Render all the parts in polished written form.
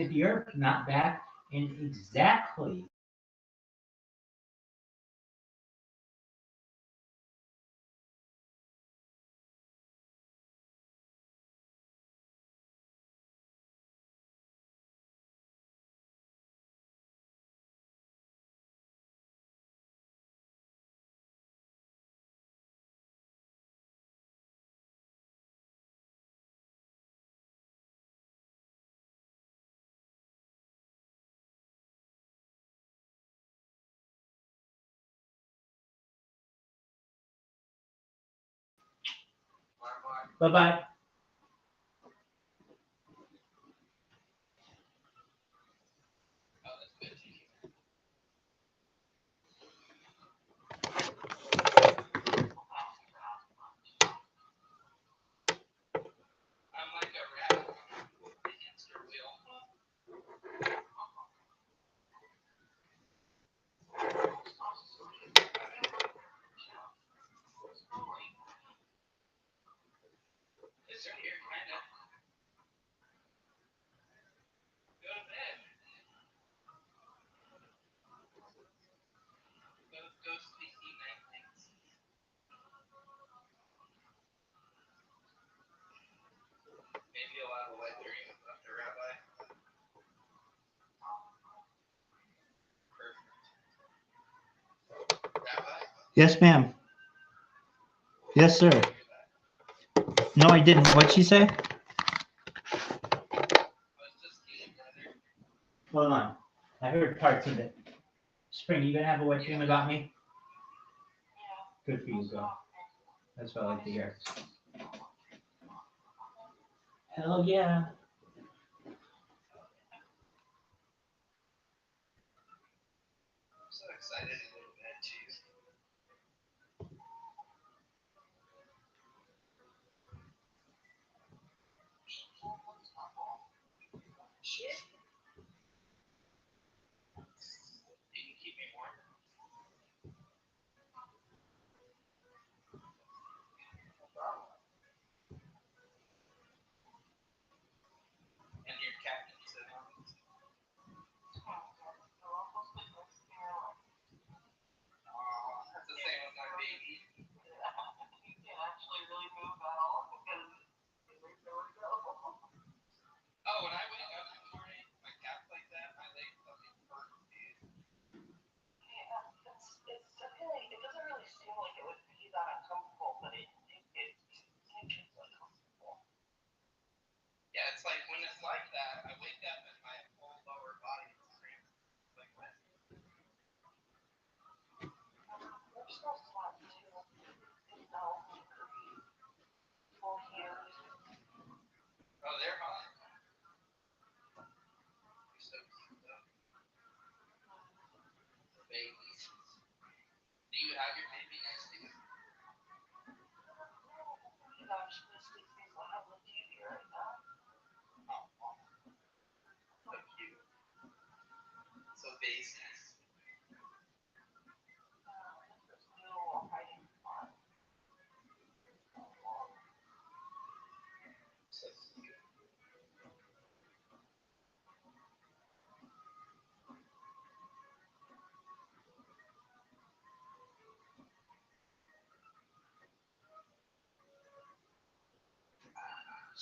to the earth, not back in exactly. Bye-bye. Yes, ma'am. Yes, sir. No, I didn't. What'd she say? Hold on. I heard parts of it. Spring, you gonna have a wet dream about me? Good for you, girl. That's what I like to hear. Hell yeah.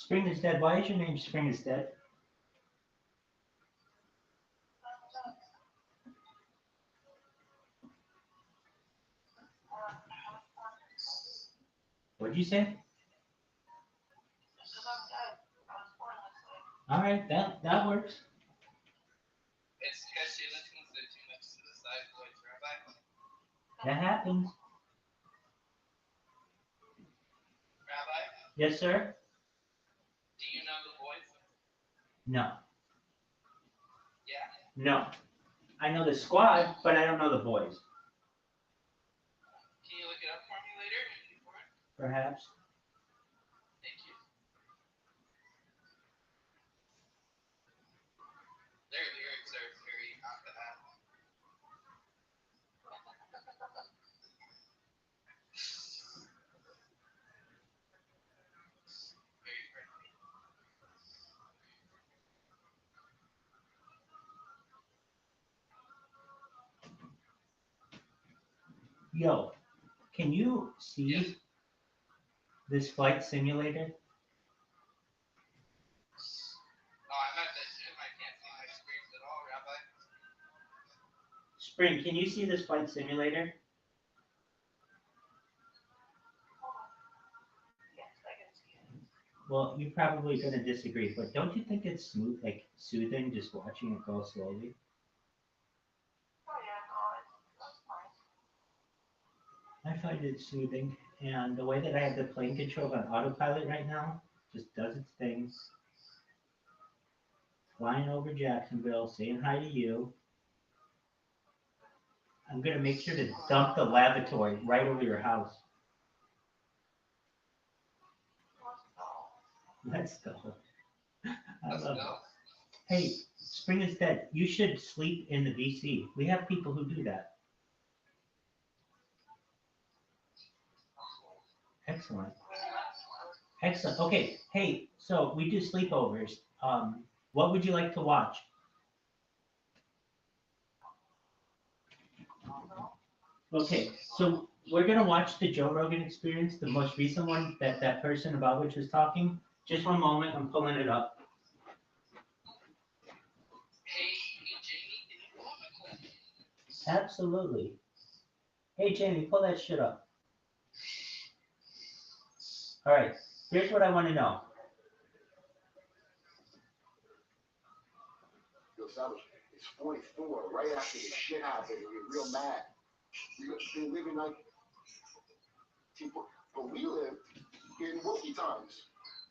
Spring is dead. Why is your name Spring is dead? What'd you say? All right, that works. That happens. Yes, sir. No. No. I know the squad, but I don't know the boys. Perhaps. Yo, can you see this flight simulator? I'm at the gym. I can't see my screens at all, Rabbi. Spring, can you see this flight simulator? Yes, I can see it. Well, you're probably going to disagree, but don't you think it's smooth, like soothing, just watching it go slowly? Oh yeah, no, that's fine. I find it soothing, and the way that I have the plane control on autopilot right now just does its thing. Flying over Jacksonville, saying hi to you. I'm going to make sure to dump the lavatory right over your house. Let's go. I love it. Hey, spring is dead. You should sleep in the VC. We have people who do that. Excellent. Excellent. Okay. Hey, so we do sleepovers. What would you like to watch? Okay, so we're gonna watch the Joe Rogan Experience, the most recent one that person about which was talking. Just one moment, I'm pulling it up. Hey, Jamie, can you pull up a clip? Absolutely. Hey Jamie, pull that shit up. All right, here's what I want to know. It's 44, right after the shit happened, and you're real mad. They live in like, but we live in Wookiee times.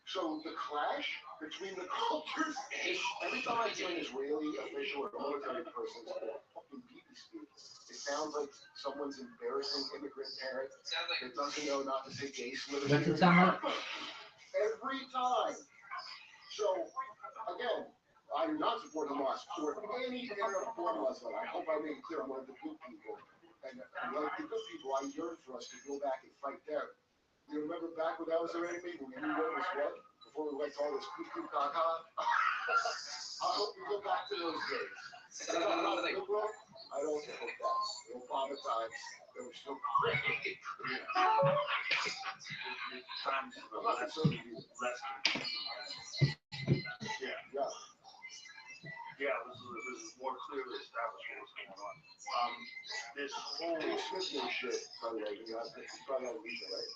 So the clash between the cultures, every time I hear an Israeli official or military person fucking BB speak, it sounds like someone's embarrassing immigrant parent that doesn't know not to say gay slurs. What's it sound like? Every time. So, again, I do not support Hamas or any Arab-born Muslim. I hope I made it clear I'm one of the good people. And like the good people, I yearn for us to go back and fight them. You remember back when that was our enemy, when we were was what? Before we went to all this cuckoo caca? I hope we go back to those days. And I'm not liberal. I don't hope that. The Obama times, they were still great. Times I'm not conservative either. less Yeah. Yeah, this is more clearly established what's going on. This whole Dave Smith knows shit, by the way. You probably have a reason, right?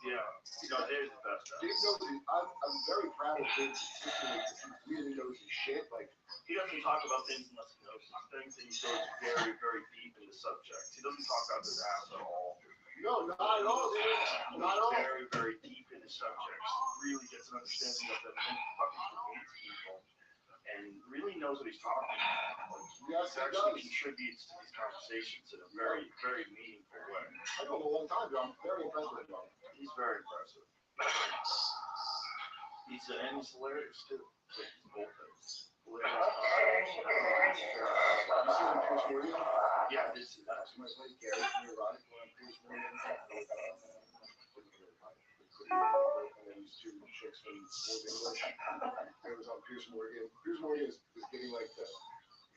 Dave's the best at it. Dave knows it. I'm very proud of Dave. He really knows his shit. Like, He doesn't talk about things unless he knows some things, and he goes very, very deep into subjects. He doesn't talk out his ass at all. no, not at all, dude. Not at all. Very, very deep into subjects. Really gets an understanding of them and fucking debates people. And really knows what he's talking about. Yes, He he actually does. contributes to these conversations in a very, very meaningful way. I know him a long time, but I'm very impressed with him. He's very impressive. And he's hilarious too. So he's both things. Hilarious. You see him in Pierce Morgan? Yeah, this is that. You might play Gary from Erotic on Pierce Morgan. And then these two chicks from Old English. It was on Pierce Morgan. Pierce Morgan is getting like the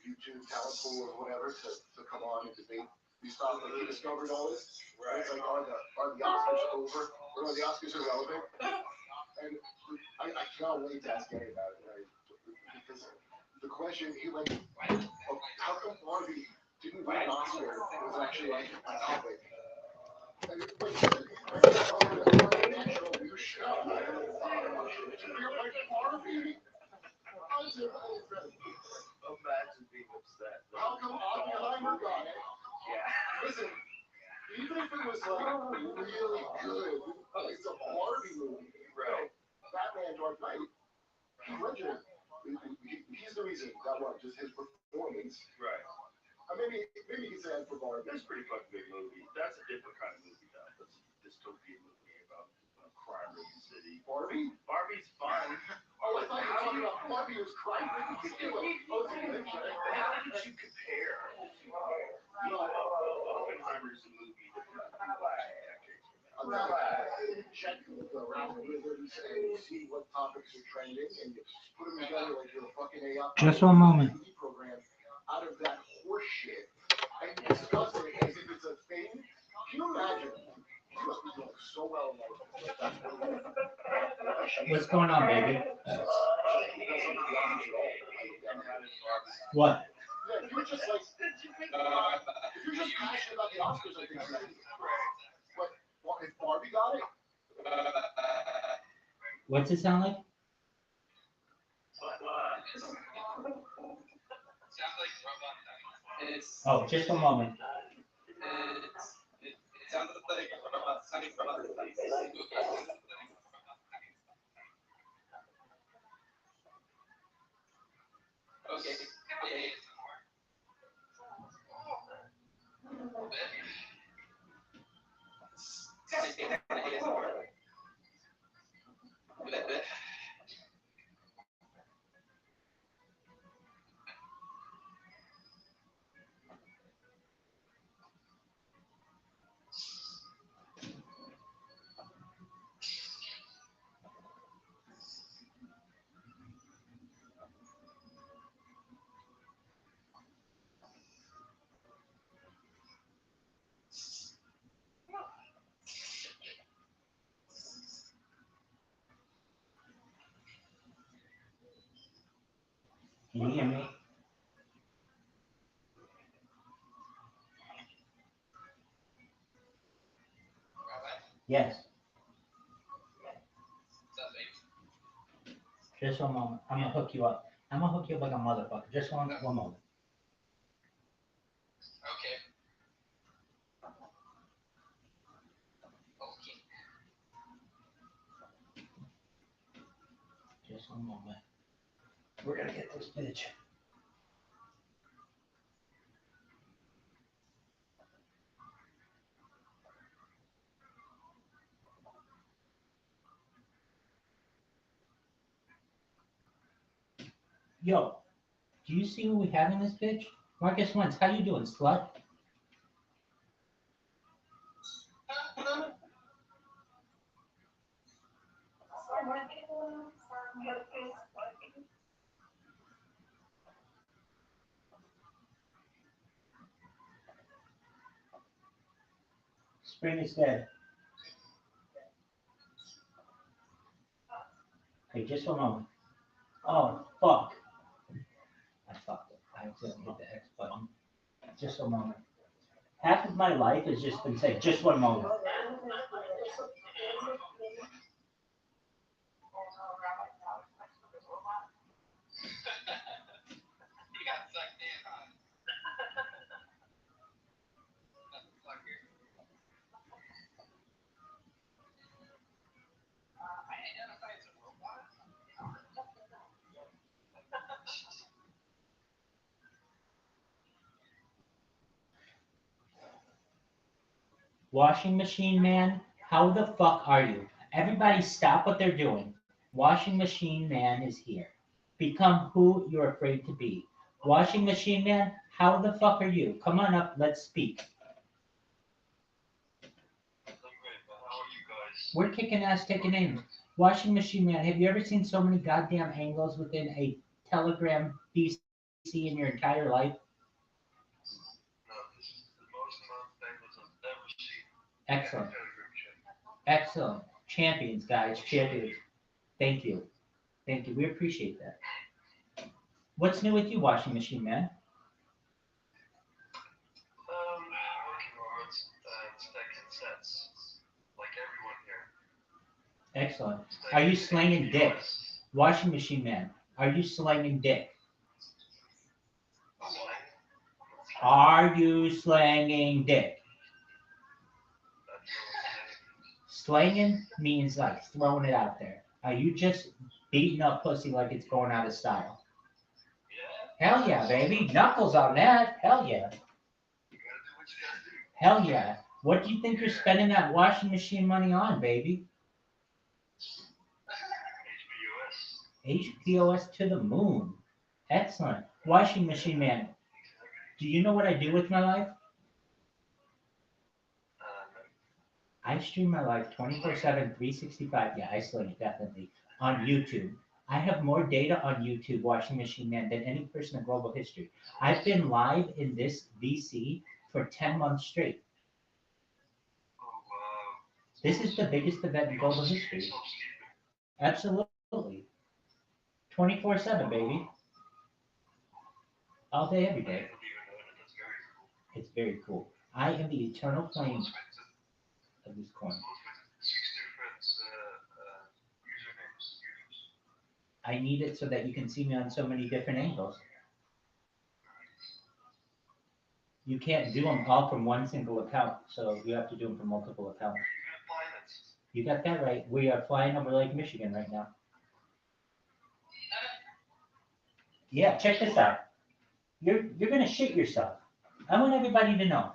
YouTube talent pool or whatever to come on and debate these stuff. Like he discovered all this. Right. It's like, are the Oscars over? Or are the Oscars irrelevant? And I cannot wait to ask Gary about it, right? Because the question, how come Barbie didn't win an Oscar was actually like a topic. And it's like, national news show. You're like Barbie. Imagine being upset. How come Oppenheimer got it? Yeah. Listen, even if it was like really good, it's a Barbie movie. Right. Batman Dark Knight, he's the reason that one, just his performance. Right. Maybe you can say that for Barbie. That's a pretty fucking good movie. That's a different kind of movie, though. That's a dystopian movie about crime-ridden city. Barbie? Barbie's fun. Oh, I thought you were talking about Barbie was crime-ridden city. Oh, it's a good show. How did you compare? Oppenheimer's a movie that people watch decades from now. Check the algorithms and see what topics are trending, and you put them together like you're a fucking AI. Just one moment. Program out of that horse shit and discuss it as if it's a thing. Can you imagine What's going on, baby? What? Yeah, if you're just like, if you're just passionate about the Oscars, I think you're right. But if Barbie got it, What's it sound like? Sounds like robot. It's. Oh, just a moment. It sounds like robot. Sounding robot. Okay. Can you hear me? Yes. Just one moment. I'm gonna hook you up. I'm gonna hook you up like a motherfucker. Just one moment. Okay. Just one moment. We're gonna get this bitch. Yo, do you see who we have in this bitch? Marcus Wentz, how you doing, slut? Spring is dead. Hey, just one moment. Oh, fuck. I fucked it. I accidentally hit the X button. Just a moment. Half of my life has just been saying, just one moment. You got sucked in, huh? Fucker. I identify as a robot. Washing machine man, how the fuck are you? Everybody stop what they're doing. Washing machine man is here. Become who you're afraid to be. Washing machine man, how the fuck are you? Come on up, let's speak. We're kicking ass, taking names. Washing machine man, have you ever seen so many goddamn angles within a Telegram BC in your entire life? No, this is the most amount of angles I've ever seen. Excellent. Telegram chat. Excellent. Champions, guys. Champions. Thank you. Thank you. We appreciate that. What's new with you, washing machine man? Working hard and stacking sets, like everyone here. Excellent. Are you slanging dick? Washing machine man, are you slanging dick? Are you slanging dick? Slanging means like throwing it out there. Are you just beating up pussy like it's going out of style? Yeah. Hell yeah, baby. Knuckles on that. Hell yeah. You gotta do what you gotta do. Hell yeah. What do you think you're spending that washing machine money on, baby? HBOS. HPOS to the moon. Excellent. Washing machine man, do you know what I do with my life? I stream my life 24/7, 365. Yeah, I sling it definitely on YouTube. I have more data on YouTube, Washing Machine Man, than any person in global history. I've been live in this VC for 10 months straight. Oh, wow. This is the biggest event in global history. Absolutely. 24/7, baby. All day, every day. It's very cool. I am the eternal flame of this coin. I need it so that you can see me on so many different angles. You can't do them all from one single account, so you have to do them from multiple accounts. You got that right. We are flying over Lake Michigan right now. Yeah, check this out. You're gonna shit yourself. I want everybody to know.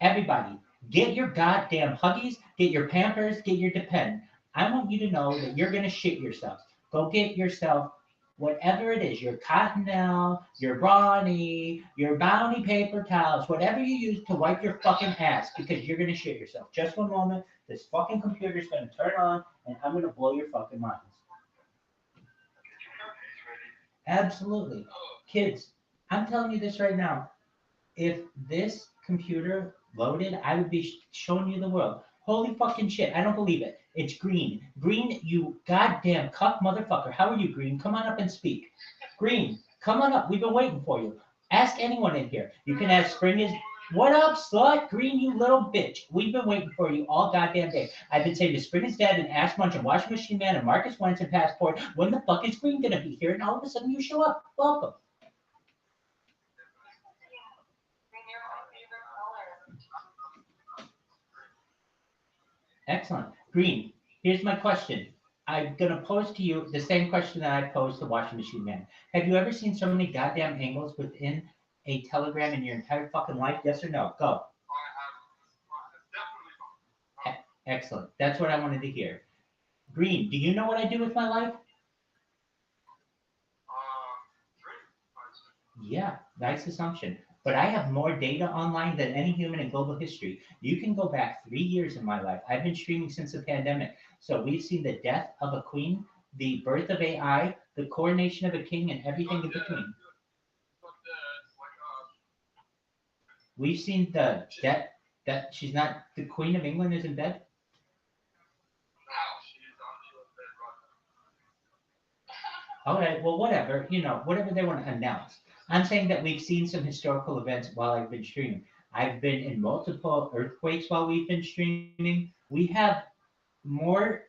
Everybody, get your goddamn Huggies, get your Pampers, get your Depend. I want you to know that you're gonna shit yourself. Go get yourself whatever it is, your Cottonelle, your Brawny, your Bounty paper towels, whatever you use to wipe your fucking ass, because you're gonna shit yourself. Just one moment, this fucking computer's gonna turn on, and I'm gonna blow your fucking minds. Absolutely. Kids, I'm telling you this right now. If this computer loaded, I would be showing you the world. Holy fucking shit, I don't believe it. It's Green. Green, you goddamn cuck motherfucker. How are you, Green? Come on up and speak. Green, come on up. We've been waiting for you. Ask anyone in here. You can ask Spring is. What up, slut? Green, you little bitch. We've been waiting for you all goddamn day. I've been saying to Spring is Dead and Ash Munch and Washing Machine Man and Marcus Wentz and Passport. When the fuck is Green gonna be here? And all of a sudden you show up. Welcome. Green, you're my favorite color. Excellent. Green, here's my question. I'm going to pose to you the same question that I posed to Washing Machine Man. Have you ever seen so many goddamn angles within a telegram in your entire fucking life? Yes or no? Go. Excellent. That's what I wanted to hear. Green, do you know what I do with my life? Yeah, nice assumption. But I have more data online than any human in global history. You can go back 3 years in my life. I've been streaming since the pandemic. So we've seen the death of a queen, the birth of AI, the coronation of a king, and everything in between. We've seen the death that she's not the Queen of England isn't dead. Okay, well, whatever, whatever they want to announce. I'm saying that we've seen some historical events while I've been streaming. I've been in multiple earthquakes while we've been streaming. We have more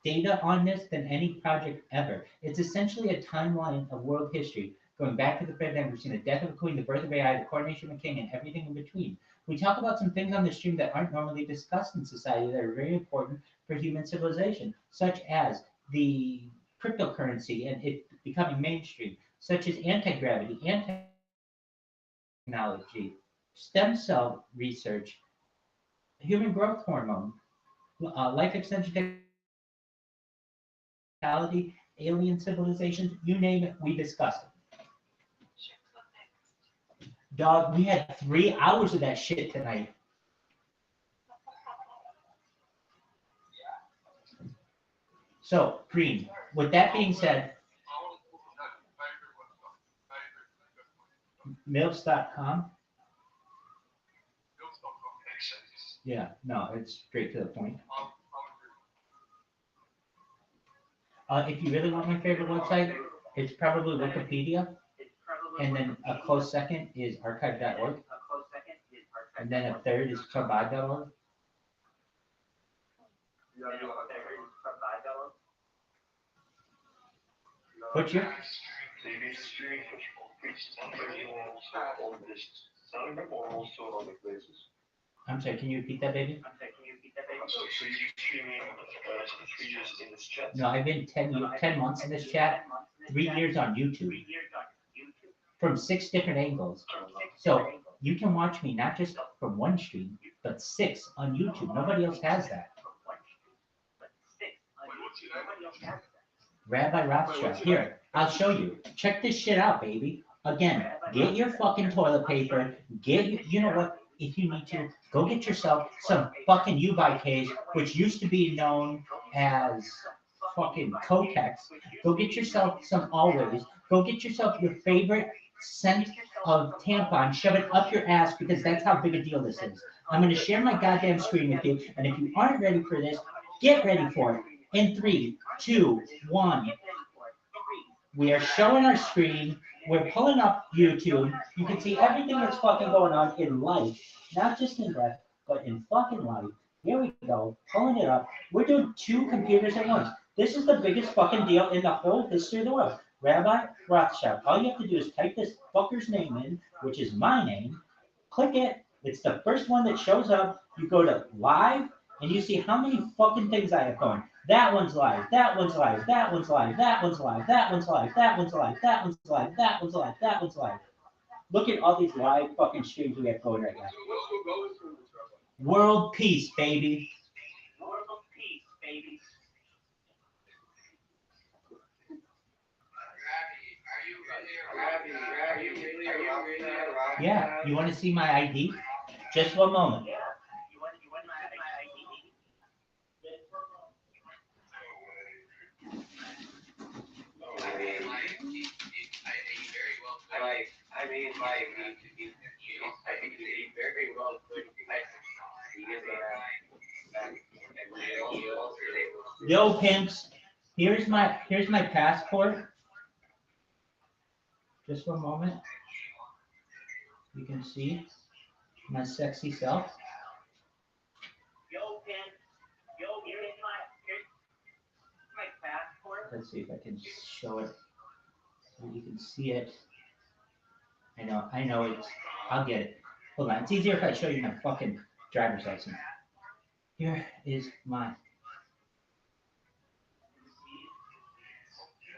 data on this than any project ever. It's essentially a timeline of world history. Going back to the pandemic, we've seen the death of a queen, the birth of AI, the coronation of a king, and everything in between. We talk about some things on the stream that aren't normally discussed in society that are very important for human civilization, such as the cryptocurrency and it becoming mainstream, such as anti-gravity, anti-technology, stem cell research, human growth hormone, life extension technology, alien civilizations, you name it, we discussed it. Dog, we had 3 hours of that shit tonight. So, Green, with that being said, milfs.com. Yeah, no, it's straight to the point. If you really want my favorite website, it's probably Wikipedia, and then a close second is archive.org, and then a third is provide.org. What's your? I'm sorry, can you repeat that, baby? So you're streaming 3 years in this chat? No, I've been 10 months in this chat, 3 years on YouTube, from 6 different angles. So you can watch me not just from one stream, but 6 on YouTube. Nobody else has that. Rabbi Rothschild. Here, I'll show you. Check this shit out, baby. Again, get your fucking toilet paper. You know what? If you need to, go get yourself some fucking UVicays, which used to be known as fucking Kotex. Go get yourself some Always. Go get yourself your favorite scent of tampon, shove it up your ass because that's how big a deal this is. I'm going to share my goddamn screen with you, and if you aren't ready for this, get ready for it. In 3, 2, 1. We are showing our screen. We're pulling up YouTube. You can see everything that's fucking going on in life, not just in death, but in fucking life. Here we go, pulling it up. We're doing 2 computers at once. This is the biggest fucking deal in the whole history of the world. Rabbi Rothschild. All you have to do is type this fucker's name in, which is my name. Click it. It's the first one that shows up. You go to live, and you see how many fucking things I have going. That one's live, that one's live, that one's live, that one's live, that one's live, that one's live, that one's live, that one's live, that one's live. Look at all these live fucking streams we have going right now. World peace, baby. World peace, baby. Yeah, you want to see my ID? Just one moment. Yeah, you want my ID? Yo, pimps, here's my passport. Just one moment. You can see my sexy self. Yo, pimp. Yo, here's my passport. Let's see if I can show it so you can see it. I know it's, I'll get it. Hold on, it's easier if I show you my fucking driver's license. Here is my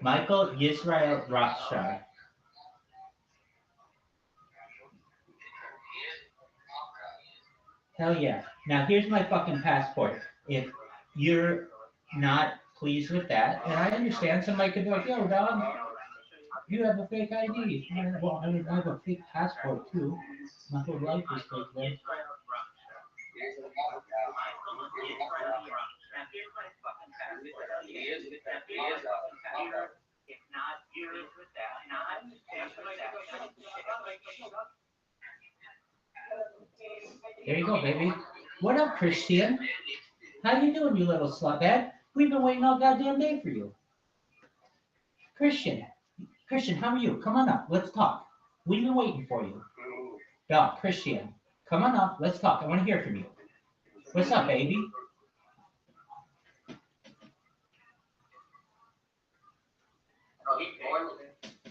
Michael Yisrael Rothschild. Hell yeah. Now here's my fucking passport. If you're not pleased with that, and I understand somebody could be like, yo, dog, you have a fake ID. Well, I have a fake passport too. My whole life is fake, man. There you go, baby. What up, Christian? How you doing, you little slutbag? We've been waiting all goddamn day for you. Christian, how are you? Come on up, let's talk. We've been waiting for you. Yo, Christian, come on up, let's talk. I want to hear from you. What's up, baby?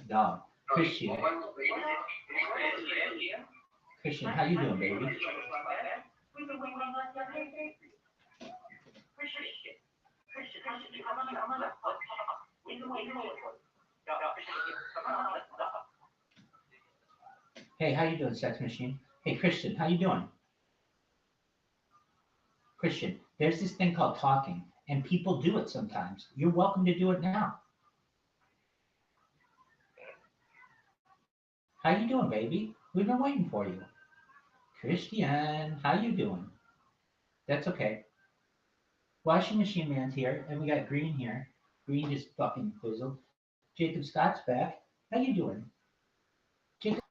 Dog, Christian. Christian, how you doing, baby? Hey, how you doing, sex machine? Hey, Christian, how you doing? Christian, there's this thing called talking, and people do it sometimes. You're welcome to do it now. How you doing, baby? We've been waiting for you. Christian, how you doing? That's okay. Washing Machine Man's here, and we got Green here. Green just fucking fizzled. Jacob Scott's back. How you doing? Jacob,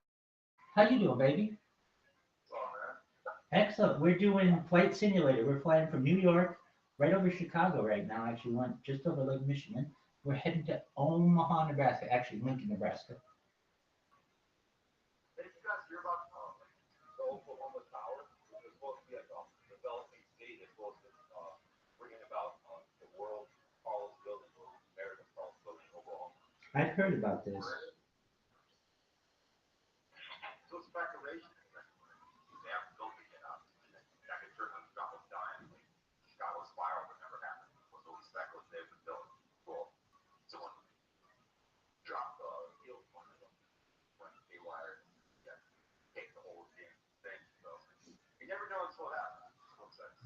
how you doing, baby? Excellent. We're doing Flight Simulator. We're flying from New York right over Chicago right now. Actually, went just over Lake Michigan. We're heading to Omaha, Nebraska. Actually, Lincoln, Nebraska. I've heard about this.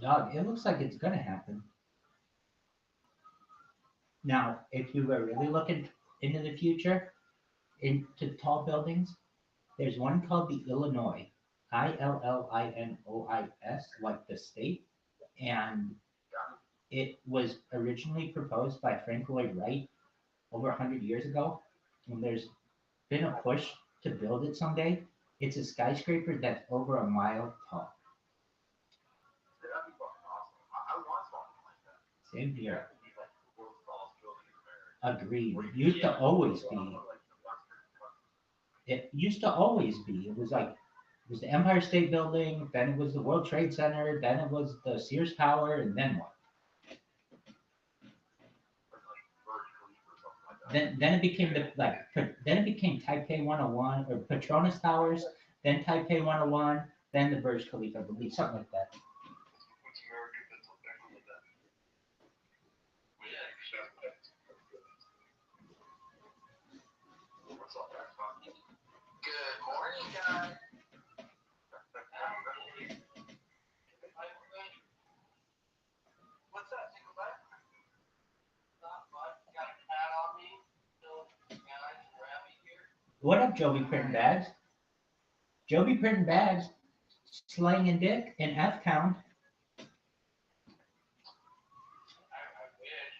Dog, it looks like it's gonna happen. Now, if you were really looking into the future, into tall buildings, there's one called the Illinois, Illinois, like the state, and it was originally proposed by Frank Lloyd Wright over 100 years ago, and there's been a push to build it someday. It's a skyscraper that's over a mile tall. That'd be fucking awesome. I want something like that. Same here. That would be like the world's tallest building in America. Agreed. It used to always be. It used to always be. It was like it was the Empire State Building, then it was the World Trade Center, then it was the Sears Tower, and then what? Then it became then it became Taipei 101 or Petronas Towers, then Taipei 101, then the Burj Khalifa, I believe, something like that. What's America that's effective with that? We accept that. What's up, that fuck? Good morning, guys. What's up, Nickelback? Not much. Got a cat on me. Still, guys, Rabbi here. What up, Joby Printing Bags? Joby Printing Bags, slanging dick in F Town. I wish.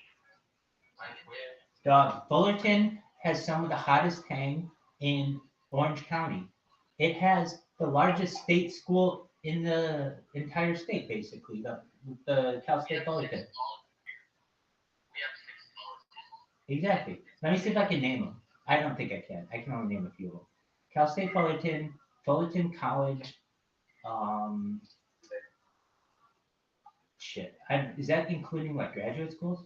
I wish. Dog, Fullerton has some of the hottest hang in Orange County. It has the largest state school in the entire state, basically, the Cal State Fullerton. We have 6 colleges. Exactly. Let me see if I can name them. I don't think I can. I can only name a few of them. Cal State Fullerton, Fullerton College. Shit. Is that including like graduate schools?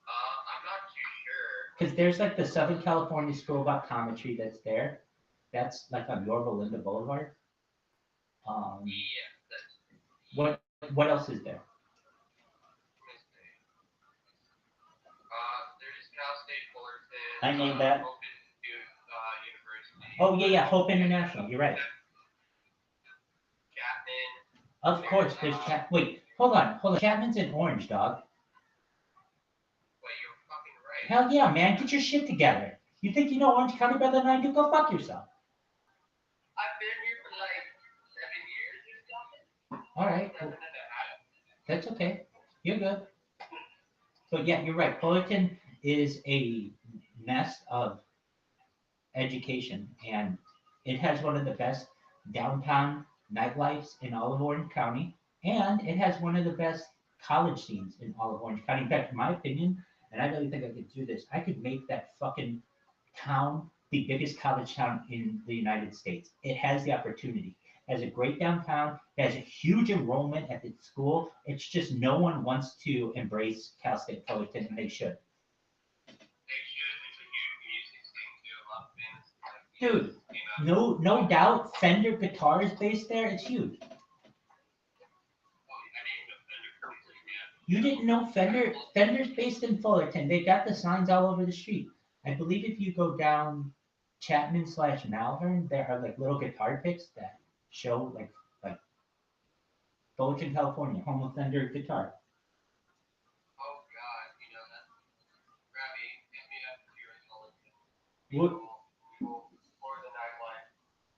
I'm not too sure. Because there's like the Southern California School of Optometry that's there. That's like on Yorba Linda Boulevard. Yeah, that's What else is there? there's Cal State Fullerton. I named that. Open University. Oh yeah, Hope International. You're right. Chapman. Of course, there's Wait, hold on. Chapman's in Orange, dog. Wait, you're fucking right. Hell yeah, man. Get your shit together. You think you know Orange County better than I do? Go fuck yourself. I've been here for like 7 years or something. All right. Well, that's okay. You're good. But yeah, you're right. Fullerton is a nest of education, and it has one of the best downtown nightlifes in all of Orange County, and it has one of the best college scenes in all of Orange County. In fact, in my opinion, and I really think I could do this, I could make that fucking town the biggest college town in the United States. It has the opportunity. It has a great downtown. It has a huge enrollment at the school. It's just no one wants to embrace Cal State Fullerton, and they should. They should. It's a huge music scene too. A lot of bands. Dude, You know. no doubt, Fender guitar is based there. It's huge. Oh, I didn't know Fender completely, man. You didn't know Fender's based in Fullerton. They got the signs all over the street. I believe if you go down Chapman/Malvern, there are like little guitar picks that show like Fullerton, California, home of Fender guitar. Oh God, you know that. Rabbi, hit me up if you're in Fullerton. What We will explore the nightlife.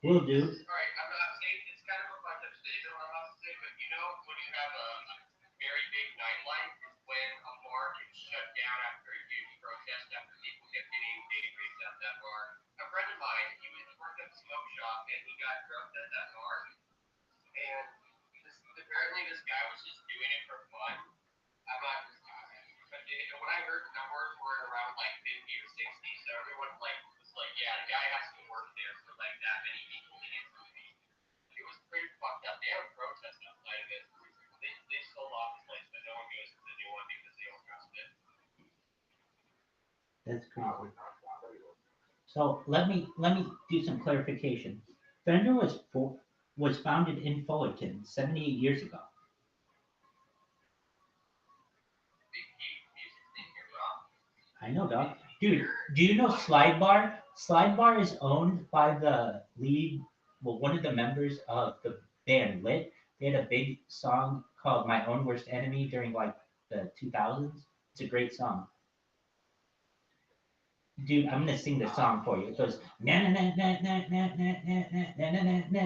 we'll do? All right, I'm not saying it's kind of a bunch of statement what I'm about to say, but you know when you have a very big nightlife is when a bar gets shut down after a huge protest after people kept getting day drinks at that bar. A friend of mine, he worked at the smoke shop and he got drunk at that bar. And apparently this guy was just doing it for fun. I'm not just but when I heard the numbers were around like 50 or 60, so everyone like was like, yeah, the guy has to work there for like that many people to get through these. It was pretty fucked up. They had a protest outside of it. They sold off the place, but no one goes to the new one because they don't trust it. That's crazy. So let me do some clarification. Fender was founded in Fullerton 78 years ago. Big music thing here, bro. I know, dog. Dude, do you know Slide Bar? Slide Bar is owned by the one of the members of the band Lit. They had a big song called My Own Worst Enemy during like the 2000s. It's a great song. Dude, I'm gonna sing the song for you. It goes na na na na na na na na na na na na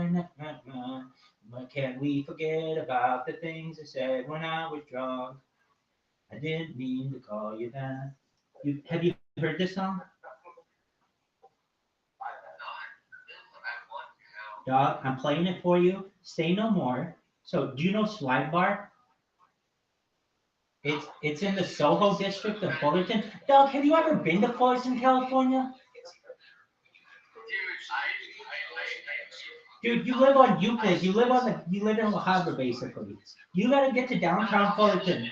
na na na. What can we forget about the things I said when I was drunk? I didn't mean to call you that. Have you heard this song? Dog, I'm playing it for you. Say no more. So, do you know Slide Bar? It's in the Soho district of Fullerton. Dog, have you ever been to Fullerton, California? Dude, you live on Euclid. You live in La Habra, basically. You gotta get to downtown Fullerton.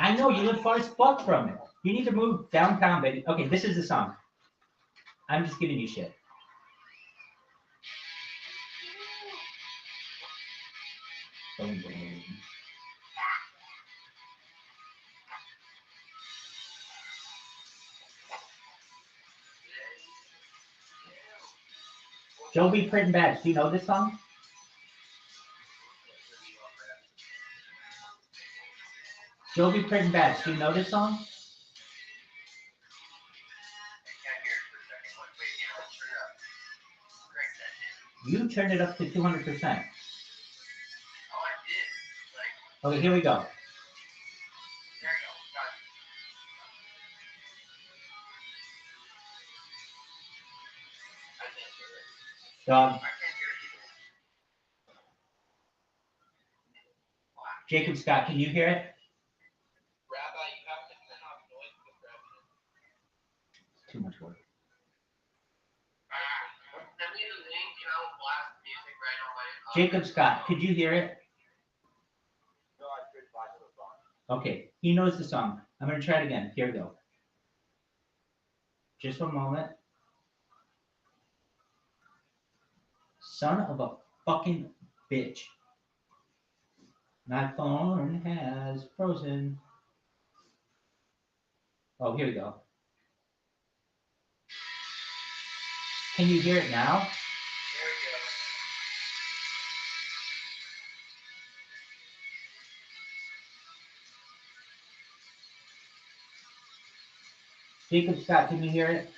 I know you live far as fuck from it. You need to move downtown, baby. Okay, this is the song. I'm just giving you shit. Boom, boom. Joey Print Bags. Do you know this song? Joey Print Bags. Do you know this song? You turned it up to 200%. Okay, here we go. Dog. Jacob Scott, can you hear it? Rabbi, you have to turn off noise suppression. Too much work. Send me the link and I will blast music right on my. Jacob Scott, could you hear it? No, I couldn't find the song. Okay, he knows the song. I'm gonna try it again. Here we go. Just one moment. Son of a fucking bitch. My phone has frozen. Oh, here we go. Can you hear it now? Jacob Scott, can you hear it?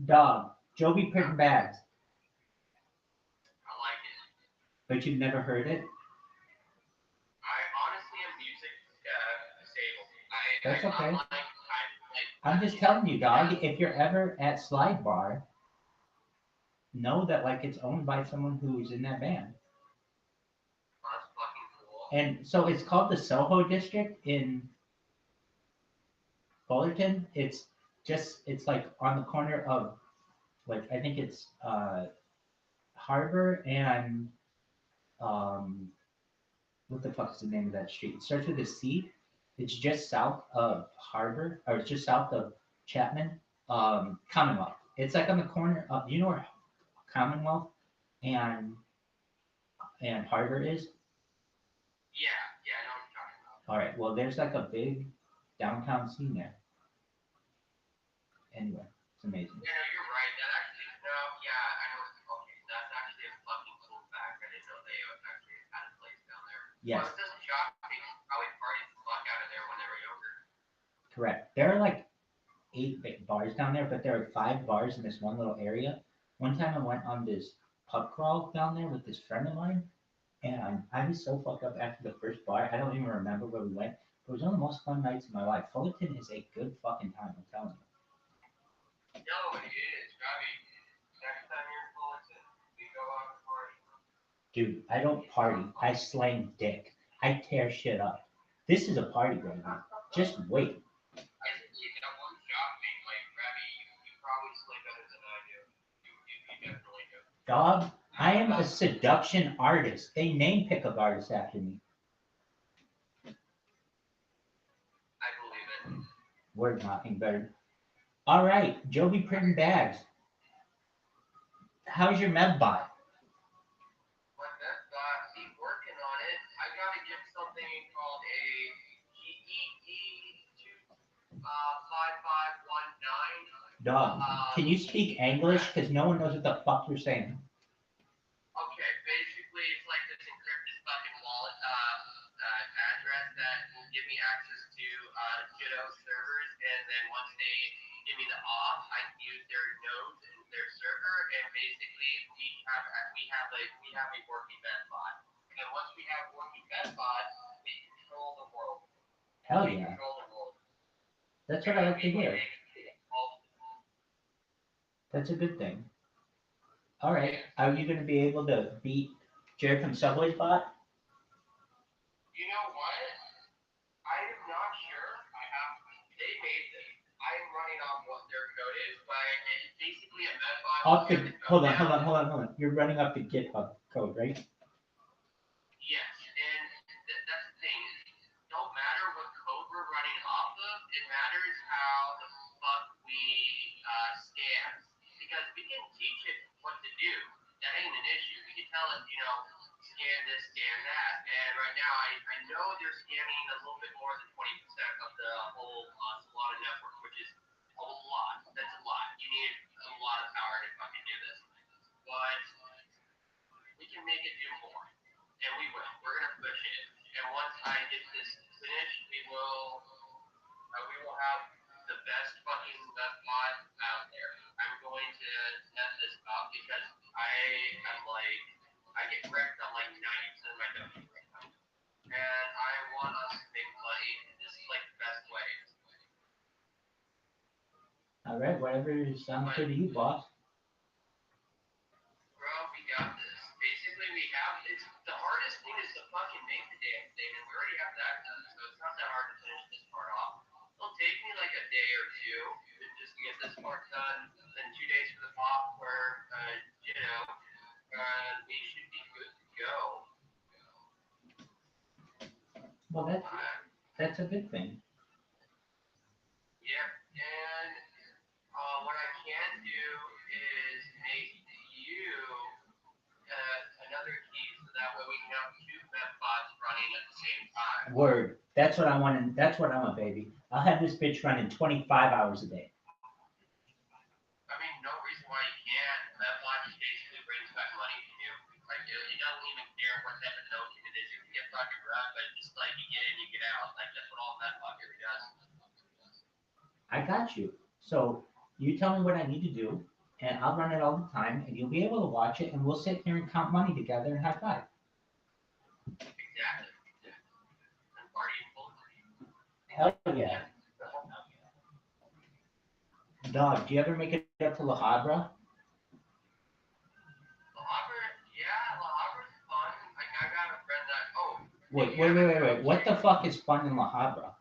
Dog. Joby Print Bags. I like it. But you've never heard it? I honestly am music disabled. That's okay. I'm I'm just telling you, dog, if you're ever at Slide Bar, know that like it's owned by someone who's in that band. That's fucking cool. And so it's called the Soho District in Fullerton. It's like on the corner of like I think it's Harbor and what the fuck is the name of that street? It starts with a C. It's just south of Harbor, or it's just south of Chapman, Commonwealth. It's like on the corner of, you know where Commonwealth and Harbor is? Yeah, I know what you're talking about. All right, well, there's like a big downtown scene there. Anyway, it's amazing. Yeah, no, you're right. That actually, no, yeah, I know what you're okay. That's actually a fucking cool fact. I didn't know they actually had a place down there. Yes. Well, it doesn't shock me. Probably partied the fuck out of there when they were younger. Correct. There are like 8 big bars down there, but there are 5 bars in this one little area. One time I went on this pub crawl down there with this friend of mine, and I was so fucked up after the first bar. I don't even remember where we went. It was one of the most fun nights of my life. Fullerton is a good fucking time, I'm telling you. No, it is. Rabbi, next time you're in Fullerton, we go out and party. Dude, I don't party. I slang dick. I tear shit up. This is a party, baby. Just wait. I think that one shock me. Like, Rabbi, you probably sleep better than I do. You definitely do. Dog, I am a seduction artist. They name pickup artists after me. I believe it. Word mockingbird. All right, Joby Print Bags. How's your med bot? Keep working on it. I gotta get something called a PE 5519. Dog, can you speak English? Because no one knows what the fuck you're saying. Okay, basically it's like this encrypted fucking wallet address that will give me access to Jitto servers, and then once they give me the off, I can use their nodes and their server, and basically we have a working medbot. And once we have working medbot, we control the world. Hell We yeah. control the world. That's what I like to We hear. make all That's a good thing. All right. Are you going to be able to beat Jared from Subway's bot? You know what? I am not sure. They made this. I am running off what their code is, but it's basically a medbot. Off the, hold on. You're running off the GitHub code, right? Yes, and that's the thing. It don't matter what code we're running off of. It matters how the fuck we scan. Because we can teach it what to do. That ain't an issue. We can tell it, scan this, scan that. And right now, I know they're scanning a little bit more than 20% of the whole Solana network, which is a lot. That's a lot. You need a lot of power to fucking do this. But we can make it do more. And we will. We're gonna push it. And once I get this finished, we will have the best fucking mod out there. I'm going to test this up because I get wrecked on like 90% of my domain right now. And I want us to make money. This is like the best way. All right. Whatever sounds good to you, boss. Bro, we got this. Basically, it's the hardest thing is to fucking make the damn thing, and we already have that done, so it's not that hard to finish this part off. It'll take me like a day or two just to get this part done, then 2 days for the software, we should be good to go. Well, that's a good thing. Yeah, and what I can do is make you another key, so that way we can have two medbots running at the same time. Word. That's what I want. That's what I want, baby. I'll have this bitch running 25 hours a day. I mean, no reason why you can't. Medbot just basically brings back money from you. Like, it doesn't even care what type of token it is. You can get fucking run, but just like you get in, you get out. Like, that's what all medbot really does. I got you. So you tell me what I need to do, and I'll run it all the time, and you'll be able to watch it, and we'll sit here and count money together and high five. Exactly. And party full. Hell yeah. Dog, do you ever make it up to La Habra? La Habra, yeah, La Habra's fun. Like, I got a friend that, Wait. What the fuck is fun in La Habra?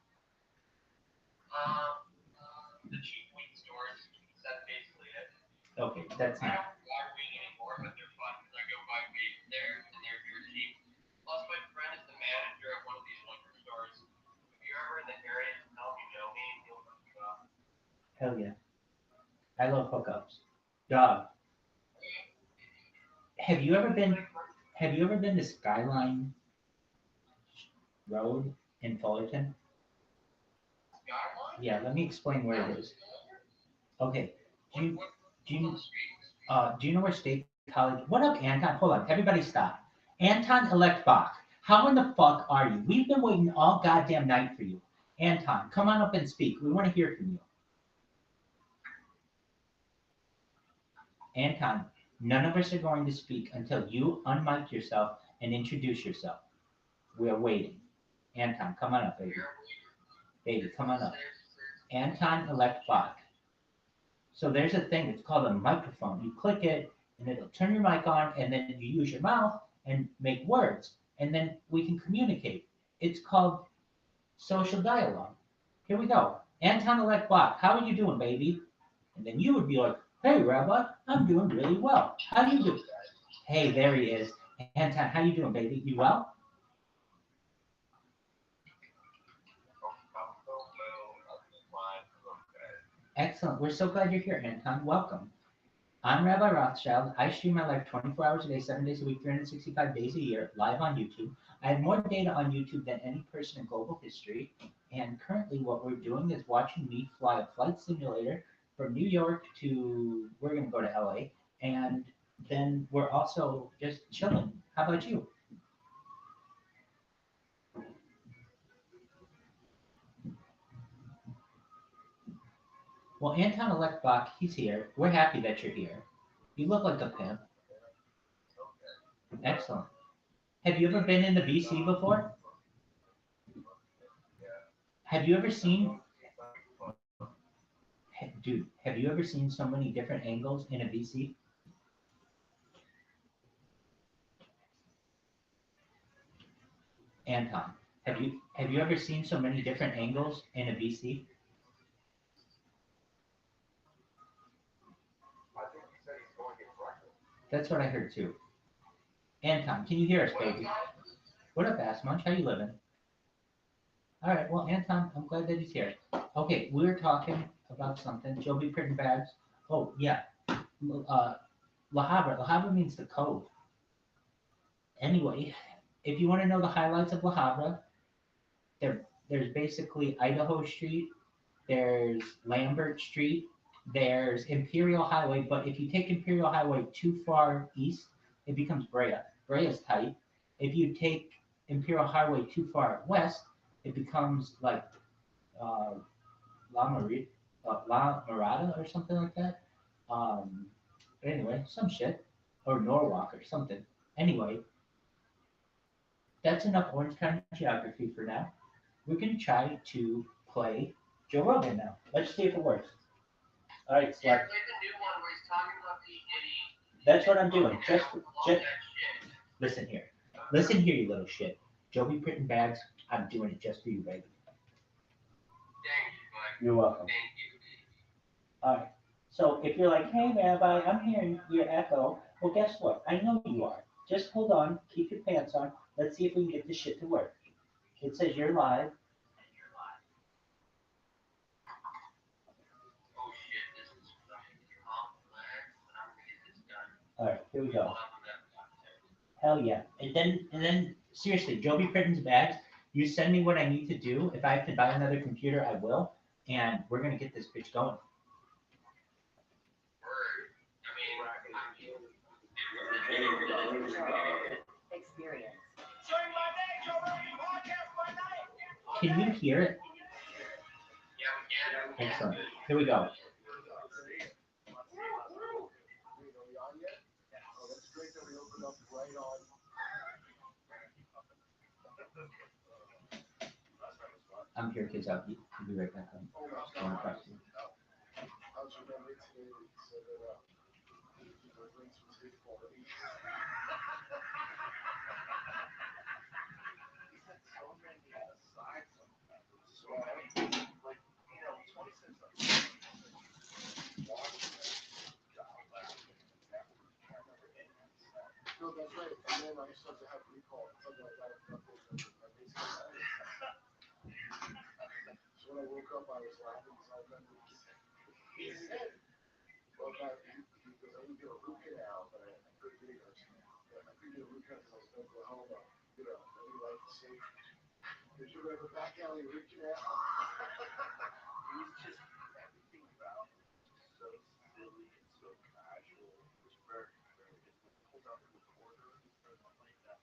The cheap weed stores. That's basically it. Okay, that's I not. don't buy weed anymore, but they're fun because I go buy weed there and they're dirt cheap. Plus, my friend is the manager at one of these liquor stores. If you're ever in the area, tell him you know me and he'll hook you up. Hell yeah. I love hookups. Dog, have you ever been to Skyline Road in Fullerton? Skyline? Yeah, let me explain where it is. Okay. Do you know where State College? What up, Anton? Hold on, everybody stop. Anton Elect Bach, how in the fuck are you? We've been waiting all goddamn night for you. Anton, come on up and speak. We want to hear from you. Anton, none of us are going to speak until you unmic yourself and introduce yourself. We are waiting. Anton, come on up, baby. Baby, come on up. Anton Elect Bach. So there's a thing, it's called a microphone. You click it, and it'll turn your mic on, and then you use your mouth and make words, and then we can communicate. It's called social dialogue. Here we go. Anton Elect Bach, how are you doing, baby? And then you would be like, hey, Rabbi, I'm doing really well. How do you do? Hey, there he is. Anton, how you doing, baby? You well? Excellent. We're so glad you're here, Anton. Welcome. I'm Rabbi Rothschild. I stream my life 24 hours a day, 7 days a week, 365 days a year, live on YouTube. I have more data on YouTube than any person in global history. And currently, what we're doing is watching me fly a flight simulator from New York to, we're going to go to LA. And then we're also just chilling. How about you? Well, Anton Elektbach, he's here. We're happy that you're here. You look like a pimp. Excellent. Have you ever been in the VC before? Have you ever seen, dude, have you ever seen so many different angles in a VC? Anton, have you ever seen so many different angles in a VC? That's what I heard too. Anton, can you hear us, baby? What up, Ass Munch? How you living? All right, well, Anton, I'm glad that he's here. Okay, we were talking about something. Joby Printing Bags. Oh, yeah. La Habra. La Habra means the cove. Anyway, if you want to know the highlights of La Habra, there's basically Idaho Street, there's Lambert Street, there's Imperial Highway, but if you take Imperial Highway too far east, it becomes Brea. Brea is tight. If you take Imperial Highway too far west, it becomes like uh, La Mirada or something like that. Um, anyway, some shit. Or Norwalk or something. Anyway, that's enough Orange County geography for now. We're going to try to play Joe Rogan now. Let's see if it works. All right, Yeah, Slut. play the new one where he's talking about P. Diddy. That's what I'm doing. Just All that shit. listen here. Listen here, you little shit. Joby Printing Bags, I'm doing it just for you, baby. Thank you, bud. You're welcome. Thank you. All right. So if you're like, hey, Rabbi, I'm hearing your echo, well, guess what? I know you are. Just hold on. Keep your pants on. Let's see if we can get this shit to work. It says you're live. Oh shit, this is fucking complex, and I'm gonna get this done. All right, here we go. Hold on, we got Hell yeah. And then seriously, Joby Printing's Bags, you send me what I need to do. If I have to buy another computer, I will. And we're gonna get this bitch going. word. I mean, Experience. Can you hear it? yeah, we can. Excellent. Here we go. That's great that we opened up right on. I'm here, kids. I'll be right back. I'm going across to you. I was remembering today that you said that the drinks was his quality. He's had so many asides on that. So many, like, 20 cents on No, that's right. And then I used to have recall, something like that. So when I woke up, I was laughing because I remember he said, well, he goes, I need to do a root canal, but I couldn't do it. I couldn't do a root canal because I was in Oklahoma. I would like to say, did you ever back alley root canal? He's just everything about him is so silly and so casual. It was very, very difficult. Pulled out the recorder and something like that.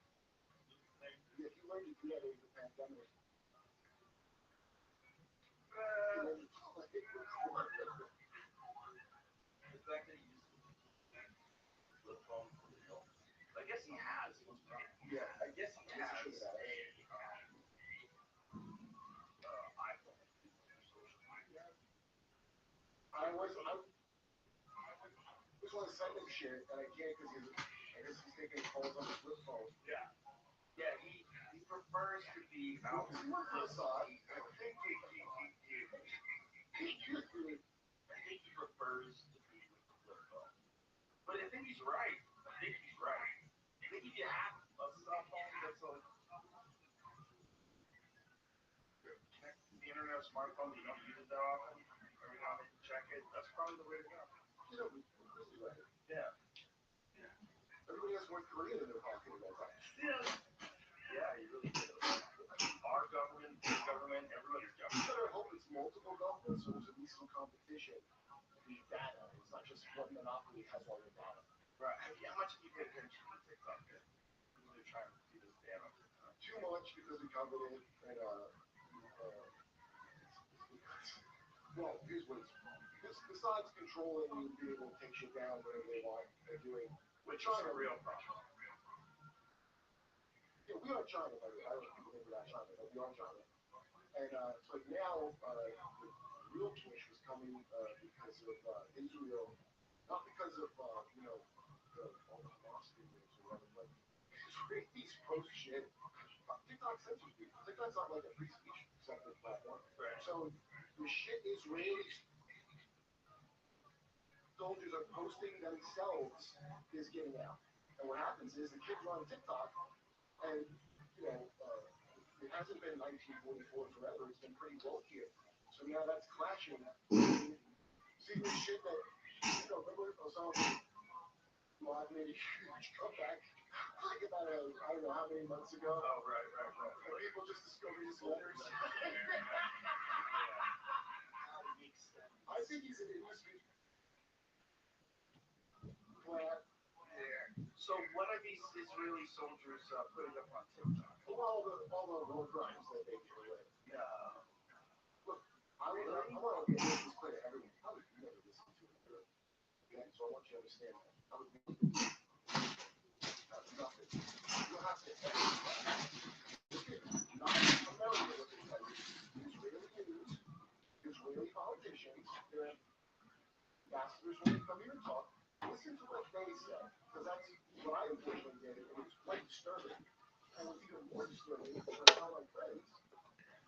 Yeah, he learned to do that over the pandemic. The fact that he used the flip phone for real. I guess he has. Yeah, I guess he has a iPhone for social media. I was want to send him shit, and I can't because I guess he's taking calls on his flip phone. Yeah. Yeah, he prefers to be out with the flip phone. I think he prefers to be with the flip phone. But I think he's right. I think if you have a cell phone that's like connected to the internet, a smartphone, you don't use it that often, every now and then you check it, that's probably the way to go. Really right. Korea that they're talking about that. Yeah, you really do. Our government, their government, everybody's You government. better hope it's multiple governments so there's at least some competition for the data. It's not just one monopoly has all the data. Right. How much have you paid attention to TikTok? They're trying to do this ban on TikTok. Too much because we covered it and well, here's what it's besides controlling you being able to take shit down whenever they want, they're doing. Which is a real problem. Yeah, we are China, by the way. I don't know if people think we're not China, but we are China. And so now the real push was coming because of Israel, not because of all the Hamas videos or whatever, but Israelis post shit. TikTok censors people. TikTok's not like a free speech sector platform. Right. So the shit Israeli soldiers are posting themselves is getting out. And what happens is the kids are on TikTok, and it hasn't been 1944 forever. It's been pretty woke here. So now that's clashing. See this shit that remember Osama bin Laden made a huge comeback like about I don't know how many months ago. Oh, right. And people just discovered his letters. I think he's an industry plant. Yeah. So what are these Israeli soldiers putting up on TikTok? All the war crimes that they commit. No. Look, I want to make this clear to everyone. I would never listen to it. Okay, so I want you to understand that. I would never listen to it. That's nothing. You don't have to look at not America what they tell you. Israeli news, Israeli politicians, their ambassadors when they come here and talk. Listen to what they say, because that's what I unfortunately did, and it's quite disturbing. And it's even more disturbing when I tell my friends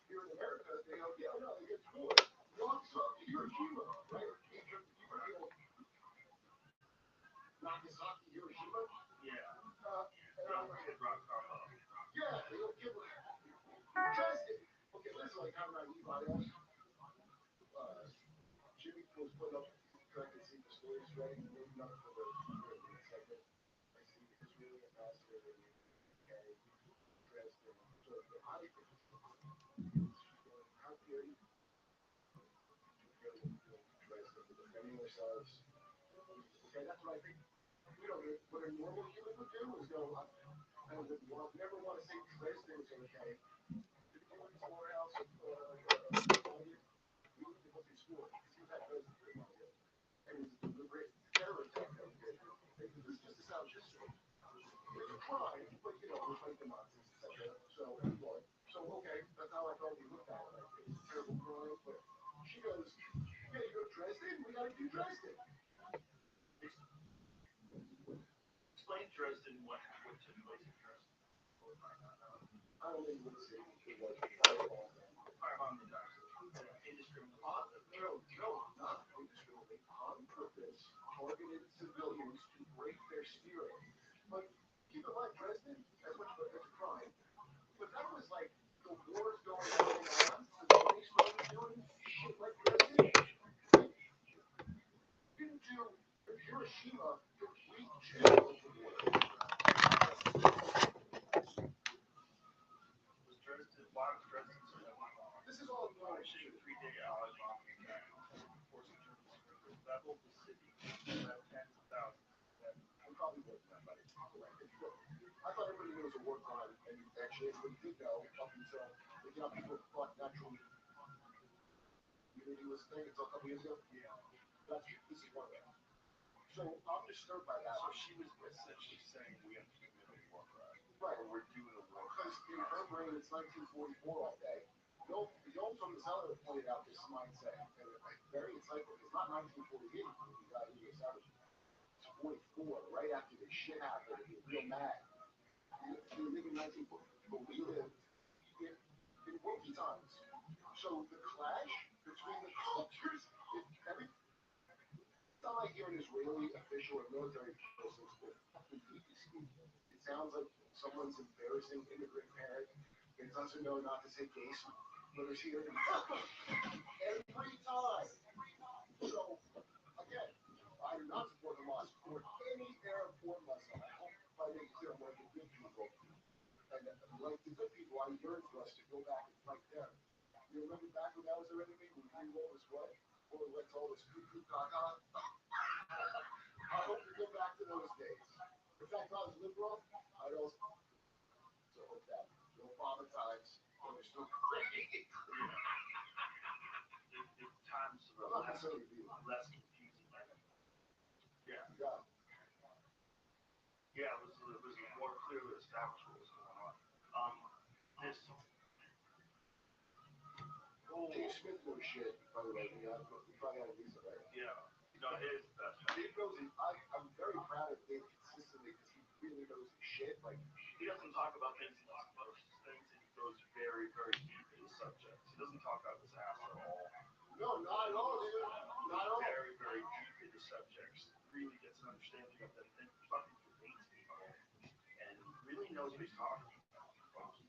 here in America, they go, yeah, no, they get cool. Hiroshima, right? Nagasaki, Hiroshima. Yeah. And I'm like, Kid Rock combo. yeah, they don't give a Dresden. Okay, listen, like how naive I am. Jimmy was put up trying to see the stories ready. Maybe not for the segment. I see the Israeli ambassador in the UK, Dresden. So I think, how dare you? Dresden, defending ourselves. Okay, that's what I think. What a normal human would do is go, I would never want to say Dresden is okay. Did you went to Morehouse we went to school. See that Dresden was. It was a deliberate terror attack that we did. This is just a sound history. It was a crime, but it was like the Nazis, etc. So okay, that's how I thought we looked at it. Like, it was a terrible crime, but she goes, yeah, you go to Dresden? We gotta do Dresden. Explain Dresden, what took place in Dresden. I don't think what city it was. Firebomb the Dutch. Indiscriminately. No, not indiscriminately. On purpose, targeted civilians to break their spirit. But keep in mind, Dresden, that's a crime. But that was like the wars going on, so they started doing shit like Dresden. Didn't do Hiroshima complete jail of the war. Why was Dresden so long? This is all Why should you 3-day college bomb force of Germans leveled the city, left tens of thousands. I'm probably more than that, but it's correct. I thought everybody knew it was a war crime, and actually everybody did know up until people thought natural immunity was a thing until a couple years ago. Yeah. This is one of them. So I'm disturbed by that. So she was essentially saying we have to commit a war crime. Right. Or we're doing a war Because in her brain it's 1944 all day. The old from the seller pointed out this mindset, and very insightful. It's not 1948 when we got U.S. Savage. It's 44, right after the shit happened, and you're real mad. You live in 1940, but we live in wonky times. So the clash between the cultures, every time I hear an Israeli official or military person speak, it sounds like someone's embarrassing immigrant parent that doesn't know not to say gay slurs here. Every time. So, again, I do not support Hamas or any Arab or Muslim. I hope I make clear was liberal, I'd also hope that Obama times when they're still crazy. If times I'm were not less necessarily be less confusing. Yeah. yeah. Yeah, it was more clearly established what was going on. This whole Dave Smith knows shit, by the way. We probably got to use it right. yeah, it is the best. Dave knows it. I'm very proud of Dave consistently because he really knows his shit. Like, He doesn't talk about things he talks about things, and he goes very, very deep into subjects. He doesn't talk out of his ass at all. no, not at all, dude. Not at all. Very, very deep into subjects. Really gets an understanding of them and fucking relates to people and really knows what he's talking about.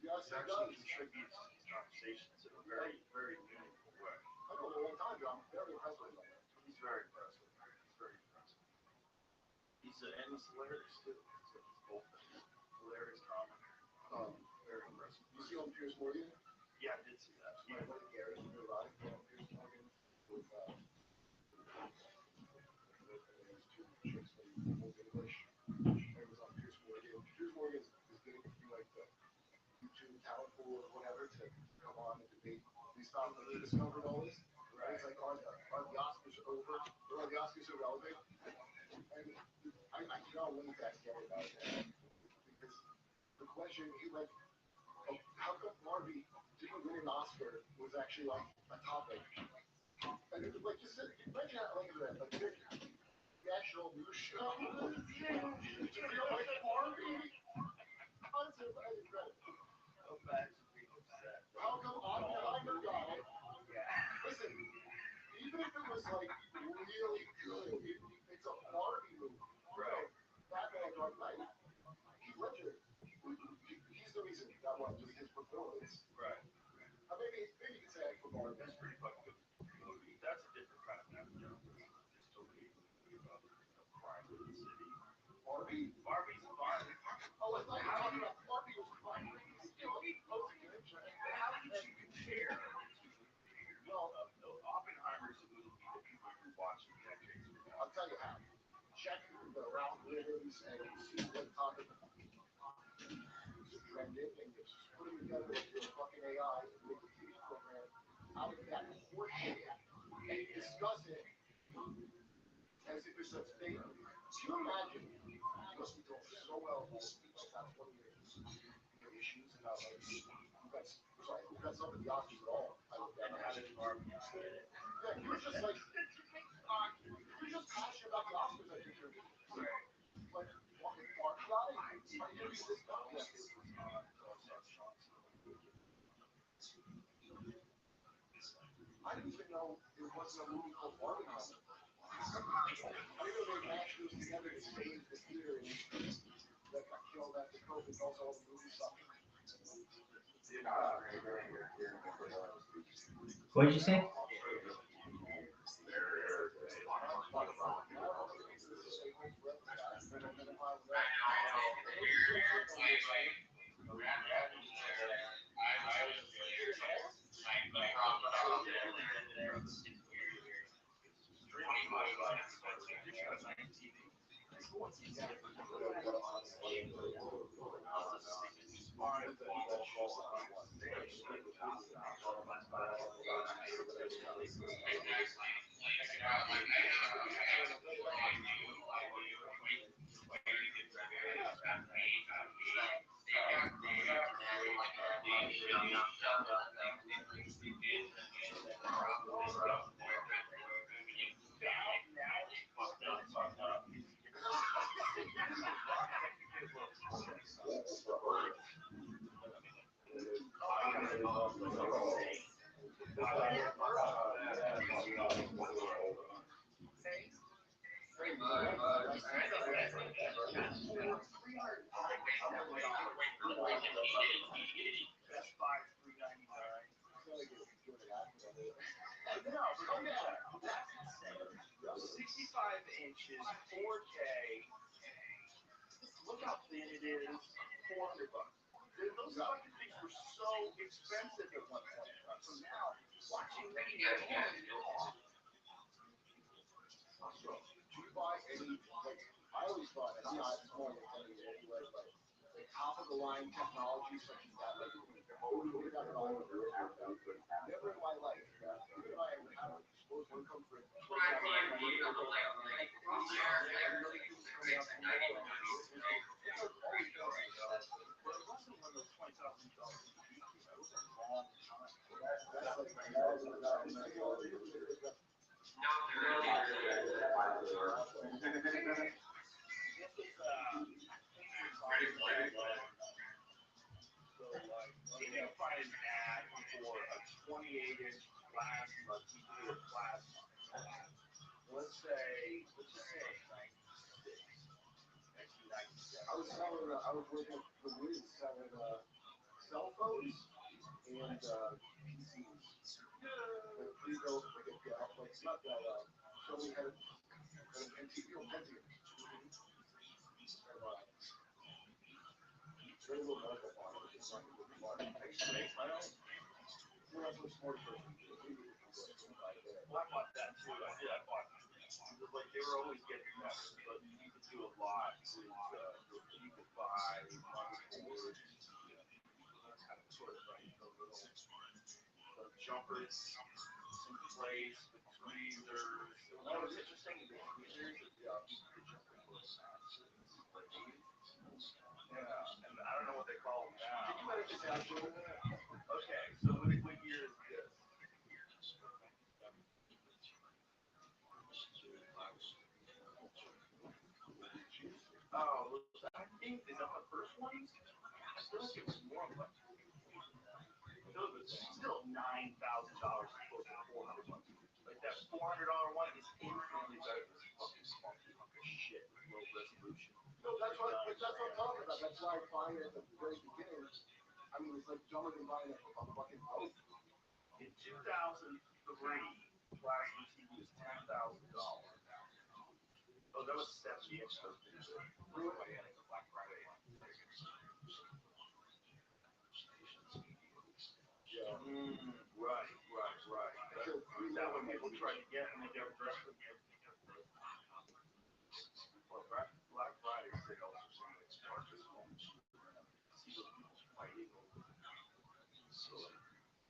Yes, He he actually does. contributes to these conversations in a very, very meaningful way. I know him a long time, but I'm very impressed with him. He's very impressive. He's very impressive. And he's hilarious too. So he's both hilarious comic. Very impressive. You see on Piers Morgan? Yeah, I did see that. My buddy Gary, you know, live on Piers Morgan with these two chicks from Old English. And it was on Piers Morgan. Piers Morgan is getting through like the YouTube talent pool or whatever to come on and debate these stuff. Like, he discovered all this. And it's like, are the Oscars over? Or are the Oscars irrelevant? And I cannot wait to ask Gary about that. Because the question, he went, oh, how come Barbie didn't win an Oscar was actually like a topic? And it was like, just imagine that, like that, like big national news show. You feel like Barbie? That's incredible. Imagine being upset. How come Oppenheimer got it? Yeah. Listen, even if it was like really good, it's a Barbie movie. Right. Batman Dark Knight. Heath Ledger. He's the reason that one, just his performance. Right. Maybe you could say that for Barbie. That's pretty fucking good movie. That's a different kind of dystopian movie about crime in the city. Barbie? Barbie's Barbie. Oh, I thought you were talking about Barbie was fine. How did you compare the two movies? Well, Oppenheimer's a movie that people who watch in decades ago. I'll tell you how. Check the algorithms and see what topic is trending, and you just put them together with your fucking AI and make a TV program out of that horse shit and discuss it as if it's a thing. Do you imagine? You must be doing so well in this speech about 20 years. The issues about like who got some of the Oscars at all. I looked at How did Barbie get it? yeah, you're just like you're just passionate about the Oscars. I think you're like fucking Barbie guy. Are you gonna be this guy? I didn't even know there wasn't a movie called Barbie. I didn't know they matched those together to save the theater that got killed after COVID and also all the movie stuff. What did you say? Look how thin it is. $400. Those fucking things were so expensive at one point. So now, watching them, Do you buy any, like, I always fun. It's not more than anyway, but like top of the line technology such as that, like we got it all over. Never in my life, even if I would have a disposable income for So, like, you can find an ad for a 28-inch glass, glass. Let's just say 1996. I was working at the Wiz selling cell phones and PCs. Like pre-built, like a Dell, like not that. So we had an Pentium. Very little medical on it. It's not good for I used to make my own. We're not so smart person. Well, I bought that too. I bought like they were always getting better, but you could do a lot with you could buy motherboards, kind of sort of like the little jumpers in place, the tweezers. What was interesting? The tweezers, the jumpers was yeah, and I don't know what they call them now. Can you let it just out? Okay, so what year is this? Oh, I think is that the first one? I feel like it was more like it was still $9,000 as opposed to $400. Like that $400 one is infinitely better than this fucking funky shit with low resolution. No, that's what I'm talking about. That's why I find it at the very beginning. I mean, it's like dumber than buying a fucking boat. In 2003, plasma TV was $10,000. Oh, that was 70 extra. Really? Black Friday. Yeah. Right. That when people try to get and they get aggressive. Well, Black Friday sales or something. See those people fighting over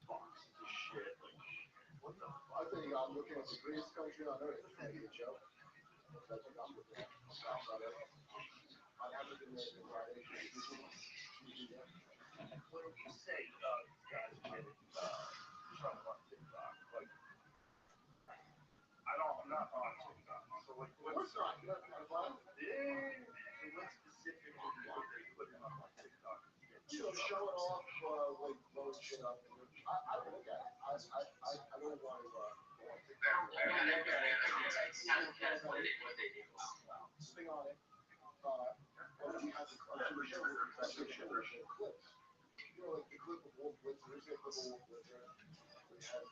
boxes of shit. Like, what the fuck? I think I'm looking at the greatest country on earth. Thank you, Joe. That's what I'm looking at. I haven't been there since Friday. What did you say, guys did Trump on TikTok? Like, I'm not on TikTok. So, like, What's not? You're not fun? Yeah. So, what specifically what they putting up on TikTok? You know, showing off, like, blowing shit up. I don't look at it. I don't want to, Sitting on it. When we had the clips. You know, like the clip of Wolf Blitzer. There's a clip of Wolf Blitzer. We had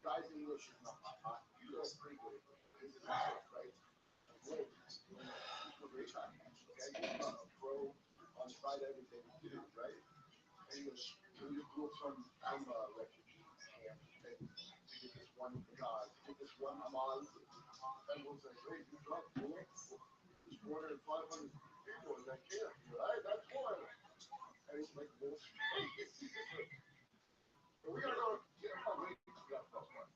guys in English is not hot. You guys are pretty good. This is right? Great. This was great time. Okay, you're a pro on site everything you do, right? And you grew up from refugee camp and to get this one guy, to get this one Hamas. Everyone's like, hey, you drunk, fool. There's 400, 500 people in that camp. You're right, that's one. And he's like, well, but we gotta go get a fun race. We got a fun one.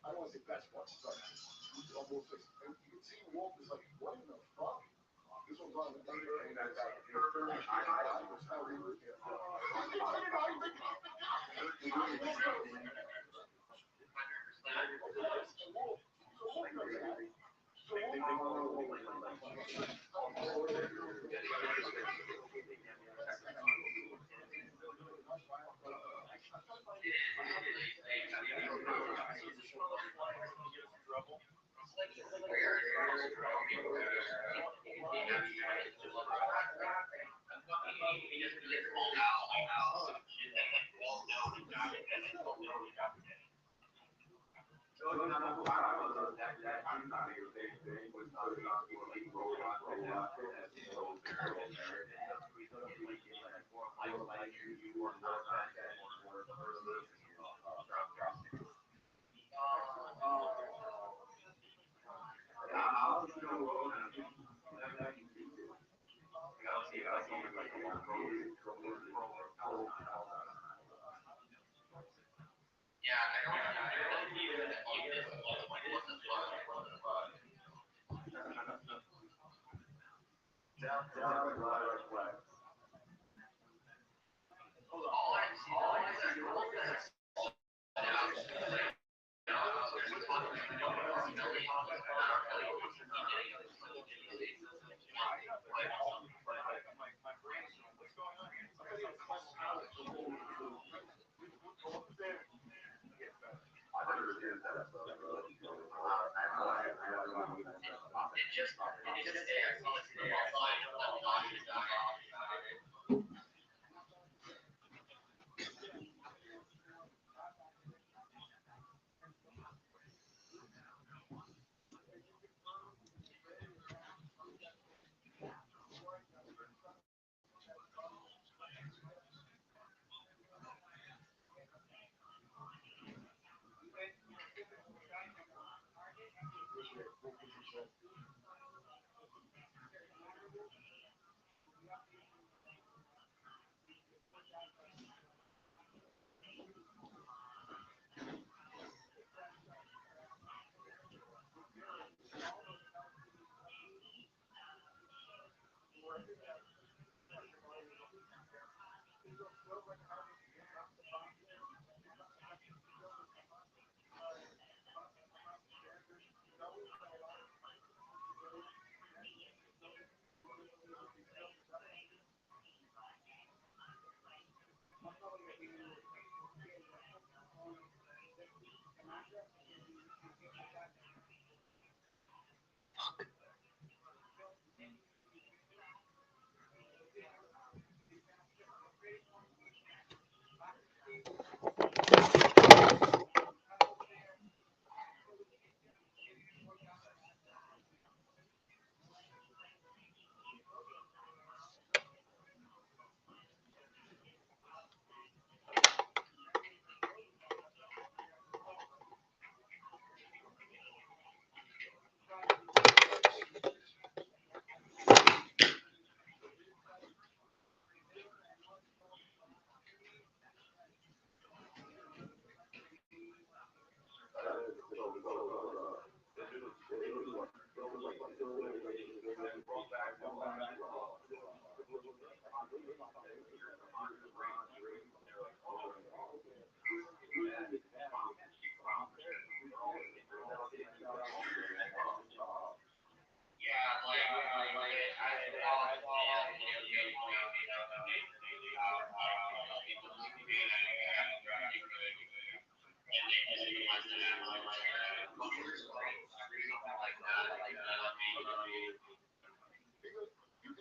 I don't want to say best one, but it's almost like, and you can see Wolf is like, what in the fuck? This one's on the day and that's how we were here.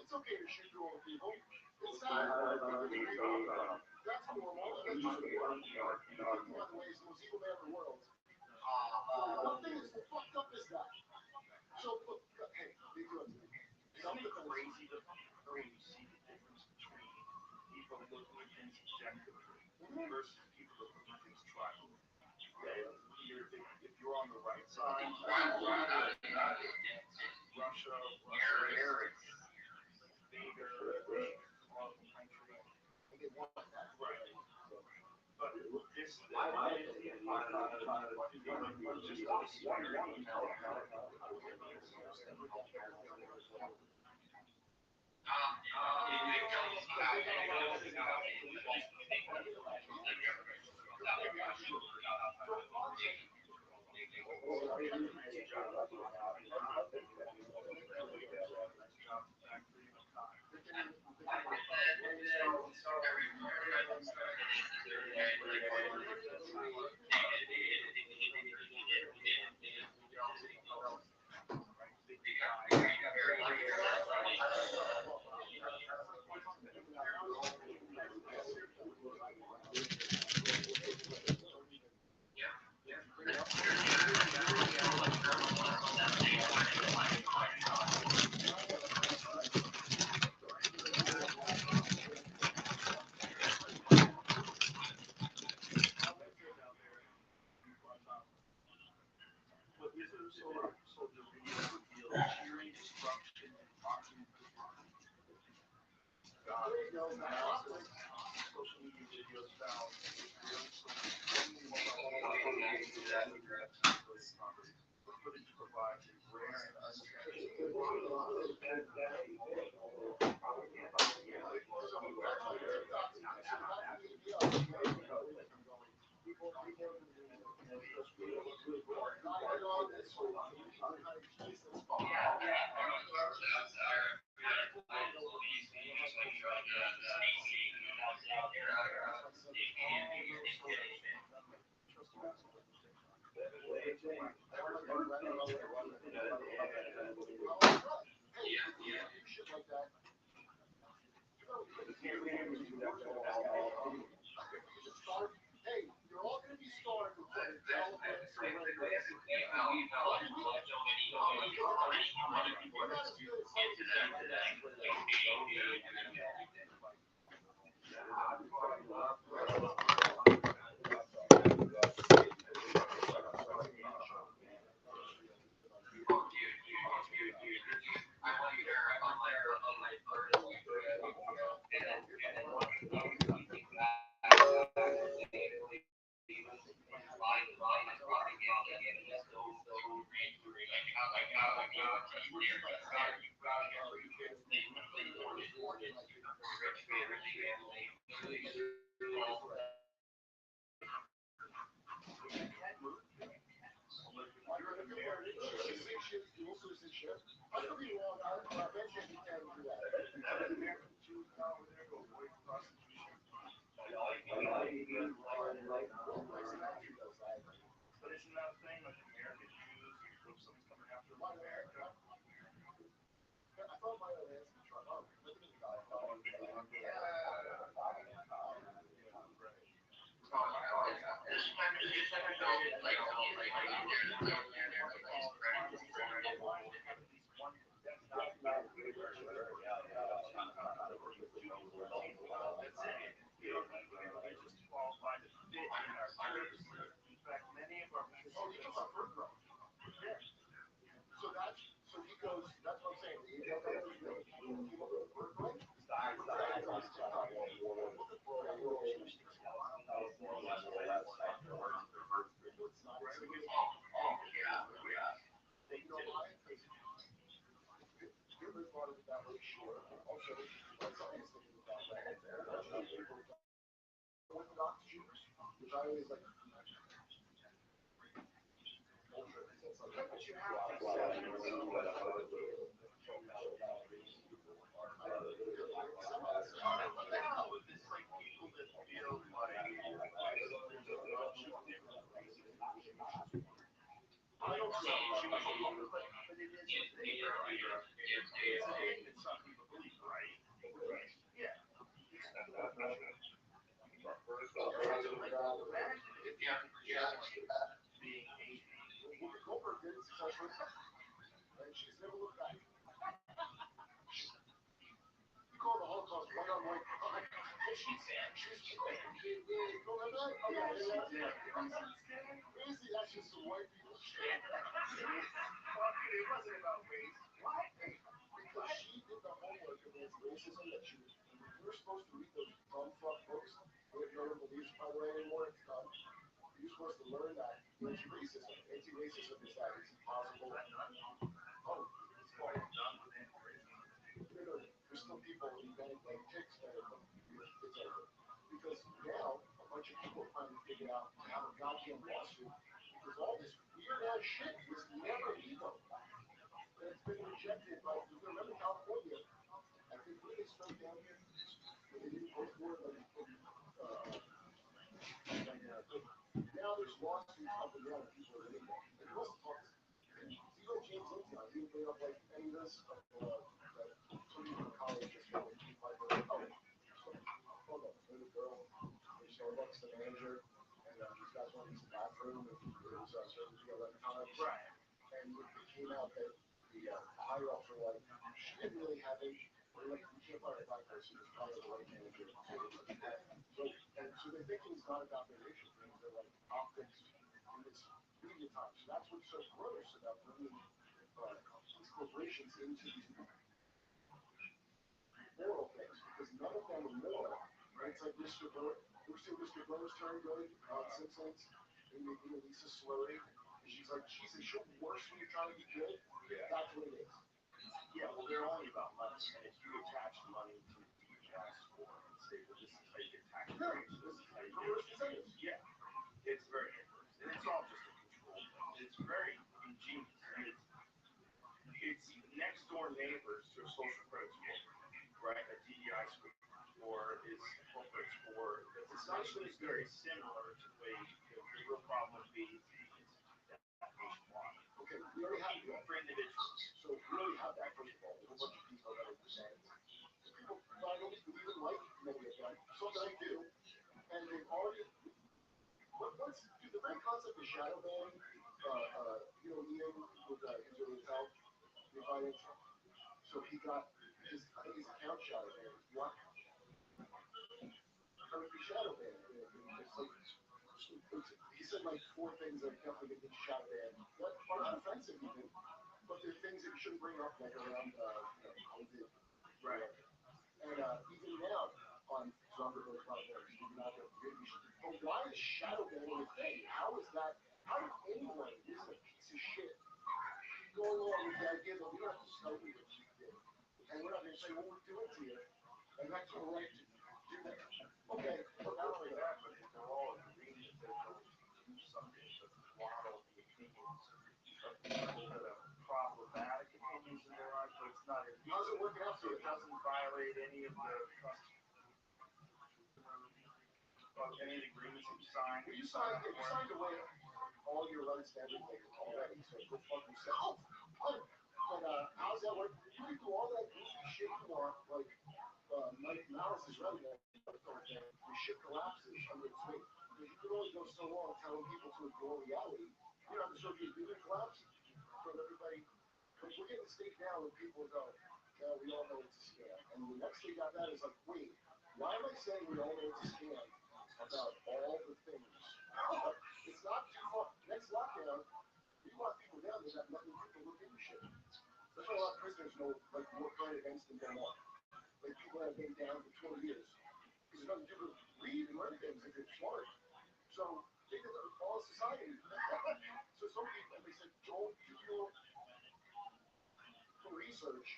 It's okay to shoot through other people. It's not. That's normal. That's just one of the ways the most evil man in the world. One thing is fucked up this guy. So look, hey, be good. Isn't it crazy the when you see the difference between people looking at things objectively versus people that look at things tribally? Okay, if you're on the right side, Russia, Vader, Muslim country, and they want that. Right. But this, just so the video revealed cheering, destruction, and mocking God. Social media videos found footage provides a rare and unsuspecting Shit like that. Start. Hey, you're all gonna be starved until the development surrenders. But isn't that a thing like American Jews? If someone's coming after America, I thought my old ass in trouble. Oh, look at the guy. qualified to fit in our services. In fact, many of our Oh, he gets a fruit roll. So he goes, that's what I'm saying. He goes up to the came up with a fruit roll. That way, sure. Also, Orthodox Jews, which I always like. it's like people that feel like there's a bunch of different races. I don't say Jewish people, but it is a thing, right? It's a thing that some people believe, right? Yeah. Imagine if you being Asian. Whoopi Goldberg did it successfully, and she's never looked back. You call the Holocaust white on white crime. She's you know that? Crazy, that's just some white people shit. It wasn't about race. What? Because she did the homework against racism that you're supposed to read those dumb fuck books that no one believes, by the way, anymore. It's done. You're supposed to learn that anti-racism. Anti-racism is that it's impossible. Oh, it's fine. There's still people inventing like ticks better, but it's over. Because now a bunch of people finally figured out to have a goddamn lawsuit because all this weird ass shit was never legal. And it's been rejected by, you remember California? I think where they struck down here, when they didn't vote for it, like, now there's lawsuits up and down and people are living there. And he wasn't talking. See like James Intel, he made up like any list of that Toledo College just got like 85 million. Oh, hold on, there's a girl in Starbucks, the manager, and these guys went into the bathroom and it was serving the electronics. Right. And it came out that the higher ups were like, she didn't really have any. They're like, we can't fire a black person, just fire the white manager. So they're thinking it's not about their racial things, they're like optics in this media time. So that's what's so gross about bringing these corporations into these moral things, because none of them are moral. Right? It's like Mr. Burns. You ever seen Mr. Burns turn good on Simpsons? And Lisa Slurry. And she's like, Jesus, you're worse when you're trying to be good. Yeah. That's what it is. Yeah, well, they're only about money. And if you attach money to the tax score and say, well, this is how you get tax rates, this is how you get. Yeah. It's very inverse. And it's all legislation is very similar to the way the real problem would be that nationwide. Okay, we already have that. For individuals. So we already have that, first of all. There's a bunch of people that are saying, people, I don't even like many of them. Some that I do. And they've already, dude, the very concept of shadow banning, Ian with Israel's help, invited, so he got I think his account shadow banned. What? I would be shadow banned. He said like 4 things that definitely get shadow banned. That are not offensive even, but they're things that you shouldn't bring up like around COVID. Right. And even now on Zuckerberg platforms, even out there, but why is shadow banning a thing? How is that? How did anyone, this is a piece of shit, go along with the idea that we don't have to tell you what you did, and we're not going to say what we're doing to you, and that's all right to do that. Okay, but not only that, but if they're all agreeing that they're going to do something to throttle the opinions of people that have problematic opinions in their life, but it's not in. How's it working out So for it you? doesn't violate any of the any of the agreements that you signed. You signed away all your rights to everything already, so go fuck yourself. But how's that work? You can do all that goofy shit you want, like Mike Malice is right now. The shit collapses under its weight. Because you can only go so long telling people to ignore reality. You know, the Soviet Union collapse from everybody. But we're getting to the stage now where people go, yeah, we all know it's a scam. And the next thing after that is like, wait, why am I saying we all know it's a scam about all the things? It's not too far. Next lockdown, we lock people down, there's not letting people look into shit. That's why a lot of prisoners know, like, more current events than them all. Like, people that have been down for 20 years. Because there's nothing to do with read and learn things if you're smart. So, they did all society. So some people, they said, don't do your research,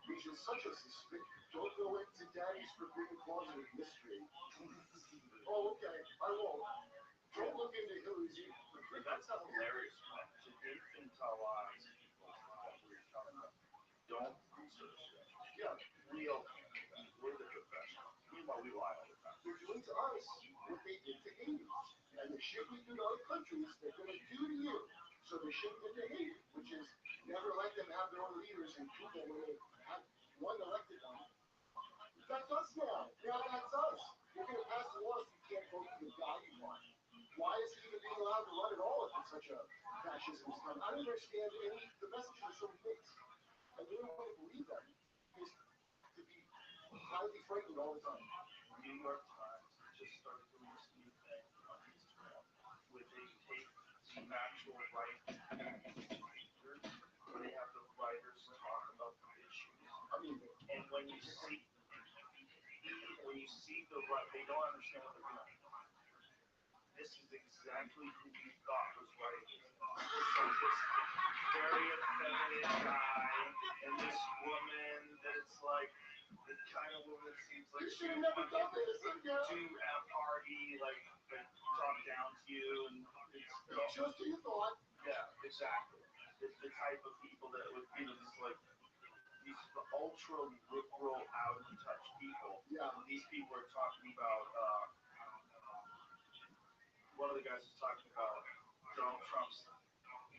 which is such a suspicion. Don't go into Daddy's forbidden closet of mystery. Oh, okay, I won't. Don't look into Hillary's email. That's how hilarious to infantilize people that we're telling them. Don't research it. Yeah, real. We're the professionals. Meanwhile, we lie all the time. They're doing to us what they did to Haiti. And the shit we do to other countries, they're going to do to you. So the shit we did to Haiti, which is never let them have their own leaders in Cuba when they had one elected one. That's us now. Now that's us. You're going to pass the laws you can't vote for the guy you want. Why is he even being allowed to run at all if it's such a fascism time? I don't understand any. The messages are so mixed. And the only way to believe them is to be highly frightened all the time. New York Times just started doing this new thing on Instagram where they take the actual writers where they have the writers talk about the issues. I mean, and when you see the right, they don't understand what they're doing. This is exactly who you thought was right. So this very effeminate guy and this woman that it's like the kind of woman that seems like you should have never done this. To at a party, like talk down to you, and it's just who you thought. Yeah, exactly. It's the type of people that would, just like these ultra liberal, out of touch people. Yeah. And these people are talking about. One of the guys was talking about Donald Trump's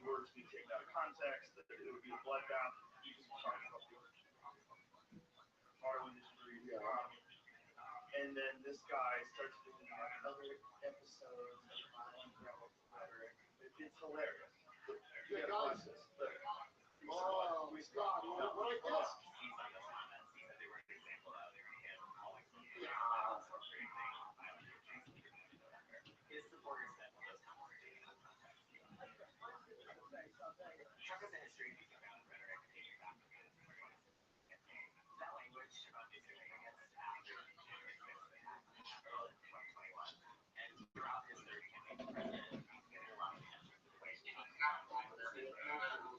words being taken out of context, that it would be a bloodbath. He was talking about the auto industry, the economy. And then this guy starts doing another episode of violent rhetoric. It's hilarious. Yeah, guys. Oh, my God. What I guess? His supporters said those conversations. Trump has a history of using violent rhetoric and taking after campaign. That language is going against after January 6th early 2021. And throughout his third campaign for president, he's getting a lot of attention for the way he talks about violence.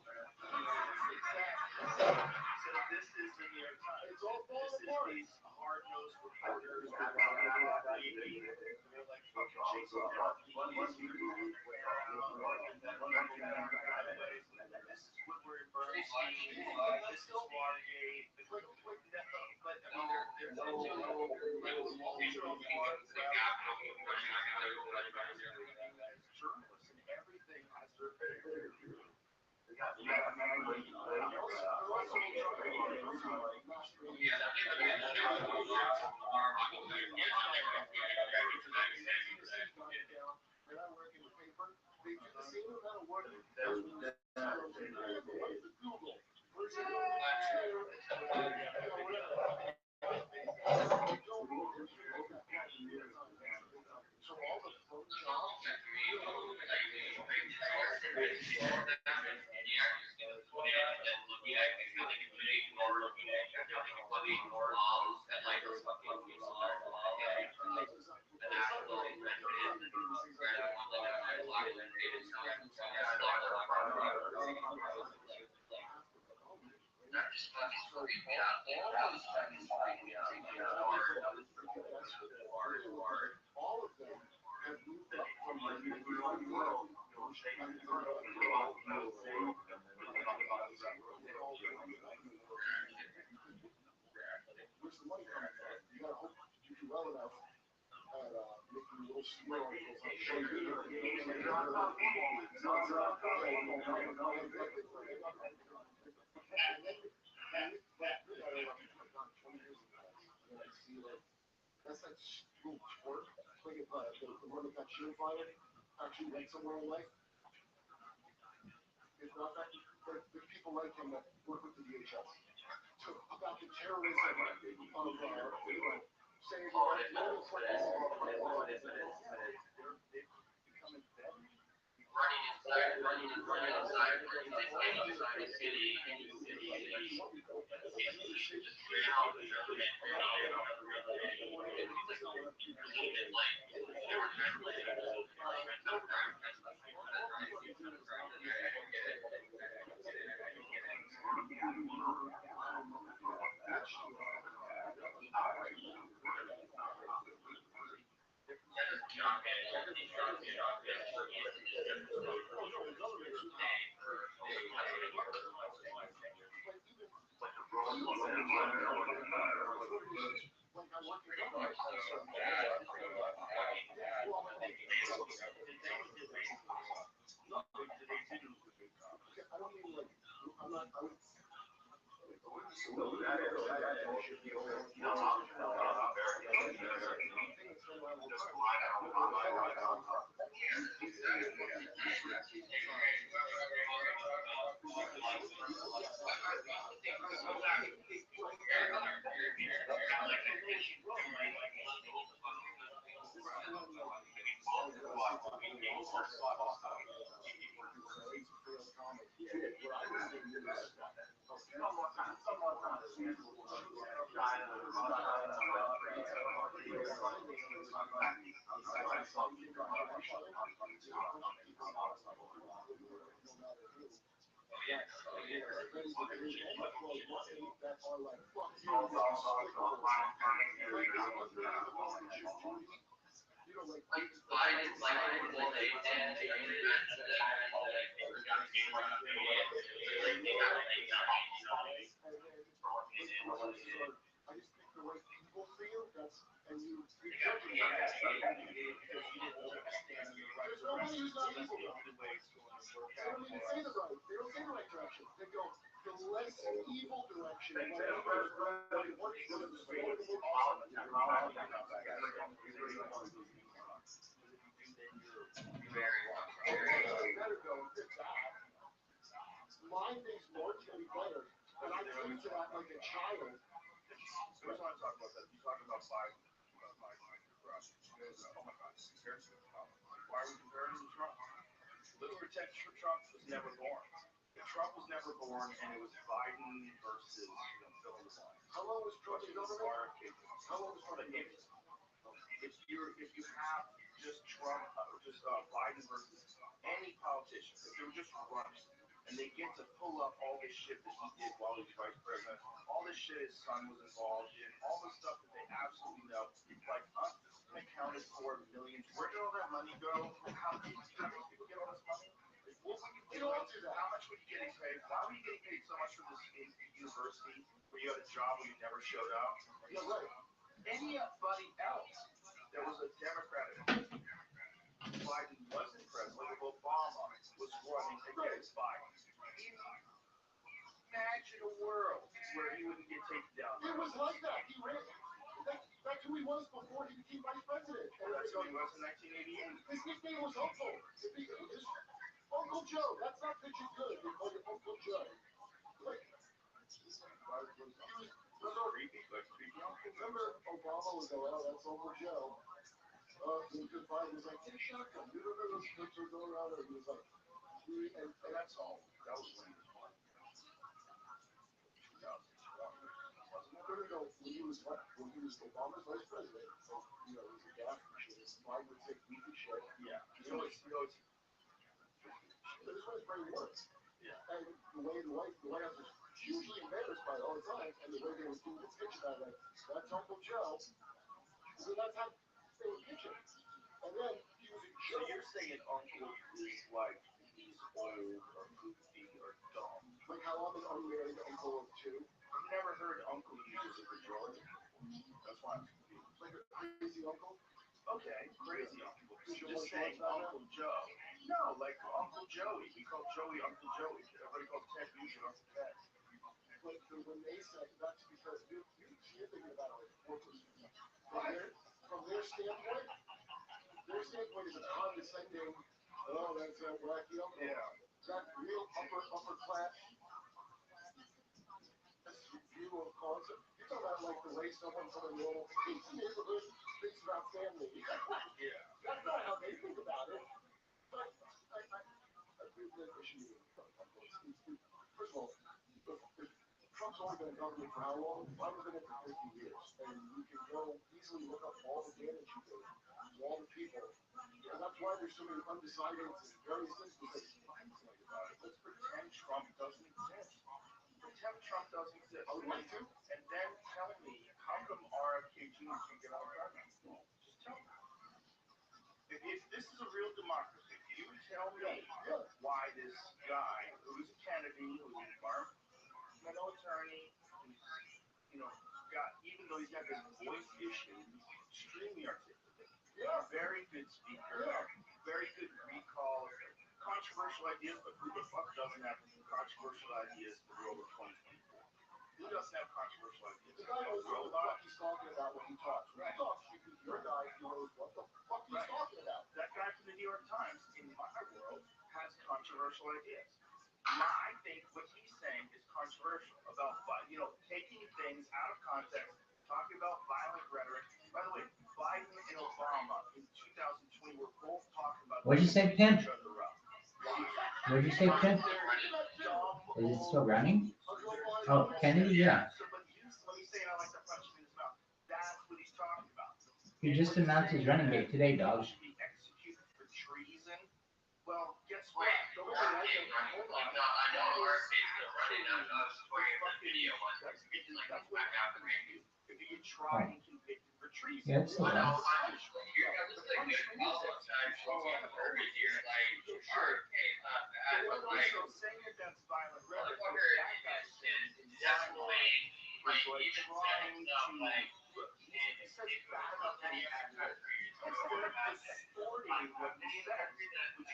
So this is the New York Times. It's all falling This apart. is these hard-nosed reporters that they're like fucking chasing down these people. This is Woodward Bernstein. This is Watergate. But I mean, they're ultra hard. journalists and everything has their and I work in the paper, they do the same amount of work as Google. So all the phone jobs, all of them have moved up from the world. Where's the money coming from? You gotta hope you do well enough at making little small articles on that's like school work. Like if the one that got shield fired actually went somewhere in life. It's not that the people like him that work with the DHS. So about the terrorism of saying Trump was never born, and it was Biden versus Bill in the line. How long was Trump in government? How long was Trump in government? If you have just Trump, Biden versus any politician, if they were just runners, and they get to pull up all this shit that he did while he was vice president, all this shit his son was involved in, all the stuff that they absolutely know, like unaccounted for millions. Where did all that money go? How many people get all this money? You don't do that. How much were you getting paid? Why were you getting paid so much for this university where you had a job where you never showed up? Yeah, right. Anybody else that was a Democrat where he wouldn't get taken down. It was like that. He ran. That's who he was before he became vice president. And That's who he was in 1988. his nickname was Uncle. Uncle Joe. That's not pitching good. They call you Uncle Joe. Like, remember Obama was like, oh, that's Uncle Joe. Because Biden was like, hey, shotgun. You remember those clips were going around? And he was like, and that's all. That was when he was one. No, when he was Obama's vice president, you know, he was a gas machine. Biden would say beefy shit. Yeah. But this was very worse. Yeah. And the White House was hugely embarrassed by it all the time, and the way they would do the pitch about it, that's Uncle Joe. So that's how they would pitch it. And then he was a So joke. you're saying Uncle is like he's old or goofy or dumb. Like how I'm an unmarried uncle of two. I've never heard Uncle used as a pejorative. That's why I'm confused. Like a crazy uncle. Okay, crazy uncle. Just saying Uncle Joe. No, like Uncle Joey. We call Joey Uncle Joey. Everybody calls Ted Nugent Uncle Ted. But when they say that's because you're thinking about it like 4%. From their standpoint is a condescending, oh, that's that wacky uncle. Yeah. That real upper class view of concept. You're talking about like the way someone from a normal neighborhood thinks about family. Yeah. That's not how they think about it. But I think that we should first of all, Trump's only been in government for how long? Biden's been in for 50 years. And you can go easily look up all the damage he did to all the people. And that's why there's so many undecideds and various things. Because Biden's like about it. Let's pretend Trump doesn't exist. Pretend Trump doesn't exist. I would like to. And then tell me, how come RFK Jr. can get out of government? Just tell me. If this is a real democracy, you tell me why this guy, who's a Kennedy, who's an environmental attorney, who's, you know, even though he's got this voice issue, he's extremely articulate. Yeah. Very good speaker. Yeah. Very good recall. Controversial ideas, but who the fuck doesn't have controversial ideas in the world of 2024? Who doesn't have controversial ideas? The guy knows what the fuck he's talking about when he talks. When he talks, your guy knows what the fuck he's talking about. That guy from the New York Times, in my world, has controversial ideas. I think what he's saying is controversial about, you know, taking things out of context, talking about violent rhetoric. By the way, Biden and Obama in 2020 were both talking about. What'd you say, Pim? each other up. What'd you say, Pim? Is it still running? Oh, Kennedy, yeah. So, but let me say it, I like to punch him in his mouth. That's what he's talking about. He just announced his running mate today, dog. Should be executed for treason. Well, guess what? Wait, RFK running? Like, no, I know RFK's still running. I was just wondering if that video was like back out the maybe. If you get tried and convicted for treason. Yeah, it's still I know, running. you're having a good follow-up time. She's here, like, RFK's not bad, but like, So saying that that's violent rhetoric, motherfucker that guy is says definitely, like, even trying saying stuff to, like, he says bad about any any other actor. country. Instead of distorting what he says, which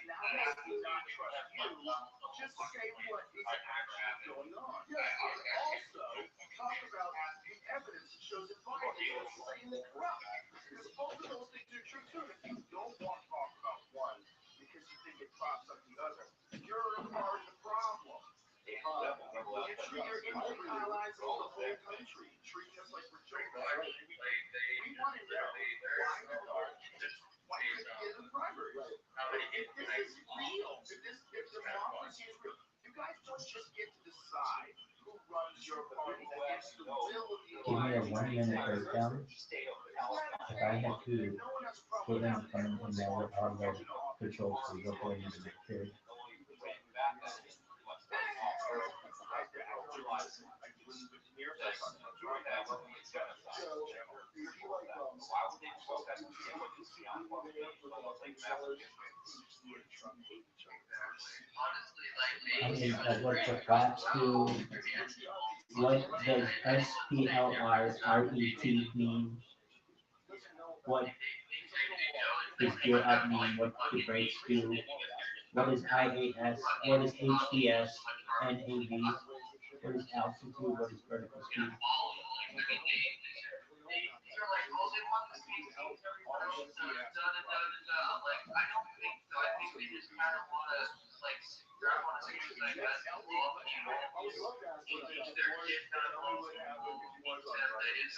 now makes me not trust you, just say what is actually going on. Yes, and also talk about the evidence that shows that Biden is insanely corrupt. Because both of those things are true too. If you don't want to talk about one because you think it props up the other, you're a part of the problem. You're infantilizing the whole country, treating us like we're children. We want to know why you get in the primary. If this is real, if democracy is real, you guys don't just get to decide who runs your party against the will of the Give me a 1-minute breakdown. If I had to put in front of him, I would have the patrol to go ahead and secure. I mean, what the flaps do, what does SPLRRET mean? What does gear up mean? What do brakes do? What is IAS? What is HDS? NAV? What is altitude? What is vertical speed? These are like, well, they want the same things everyone else does, like, I don't think so, I think they just kind of want to, like, grab on a series like that, and love people, teach their kids how to love people, teach them that it's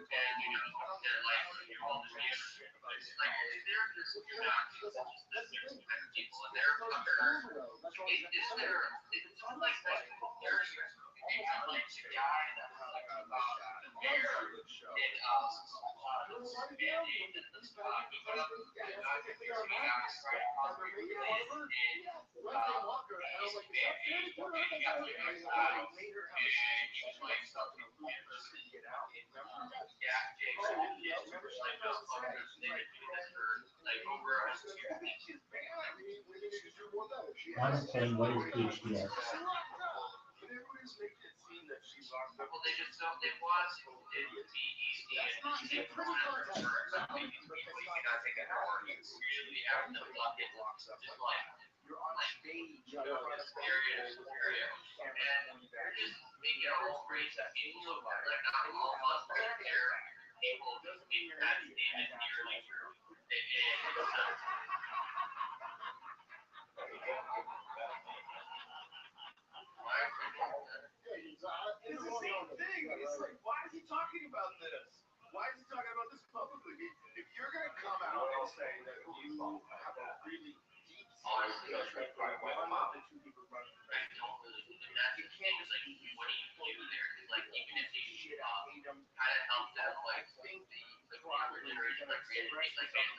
and, you know, they're like, you're all just like, they're just, you're not, they're just kind of people, and they're fucker, it's not like that, they're, they have like the guy that was like, the mayor, and, and he put up, the guys right on the and, Honestly, what is HDS? well, they just don't, they want it to be easy and they want to reverse making people you cannot take a hour. You usually have to lock it, just like, You're on stage. area, and they're just making a whole race of people look at, like, not all of us, but they're people just make that statement nearly true. It's the same thing. It's like, why is he talking about this? Why is he talking about this publicly? If you're going to come out and say that you have a really deep judgment by one of the two people running the race, You can't just like, what do you do there? Like, even if they shit on them, kind of help them, like, think the younger generation, like, reiterate, like, and,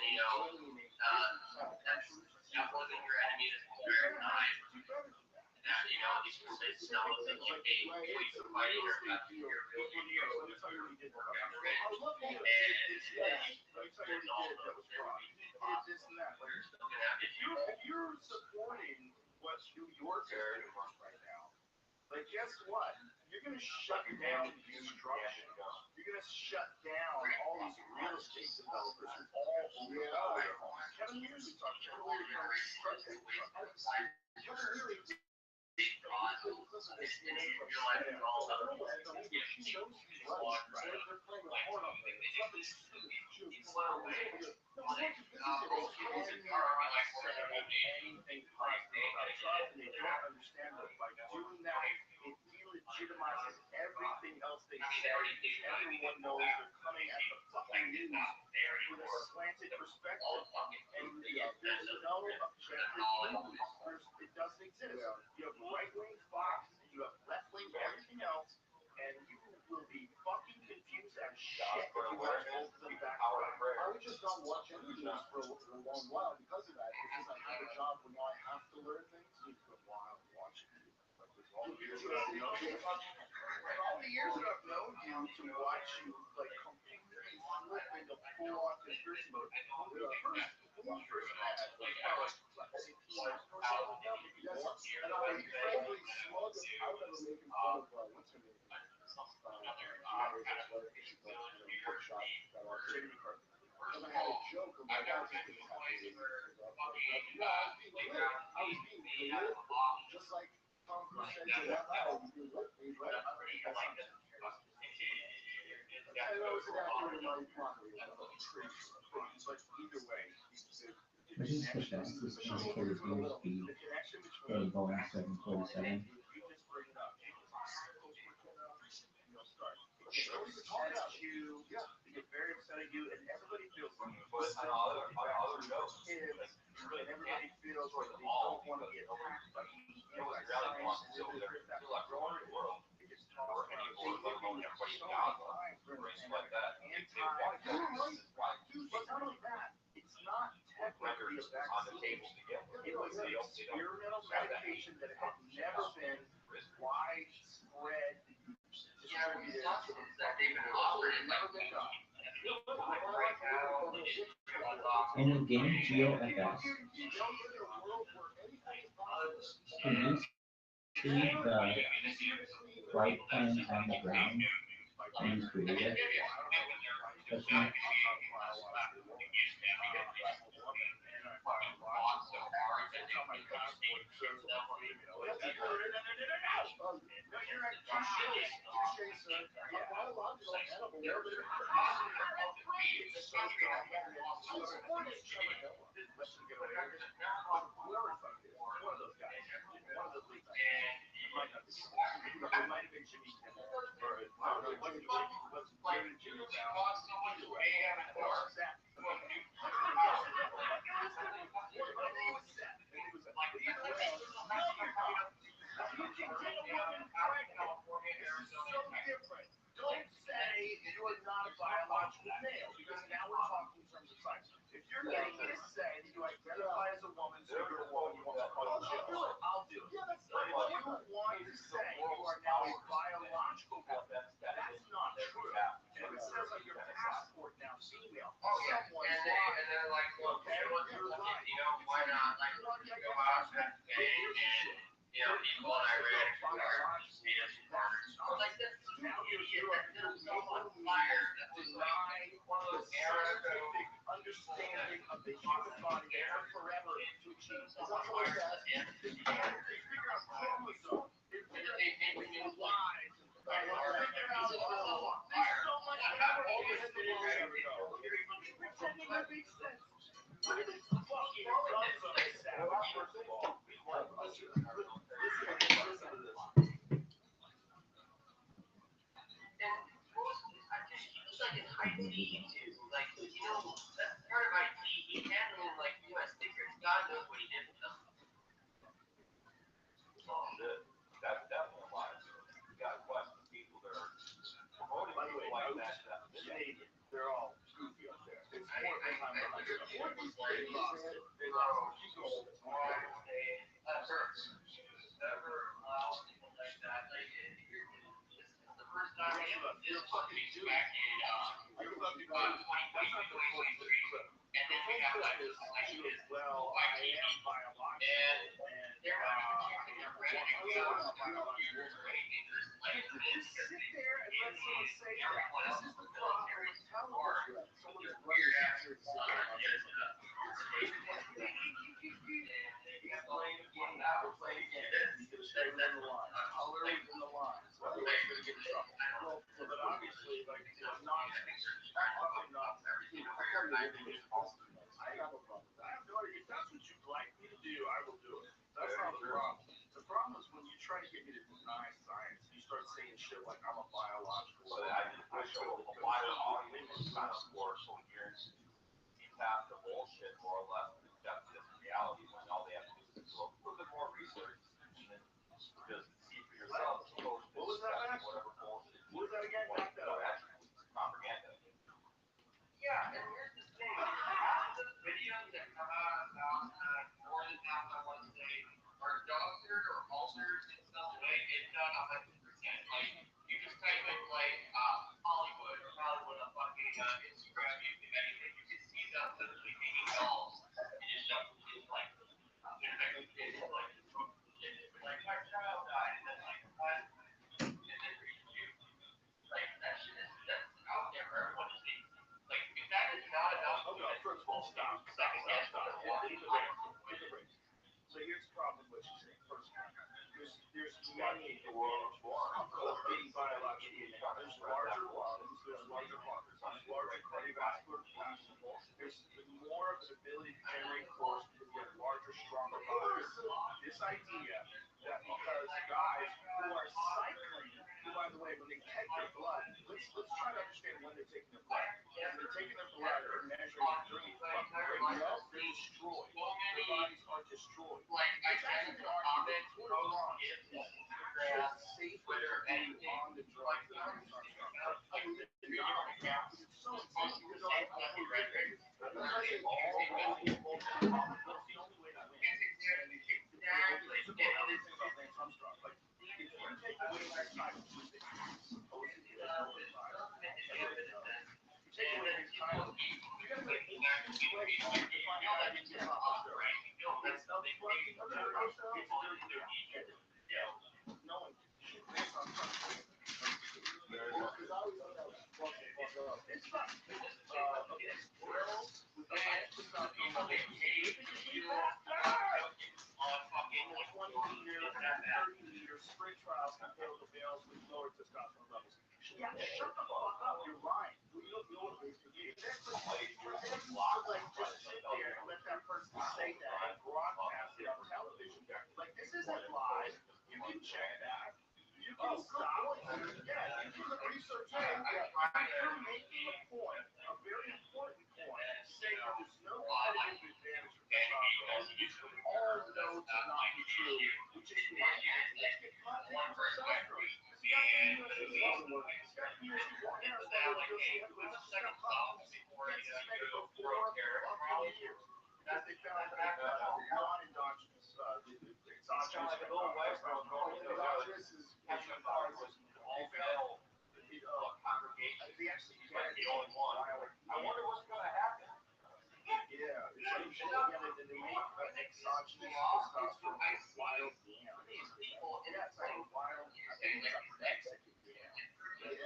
you know, that wasn't your enemy this entire time. That, you know, these people say stuff that, like, hey, we were fighting or about to hear real video, let me tell you what he did. and This and that. If you're supporting what New York is doing right now, like, guess what? You're going to shut down construction. You're going to shut down all these real estate developers who all own the Kevin Music talked earlier. Legitimizes everything else they say. Everyone knows they're coming at the fucking news with a slanted perspective. And there's no objective news. It doesn't exist. You have right-wing Fox, you have left-wing everything else, and you will be fucking confused as shit if you watch both of them back to back. I would just not watch any news for a long while because of that. Because I have a job where now I have to learn things. It's been a while watching you. Like, there's all the years that I've known you. All the years that I've known you to watch you, like, completely flip into full-on conspiracy mode. When you first met, like, like 16 years or so, maybe more. And I was frankly smug. I would never make him fun of what's her name? Workshop that are Jamie McCarthy. And I had a joke of like, I just didn't have to I was being clear, just like Tom Cruise said to that guy, you look, he's right. I don't think that's not and that was an accurate amount of property. But either way, What is the fastest indicated news speed? They going 747. You get very upset at you, and everybody feels and everybody feels like they don't want to get attacked by But not only that, it's not technically a vaccine. It was an experimental medication that had never been widespread distributed to the that they've been offered in, like, right now, And in game GeoFS, can you see the flight plan on the ground when you create it? Especially Don't say you are not a biological male, because now we're talking in terms of sex. If you're getting me to say that you identify as a woman, so you're a woman, you want to fuck children, I'll do it. But if you want to say you are now a biological woman, that's not true. And if it says on your passport now female, someone's lying. And they're like, well, okay, you're lying. You know, why not like go out and bang and people in Iran are penis martyrs. I was like, that's now you're someone fire that was like one of those scientific understanding of the human body that forever to achieve. Is that what it says? They figure out chromosomes. They figure out lives. They figure out there's so much more. Pretending that makes sense. Look at this fucking guns on this savage. First of all, listen to this. Like in IT too, like that's part of IT. He's handling like U.S. secrets. God knows what he did with them. Oh shit, that's definitely a lot. You got Western people that are promoting people like that. They're all goofy up there. It's more of a time behind stuff. They lost it. They lost it. That hurts. Ever allow people like that? Like this is the first time this fucking back in 2023, and then we have like this well, I am biological, and they're not even using their branding or computers or anything. Like just sit there and let someone say that. This is the problem with television. Someone is weird ass. We're playing again. You can stay within the line. Color within the lines. Otherwise, you're going to get in trouble. Well, but obviously, like, nonsense. Fucking nonsense. I have a problem. I have no idea. If that's what you'd like me to do, I will do it. That's not the problem. The problem is when you try to get me to deny science, you start saying shit like I'm a biological. So I show a lot of audience kind of for so years. You have the bullshit more or less to accept this reality when all they have to do is do a little bit more research and then just see for yourself. What was that, Max? Whatever bullshit. What was that again? Back that up. Propaganda. Yeah, and here's the thing. Half the videos that come out about more than half, I want to say, are doctored or altered in some way, if not 100%. Like, you just type in, like, Hollywood on fucking Instagram, YouTube, anything, you can see them literally making dolls. And it's just, it's like, my child died, and then, like, what? And then you, like, that shit is, that's out there for everyone to see. Like, if that is not enough, Okay, first of all, stop. Second guess, Take a break. So here's the problem with what you're saying. First, there's many being biological. There's larger lungs, there's larger hearts, there's larger cardiovascular capacity. There's more of an ability to generate force because you have larger, stronger bodies. This idea that because guys who are cycling, who by the way, when they take their blood, let's try to understand when they're taking their blood. When they're taking their blood, they're measuring it during the fucking radio, they're destroyed. Their bodies are destroyed. like, I It's can't actually comment, wrong. Instagram, Twitter, anything on the drugs that are it's so insane because all the only way that wins. Like, if you take away that time, you take away his time, you're going to make to find out how to get off there. It's no one can based on something. Because I always thought that was fucking fucked up. It's not. Okay. Girls with the high stuff on the on fucking 20-meter and 30-meter sprint trials compared to males with lower testosterone levels. Yeah, shut the fuck up. You're lying. You don't know what it is. you're making a point, a very important point, saying there's no competitive advantage for testosterone, all know to not be true, which is why athletes get caught in testosterone. Because you got to be UFC, got to be UFC, walking out of the UFC heavyweights, just got problems. Can't suspend it for 4 years. Because they found that non-endogenous, exogenous endogenous is they actually the only one. I wonder what's going to happen. Yeah, it's like they make exogenous testosterone wild yam. That's like wild. I think it's like Mexican. That's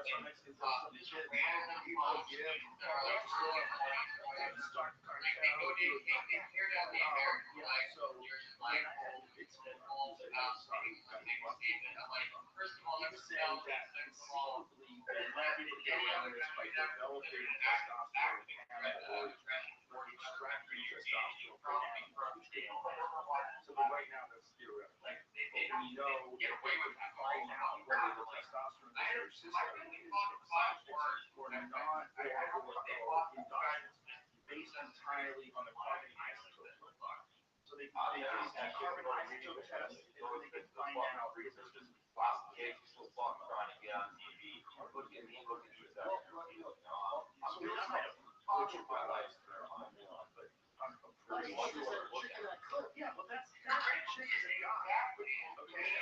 what Mexicans do. Shit. People give. Start so it's first of all, let's say that conceivably the levy to get around this by developing testosterone or extracting testosterone from so right now that's theoretical. But we know that we can find out whether the testosterone in your system is exogenous or not or endogenous based entirely on the carbon isotope profile. So they use that carbon isotope test and then they can find out because there's just so fun trying to get on TV. Look at me, look at you. I'm really trying to talk about my life, but I'm pretty sure. Yeah, but that's that chick is a guy. Okay,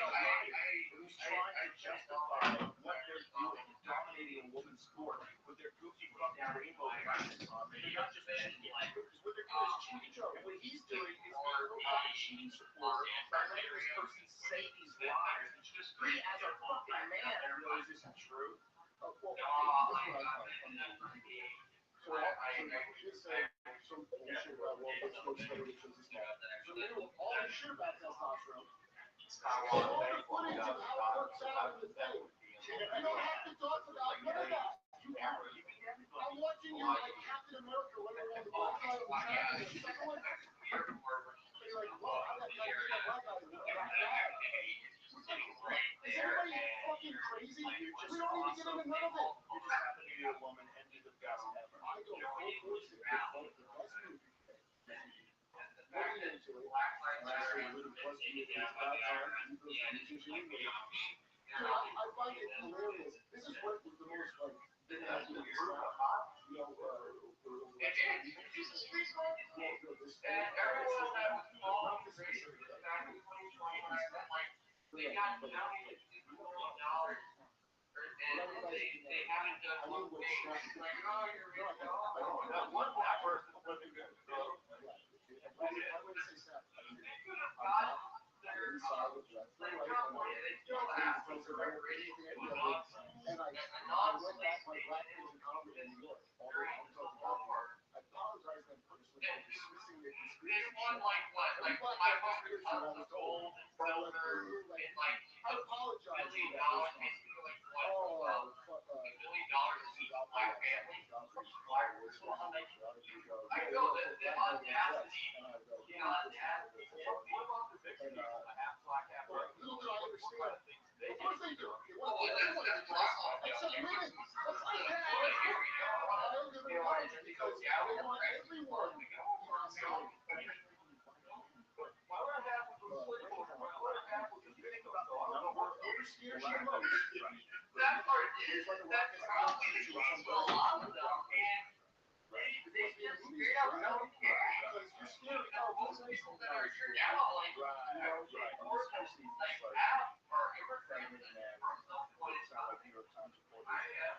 who's trying to justify what they're doing, dominating a woman's sport with their goofy fucking rainbow glasses on. They're not just cheating. Because what they're doing is cheating. And what he's doing is being a little fucking cheating supporter by letting this person say these lies. It's just he as a fucking man and realize this isn't true. Well, this is what I find. So just say some bullshit about let's go study which is this man. So they know all this shit about testosterone. All the footage of how it works out in the thing. You don't have to talk about none of that. I'm watching you like Captain America running around the black guy with the second one. You're like, whoa, how that guy get that black guy with that guy? Is everybody fucking crazy? We don't need to get into none of it. You just happen to be a woman and be the best ever. I go full force to get both the best movie. Looking into it, and I say, with the best movie, it's about time, you go see the I find it hilarious. This is what was the most like big ass movie slap. You know, It's a street card. And everyone that was all not this race specific thing. back in 2021, like they got donated $2 million, and they haven't done one thing. Like, oh, here we go. That one black person wasn't good. Why would it say that? They could have got their Inside with that. they still have to And I went back my black kids in comedy in New York. All the time talking about it. I apologize then personally for dismissing the conspiracy. they won like what? Like 500 tons of gold and silver and like I apologize. $1 billion, basically like what? Oh, fuck. $1 billion to each black family. I I know the audacity. The audacity. What about the victims? Half black, half white. I understand. Of course they do. Well, that's awesome. That's a women. That's like that. Well, here we go. I don't give a fuck because they want everyone. Why would it happen to the slave owner? Why would it happen to the victim? Oversteer she most. That part is, that's probably the case for a lot of them. And they just straight up don't care. Because you're scared of how Most people that are here now, like, or like half are immigrants and from some point in time. I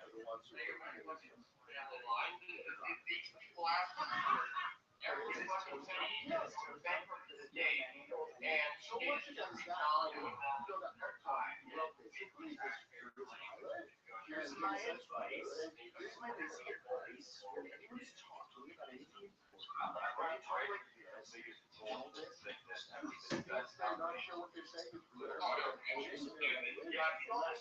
the ones who are fucking down the line. If these people ask for every fucking penny, bankrupt to the day, and so much of that is that you love this. Here's my advice. Here's my basic advice. When anyone's talking about anything, I'm trying like this. Hold this. That's not sure what they're saying. Unless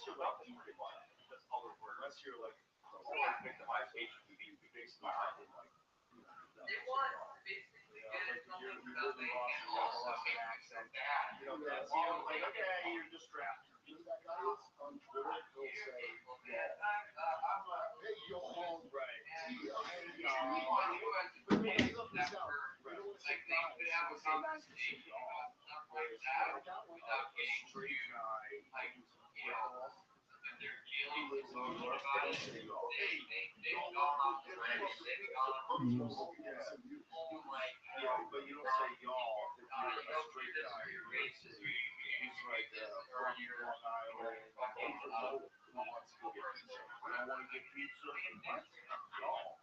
you're like That's other word. Unless you're like victimized HPV, you basically have to like. they want basically get something because they can also make accent. bad. You know, that's like, okay, you're distracted. You know that guy is on Twitter, he'll say, yeah, guys can say y'all. Stuff like that, without getting Straight too, guy, like, who's you know, off. if they're He feeling lives in New emotional York. about They it, say y'all. they've gone off the rails, they've gone full, like, But you don't say y'all if you you're a go through straight this, guy. or you're racist, or He's like this, from or you're Long Island. fucking, Who wants to go get pizza? I want to get pizza. What? Y'all.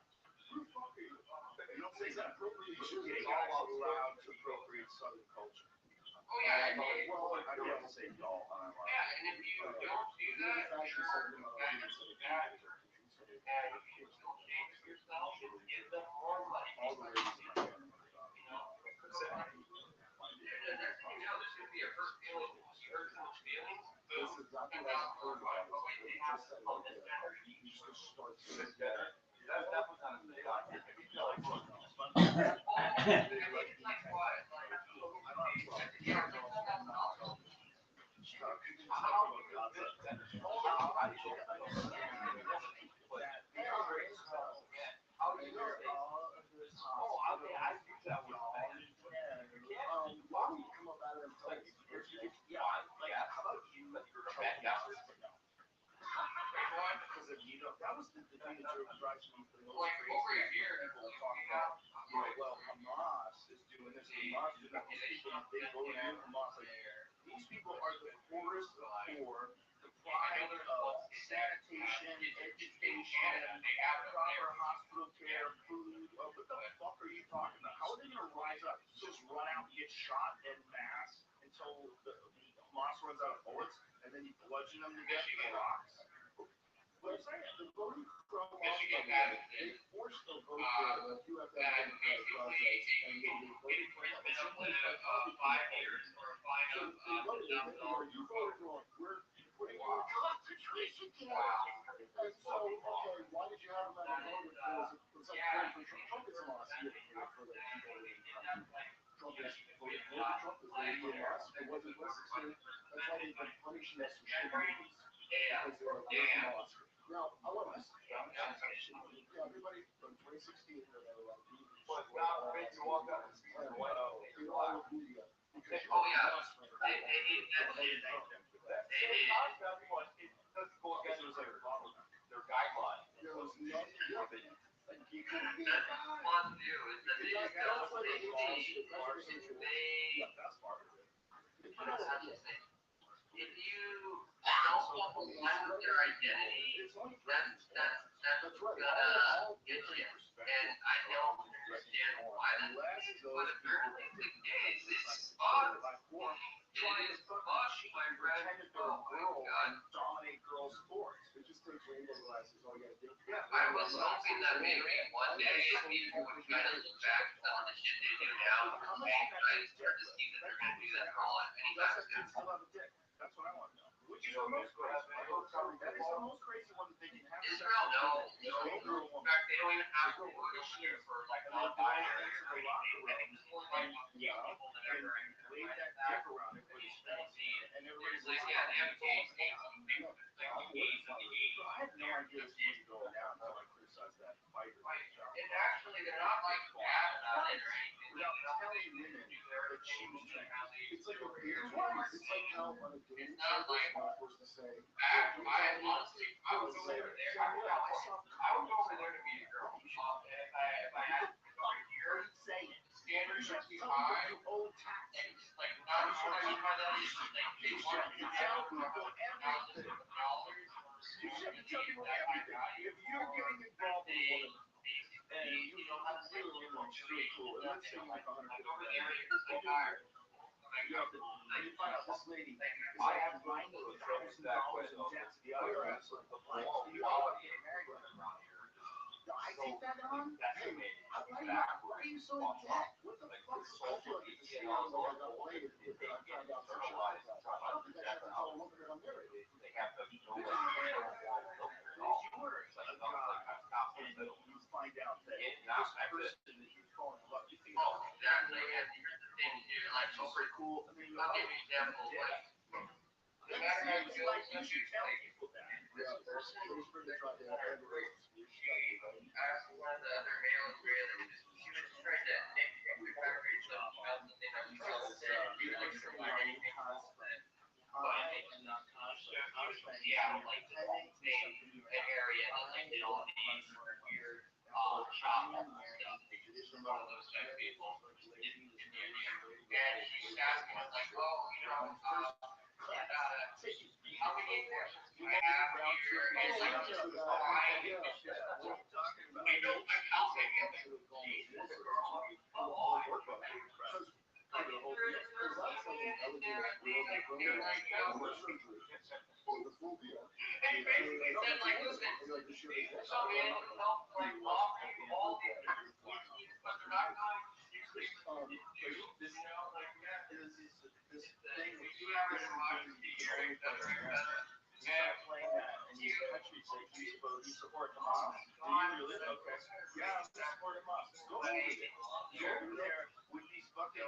Who the fuck are you? You don't say that. Appropriation. Yeah, guys are allowed to appropriate Southern culture. oh yeah, I mean, Well, I don't have to say y'all. yeah, and if you don't do that, you're kind of bad, and you still change yourself, give them more money. All the ladies in my family. Next thing you know, there's gonna be a hurt feeling. You hurt someone's feelings, This boom. is exactly what I heard about. Oh wait, they have to hold this better. You just start to That's definitely not a thing. If you feel like, look, I mean, it's like what? Like, yeah, Why don't you come up out of them? Because if you don't, that was the thing that drives me the most like crazy. over here, People talk about, well, Hamas is doing this, Hamas is doing that. They go to Hamas like, these people are the poorest of poor, deprived of sanitation, education, proper hospital care, food. What the fuck are you talking about? How are they going to rise up, just run out and get shot en masse until the Hamas runs out of bullets, and then you bludgeon them to death with rocks? What I'm saying, the voting from Michigan has they this, forced the vote there, like you have to have that a democratic process, and basically they voted for get it. imprisonment up to 5 years or a fine So of they voted, $1,000 you voted wrong, we're putting you in concentration camp. And so, okay, why did you have them at a vote if there was a, it's like voting for Trump, Trump is lost here for the people in the country. Trump is voting for Trump is voting for us, it wasn't necessary, that's why they've been punishing us for shit movies. Yeah, Because they're like, lost. Now, I want to, yeah, everybody from 2016, they're like, but God forbid you walk out and see your wife. they all look media. Because oh yeah, lost, man. they need that shit. They did. Doesn't go against their guidelines. There was nothing, you couldn't be. That's what we want to do, is that they just don't say things, or if they, That's part of it. how do you say, if you don't want to blend with their identity, that's what's gonna get you. And I don't understand why that's the case, but apparently the case is fucked. It is fucked, my friend. Oh my god. Dominate girl sports. It just takes rainbow glasses, all you gotta do. I was hoping that maybe one day people would kind of look back at some of the shit they do now and try to start to see that they're gonna do that for all anytime Does that soon. kid still have a dick? That's what I want to know. Which is You the know, most crazy. That is the most crazy one that they can have. Israel, no. In fact, they don't even have to issue for like non-binary or anything. It's more like gay people that are very Wave that dick around it with his face. And everybody's It's like, yeah, they have gays, like gays and the gays. I had no idea this was going down until I criticized that fighter. And actually, they're not like bad about it or anything. Without telling women that she was trans. It's like a weird one. It's like how on a dating It's not service, like you're not supposed to say. I honestly, I would go over there. I would go over there to meet a girl. If I had to go over here, standards are too high. And just like, not what I mean by that is just like they want to tell people $1,000 You shouldn't tell people everything. If you're getting involved with a woman and you know how to do it, she's really cool. And let's say like 150 grand. You have to, you find out this lady is like $90,000 in debt to the IRS. So you know about getting married with her. I take that on? Hey, why are you so in debt? What the fuck is I feel like it's a scam that I got played if I found out some shit like that. I don't think I should tell a woman that I'm married. They have to know If you were a guy and you find out that this person that you're falling in love, you think, Oh, exactly. And here's the thing, dude. Like, she's pretty cool. And then you I'll give you an example. Like, no matter how you feel, you should tell people that. this person Those friends that tried to have a asked one of the other male Israelis, she was just trying to nitpick the fact that she felt that they have have like this thing, an area that like did all these weird shop and stuff. She's one of those type of people in India. And she was asking us like, oh, how many acres do I have here? It's like just fine. I know I'm counting it. Jesus Christ. Oh, The full deal. and he basically said like, listen, some man would help like lock all the but they're not going to usually do this now like yeah, this thing we do have it in Washington here, et cetera, et cetera. And playing that in these countries that you support Hamas. Do you really? Okay. Yeah, I'm supporting Hamas. Go ahead. Go over there with these fucking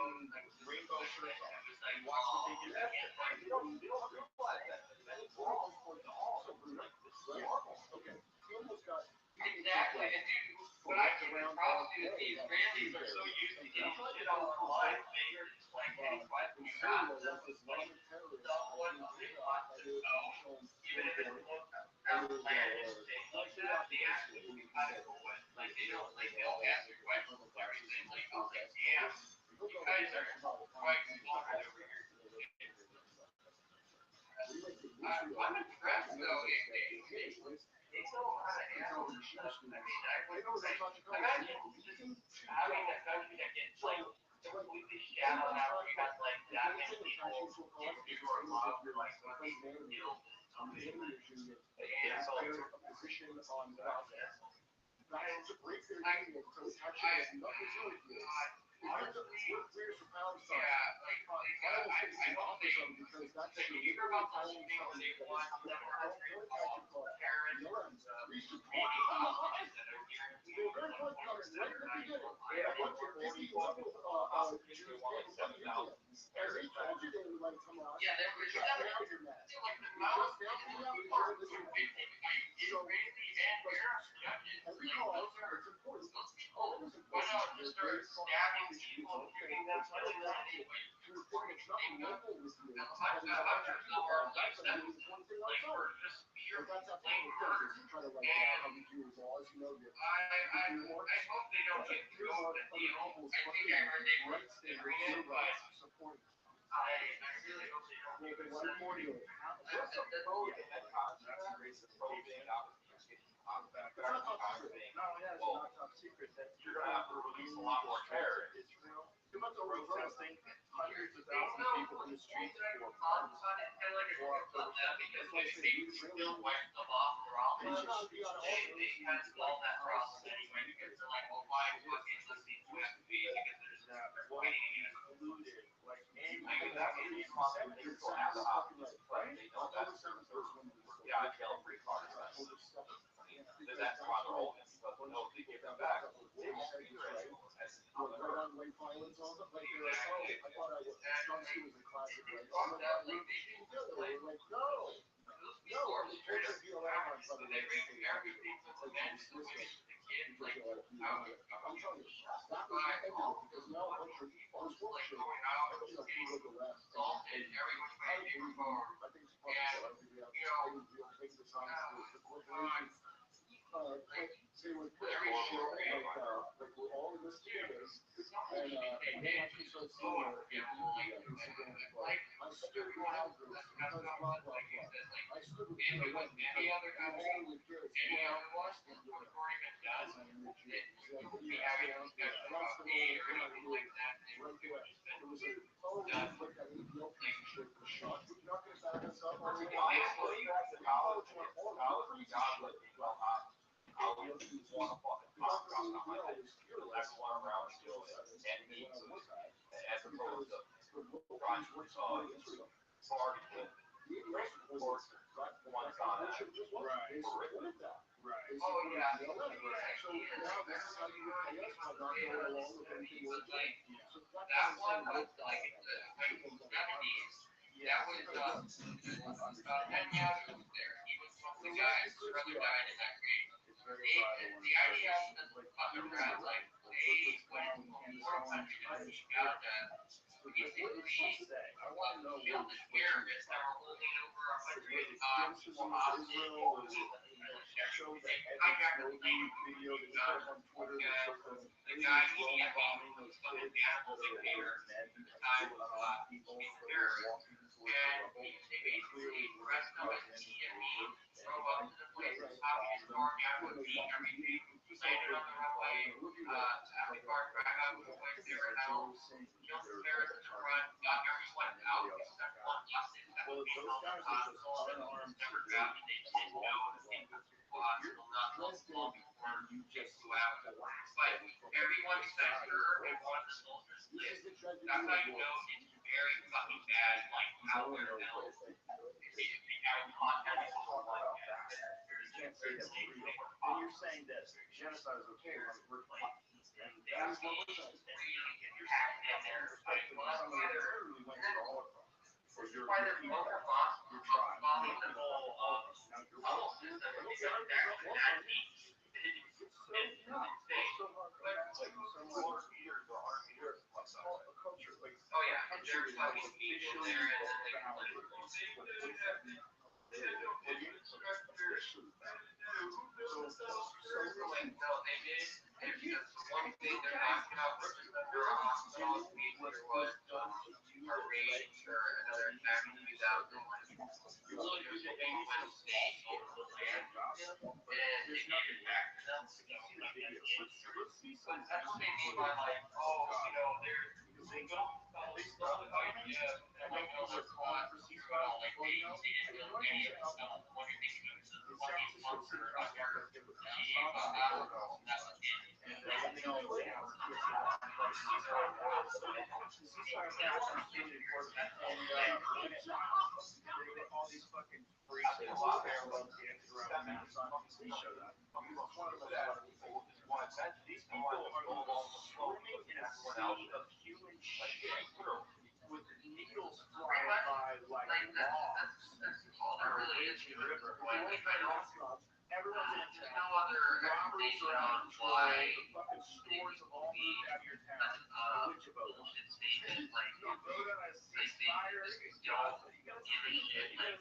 rainbow shirts on and watch what they do. You don't realize that. We're all for the all. Okay. He almost got. Exactly. And dude, what I give it props to is the Israelis are so used to getting shit all online. They're just like, hey, why do you not? Like, someone really wants to know, even if it's outlandish things like that, they actually can be kind of cool with. Like, they'll answer questions and everything. Like, I was like, damn, you guys are quite smart over here. I'm impressed though. They know how to handle this stuff. I mean, imagine just having a country that gets like completely shadowed out. You got like that many people in your love, like fucking killed somebody. And so A position on process. That's a great thing to touch it. Nothing's really good. Where's the pound sign? yeah, like I don't think so because that's you hear about those things when they want that country called terrorists, maybe hostages that are guaranteed They were very much coming right at the beginning. A bunch of 50 level Jews came from India. And they told you they would like come out. yeah, there was Just never found your mess. like the Just mouse found you out are there. Listen, Israeli and Arab judges. and Like, because those are it's important. those people. Why not just start stabbing people and giving them money anyway? To the point it's nothing local with you. And I'm sure some are like sentenced, like for just pure plain murder. You try to write down how you do your laws, you know, I hope they don't get through the deal. I think I heard they were agreeing, but I really hope they don't get through it. What's the pro in that contract? That's the pro thing. No, yeah, it's not top secret. You're gonna have to release a lot more terrorists. Israel protesting hundreds of thousands of people in the streets for Because they still wipe them off the problem. They kind of solve that problem anyway because they're like, well, why fucking listening to FB because they're waiting included, like, Maybe that's a free card. They still have the option. They know that's their yeah, I tell free cards. That's why they're open because they know if they give them back, they won't be ready. Violence on them, like they're like, oh, I thought I was Johnston was a classic, right? Oh, like, no, I'm supposed to be around, but they bring everything to the men, the women, the kids, like, I'm telling you, that was everything, because now a bunch of people like going out and just getting assaulted every which way they were going. I think it's part of it. I think we have things that the corporations, they would put every shit like we're all in this together, and then I can start seeing I stood with Aldous, because blah, blah, blah. I stood with If it was any other country, all with this, any other one, what's already been done, you would be having a discussion about me or anything like that. It would just been done. like that Ethiopian shit was shot. You're not going to back us up. Honestly, that's the college job, but I would want to fucking talk about the hundred. Everyone around still and needs as opposed to trying to party with torture one side. Right. Oh, yeah. So now this is how you pay us by not going along with everything we're doing. So That one was like in the 70s. That was Netanyahu was there. He was one of the guys. His brother died in that raid. The idea of the underground, like they went from war country to Uganda, I want to know killed the terrorists that were holding over 100 people hostage. show that Hijacked the plane. video that you put on Twitter that shows The guy, the he had bombing those fucking kids animal dictator. Time was people terrorists. walking towards And the rubble. they basically arrested him at TME, drove up to the place, hopped his car down with me, everything, landed on the runway, had the car drive out to the place they were held, killed the terrorists in the front, got everyone out, except one hostage that was being held in the hospital, that was never grabbed, and they didn't know the thing was hospital, not long before they flew out. But everyone except her and one of the soldiers lived. That's how you know it's very fucking bad, like nowhere else. It's out of context. You can't say that and you're saying that genocide is okay when we're playing. That is what we're saying. Literally went to the Holocaust. Or This is why there's local bombing the whole tunnel system. It's actually that deep. Oh yeah, and there's fucking people there and no, they did. There's just one thing they're knocking out, which is under a hospital. There was a raid or another attack in 2001. Things went state over the land, and they did attack them. That's what they mean by like, oh, you know, they don't tell us how you do. And I know they're calling for ceasefire. Like they didn't do any of the stuff. What you're thinking of is the fucking monster up there. That was it. All these fucking freaks that walk there around the edges around Amazon, they showed up. These people are swimming in a sea of human shit with needles flying by like logs. Everyone's in There's town. no other Robbers explanation are on on why the fucking stores of all moved out of your town. Which of those? bullshit statement like You vote on a ceasefire, it's don't give a shit. Like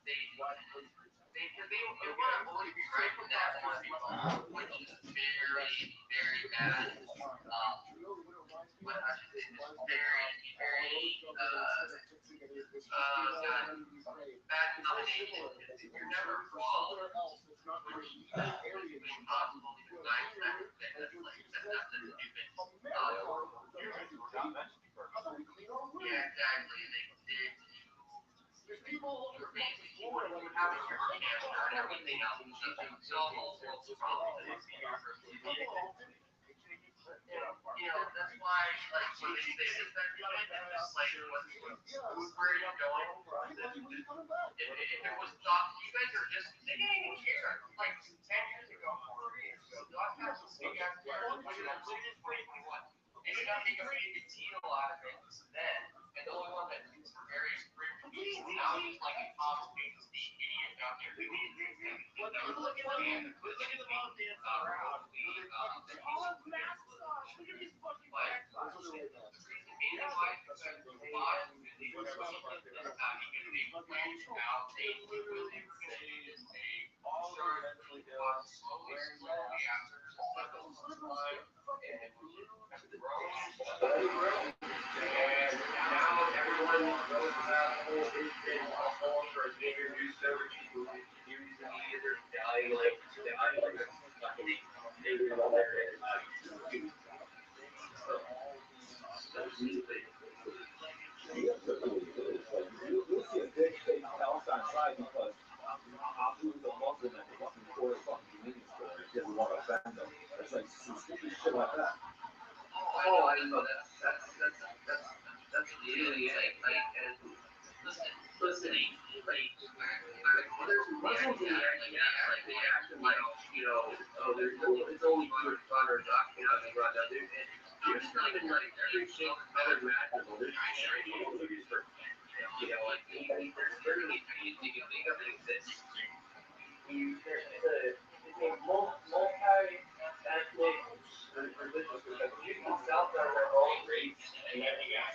they want to always threaten that one, which is very, very bad. What I should say is very, bad combination. You're never wrong. Which is impossible to design that. That's like that's a stupid. Yeah, exactly. You're basically having your cancer and everything else. So the whole world's problem is the university. You know, that's why, like, when they say this, it's just like, where are you going? If it was not, you guys are just, they didn't even care. Like, 10 years ago, 4 years ago, Doc had some big ass terrorists when it was 2021. They did not make a big deal out of it then. And the only one that was very strict now he's like a top safety idiot down there. Look at the mom dancing around. All have masks on. Look at these fucking masks on. The reason being why is because the bot is really he can make plans now. They really were going to do this thing. All eventually slowly after and now everyone knows about the whole big thing on phone for a bigger news coverage. News media, they're dying like fucking maybe all there is. You'll see a big fake house outside because Abu is a Muslim at the fucking core of fucking convenience store. He doesn't want to offend them. It's like some stupid shit like that. Oh, I didn't know that. That's really like and listening, like Muslims in like they act like, you know, oh, it's only fun or documented on the run. There's not even like everything better imaginable. There's you know, like there's literally anything you think of it exists. It's a multi-ethnic religious, because people south are their own race, and then you got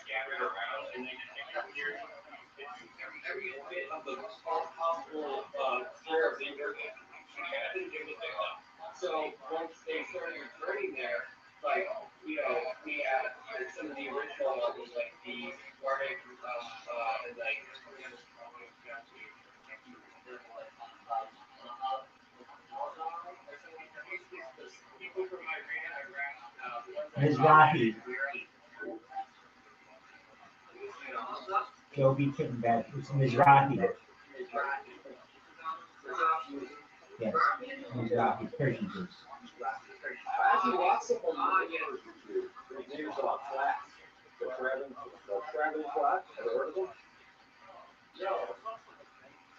the original one was like the starting and like people from Iran, the ones that Mizrahi. Hamza, Joby couldn't bet. It's Mizrahi. Yes, Mizrahi. Persian Jews. I actually watched someone on YouTube. His name is Flash. The traveling Flash. Have you heard of him? No.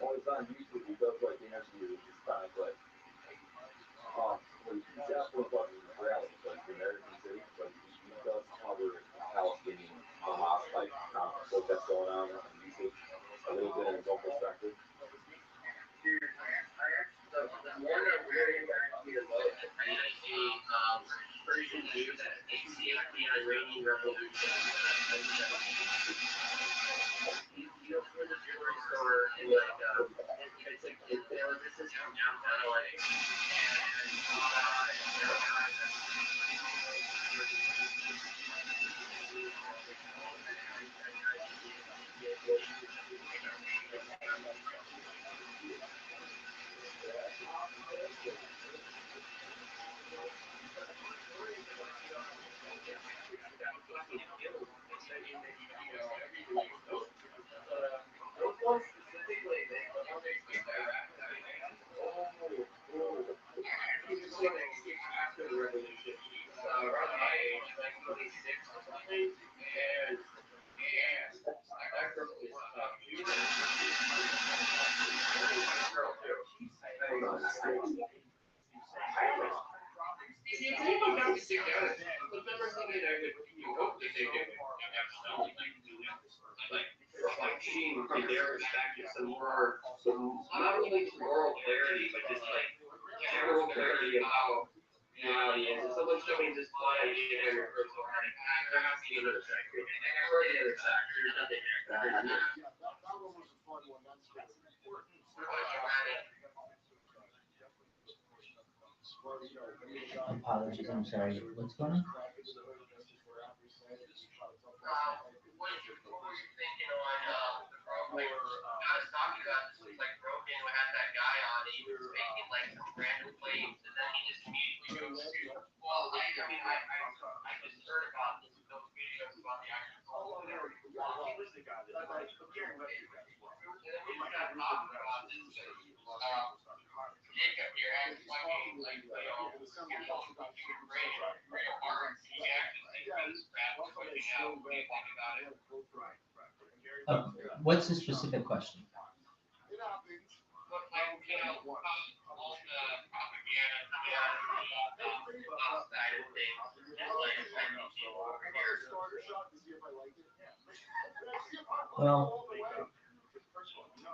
Oh, it's on YouTube. He does like interviews. It's kind of like, he's definitely fucking reality, like the American city, but he does cover Palestinian Hamas like conflict that's going on YouTube. A little bit in his own perspective. The one that really embarrassed me the most is a Persian Jew that escaped the Iranian Revolution. He opened a jewelry store in like it's like this is from downtown LA. Those ones specifically, they speak he was one that escaped after the revolution. Around my age, like 26 or something. And that girl is she was a girl too. See, if anyone got to sit down, the number thinking I would hope that they did. Like seeing from their perspective some not only moral clarity, but just like general clarity about reality. And so someone showing this blind idea in your personal heart, there has to be another factor. And I've heard the other factor, there's nothing there. Yeah, that one was a fun one. That's important. Well, you know, Apologies, I'm sorry. What's going on? What were you thinking on the program? Like, I was talking about this was like Rogan who had that guy on, and he was making like some random claims, and then he just immediately goes to, well, like, I mean, I just heard about those videos about the actual. He was the guy that like Gary Webster got And then we got talking about this, Jacob here has fucking like, skills about shooting great parts. He actually thinks about his craft pushing out. What do you think about it? What's the specific question? But like, all the propaganda coming out of the outside of things, just like affecting people over here. Well,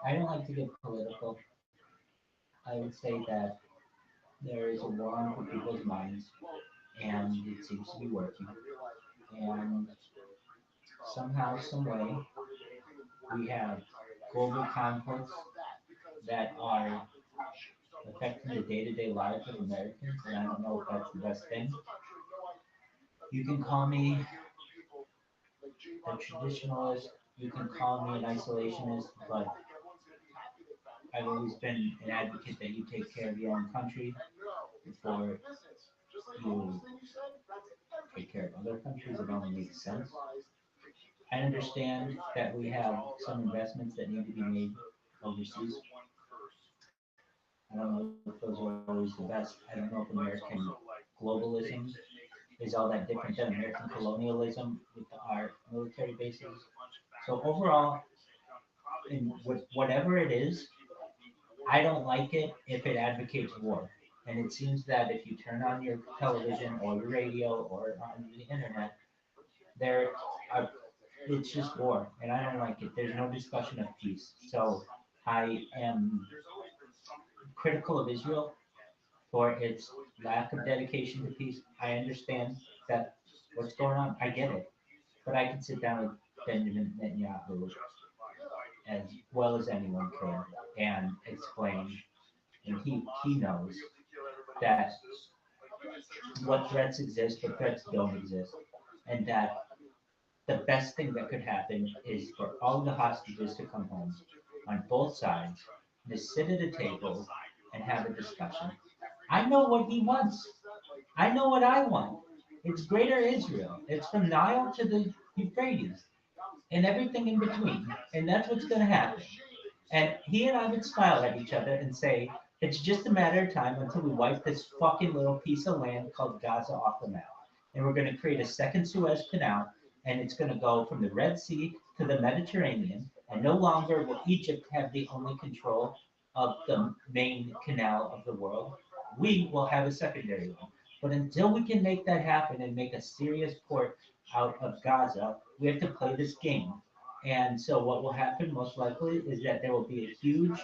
I don't like to get political. I would say that there is a war on people's minds, and it seems to be working. And somehow, some way, we have global conflicts that are affecting the day-to-day lives of Americans, and I don't know if that's the best thing. You can call me a traditionalist, you can call me an isolationist, but I've always been an advocate that you take care of your own country before you take care of other countries. It only makes sense. I understand that we have some investments that need to be made overseas. I don't know if those are always the best. I don't know if American globalism is all that different than American colonialism with our military bases. So overall, in whatever it is, I don't like it if it advocates war. And it seems that if you turn on your television or your radio or on the internet, there are it's just war, and I don't like it. There's no discussion of peace. So I am critical of Israel for its lack of dedication to peace. I understand that what's going on. I get it, but I can sit down with Benjamin Netanyahu as well as anyone can and explain, and he knows that what threats exist, what threats don't exist, and that the best thing that could happen is for all the hostages to come home on both sides, to sit at a table and have a discussion. I know what he wants. I know what I want. It's greater Israel. It's from Nile to the Euphrates and everything in between. And that's what's going to happen. And he and I would smile at each other and say, it's just a matter of time until we wipe this fucking little piece of land called Gaza off the map. And we're going to create a second Suez Canal, and it's going to go from the Red Sea to the Mediterranean. And no longer will Egypt have the only control of the main canal of the world. We will have a secondary one. But until we can make that happen and make a serious port out of Gaza, we have to play this game. And so what will happen most likely is that there will be a huge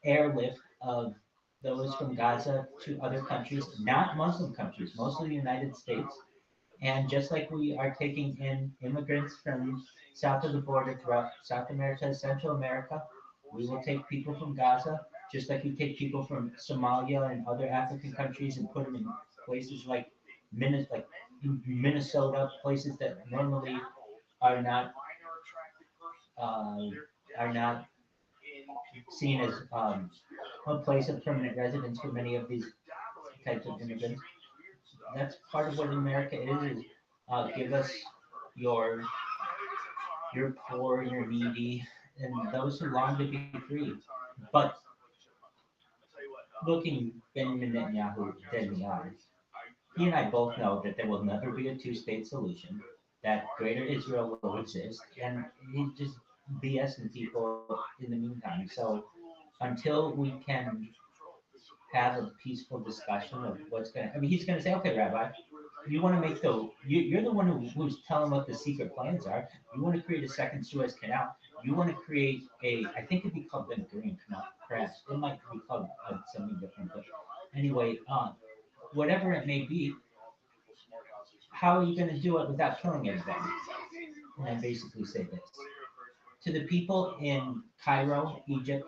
airlift of those from Gaza to other countries, not Muslim countries, mostly the United States. And just like we are taking in immigrants from south of the border throughout South America, Central America, we will take people from Gaza, just like we take people from Somalia and other African countries and put them in places like Minnesota, places that normally are not uh, are not seen as a place of permanent residence for many of these types of immigrants. That's part of what America is give us your your poor, your needy, and those who long to be free. But looking Benjamin Netanyahu dead in the eyes, he and I both know that there will never be a two-state solution, that greater Israel will exist, and he's just BSing people in the meantime. So until we can have a peaceful discussion of what's going to, I mean, he's going to say, okay, Rabbi, you want to make you're the one who's telling what the secret plans are. You want to create a second Suez Canal. You want to create I think it'd be called the Green Canal, perhaps. It might be called something different. But anyway, whatever it may be, how are you going to do it without killing anybody? And I basically say this to the people in Cairo, Egypt,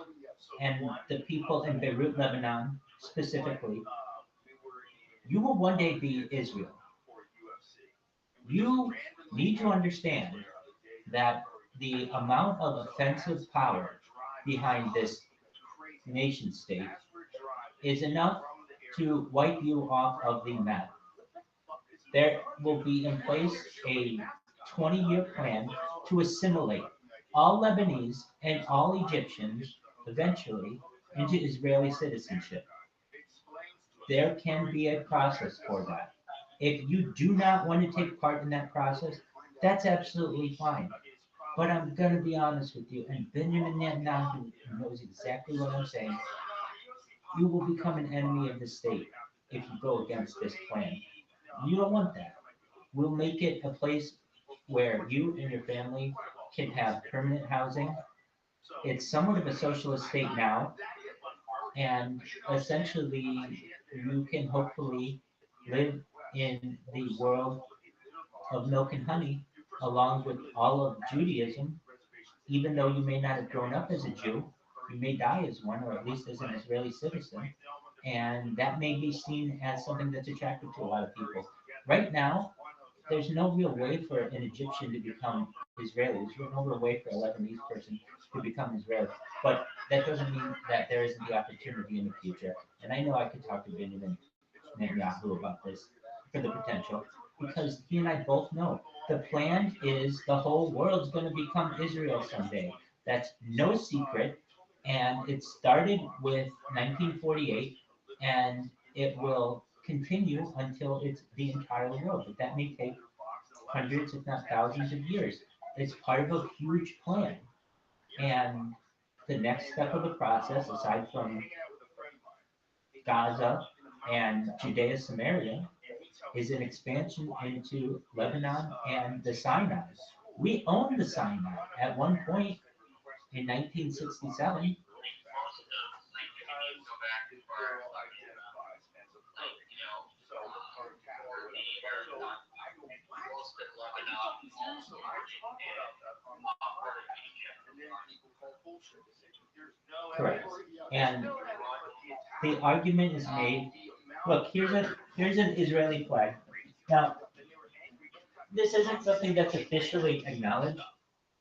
and the people in Beirut, Lebanon, specifically, you will one day be Israel. You need to understand that the amount of offensive power behind this nation state is enough to wipe you off of the map. There will be in place a 20-year plan to assimilate all Lebanese and all Egyptians eventually into Israeli citizenship. There can be a process for that. If you do not want to take part in that process, that's absolutely fine. But I'm going to be honest with you, and Benjamin Netanyahu knows exactly what I'm saying. You will become an enemy of the state if you go against this plan. You don't want that. We'll make it a place where you and your family can have permanent housing. It's somewhat of a socialist state now, and essentially you can hopefully live in the world of milk and honey along with all of Judaism, even though you may not have grown up as a Jew, you may die as one, or at least as an Israeli citizen, and that may be seen as something that's attractive to a lot of people. Right now, there's no real way for an Egyptian to become Israeli. There's no real way for a Lebanese person to become Israeli. But that doesn't mean that there isn't the opportunity in the future. And I know I could talk to Benjamin Netanyahu about this for the potential, because he and I both know the plan is the whole world's going to become Israel someday. That's no secret. And it started with 1948, and it will continue until it's the entire world. But that may take hundreds, if not thousands, of years. It's part of a huge plan. And the next step of the process, aside from Gaza and Judea Samaria, is an expansion into Lebanon and the Sinai. We owned the Sinai at one point in 1967. Correct. And the argument is made. Look, here's an Israeli flag. Now, this isn't something that's officially acknowledged,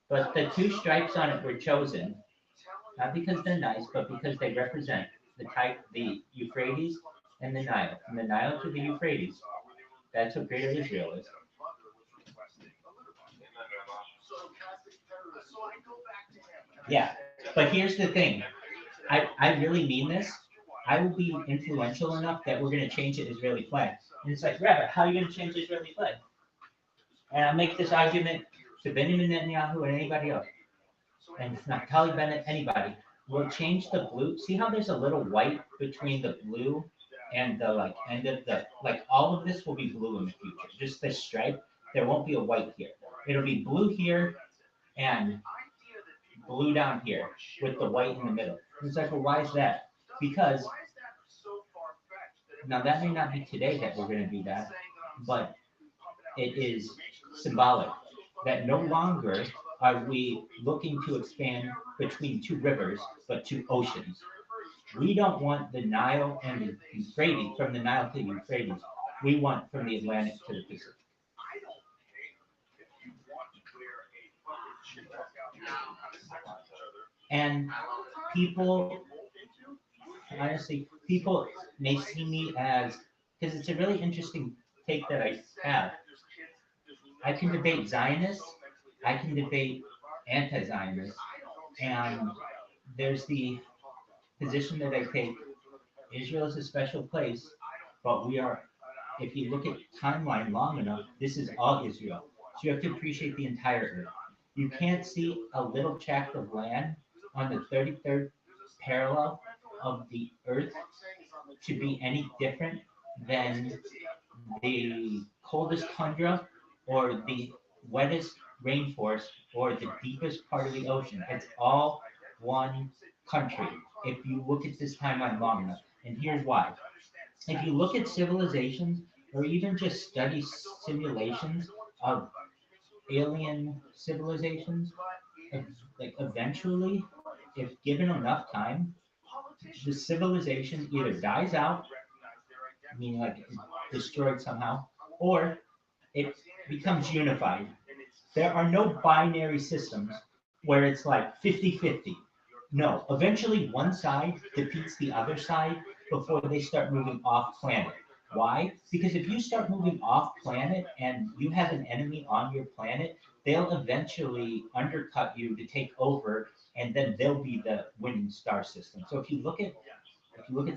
but the two stripes on it were chosen not because they're nice, but because they represent the Euphrates and the Nile. From the Nile to the Euphrates, that's what Greater Israel is. Yeah, but here's the thing. I really mean this. I will be influential enough that we're going to change the Israeli flag. And it's like, Rabbi, how are you going to change the Israeli flag? And I'll make this argument to Benjamin Netanyahu and anybody else. And it's not Naftali Bennett, anybody. We'll change the blue. See how there's a little white between the blue and the like end of the like all of this will be blue in the future. Just this stripe. There won't be a white here. It'll be blue here and blue down here with the white in the middle. And it's like, well, why is that? Because now that may not be today that we're going to do that, but it is symbolic that no longer are we looking to expand between two rivers, but two oceans. We don't want the Nile and the Euphrates, from the Nile to the Euphrates. We want from the Atlantic to the Pacific. And people, honestly, people may see me as, because it's a really interesting take that I have. I can debate Zionists, I can debate anti-Zionists, and there's the position that I take. Israel is a special place, but we are, if you look at timeline long enough, this is all Israel. So you have to appreciate the entire earth. You can't see a little tract of land on the 33rd parallel of the earth to be any different than the coldest tundra or the wettest rainforest or the deepest part of the ocean. It's all one country if you look at this timeline long enough. And here's why. If you look at civilizations or even just study simulations of alien civilizations, like eventually, if given enough time, the civilization either dies out, meaning like destroyed somehow, or it becomes unified. There are no binary systems where it's like 50-50. No, eventually one side defeats the other side before they start moving off planet. Why? Because if you start moving off planet and you have an enemy on your planet, they'll eventually undercut you to take over, and then they'll be the winning star system. So if you look at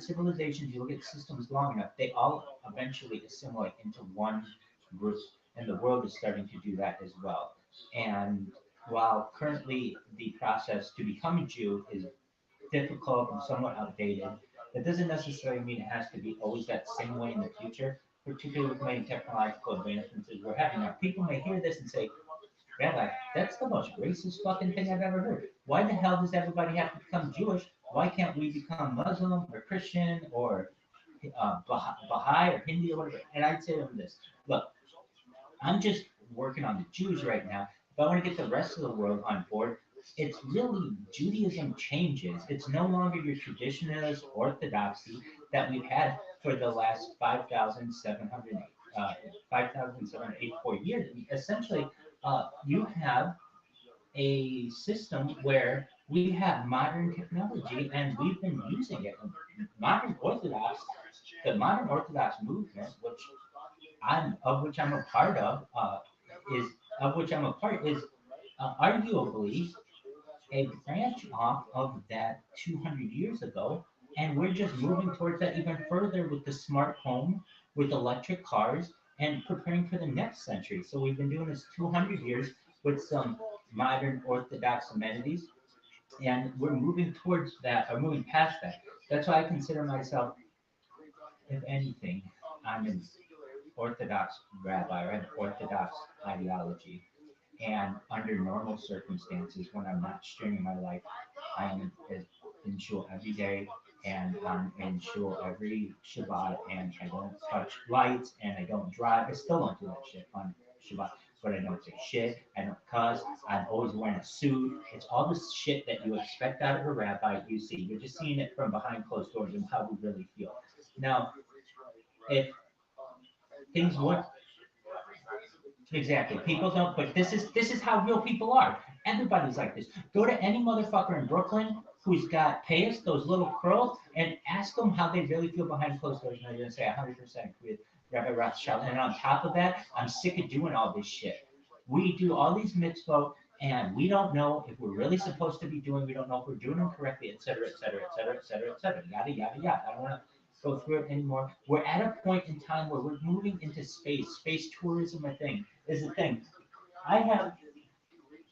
civilizations, you look at systems long enough, they all eventually assimilate into one group, and the world is starting to do that as well. And while currently the process to become a Jew is difficult and somewhat outdated, that doesn't necessarily mean it has to be always that same way in the future, particularly with many technological advancements we're having now. People may hear this and say, Rabbi, that's the most racist fucking thing I've ever heard. Why the hell does everybody have to become Jewish? Why can't we become Muslim or Christian or Baha'i or Hindi or whatever? And I'd say to them this, look, I'm just working on the Jews right now. If I want to get the rest of the world on board, it's really Judaism changes. It's no longer your traditionalist orthodoxy that we've had for the last 5,784 years. Essentially, you have a system where we have modern technology and we've been using it. Modern Orthodox, the modern Orthodox movement, which I'm a part of, is arguably a branch off of that 200 years ago, and we're just moving towards that even further with the smart home, with electric cars, and preparing for the next century. So we've been doing this 200 years with some modern Orthodox amenities, and we're moving towards that, or moving past that. That's why I consider myself, if anything, I'm an Orthodox rabbi or have Orthodox ideology. And under normal circumstances, when I'm not streaming my life, I'm in shul every day, and I'm in shul every Shabbat, and I don't touch lights, and I don't drive. I still don't do that shit on Shabbat, but I don't say shit, I don't cuss, I'm always wearing a suit. It's all this shit that you expect out of a rabbi. You see, you're just seeing it from behind closed doors and how we really feel. Now, if things weren't Exactly. People don't, but this is how real people are. Everybody's like this. Go to any motherfucker in Brooklyn who's got payas, those little curls, and ask them how they really feel behind closed doors, and they're gonna say 100% with Rabbi Rothschild. And on top of that, I'm sick of doing all this shit. We do all these mitzvot, and we don't know if we're really supposed to be doing. We don't know if we're doing them correctly, etc., etc., etc., etc., etc. Yada yada yada. I don't want to go through it anymore. We're at a point in time where we're moving into space. Space tourism, I think, is a thing. I have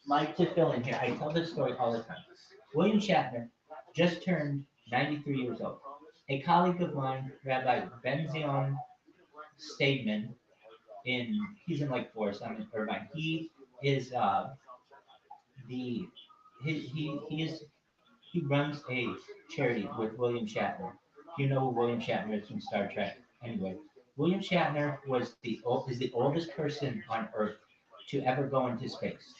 Mike to fill in here. I tell this story all the time. William Shatner just turned 93 years old. A colleague of mine, Rabbi Benzion Stedman, he's in Lake Forest. I'm in Irvine. He is the he is he runs a charity with William Shatner. You know who William Shatner is from Star Trek. Anyway, William Shatner is the oldest person on Earth to ever go into space.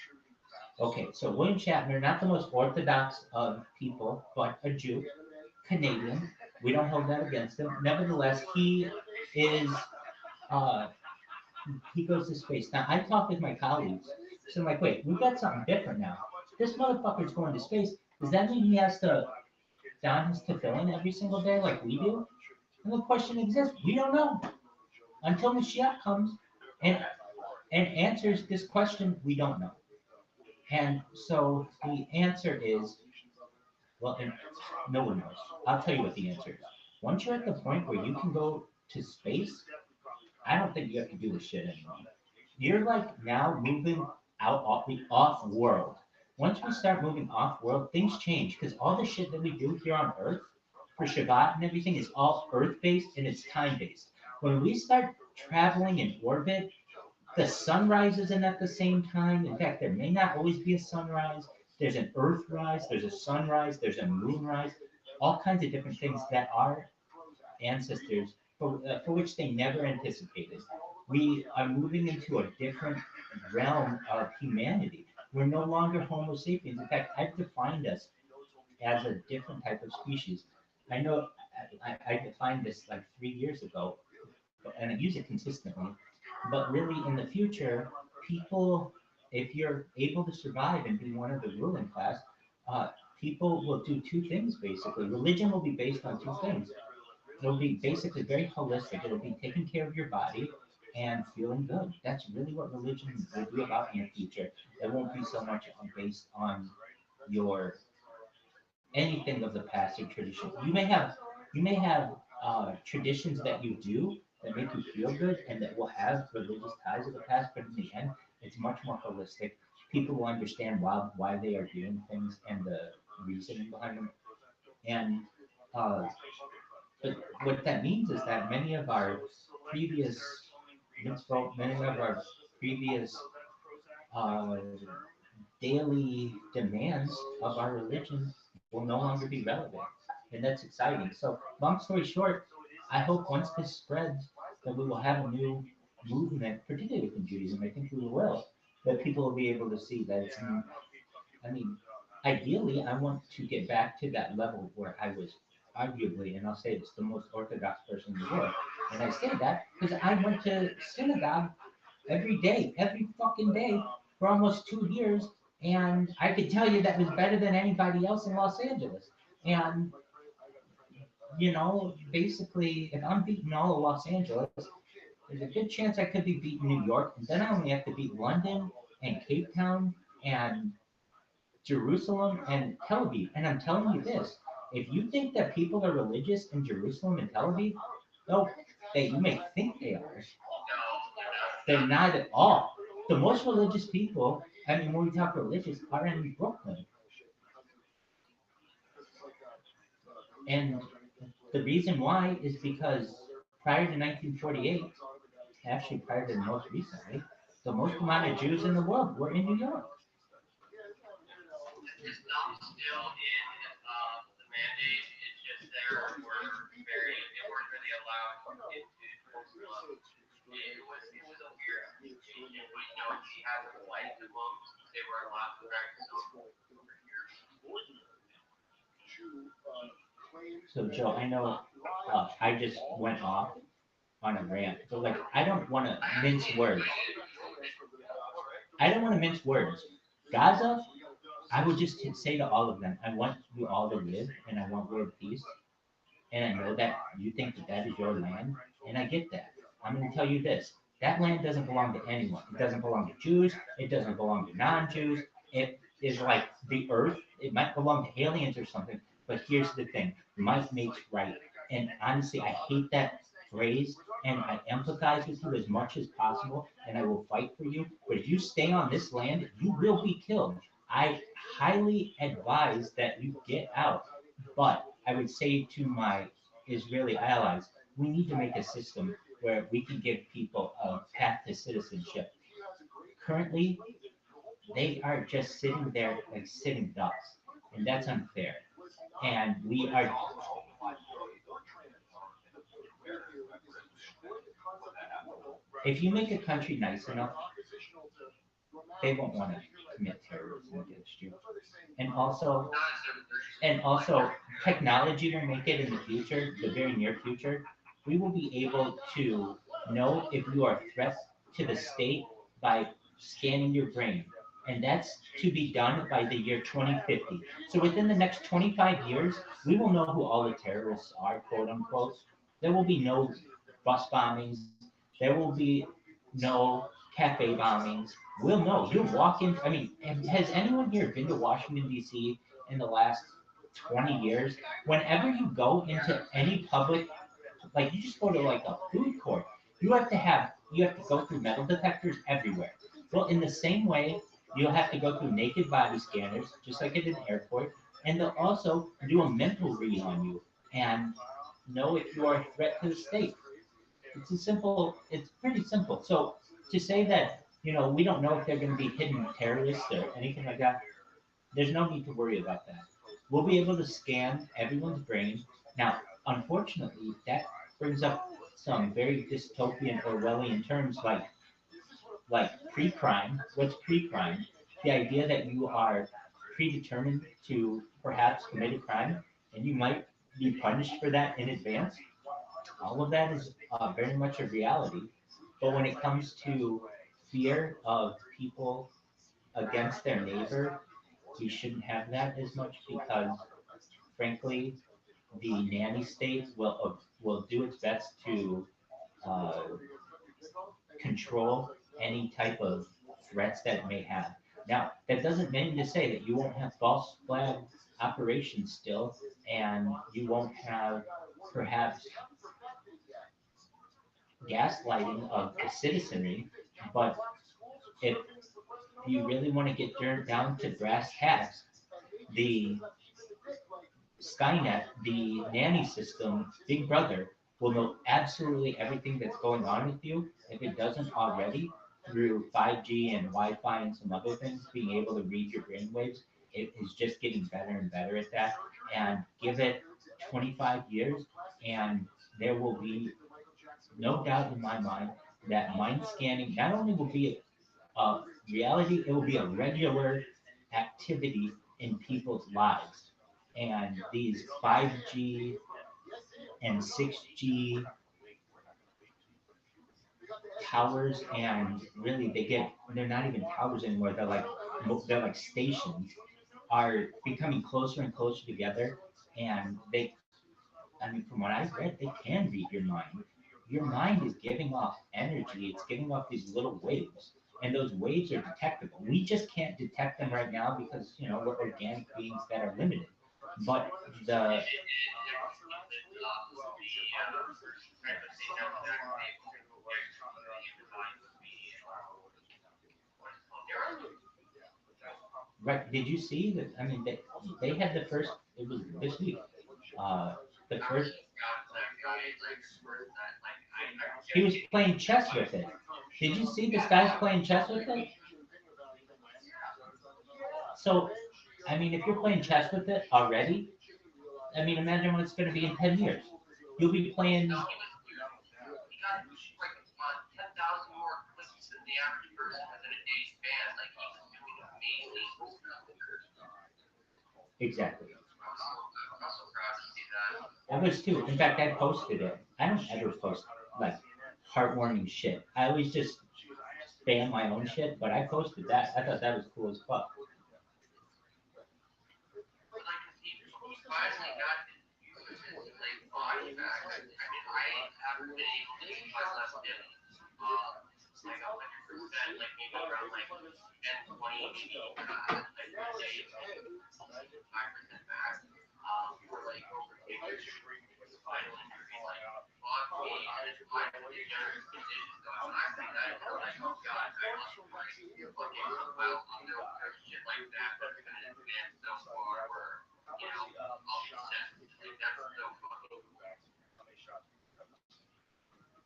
Okay, so William Shatner, not the most orthodox of people, but a Jew, Canadian. We don't hold that against him. Nevertheless, is uh, he goes to space. Now I talk with my colleagues, so I'm like, wait, we've got something different now. This motherfucker's going to space. Does that mean he has to don his tefillin every single day like we do? And the question exists. We don't know until Mashiach comes and answers this question. We don't know. And so the answer is, well, and no one knows. I'll tell you what the answer is. Once you're at the point where you can go to space, I don't think you have to do this shit anymore. You're like now moving out off the off world. Once we start moving off world, things change because all the shit that we do here on Earth for Shabbat and everything is all Earth based and it's time based. When we start traveling in orbit, the sunrise isn't at the same time. In fact, there may not always be a sunrise. There's an Earthrise, there's a sunrise, there's a moonrise, all kinds of different things that our ancestors, for which they never anticipated. We are moving into a different realm of humanity. We're no longer Homo sapiens. In fact, I've defined us as a different type of species. I know I defined this like 3 years ago, and I use it consistently. But really, in the future, people, if you're able to survive and be one of the ruling class, uh, people will do two things basically. Religion will be based on two things. It'll be basically very holistic. It'll be taking care of your body and feeling good. That's really what religion will be about in the future. It won't be so much based on your anything of the past or tradition. You may have traditions that you do that make you feel good and that will have religious ties of the past, but in the end, it's much more holistic. People will understand why they are doing things and the reasoning behind them. And uh, but what that means is that many of our previous mitzvot, many of our previous uh, daily demands of our religion will no longer be relevant. And that's exciting. So, long story short, I hope once this spreads, that we will have a new movement, particularly within Judaism. I think we will, that people will be able to see that it's, I mean, ideally, I want to get back to that level where I was arguably, and I'll say this, the most orthodox person in the world. And I say that because I went to synagogue every day, every fucking day for almost 2 years. And I could tell you that was better than anybody else in Los Angeles. And, basically, if I'm beating all of Los Angeles, there's a good chance I could be beating New York. And then I only have to beat London and Cape Town and Jerusalem and Tel Aviv. And I'm telling you this, if you think that people are religious in Jerusalem and Tel Aviv, no, you may think they are. They're not at all. The most religious people, I mean, when we talk religious, are in Brooklyn. And the reason why is because prior to 1948, actually prior to the most recently, the most amount of Jews in the world were in New York. It's not still in the mandate. It's just they weren't really allowed into Jerusalem. It was a weird change. We know he has a wife and moms. They were allowed to practice over here. So, Joe, I know I just went off on a rant, but like, I don't want to mince words. I don't want to mince words. Gaza, I would just say to all of them, I want you all to live, and I want world peace. And I know that you think that that is your land, and I get that. I'm going to tell you this: that land doesn't belong to anyone. It doesn't belong to Jews. It doesn't belong to non-Jews. It is like the earth. It might belong to aliens or something. But here's the thing: might makes right. And honestly, I hate that phrase, and I empathize with you as much as possible, and I will fight for you. But if you stay on this land, you will be killed. I highly advise that you get out. But I would say to my Israeli allies, we need to make a system where we can give people a path to citizenship. Currently, they are just sitting there like sitting ducks, and that's unfair. And we are, if you make a country nice enough, they won't want to commit terrorism against you. And also, and also, technology will make it in the future, the very near future. We will be able to know if you are a threat to the state by scanning your brain. And that's to be done by the year 2050. So within the next 25 years, we will know who all the terrorists are, quote unquote. There will be no bus bombings. There will be no cafe bombings. We'll know. You'll walk in. I mean, has anyone here been to Washington, D.C. in the last 20 years? Whenever you go into any public, like you just go to like a food court, you have to go through metal detectors everywhere. Well, in the same way, you'll have to go through naked body scanners, just like at an airport, and they'll also do a mental read on you and know if you are a threat to the state. It's pretty simple. So to say that, we don't know if they're going to be hidden terrorists or anything like that, there's no need to worry about that. We'll be able to scan everyone's brain. Now, unfortunately, that brings up some very dystopian Orwellian terms like pre-crime. What's pre-crime? The idea that you are predetermined to perhaps commit a crime and you might be punished for that in advance. All of that is very much a reality. But when it comes to fear of people against their neighbor, we shouldn't have that as much because, frankly, the nanny state will do its best to uh, control any type of threats that it may have. Now, that doesn't mean to say that you won't have false flag operations still, and you won't have perhaps gaslighting of the citizenry, but if you really want to get down to brass tacks, the Skynet, the nanny system, Big Brother, will know absolutely everything that's going on with you if it doesn't already through 5G and Wi-Fi and some other things, being able to read your brainwaves. It is just getting better and better at that. And give it 25 years, and there will be no doubt in my mind that mind scanning not only will be a reality, it will be a regular activity in people's lives. And these 5G and 6G towers, and really they're not even towers anymore. They're like stations, are becoming closer and closer together. And I mean, from what I've read, they can read your mind. Your mind is giving off energy. It's giving off these little waves, and those waves are detectable. We just can't detect them right now because we're organic beings that are limited. But the right, did you see that? I mean, they had the first. It was this week. Uh, the first. He was playing chess with it. Did you see this guy's playing chess with it? So, I mean, if you're playing chess with it already, I mean, imagine what it's going to be in 10 years. You'll be playing. He got like 10,000 more clicks than the average person within a day's span. Like he's doing amazing stuff. Exactly. I'm also proud to see that. I was too. In fact, I posted it. I don't ever post like heartwarming shit. I always just ban my own shit, but I posted that. I thought that was cool as fuck. But like, 'cause he finally got to use his like body back. I mean, I haven't been able to eat my left hip, like 100%, like maybe around like N20, maybe like days, 5% max. For like over 2 years, finally doing like on me and it's finally there's conditions going on. I see that and I'm like, oh god, I must be like fucking I'll know there's shit like that that's gonna advance so far where, you know, I'll be set. Like that's so fucking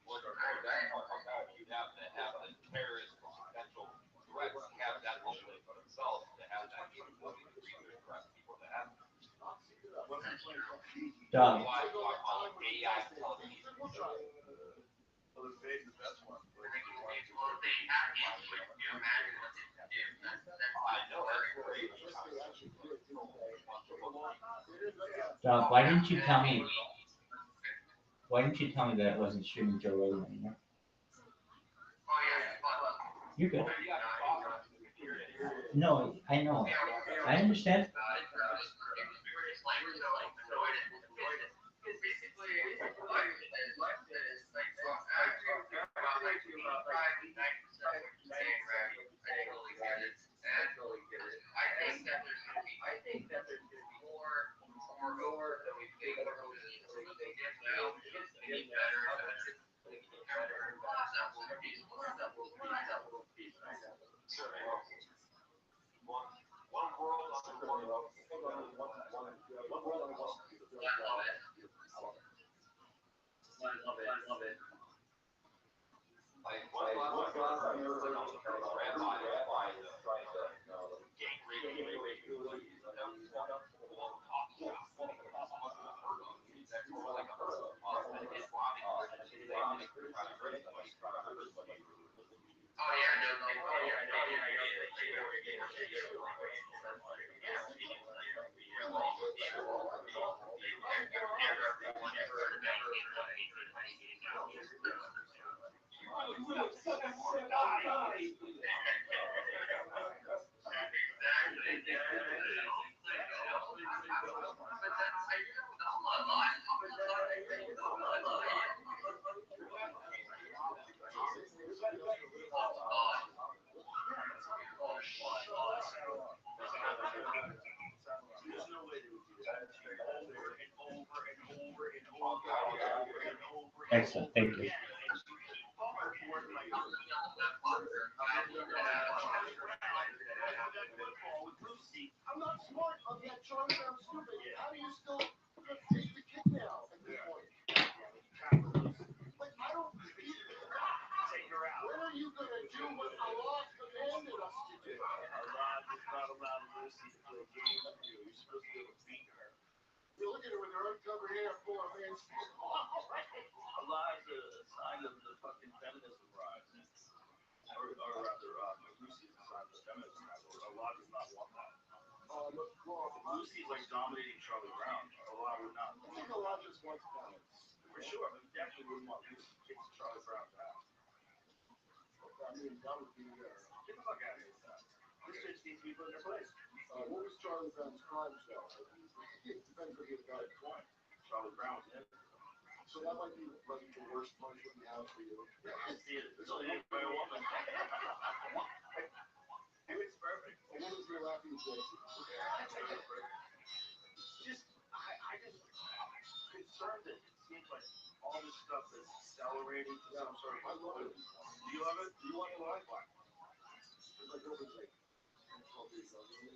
Well, you have to have the terrorist potential threats, have that locally for themselves, to have that capability to address people that have. Dog. Why talk about AI television? Well, the best one. well, if they hack into it, can you imagine what they can do? That's I know that's great. Dog, why didn't you tell me? Why didn't you tell me that it wasn't streaming Joe Rogan anymore? oh yeah, but You're good. You got to talk to the computer. No, I know. I understand. we were just like so annoyed at this business. Because basically, life is like, I agree with you about like 85 to 90% what you're saying, Rabbi. I totally get it. And I think that there's going to be more that we think over the get now. It's going to get better and better. One world on the world. Love it. Like, one rabbi trying to gang rape Oh yeah, no. There's no way they would do that over and over and over and over and over. Excellent. Thank you. I'm not smart on that Charlie Brown stupid. How do you still take the kid now at this point? Like, I don't Take her out. When are you gonna do what Allah commanded us to do? Allah does not allow Lucy to play games with you. You're supposed to be able to beat her. You look at her with her uncovered hair full of man's skin. Allah is a sign of the fucking feminism rise. Or rather, Lucy is a sign of the feminism rise. Allah does not want that. Look, well, Lucy's like dominating Charlie Brown. Allah would not. I think Allah just wants balance. For sure, but he definitely wouldn't want Lucy kicking Charlie Brown's ass. I mean, that would be, Get the fuck out of here with that. This bitch needs to be put in her place. what was Charlie Brown's crimes, though? It depends on the guy. Point. Charlie Brown was in. So that might be like the worst punishment we have for you. It's only named by a woman. It's perfect. A woman's your laughing joke. Just, I just concerned that it seems like all this stuff is accelerating to some sort of. I love it. Do you love it? Do you want to lie? It's like over like 10, 12 years old. So she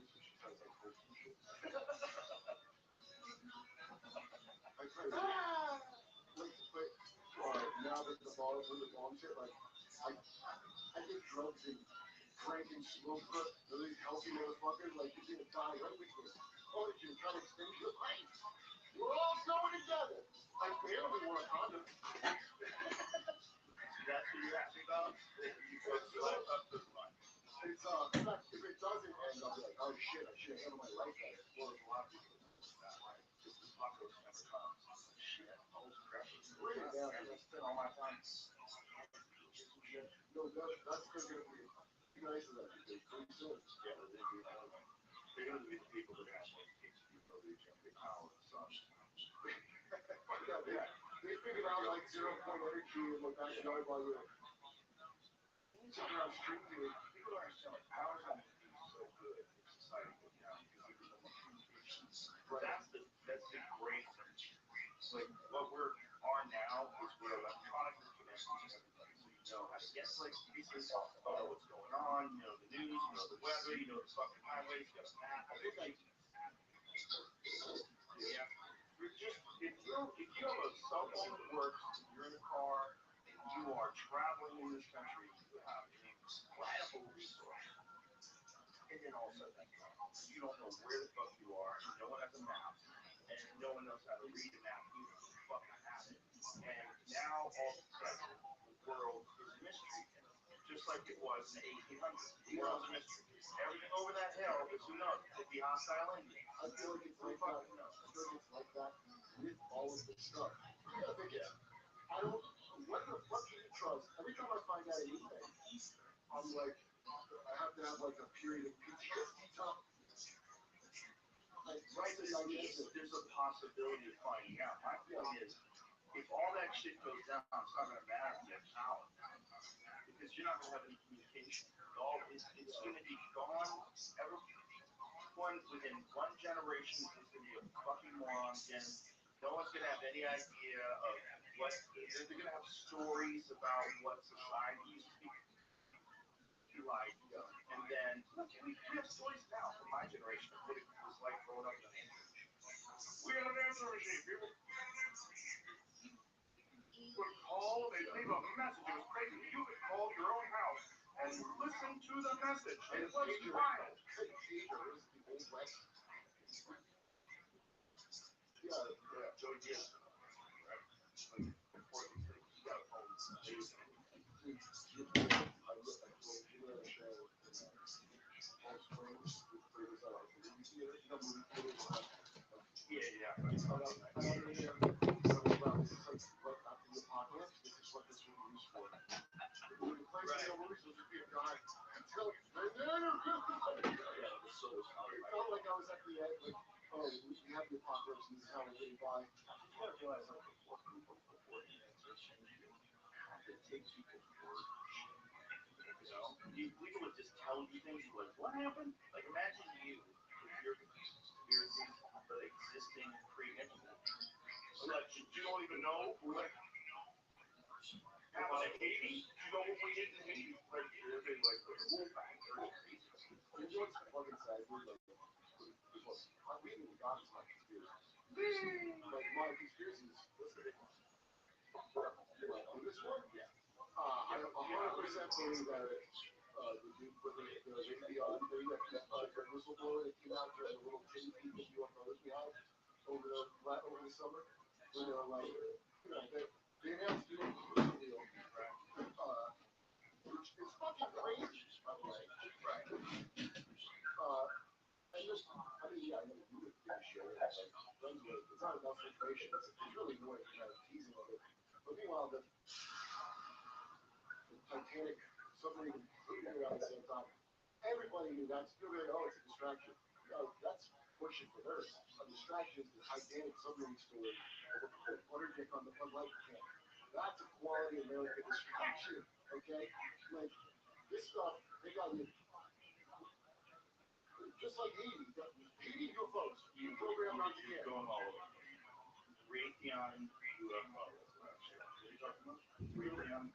has like 14 shit. I try to like, but now that the ball with the bomb shit, like I get drugs and drink and smoke for really healthy motherfuckers, like you're gonna die right with this. Oh, you're trying to extend your life. We're all going together. I barely wore a condom. That's what you're asking about? You fucked your life up this much. It's if it doesn't end, I'll be like, oh shit, I should have handled my life better. Well, there's a lot of people that way. Just the apocalypse never comes. Shit, holy crap. Bring it down. I spent all my time. No, that's still gonna be nice of that because pretty soon, Yeah, they're gonna be the people that have like HD footage and big power and such. yeah, they figured out like 0 point energy in the backyard while you're sitting around stream theory. People don't understand like power's only gonna be so good if society goes down because they become communications. That's the great like what we're on now is we're electronically connected to everybody. So you know how to get places, you know what's going on, you know the news, you know the weather, you know the fucking highways, you got a map. Yeah. You're just if you have a cell phone that works, you're in a car, and you are traveling in this country, you have an incredible resource. And then all of a sudden that's gone. You don't know where the fuck you are, and no one has a map, and no one knows how to read a map either. You fucking have it. And now all of a sudden the world is a mystery. Just like it was in the 1800s. The world's a mystery. Everything over that hill is who knows. Could be hostile Indians. I feel like it's like that. I feel like it's like that with all of this stuff. I think it's, I don't, what the fuck do you trust? Every time I find out anything, I'm like, I have to have like a period of PTSD time. Like, Right, there's a possibility of finding out. My feeling is, if all that shit goes down, it's not going to matter if you have power. Because you're not going to have any communication. It's going to be gone. Everyone within one generation is going to be a fucking moron again. No one's going to have any idea of what, they're going to have stories about what society used to be like. And then, look, we have stories now from my generation of what it was like growing up in an answer machine. We had an answer machine, people. Would call, they'd leave a message. It was crazy. You could call your own house and listen to the message. It was wild. Pager is the old west. Yeah, Joey Diaz. Right? Like, important thing. You got a phone. I told you on a show in Palm Springs with the previous movie theater. You know, movie theater. Yeah. I don't know here. It's like right after the apocalypse. This is what this would be used for. We would play video movies. There would just be a guy. Yeah, the soul is how It felt like I was at the end. Like, oh, we have the apocalypse. This is how we're getting by. you gotta realize, like, before the transition, it takes people to work. You know, people would just tell you things like, what happened? Like, imagine you with your conspiracies, but existing pre-internet. Like, you don't even know what happened in Haiti? You know what we did in Haiti? Like, everybody, like, the rule back. You know what's fucking sad, dude? Like, we even got into my conspiracies. Like, my conspiracies, listen, on this one, I 100% believe that the dude with the beyond thing, the whistleblower that came out during the little titty peek of UFOs we had over the summer, where they were like, you know, they announced doing a deal, which is fucking crazy, by the way. Right. And just, I mean, yeah, I know you would share it. Like, it's not enough information. It's really more teasing of it. But meanwhile, the Titanic submarine flew around the same time. Everybody knew that's, you're like, oh, it's a distraction. No, that's pushing for theirs. A distraction is the Titanic submarine story of a butter dick on the Bud Light can. That's a quality American distraction, okay? Like, this stuff, they got you. Just like Haiti UFOs, you program not to get. Going all over. Raytheon UFO. What are you talking about? Raytheon. I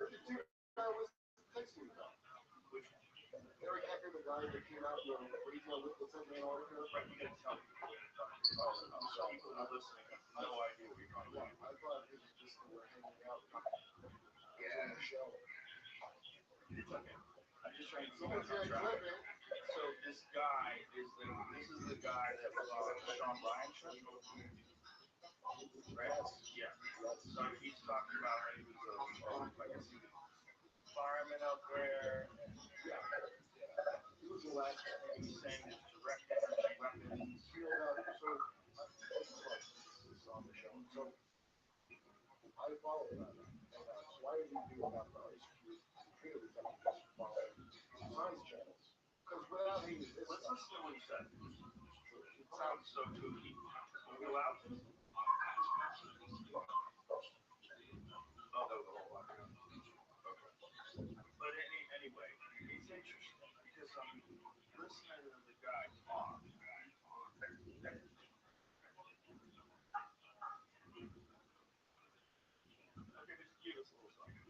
was texting about. Which Eric Hecker, the guy that came out with Raytheon with the Sentinel article. right, you gotta tell people. I'm sorry, people not listening. I have no idea what you're talking about. I thought it was just we were hanging out. Yeah. On the show. It's okay. I'm just trying to keep Someone's us on got track. clip it. So this guy is the guy that was on Sean Bryan's show. Right? Yeah. So he's talking about how he was I guess he was a fireman out there. Yeah. He was the last guy. And he's saying there's direct energy weapons. This is on the show. So I follow that. And so I interview about the ice cube. Let's listen to what he said. It sounds so kooky. Can we go out? Oh, that was a whole lot. But anyway, it's interesting because I'm listening to the guy talk. Okay, just give us a little something.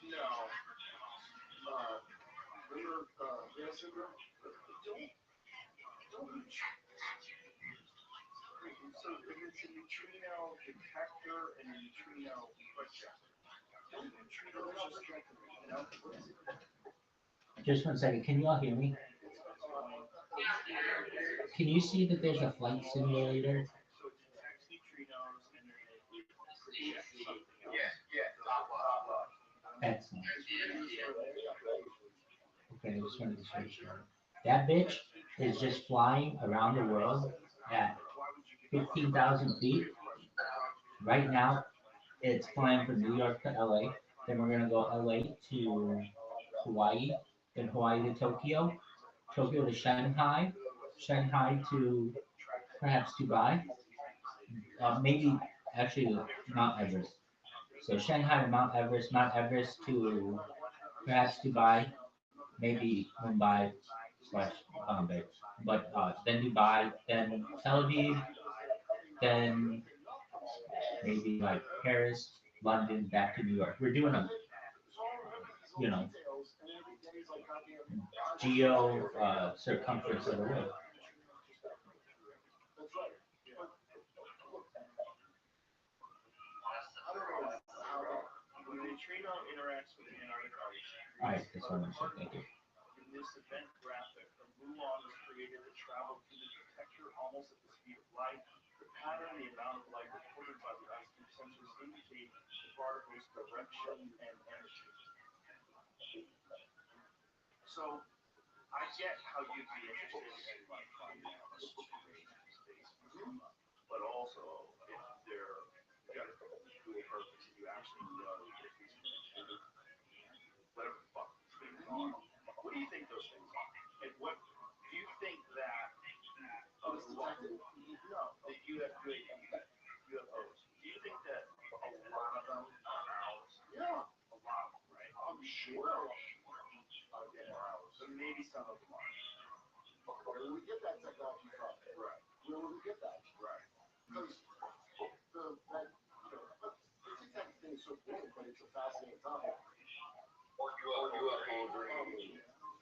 No. Remember, Guinness syndrome? Don't you so if it's a neutrino detector and a neutrino projector, don't neutrinos just get, Just 1 second. Can you all hear me? Can you see that there's a flight simulator? So it detects neutrinos and then it projects something else. Yeah, top up. Excellent. Okay, I just wanted to switch that. That bitch is just flying around the world at 15,000 feet. Right now, it's flying from New York to LA. Then we're gonna go LA to Hawaii, then Hawaii to Tokyo, Tokyo to Shanghai, Shanghai to perhaps Dubai, maybe actually Mount Everest. So Shanghai to Mount Everest to perhaps Dubai, maybe Mumbai slash Bombay. But then Dubai, then Tel Aviv, then maybe like Paris, London, back to New York. We're doing a, you know, geo circumference of the world. When the neutrino interacts with the Antarctic ice, All right, that's what I'm saying. Thank you. in this event graphic, a muon is created that travels through the detector almost at the speed of light. The pattern and the amount of light recorded by the ice cube sensors indicate the particle's direction and energy. So I get how you'd be interested in like finding out the situation in space, but also if they're got a dual purpose and you actually know if these things, whatever the fuck these things are, maybe some of them are. Where will we get that technology from? Right. Where will we get that? Right. Because the TikTok thing is so boring, but it's a fascinating topic. Or UFO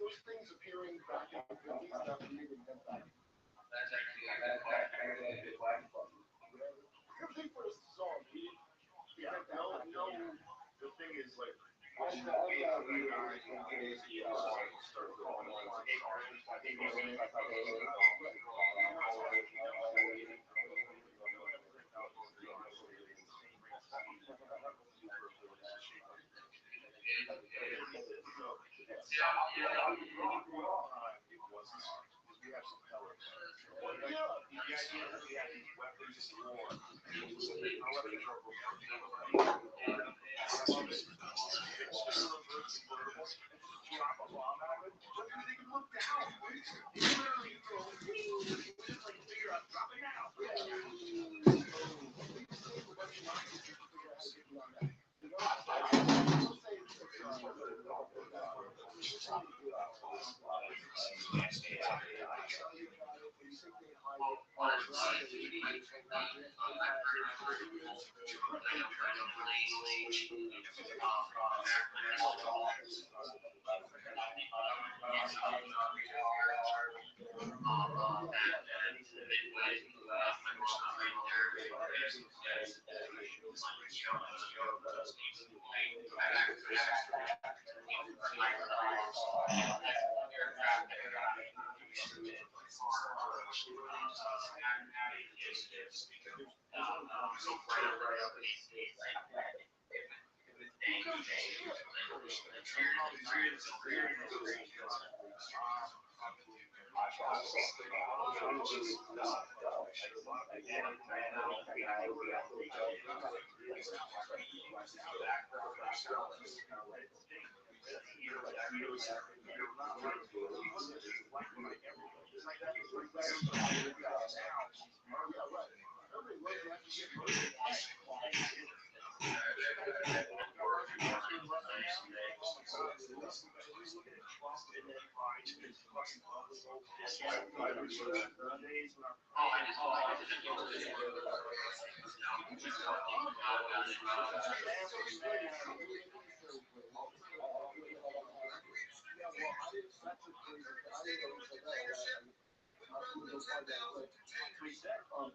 Those things appearing back in the 50s, that we didn't invent that. That's actually a good question. If they put a song, Yeah. No. The thing is, like, I'll tell you that we start calling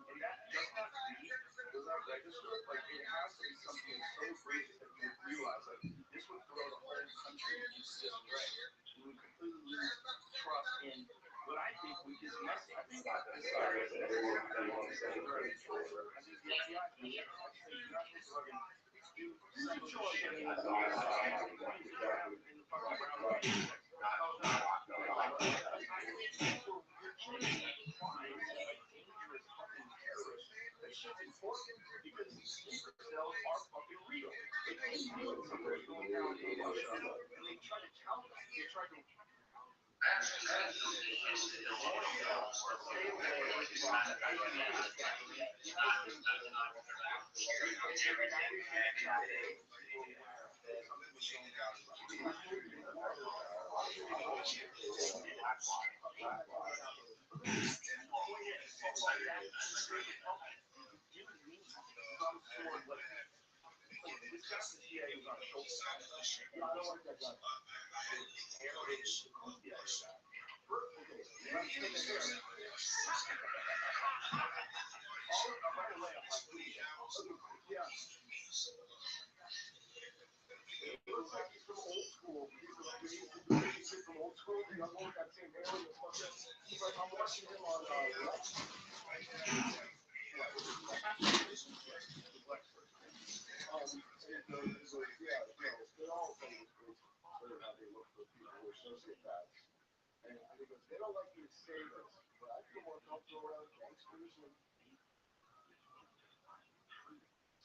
They don't like you to say this, but I feel more comfortable around gangsters and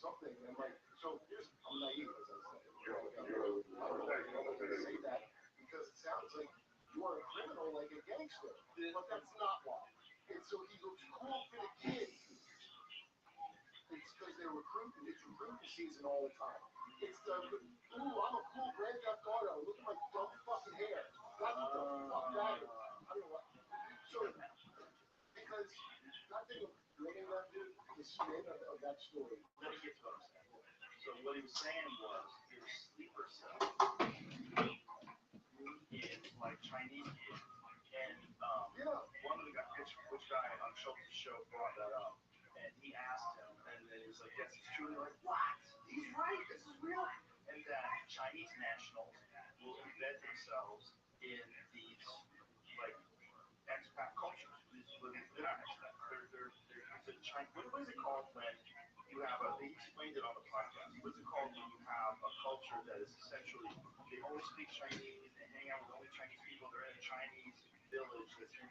something. And like, so here's, I'm naive, as I said. I don't want to say that because it sounds like you are a criminal, like a gangster. But that's not why. It's so he looks cool for the kids. It's because they're recruiting. It's recruiting season all the time. It's the, ooh, I'm a cool Grand Theft Auto. Look at my dumb fucking hair. That's what the fuck the spin of that story. Let me get to what I'm saying. So what he was saying was your sleeper cell is like Chinese food. And one of the guys, which guy on Schultz's show brought that up, and he asked him, and then he was like, "Yes, it's true." And they're like, "What? He's right. This is real." And that Chinese nationals will embed themselves in these like expat cultures. They're not expat. They're China. What is it called when you have a? They explained it on the podcast. What's it called when you have a culture that is essentially they only speak Chinese, they hang out with only Chinese people, they're in a Chinese village that's in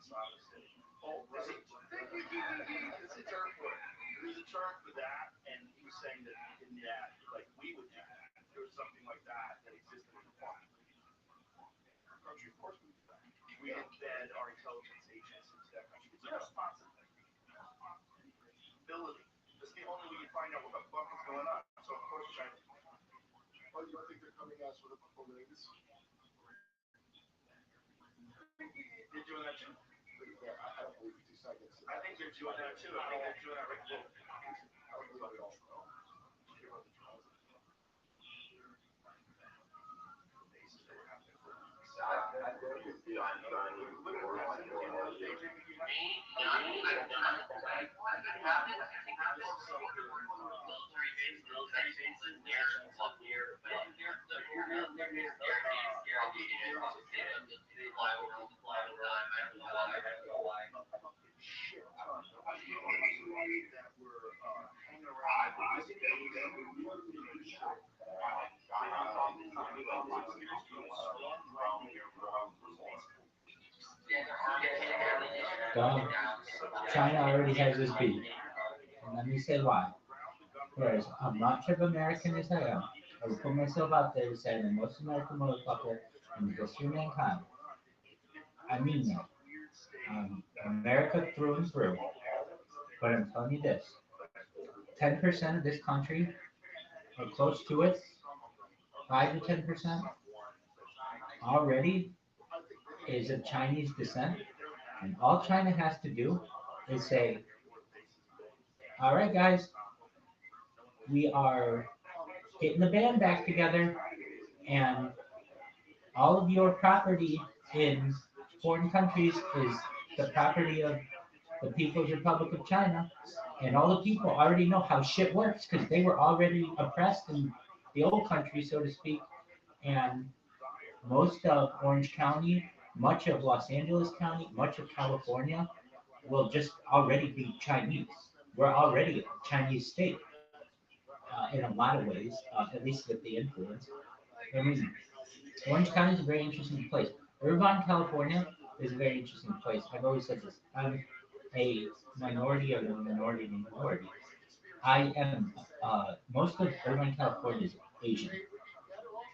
South City. Oh, thank you. It's a term for it. There's a term for that, and he was saying that in that, like we would do that. There was something like that that existed in the farm. Our country, of course, we do that. We embed our intelligence agents into that country. It's a responsibility. That's the only way you find out what the fuck is going on. So of course, China. Oh, you don't think they're coming at us with a balloons? They're doing that too. Yeah, I don't believe you 2 seconds. I think they're doing that too. I think they're doing that right now. I don't believe it all. Military bases, they're up near, but they're near they fly over all the time. I don't know why. Shit ton of that were hanging around this Dumb. China already has this beat. And let me say why. Whereas I'm not sure of American as I am. I would put myself out there to say I'm the most American motherfucker in the history of mankind. I mean that. America through and through. But I'm telling you this. 10% of this country, or close to it, 5 to 10%, already is of Chinese descent. And all China has to do is say, all right, guys, we are getting the band back together, and all of your property in foreign countries is the property of the People's Republic of China. And all the people already know how shit works because they were already oppressed in the old country, so to speak. And most of Orange County, much of Los Angeles County, much of California will just already be Chinese. We're already a Chinese state in a lot of ways, at least with the influence. I mean, Orange County is a very interesting place. Irvine, California is a very interesting place. I've always said this. I'm a minority of the minority of the minority. I am, most of Irvine, California is Asian.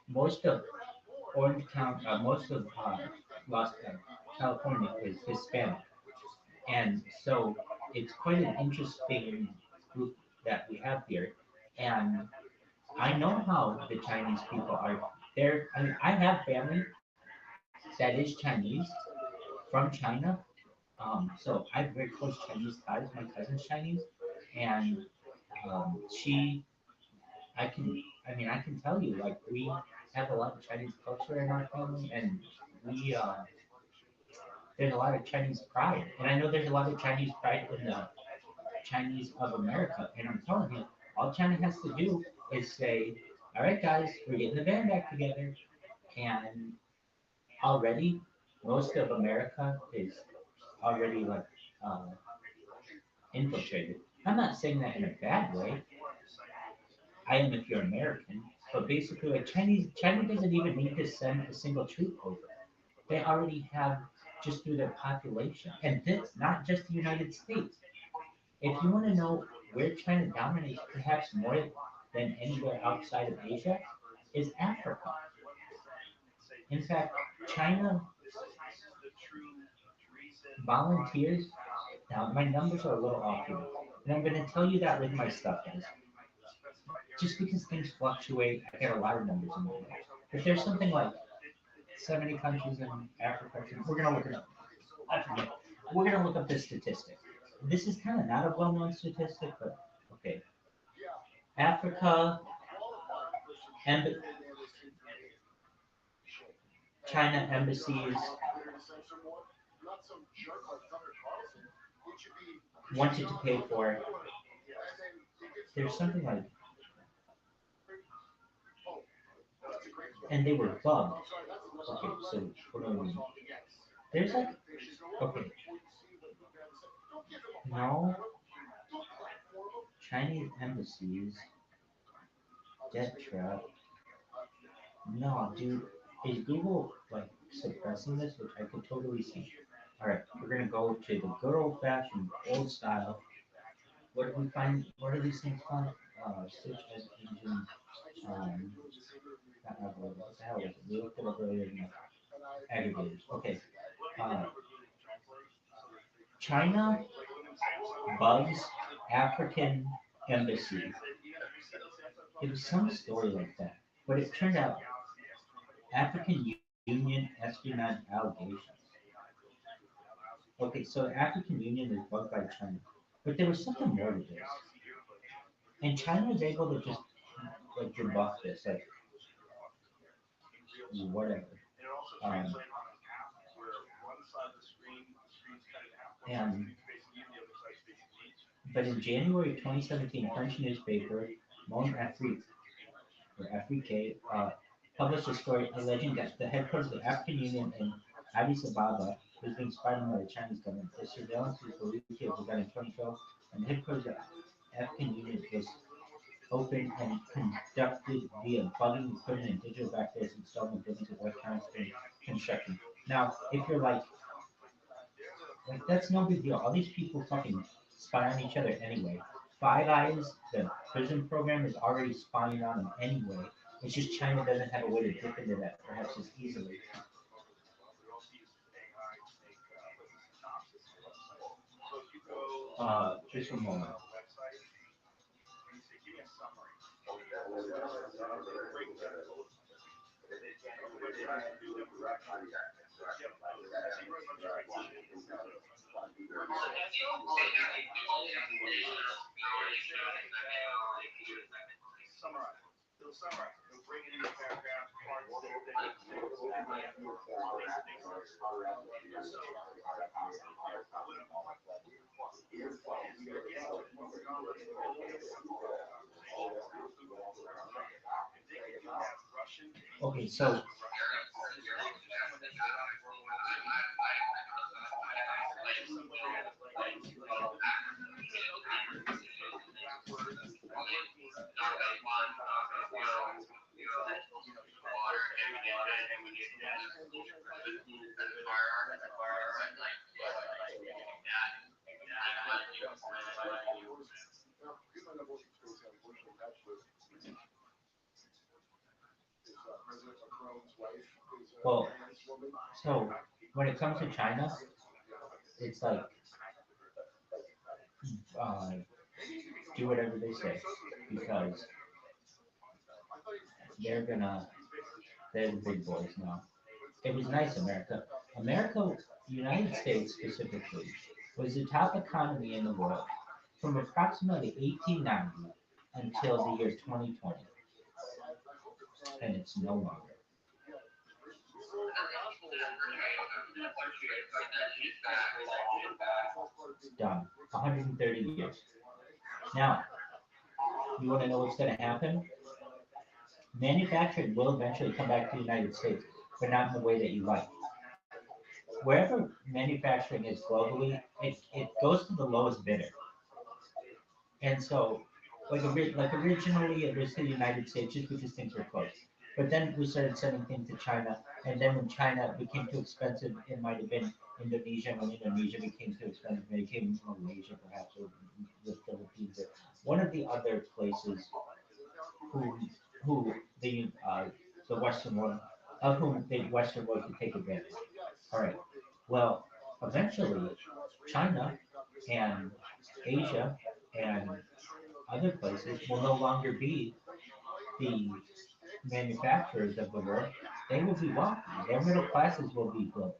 Most of most of Los California is Hispanic. And so it's quite an interesting group that we have here. And I know how the Chinese people are. I mean, I have family that is Chinese from China. So I have very close Chinese ties. My cousin's Chinese, and she, I can tell you, like we have a lot of Chinese culture in our family, and we, there's a lot of Chinese pride, and I know there's a lot of Chinese pride in the Chinese of America. And I'm telling you, all China has to do is say, all right, guys, we're getting the band back together. And already, most of America is already like uh, infiltrated. I'm not saying that in a bad way. I am if you're American. But basically, like China doesn't even need to send a single troop over. They already have just through their population. And this, not just the United States. If you want to know where China dominates perhaps more than anywhere outside of Asia, is Africa. In fact, China volunteers, now my numbers are a little off here, and I'm going to tell you that with my stuff, guys. Just because things fluctuate, I get a lot of numbers in my head. But there's something like 70 countries in Africa. We're going to look it up. I forget. We're going to look up this statistic. This is kind of not a well-known statistic, but okay. Africa, and China embassies wanted to pay for it. There's something like, and they were bugged. Okay, so what do I mean? There's like, okay, no Chinese embassies, debt trap. No, dude, is Google like suppressing this, which I could totally see. All right, we're gonna go to the good old-fashioned, old style. What do we find? What are these things called? Search engine. Um, what the hell is it? We looked it up earlier. Aggregators. Okay. Uh, China bugs African embassy. It was some story like that, but it turned out African Union espionage allegations. Okay, so African Union is bugged by China, but there was something more to this, and China was able to just like debunk this, like whatever. Um, and but in January 2017, French newspaper Monde Afrique or Afrique published a story alleging that the headquarters of the African Union in Addis Ababa was being spied on by the Chinese government. The surveillance was believed to have begun in 2012, and the headquarters of the African Union was opened and conducted via bugging equipment and digital backdoors installed in buildings with electronics during construction. Now, if you're like that's no big deal. All these people fucking spy on each other anyway. Five Eyes, the prison program, is already spying on them anyway. It's just China doesn't have a way to dip into that perhaps as easily. Just a moment. Okay, so well, so when it comes to China, it's like uh, do whatever they say because they're gonna they're the big boys now. It was nice, America. America, United States specifically, was the top economy in the world from approximately 1890 until the year 2020, and it's no longer. It's done. 130 years. Now, you want to know what's going to happen? Manufacturing will eventually come back to the United States, but not in the way that you like. Wherever manufacturing is globally, it goes to the lowest bidder. And so, like originally, it was to the United States just because things were close. But then we started sending things to China, and then when China became too expensive, it might have been Indonesia. When Indonesia became too expensive, it became Malaysia, perhaps, or the Philippines, or one of the other places who who the Western world of whom the Western world could take advantage. All right. Well, eventually, China and Asia and other places will no longer be the manufacturers of the world. They will be wealthy. Their middle classes will be good.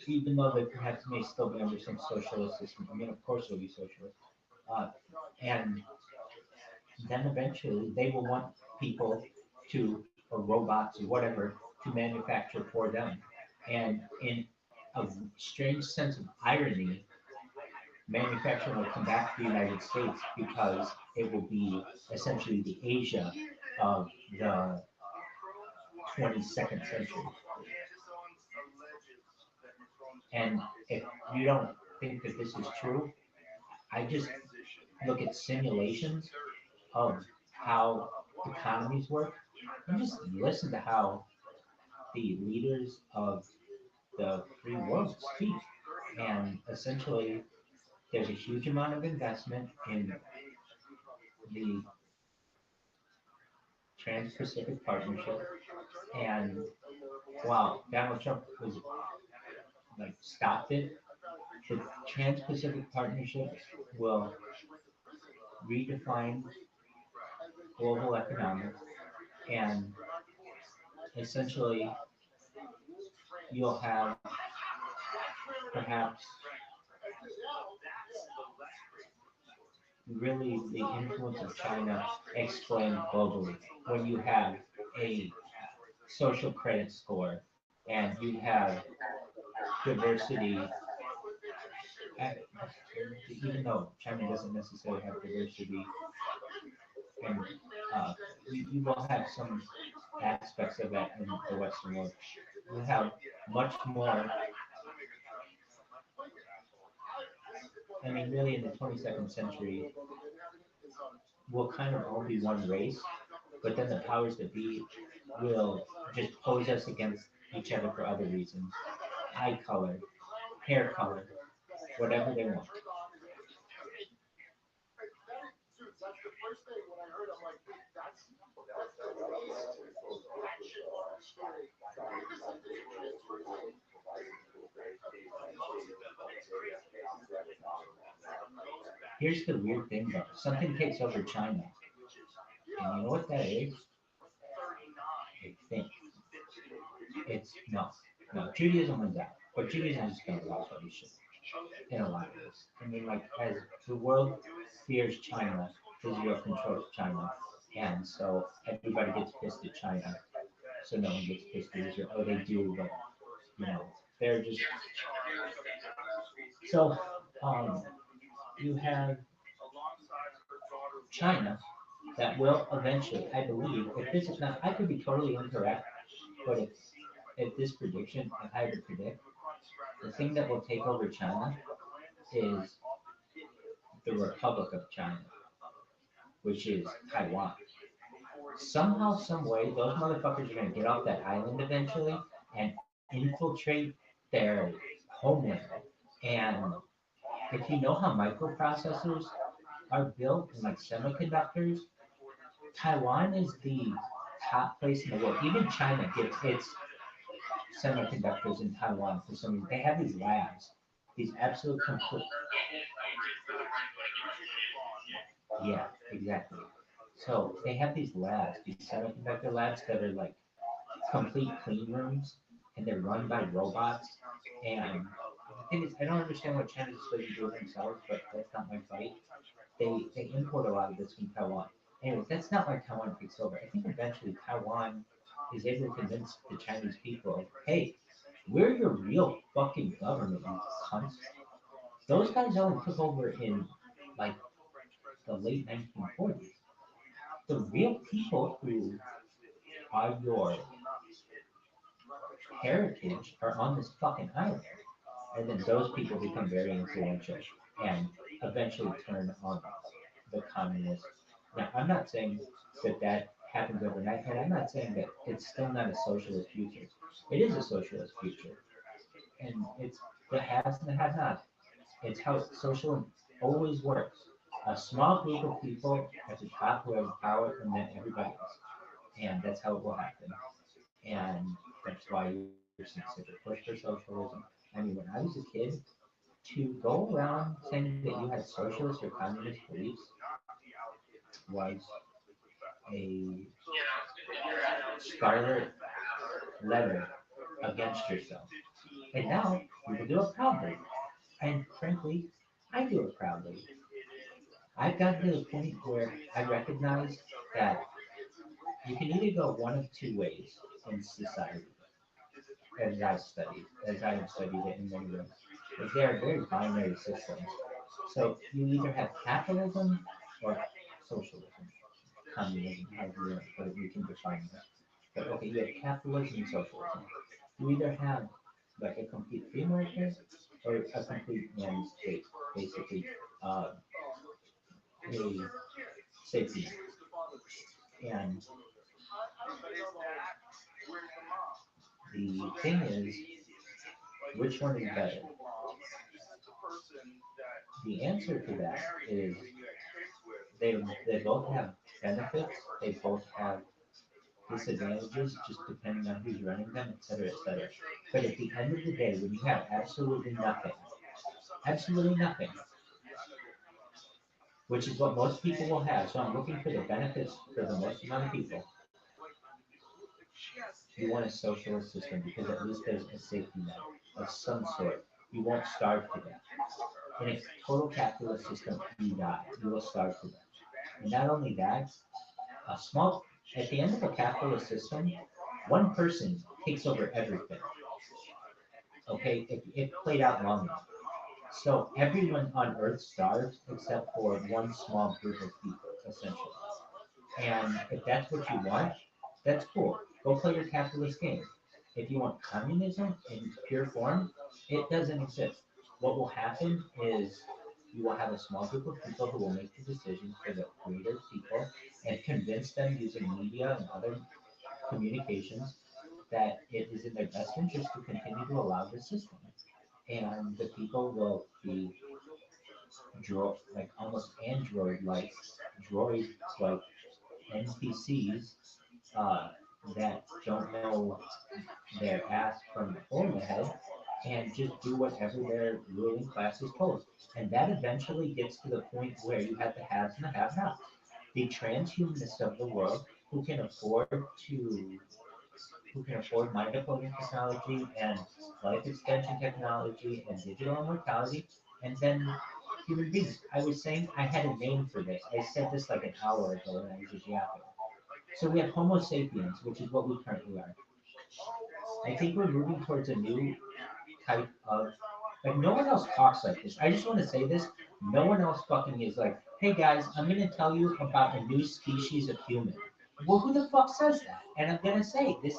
even though they perhaps may still be under some socialist system. I mean, of course, it'll be socialist. Uh, and then eventually they will want people to, or robots or whatever, to manufacture for them. And in a strange sense of irony, manufacturing will come back to the United States because it will be essentially the Asia of the 22nd century. And if you don't think that this is true, I just look at simulations of how economies work and just listen to how the leaders of the free world speak. And essentially, there's a huge amount of investment in the Trans-Pacific Partnership. And while Donald Trump was like stopped it, the Trans-Pacific Partnership will redefine global economics, and essentially you'll have perhaps really the influence of China explained globally when you have a social credit score and you have diversity, uh, even though China doesn't necessarily have diversity, and you will have some aspects of that in the Western world. You have much more. I mean, really, in the 22nd century, we'll kind of all be one race, but then the powers that be will just pose us against each other for other reasons. Eye color, hair color, whatever they want. Here's the weird thing though. Something takes over China. And you know what that is? I think it's no. Judaism wins out. But Judaism is kind of lost what you should in a lot of this. I mean, like, as the world fears China, Israel controls China. And so everybody gets pissed at China. So no one gets pissed at Israel. Oh, they do, but, you know, they're just. So, um, you have China that will eventually, I believe, if this is not, I could be totally incorrect, but if this prediction, if I had to predict, the thing that will take over China is the Republic of China, which is Taiwan. Somehow, some way, those motherfuckers are gonna get off that island eventually and infiltrate their homeland. And if you know how microprocessors are built and like semiconductors, Taiwan is the top place in the world. Even China gets its semiconductors in Taiwan for some reason. They have these labs, these absolute complete. Yeah, exactly. So they have these labs, these semiconductor labs that are like complete clean rooms, and they're run by robots. And the thing is, I don't understand what China's supposed to do with themselves, but that's not my fight. They import a lot of this from Taiwan. Anyways, that's not why Taiwan takes over. I think eventually Taiwan is able to convince the Chinese people, hey, we're your real fucking government, you cunts. Those guys only took over in like the late 1940s. The real people who are your heritage are on this fucking island. And then those people become very influential and eventually turn on the communists. Now, I'm not saying that that happens overnight, and I'm not saying that it's still not a socialist future. It is a socialist future, and it's the haves and the have-nots. It's how social always works. A small group of people at the top who have power, and then everybody else. And that's how it will happen. And that's why you're seeing such a push for socialism. I mean, when I was a kid, to go around saying that you had socialist or communist beliefs was a scarlet letter against yourself. And now people do it proudly. And frankly, I do it proudly. I've gotten to the point where I recognize that you can either go one of two ways in society, as I have studied it in many ways, is there are very binary systems. So you either have capitalism or socialism, communism, however you want to put it, we can define that. But okay, you have capitalism and socialism. You either have like a complete free market or a complete man's state, basically a safety net. And the thing is, which one is better? The answer to that is they they both have benefits. They both have disadvantages, just depending on who's running them, et cetera, et cetera. But at the end of the day, when you have absolutely nothing, which is what most people will have. So I'm looking for the benefits for the most amount of people. You want a socialist system because at least there's a safety net of some sort. You won't starve to death. In a total capitalist system, you die. You will starve to death. And not only that, a small at the end of a capitalist system, one person takes over everything. Okay, if played out long enough. So everyone on Earth starves except for one small group of people, essentially. And if that's what you want, that's cool. Go play your capitalist game. If you want communism in pure form, it doesn't exist. What will happen is you will have a small group of people who will make the decisions for the greater people and convince them using media and other communications that it is in their best interest to continue to allow the system. And the people will be like almost android-like droids like NPCs uh, that don't know their ass from the hole in the head and just do whatever their ruling class is told. And that eventually gets to the point where you have the haves and the have-nots. The transhumanists of the world who can afford to who can afford mind uploading technology and life extension technology and digital immortality, and then human beings. I was saying I had a name for this. I said this like an hour ago and I was just yapping. So we have Homo sapiens, which is what we currently are. I think we're moving towards a new type of like no one else talks like this. I just want to say this. No one else fucking is like, hey guys, I'm gonna tell you about a new species of human. Well, who the fuck says that? And I'm gonna say this.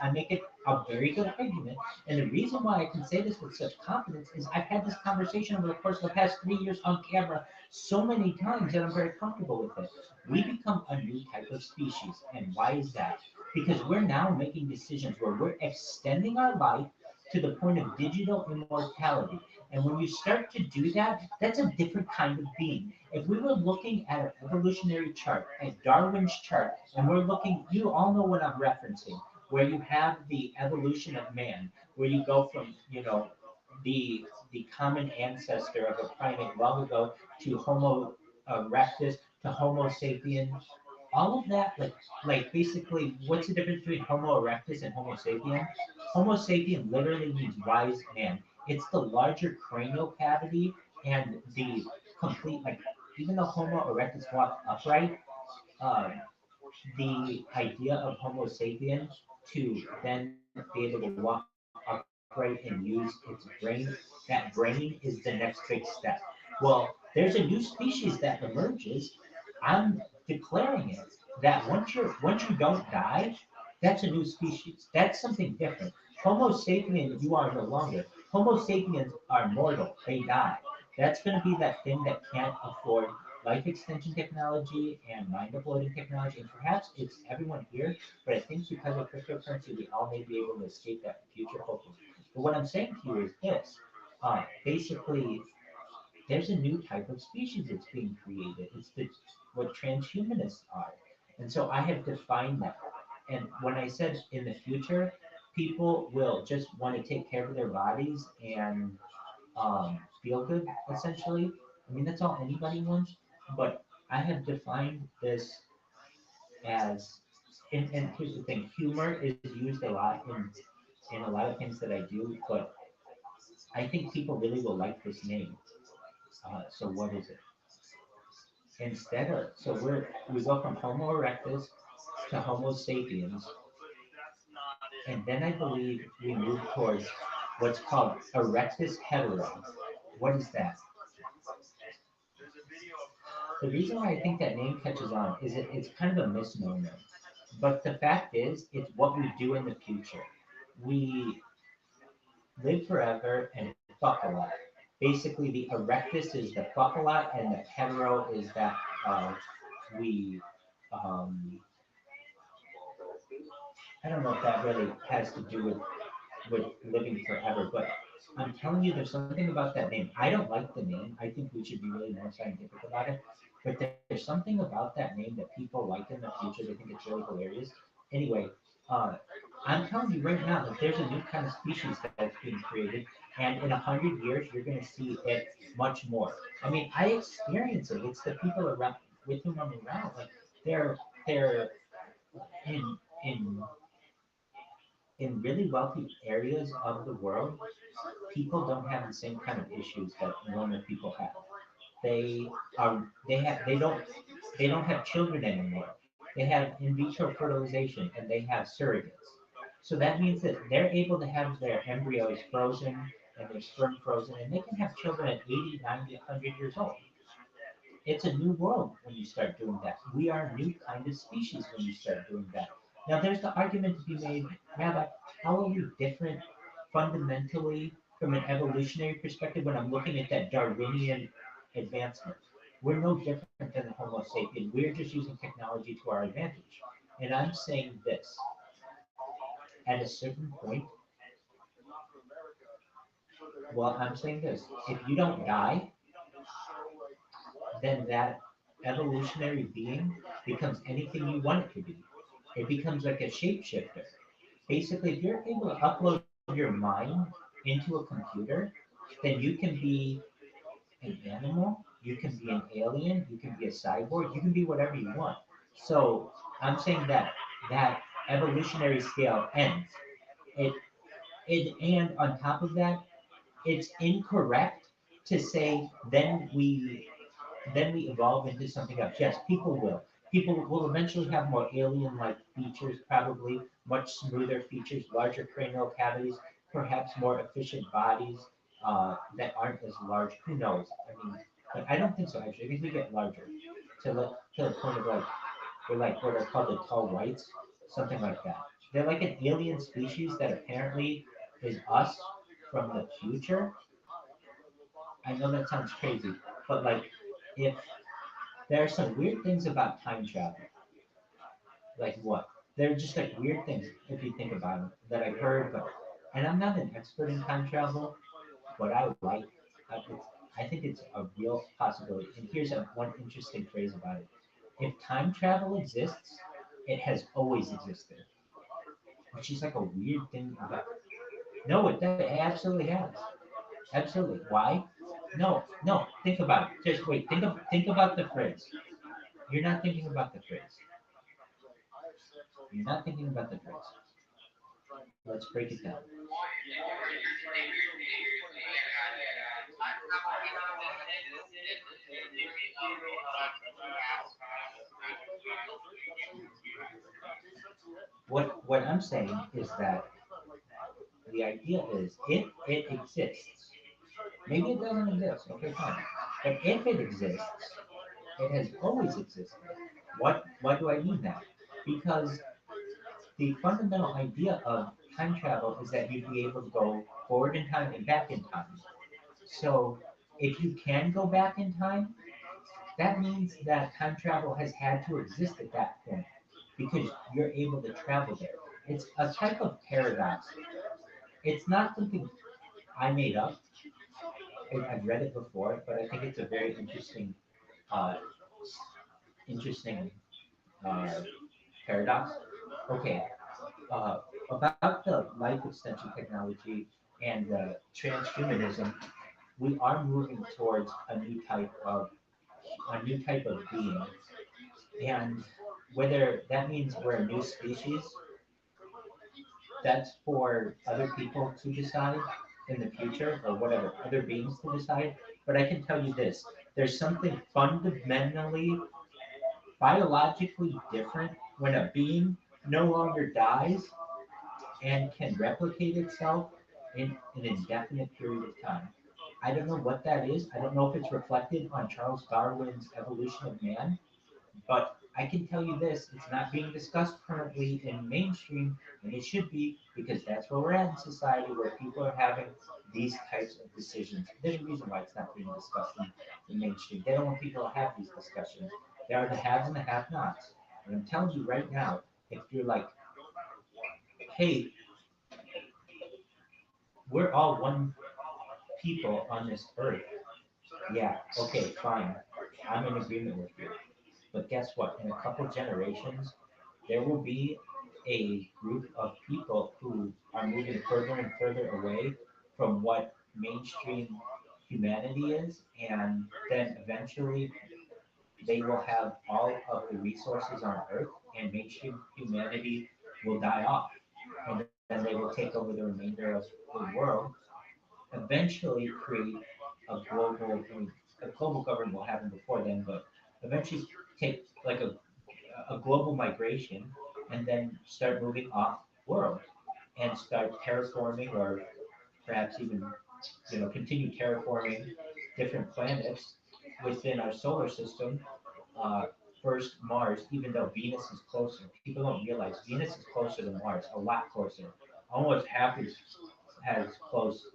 I make it a very good argument, and the reason why I can say this with such confidence is I've had this conversation over the course of the past 3 years on camera so many times that I'm very comfortable with it. We become a new type of species, and why is that? Because we're now making decisions where we're extending our life to the point of digital immortality. And when you start to do that, that's a different kind of being. If we were looking at an evolutionary chart, at Darwin's chart, and we're looking, you all know what I'm referencing, where you have the evolution of man, where you go from, the common ancestor of a primate long ago to Homo erectus to Homo sapien, all of that, like basically, what's the difference between Homo erectus and Homo sapien? Homo sapien literally means wise man. It's the larger cranial cavity and the complete, like, even though Homo erectus walked upright, um, the idea of Homo sapien to then be able to walk upright and use its brain, that brain is the next big step. Well, there's a new species that emerges. I'm declaring it that once you don't die, that's a new species. That's something different. Homo sapien, you are no longer. Homo sapiens are mortal. They die. That's going to be that thing that can't afford life extension technology and mind uploading technology. And perhaps it's everyone here, but I think because of cryptocurrency, we all may be able to escape that future, hopefully. But what I'm saying to you is this. Basically, there's a new type of species that's being created. It's what transhumanists are. And so I have defined that. And when I said in the future, people will just want to take care of their bodies and feel good, essentially. I mean, that's all anybody wants. But I have defined this as, and here's the thing, humor is used a lot in a lot of things that I do, but I think people really will like this name. So what is it? Instead of, so we go from Homo erectus to Homo sapiens, and then I believe we move towards what's called erectus hetero. What is that? The reason why I think that name catches on is it's kind of a misnomer. But the fact is, it's what we do in the future. We live forever and fuck a lot. Basically, the erectus is the fuck a lot, and the hetero is that we um, I don't know if that really has to do with living forever, but I'm telling you, there's something about that name. I don't like the name. I think we should be really more scientific about it. But there's something about that name that people like in the future. They think it's really hilarious. Anyway, uh, I'm telling you right now that there's a new kind of species that's being created, and in 100 years, you're going to see it much more. I mean, I experience it. It's the people around with whom I'm around. Like they're in in in really wealthy areas of the world, people don't have the same kind of issues that normal people have. They they don't have children anymore. They have in vitro fertilization and they have surrogates. So that means that they're able to have their embryos frozen and their sperm frozen and they can have children at 80, 90, 100 years old. It's a new world when you start doing that. We are a new kind of species when you start doing that. Now, there's the argument to be made, Rabbi, how are we different fundamentally from an evolutionary perspective when I'm looking at that Darwinian advancement? We're no different than the Homo sapien. We're just using technology to our advantage. And I'm saying this at a certain point, well, I'm saying this if you don't die, then that evolutionary being becomes anything you want it to be. It becomes like a shapeshifter. Basically, if you're able to upload your mind into a computer, then you can be an animal, you can be an alien, you can be a cyborg, you can be whatever you want. So I'm saying that that evolutionary scale ends. It, and on top of that, it's incorrect to say then we evolve into something else. Yes, people will. People will eventually have more alien-like features, probably much smoother features, larger cranial cavities, perhaps more efficient bodies that aren't as large. Who knows? I mean, but I don't think so. Actually, I think we get larger to the point of like we're like what are called the tall whites, something like that. They're like an alien species that apparently is us from the future. I know that sounds crazy, but like if there are some weird things about time travel. Like what? They're just like weird things if you think about them that I've heard, but and I'm not an expert in time travel, but I like. I think it's a real possibility. And here's one interesting phrase about it: if time travel exists, it has always existed, which is like a weird thing about. No, it absolutely has. Absolutely. Why? No, no. Think about it. Just wait. Think about the phrase. You're not thinking about the phrase. You're not thinking about the phrase. Let's break it down. What I'm saying is that the idea is if it exists, maybe it doesn't exist. Okay, fine. But if it exists, it has always existed. Why do I mean that? Because the fundamental idea of time travel is that you'd be able to go forward in time and back in time. So if you can go back in time, that means that time travel has had to exist at that point because you're able to travel there. It's a type of paradox. It's not something I made up. I've read it before, but I think it's a very uh, interesting uh, paradox. Okay, uh, about the life extension technology and transhumanism, we are moving towards a new type of being, and whether that means we're a new species, that's for other people to decide. in the future or whatever other beings to decide. But I can tell you this: there's something fundamentally biologically different when a being no longer dies and can replicate itself in an indefinite period of time. I don't know what that is. I don't know if it's reflected on Charles Darwin's evolution of man, but I can tell you this, it's not being discussed currently in mainstream, and it should be because that's where we're at in society where people are having these types of decisions. There's a reason why it's not being discussed in the mainstream. They don't want people to have these discussions. There are the haves and the have nots. And I'm telling you right now, if you're like, hey, we're all one people on this earth, yeah, okay, fine. I'm in agreement with you. But guess what? In a couple generations, there will be a group of people who are moving further and further away from what mainstream humanity is, and then eventually they will have all of the resources on Earth, and mainstream humanity will die off, and then they will take over the remainder of the world, eventually create a global government will happen before then, but eventually take like a global migration and then start moving off world and start terraforming or perhaps even continue terraforming different planets within our solar system. Uh, First Mars, even though Venus is closer, people don't realize Venus is closer than Mars, a lot closer, almost as close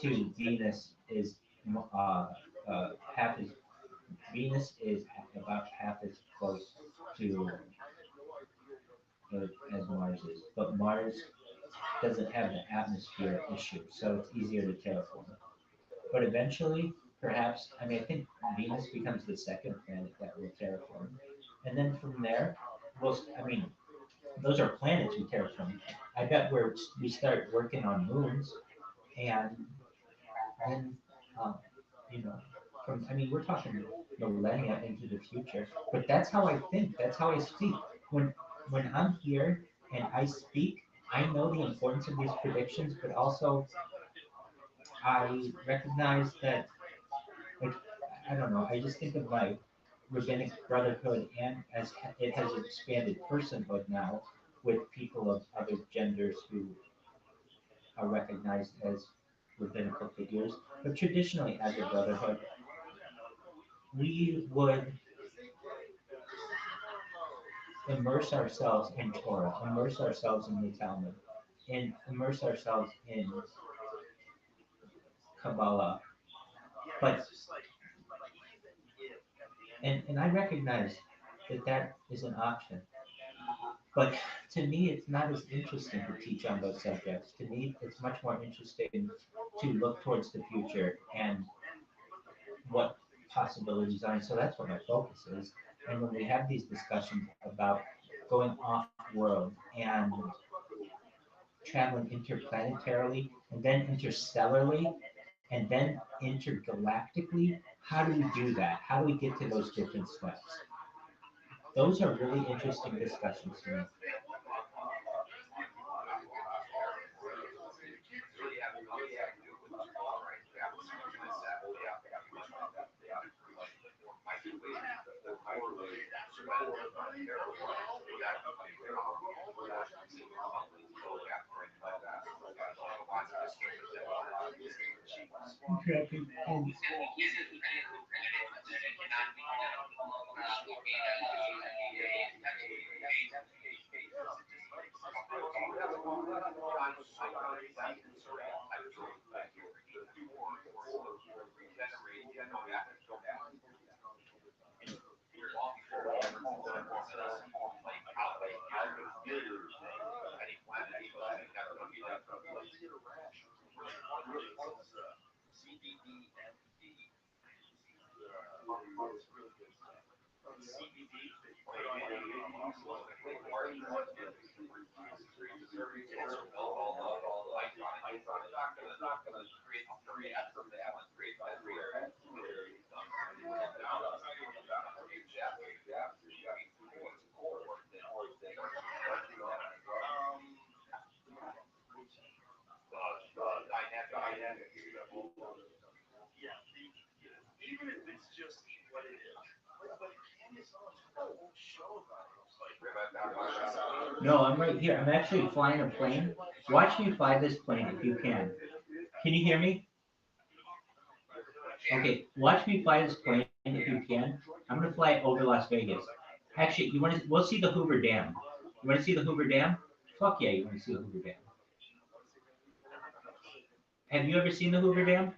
to Venus is uh, half as Venus is about half as close to Earth as Mars is, but Mars doesn't have the atmosphere issue, so it's easier to terraform. But eventually, perhaps, I mean, I think Venus becomes the second planet that will terraform, and then from there, I mean, those are planets we terraform. I bet we start working on moons, and then, um, you know, I mean, we're talking millennia into the future, but that's how I think. That's how I speak. When when I'm here and I speak, I know the importance of these predictions, but also I recognize that, like, I don't know. I just think of my rabbinic brotherhood, and as it has expanded personhood now with people of other genders who are recognized as rabbinical figures. But traditionally, as a brotherhood, we would immerse ourselves in Torah, immerse ourselves in the Talmud, and immerse ourselves in Kabbalah. But and I recognize that that is an option. But to me, it's not as interesting to teach on those subjects. To me, it's much more interesting to look towards the future and what possibilities are. And so that's what my focus is. And when we have these discussions about going off world and traveling interplanetarily and then interstellarly and then intergalactically, how do we do that? How do we get to those different steps? Those are really interesting discussions to me. Exactly. And No, I'm right here. I'm actually flying a plane. Watch me fly this plane if you can. Can you hear me? Okay, watch me fly this plane if you can. I'm gonna fly it over Las Vegas. Actually, you want to? We'll see the Hoover Dam. You want to see the Hoover Dam? Fuck yeah, you want to see the Hoover Dam. Have you ever seen the Hoover Dam?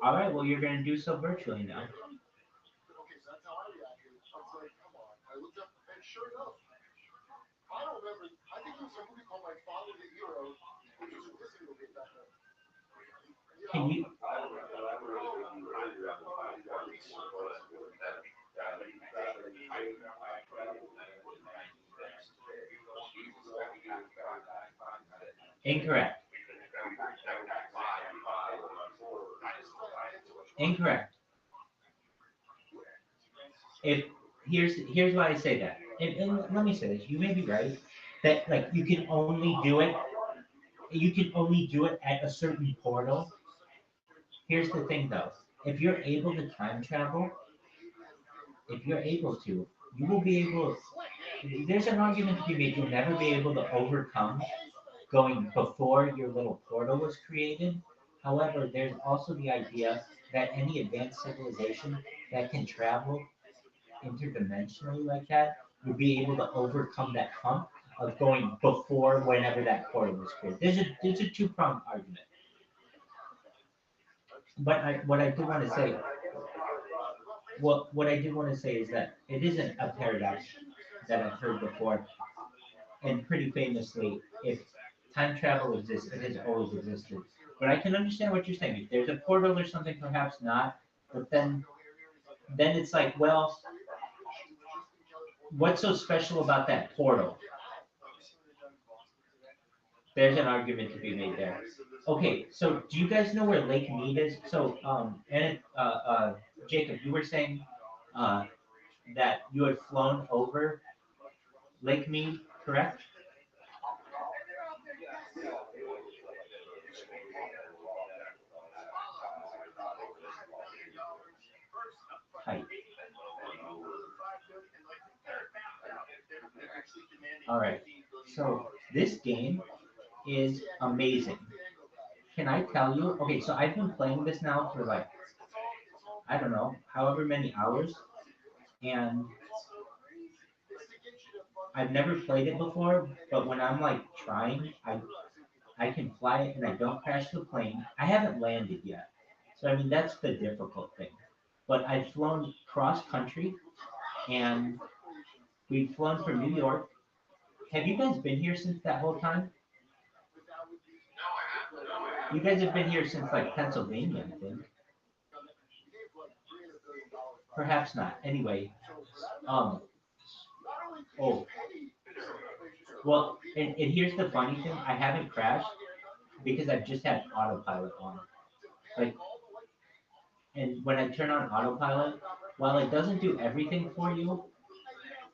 All right, well you're gonna do so virtually now. Okay, so that's how I reacted. I was like, come on. I looked up, and sure enough, I don't remember. I think it was a movie called My Father the Hero, which was a Disney movie back then. Can you? Incorrect. Incorrect. If here's why I say that. And let me say this. You may be right that like you can only do it. You can only do it at a certain portal. Here's the thing though. If you're able to time travel, if you're able to, you will be able. There's an argument to be made. You'll never be able to overcome going before your little portal was created. However, there's also the idea that any advanced civilization that can travel interdimensionally like that would be able to overcome that hump of going before whenever that portal was created. There's a two-pronged argument. But what I do want to say, what I do want to say is that it isn't a paradox that I've heard before, and pretty famously, if time travel exists, it has always existed. But I can understand what you're saying. If there's a portal or something, perhaps not. But then it's like, well, what's so special about that portal? There's an argument to be made there. Okay, so do you guys know where Lake Mead is? So, Jacob, you were saying uh, that you had flown over Lake Mead, correct? Height. All right. So this game is amazing. Can I tell you? Okay, so I've been playing this now for like I don't know, however many hours, and I've never played it before. But when I'm like trying, I can fly it and I don't crash the plane. I haven't landed yet, so I mean that's the difficult thing. But I've flown cross country, and we've flown from New York. Have you guys been here since that whole time? You guys have been here since like Pennsylvania, I think. Perhaps not. Anyway, um, oh, well, and here's the funny thing: I haven't crashed because I've just had autopilot on. Like, and when I turn on autopilot, while it doesn't do everything for you,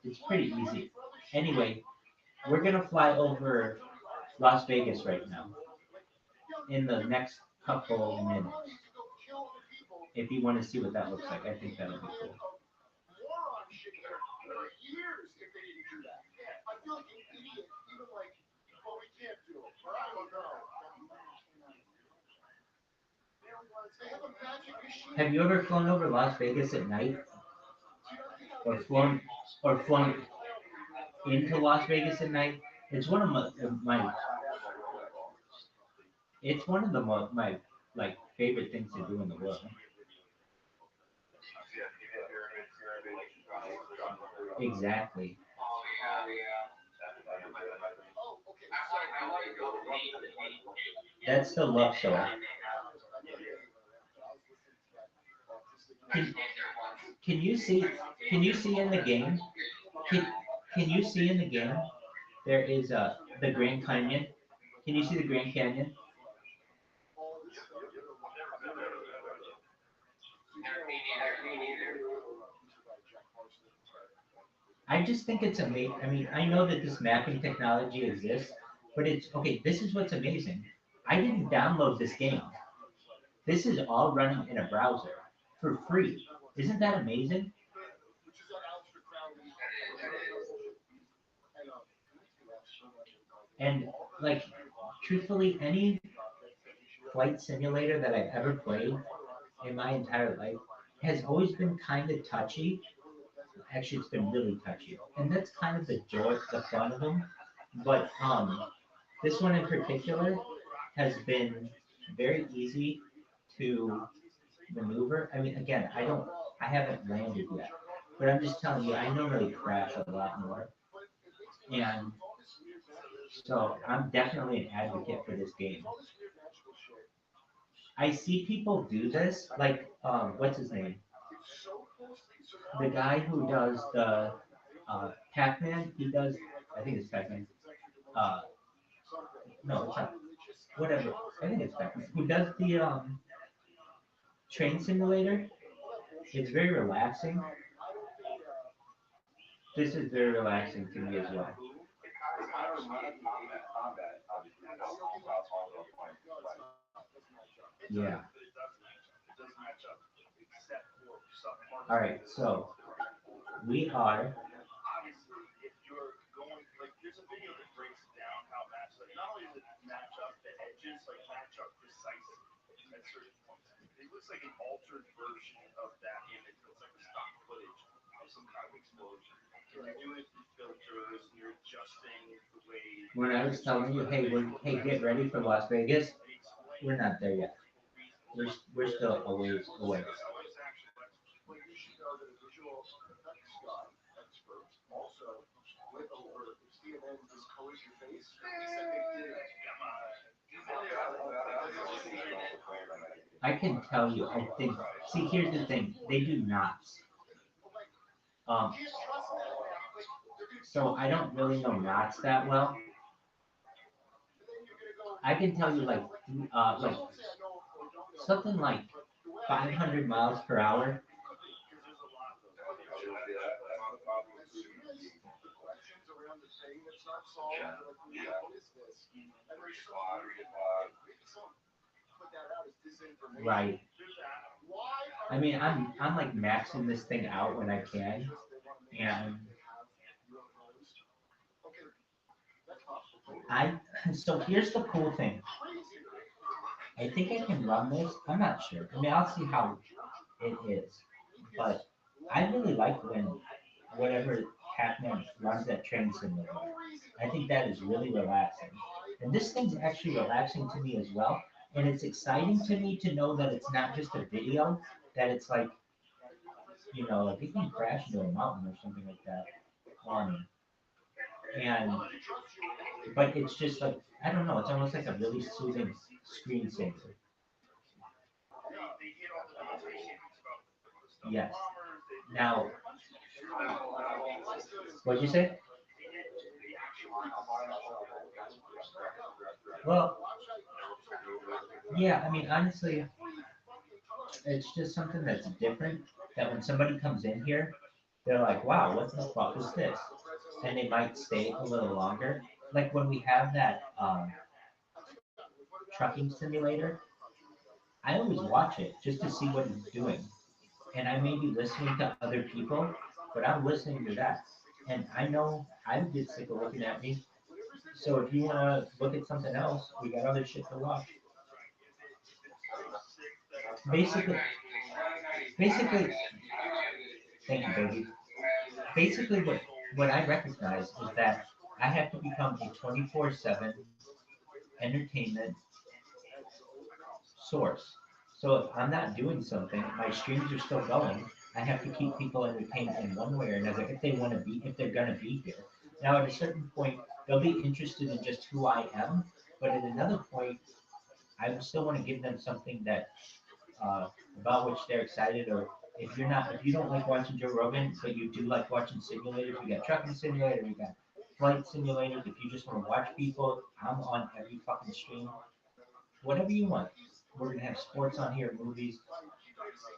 it's pretty easy. Anyway, we're gonna fly over Las Vegas right now in the next couple minutes. If you want to see what that looks like, I think that'll be cool. Have you ever flown over Las Vegas at night, or flown into Las Vegas at night? It's one of my it's one of my like favorite things to do in the world. Exactly. That's the love show. Can, can you see? Can you see in the game? Can, can you see in the game? There is the Grand Canyon. Can you see the Grand Canyon? I just think it's amazing. I mean, I know that this mapping technology exists, but it's okay. This is what's amazing. I didn't download this game. This is all running in a browser for free. Isn't that amazing? And like, truthfully, any flight simulator that I've ever played in my entire life has always been kind of touchy. Actually, it's been really touchy, and that's kind of the joy, the fun of them. But this one in particular has been very easy to maneuver. I mean, again, I haven't landed yet, but I'm just telling you, I normally crash a lot more, and so I'm definitely an advocate for this game. I see people do this, like what's his name? The guy who does the Pac-Man. He does, I think it's Pac-Man. Uh, no, it's not. Whatever. I think it's Pac-Man. Who does the train simulator? It's very relaxing. This is very relaxing to me as well. Yeah. All right. So we are. Obviously, if you're going like, there's a video that breaks down how match like not only does it match up the edges, like match up precisely at certain points. It looks like an altered version of that image. It's like a stock footage of some kind of explosion. And you're doing it through filters, and you're adjusting the way When I was telling you, hey, get ready for Las Vegas. We're not there yet. We're still a ways away. Well, you should know that a visual effects guy expert also went over if CNN discolors your face. He said they did. I can tell you, I think. See, here's the thing. They do knots. Um, so I don't really know knots that well. I can tell you like something like 500 miles per hour. Right. I mean, I'm like maxing this thing out when I can, and I. So here's the cool thing. I think I can run this. I'm not sure. I mean, I'll see how it is, but I really like when whatever Pac-Man runs that train simulator. I think that is really relaxing. And this thing's actually relaxing to me as well. And it's exciting to me to know that it's not just a video, that it's like, like you can crash into a mountain or something like that. Um, and, but it's just like, I don't know, it's almost like a really soothing screensaver. Yes. Now, what'd you say? Well, yeah, I mean, honestly, it's just something that's different. That when somebody comes in here, they're like, wow, what the fuck is this? And they might stay a little longer. Like when we have that trucking simulator, I always watch it just to see what it's doing. And I may be listening to other people, but I'm listening to that. And I know I would get sick of looking at me. So if you want to look at something else, we got other shit to watch. Basically, basically, thank you, baby. Basically, what I recognize is that I have to become a 24/7 entertainment source. So if I'm not doing something, my streams are still going. I have to keep people entertained in one way or another if they're gonna be here. Now at a certain point, they'll be interested in just who I am, but at another point, I still want to give them something that about which they're excited. Or if you don't like watching Joe Rogan, but you do like watching simulators, we got trucking simulator, we got flight simulators. If you just want to watch people, I'm on every fucking stream. Whatever you want. We're gonna have sports on here, movies.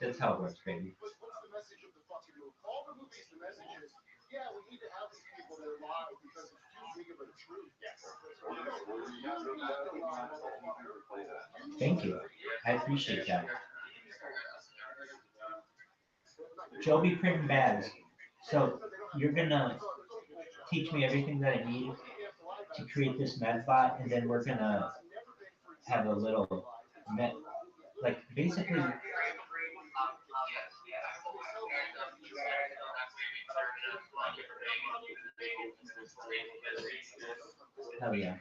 That's how it works, baby. What's the message of the fucking movie? All the movies, the message is, yeah, we need to have these people that are live because it's too big of a truth. Yes. Thank you. I appreciate that. Joby printing bags. So you're gonna teach me everything that I need to create this medbot, and then we're gonna have a little med, like basically. Hell yeah.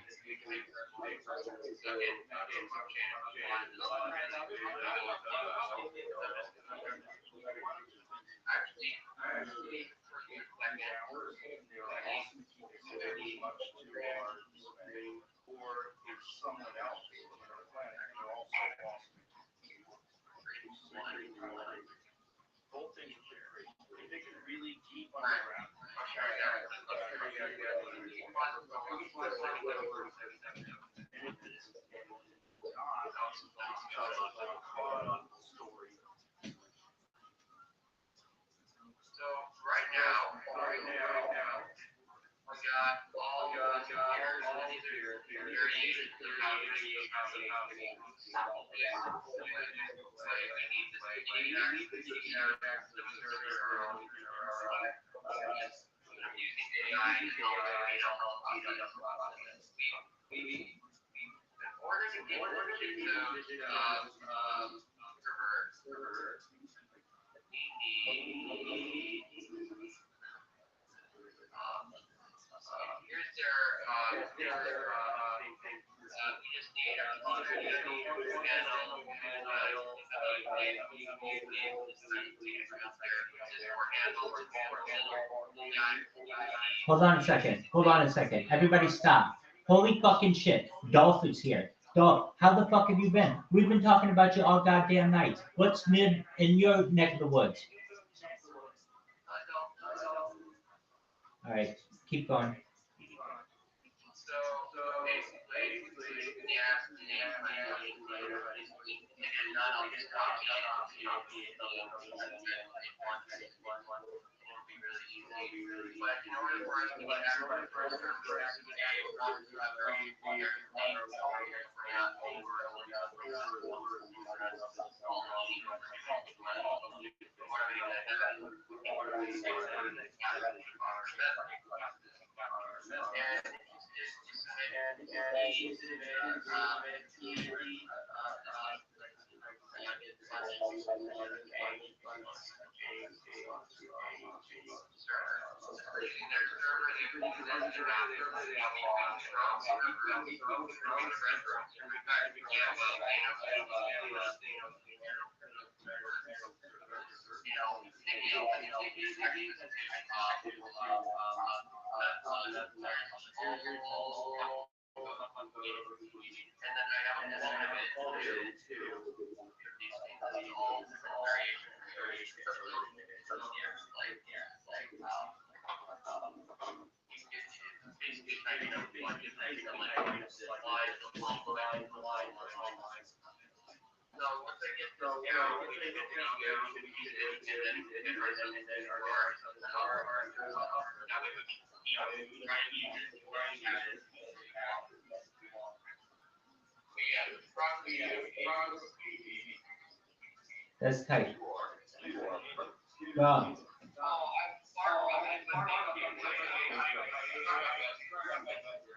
Or if someone else on our planet are also awesome. Whole thing is great. If they can really keep underground. So right now, we got all the computers and these are variations of how to use using AI to help in order to get those servers, we need here's their we just need our Hold on a second. Hold on a second. Everybody stop. Holy fucking shit. Dolph is here. Dolph, how the fuck have you been? We've been talking about you all goddamn night. What's new in your neck of the woods? All right, keep going. So basically, but in order for us to get everyone first, That's tight. Dog,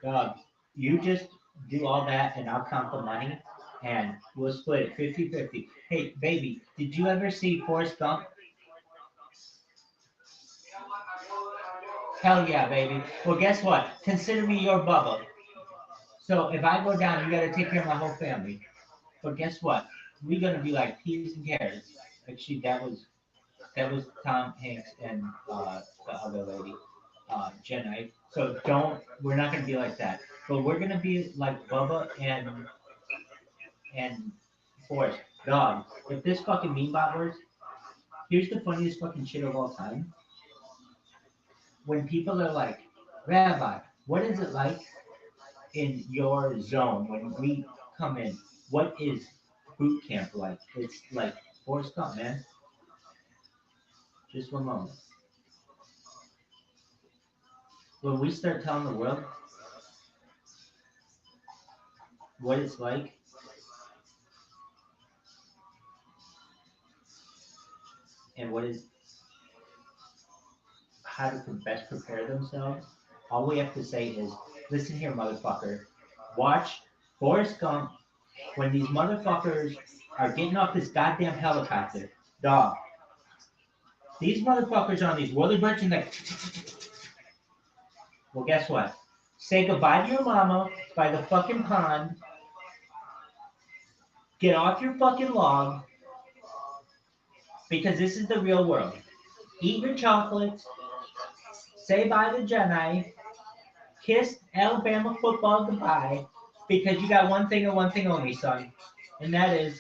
dog, you just do all that and I'll count the money and we'll split it 50-50. Hey, baby, did you ever see Forrest Gump? Hell yeah, baby. Well, guess what? Consider me your Bubba. So if I go down, you gotta take care of my whole family. But guess what? We're gonna be like peas and carrots. Actually, that was Tom Hanks and the other lady, Jenite. So we're not gonna be like that. But we're gonna be like Bubba and Forrest. Dog, if this fucking meme bot works, here's the funniest fucking shit of all time. When people are like, Rabbi, what is it like in your zone when we come in? What is boot camp like? It's like Forrest Gump, man. Just one moment. When we start telling the world what it's like, and how to best prepare themselves, all we have to say is Listen here, motherfucker. Watch Forrest Gump when these motherfuckers are getting off this goddamn helicopter. Dog. These motherfuckers are on these whirlybirds and like, well, guess what? Say goodbye to your mama by the fucking pond. Get off your fucking log because this is the real world. Eat your chocolates. Say bye to Jedi. Kiss Alabama football goodbye because you got one thing and one thing only, son, and that is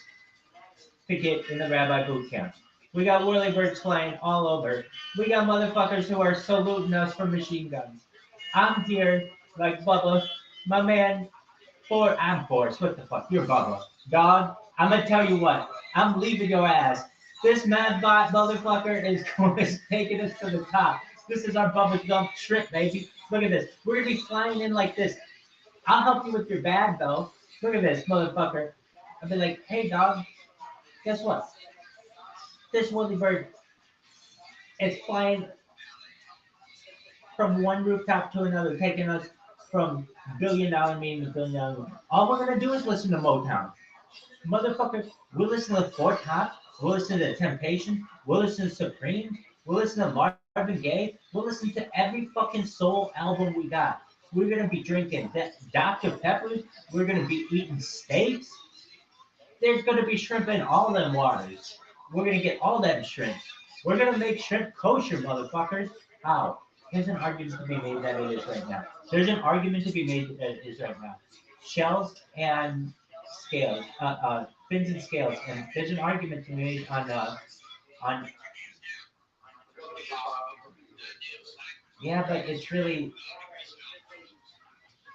to get in the rabbi boot camp. We got whirlybirds flying all over. We got motherfuckers who are saluting us from machine guns. I'm here, like Bubba, my man. I'm Forrest. What the fuck? You're Bubba. Dog, I'm gonna tell you what. I'm leaving your ass. This mad bot motherfucker is taking us to the top. This is our Bubba Gump trip, baby. Look at this. We're gonna be flying in like this. I'll help you with your bag, though. Look at this, motherfucker. I'll be like, hey, dog, guess what? This woolly bird is flying from one rooftop to another, taking us from $1 billion meeting to $1 billion meeting. All we're gonna do is listen to Motown. Motherfucker, we'll listen to Fort Top, we'll listen to Temptation, we'll listen to Supreme, we'll listen to Marvin Gaye, we'll listen to every fucking soul album we got. We're gonna be drinking Dr. Peppers, we're gonna be eating steaks. There's gonna be shrimp in all them waters. We're gonna get all them shrimp. We're gonna make shrimp kosher, motherfuckers. How? There's an argument to be made that it is right now. There's an argument to be made that it is right now. Shells and scales, fins and scales, and there's an argument to be made on. Yeah, but it's really,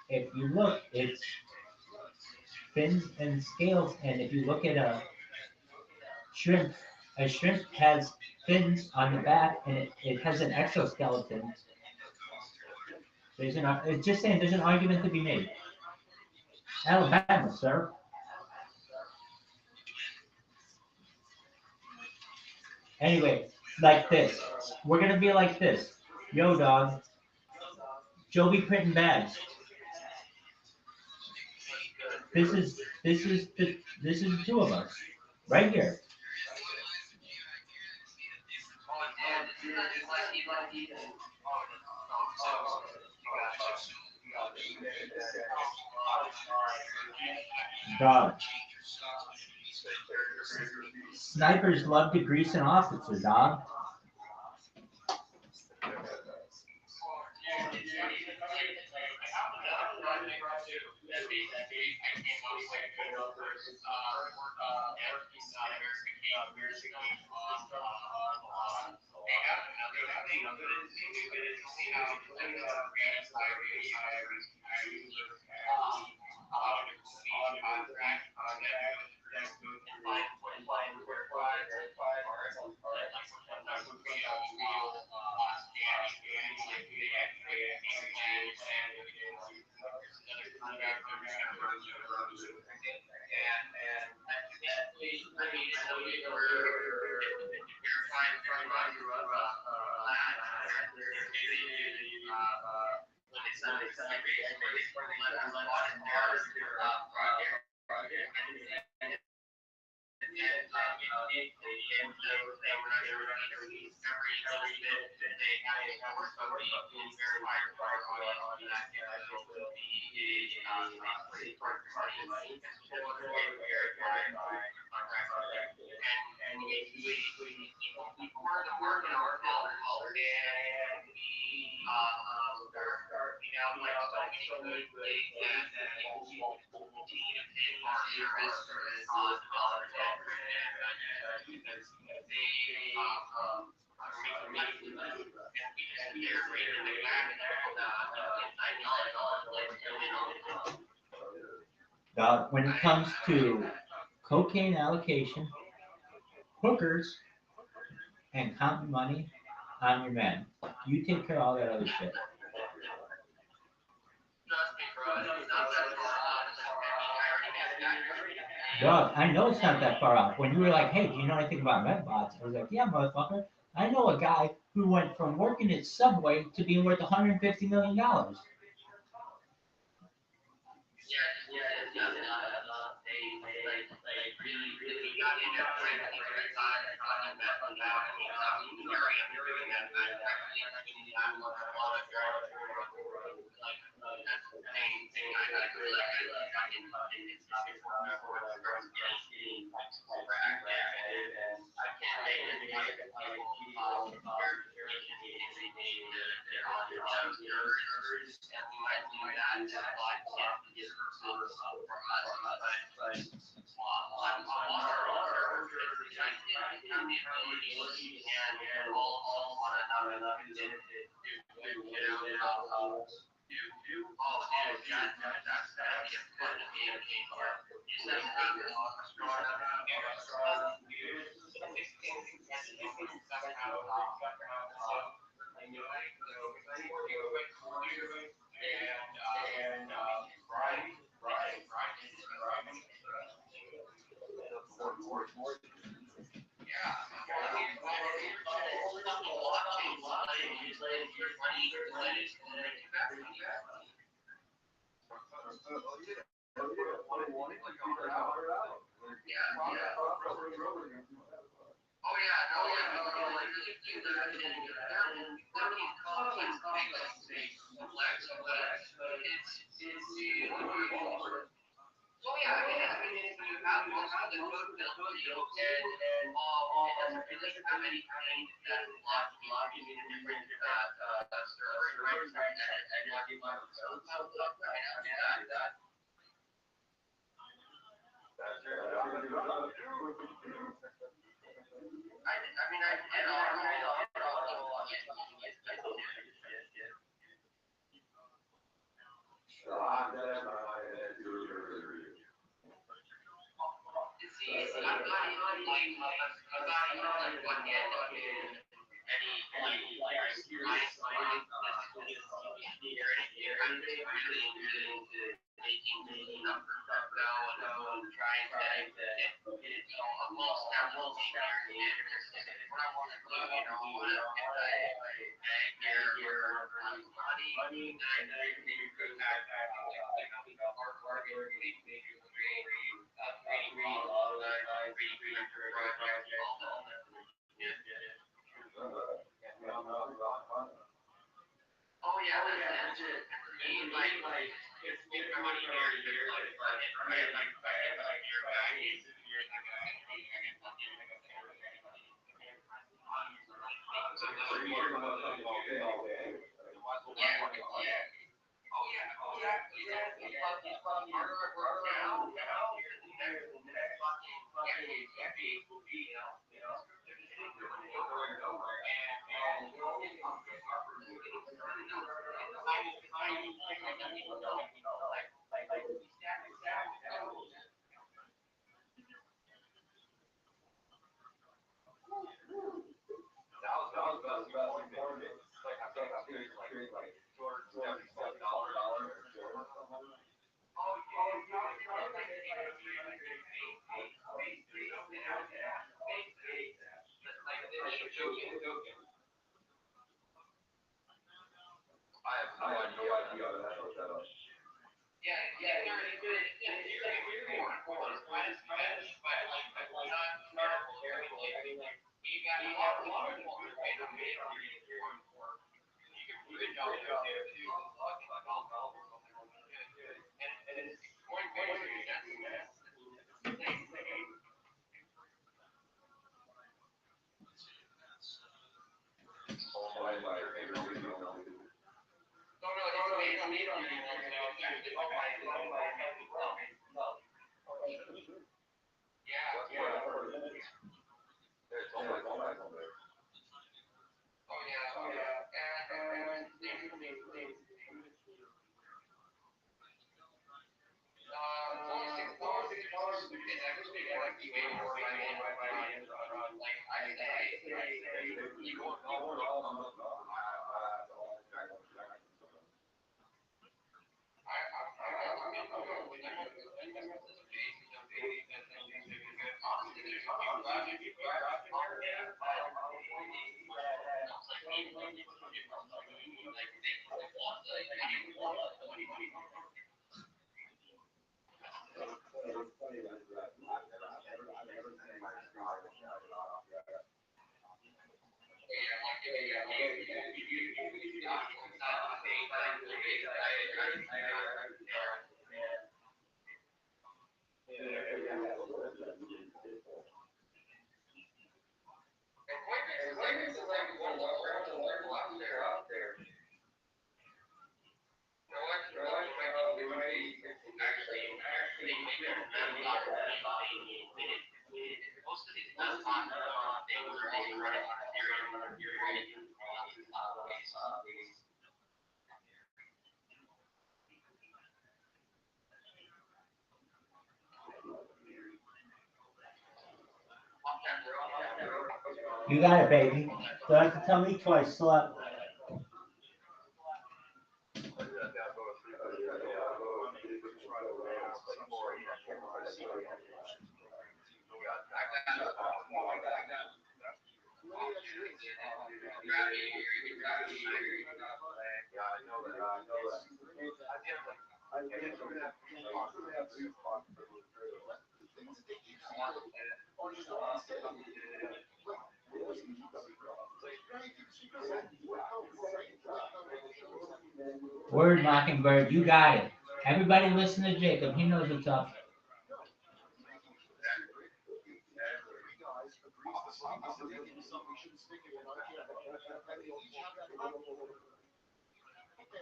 if you look, it's fins and scales, and if you look at shrimp, a shrimp has fins on the back, and it has an exoskeleton. It's just saying, there's an argument to be made. Alabama, sir. Anyway, like this. We're gonna be like this. Yo, dog. Joe be printing bags. This is the two of us, right here. Dog. Snipers love to grease an officer, dog. When it comes to cocaine allocation, hookers, and counting money, I'm your man. You take care of all that other shit. Dog, I know it's not that far off. When you were like, hey, do you know anything about medbots? I was like, yeah, motherfucker. I know a guy who went from working at Subway to being worth $150 million. really got into it, right? I think I thought I met on that, and he was out in the area doing that. I actually have a lot of like that's the main thing I really like. I can it's before I started getting active, and I can't make it like anything that on yours, and we might do that. Like can't get for us, but on our I did have the ability and all on another do that's that'd be a fun to be a game for. You said Most of these best on they were also running on Ethereum. You got it, baby. Don't have to tell me twice. Slut. Word, Mockingbird. You got it. Everybody listen to Jacob. He knows what's up.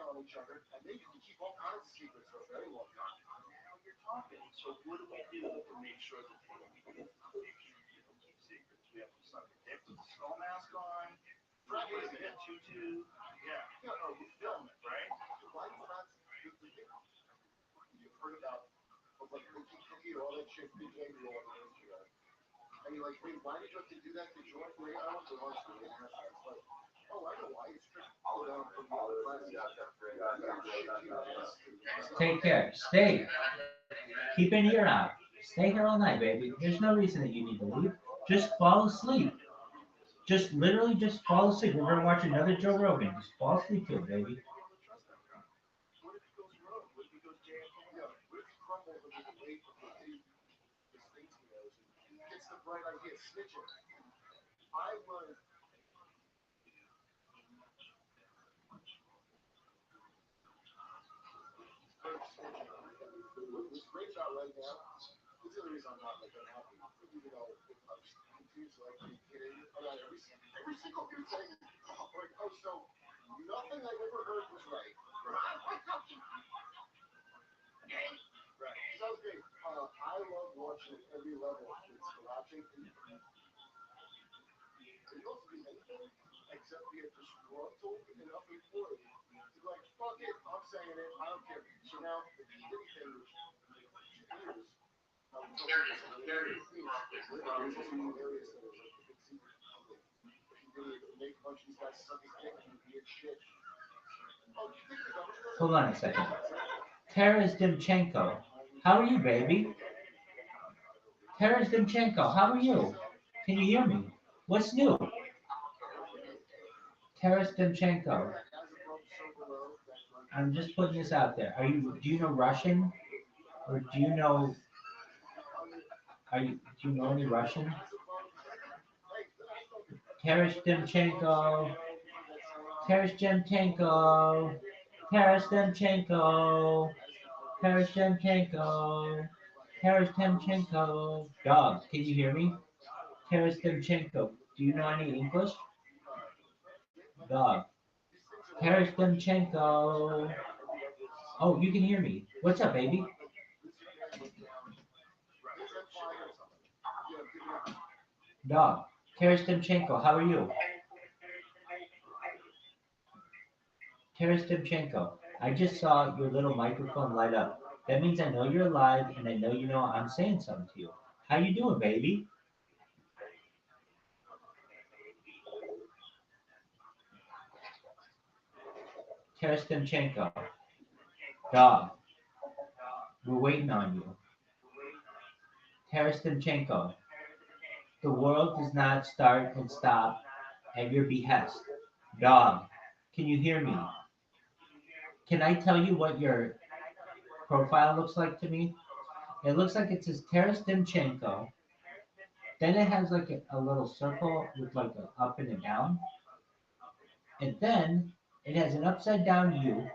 On each other, and they can keep all kinds of secrets for a very long time. Now you're talking. So what do we do to make sure that we keep secrets? We have to suck a dick with a skull mask on. What is it? Tutu? Yeah. Or we film it, right? Why is that? You've heard about like Cookie Cookie or all that shit, big angry all the Instagram. And you're like, wait, why did you have to do that to join? Wait, I want to launch the internet. It's like, oh, I know why. It's strict. Take care. Stay. Keep an ear out. Stay here all night, baby. There's no reason that you need to leave. Just fall asleep. Just literally just fall asleep. We're gonna watch another Joe Rogan. Just fall asleep to it, baby. What if he goes rogue? What if he goes JFK? Yeah. What if he crumbles under the weight of the things he knows? And he gets the bright idea, snitching. I was. What's great about right now, this is the reason I'm not like unhappy. You know, if I'm confused, like kidding about every single new thing. Like, oh, so nothing I've ever heard was right. Right. Sounds great. I love watching every level. It's collapsing. It can also be anything except be a disgruntled enough employee to be like, fuck it, I'm saying it, I don't care. So now, the P. Diddy thing, which years, there it is. There's also areas that are like the big secret company. P. Diddy would make a bunch of these guys suck his dick and weird shit. Oh, do you think the government? Hold on a second. Taras Dimchenko. How are you, baby? Taras Dimchenko, how are you? Can you hear me? What's new? Taras Dimchenko. I'm just putting this out there. Do you know Russian? Or do you know do you know any Russian? Taras Dimchenko. Taras Dimchenko. Taras Dimchenko. Taras Dimchenko. Taras Dimchenko. Dog, can you hear me? Taras Dimchenko. Do you know any English? Dog. Taras Dimchenko. Oh, you can hear me. What's up, baby? Dog. Taras Dimchenko, how are you? Taras Dimchenko, I just saw your little microphone light up. That means I know you're alive and I know you know I'm saying something to you. How you doing, baby? Taras Dimchenko. Dog. We're waiting on you. Taras Dimchenko. The world does not start and stop at your behest. Dog. Can you hear me? Can I tell you what your profile looks like to me? It looks like it says Taras Dimchenko. Then it has like a little circle with like an up and a down. And then it has an upside down U.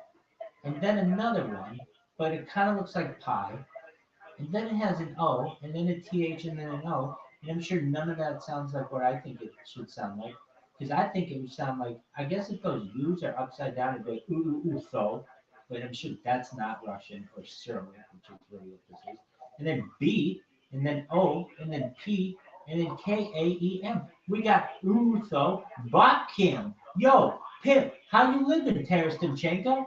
And then another one, but it kind of looks like pi. And then it has an O, and then a TH, and then an O. And I'm sure none of that sounds like what I think it should sound like. Because I think it would sound like, I guess if those U's are upside down, it'd be like, ooh, ooh, ooh, so. But I'm sure that's not Russian or Cyrillic, which is really what this is. And then B and then O, and then P, and then K-A-E-M. We got Uso Bakim. Yo, Pip, how you living, Terestinchenko?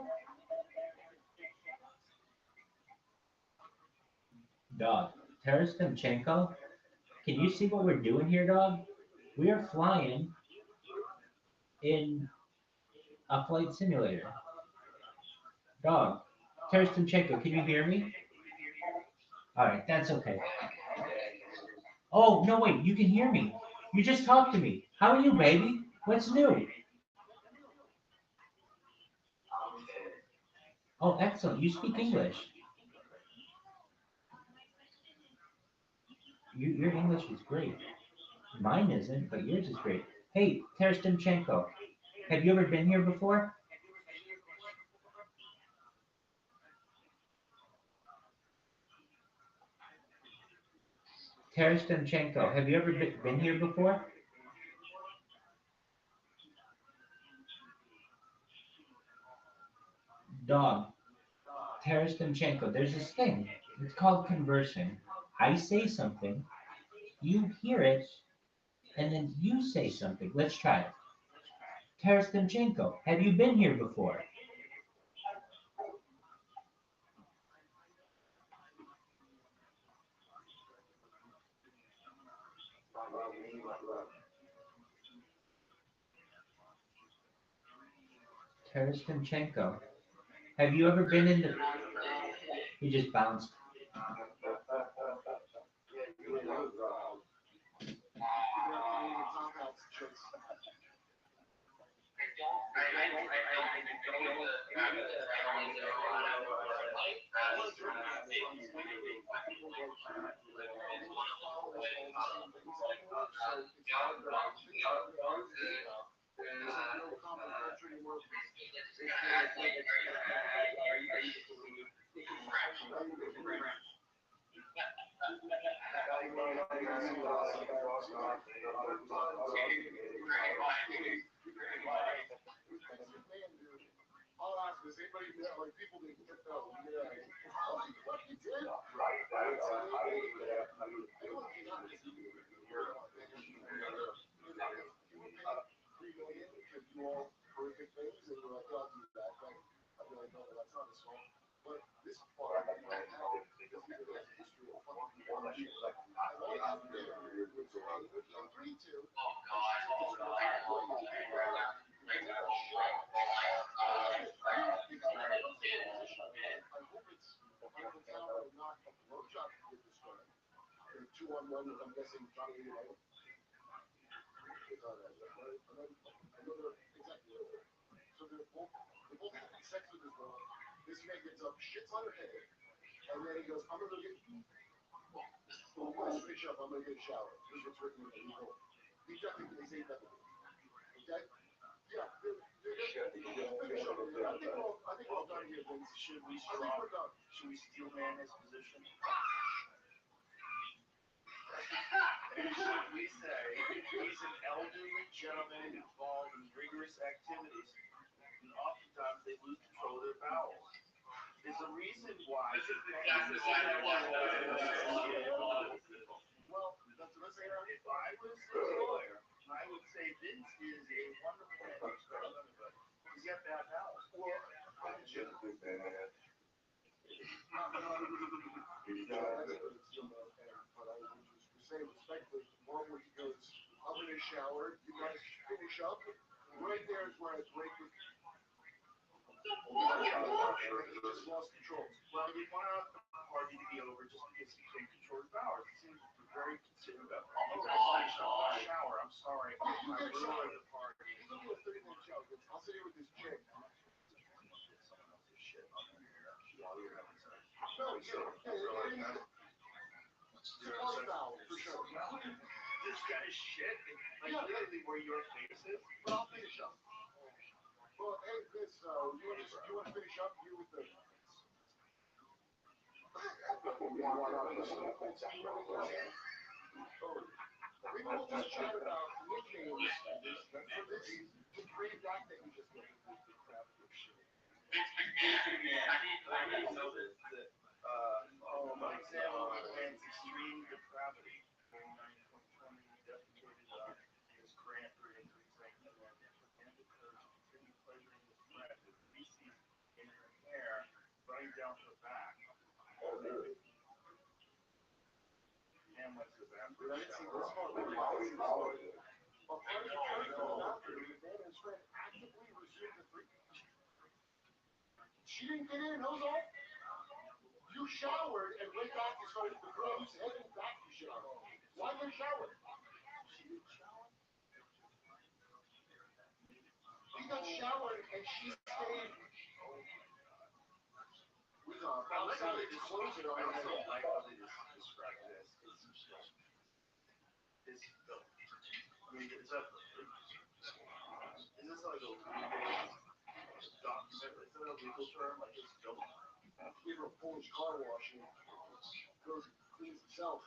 Dog, Terestinchenko, can you see what we're doing here, dog? We are flying in a flight simulator. Dog, Terestinchenko, can you hear me? All right, that's okay. Oh, no, wait, you can hear me. You just talked to me. How are you, baby? What's new? Oh, excellent. You speak English. Your English is great. Mine isn't, but yours is great. Hey, Terestinchenko, have you ever been here before? Terestinchenko, have you ever been here before? Dog, Terestinchenko, there's this thing. It's called conversing. I say something, you hear it, and then you say something. Let's try it. Terestinchenko, have you been here before? Terestinchenko, have you ever been in the... He just bounced. I'll ask, does anybody know, like people that get know? Yeah. Oh, you did? Right. Could do all horrific things, and you're like, I'll do that. Like, I'd be like, no, that's not his fault. But this part, right now, because he has a history of fucking people. I want to do it, which I agreed to. Oh, God. Two on one, I'm guessing Johnny United. Another exactly. So they're both having sex with this girl. This man gets up, shits on her head, and then he goes, I'm gonna get finish up, I'm gonna get a shower. This is what's written in the email. He definitely they say that. Okay? Yeah, finish up. I think we're done here, Vince. Should we steel man his position? Should we say he's an elderly gentleman involved in rigorous activities, and oftentimes they lose control of their bowels. There's a reason why. Well, that's what I'm saying. If I was a lawyer, I would say Vince is a wonderful man, but he's got bad bowels. Well, I'm just a big man. Say respectfully, the moment where he goes, I'm in the shower, you guys finish up. Right there is where I break with. He just lost control. Well, you want the party to be over just because he can't control his powers. He seems very considerate about it. Shower. I'm sorry. I ruined the party. You can do a 30-minute shower. I'll sit here with this chick. Someone else's shit on here. While you're having sex. No, yeah. It's a close foul, for sure. This guy's shit. Like literally where your face is. But I'll finish up. Well, hey, Vince, you want to finish up here with the... We will just chat about nicknames for this to create that you just made. Crap of shit. I need to know this. For example, Lance Extreme, the 2020 defecated his grant for increasing, and then ended to continue pleasuring his friend with feces in her hair running down her back. And went to the bathroom. She didn't get in, that was all. You showered and went back and started the girl who's heading back to shower. Why did you shower? He got showered and she stayed. Outside of the clothes and all that. I like how they just describe it as it's filth. I mean, is this like a legal document? Is that a legal term? Like it's filth? Give her a Polish car wash and goes and cleans himself.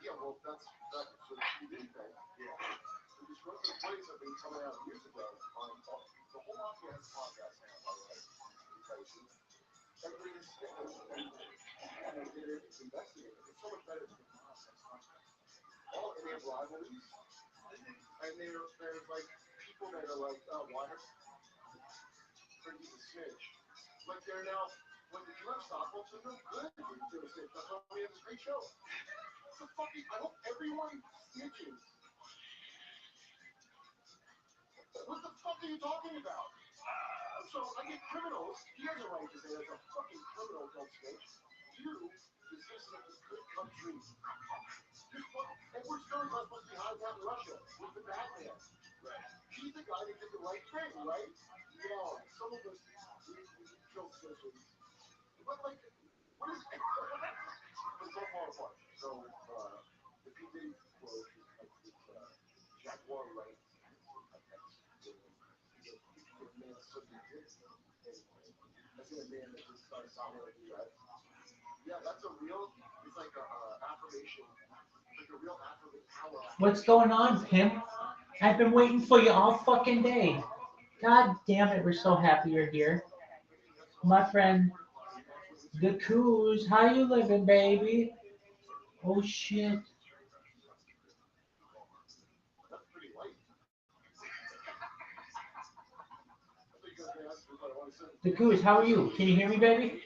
Yeah, well, that's so the TV thing. Yeah. The disruptive plays have been coming out years ago. The whole mafia has a podcast now, by the way. Everybody's and they're investigating. It's so much better than the process. And they have rivalries. And there's like people that are like, oh, why are he's a snitch? Like they're now, when the drug stop, well, they're no good to a snitch. That's why we have this great show. So fucking, I hope everyone snitches. What the fuck are you talking about? So I get criminals. He has a right to say that's a fucking criminal, don't snitch. You, the citizen of this good country. Edward Snowden's not supposed to be hiding out in Russia with the bad man. Right. He's the guy that did the right thing, right? Yeah, some of us, we kill citizens. But like, what is it? It's all fall apart. So, the P. Diddy quote is Jaguar right. The man sucking dick. As in a man that just starts dominating that. Yeah, that's a real, it's like a affirmation. Like a real affirmation power. What's going on, pimp? I've been waiting for you all fucking day. God damn it, we're so happy you're here. My friend, the Coos, how you living, baby? Oh shit. That's pretty light. The Coos, how are you? Can you hear me, baby?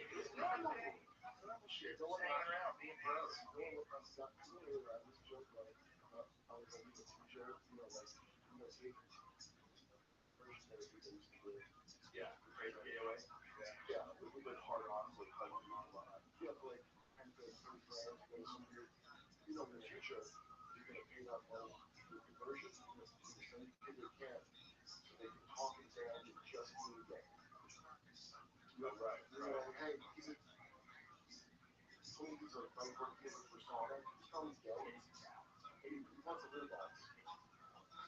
Yeah, great getaway. Yeah, a little bit harder on, so it's like Yeah, but like, and the $30 grand to go somewhere, in the future, you're going to pay that money for conversion, to send to their camp, so they can talk and band and just be gay. Right. Hey, he's a diaper giver persona, he's probably gay, and he wants a litter box.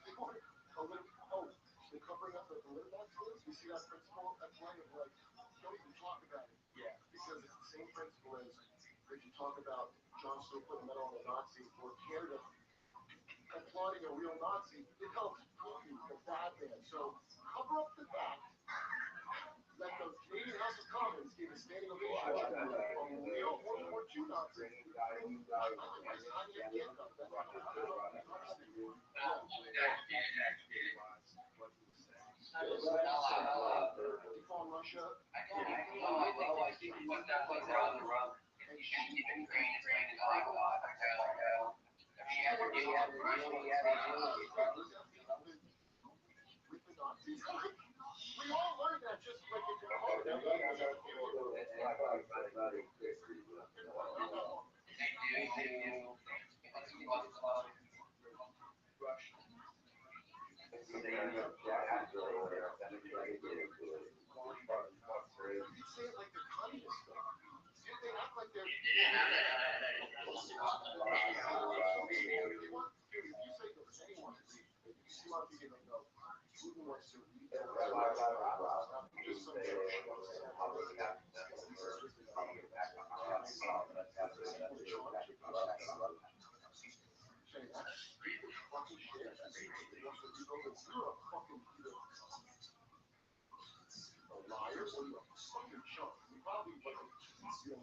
They want a litter, oh, so they're covering up the litter box for this? You see that principle at play of like, don't even talk about it. Yeah. Because it's the same principle as if you talk about John Stewart putting metal on a Nazi or Canada applauding a real Nazi, it helps Putin, the bad man. So cover up the fact that the Canadian House of Commons gave a standing ovation to a real World War II Nazi. Defund Russia. With the Nazis. We all learned that just like if you're you say it like the communist stuff. They act like they're. If you say anyone, if you see a lot of people that go, Putin wants to lead just some fucking shit. You're a fucking liar or you're a fucking chump. You probably like,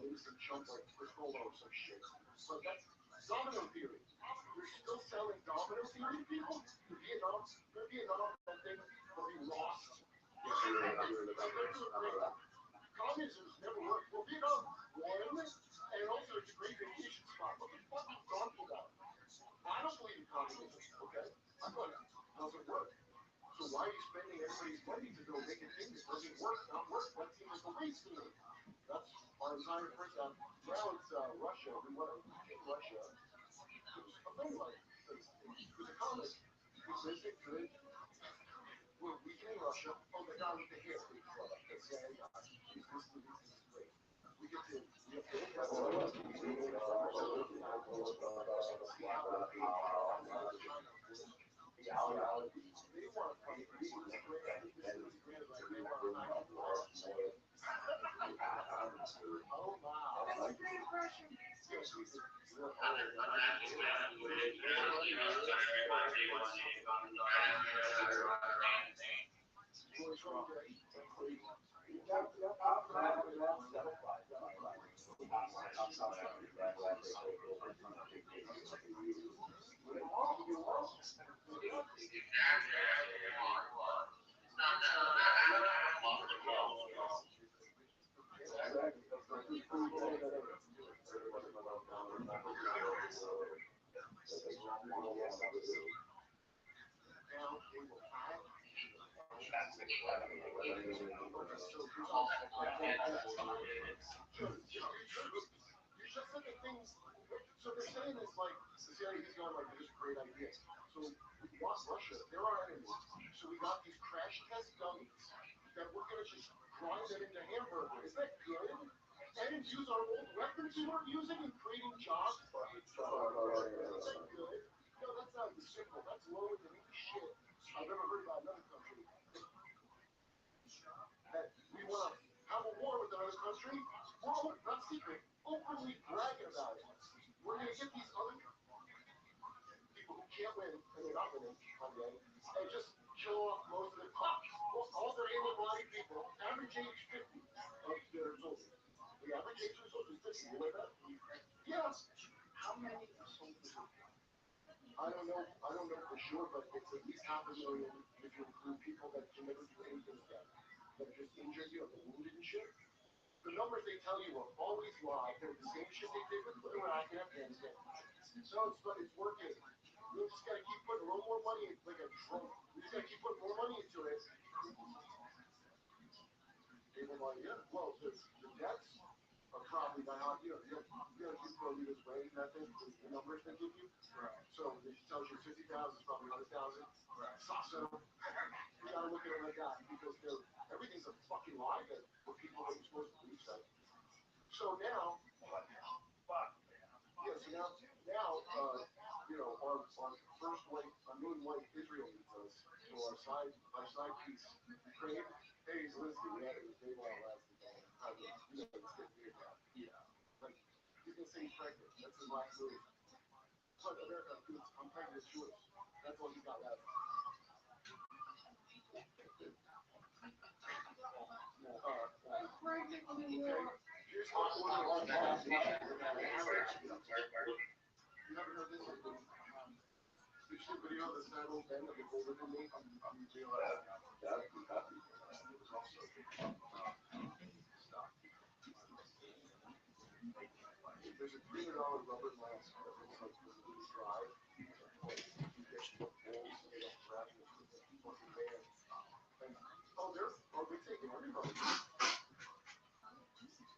maybe some jump like Ricola or some shit. But that's domino theory. You're still selling domino theory to people? Vietnam, that thing will be lost. Communism's never worked. Well, Vietnam won, and also it's a great vacation spot. What the fuck are you talking about? I don't believe in communism, okay? I thought it doesn't work. So why are you spending everybody's money to go make a thing that doesn't work, not work? That seems like a waste to me. That's our entire first half. Now it's Russia. We want to weaken Russia. A friend of mine, who's a comic, he says it good. We're weakening Russia. Oh, the guy with the hair. That's this is great. We have to they want to fight. This is great. This is great. Like they want to fight. Oh wow. That's a great impression. So they're saying this like the CIA's going like this is a great idea. So we want Russia, they're our enemy. So we got these crash test dummies that we're gonna just grind them into hamburgers. Is that good? And use our old weapons we weren't using and creating jobs. Is that good? No, that's not simple. That's lower than any shit I've ever heard about another country. That we want to have a war with another country. We're not secret, openly bragging about it. We're going to get these other people who can't win, and they're not winning, okay, and just kill off most of the all their able-bodied people, average age 50 of their soldiers. The average age of soldiers is 50. You know that? Yes. How many soldiers? I don't know for sure, but it's at least 500,000 if you include people that can never do anything again. That are just injured, you know, the wounded and shit. The numbers they tell you will always lie. They're the same shit they did with Iraq and Afghanistan. So it's working. You just gotta keep putting a little more money in, like a drone. You just gotta keep putting more money into it. They were like, yeah, well, the deaths are probably by how, you know, keep throwing you this way, method, the numbers they give you. Right. So it tells you 50,000 is probably 100,000. Right. So you gotta look at it like that because everything's a fucking lie that for people that you're supposed to believe that. So now, you know, our first white, our main white Israel needs us. So our side piece, Ukraine, hey, Zelensky, they want to last the game. You know, it's getting weird now. Yeah. Like, he's gonna say he's pregnant. That's his last move. But America, I'm pregnant, it's yours. That's all he got left. Here's how to order on that. You never heard this? Did you see the video of the sad old man that was older than me? I'm real There's a $300 rubber mask that looks like this little drive. You get the balls made up wrapping it with the fucking man. And they're taking everybody.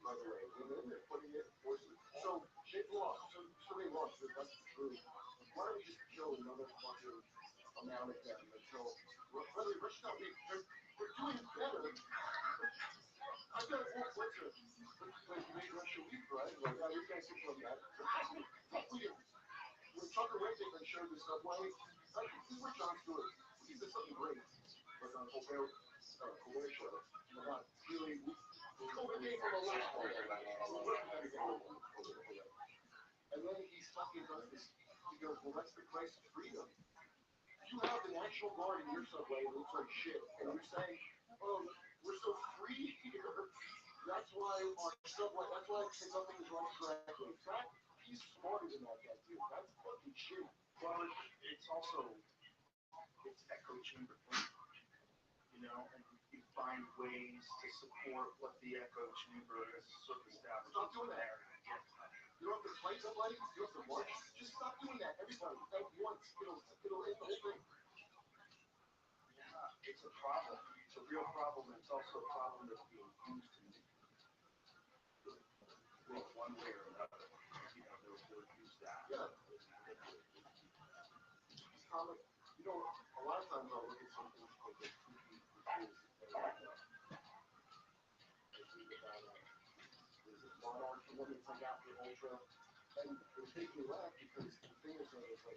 By the way, and then they're putting it forces. So they lost. So they lost. That's the truth. Why don't we just kill another fucking amount of them until whether Rothschild we're doing better. I got what's it? Like you made Russia weak, right? Like we can't sit from that. When Tucker Wednesday been showing the subway, this is what John Stewart. He said something great. Like on Colbert show about really COVID came from a left. And then he fucking does this. He goes, well, that's the price of freedom. You have the National Guard in your subway, it looks like shit, and you're saying, oh, we're so free here. That's why on subway. That's why I say something is run correctly. That he's smarter than that guy, dude. That's fucking shit. Well, it's also it's echo chamber thinking, and you find ways to support what the echo chamber has sort of established. Stop doing that. You don't have to fight somebody. You don't have to march. Just stop doing that. Everybody, at once, it'll end the whole thing. Yeah, it's a problem. It's a real problem. It's also a problem that's being used to make one way or another. They'll use that. Yeah. Comic, a lot of times I'll look at something like a creepy reviews and I read about there's a monarch one that's like after Ultra, and it makes me laugh because the thing is that it's like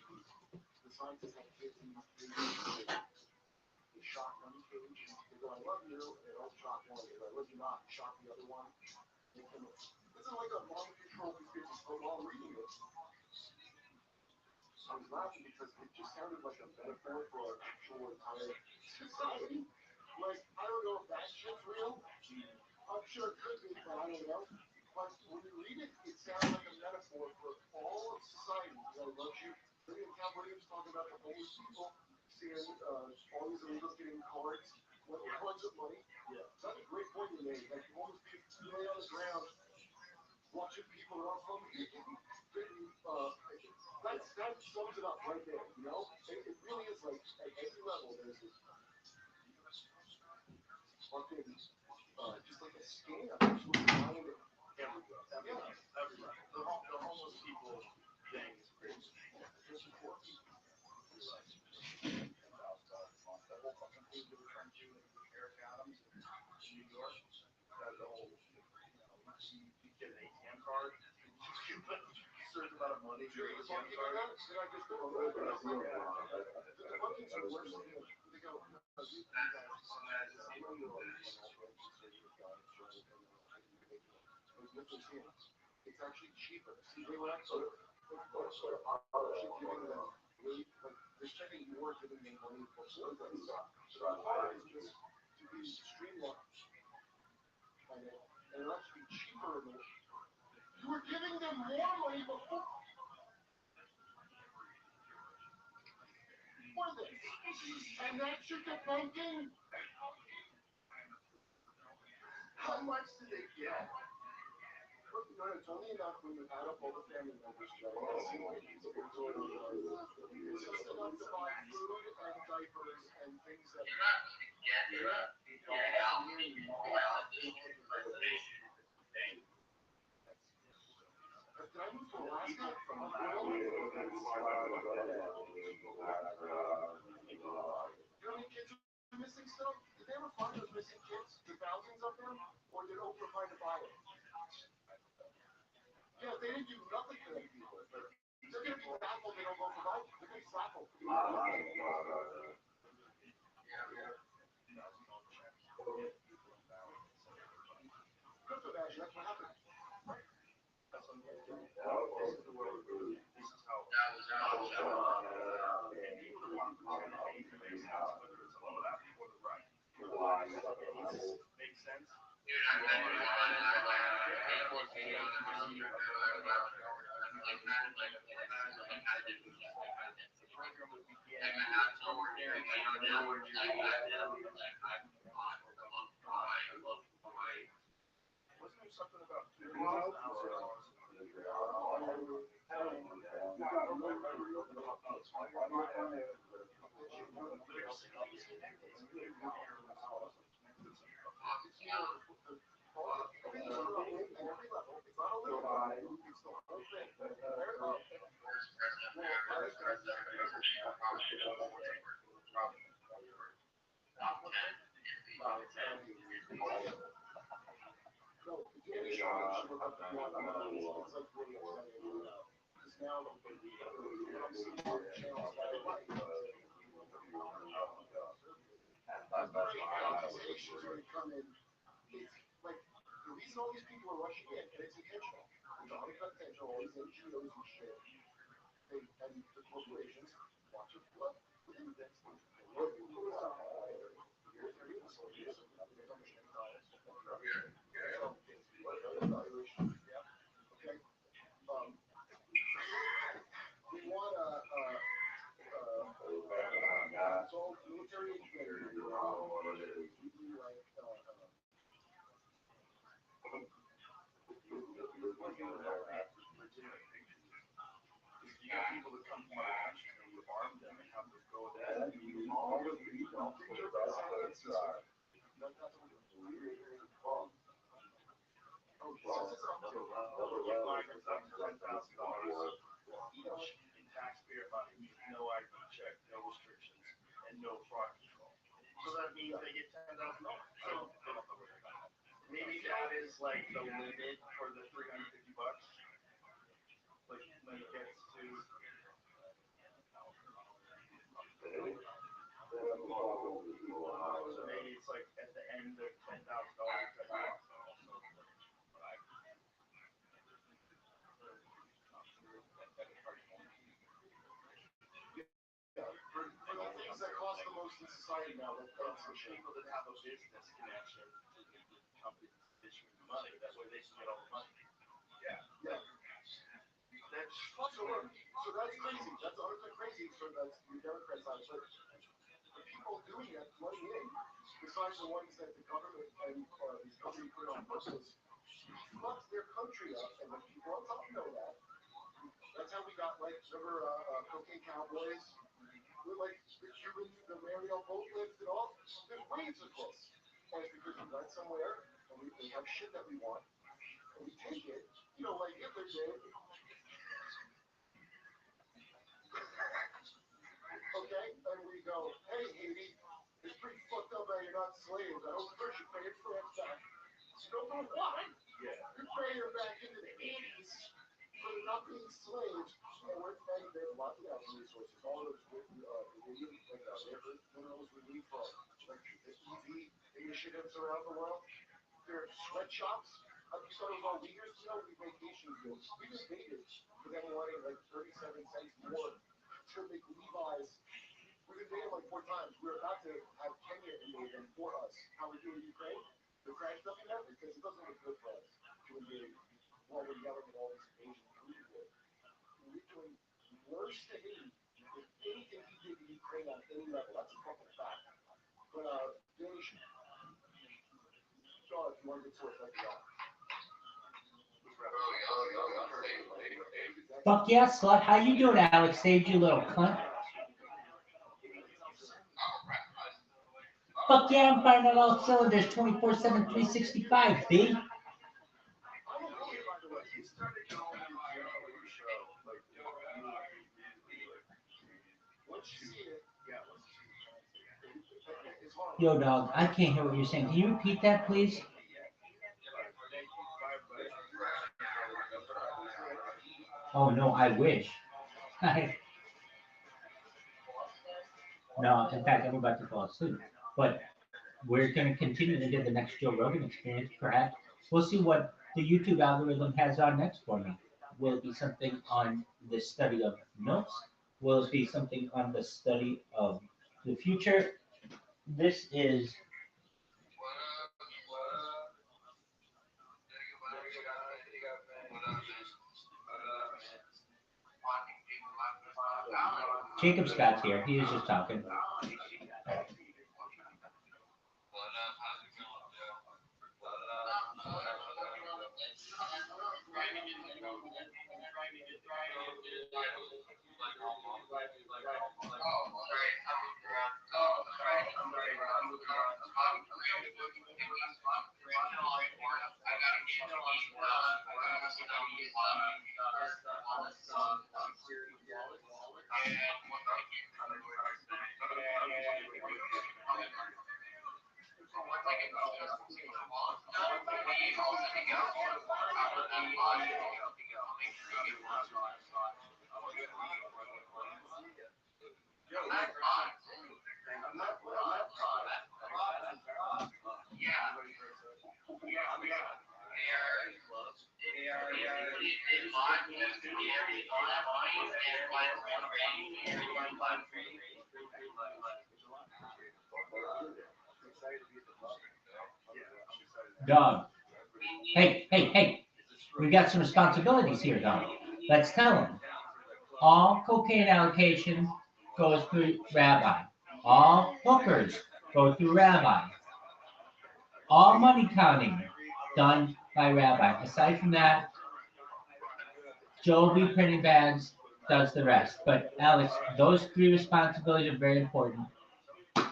the scientists have kids in these cages, they shock one cage, they go, I love you, and they don't shock one, they go, I love you not, shock the other one. This is like a mind control conspiracy, but while I'm reading it, I was laughing because it just sounded like a metaphor for our actual entire society. Like, I don't know if that shit's real. I'm sure it could be, but I don't know. But when you read it, it sounds like a metaphor for all of society. Don't you? Cal Williams talking about the homeless people, seeing all these illegals getting cards, cards of money. Yeah. That's a great point you made. Like, homeless people lay on the ground, watching people run from that sums it up right there, It really is like, at every level, there's this fucking, just like a scam. Just behind it. Everywhere. The homeless people thing is crazy. Just of course. You're right. The whole fucking thing they were trying to do with Eric Adams in New York. That whole, you get an ATM card, you get a certain amount of money for your ATM card. The fucking are worse than him. They go, no, you guys, I know you're all it's actually cheaper. See, they were actually giving them way, like, they're checking you were giving them money for certain things. So the part is just to be streamlined. And it'll actually be cheaper. You were giving them more money before. For this. And that's your banking. How much did they get? No, it's only enough when you add up all the family members. It's just enough to buy food and diapers and things that. You're not going to get out Did I move to Alaska from Alaska? You know how many kids are missing still? Did they ever find those missing kids? The thousands of them? Or did Oprah find a body? Yeah, they didn't do nothing for them people. They're going to be baffled they don't go for Biden. They're going to be baffled. Good for that. That's what happened. That's what I'm getting to. This is the world. This is how. And people who want to call it anything, whether it's a left or the right. Makes sense? Dude, I'm not doing fun. I'm like, The program would begin. Wasn't there something about The reason all these people are rushing in, and it's intentional. It's unintentional, all these NGOs and shit. And the corporations want to flood with immigrants. in taxpayer money, no ID check, no restrictions, and no fraud control. So that means they get $10,000. So maybe that is like the limit for the $350. Like when it gets to so maybe it's like at the end of $10,000 that you For the things that cost the most in society now, that's for the shit. people that have a business connection to the company issuing the money. That way they can get all the money. Yeah. That's So that's crazy. That's 100% crazy. So that's the Democrat side. But the people doing that money in, besides the ones that the government and these companies put on purpose, fucked their country up, and the people on top know that. That's how we got, like, remember cocaine cowboys? With, like, the Cubans, the Mario boat lifts and all. There's waves of this. And it's because we went somewhere, and we have shit that we want, and we take it, like Hitler did. Okay? And we go, hey, Haiti, it's pretty fucked up that you're not slaves. I hope first you pay your France back. You don't know why. yeah. You pay her back into the 80s for not being slaves. And we're paying there's lots of natural resources. All those minerals we need for like the EV initiatives around the world. There are sweatshops. You thought it was all Uyghurs? We vacation deals. We just dated for them wanting like 37 cents more to make Levi's. We've been dating like 4 times. We're about to have Kenya invade them for us. How we do in Ukraine? The crash doesn't have because it doesn't look good for us to invade while we're yelling at all these invasion food. We're doing worse to Haiti than anything he did in Ukraine on any level. That's a fucking fact. But Danish, Sean, if you want to get to it, like that. Fuck yeah, slut. How you doing, Alex Sage, you little cunt? Fuck yeah, I'm firing on all cylinders 24/7, 365, B. I'm okay, by the way. You started going to your show, like, once you see it, yeah, let's see it. Yo, dog, I can't hear what you're saying. Can you repeat that, please? Oh, no, I wish. No, in fact, I'm about to fall asleep. But we're going to continue to get the next Joe Rogan experience, perhaps. We'll see what the YouTube algorithm has on next for me. Will it be something on the study of notes? Will it be something on the study of the future? This is Jacob Scott's here. He was just talking. Dog. Hey. We got some responsibilities here, dog. Let's tell them. All cocaine allocation goes through Rabbi. All hookers go through Rabbi. All money counting done by Rabbi. Aside from that, Joe B. Printing Bags does the rest. But Alex, those 3 responsibilities are very important,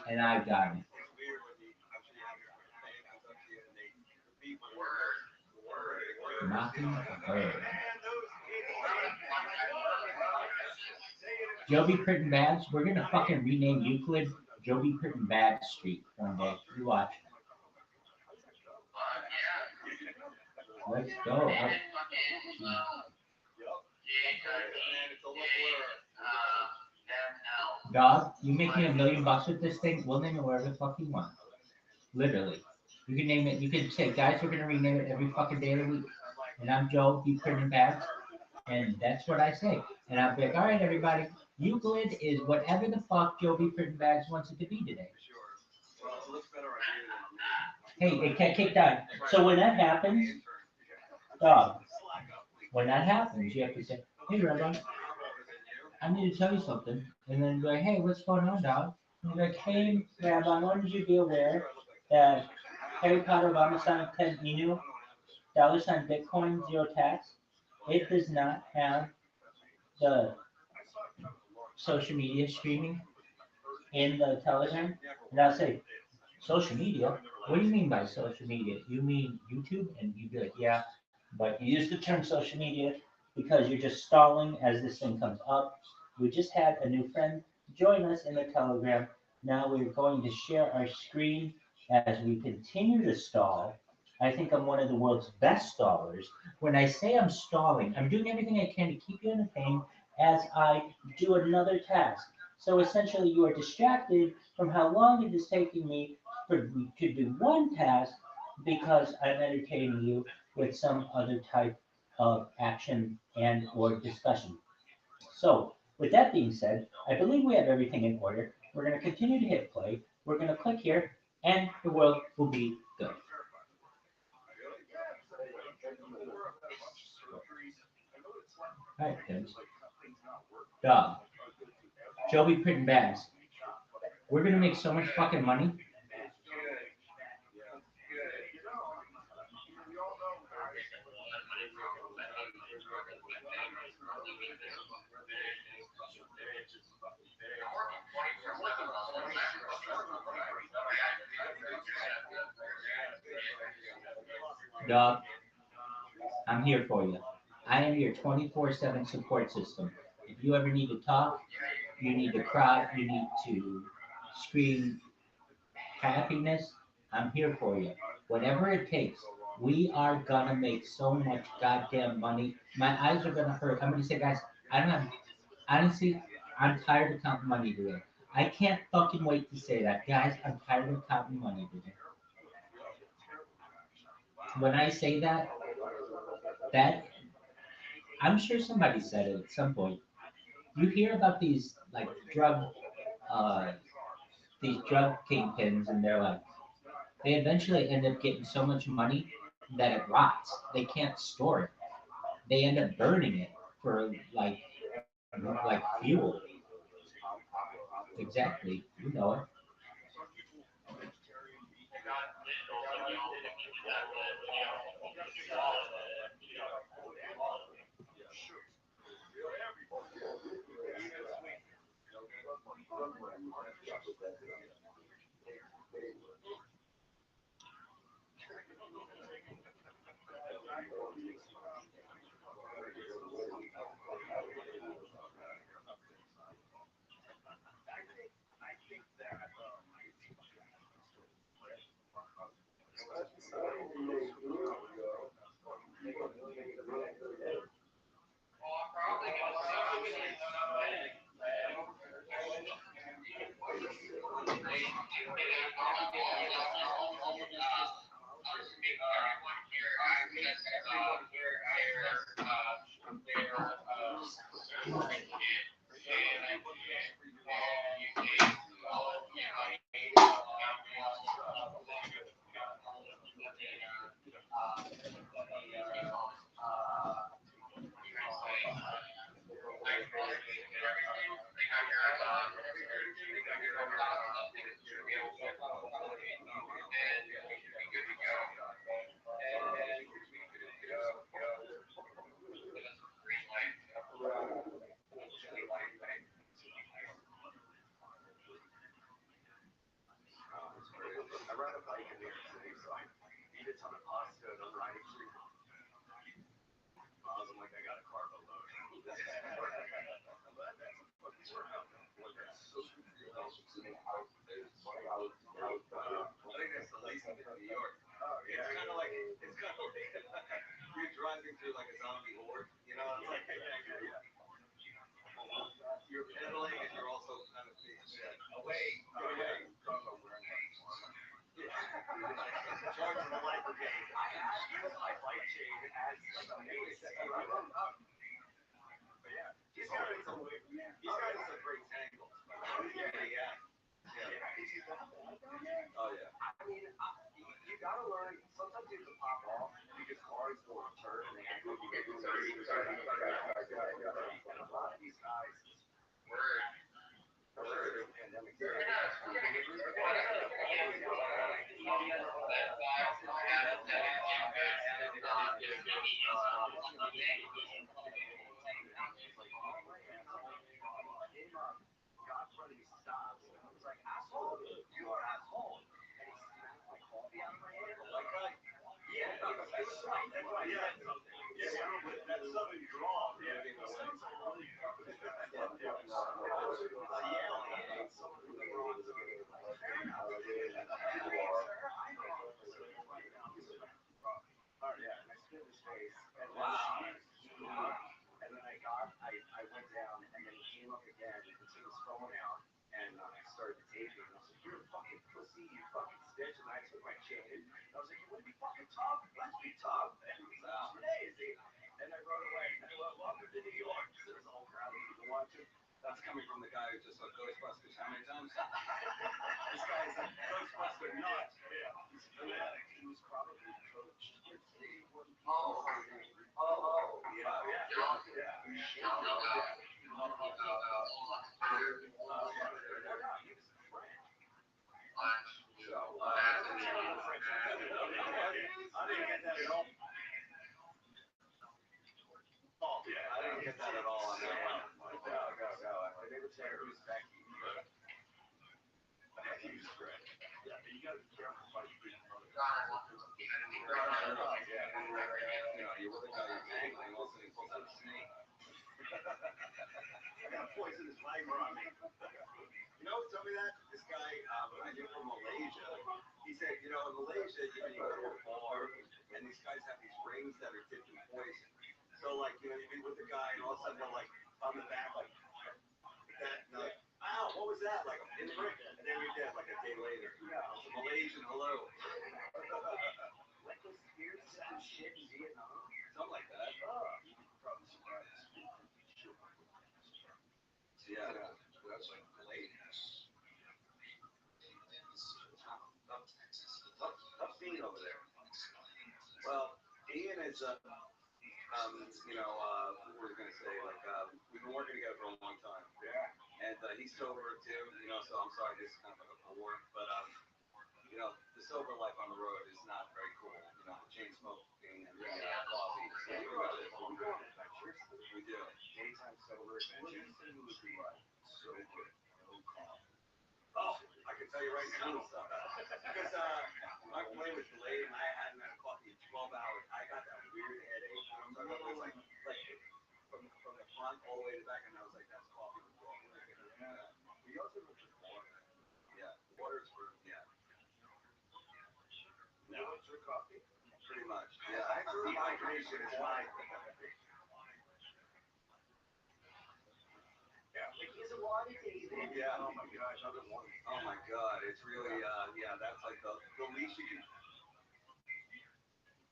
and I got it. Mockingbird. Joby Printing Bags. We're gonna fucking rename Euclid Joby Printing Bags Street one day. You watch. Let's go. Dog, you make me $1,000,000 with this thing, we'll name it whatever the fuck you want. Literally. You can name it, you can say, guys, we're gonna rename it every fucking day of the week. And I'm Joe, you printing bags. And that's what I say. And I'll be like, all right, everybody, Euclid is whatever the fuck Joe B. Printing Bags wants it to be today. Hey, it can't kick down. So when that happens, dog, when that happens, you have to say, hey, Rabbi, I need to tell you something. And then be like, hey, what's going on, dog? And be like, hey, Rabbi, I wanted you to be aware that Harry Potter Obama sign 10 Inu, $ Bitcoin, zero tax. It does not have the social media streaming in the Telegram. And I'll say, social media? What do you mean by social media? You mean YouTube? And you'd be like, yeah, but you use the term social media because you're just stalling as this thing comes up. We just had a new friend join us in the Telegram. Now we're going to share our screen as we continue to stall. I think I'm one of the world's best stallers. When I say I'm stalling, I'm doing everything I can to keep you entertained as I do another task. So essentially, you are distracted from how long it is taking me to do one task because I'm entertaining you with some other type of action and or discussion. So with that being said, I believe we have everything in order. We're going to continue to hit play. We're going to click here, and the world will be good. All right, kids. Dog. Joby Printing Bags. We're going to make so much fucking money. Dog, I'm here for you. I am your 24/7 support system. If you ever need to talk, you need to cry, you need to scream happiness, I'm here for you. Whatever it takes, we are gonna make so much goddamn money. My eyes are gonna hurt. I'm gonna say, guys, I don't have, honestly, I'm tired of counting money today. I can't fucking wait to say that. Guys, I'm tired of counting money today. When I say that, that I'm sure somebody said it at some point. You hear about uh, these drug kingpins, and they're like, they eventually end up getting so much money that it rots. They can't store it. They end up burning it for like fuel. Exactly, you know it. gotta learn. Sometimes you have to pop off because cars will turn and they act like you get a lot of these guys. Especially during the pandemic. God front of me stops. And I was like, asshole, you are asshole. And he smacked my coffee out of my hand. Like, yeah, that's right. That's why I said something. Yeah, that's something wrong. Yeah, and then I went down, and then he came up again and took his phone out and started taping. And I was like, "You're a fucking pussy, you fucking snitch." And I took my chain. And I was like, "You want to be fucking tough? Let's be tough." And he was like, "Crazy." And I rode away. And I went, "Welcome to New York." So there's a whole crowd of people watching. That's coming from the guy who just saw Ghostbusters how many times? This guy's a Ghostbuster nut. Yeah, he's a fanatic. He was probably coached. I didn't get that at all. I didn't get that at all on that one. Go. They would say it was Becky. Becky was great. Yeah, but you gotta be careful about your big brother. You're with a guy you're dangling, all of a sudden he pulls out a snake. I got a poisonous viper on me. You know who told me that? This guy I knew from Malaysia. He said, in Malaysia, you go to a bar, and these guys have these rings that are dipped in poison. So, you'd be with a guy, and all of a sudden they're, on the back, that, and they're like, ow, what was that? In the ring. And then you're dead, a day later. Yeah. It's a Malaysian hello. Like those spears and shit in Vietnam. Something like that. You could probably survive this. Yeah, that's like Malaysia. Tough scene over there. Well, Ian is, what was I going to say? We've been working together for a long time. Yeah. And he's sober too, so I'm sorry this is kind of like a bore, but, the sober life on the road is not very cool. The chain smoking and coffee. So we go on adventures. We do. Daytime sober adventures. Sober. Oh, I can tell you right now. Because my plane was delayed and I hadn't had coffee in 12 hours. I got that weird headache. I'm talking about like from the front all the way to the back, and I was like, that's coffee withdrawal. We also looked at water. Yeah, water's for, yeah. No, it's your coffee. Pretty much. Yeah, dehydration is my thing. Yeah, like he's a water David. Yeah. Oh my gosh, I've been wanting. Oh my God, it's really, that's like the least you can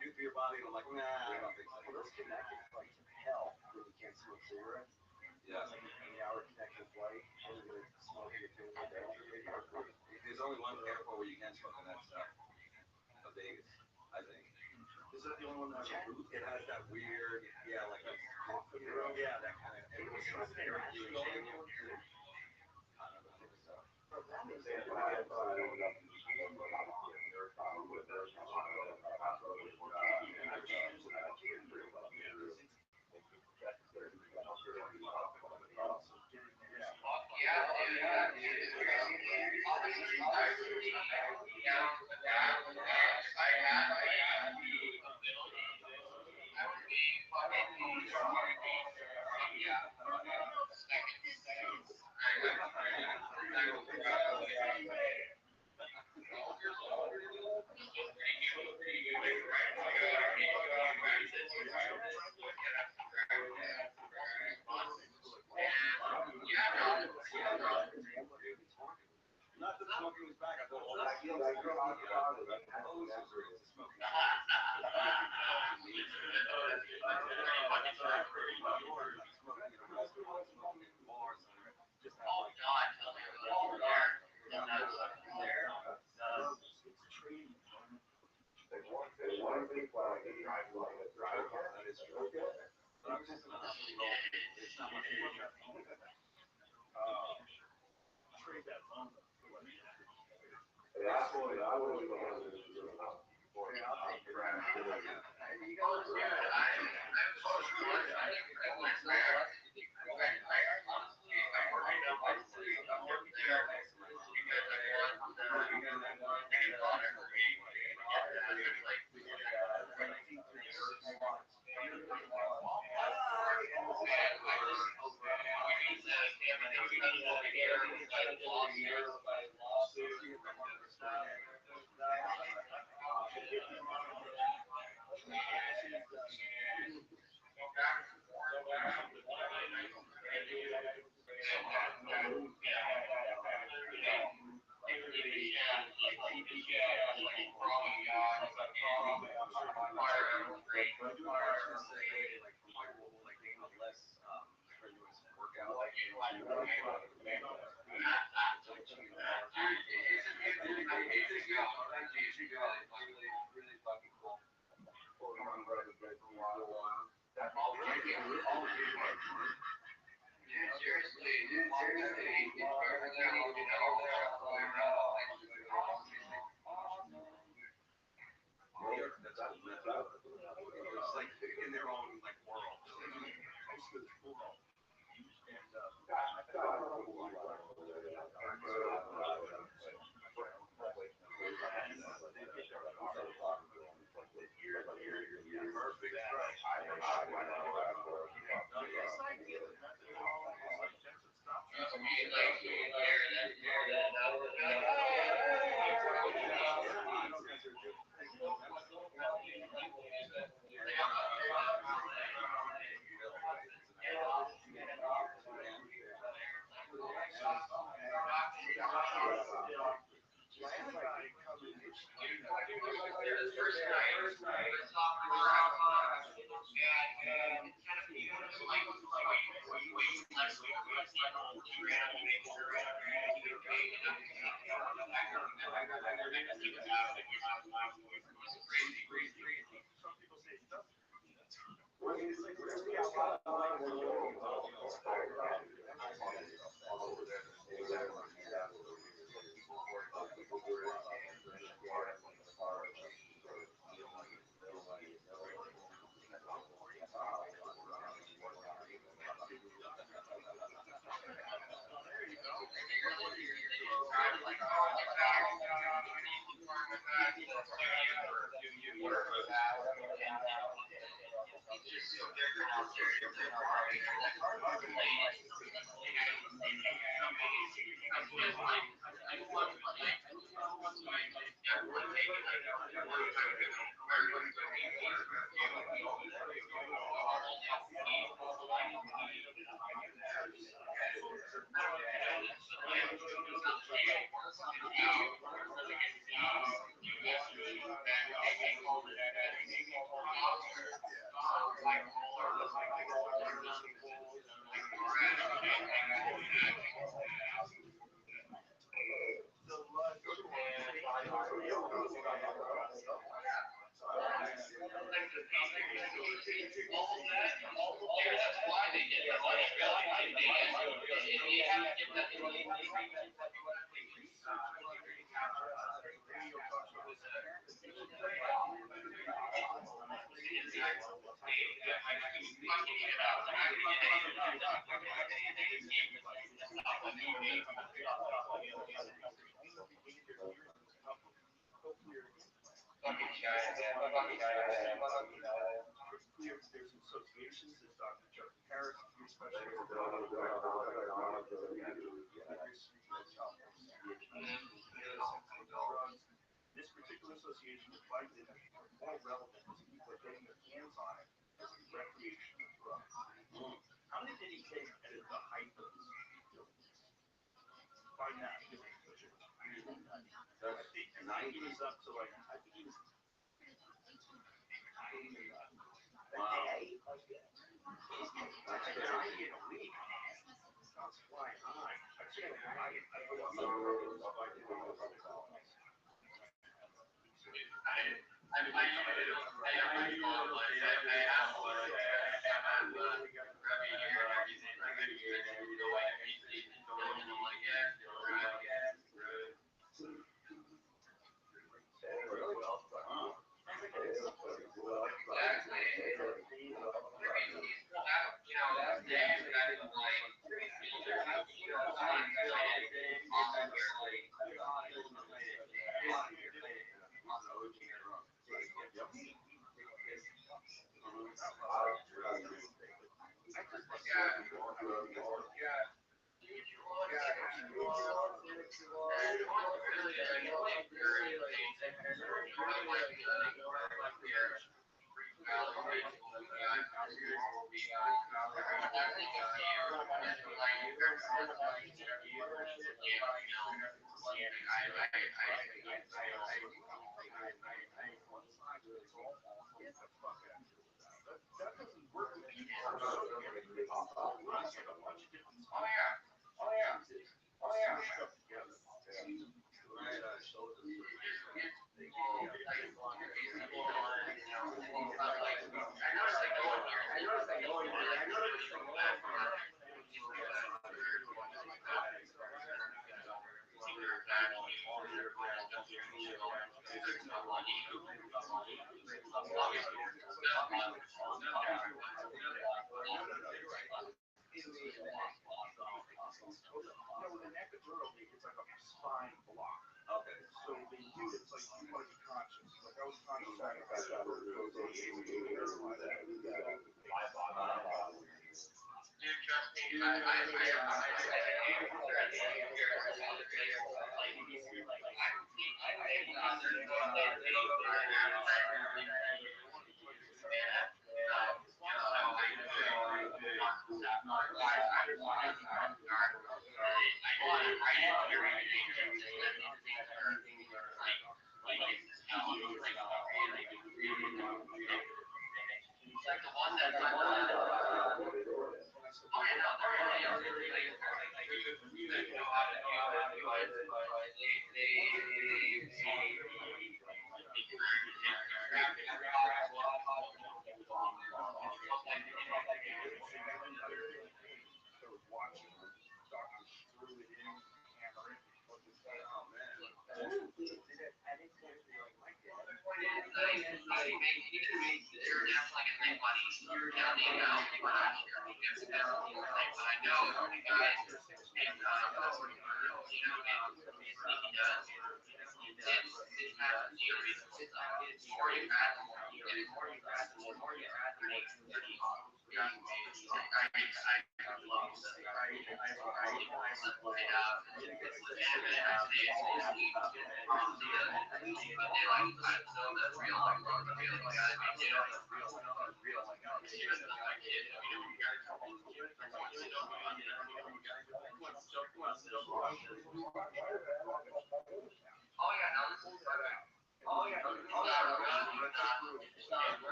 do for your body. And I'm like, nah, I don't think so. Well, those connected flights are hell when you can't smoke cigarettes. Yeah. It's like an 8-hour connected flight. And you're smoking it too. There's only one airport where you can smoke, and that's Vegas, I think. Is that the only one that has a booth? It has that weird, like a coffee room. Yeah, that kind of. And it was there. I don't know. Not that smoking was back. I thought all that was smoking. Trade that loan for what?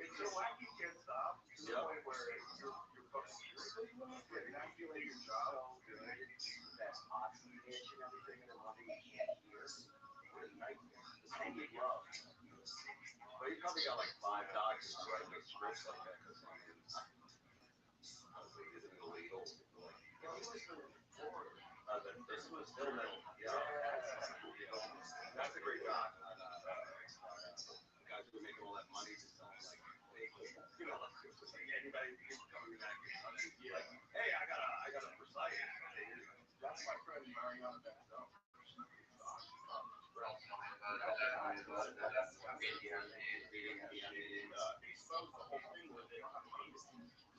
It's so wacky, you can't stop. To the point where your But you probably got like 5 doctors writing those scripts like that. Because I mean, honestly, is it illegal? This was Hillman. Yeah, that's a great doc on guys who are making all that money just selling like fake, anybody coming back and like, hey, I got a precise. That's my friend Mariana Benzell. Expose the whole thing with it.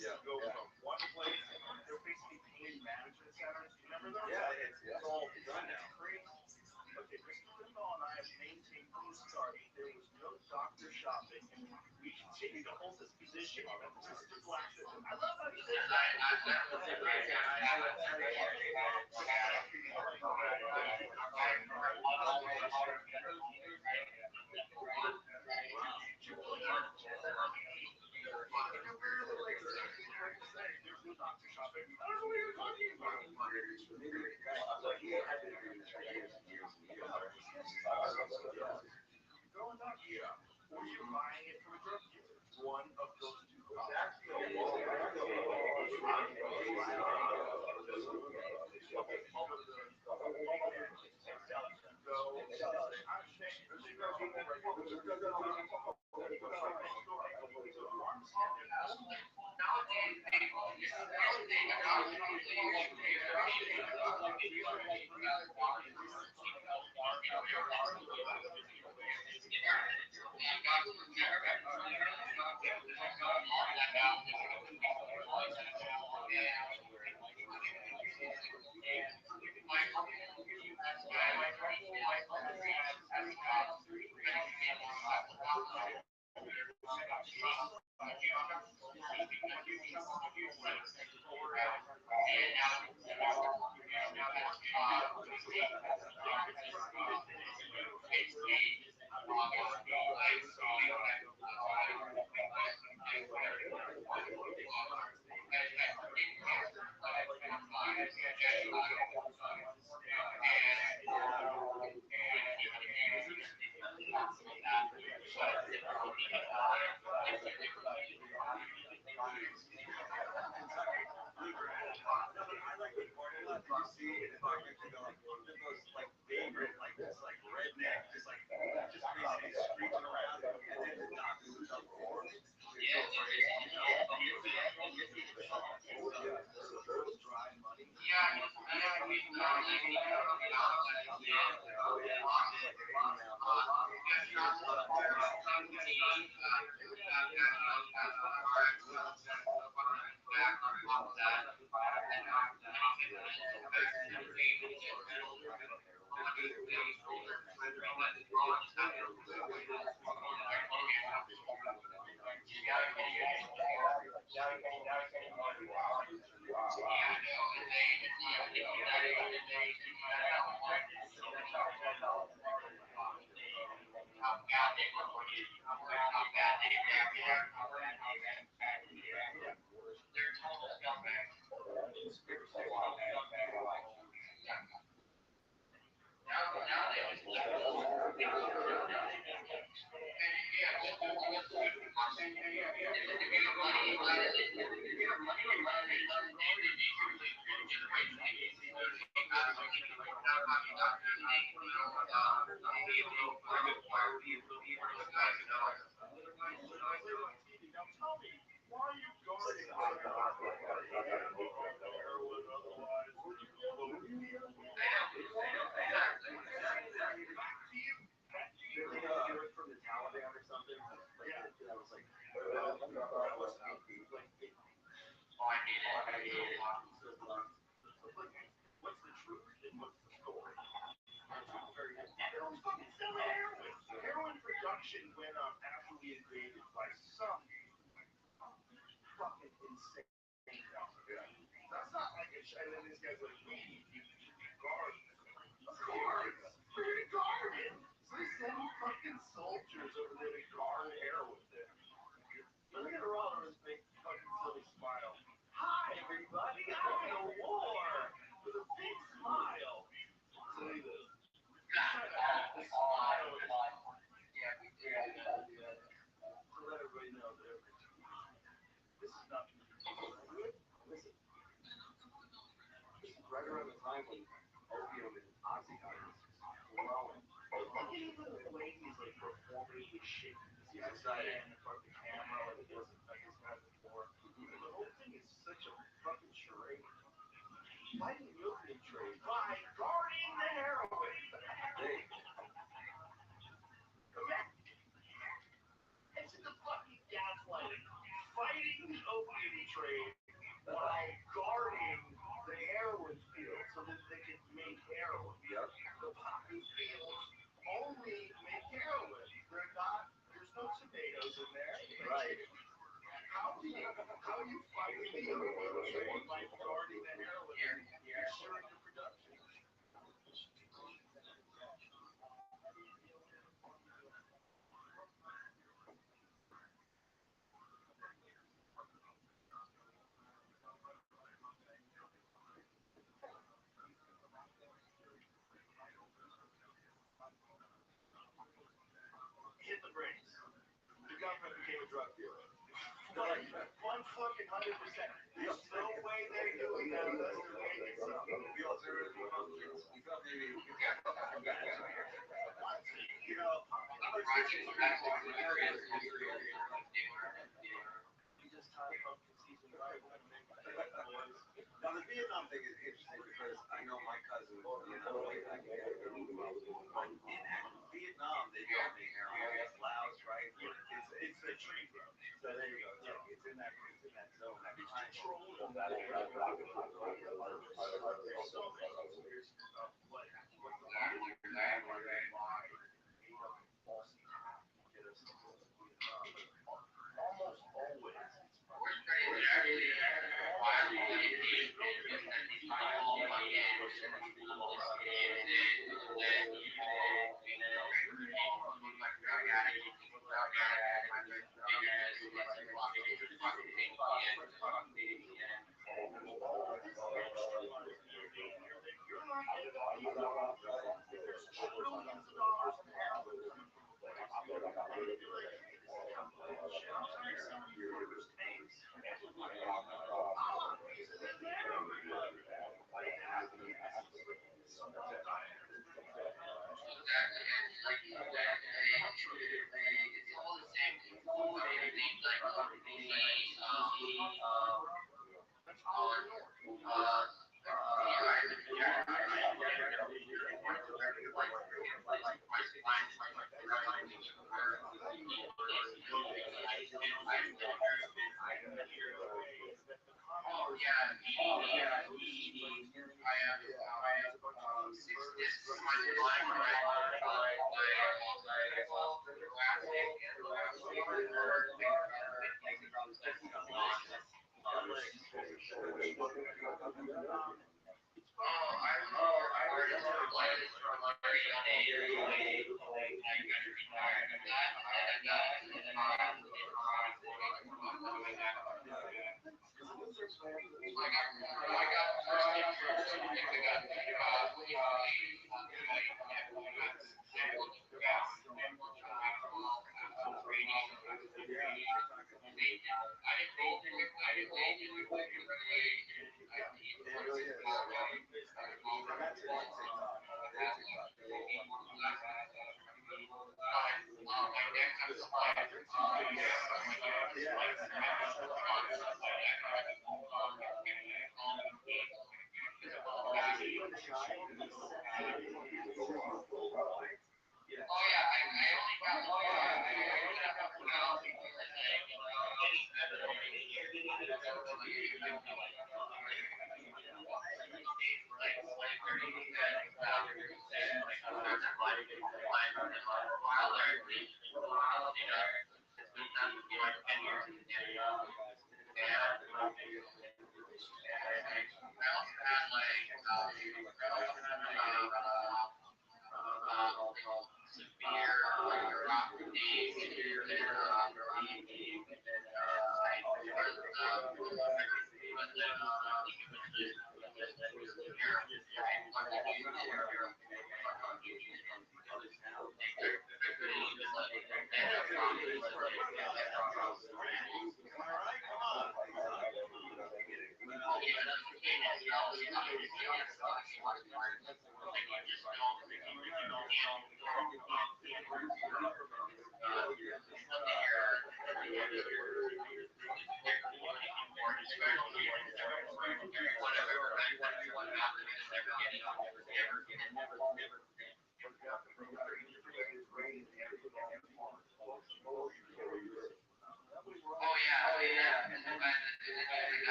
Yeah. Go from one place, they're basically pain management centers. You remember those? Yeah, it's all done now. Okay, Mr. Limbaugh and I have maintained from the start there was no doctor shopping, and we continue to hold this position. Mr. Black said, I love how you said there's no doctor shopping. I don't know what you're talking about. Going up, yeah. Or you're buying it from a drug dealer. One of those two. Went up after we invaded by some fucking insane. That's not like a and then this guy's like, we should be guards. Guards? We're gonna guard it. So they send fucking soldiers over there to guard heroin there. Look at Rob with his big fucking silly smile. Hi everybody, I'm in a war with a big smile. So look at this. He's trying to have this smile. time when opium and oxycontin is flowing. Look at even the way he's like performing his shit. He's excited in front of the camera like he wasn't like this guy before. The whole thing is such a fucking charade. Fighting the opium trade by guarding the heroin. Hey. It's the fucking gaslighting. Fighting the opium trade by guarding the heroin field so that they can make heroin. Yep. The poppy fields only make heroin. They're not, there's no tomatoes in there. Right. How are you fighting the opium trade by guarding the heroin? You're ensuring the production. Hit the brakes. The government became a drug dealer. Like, 100%. There's no way they're doing that unless they're making something. The alternative Republicans, we thought maybe we could get fucking guys out here. You know, we just tied pumpkin season right. Now the Vietnam thing is interesting because I know my cousin was in Vietnam way back in Vietnam, they don't make heroin. It's Laos, right? It's a tree growth. So there you go. It's in that zone. That control of that. Almost always.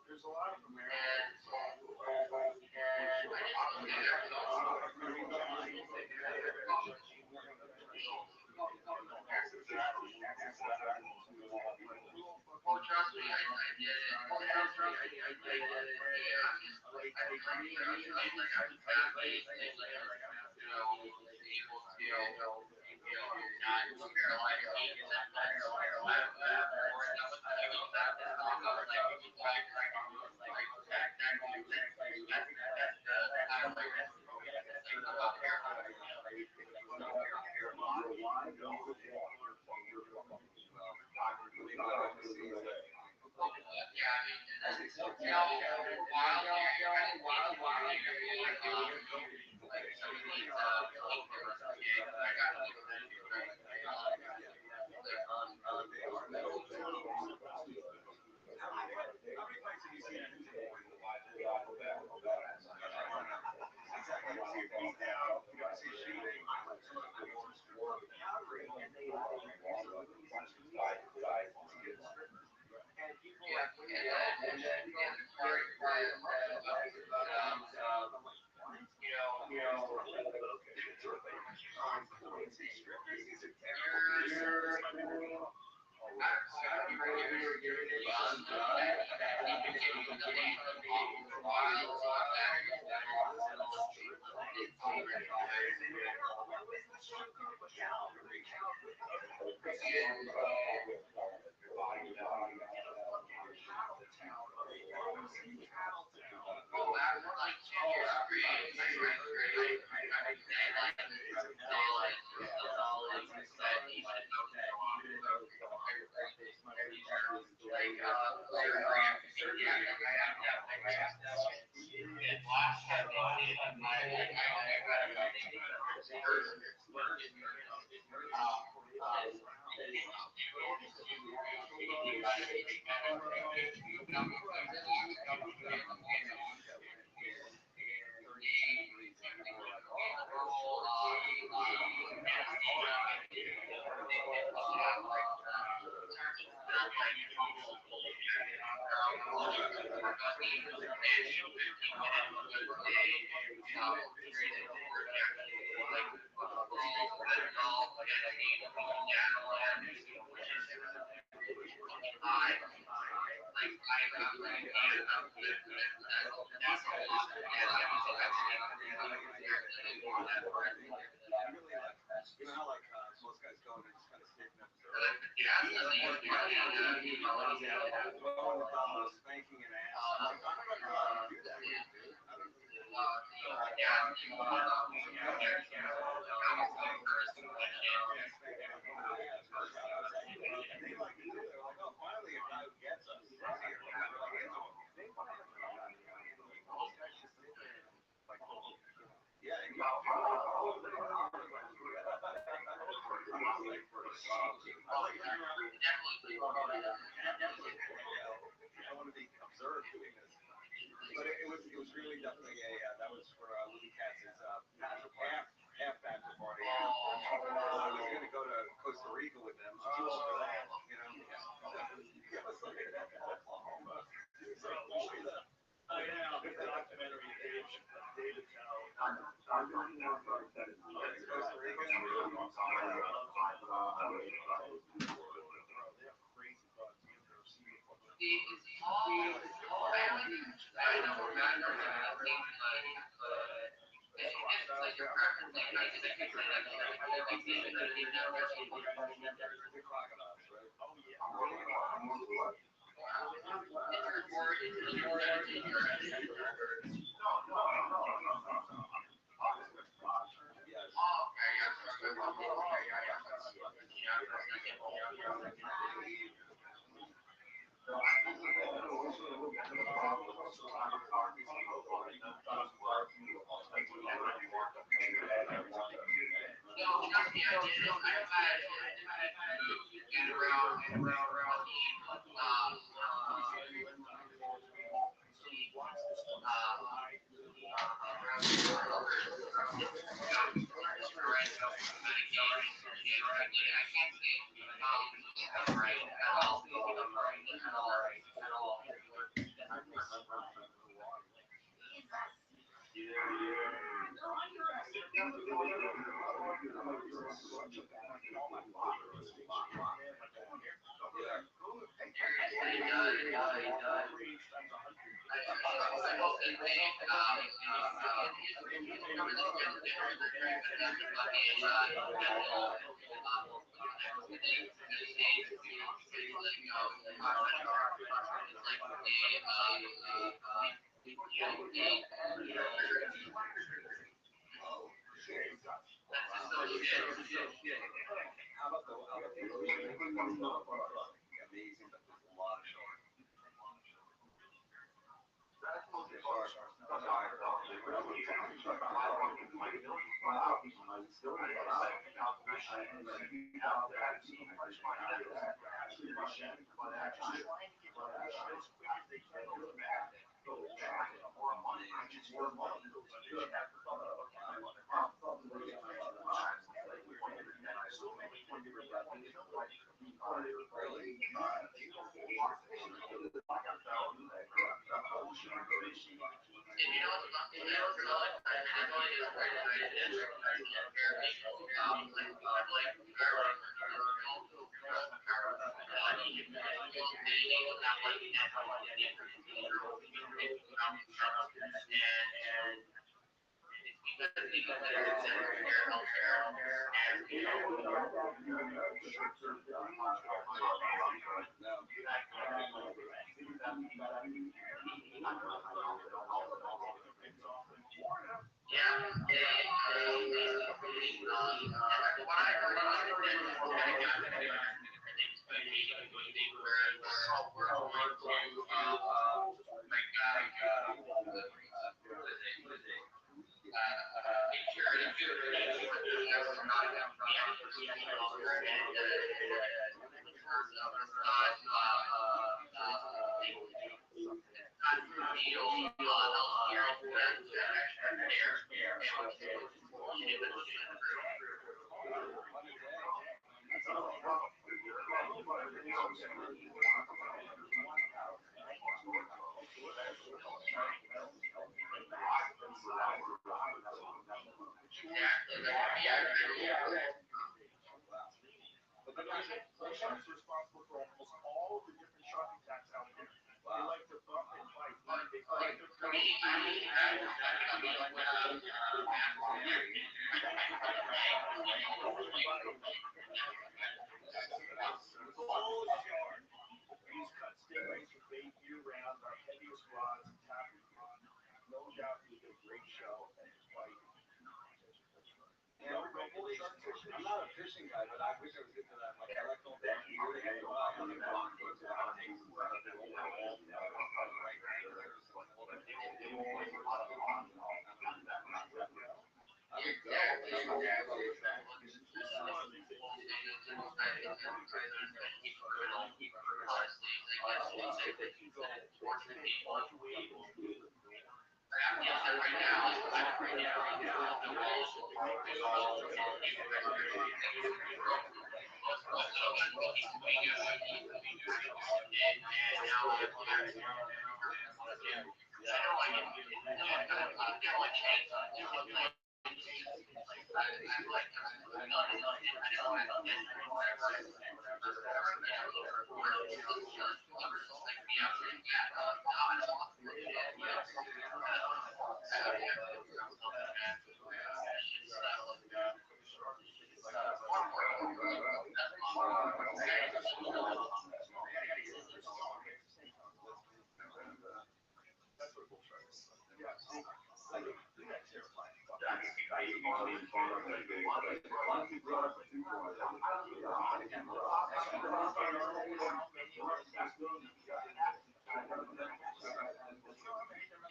There's a lot of Americans. Well, trust me, I did it. Trust me, I did it. Yeah, I'm just like, I was happy, like, you know, able to, not paralyze me in that paralyze or that was I was that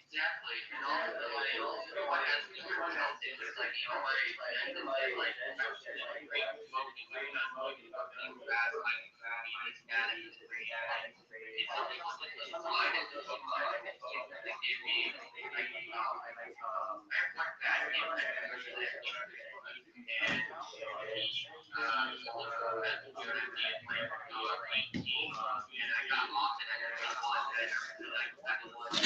Exactly, and also what has me health is like my mental like great smoking, I'm not smoking, but being fast, like being static, it's something with the slide is the slide. They give me like I have one bad game, especially at and and I got lost and I didn't realize that I was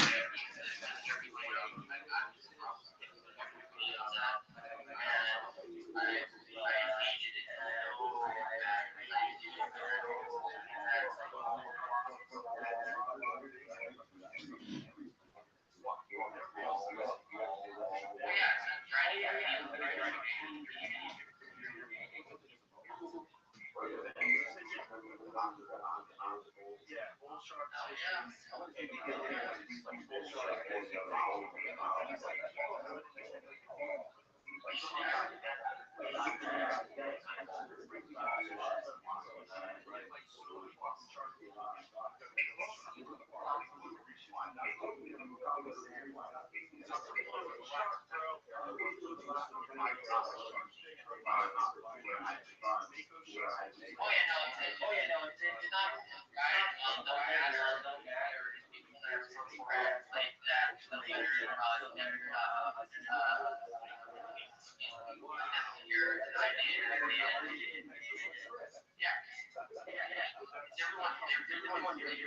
everything else I got was from and I hated it so bad. I hated it yeah, trying to oh yeah, no, it's not guys don't matter. It's people that are from like that here and I did. Yeah, it's everyone really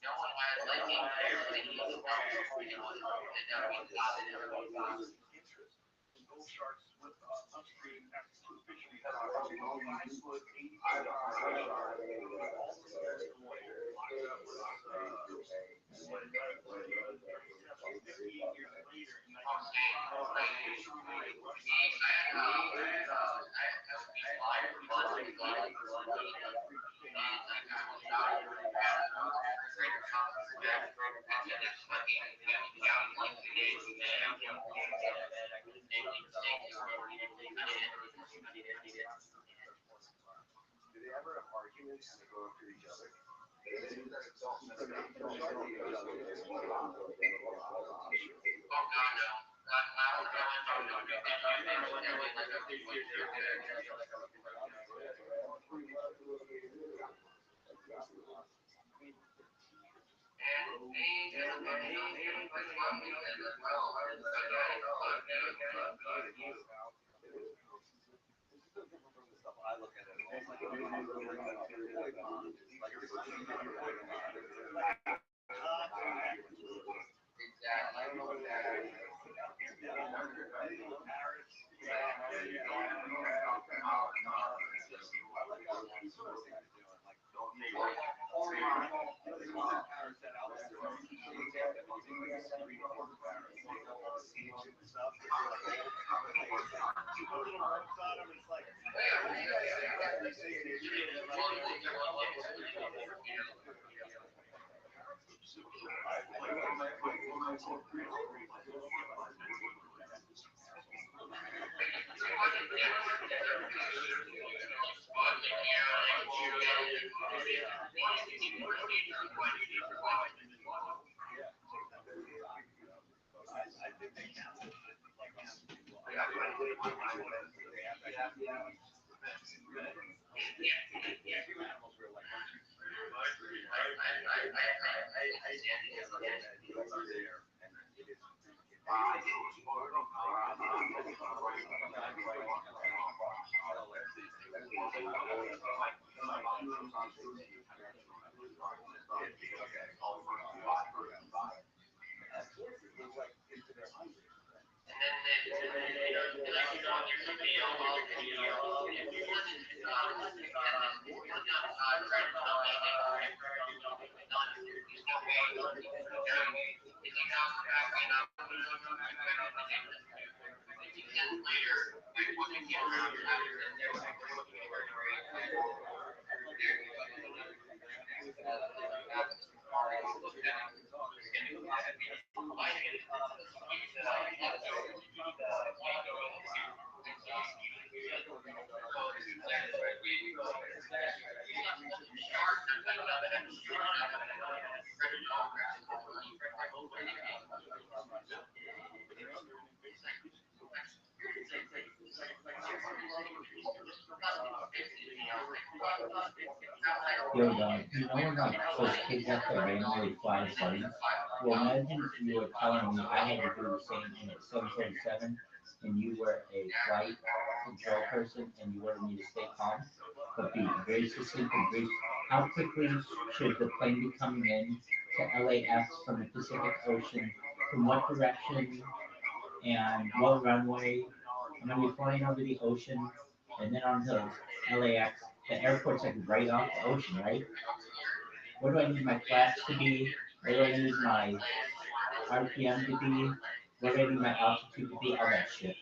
no one has like everything needs to know, and everyone's got it, everyone's got it. Do they ever have arguments and they go after each other? Oh God, no. I don't know. Yo, dog, you know when like those kids have to randomly fly planes? Well, imagine you were telling me I had to do the same in a 747 and you were a flight control person and you wanted me to stay calm, but be very succinct and brief. How quickly should the plane be coming in to LAX from the Pacific Ocean? From what direction and what runway? I'm gonna be flying over the ocean and then onto LAX. The airport's like right off the ocean, right? What do I need my flaps to be? What do I need my RPM to be? What do I need my altitude to be? All that shit.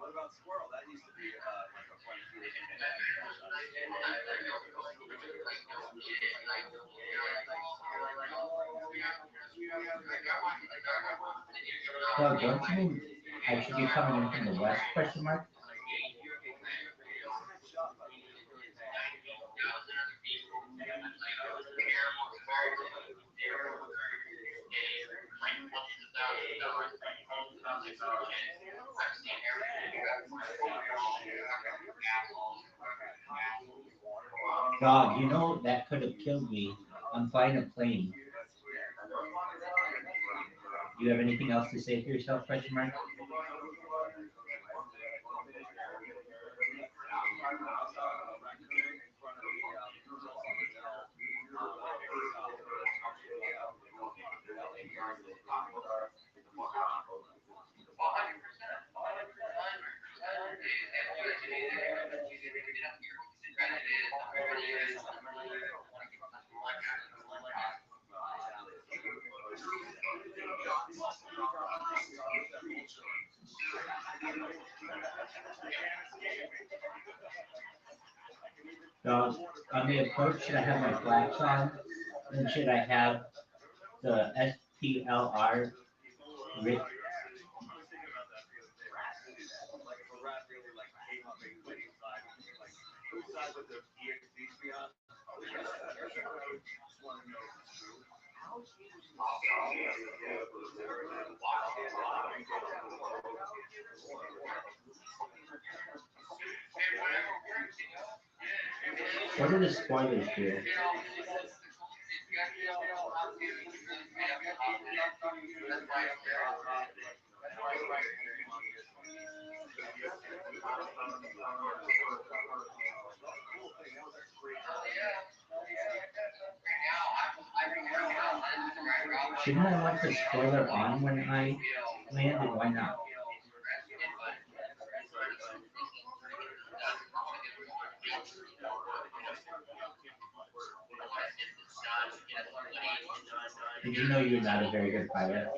What about squirrel? That used to be like a funny Well, don't you mean I should be coming in from the west? Question mark. Dog, you know that could have killed me. I'm flying a plane. Do you have anything else to say for yourself? Question mark. Dog, on the approach, should I have my flaps on? And should I have the SPLR written? What do the spoilers do? Shouldn't I want the spoiler on when I land, and why not? Did you know you're not a very good pilot?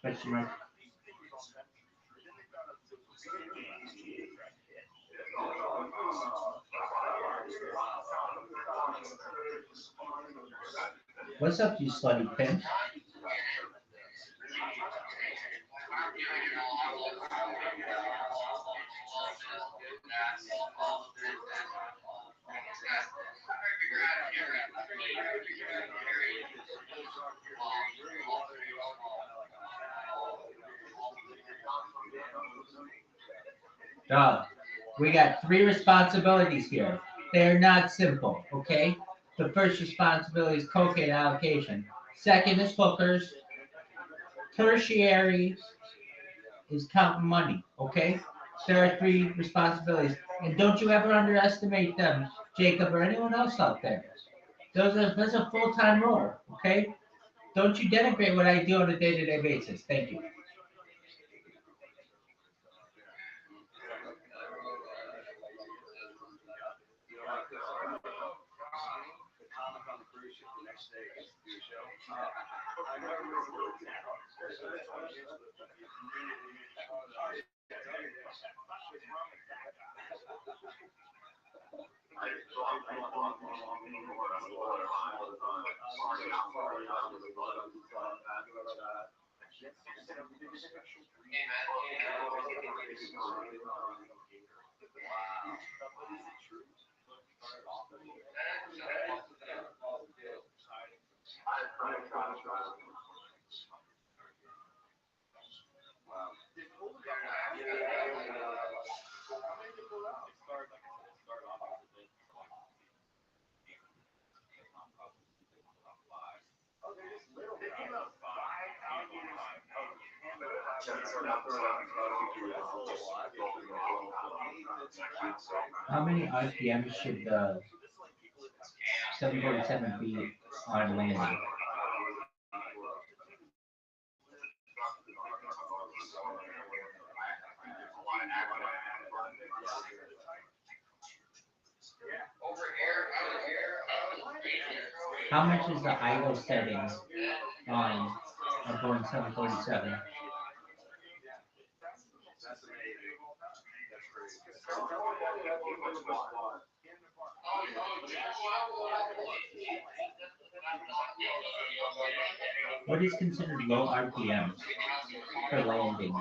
Question mark. What's up, you slutty pimp? Dog, we got three responsibilities here. They're not simple, okay? The first responsibility is cocaine allocation. Second is hookers. Tertiary is counting money, okay? There are three responsibilities. And don't you ever underestimate them, Jacob, or anyone else out there. That's a full-time role, okay? Don't you denigrate what I do on a day-to-day basis. Thank you. How many RPM should the 747 be on landing? How much is the idle setting on a Boeing 747? That's amazing. That's crazy. What is considered low RPMs for landing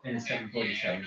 in a 747?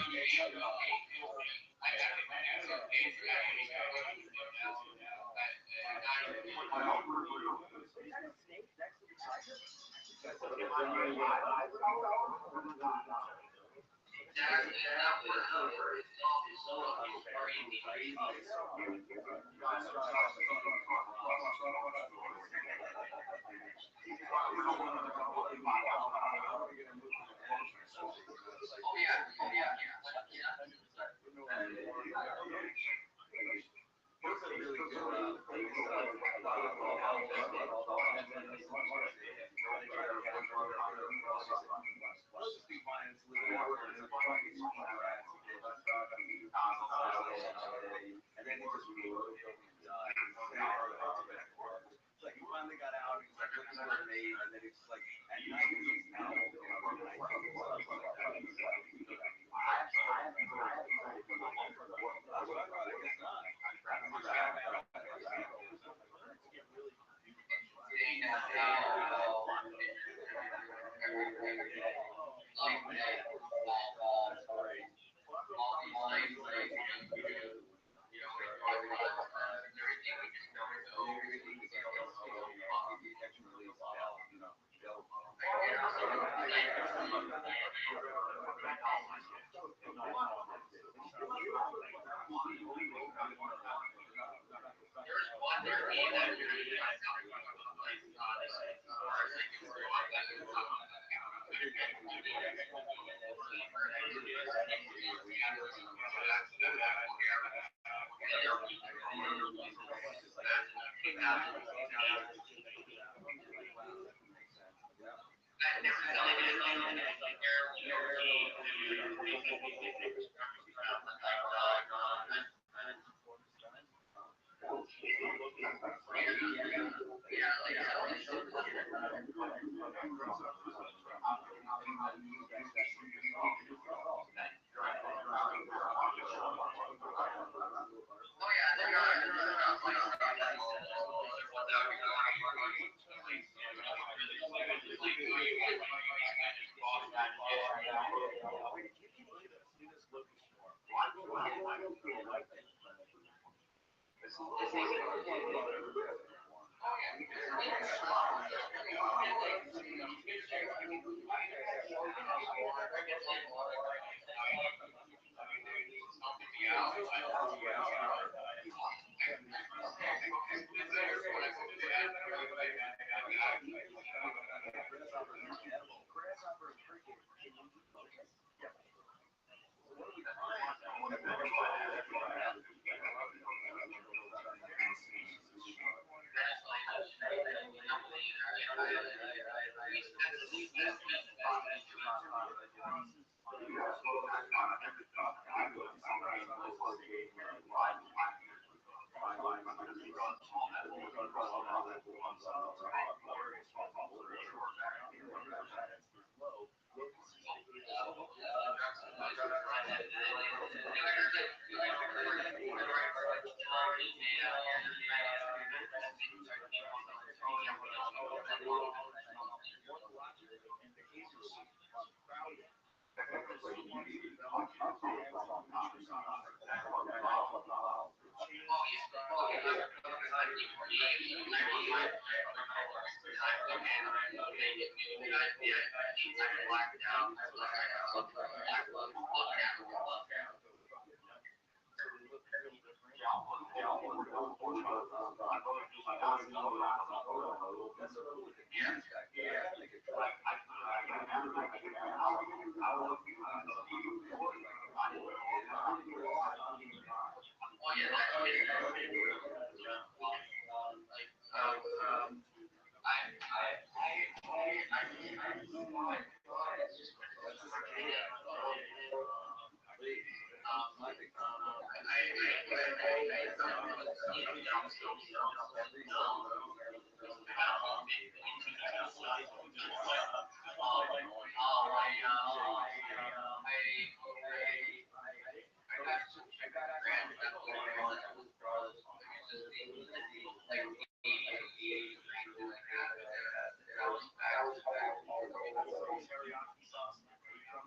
Teriyaki sauce and bacon.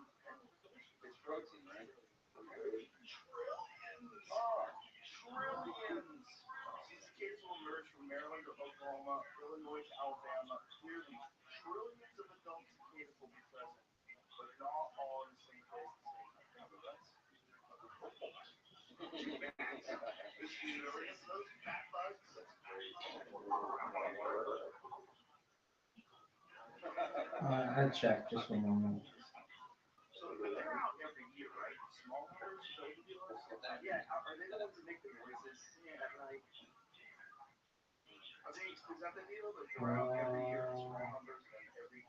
It's protein, right? Trillions. These kids will emerge from Maryland to Oklahoma, Illinois to Alabama. Clearly, trillions of adults and kids will be present, but not all in the same place at the same time. This trillions of those fat bugs. That's crazy. I'll check just one moment. So they're out every year, right? Small numbers, baby dealers. Yeah, are they the ones that make the noises at night? Are they? Is that the deal? That they're out every year in small numbers and every.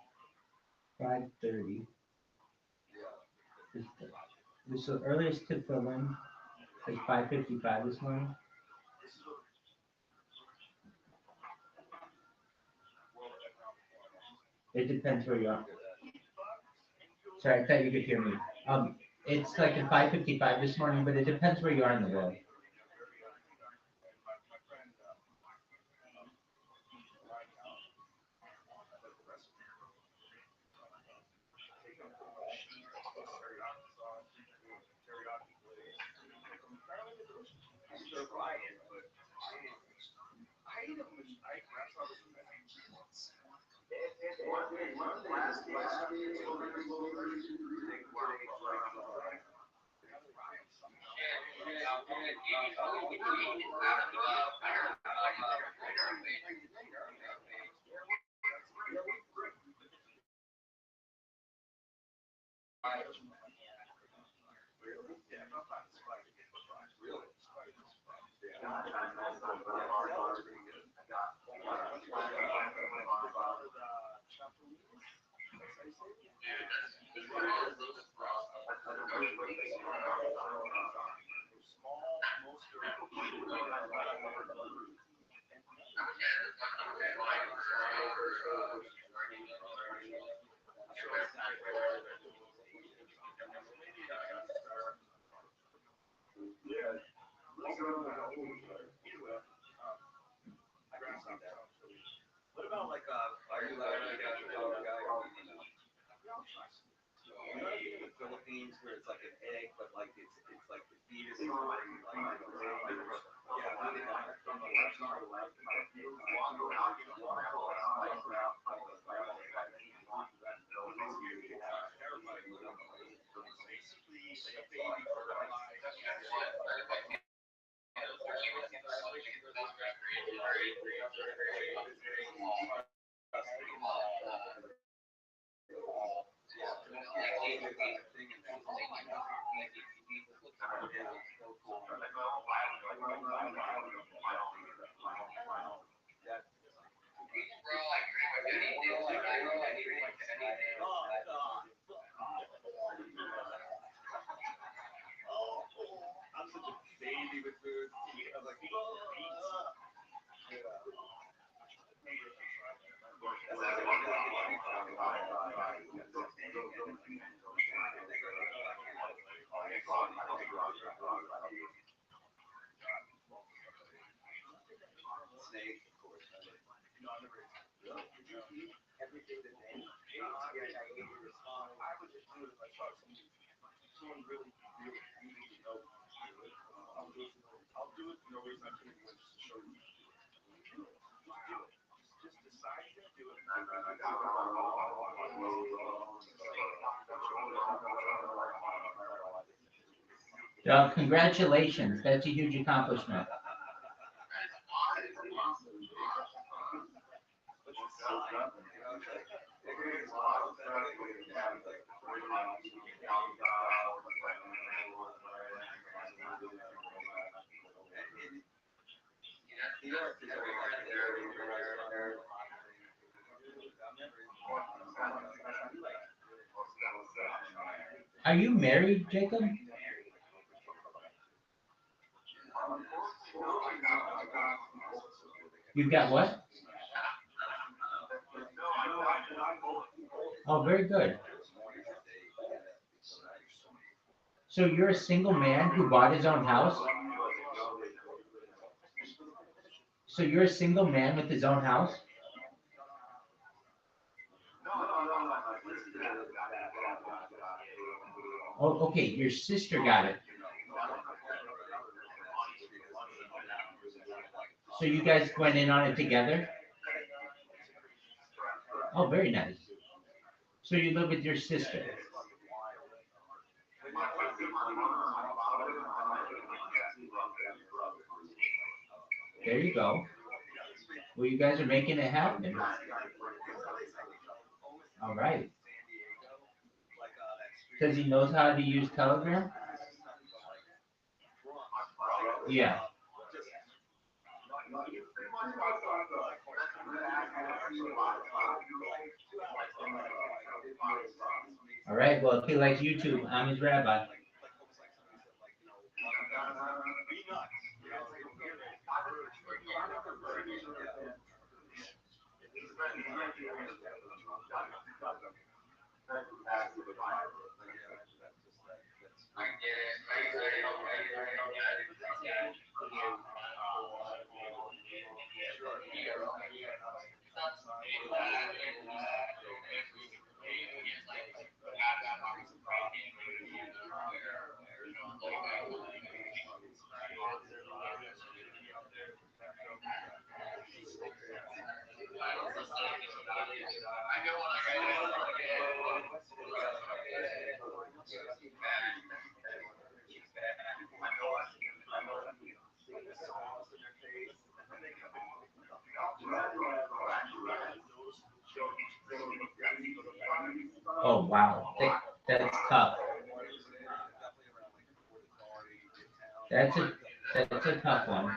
5:30. So earliest to fill in is 5:55 this morning. This is what. It depends where you are. Sorry, I thought you could hear me. It's like at 5:55 this morning, but it depends where you are in the world. What about like are you like a guy? You know anything in the Philippines where it's like an egg, but like it's like the fetus is like I'm such a baby with food. I was like, snake, of course. No, I never. Did you eat everything that they ate? Yeah, I ate it. I would just do it if I saw someone really, really needed to know. I'll do it for no reason. I'm doing it for no reason. I'm doing it just to show you. Well, congratulations. That's a huge accomplishment. Are you married, Jacob? You've got what? Oh, very good. So you're a single man who bought his own house? So you're a single man with his own house? Oh, okay, your sister got it. So you guys went in on it together? Oh, very nice. So you live with your sister? There you go. Well, you guys are making it happen. All right. Does he knows how to use Telegram? Yeah. All right. Well, if he likes YouTube, I'm his rabbi. Oh, wow. That's tough. That's a tough one.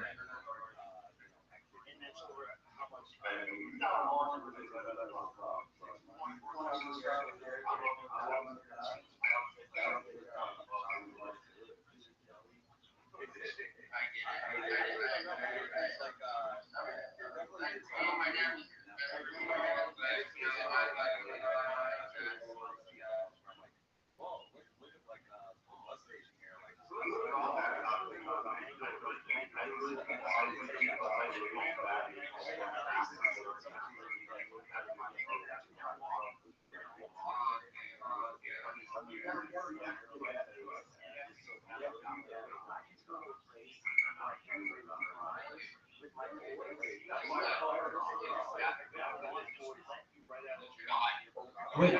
Wait,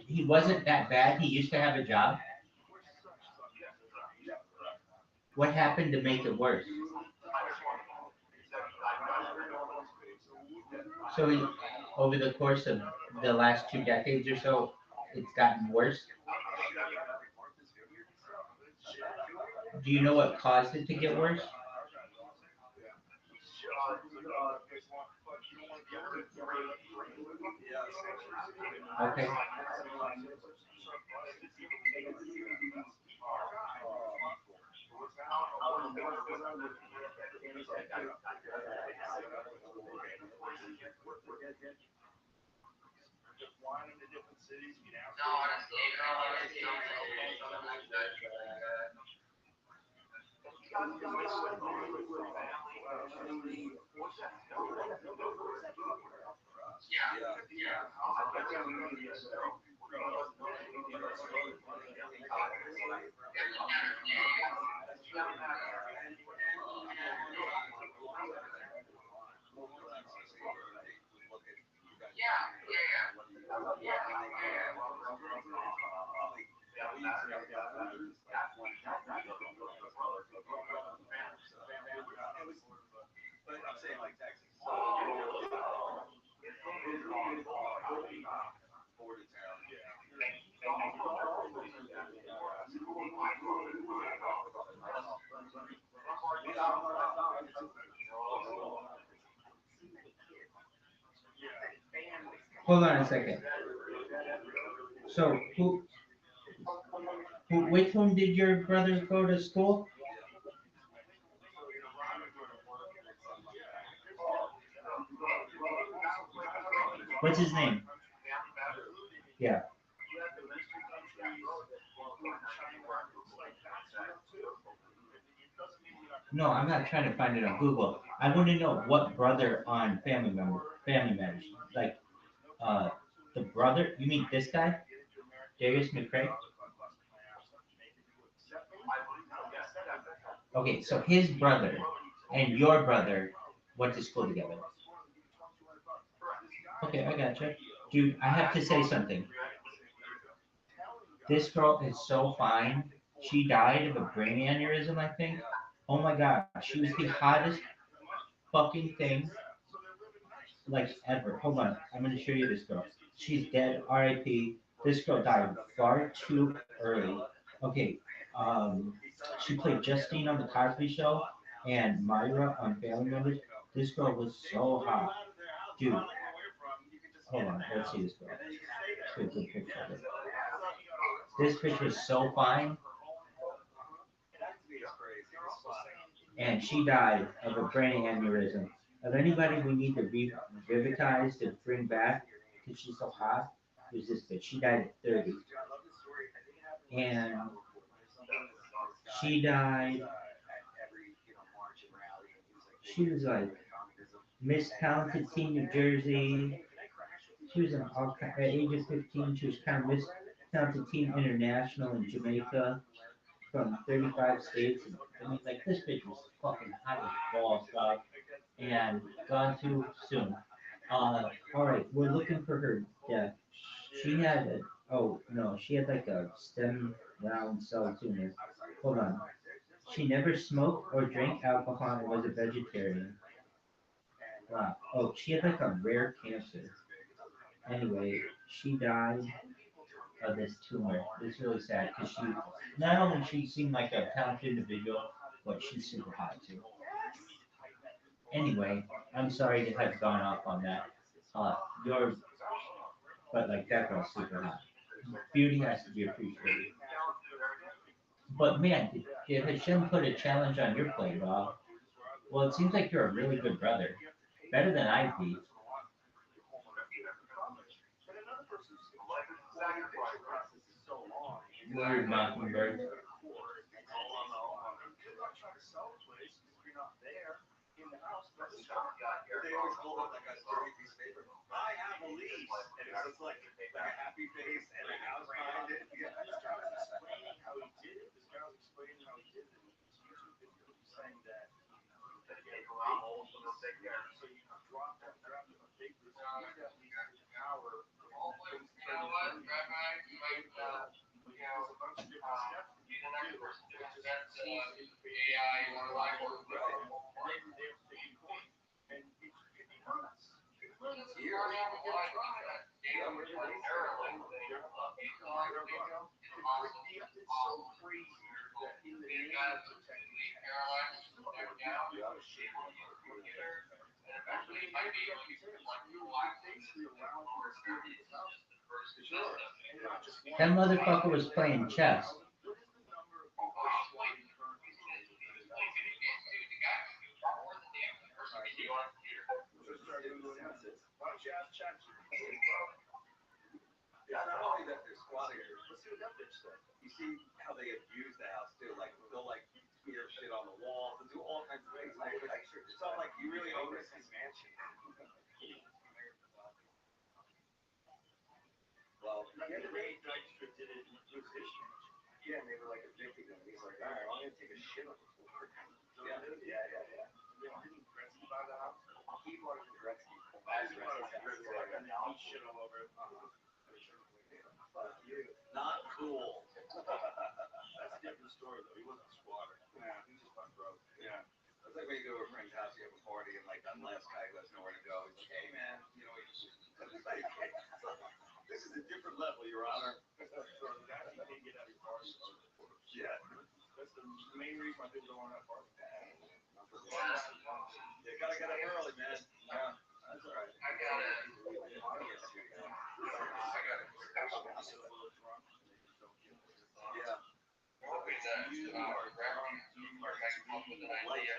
he wasn't that bad. He used to have a job. What happened to make it worse? So over the course of the last 2 decades or so, it's gotten worse. Do you know what caused it to get worse? Okay. Hold on a second. So with whom did your brother go to school? What's his name? Yeah. No, I'm not trying to find it on Google. I want to know what brother on Family Matters. Like, uh, the brother. You mean this guy, Darius McCrae? Okay, so his brother and your brother went to school together. Okay, I gotcha. Dude, I have to say something. This girl is so fine. She died of a brain aneurysm, I think. Oh my god, she was the hottest fucking thing like ever. Hold on, I'm gonna show you this girl. She's dead, R.I.P. This girl died far too early. Okay, she played Justine on the Cosby Show and Myra on Family Members. This girl was so hot, dude. Hold on, let's see this girl. Let's get a good picture of it. This bitch was so fine, and she died of a brain aneurysm. Of anybody we need to revitalize to bring back, because she's so hot, was this bitch. She died at 30. And she died, she was like Miss Talented Teen New Jersey. She was at age of 15, she was kind of Miss Talented Teen International in Jamaica from 35 states. And, I mean, like, this bitch was fucking hot as balls, dog. And gone too soon. All right, we're looking for her death. She had oh no, she had like a stem round cell tumor. Hold on. She never smoked or drank alcohol and was a vegetarian. Wow. Oh, she had like a rare cancer. Anyway, she died of this tumor. It's really sad because she not only she seemed like a talented individual, but she's super hot too. Anyway, I'm sorry to have gone off on that. Your but like that girl's super hot. Beauty has to be appreciated. But man, did Hashem put a challenge on your plate, Rob? Well, it seems like you're a really good brother. Better than I'd be. Word, Mockingbird. They always hold up that guy's dirty piece of paper. I have a lease, and it's like a happy face and a house behind it. Yeah, this guy was explaining how he did it. This guy was explaining how he did it in his YouTube video, saying that so you drop that big this that leads to the power. You know what, Rabbi? Like, you know, you the next person to invent AI or live or And it hurts. It hurts. It's so crazy that in the name of protecting That motherfucker was playing chess. Yeah, not only that they're squatting, let's do that bitch stuff. You see how they abuse the house too? Like they'll like spear shit on the wall, they'll do all kinds of things. It's not like you really own this mansion. Well, the other day, Dykstra did it in his issue. Yeah, and they were like evicting him. He's like, all right, I'm gonna take a shit on the floor. Yeah. Didn't Gretzky buy the house? He bought it from Gretzky. And now he shit all over it. Fuck you. Not cool. That's a different story though. He wasn't a squatter. Yeah, he was just fucking broke. Yeah. It's like when you go to a friend's house, you have a party, and like that last guy who has nowhere to go. He's like, hey man, you know, this is a different level, Your Honor. So that you can't get out of your party. Yeah. That's the main reason why people don't want to have parties. You gotta get up early, man. Yeah. That's all right. I got it. Yeah. Hoping that Rabbi or might come up with an idea.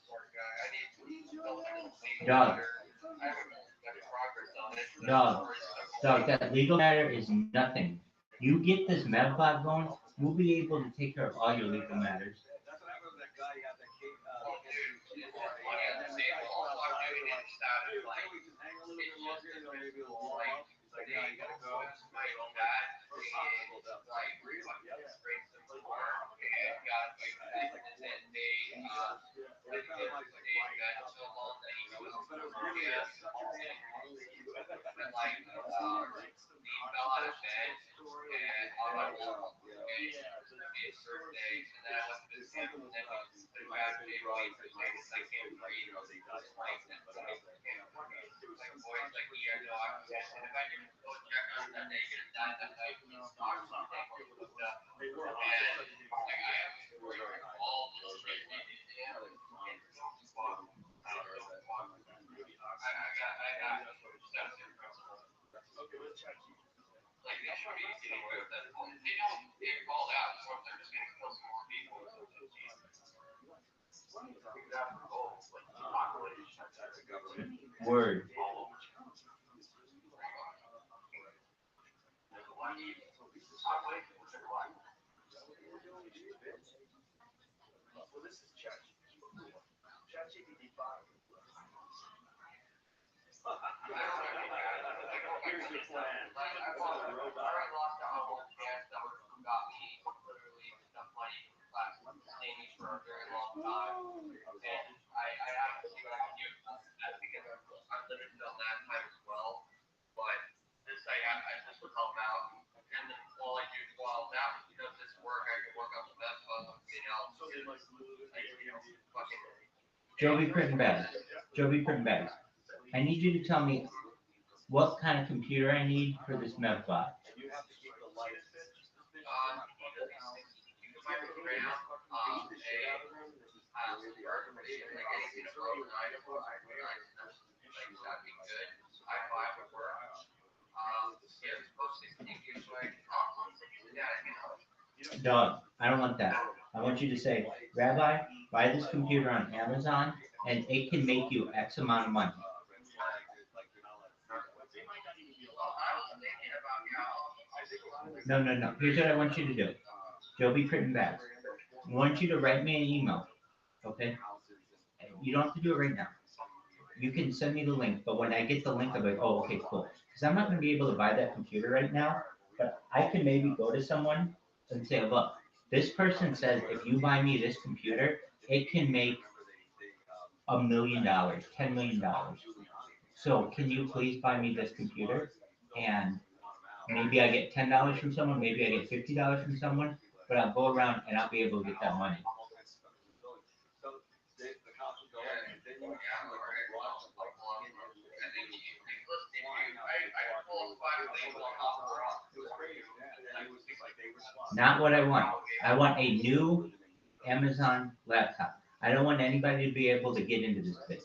Poor guy. I need to build a legal Doug, matter. I haven't made progress on it. But Doug, stories stuff. Doug, that legal matter is nothing. You get this medbot going, we'll be able to take care of all your legal matters. That's what happened with that guy. He had that cake. Well, dude, it's just money on the table. Also, I'm doing it instead of like, We can hang a little it's bit just longer, a maybe a little visual, warm like, up. He's like, yeah, you gotta go. my dad is like, breaks the floor and got like, and they, like, they got so long that he was, yeah, and like, he fell out of bed and on my wall. His birthday, and then I went to visit him, and then he put a bad day away for like a second breathe. Like, like boys, like, yeah, no, I was just, if I didn't go check on that day, he could have died that night. He was knocked something, and like, I have all the shit he did to him. I got obsessive principle. Like, they should be getting away with that. They don't get called out, so if they're just gonna kill some more people, it's Word. Well, this is ChatGPT. ChatGPT 5. Here's your plan. I already lost a whole chance that got me literally enough money to last things for a very long time. And I have to see what I can do. That's because I'm limited on that time as well. But this this would help out. And then all I do while that does this work, I can work on the best of something else. So then like fucking Joby Prittenberg. Joby Prittenberg. I need you to tell me what kind of computer I need for this medbot. You have to keep the light. you can buy a RAM, like anything above an item, that'd be good. I5 would work. Yeah, it's supposed to continue, so I can, Doug, I don't want that. I want you to say, Rabbi, buy this computer on Amazon and it can make you X amount of money. No. Here's what I want you to do. Joby Prittenberg. I want you to write me an email. Okay? You don't have to do it right now. You can send me the link, but when I get the link, I'm like, oh, okay, cool. Because I'm not going to be able to buy that computer right now, but I can maybe go to someone and say, look, this person says if you buy me this computer, it can make $1 million, $10 million. So can you please buy me this computer? And maybe I get $10 from someone, maybe I get $50 from someone, but I'll go around and I'll be able to get that money. Not what I want. I want a new Amazon laptop. I don't want anybody to be able to get into this bitch.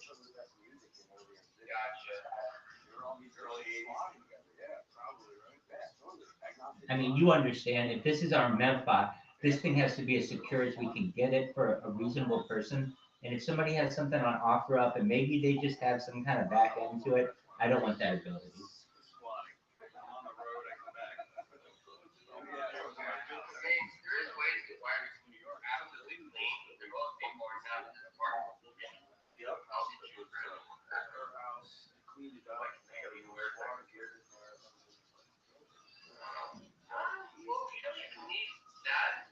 I mean, you understand, if this is our medbot, this thing has to be as secure as we can get it for a reasonable person. And if somebody has something on OfferUp and maybe they just have some kind of back end to it, I don't want that ability. there is ways to wire absolutely clean. There will be more now in the apartment. Yep. I'll get you rid of that. Her house, cleaned it up. Well, you don't even need that.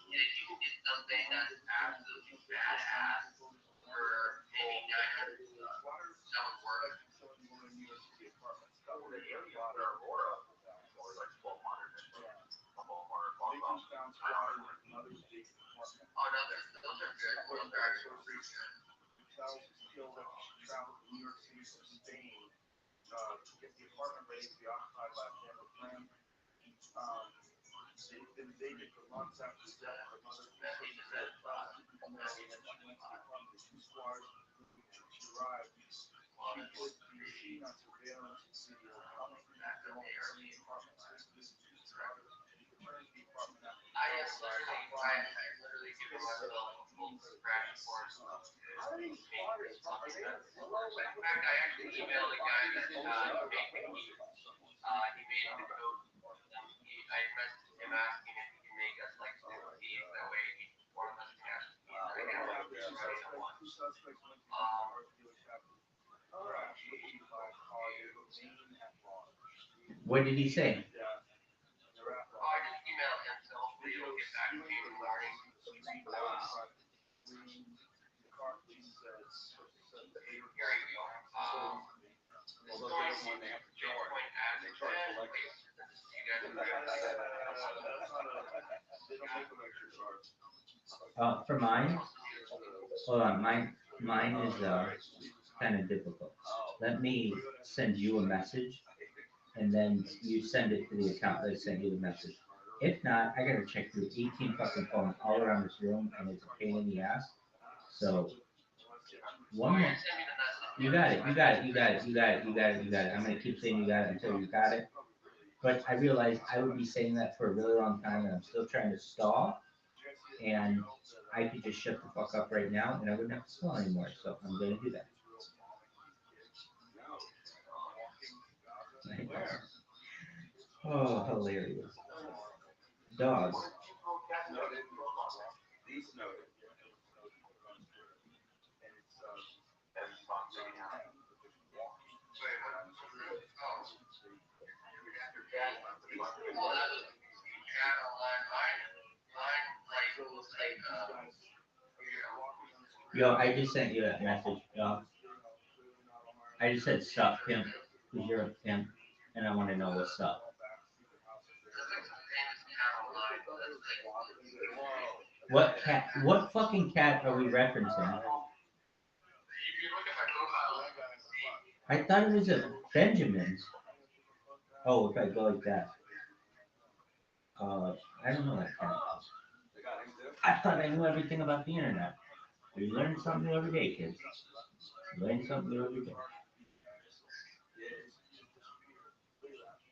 If you get something that's absolutely badass for maybe 900, that would work. Oh no, those are good. Those are actually pretty good. Travel to New York City from Spain to get the apartment ready to be occupied by a family friend. They've been vacant for months after the death of her mother. She went to the apartment, 2 squads. She arrived. put the machine on surveillance and see how much we don't see the apartment. This is the starter. You can turn the apartment on. I am literally giving myself a full crash course of making something that. In fact, I actually emailed a guy that made the key. He made the code. I messaged him asking if he can make us like 6 keys. That way each one of us can have keys. I can have this running at once. Two suspects went to the car dealership. Crash looking by a car remain at large. What did he say? I just emailed him, so hopefully he'll get back to me in the morning. The car police says Here you go. This is Bitcoin as a please. You guys are For mine, hold on, mine is kind of difficult. Let me send you a message, and then you send it to the account that sent you the message. If not, I gotta check through 18 fucking phones all around this room, and it's a pain in the ass. So, one more. You got it. I'm gonna keep saying you got it until you got it. But I realized I would be saying that for a really long time, and I'm still trying to stall. And I could just shut the fuck up right now, and I wouldn't have to stall anymore. So I'm gonna do that. Oh, hilarious. Dogs. Yo, I just sent you that message, dog. I just said sup, pimp, because you're a pimp, and I want to know what's up. What cat? What fucking cat are we referencing? I thought it was a Benjamin's. Oh, if I go like that. I don't know that cat. I thought I knew everything about the internet. We learn something new every day, kids. Learn something new every day.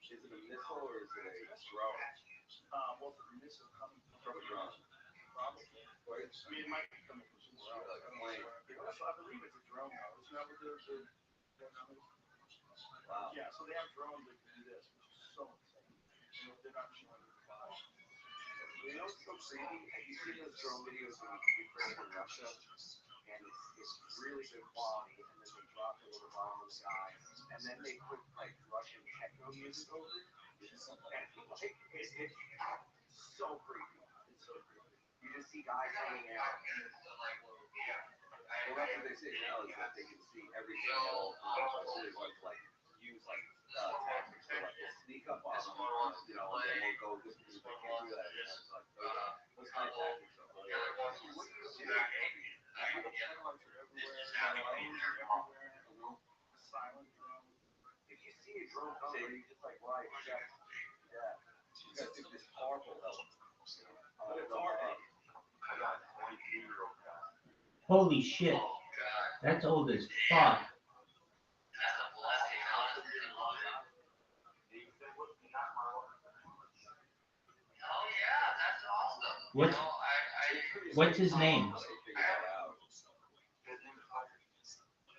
Is it a missile or is it a drone? Well, the missile coming from a drone. Probably. I mean, it might be coming from somewhere else. I believe it's a drone. Isn't that what they're Wow. Yeah, so they have drones that can do this, which is so insane. They're not showing it. You know what's so crazy? Have you seen those drone videos of Ukraine and Russia? And it's really good quality, and then they drop a little bomb on the guy, and then they put like Russian techno music over it. It's so creepy. It's so creepy. You just see guys hanging out. Well, that's what they say now is that they can see everything at all times. So they want to like use like tactics to like sneak up on them, and then we'll go this way. They can't do that. It's like those kind of tactics are Silent drone. if you see a drone coming, you just like, right, yeah. You gotta think this powerful element. But it's hard. I got 22-year-old guy. Holy shit. That's old as fuck. What's what's his name?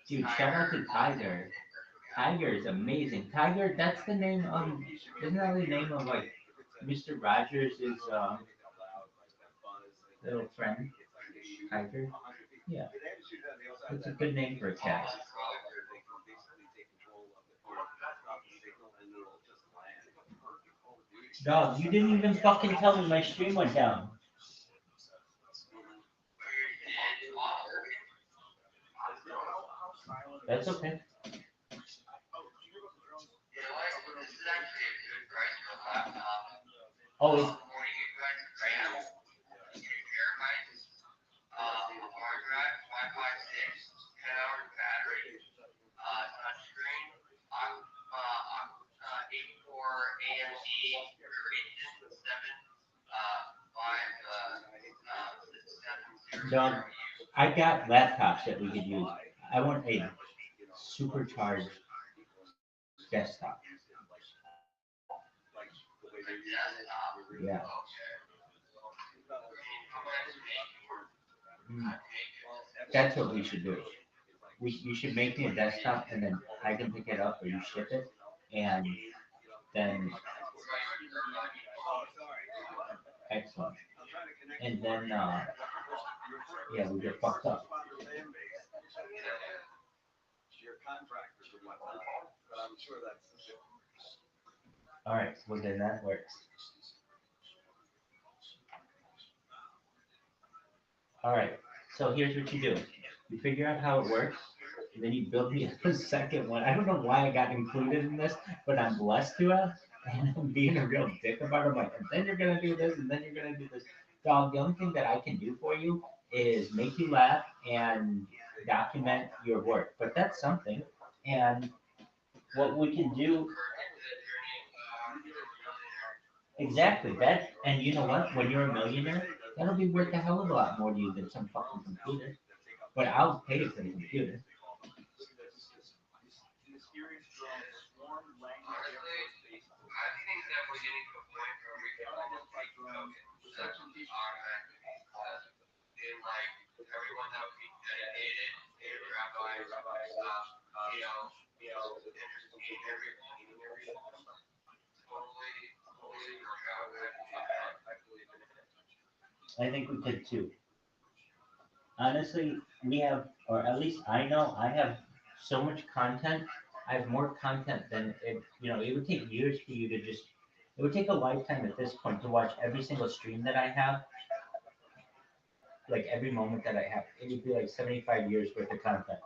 Dude, shout out to Tiger. Tiger is amazing. Tiger, that's the name of, isn't that the name of like Mr. Rogers' little friend? Tiger? Yeah. That's a good name for a cat. Dog, you didn't even fucking tell me my stream went down. That's okay. Oh, it's, dog, I got laptops that we could use. I want a supercharged desktop. Yeah. Mm. That's what we should do. You should make me a desktop and then I can pick it up or you ship it and then excellent. And then yeah, we get fucked up. Your contractors and whatnot, but I'm sure that's. All right, well then that works. All right, so here's what you do. You figure out how it works, and then you build me a second one. I don't know why I got included in this, but I'm blessed to have, and I'm being a real dick about it. I'm like, and then you're gonna do this, and then you're gonna do this. Dog, the only thing that I can do for you is make you laugh and document your work. But that's something. And what we can do exactly that, and you know what? When you're a millionaire, that'll be worth a hell of a lot more to you than some fucking computer. But I'll pay you for the computer. Mysterious drone swarm language air force base. I think that we're getting to a point where we can almost take tokens automatically because in like everyone that would be dedicated, rabbis, entertaining everyone, totally work out. I think we could too. Honestly, we have, or at least I know, I have so much content. I have more content than it. It would take years for you to just. It would take a lifetime at this point to watch every single stream that I have, like every moment that I have. It would be like 75 years worth of content.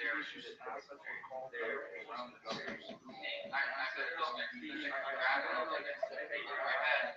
There's just there around the government. I could go back to the rabbit hole like I said. I had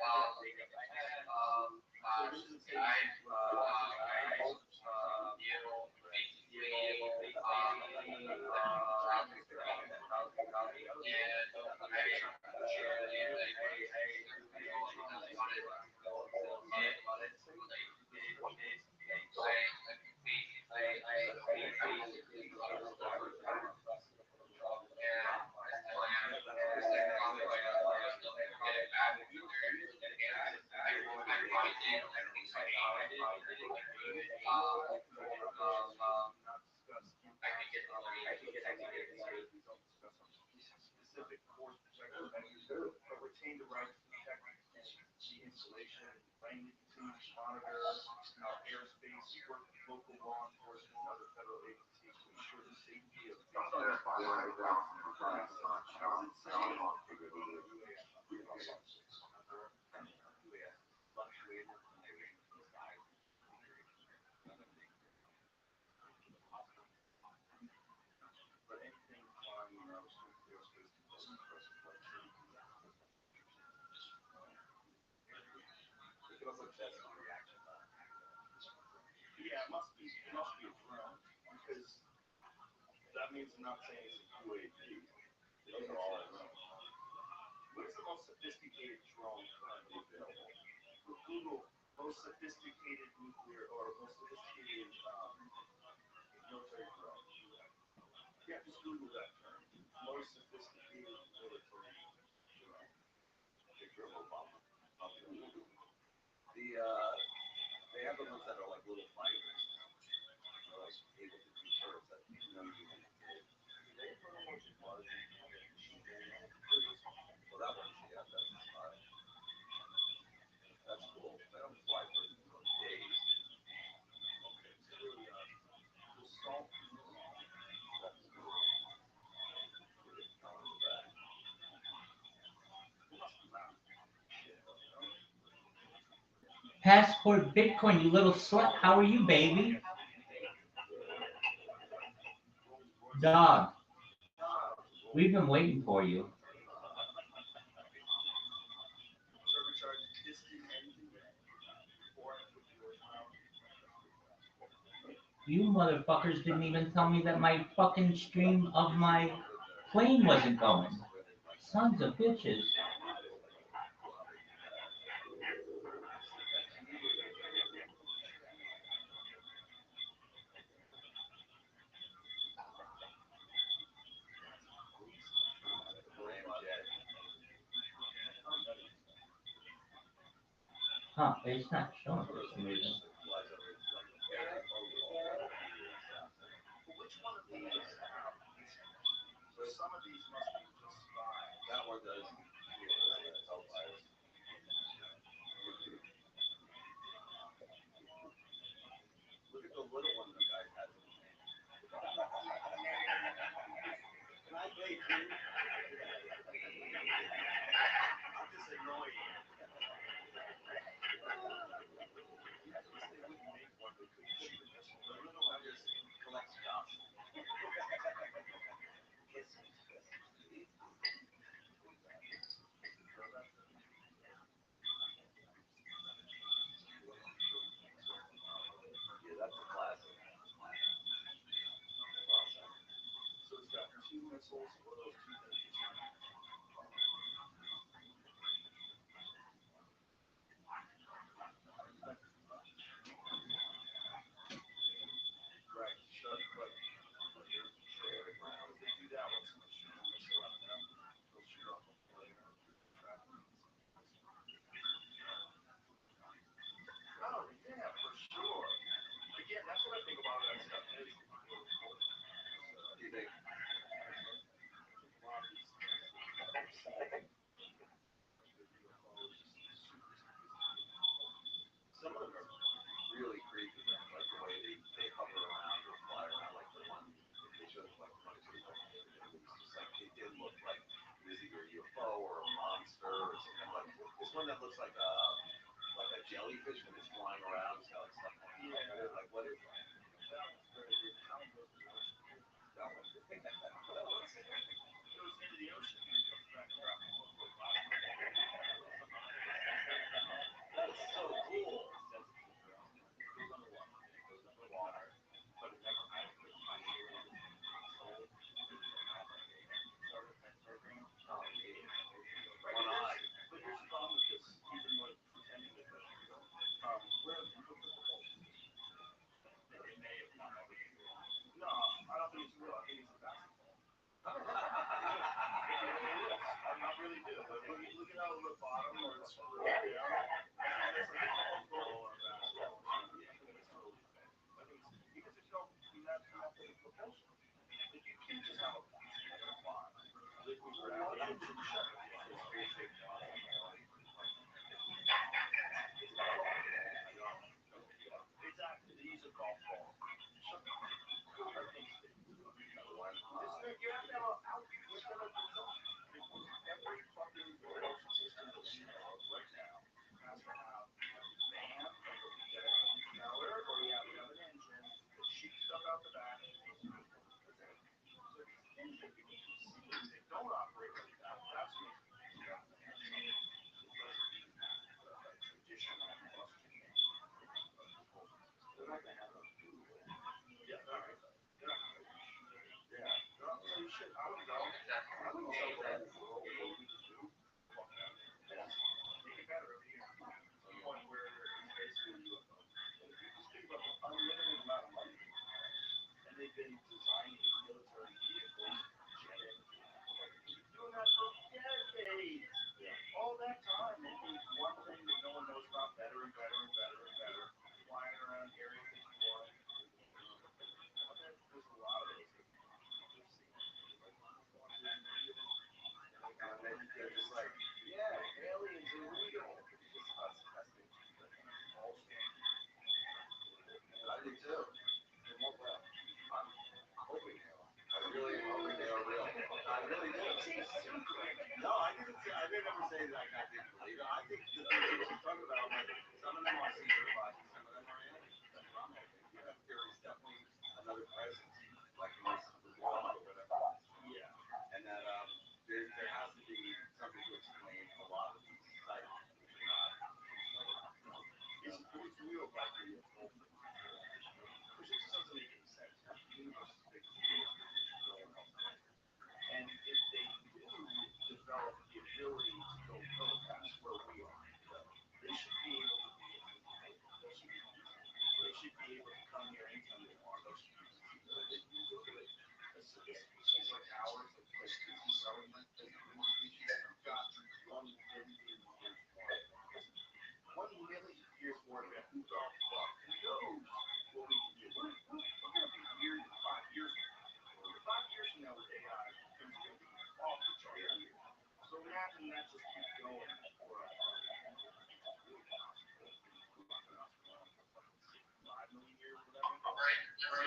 specific course protected measures, but retain the right to protect the installation, range continue to monitor our airspace, work with local law enforcement and other federal agencies to ensure the safety of but anything flying in our airspace doesn't press it can also test the reaction time. Yeah, it must be a drone because that means I'm not saying it's a UAV. Those are all drones. What is the most sophisticated drone currently available? Google most sophisticated nuclear or most sophisticated military drone. Yeah, just Google that term. Most sophisticated military drone. They have the ones that are like little fighters. They're like able to do turrets that no human can. They have one which is large machine gun. Well, that one, yeah, that's cool. They don't fly for days. Okay, so the salt. That's cool. Passport Bitcoin, you little slut. How are you, baby? Dog. We've been waiting for you. You motherfuckers didn't even tell me that my fucking stream of my plane wasn't going. Sons of bitches. Huh, it's not showing for some reason. Which one of these? So some of these must be just fine. That one does. Look at the little one the guy has. Can I play too? I'm just annoyed. They wouldn't make one that could shoot a missile. The little one just collects dust. Yeah, that's a classic. So it's got two missiles. What are those two things? Right. Shut. Right. They do that when someone shoots a missile out of them. They'll shoot off a flare. Oh yeah, for sure. Again, that's what I think about that stuff is. Do you think? Some of them are really creepy, like the way they hover around or fly around, like the one they showed like one or two. It was just like it didn't look like it was either a UFO or a monster or something like this one that looks like a jellyfish when it's flying around. So it's like, yeah, like what is that? That one's very weird. That one goes to the ocean. That one. It goes into the ocean and comes back up. That is so cool. It goes underwater. It goes underwater, but it never actually finds it. One eye. But here's the problem with this, even like pretending that that's real. Where what's the propulsion system? It may have not already. No, I don't think it's real. I think it's a basketball. I really do. Like, look at how the bottom or it's down. It's like a ball or a basketball. Yeah, it's totally fake. I think it's because there's no method of propulsion. Like you can't just have a basketball fly. Liquid gravity and shit. It's basic. Exactly. They use a golf ball. Shut the fuck up. You have to have a outfit. Every fucking propulsion system that we have right now has to have a fan, like a jet propeller, or you have to have an engine that shoots stuff out the back. So these engines, you can see, they don't operate like that. That's what makes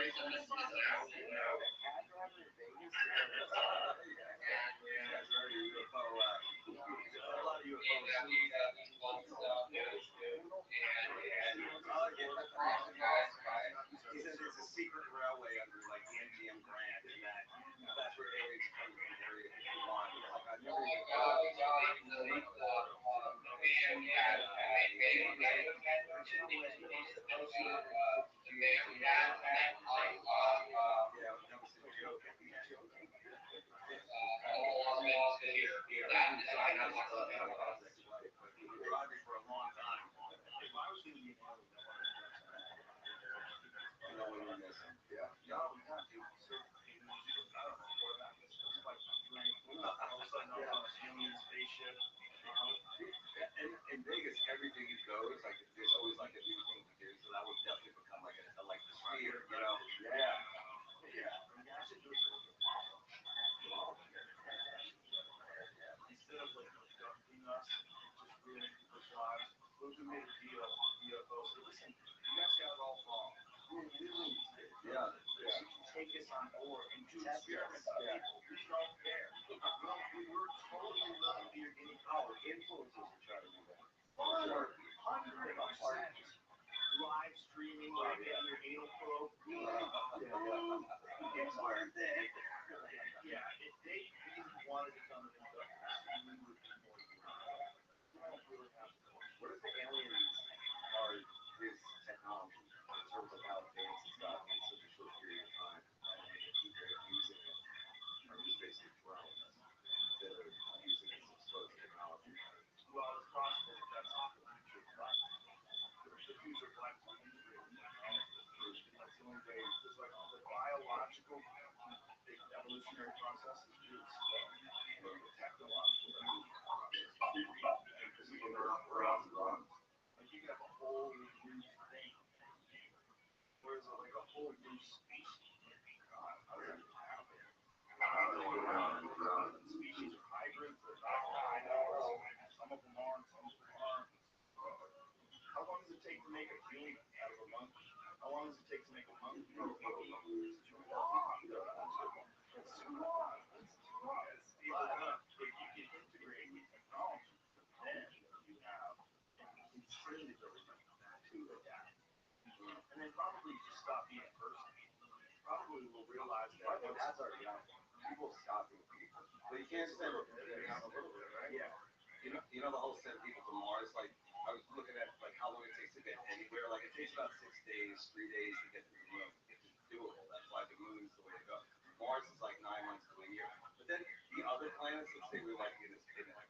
He says it's a secret railway under like the MGM Grand, and that's where aliens come from Area 51. Like I've never even for a long time. If I was going to be an alien, yeah. No, we got to. So, I don't know what about this. It's like drink. All of a sudden, I'm on a alien spaceship. In Vegas, everything goes. Like, there's always like a new thing to do. So that would definitely become like like the sphere, you know? Yeah. Yeah. I should do it. Instead of like abducting us, just ruining people's lives, we'll do made a deal with UFO. So listen, you guys got it all wrong. We're willing to. Yeah. Take us on board and do experiments on people. We don't care. We were totally willing to be your guinea pig. Our influencers are trying to do that. 100%. Live streaming, like getting your anal probe. It's worth it. Yeah, if they really wanted to come and abduct us, we would be more than we don't really have to. What if the aliens are this technology in terms of how advanced it's gotten in such a short period of time, and they keep using it, or just basically drones that are using it as slow technology? Well, it's possible that that's the future of life. The future of life is integrated technology. That's the only way. It's like the biological evolutionary process is really slow. The technological evolutionary process is really because we can run. Like you can have a whole new thing, whereas like a whole new species. How does that happen? Species are hybrids. They're not dinosaurs. Some of them are, some of them aren't. How long does it take to make a human out of a monkey? How long does it take to make a monkey out of a human? It's too long. It's too long. But if you can integrate with technology, then you have an insane ability to adapt. And then probably just stop being a person. Probably will realize that. I think that's already out there. People stopping people. But you can't send it out a little bit, right? Yeah. You know the whole send people to Mars? Like, I was looking at like how long it takes to get anywhere. Like, it takes about 6 days, 3 days to get to the moon. It's doable. That's why the moon is the way to go. Mars is like 9 months to a year. But then the other planets, let's say we're like in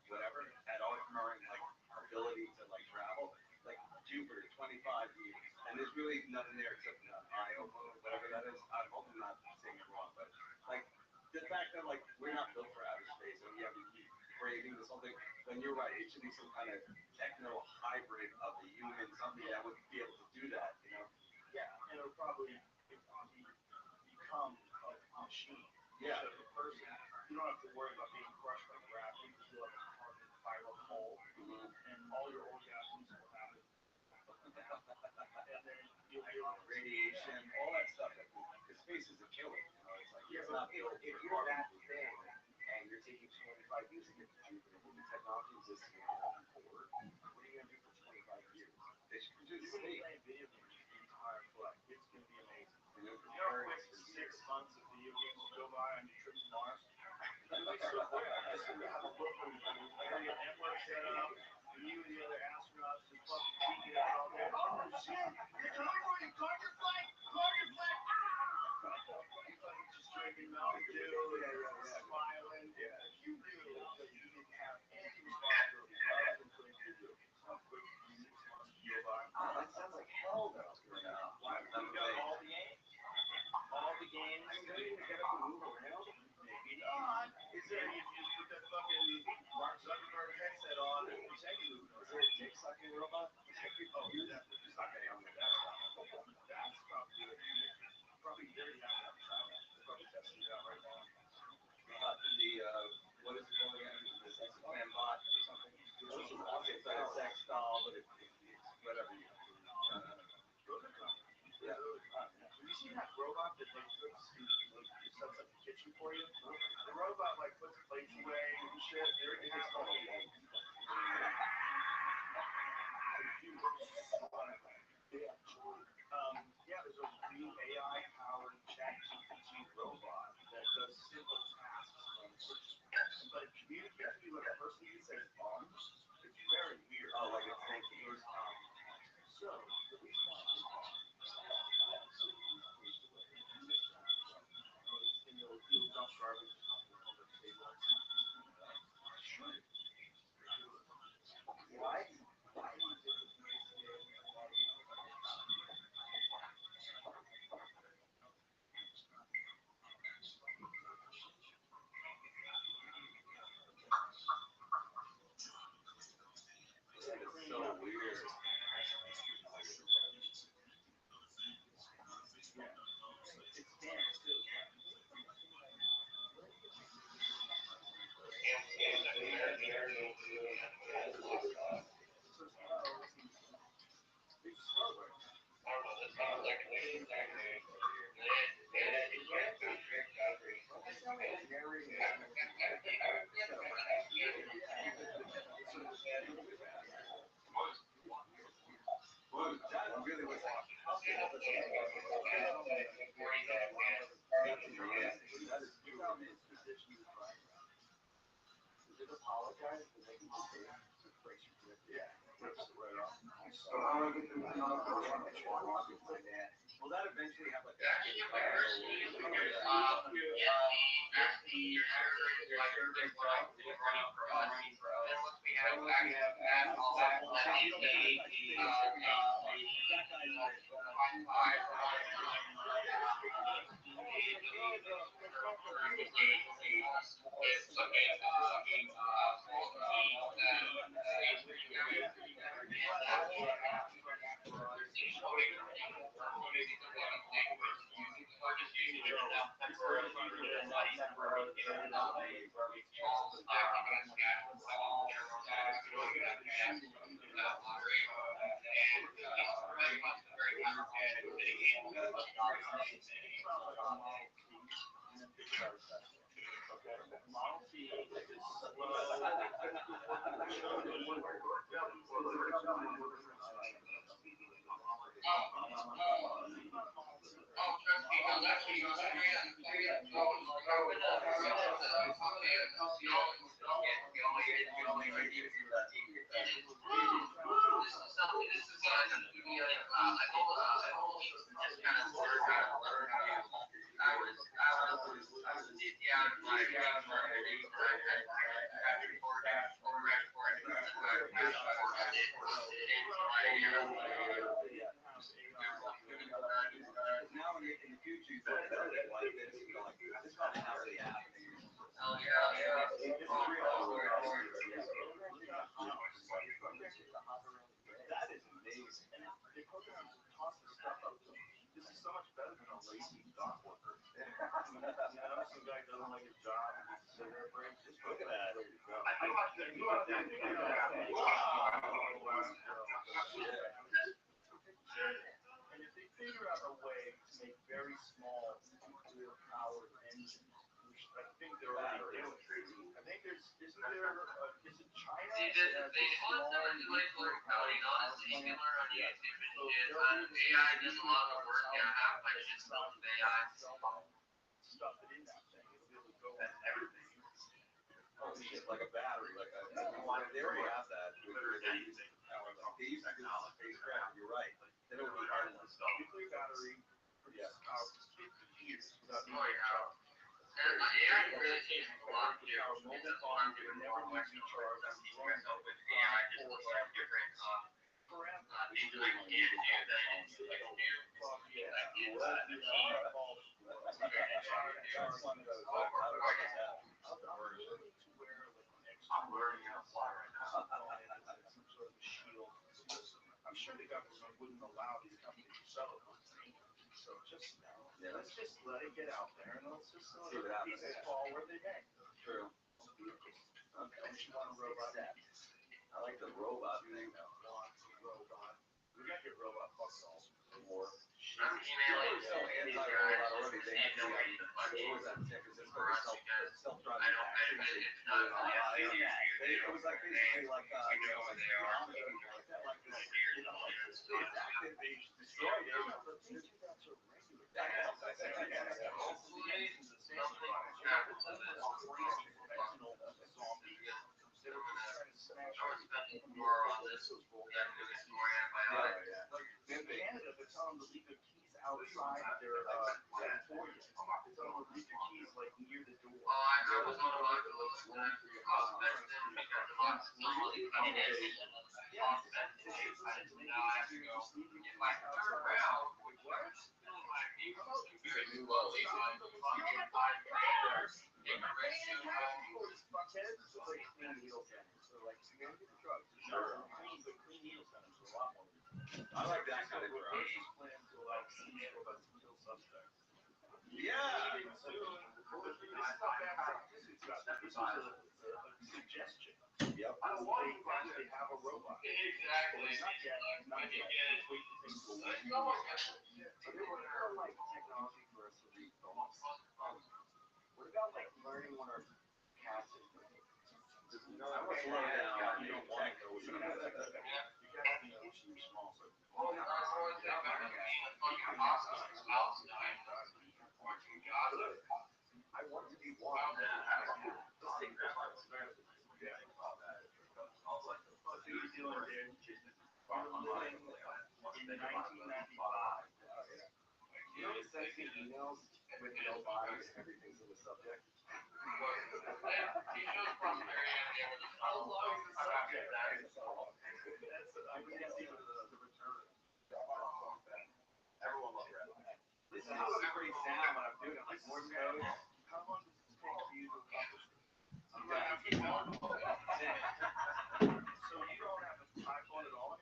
whatever, had our current like ability to like travel, like Jupiter, 25 years. And there's really nothing there except an Io moon, whatever that is. I hope I'm not saying it wrong, but like the fact that like we're not built for outer space and we have craving or something, then you're right. It should be some kind of techno hybrid of the human, something that would be able to do that, you know? Yeah, and it'll probably become a machine. Yeah. So the person, you don't have to worry about being crushed by gravity because you'll have a carbon fiber hole, and all your orgasms will happen. And then you'll be able to radiation, all that stuff. Because space is a killer, you know? It's like, yeah, but if you're that thing and you're taking 25 years to get to Jupiter, when the technology exists in forward, what are you going to do for 25 years? They should just stay playing video games the entire flight. It's going to be amazing. You know how quick 6 months of video games go by on your trip to Mars? It's so quick. As soon as you have a look on your network set up, and you and the other astronauts just fucking geeking out all day. Oh shit! You're coming for your flight! Target flight! You fucking just drinking Mountain Dew, smiling. Yeah. You knew that you didn't have any responsibility other than playing video games. How quick 6 months go by? That sounds like hell, though. Why? You got all the games. All the games. I mean, don't you even get up and move around? Maybe not. Is there any if you just put that fucking Mark Zuckerberg headset on and pretend you move? Is there a dick sucking robot? Oh, definitely. Just not getting on with that stuff. That's that like cooks and like sets up the kitchen for you. The robot like puts plates away and shit. They're half all yeah, there's a new AI-powered ChatGPT robot that does simple tasks on the purchase, but it communicates with you like a person who says It's very weird. Oh, like a thank you. So the reason why you'll dump garbage on the table. Sure. Why? So weird. It's dance too. Apologize for making mistakes. Yeah, rips it right off. Will that eventually have like That is amazing. And the programs toss the stuff up. This is so much better than a lazy dock worker. You know, some guy doesn't like his job. So just look at that. And if they figure out a way to make very small nuclear-powered engines, which I think they're already doing. I think there's, isn't there, is it China? See, the thing, well, it's never too late to learn coding, honestly. You can learn on YouTube and shit. AI does a lot of the work. Yeah, half my shit's built with AI. Stuff it in that thing. It'll be able to go And everything. Oh shit, like a battery, like a, they already have that. They use technology. You're right. Then it would be endless. nuclear battery produces power for 50 years without Oh, yeah. And AI can really change a lot too. And that's what I'm doing more and more. I'm teaching myself with AI just to learn different things that I can do that I didn't do. Like in machine. I'm learning how to fly right now. Some sort of a shield. I'm sure the government wouldn't allow these companies to sell it. So just let's just let it get out there and let's just see what happens. People fall where they may. True. Okay. Don't you want a robot? I like the robot thing. Robot. We got your robot fucks all. More. I'm emailing So anti-robot already. for us because I don't, it's not, it was like basically like, you know where they are, you know, like this year, you know, it's not. Destroyed it. Hopefully, something happens to this. I would spend more on this than doing more antibiotics. In Canada, they're telling them to leave their keys outside their employees. They're telling them to leave their keys like near the door. I was on a Oculus and I was mentioned because the box is normally coming in. I have to go. If I turn around, which is still my vehicle very slowly, I'm fucking 5 grand. Take a risk. Clean needle centers are a lot more. I like that kind of drug. Plan to allow kill suspects. Yeah. Soon. This is a suggestion. Yep. I don't want to actually have a robot. Exactly. Not yet. When you get it, They were like technology for us to read thoughts. What about like learning what our cats are doing? You know, I want to learn that you don't want to know what your cats are doing. You gotta be emotionally small. So, I want to be one. Let's take that. What are you doing there? You're living in 1995. You know, it says in emails with no bodies, everything's in the subject. How long is the subject? I mean, that's even the return. Everyone loves that. This is a great sound when I'm doing it. Like Morse code. How long does this take for you to accomplish it? So you don't have a time on at all?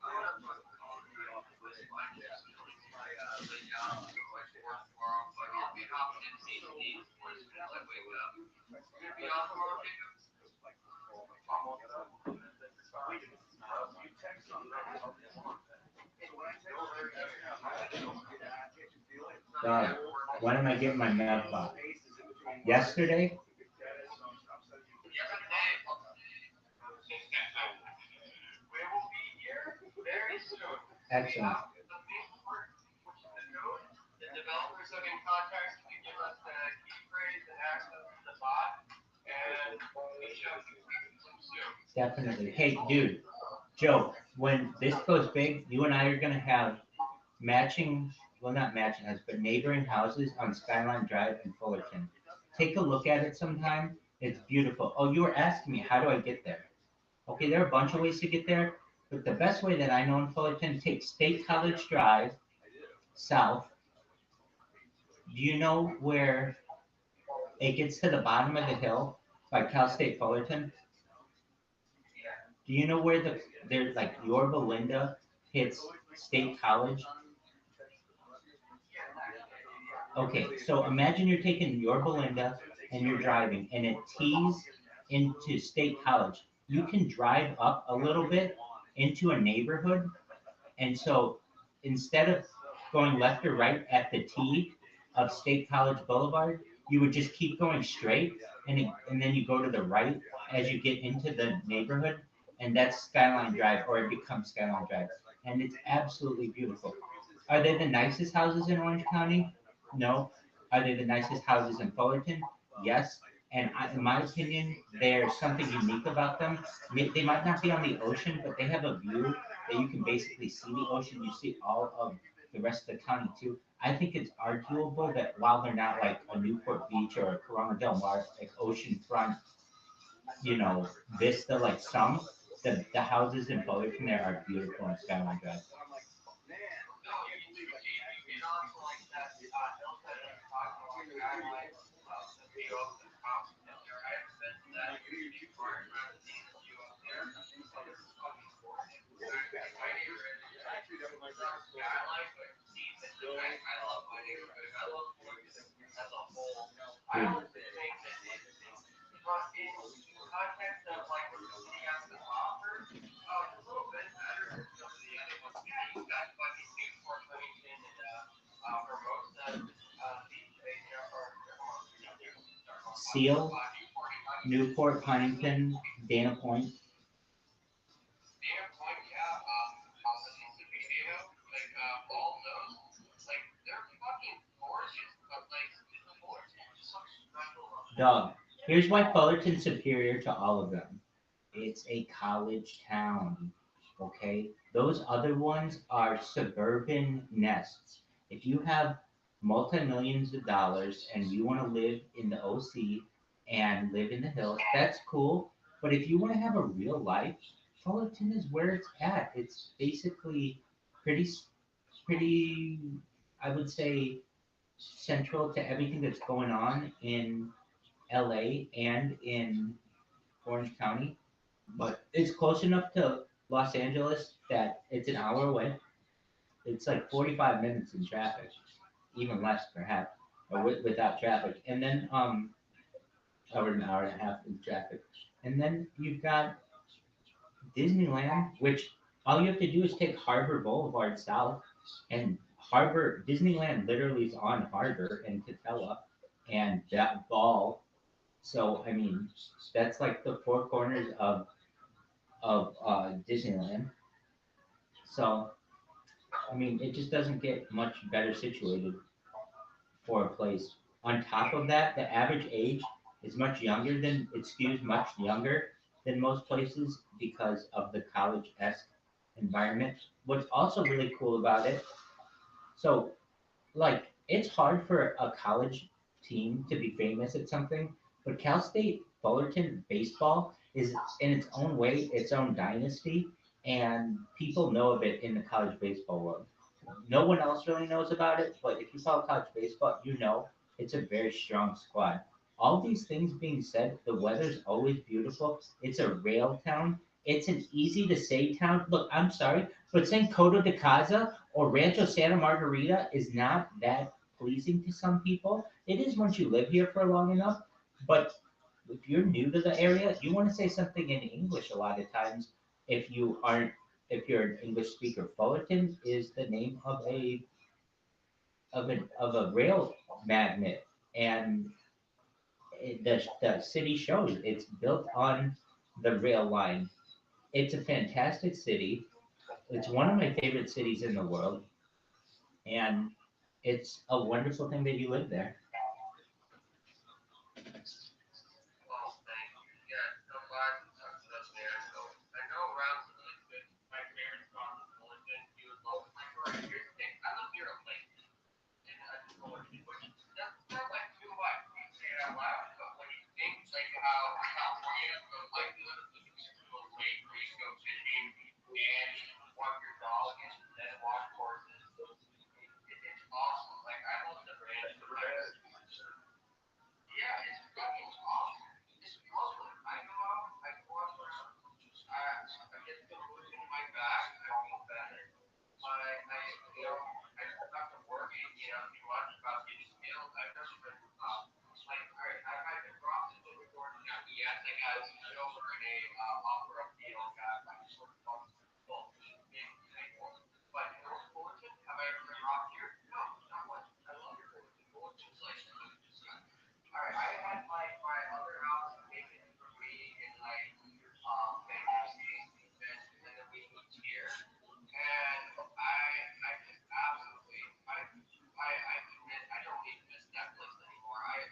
God, when am I getting my med box? Yesterday? Excellent. The developers have been contacted to give us the key phrase and access to the bot, and we shall be soon. Definitely. Hey, dude, Joe, when this goes big, you and I are gonna have matching, well, not matching houses, but neighboring houses on Skyline Drive in Fullerton. Take a look at it sometime. It's beautiful. Oh, you were asking me, how do I get there? Okay, there are a bunch of ways to get there, but the best way that I know in Fullerton, take State College Drive south. Do you know where it gets to the bottom of the hill by Cal State Fullerton? Do you know where there's like Yorba Linda hits State College? Okay, so imagine you're taking Yorba Linda and you're driving and it tees into State College. You can drive up a little bit into a neighborhood, and so instead of going left or right at the T of State College Boulevard, you would just keep going straight, and then you go to the right as you get into the neighborhood, and that's Skyline Drive, or it becomes Skyline Drive, and it's absolutely beautiful. Are they the nicest houses in Orange County? No. Are they the nicest houses in Fullerton? Yes. And in my opinion, there's something unique about them. They might not be on the ocean, but they have a view that you can basically see the ocean. You see all of the rest of the county too. I think it's arguable that while they're not like a Newport Beach or a Corona Del Mar, like oceanfront, vista like some, the houses in Fullerton there are beautiful on Skyline Drive. Seal, Newport, Huntington, Dana Point. Dana Point, yeah, Mississippi Potato, like all those, like they're fucking gorgeous, but like Fullerton's so special. Dog. Here's why Fullerton's superior to all of them. It's a college town. Okay? Those other ones are suburban nests. If you have multi-millions of dollars and you want to live in the OC and live in the hills, that's cool. But if you want to have a real life, Fullerton is where it's at. It's basically pretty, pretty, I would say, central to everything that's going on in LA and in Orange County, but it's close enough to Los Angeles that it's an hour away. It's like 45 minutes in traffic, even less perhaps, or without traffic. And then or an hour and a half in traffic. And then you've got Disneyland, which all you have to do is take Harbor Boulevard south, and Harbor Disneyland literally is on Harbor and Catella, and that ball. So I mean, that's like the four corners of Disneyland. So I mean, it just doesn't get much better situated for a place. On top of that, the average age is much younger than it skews much younger than most places because of the college-esque environment. What's also really cool about it, so like it's hard for a college team to be famous at something, but Cal State Fullerton baseball is in its own way its own dynasty, and people know of it in the college baseball world. No one else really knows about it, but if you follow college baseball, you know it's a very strong squad. All these things being said, the weather's always beautiful. It's a rail town. It's an easy to say town. Look, I'm sorry, but saying Coto de Caza or Rancho Santa Margarita is not that pleasing to some people. It is once you live here for long enough, but if you're new to the area, you want to say something in English a lot of times if you aren't if you're an English speaker. Fullerton is the name of a rail magnet, and the city shows it's built on the rail line. It's a fantastic city. It's one of my favorite cities in the world, and it's a wonderful thing that you live there. Well, thank you. Yeah, no glad stuff there. So I know around Fullerton, my parents gone to Fullerton. You would love it. Like, right, here's the thing. I live near a lake in Fullerton, which doesn't sound like too much when you say it out loud, but when you think like how California, the likelihood of living next to a lake where you go fishing and walk your dog and then walk horses, it's awesome. Like I love the ranch. Yeah, it's fucking awesome. It's lovely. I go out, I walk around, I get the mood in my back, I feel better. I I don't have to worry, too much about getting killed. I've never been, like, all right, I've been robbed in the Jordan County. Yes, I got over in a offer up deal, got like sort of well, big anymore. But North Fullerton, have I ever been robbed here? No, not once. I love your Fullerton. Fullerton's like, all right, I had my other house taken from me in like bankruptcy, and then we moved here, and I just absolutely I commit I don't even miss that place anymore. I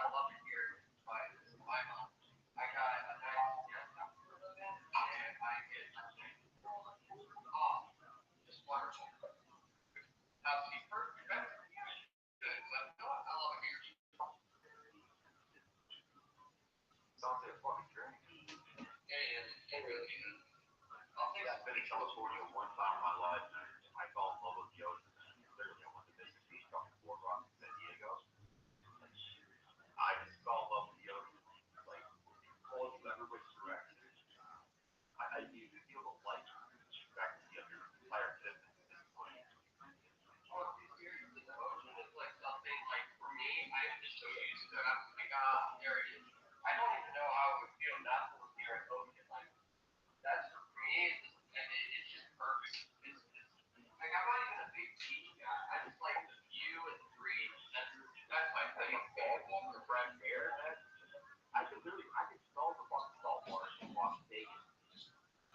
love it here, but I got a nice guest house to live in, and I get oh just wonderful. Now, to be perfectly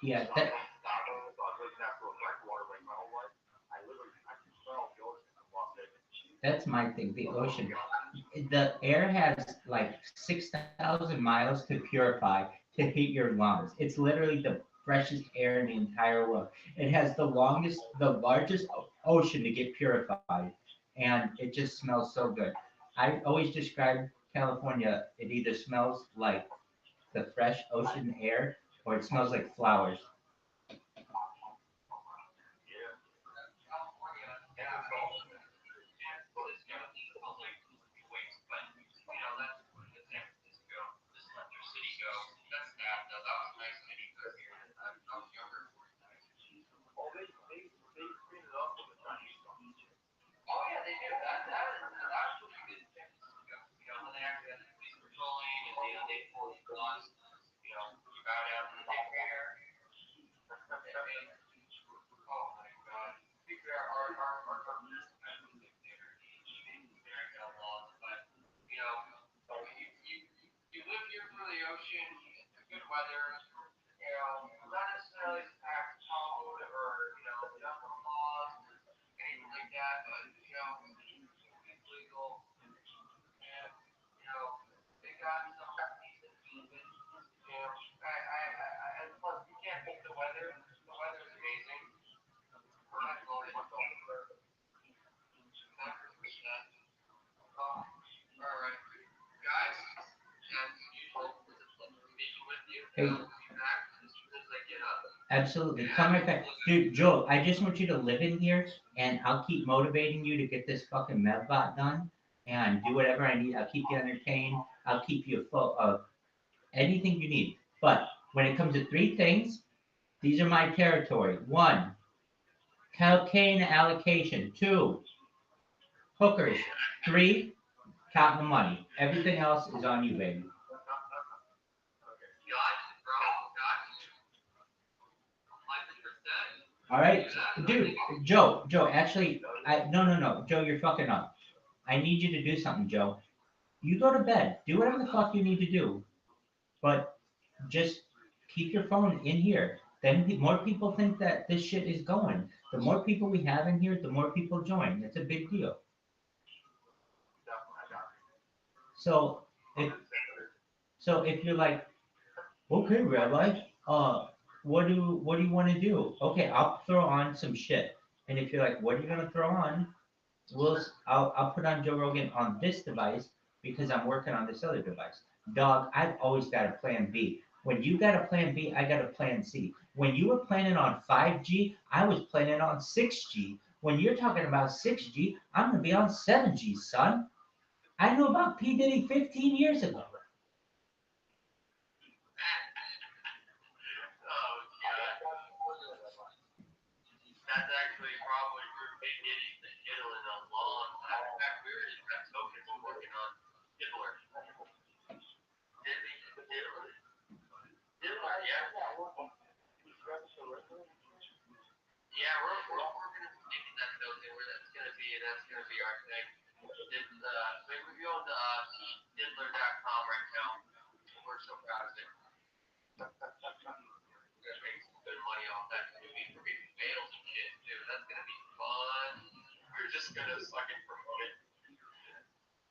Yeah, So that on Lake Natural Freshwater, Lake Meadow Lake, I can smell the ocean from Las Vegas. that's my thing. The ocean, the air has like 6,000 miles to purify to hit your lungs. It's literally the freshest air in the entire world. It has the largest ocean to get purified, and it just smells so good. I always describe California. It either smells like the fresh ocean air or it smells like flowers. Yeah. California, yeah, I mean, it's gonna be public waste, but that's San Francisco. Just let their city go. That's that. Though. That was a nice city for here. I was younger. Oh, they clean it up when the Chinese come. Oh yeah, they do. That's what you get in San Francisco. When they actually have the police patrolling and they pull you lost, you bow down to the dictator. I mean, oh my God. To be fair, our government is kind of a dictator. He's very laws, but you know, you live here for the ocean, the good weather. Not necessarily the tax code or jungle laws or anything like that, but it's legal and they got some decent beaches. And plus you can't beat the weather. The weather's amazing. Correct, Logan. 100%. Oh, all right, guys. As usual, it's a pleasure speaking with you. Hey, I'll be back as soon as I get up. absolutely. Yeah, Come right back. Dude, Joe, I just want you to live in here and I'll keep motivating you to get this fucking medbot done and do whatever I need. I'll keep you entertained. I'll keep you full of anything you need. But when it comes to three things, these are my territory. One, cocaine allocation. Two, hookers. Three, counting the money. Everything else is on you, baby. got you, bro. Got you. 100%. All We'll right, do that. dude, Joe. Actually, no, Joe, you're fucking up. I need you to do something, Joe. You go to bed. Do whatever the fuck you need to do, but just keep your phone in here. Then more people think that this shit is going. The more people we have in here, the more people join. It's a big deal. Definitely, I got it. So I'm if in the same position. you're like, okay, Rabbi, what do you want to do? Okay, I'll throw on some shit. And if you're like, what are you gonna throw on? I'll put on Joe Rogan on this device because I'm working on this other device. Dog, I've always got a plan B. When you got a plan B, I got a plan C. When you were planning on 5G, I was planning on 6G. When you're talking about 6G, I'm gonna be on 7G, son. I knew about P. Diddy 15 years ago. Oh, God. That's actually probably where Big Diddy's been diddling a long time. In fact, we were just got tokens and working on Diddler. Diddler. Diddler, yeah. Yeah, we're working on making that token where that's gonna be our thing. We own diddler.com right now. We're so proud of it. We're gonna make some good money off that movie. We're getting bales and shit too. That's gonna be fun. We're just gonna fucking promote it.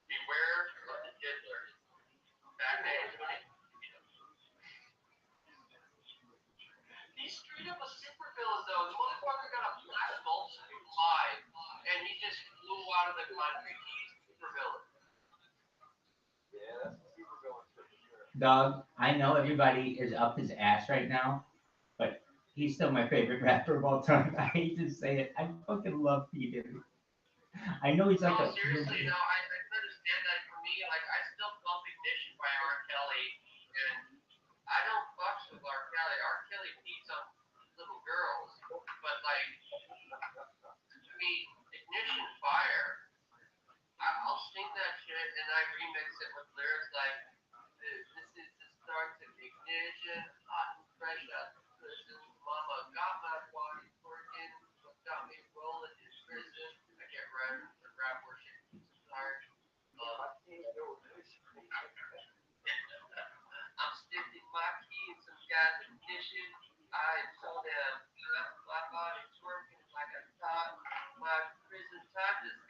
Beware of the diddler. Batman 20. He's straight up a supervillain though. The motherfucker got a flash bulb shoot live, and he just flew out of the country. He's a supervillain. Yeah, that's the super villain shit for sure. Dog, I know everybody is up his ass right now, but he's still my favorite rapper of all time. I hate to say it. I fucking love P. Diddy. I know he's like No, a. seriously, no, I can understand that. For me, like I still pump Ignition by R. Kelly, and I don't fucks with R. Kelly. R. Kelly beats up little girls, but like, I mean, Ignition Fire. I'll sing that shit and I remix it with lyrics like, "This is the start of ignition, hot and fresh out of prison. Mama got my body working, got me rolling in prison. I get right into rap worship, tired of My team's doing this. I'm sticking my key in some guy's ignition. I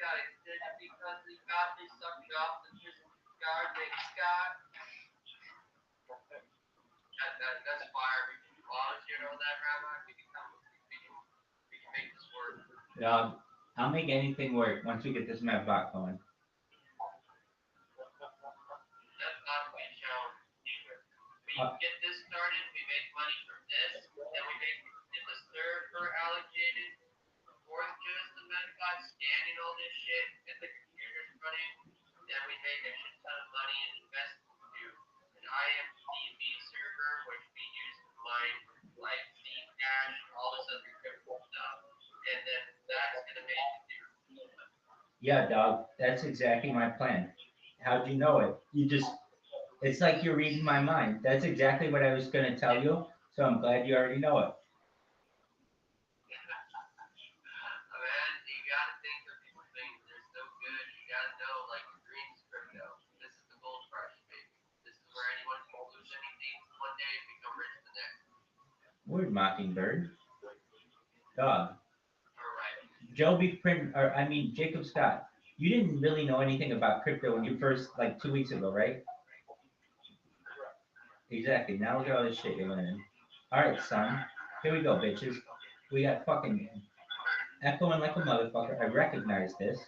guy did it because he got me sucked up and this guy named Scott. That's fire. We can volunteer on that, Rabbi. We can make this work. Yeah, I'll make anything work once we get this map bot going. That's not to be shown either. We Uh, get this started, we make money from this, then we make in the server allocated for just the Medbot scanning all this shit and the computers running, then we make a shit ton of money and invest into an IMDb server which we use to mine like Zcash, all this other crypto stuff. And then that's gonna make it do. yeah, dog, that's exactly my plan. How'd you know it? It's like you're reading my mind. That's exactly what I was gonna tell you. So I'm glad you already know it. Man, you gotta think of these things. They're so good. You gotta know, like the green crypto. This is the gold rush, baby. This is where anyone can lose anything one day and become rich the next. Word mockingbird. Dog. All right. Jacob Scott. You didn't really know anything about crypto when you first, like 2 weeks ago, right? Exactly. Now look at all this shit you're learning. All right, son. Here we go, bitches. We got fucking echoing like a motherfucker. I recognize this.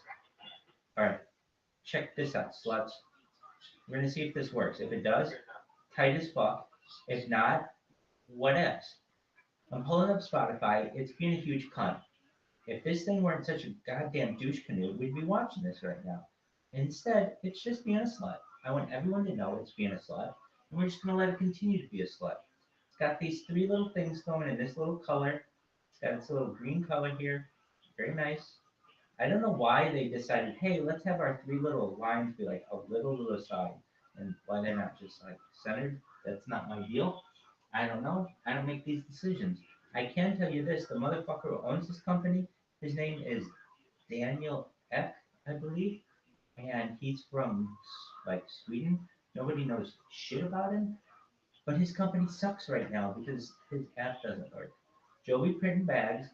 All right, check this out, sluts. We're gonna see if this works. If it does, tight as fuck. If not, what else? I'm pulling up Spotify. It's being a huge cunt. If this thing weren't such a goddamn douche canoe, we'd be watching this right now. Instead, it's just being a slut. I want everyone to know it's being a slut, and we're just gonna let it continue to be a slut. It's got these three little things going in this little color. It's got its little green color here. Very nice. I don't know why they decided, hey, let's have our three little lines be like a little to the side, and why they're not just like centered. That's not my deal. I don't know. I don't make these decisions. I can tell you this: the motherfucker who owns this company, his name is Daniel Eck, I believe, and he's from like Sweden. Nobody knows shit about him, but his company sucks right now because his app doesn't work. Joey Printing Bags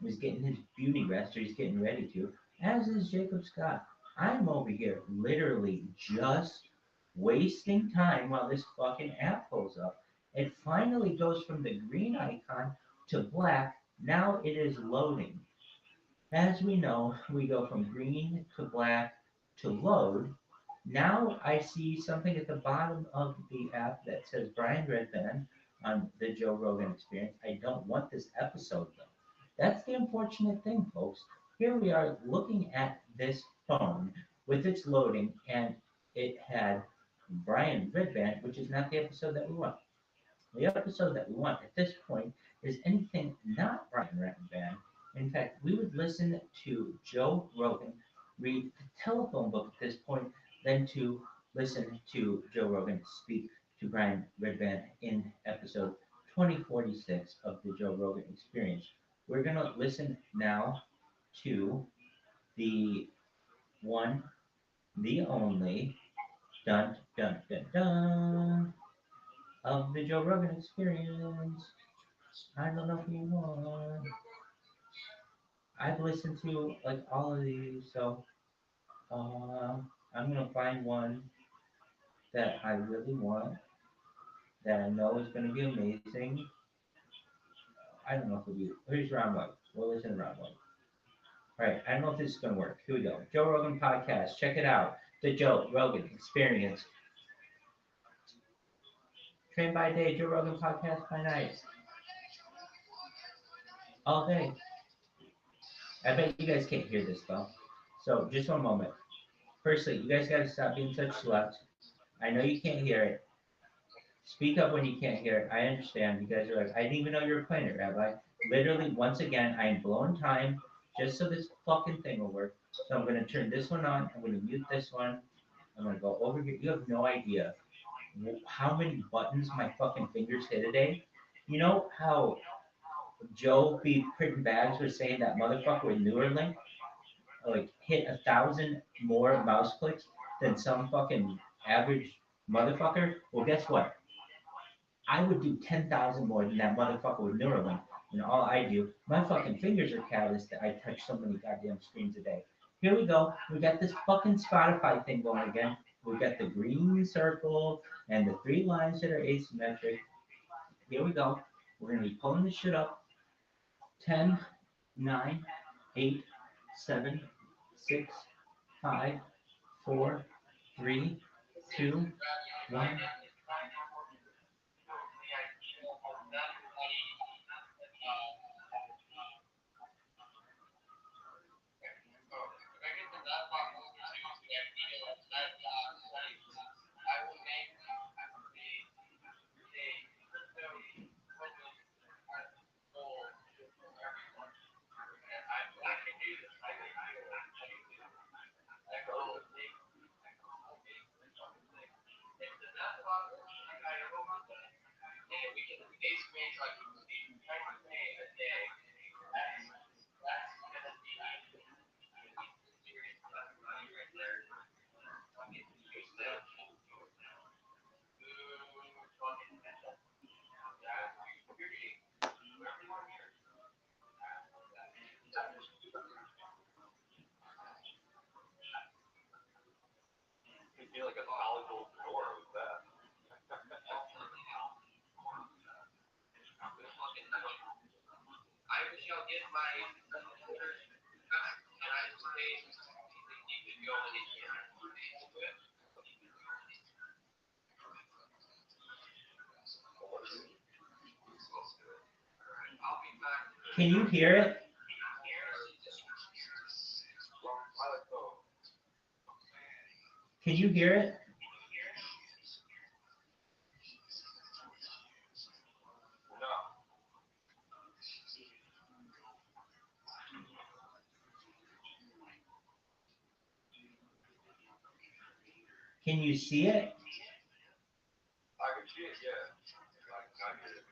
is getting his beauty rest, or he's getting ready to, as is Jacob Scott. I'm over here literally just wasting time while this fucking app pulls up. It finally goes from the green icon to black. Now it is loading. As we know, we go from green to black to load. Now I see something at the bottom of the app that says Brian Redband on the Joe Rogan Experience. I don't want this episode though. That's the unfortunate thing, folks. Here we are looking at this phone with its loading, and it had Brian Redband, which is not the episode that we want. The episode that we want at this point is anything not Brian Redband. In fact, we would listen to Joe Rogan read the telephone book at this point than to listen to Joe Rogan speak to Brian Redband in episode 2046 of the Joe Rogan Experience. We're going to listen now to the one, the only, dun dun dun dun, of the Joe Rogan Experience. I don't know if you want. I've listened to like all of these, so I'm gonna find one that I really want, that I know is gonna be amazing. I don't know if it'll be. Here's round one. We'll listen to round one. All right, I don't know if this is gonna work. Here we go. Joe Rogan podcast. Check it out. The Joe Rogan Experience. Train by day, Joe Rogan podcast by night. All day. I bet you guys can't hear this though. So just one moment. Firstly, you guys gotta stop being such sluts. I know you can't hear it. Speak up when you can't hear it. I understand. You guys are like, I didn't even know you were playing it, Rabbi. Literally, once again, I am blowing time just so this fucking thing will work. So I'm gonna turn this one on. I'm gonna mute this one. I'm gonna go over here. You have no idea how many buttons my fucking fingers hit a day. You know how Joe B. Printing Bags was saying that motherfucker with Neuralink like hit 1,000 more mouse clicks than some fucking average motherfucker? Well, guess what? I would do 10,000 more than that motherfucker with Neuralink. And all I do, my fucking fingers are calloused that I touch so many goddamn screens a day. Here we go. We got this fucking Spotify thing going again. We got the green circle and the three lines that are asymmetric. Here we go. We're gonna be pulling this shit up. 10, 9, 8, 7, 6, 5, 4, 3, 2, 1. It'd be like a solid gold door with that. I shall get my orders back, and I will say you could go with it here. I'll be back. Can you hear it? Can you hear it? No. Can you see it? I can see it, yeah. I can hear it.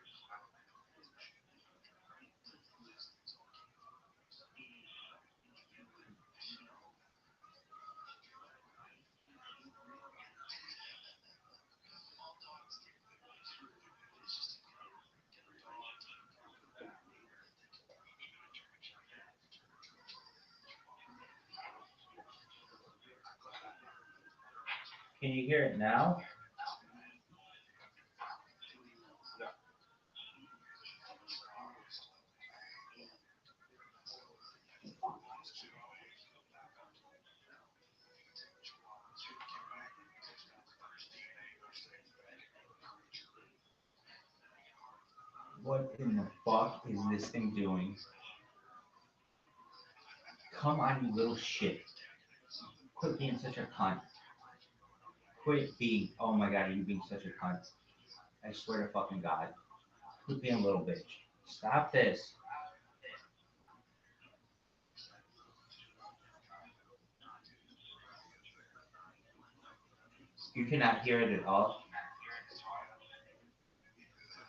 Can you hear it now? No. What in the fuck is this thing doing? Come on, you little shit. Quit being such a cunt. Quit being, oh my god, are you being such a cunt? I swear to fucking God. Quit being a little bitch. Stop this. You cannot hear it at all.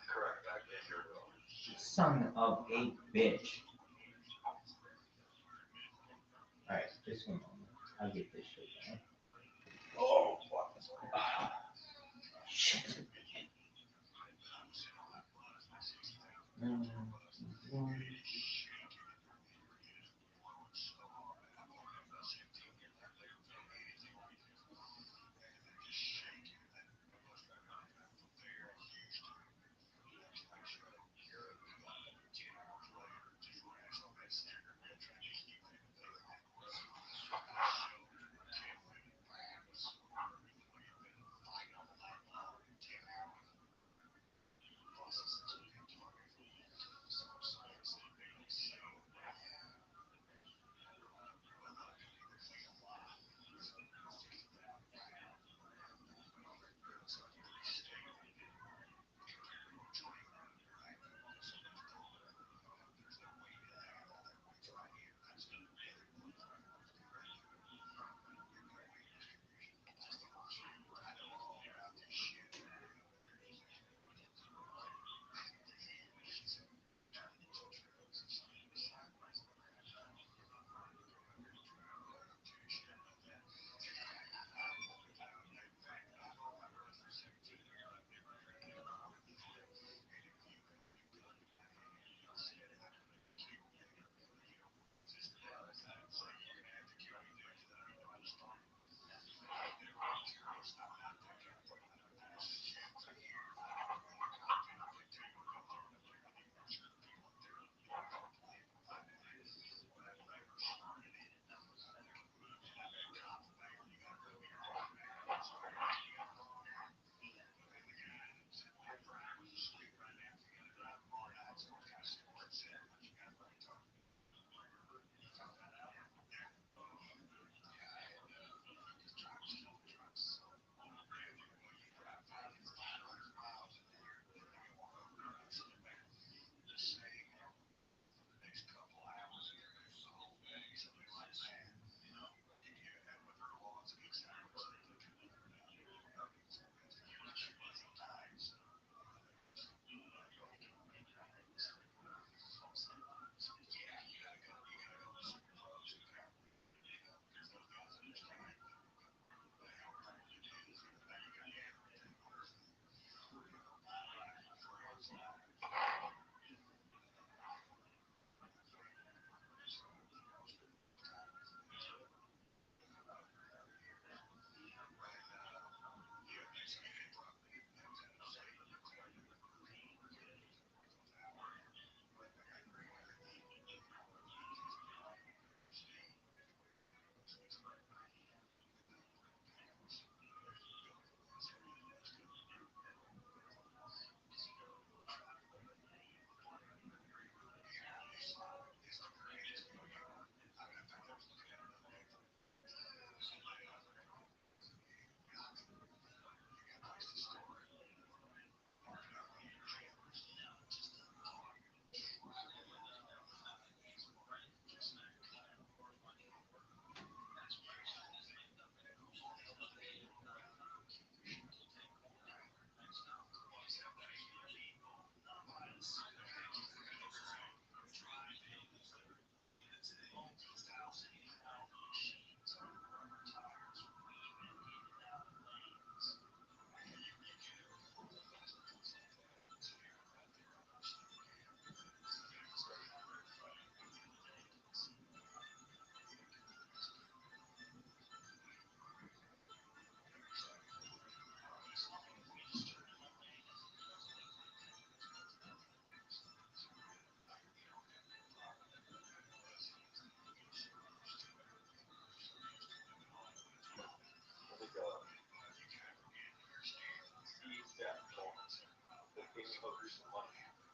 Correct. I can't hear it at all. Son of a bitch. Alright, just one moment. I'll get this shit done. Oh, fuck. Shit.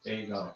There you go.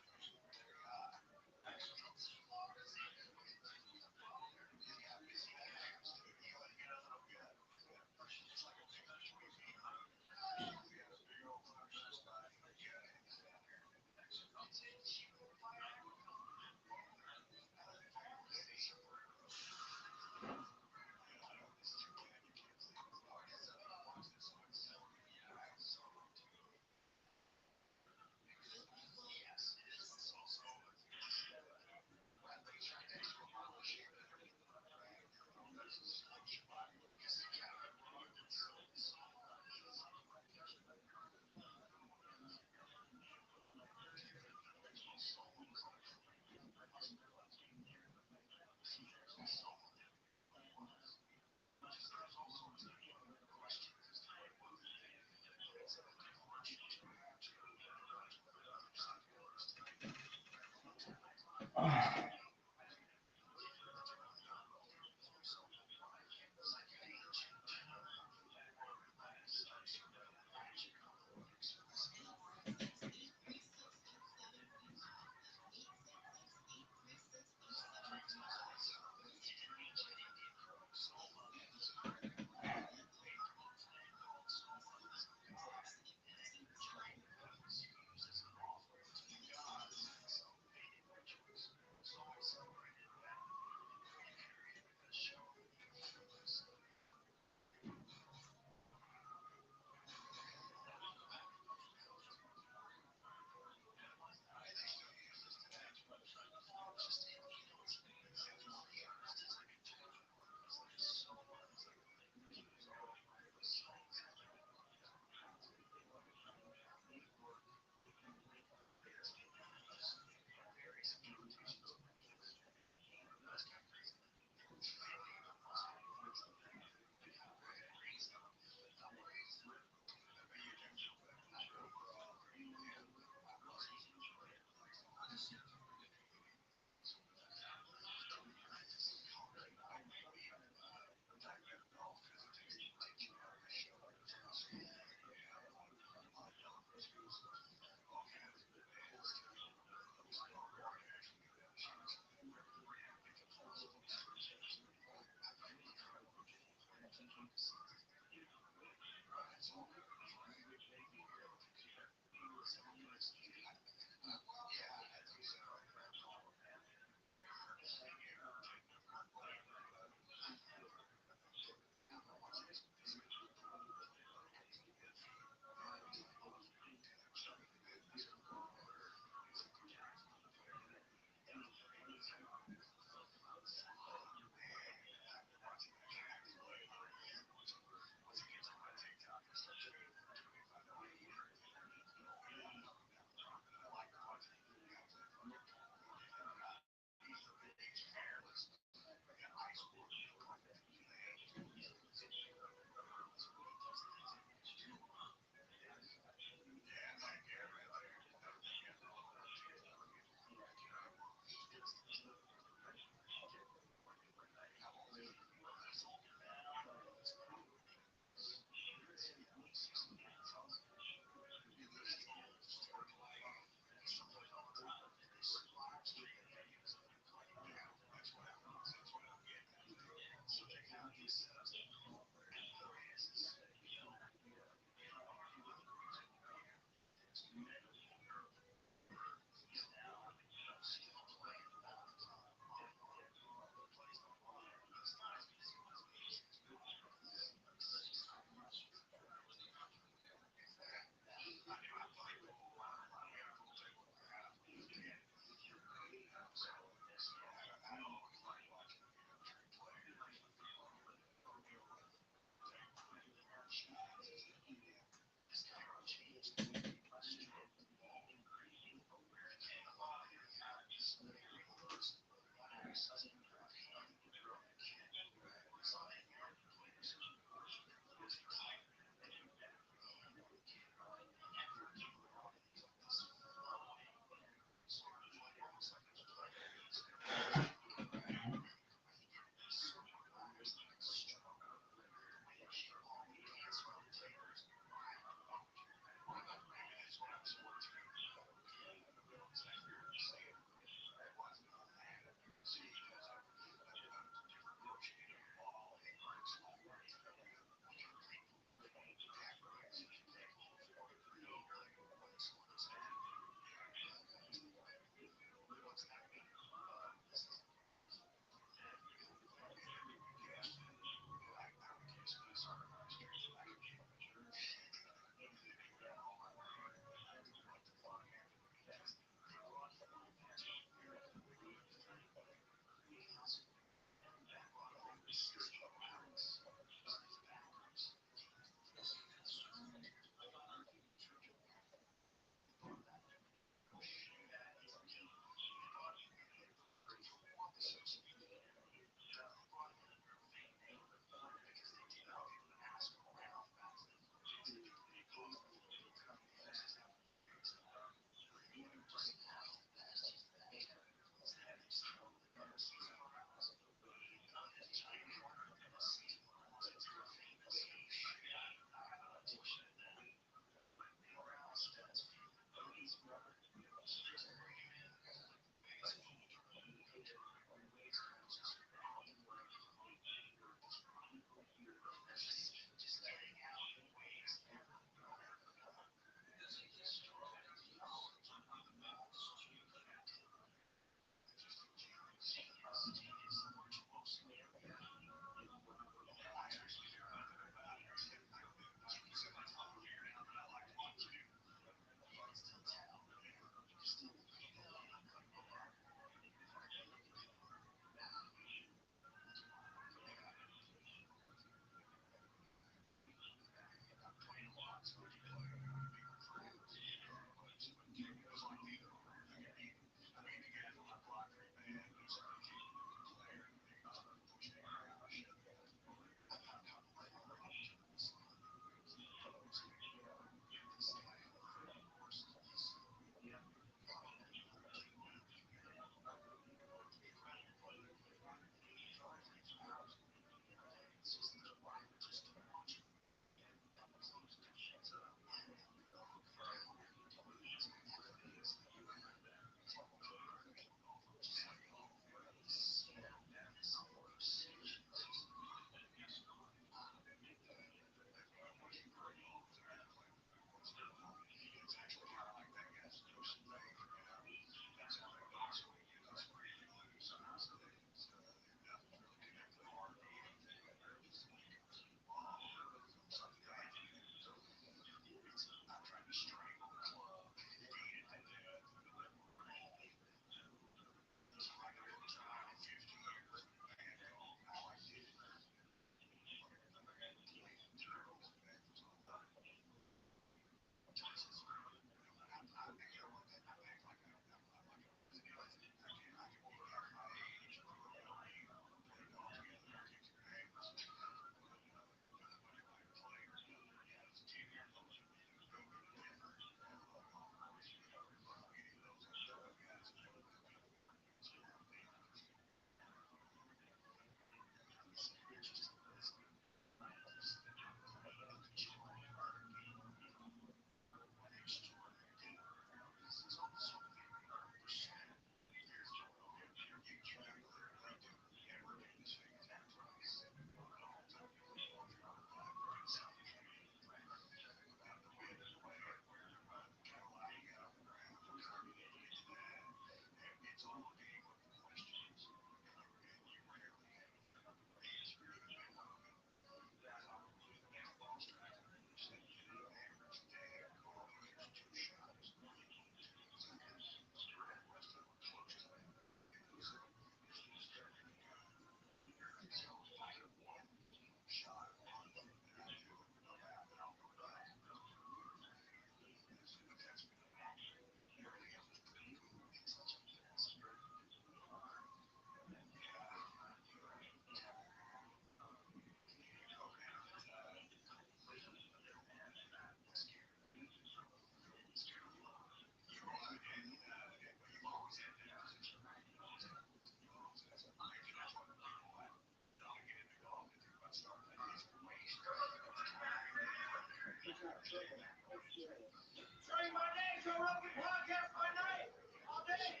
Say my name, Joe Rogan podcast by night, all day.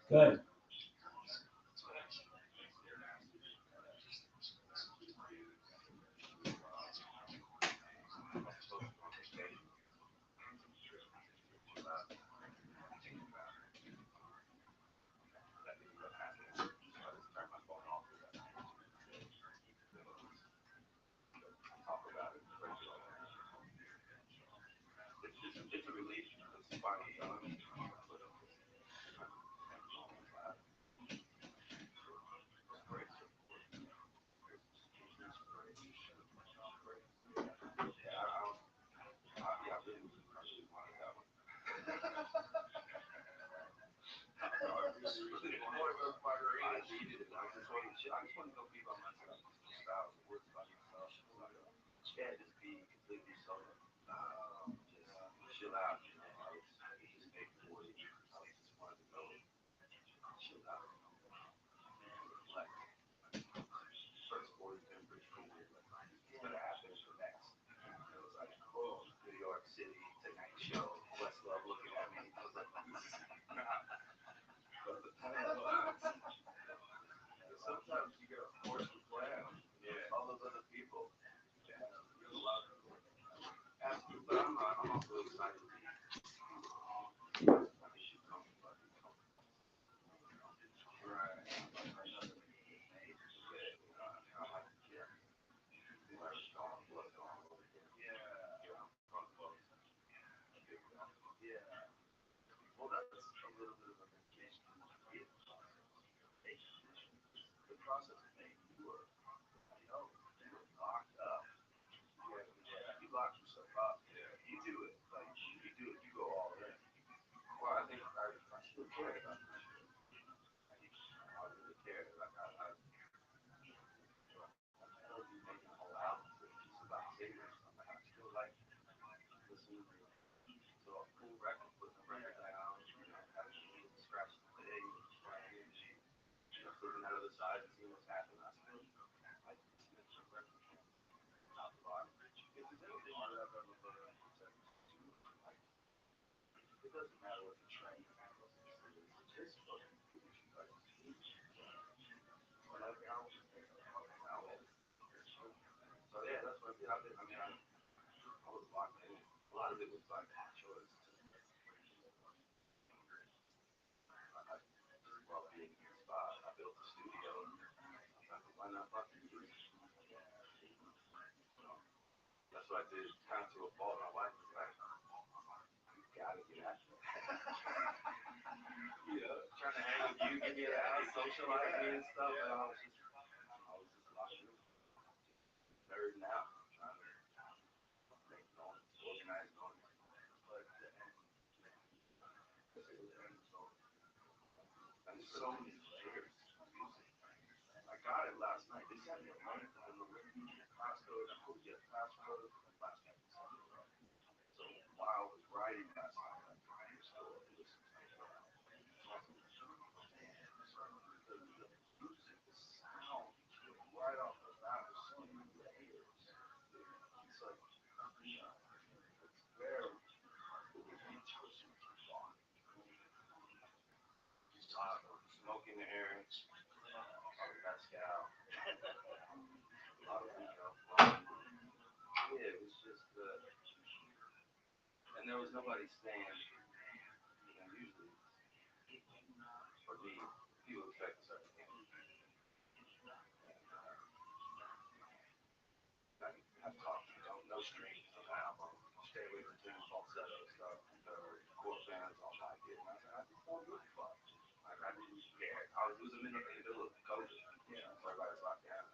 Good. It's a relief. It's finally done. I just want to go be by myself. Style work by myself. Yeah, just be completely solo. Just chill out. I was just make 40. I was just wanted to go chill out. Like first 40 been pretty cool. It's gonna happen for next. It was like, oh, New York City, Tonight Show, Questlove looking at me. I was like, sometimes you gotta force the plan. Yeah. All those other people. Yeah. There's a lot of people. But I'm also excited to be. Well, that's a little bit of a vacation. The process of making you work, you were locked up. You lock yourself up. You do it. Like, you do it. You go all in. Well, I think I still care about this shit. I really care. Like, I know you making a whole album just about singers. Like, I still like listening to a cool record, putting the record down, having a little scratch today, playing, looking at other sides and seeing what's happening. I still like listening to the record from top to bottom. If there's anything that I've ever learned from technology, like, it doesn't matter what the trend is, just fucking do what you like to do. When every album is making a fucking album. So yeah, that's what I did. I was locked in. A lot of it was like my choice. I love being in the spot. I built a studio. Why not fucking do it? That's what I did. Kind of to a fault. My wife was like, "You gotta get out there." Trying to hang with you, give me a house, socialize me and stuff, and I was just locked in. Nerding out, trying to make noise, organize noise. But and so many layers to music. I got it last night. They sent me a link and the passcode. I'm supposed to get a passcode, and then last night they sent me a link. So while I was writing last night, I was still listening to it. The music, the sound, right off the bat, there's so many layers. It's like, it's very interesting to talk. Smoke in the air, Pascal, a lot of Rico. Yeah, it was just, and there was nobody saying, usually, for me, people expect a certain thing. And I've talked, no strings on the album, stay away from too falsetto stuff, or core fans don't like it. And I just don't give a fuck. Like, I didn't care. It was in the middle of COVID. So everybody was locked down.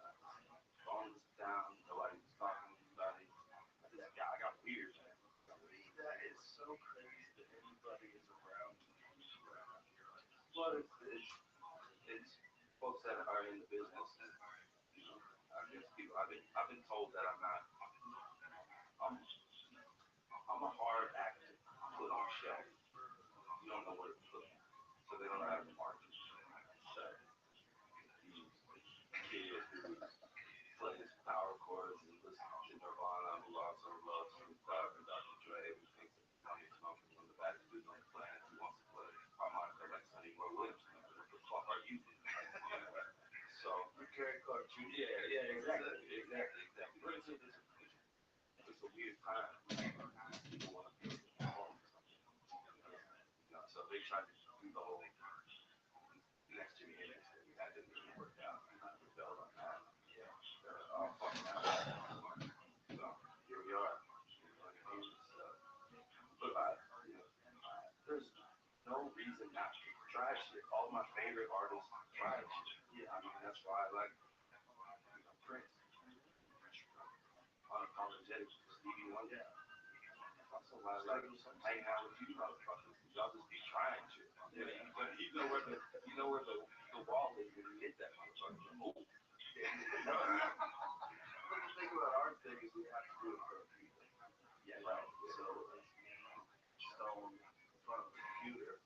Phone was down, nobody was talking to anybody. I got weird, man. That is so crazy that everybody is around you. But it's folks that are in the business, and I guess people. I've been told that I'm a hard act to put on a shelf. reason not to try shit. All my favorite artists try shit. Yeah, I mean that's why I like Prince, unapologetic Stevie Wonder. That's also why I like hanging out with you motherfuckers. Y'all just be trying shit. Yeah, you know where the wall is when you hit that motherfucker. Oh. Yeah. But the thing about our thing is we have to do it for people. Yeah, right. So it's me, Stone, in front of the computer,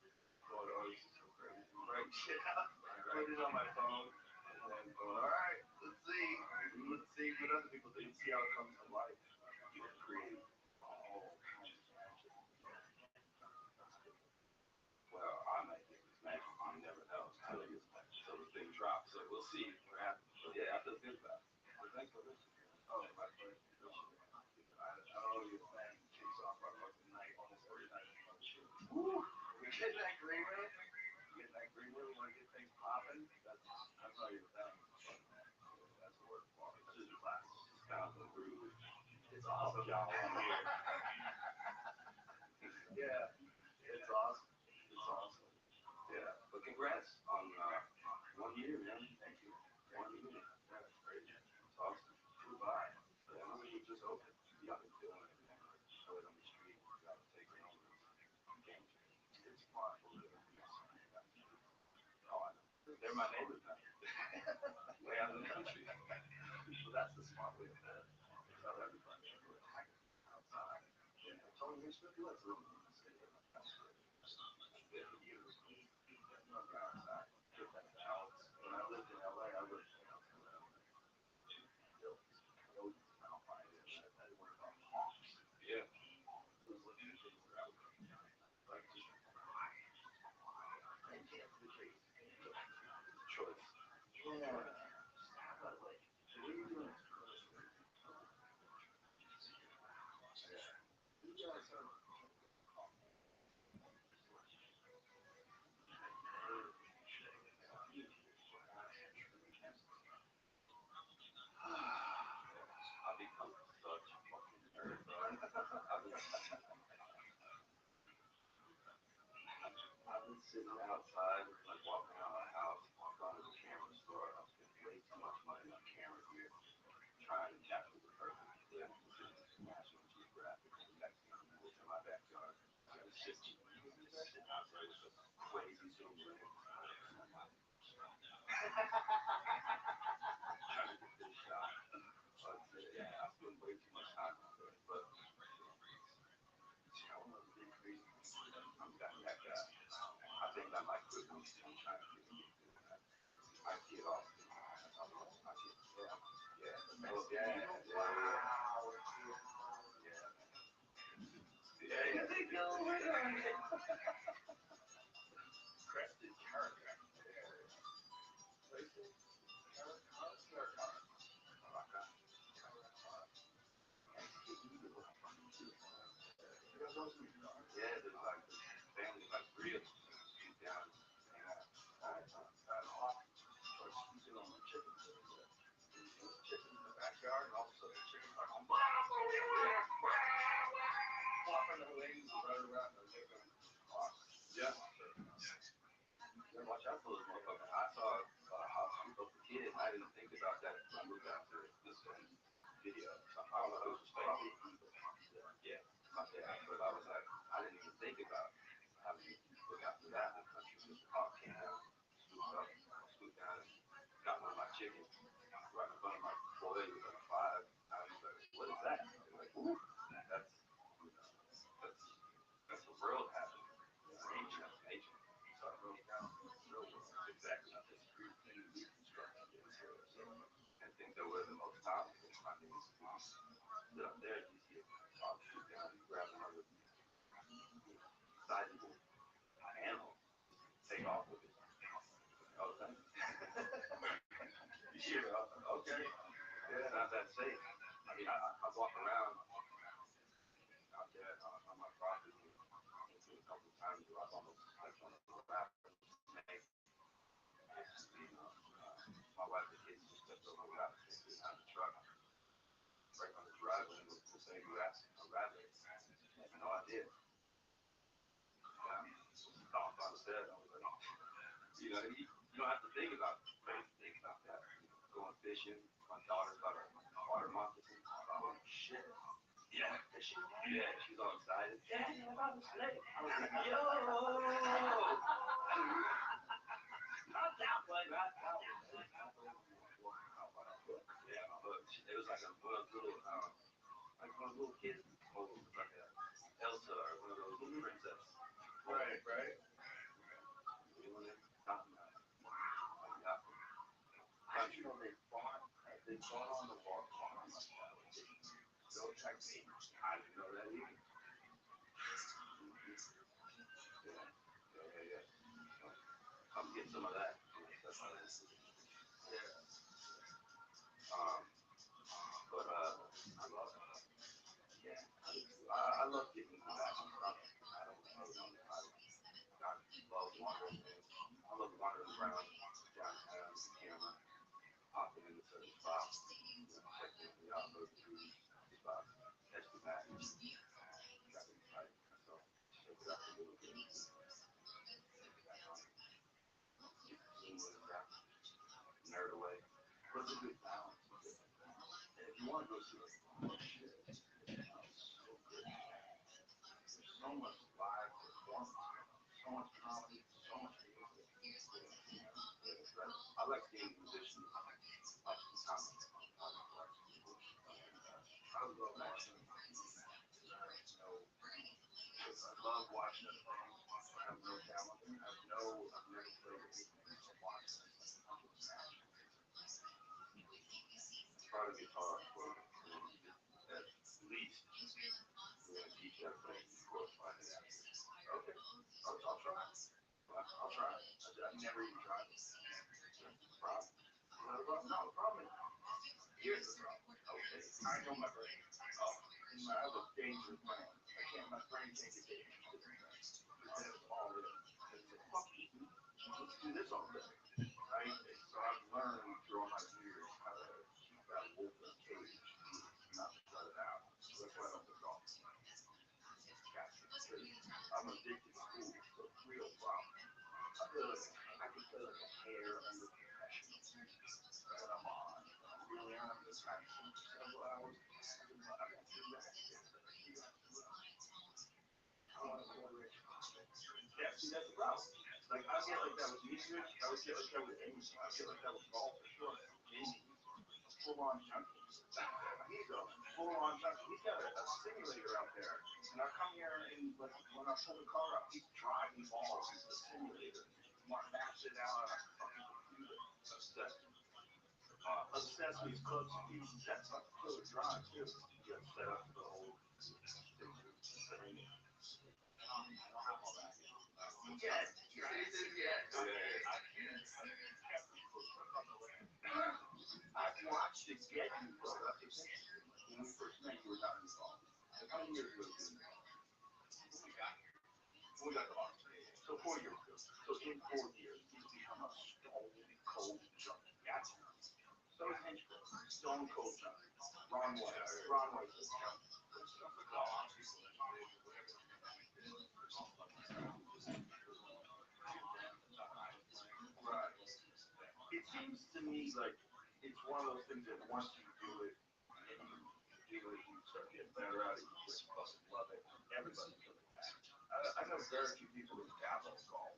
going, oh, this is so crazy. Right shit out. Put it on my phone, and then go, all right, let's see. Let's see what other people do. See how it comes to life. You can create all kinds of magic. Well, I might think it's magic. You never know. I think it's magic. So the thing drops. So we'll see what happens. But yeah, I feel good about it. But thanks for listening. Oh, my pleasure. I don't know your plan kicks off our fucking night almost every night. Woo! We get that green room. We get that green room. We want to get things popping. That's all your thing. That's a work for. It's just class. It's kind of the groove. It's awesome. Y'all here. Yeah, it's awesome. It's awesome. Yeah, but congrats on 1 year, man. Thank you. 1 year. Yeah, that's great. It's awesome. Goodbye. Yeah, I mean, we just opened. Y'all been doing it, man. Show it on the street. Y'all take it on the game. It's smart for living peace. Oh, I know. They're my neighbors now. Way out in the country. So that's the smart way of that. Tell everybody to go outside. Yeah, I told you, let's live in the city. Yeah, you go outside. Get that balance. When I lived in LA, I lived in hills, coyotes, mountain lions. I had to worry about hawks. Yeah. Those little things were out there. Like just I can't do crazy. Choice. Yeah. But like, so what are you doing? You guys are. I've become such a fucking nerd, bro. I've been sitting outside, like walking around my house, gone to the camera store. I spent way too much money on camera gear, trying to capture the perfect clip. National Geographic, and the next thing you know, in my backyard, it's just sitting outside with a crazy zoom lens. Trying to get this shot. But yeah, I spend way too much time on it. But I want to be crazy. I'm that guy. I think I might quit when I'm trying to get doing that. I get off. I get, yeah. Oh, yeah. Wow. Yeah. Yeah, they go with it. Crested character. Places. Yeah, there's like this family, like three of them, she's down she's on the chicken. Chicken in the backyard, and all of a sudden the chicken's like, flopping their wings right around the chicken. Yeah. Yeah, watch out for those motherfuckers. I saw a house scoop up a kid. I didn't think about that when I moved out to this video. I don't know who's fake. Yeah, my dad. But I was like, I didn't even think about having to look out for that in the country. Just a hawk came down, swooped down, and got one of my chickens right in front of my boy. He was like 5. I was like, what is that? And like, ooh, that's the world happening. Nature, that's nature. So I wrote down the real world. Exactly. Not this weird thing that we constructed. So, and things that were the most powerful. I think it's sit up there, you see a shoot down, you grab another sizable animal, take off with it. Okay. You hear it, okay. Yeah, it's not that safe. I mean, I walk around out there on my property a couple of times where I've almost stepped on a rabbit snake. You know, my wife and kids just stepped over a rabbit snake behind the truck, right on the driveway, and was saying, you asked a rabbit. I had no idea. Yeah, stomped on the step. gotta eat. You don't have to think about that. Going fishing. My daughter's got a water moccasin. Oh shit. Yeah, fishing. Yeah, she's all excited. Daddy, I got a snake. I was like, yo. Not that one. Not that one. Yeah, but it was like like one of those little kids. Oh, it was like a Elsa or one of those little princess. Right, right. Doing it, talking about it. Yeah. You know, they fought on the walk farm like that. Still technique. I didn't know that either. Yeah. Come get some of that. Yeah. But I love it. Yeah. I love getting into that. I don't know. I love wandering. I love wandering around downtown with the camera, popping into certain spots, checking the outlook, spots, catching that, got to excited myself, check it out a little bit, nerd away. But it's a good balance. And if you want to go see like, oh shit, so good. There's so much live performance, so much comedy, so much music. I like seeing musicians up to comedy. I love watching it. I love watching it. I have no talent. I've never played anything. So watching it, try to guitar for at least teach that thing. Of course, find it out. Okay, I'll try. I'll try. I've never even tried it. Problem? No, the problem is, here's the problem. Okay, I know my brain. Oh, I have a dangerous brain. My brain can't get interested in things. That's all it is. It's like, fuck eating. Let's do this all day. Right? So I've learned through all my years how to keep that wolf in a cage, not to let it out. So that's why I don't play golf. I'm addicted to food. It's a real problem. I can play like a hair under professional. When I'm on, I'm really on the passion for several hours. I got to do that shit. I want to go rich. Yeah, see, that's the problem. Like, I get like that with music. I would get like that with anything. I get like that with golf for sure. Jamie, full-on junkie. He's a full-on junkie. He's got a simulator out there. And I come here and like, when I pull the car up, he's driving balls into the simulator. Maps it out on a fucking computer. Obsessed. Obsessed with clubs. He sets up killer drive too. He got set up for the whole thing. Yes. I've watched it get you, bro. That's the thing. When we first met, you were not involved. Like, how many years ago did you know? We got the box. So 4 years ago. So in 4 years, he's become a stone cold junkie. That's him. So is Henchman. Stone cold junkie. Ron White. Ron White is a junkie. Right. It seems to me like it's one of those things that once you do it, and you do it, you start getting better at it, you just fucking love it. Everybody does it. I know very few people who dabble in golf.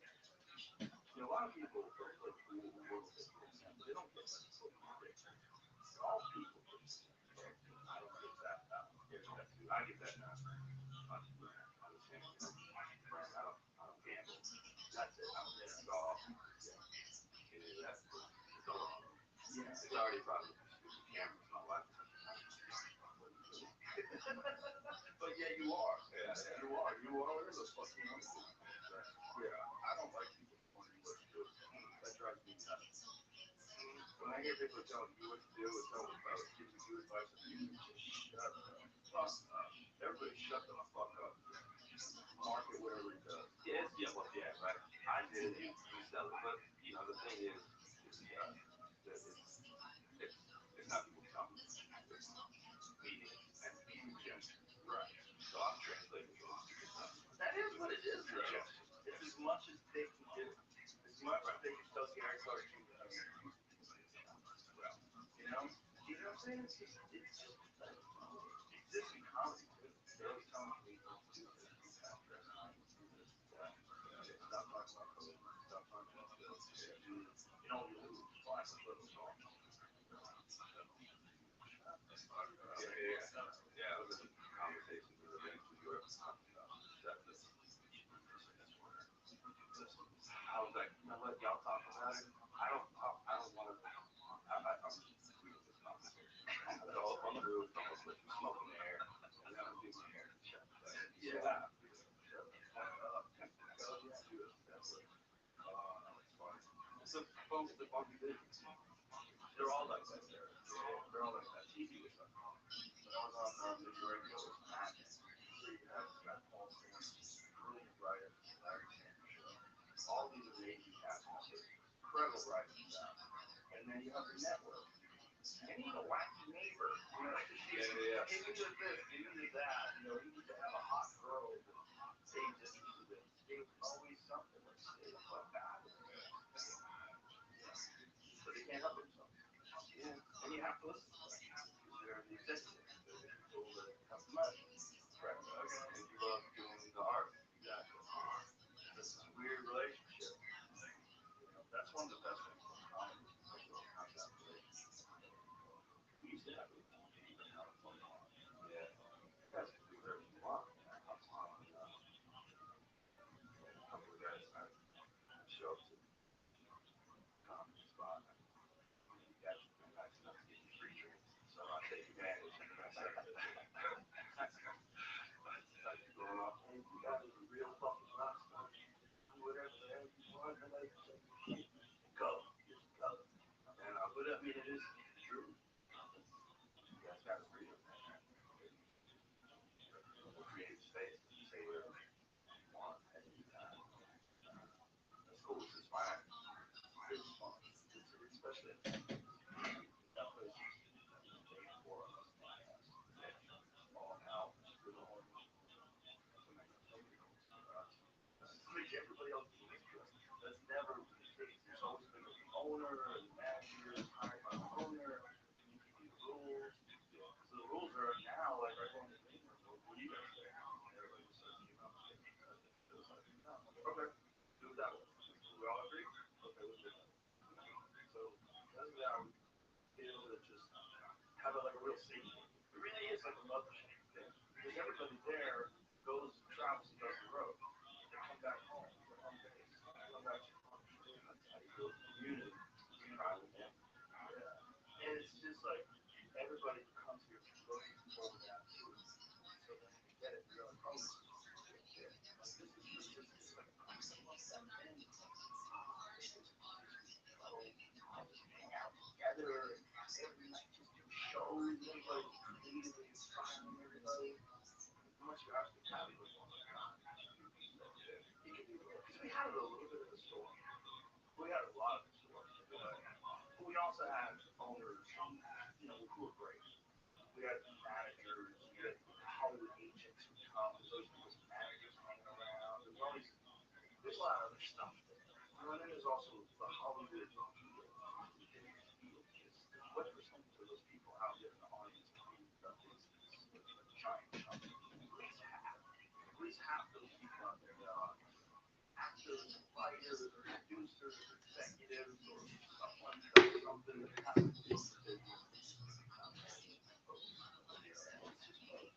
You know, a lot of people don't play pool who work with it, but they don't get like golf people. I don't get that. I get that now. I don't gamble. That's it. I'm there to golf. Yeah. It's already probably the camera's my wife. But yeah, you are. Yeah. You are. Where the fuck you know? Yeah. I don't like people telling me what to do. That drives me nuts. When I hear people telling you what to do and telling giving you advice, you just shut the fuck up. Everybody shut the fuck up. Market whatever it does. Yeah, right. I did it. You sell it. But you know the thing is, it's not people telling me. It's meeting and being genuine. Right. So I'm translating those. That is what it is. It's as much as they can do. As much as they can those two that are well, you know what I'm saying? It's just existing comedy too. They're always telling people to do this, do that, dress nice, do this, do that. Stop talking about code, stop talking about bills, do, you lose. Fine, let's let them talk. Yeah, it was a conversation with a link to Europe talking about acceptance. I was like, y'all talk about it. I don't want to. I'm just reading this conversation. They're all up on the roof, almost with smoke in the air, and then I'm doing hair. Yeah. Shut the fuck up. Go yeah, do it. That's it. It's funny. It's the folks that want to do business. They're all like that there. They're all like that. TV was like, when I was on news radio, it was magic. So you have this guy Paul Sanders, brilliant writer, Larry Sanders show. All these amazing cast members, incredible writing staff. And then you have the network. You need a wacky neighbor. Yeah. He needed this, he needed that. He needed to have a hot girl that stays interested in. There's always something that's like that. But they can't help themselves. Yeah. And you have to listen to them. They're the executives. They're the people that have the money. Right. Okay. And you love doing the art. Exactly. This is a weird relationship. That's one of the best things about comedy. Like, you have that relationship. We used to have it. Even have a fun on. Yeah. You guys can do whatever you want. I was on a couple of guys show up to the comedy spot. You guys have been nice enough to give me free drinks. So I take advantage. And I say, I keep going off. Hey, you guys are the real fucking rock stars. Do whatever the hell you want. Nobody can say shit. Go. Just go. And but I mean, it is true. You guys got freedom, man. A creative space to say whatever you want at any time. That's cool. It's inspiring. It's fun. It's especially that place is made for us. All out. We're the only ones to make it. Nobody else for us. To make everybody else be interested. That's never been the case. There's always been the owner or the manager is hired by the owner. You can do the rules. So the rules are now like everyone in the green room. What do you guys say? And everybody just says, it was like, no. Okay, do it that way. We all agree? Okay, let's do it that way. So because of that, we've been able to just have it like a real safety. It really is like a mothership thing. Because everybody there travels and does the road. They come back home. They're home base. They come back to home. That's how you build community. Tribal family. Yeah. And it's just like everybody who comes here looking forward to that too. So then when you get it, you're like, oh, this is good shit. Like this is it's like I love that family. All just hang out together and every night just do shows. Everybody's creatively inspiring everybody. Once you actually have it, it's like, God, it can be real. Because we had it a little bit in the store. We had a lot of the store. But we also had owners who were great. We had managers, we had Hollywood agents who come. There's always people's managers hanging around. There's a lot of other stuff there. And then there's also the Hollywood feel. Because what percentage of those people out there in the audience believe that this giant chunk? At least half those people out there that are actors, writers, or producers, or executives, or someone does something that has to do with the business. It's just folks,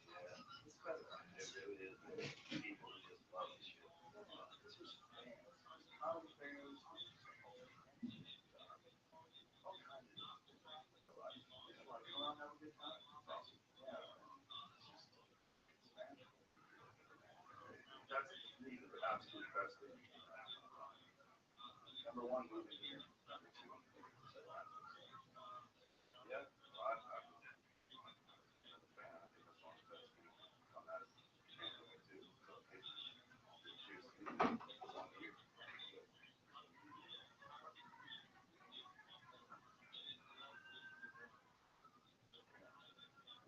yeah. It's better. It really is. People who just love the shit. It's just fans. It's comedy fans. All kinds of different things. They just want to come out and have a good time. It's awesome. Yeah. It's magical. That's to me the absolute best thing you can have. Number one, moving here. Number two, say last. Yeah. Well, I'm a fan. I think that's one of the best things to come out of Canada too. So cheers to you. 1 year.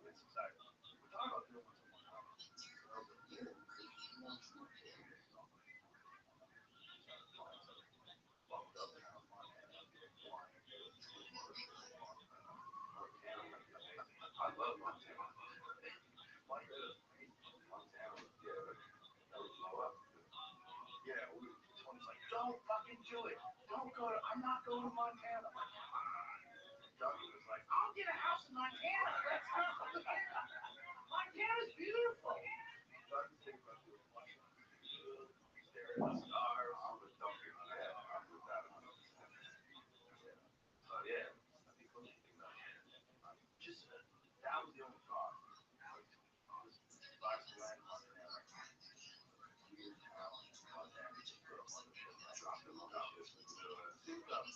It's exciting. We're talking about doing one more time. So, yeah, because she wants to fucked up in her mind. don't fucking do it. Don't go to, I'm not going to Montana. I'm like, come on. Dougie was like, I'll get a house in Montana. Let's go. Montana's beautiful. Dougie thinks about doing Montana. Stare at the stars. I'm a donkey. Yeah, I'm with that. Yeah. So yeah, I think what you think about it. Just that was the only thought. This last night, Montana, weird town, Montana, just put up on the shit, dropped them on the shit. Seems up.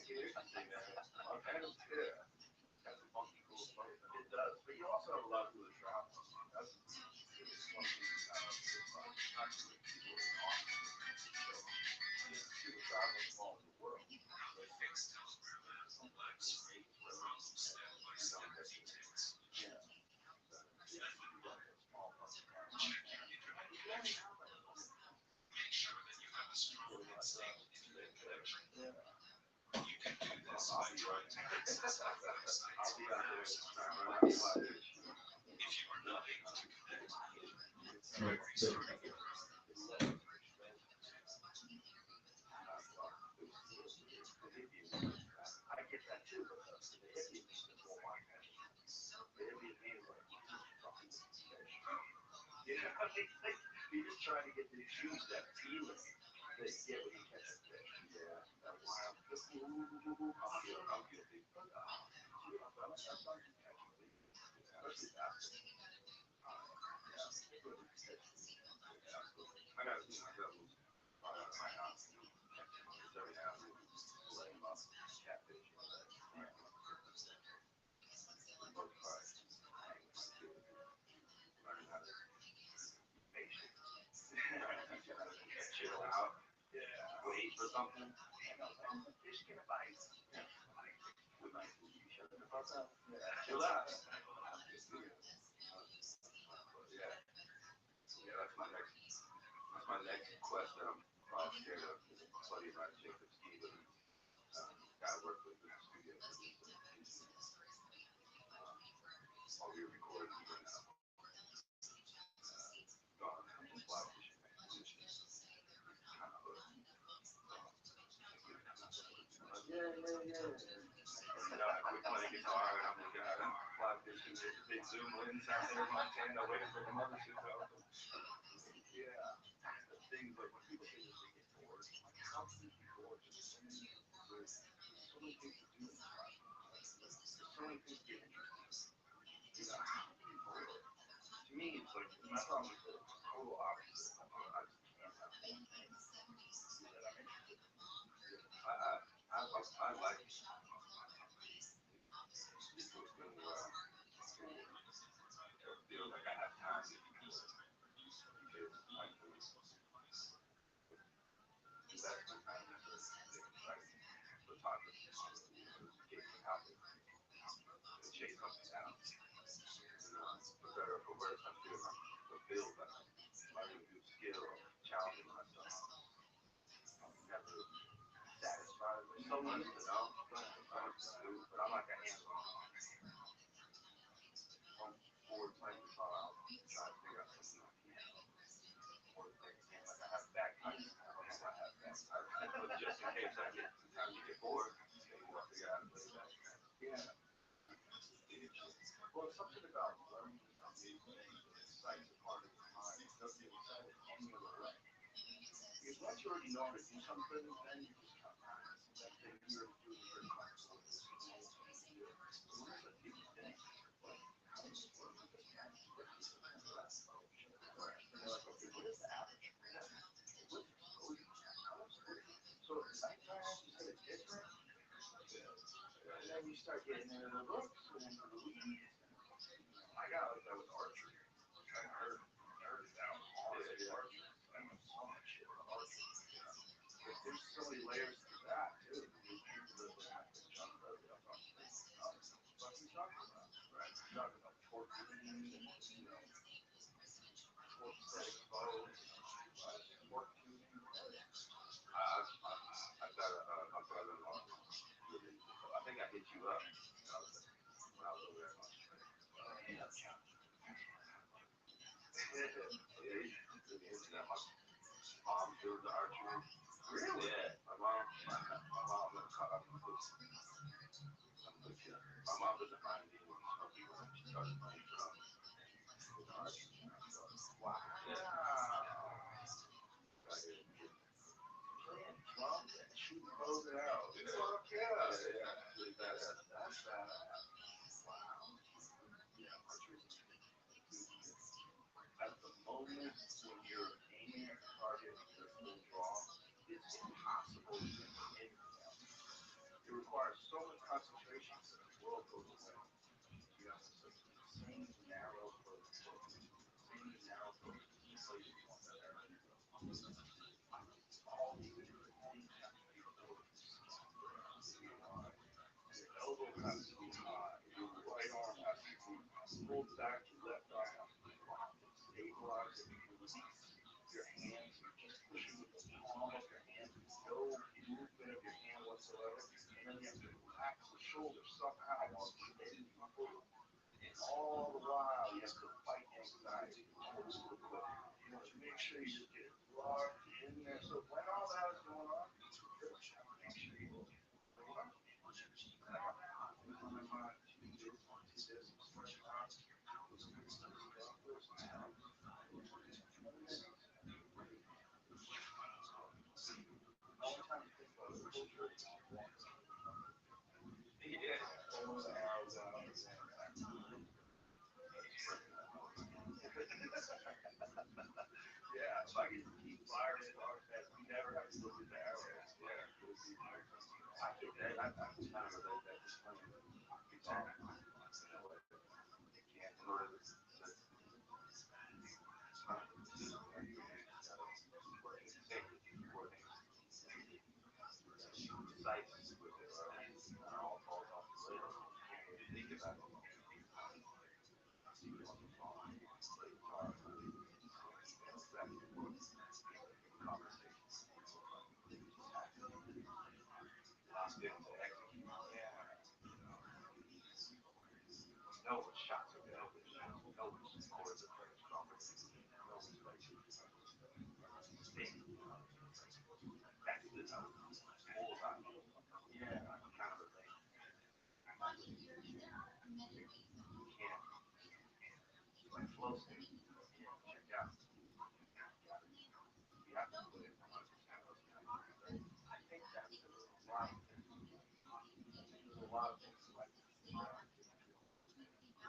Here's the thing, man. Montana's, yeah, has a funky, cool place. It does, but you also have a lot of people that travel. That's it's one thing about not too many people in Austin. So, people travel from all over the world. So it's fixed. Great roads and some destinations. Yeah. You got a small part of town. You only have like a little yeah. I'll be right. I'll be out there trying to run out of fish. I get that too, but the hippie means that won't want fish. The hippie means like, fucking fish. You know, you're just trying to get the juice, that feeling that you get when you catch a fish. Yeah, that wild. I'm guilty. I like that fun catching things, especially that fish. Yeah, absolutely. I gotta lose probably out of my house. Just every now and then, fillet them up, catfish, yeah. For the most part, hang with my kids, learning how to be patient. Teach them how to chill out, wait for something. And the fish can bite. Good night, you shut the fuck up. Chill out. But yeah, that's my next quest that I'm probably scared of. Is a buddy of mine, Jacob Ski, but he's guy I work with in the studio producer. All we recording even now. Gone from the fly fishing expedition. Kind of hooked. Yeah. I quit playing guitar and I'm looking at fly fishing with the big zoom lens out there in Montana waiting for the mothership to open. Yeah. The things like when people say that they get bored, I'm like, how can you be bored? There's so many things to do in this life. There's so many things to get interested in. You know, how can you be bored? To me, it's like, my problem is the total opposite. I just can't have one thing that I'm interested in. I like people spending or feel like I have time to be bored because I can invest my time into things like photography, get happen, chase something down. For better or for worse, I'm doing fulfilled. I'm learning a new skill, challenging myself. I'm never satisfied. There's so much to know, so much to do, but I'm like a hands-on. I'm bored playing guitar, I'll try to figure out something on piano. Or playing again, like I have bagpipes. I don't know if I have bagpipes, but just in case I get sometimes you get bored, maybe I'll figure out how to play bagpipes. Yeah. Well, something about learning a new thing that excites a part of your mind. It doesn't excite it any other way. Because once you already know how to do something, then you just kind of practice that thing that you already do, you're very comfortable with, you know what you do. But when it's a new thing, like, how does this work? What does magic work? And you're like, oh shit. And you're like, okay, what is the average fan? What's exposure? How much work? So at nighttime, you said it's different. And then you start getting into the books and into the weeds. I got like that with archery. I nerded out hard at archery. I know so much shit about archery. But there's so many layers to that too. There's people that look at the jump rope. I'm like, what the fuck are you talking about? Right? You're talking about torquing and torque setting bows, torque tuning. I've got my brother-in-law really into bow. I think I hit you up when I was over there in Australia. Yeah, he's really into that. mom doing the archery. Really? Yeah. My mom caught up with this. My mom doesn't mind being with Smokey when she started playing drums. Wow. Playing drums and shooting bows and arrows. Yeah. Really badass. That's badass. Wow. Yeah, archery. At the moment when you're aiming at the target and you're full draw, it's impossible to do anything else. It requires so much concentration that the world goes away. You have such insane narrow focus. Insane narrow focus. Each place you want that arrow to go. All these different things have to be able to scan the arrow to be aligned. Your elbow has to be high. Your right arm has to be pulled back. Your left arm has to be locked and stabilized. If you release your hands, you're just pushing with the palm of your hand, no movement of your hand whatsoever. And then you have to relax the shoulder somehow while extending the foot. And all the while, you have to fight anxiety. You know, to make sure you just get locked in there. So when all that is going on, you have to make sure you relax. And I got things on my mind to do this, I'm stretching out. All the time you think about it, culture, yeah, pulling the arrows out and saying, yeah, if I could just keep firing as hard as we never have to look at the arrows. Yeah, it would be nice. I can kind of relate that to playing guitar. You know, like, you can't in order to sights with it, right? And it all falls off the lid. You can't really think about it. You can't see it on the phone. You can play guitar. That's exactly what conversations just happen. Locked into execute. Yeah. You know what shots are gonna be. You know which chords are very strong. You know which places sting. That's the note. Bullseye. Yeah, kind of a thing. You can't. It's like flow state. You can't check out. You have to put it 100% of the time. I think that's a lot of things. There's a lot of things in life that you have to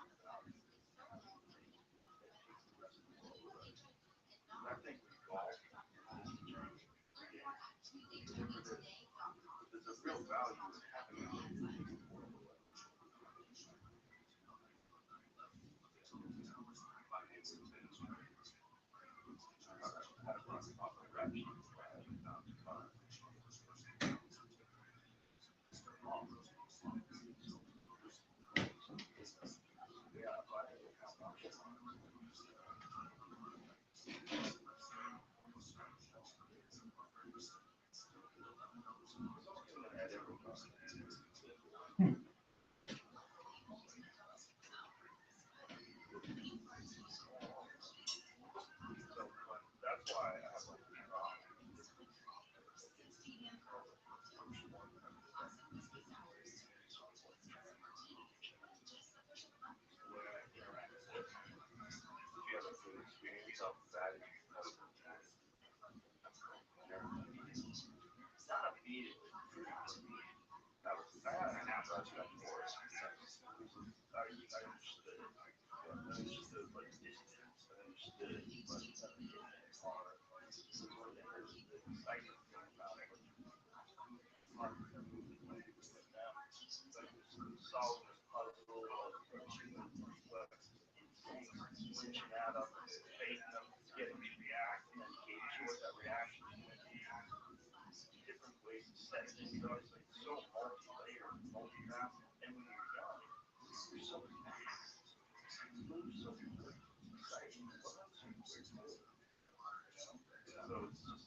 without it. That takes the rest of the world with us. Because I think we've all on this journey again, whatever it is. But there's a real value in having it that takes the world away. My neighbor was in had a run off a rap sheet before I had it down to car. Yeah, but I had to count off. Someone had every car. So that's why I have like the car. The way I interact with it. If you have a good experience off the bat, you can know not immediately, pretty quickly. I had an approach back and forth. I understood it. I understood like distance. I understood like hitting it hard. The exciting thing about it was fun to move away with them. But it was solving this puzzle of approaching them, but insane switching at them, fading them, getting to react, and then gauging what that reaction is going to be. Different ways to set things up. It's like so multi-layered, multifaceted. And when you're young, you're so fast. You move so quick. It's exciting. You learn so quick too. You know? So it's just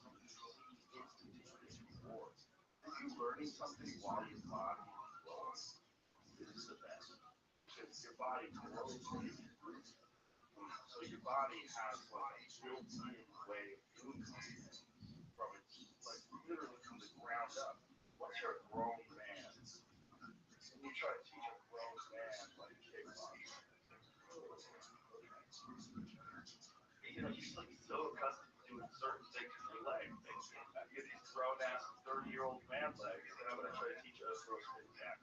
instantaneous reward. If you're learning something while your body is flowing, this is the best. Because your body flows when you breathe. So your body has like a built-in way of doing something. literally from the ground up. Once you're a grown man, and you try to teach a grown man like kickboxing, he's like so accustomed to doing certain things with your legs. You get these grown ass 30-year-old man legs, and I'm gonna try to teach a gross man jab.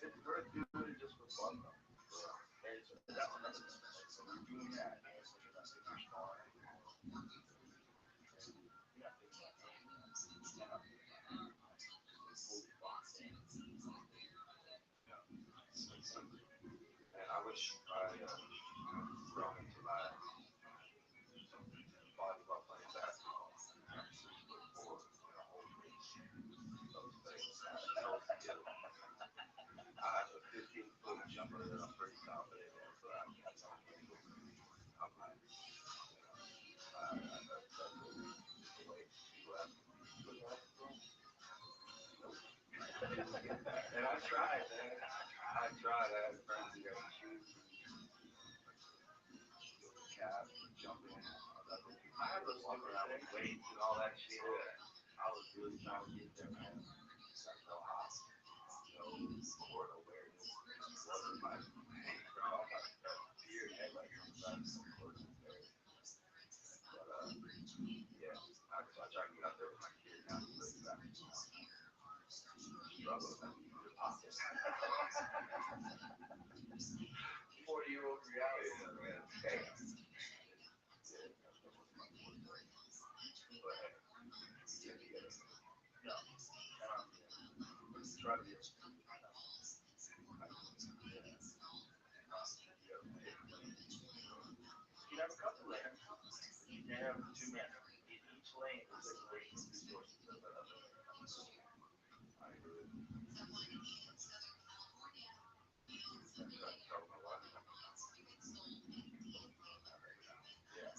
It's worth doing it just for fun though. And so that's another thing. Like when you're doing that, and if you're sparring, you're not thinking about fully boxed in. And I wish I grown into my volleyball playing basketball. Or, those things. Those skills. I have a 15-foot jumper that I'm pretty confident in, but I'm like, that's the way people ask me, you play basketball? Nope. And I tried, man. I tried. I had friends who got shoes, calves, jumping. I had those walking around with weights and all that shit. I was really trying to get there, man. Got so hot. No sport awareness. Wasn't my thing, bro. I got deer headlights on the back of the court. But yeah, I try to get out there with my kid now. He plays basketball. Struggle with the pocket. 40-year-old reality. Yeah, man. Damn. Yeah, that's my boy. But hey, yeah, No. Try to be able to. You can have a couple lanes, but you can't have too many. In each lane, there's like great resources that are other lane. I agree. I tried to tell my wife. Yeah.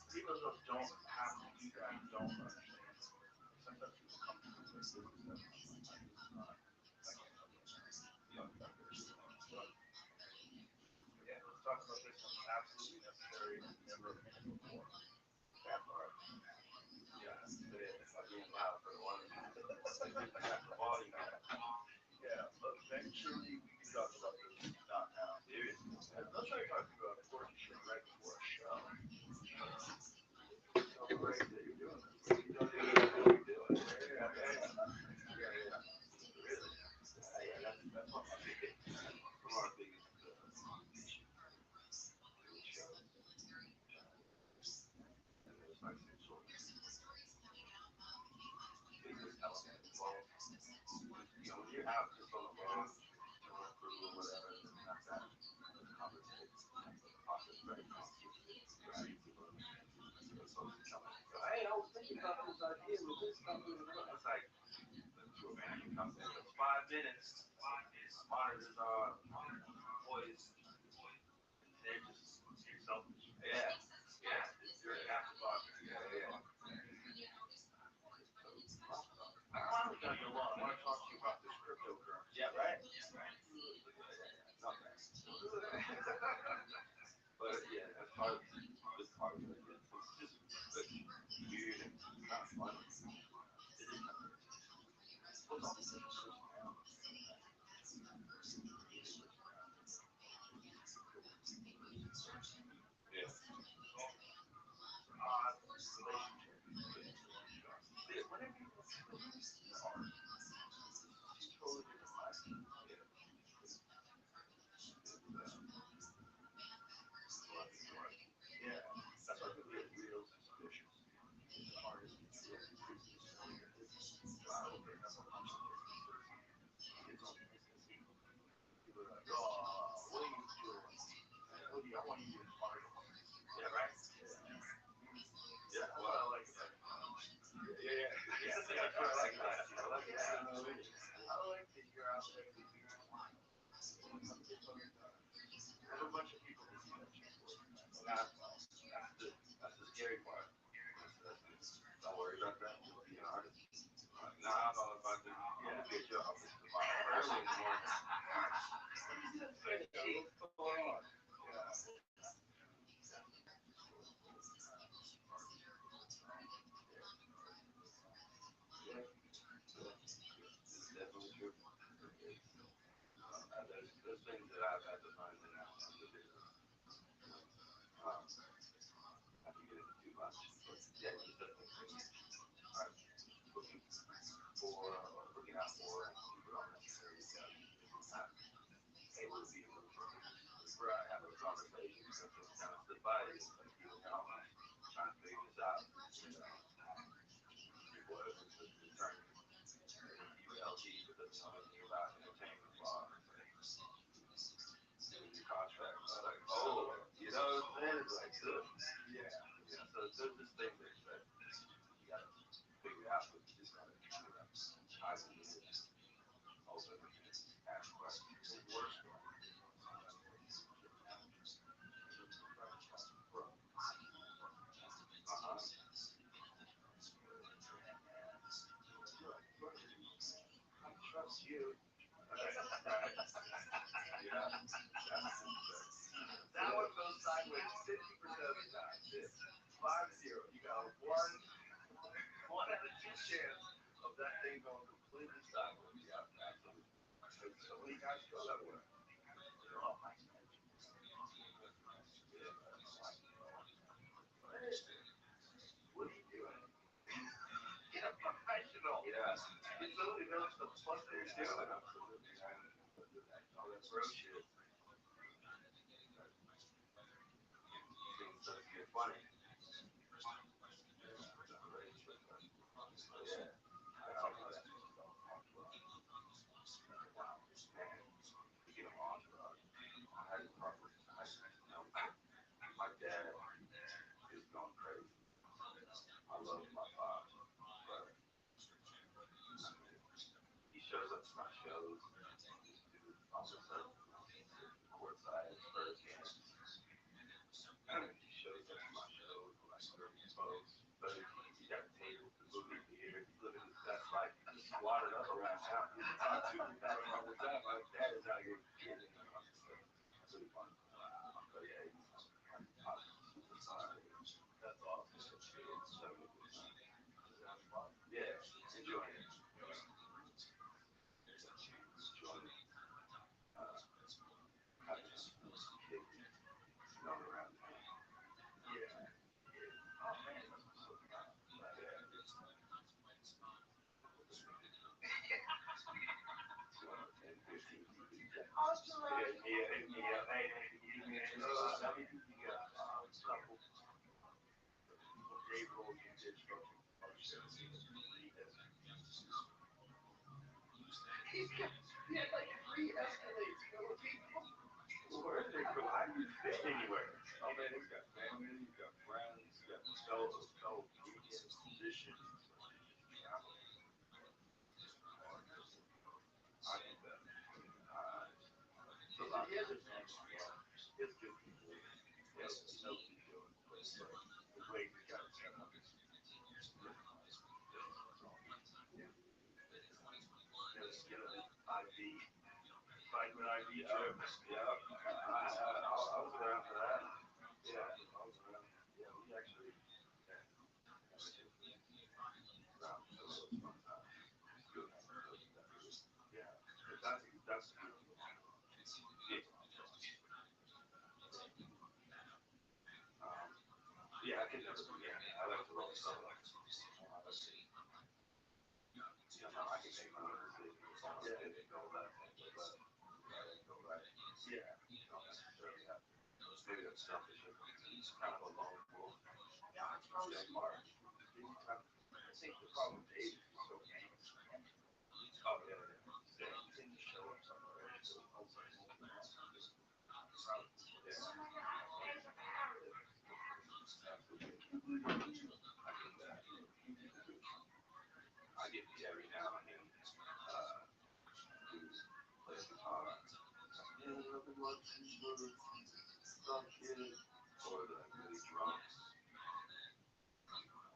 People that don't have to do that don't understand. Like sometimes people come to me with this and stuff, and I'm like, it's not. I can't help it. Young thunder. But yeah, let's talk about this one. Absolutely necessary and never a minute before. That part. Yeah, say it again loud for the one. The volume. Yeah, eventually we can talk about this. Not now. Seriously. Let's try to talk about quirky shit right before a show. So great that you're doing this. You don't even know what you're doing. Yeah. Really? Yeah, that's one of my biggest, issues. Doing shows. And there's like some sort of business element involved. When you're out just on the road, doing a crew or whatever, it's not that conversation. Also, it's very complicated. Right? So it's supposed to come in and go, hey, I was thinking about this idea with this company. It's like to a manager comes in, goes 5 minutes. Monitors on, voice. They're just selfish. Yeah. Yeah. You're an afterthought. Yeah. I finally got you along. I want to talk to you about this cryptocurrency. Yeah, right. Nothing. But yeah, that's part of this part of it. It's just weird and kind of fun. It is kind of weird. What's all this personality? Yeah. Odd relationship. Whenever you look at art, it's two totally different lives. Yeah. Yeah, that's why people get real suspicious. The artist gets real suspicious when you're opening up a bunch of different kids on ecstasy. People are like, oh, what are you doing? What do you, I want you to be an artist. Yeah, right. Yeah, Yeah. that's what I like about it. Yeah. That's what I like about it. I like that. Not to get into too much, but yeah, just definitely are looking for or looking out for and people don't necessarily not able to be in those rooms where I have those conversations because they kind of slip by you. It's like you know, I'm trying to figure this out. You know, your boy is turning ULD but doesn't know anything about entertainment law. It's like your contract. It's like, oh, you know what I'm saying? It's like, ugh. Yeah. So there's this thing that you gotta figure out, but you just gotta, you know, dive in and open and ask questions. The worst one is when somebody is your manager and you're professional pro. Uh-huh. Look, I trust you. Right. Yeah. That one goes sideways 50% of the time. 5-0. You got a one out of two chance of that thing going completely sideways. Yeah, absolutely. Because so many guys go that way. They're all nice guys. Yeah, like, what are you doing? Get a professional. Yeah. Get somebody who knows the fuck they're doing. Absolutely. All that bro shit. Things start to get funny. Yeah, that's crazy. Yeah. That's all that. Man, speaking of entourage, I had to talk with, you know, my dad is going crazy. I love my pops, but I mean, he shows up to my shows. This dude all of a sudden sitting courtside at Spurs games. He shows up to my shows with like 30 folks, 30 people. He got tables to movie theater. He's living his best life. He's just squatted up around town. People talk to me all the time. My dad is out here getting it. It's really fun. But yeah, he's like a pop superstar. That's awesome. It's having a good time. Yeah, enjoying it. Enjoying it. Uh, having a kid known around town. Yeah. Oh man, it must be so fun. Yeah. 10, 15 people. Yeah, hit me up. Hey, man, can you give me an invite? How many people you got? A couple. Dave Roll can get structured. Oh shit. He had like 3 Escalades full of people. Where is it cool? How do you fit anywhere? Oh man, he's got family, he's got friends, he's got fellow comedians, musicians. He's just traveling. I get that. He has his name on well. He has good people. He knows what he's doing. But the way he's got it set up is different. Different. That's all. Yeah. Get an IV. Vitamin IV trip. Yeah. I was around for that. Yeah, I was around. Yeah, we actually. Yeah. Around for some of those fun times. It's good having those. Yeah. That's the beauty of being an entourage. Yeah, I could never do that. I like to roll solo. I like to, you know, I can make my own decisions. If I want to pivot, go left, and go left. Right, and go right. Yeah, you don't necessarily have to. Maybe that's selfish of me. It's kind of a lone wolf. Yeah, it's probably smart. I think the problem with Dave is he's so anxious. Oh, yeah, yeah. Yeah, anything to show up somewhere, it's almost like moving on. Yeah. Absolutely. I get that. I get me every now and then. Dude plays guitar. Yeah, nothing much for some kid. Or the really drunk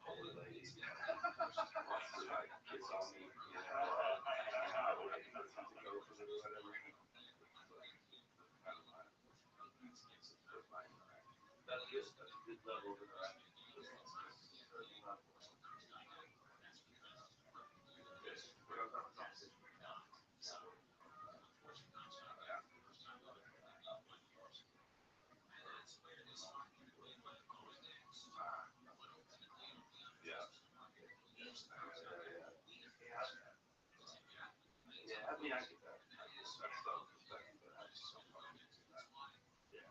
older lady wants to like kiss on me, you know, hang out with me, listen to go for it or whatever. That's kind of my interaction. That's good. That's a good level of interaction. Just a certain level. Good. We're gonna have a conversation right now. Yeah. mean, I get that. That's self-respect, but I just don't fucking do that. Yeah.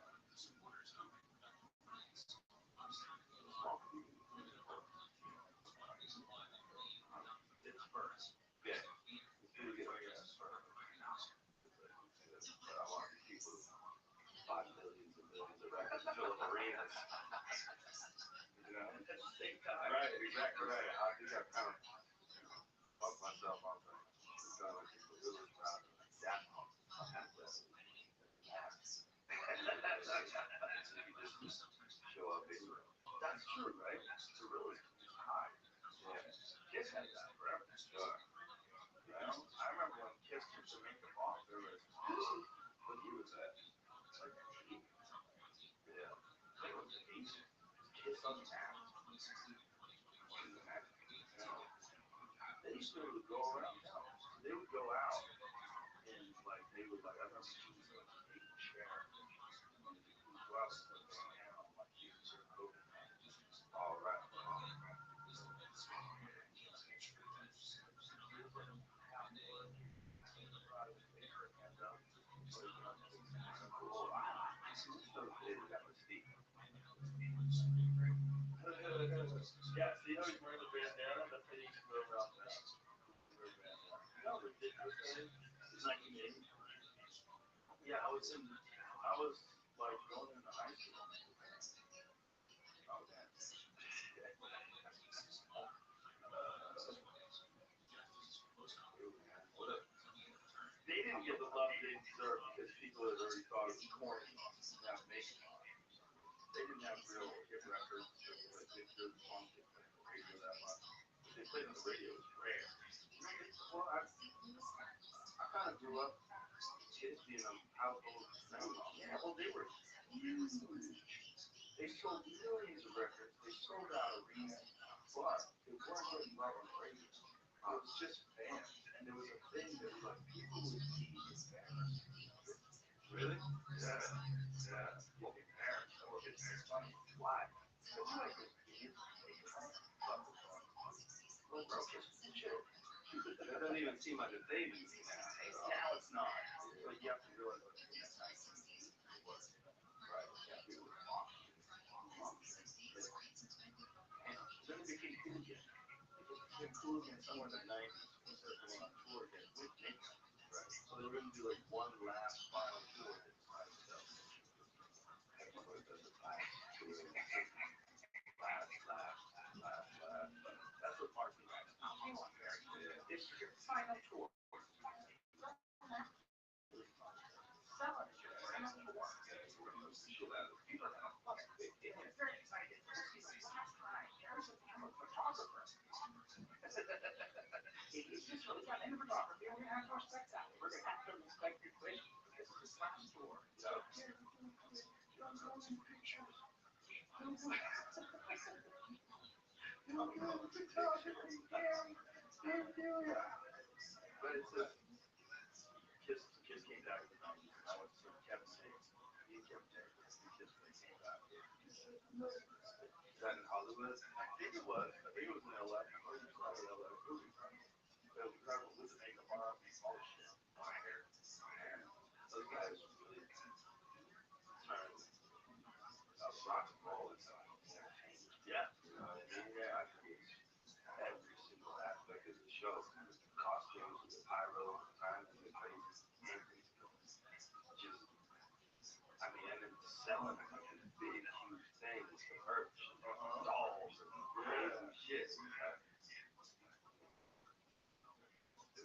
Small community. It's first. Yeah. It's really good. Yeah, it's first. But I want these people to buy millions and millions of records and fill up arenas. You know? At the same time. Right, exactly right. I think I've kind of fucked myself on the kind of like the village route of that pump. Show up anywhere. That's true, right? The real is high. Yeah. Kiss had that forever. Sure. You know? I remember when Kiss took the makeup off, there was when he was at like yeah. It was Asian. Kiss on the map. They used to go around town. So they would go out and like they would like I remember she was like a chair. And we would go out and put their hand on like you to coat. All right. Yeah, see how he's wearing the bandana? That's how you used to go around that. You know how ridiculous that is? It's 1980. Yeah, I was like going into high school. Oh, man. They didn't get the love they deserved because people had already thought it was corny not making it. They didn't have real hit records like they did punk and played on the radio that much. What they played on the radio was rare. Well, I kind of grew up kids being a household phenomenon. Yeah, well, they were huge. They sold millions of records. They sold out arenas, but they weren't getting love on the radio. It was just fans, and there was a thing that like people would be fans. Really? Yeah. Yeah. Well, in Paris. Well, it's funny. Why? Because like a kid, well, bro, just chill. That doesn't even seem like a thing to me now. Now it's not. But you have to realize what it is. Right. Yeah, people were talking. Then it became cool again. It just became cool again somewhere in the 90s. When they started going on tour again with makeup. Right. So they were going to do like one last final tour this time. So everybody does the last tour. Last. That's what Marky likes. Yeah. It's your final tour. But it's a Kiss came back in the 90s, and I went to see Kevin James. Me and Kevin James, Kiss when they came back. Is that in Hollywood? I think it was. I think it was in LA. I think it was in LA. It was incredible. It was incredible with the makeup on, all the shit. Man, those guys really turned rock and roll into entertainment. Yeah. You know what I mean? Yeah, I create every single aspect of the show. The costumes, the pyro, the timing, the crazy antics. Just, I mean, and then selling like these big, huge things, the merch, dolls, and crazy shit.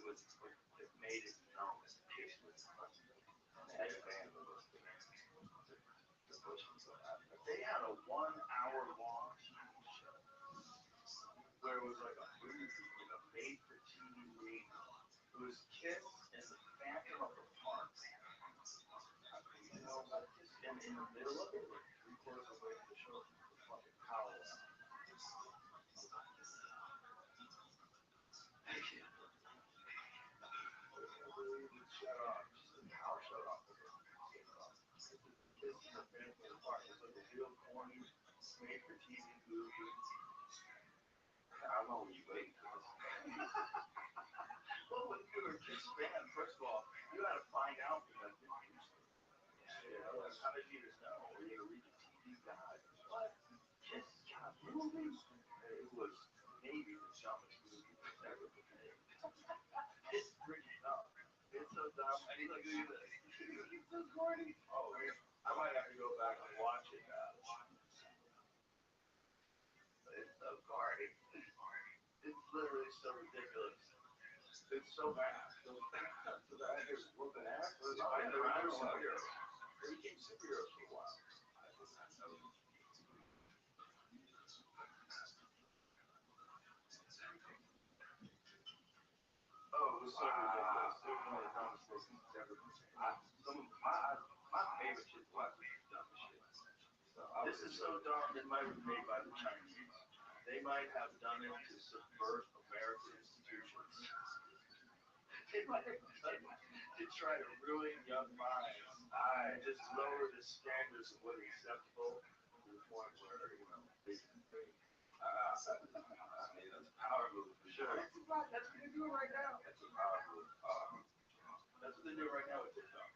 It made it known that Kiss was the headband of the Bushes. They had a 1 hour long TV show where it was like a movie, like a made for TV movie. It was Kiss and the Phantom of the Park. You know, and in the middle of it, like 3/4 of the way to the show, the fucking power went out. Shut off. Just the power shut off. Kiss and the Phantom of the Park was like a real corny, made for TV movie. I don't know when you wait for this. Well, when you were a kid, expand. First of all, you got to find out because it's useless. Yeah, like, how did you just know? Or you read the TV guide. What? Just got movies? It was maybe the dumbest movie that's ever been made. It's freaking dumb. It's so dumb. And he's like, look at this. It's so corny. Oh, man. I might have to go back and watch it now. It's so corny. It's literally so ridiculous. It's so bad. So the actors whooping ass. They became superheroes. They became superheroes for a while. I did not know. Oh, it was so ridiculous. It was one of the dumbest things ever been made. My favorite shit was dumb shit. This is so dumb. It might have been made by the Chinese. They might have done it to subvert American institutions. They might have done it to try to ruin young minds. I just lower the standards of what is acceptable to the point where, they can think. I mean, that's a power move for sure. That's what they're doing right now. That's a power move. That's what they're doing right now with TikTok.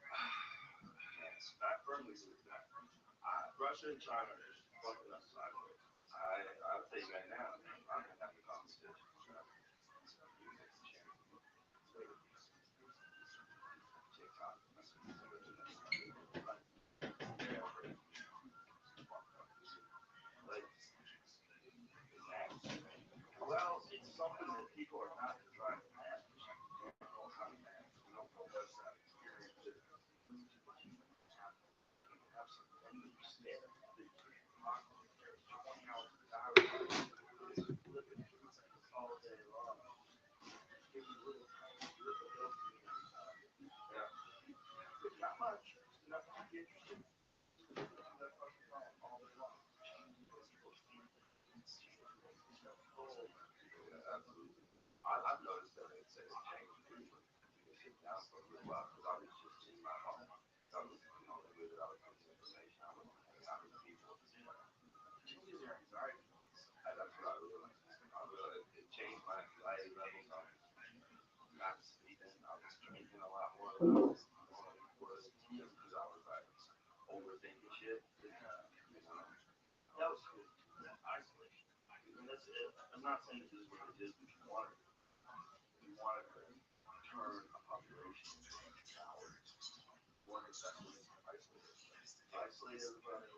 I firmly believe that. Russia and China are just fucking us sideways. I'll tell you right now, I'm gonna have a conversation. TikTok. Like, well, it's something that people are not trying to manage. You don't know how to manage. You don't know what's that experience is. You have some things you stare at that you talk there 20 hours an hour all day long. Give you little tiny little dopamine every time. Yeah. Not much. It's enough to be interested. That fucking phone all day long. Yeah, absolutely. I've noticed that it's changed too. You can sit down for a little while because I was just in my home. I was the only way that I was getting information. I wasn't hanging out with people. It changes your anxiety. That's what I realized. It changed my anxiety levels. I was not sleeping. I was drinking a lot more than I was normally was just because I was like overthinking shit. That was cool. Isolation. And that's it. I'm not saying this is what it is, but you wanted to turn a population into a coward. You wanted to isolate. Isolate everybody,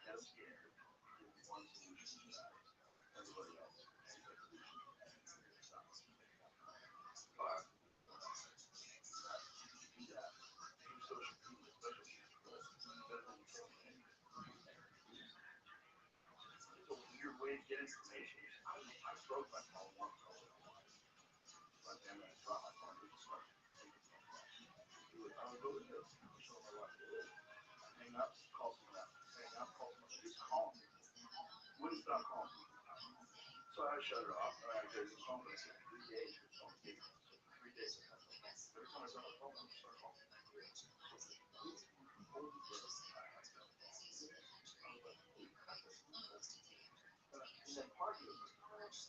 get them scared, give them one solution to that. Everybody else has a solution and stop. But you do that through social media, especially better than you can. It's a weird way to get information. I broke my phone once. My family dropped my phone. Just start taking phone calls. I would go to this. Show them what it is. Hang up, call someone else. Hang up, call someone else. Just call me. Wouldn't stop calling me. So I shut it off. I gave the phone for 3 days. The phone gave me 3 days. Every time I saw my phone, I would start calling. And then part of it was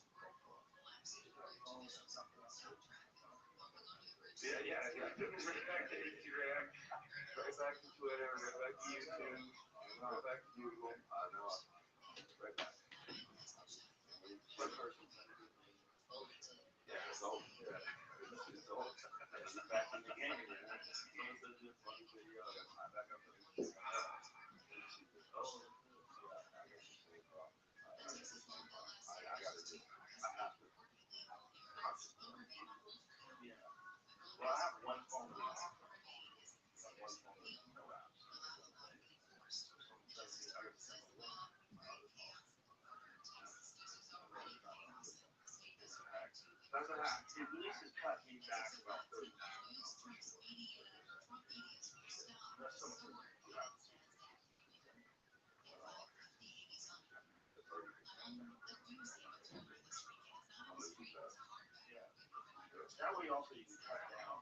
yeah. Right back to Instagram, right back to Twitter, right back to YouTube, right back to Google. No, right back. One person. Yeah, it's old. Yeah, it's old. It's back in the game again. Someone says this funny video, I'm back up there. Oh, yeah, I got the same problem. I got to just, I have to constantly. Yeah. Well, I have one phone with one phone with no apps. That's a hack. At least it's cut me back about 30 pounds. That's so much. Yeah. That way also you can cut down.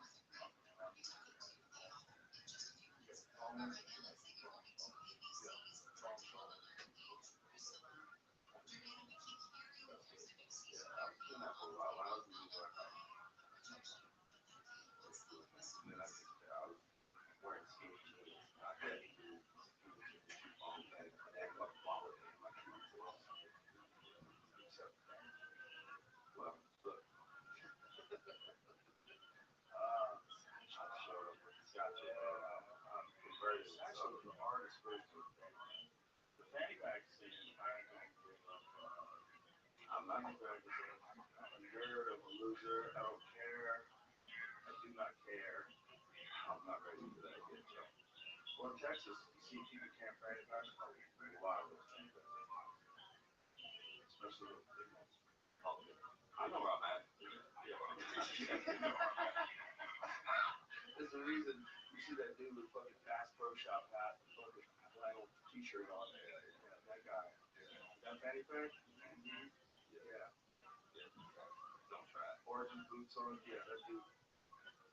manufacturer, I'm a nerd, I'm a loser, I don't care, I do not care. I'm not ready for that yet, so. Well, in Texas, you see people can't manufacture a lot of those things, especially those big ones. Okay. I know where I'm at. Yeah. There's a reason you see that dude with fucking Bass Pro Shop hat and fucking flannel t-shirt on there. Yeah, that guy. Yeah. That manufacturer? Mm-hmm. Yeah. Don't try it. Origin boots on. Yeah, that dude.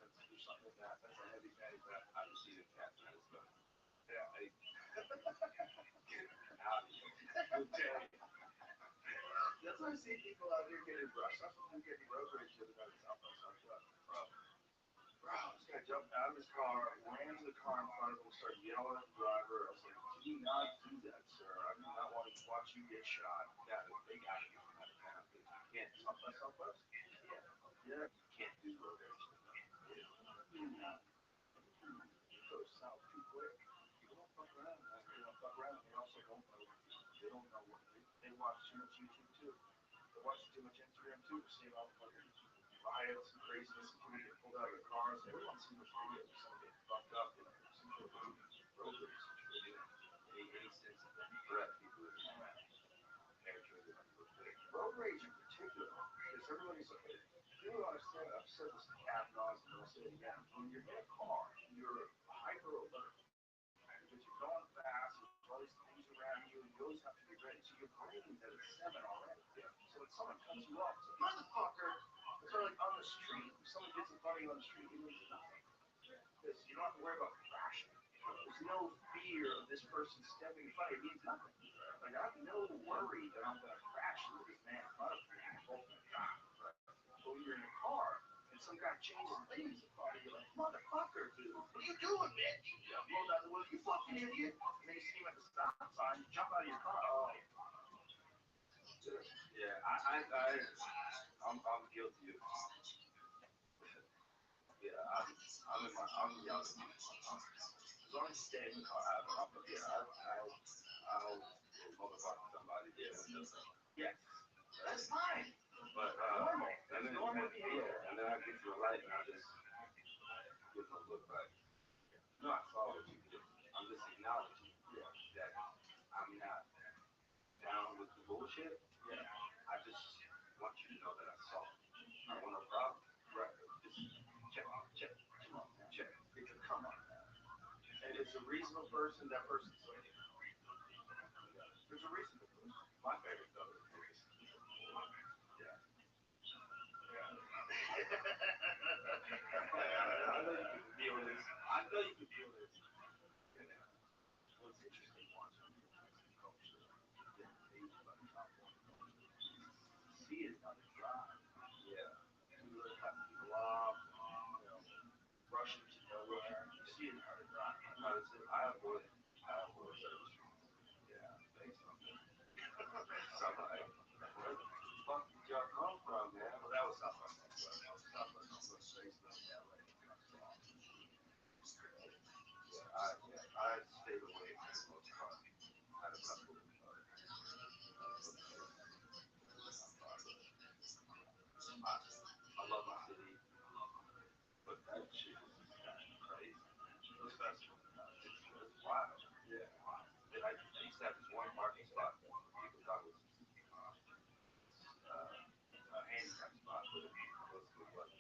That's do something like that. That's a heavy manufacturer. I can see the cat and that stuff. Yeah. Out of here. Good day. That's why I see people out here getting brushed. That's what we getting road rage the other night at South by Southwest. Bro, this guy jumped out of his car, ran to the car in front of him, started yelling at the driver. I was like, do not do that, sir. I do not want to watch you get shot. Yeah, they got to get him out of town. You can't South by Southwest? Yeah. Yeah, you can't do road rage. Yeah. It goes south too quick. People don't fuck around. They don't fuck around. They also don't know. They don't know what they watch too much YouTube too. They're watching too much Instagram too. We're seeing all the fucking riots and craziness and people get pulled out of their cars. Everyone's seen those videos of someone getting fucked up in some sort of road rage situation. Any sense of threat people are around. Road rage in particular, because everybody's people don't understand. I've said this ad nauseum, and I'll say it again. When you're in a car, you're hyper alert because you're going fast. There's all these things around you, and you always have to be ready. So your brain's at a 7 already. Yeah. So when someone cuts you off, it's like, motherfucker. It's sort of like on the street. If someone gets in front of you on the street, it means nothing. Because you don't have to worry about crashing. There's no fear of this person stepping in front of you. It means nothing. Like I have no worry that I'm going to crash into this man in front of me and both my God. But when you're in a car and some guy changes lanes in front of you, you're like, motherfucker, dude, what are you doing, man? You blow down the window, you fucking idiot. And then you see him at the stop sign, you jump out of your car. Oh. Yeah, I'm guilty of. Yeah, I'm young. As long as you stay in the car, I'll motherfuck somebody. Yeah, that's fine. But normal. And then I get to the light and I just give them a look like, no, I saw what you did. I'm just acknowledging that I'm not down with the bullshit. Yeah, I just want you to know that I saw it. I want no problem. Right. Just check. Get your come on. And it's a reasonable person, that person's like, there's a reasonable person. My favorite though is yeah. I know you can feel this. And what's interesting watching Mexican culture, getting aged by the top one, see it how they drive. Yeah. People that cut people off, rushing to nowhere. You see it how they drive. I avoid service. Yeah, based on that. So I'm like, where the fuck did y'all come from, man? Well, that was South by Southwest. South by Southwest based on LA. Yeah, I stayed away for the most part. I had enough of it. I love my city, but that shit is just kind of crazy. Those festivals, it's wild. Yeah. I used to have this one parking spot that people thought was a handicap spot, but it was like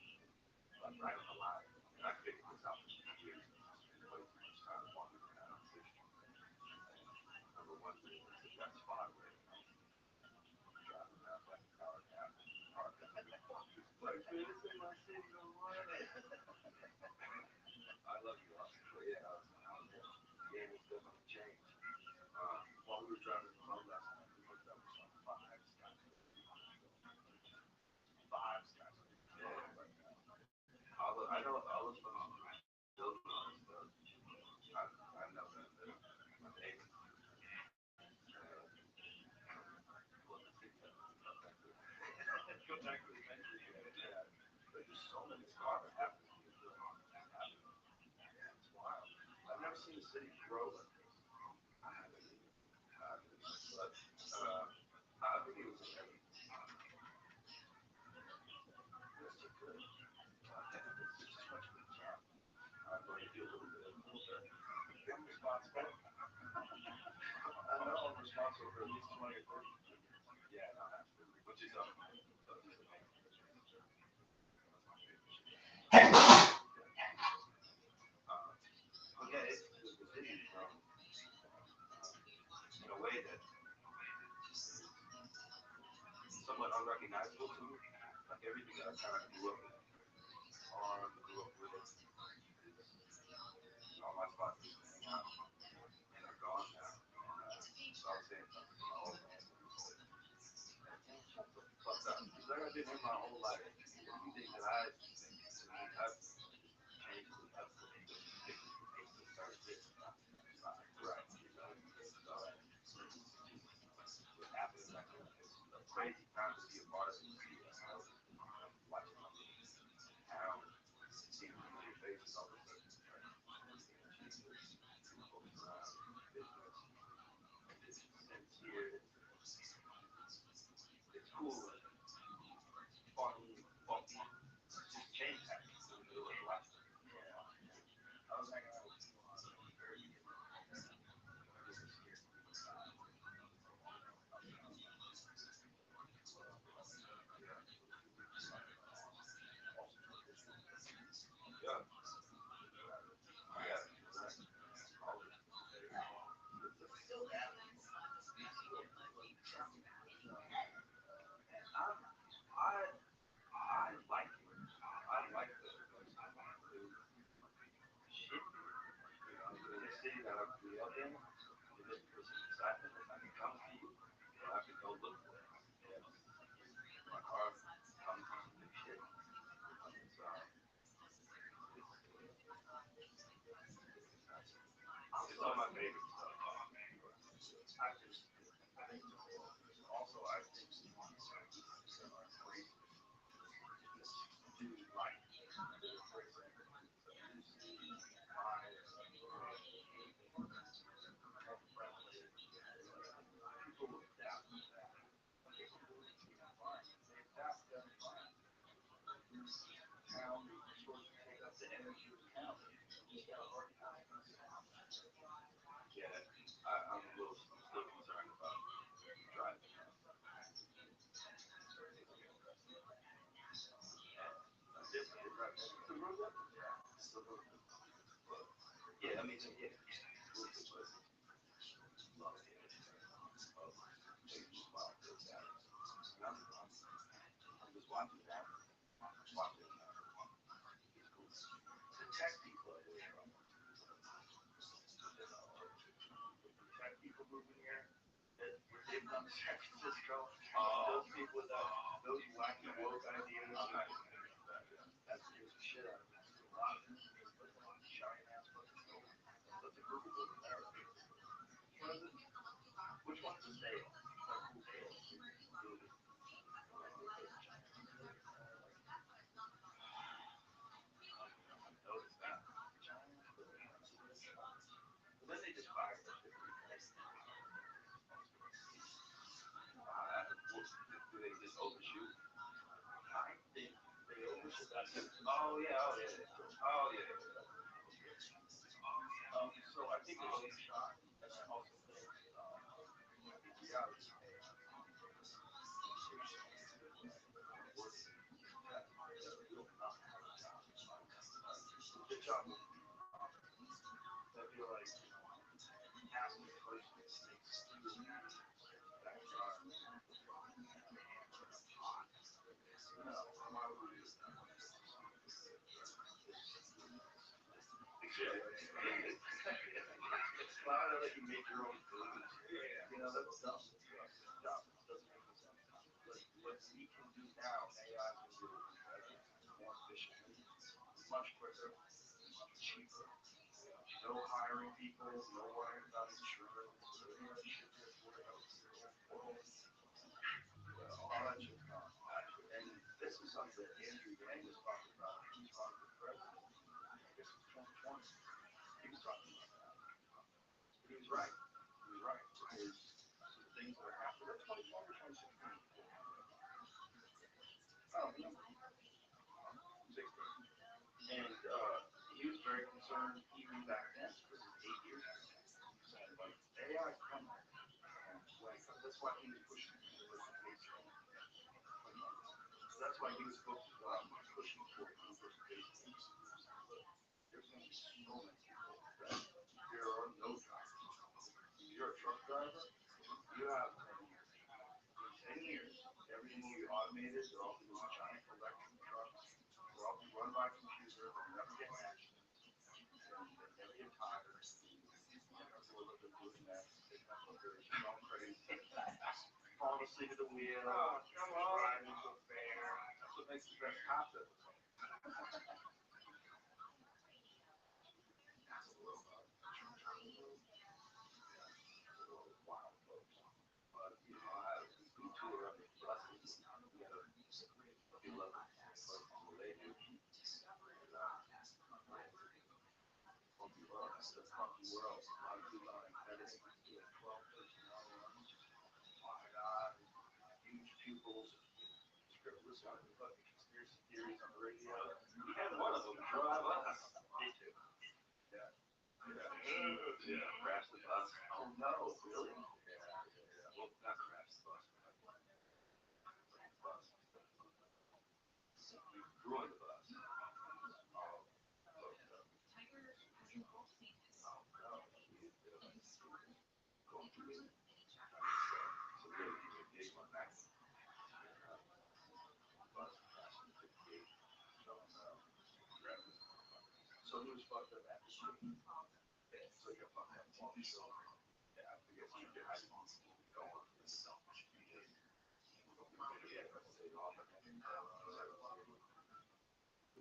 right on the line. And I figured this out for years. I spent way too much time wandering around on 6th Street. And I remember one day I took that spot where driving around like an hour and a half, parking. Like, man, this ain't my city no more. I love you, Austin, but yeah, I was there. The game was definitely changed. While we were driving the club last night, we looked up, we saw 5 skyscrapers. 5 skyscrapers. Yeah. Right now. I know all those folks building all this stuff. I know that my neighbors. Go back to the country. Yeah. But there's so many cars happening. It's wild. I've never seen a city grow like this. I haven't. But I think it was in every you a little bit, a little bit. I'm responsible. I know I'm responsible for at least 20 or 30. Yeah, no, absolutely. Which is amazing. That's my favorite shit. But yeah, the city has grown in a way that is somewhat unrecognizable to me. Like everything that I kind of grew up on, grew up with, is all my spots used to hang out, and they're gone now. And so I was saying something to my old man, and he said, "Man, shut the fuck up." He's like, "I've been here my whole life. You think that I've changed enough for me to pick to start this?" It's not right, you know. So what happened back then was a crazy time to be a part of it, to be watching my little town, seeing familiar faces all of a sudden start being Jesus, folks around, business, it's sincere, it's cool and funny and funky. Just change happening in the middle of life. Yeah. I was hanging out with people in the very beginning, and they were scared to leave town. I was telling them, yeah, those people are just like awesome individuals. Yeah, yeah, you're right. All of it. But still animals. Still like travel. And I like it. I like the shit here. You know, in the city that I grew up in, you're looking for some excitement, and I can come to you, or I can go look for it. You know, my car comes with some new shit. It's it's all my favorite stuff. I just also I think people that are crazy just do life with a great lucidity, mind, and more friendly. People will adapt to that. People do it fine. They adapt just fine. Town sort of take up the energy of the town. You just gotta harden it up. Yeah, I'm still concerned about driving now. Is that the road yet? Yeah, it's a little bit. But yeah, I mean, yeah, it's a little bit, but love the energy. Love taking these wild trips out. And I'm just watching it happen. Watching these cool. The tech people are in trouble. You know, the tech people moving here that didn't come to San Francisco. Those people with those wacky woke ideas. I'm not even gonna get into that. Yeah. That scares the shit out of me. A lot of it. I mean, look at all these giant ass fucking buildings. That's a group of buildings America. Which one is it? Which one's the scale? Like cool scale? Really? I don't even know how to notice that. Giant ass buildings. But then they just fire that shit pretty fast. Do they just overshoot? I think they overshoot. Oh yeah, oh yeah, oh yeah, yeah. That's good. That's good. So I think they overshot, and I also think in reality there's so many people that are working in tech that are doing nothing but good job moving people around. So I feel like asking a person that thinks through backyard and why would we why would I let you make your own food? You know, that's dumb. That's dumb. It doesn't make any sense. What we can do now, AI can do better, more efficiently, much quicker, much cheaper. No hiring people, no worrying about insurance, any of that shit you have to worry about with your own 401k plan. All that shit's gone. And this is something that Andrew Yang was talking about when he was running for president. I guess it was 2020. He was talking about that. And he was right. He was right. Because some things that are happening. Was that 2020 or 2016? I don't remember. 16. And he was very concerned concern even back then, because it's 8 years ago. Like AI coming, and like that's why he was pushing for universal basic. So that's why he was pushing for universal basic. There's going to be so many people that there are no jobs. If you're a truck driver, you have 10 years. Everything will be automated. They're all going to be giant electric trucks. They'll all be run by computer. They'll never get in accidents. And they never get tired. We're looking at doing that. They're going crazy. Falling asleep at the wheel. Oh, come on. Driving so fair. That's what makes the best cops ever. That's a little wild, folks. But, you know, we tour on the buses. We got a beloved they do. Funky world. That's the funky world. A lot of people are editing. 12, 13-hour runs. Oh my God. Huge pupils. Scriptless on the fucking conspiracy theories on the radio. We had one of them drive us. Me too. Yeah. Yeah. Crash the bus. Oh no, really? Yeah. Well, not crash the bus. Bus. We ruined the bus. Oh, no. So really, you get big one night. Bus crashing 58. So he was fucked up after shooting. Yeah, so he got fucked up while he shot. Yeah, I guess he did high school. Going on to selfish. He had a couple days off. He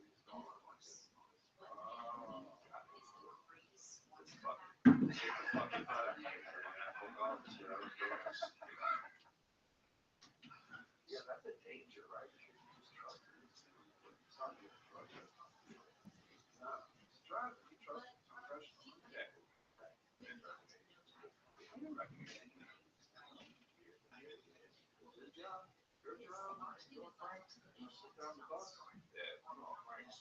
was going on like this. Oh, God. It's fucking. It's fucking bad. Yeah, that's a danger, right? Because you just trust it. It's not good to trust it. No, it's driving. You trust it. It's professional. Yeah. I didn't recommend it. Good job. Good job. You're Frank. You sit down the bus. Yeah. I'm all Frank.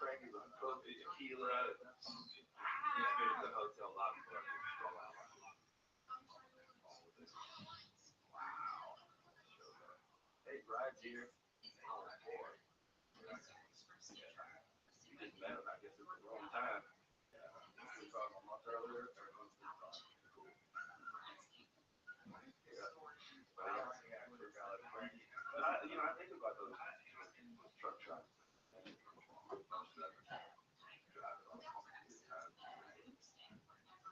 Frank is on coke, tequila. He's been in the hotel lobby for wow. Hey, Bride's here. Oh, boy. You just met him, I guess, at the wrong time. Yeah. We talked a month earlier. Everyone's been talking. Cool. Yeah. But I forgot. But I think about those truck shots.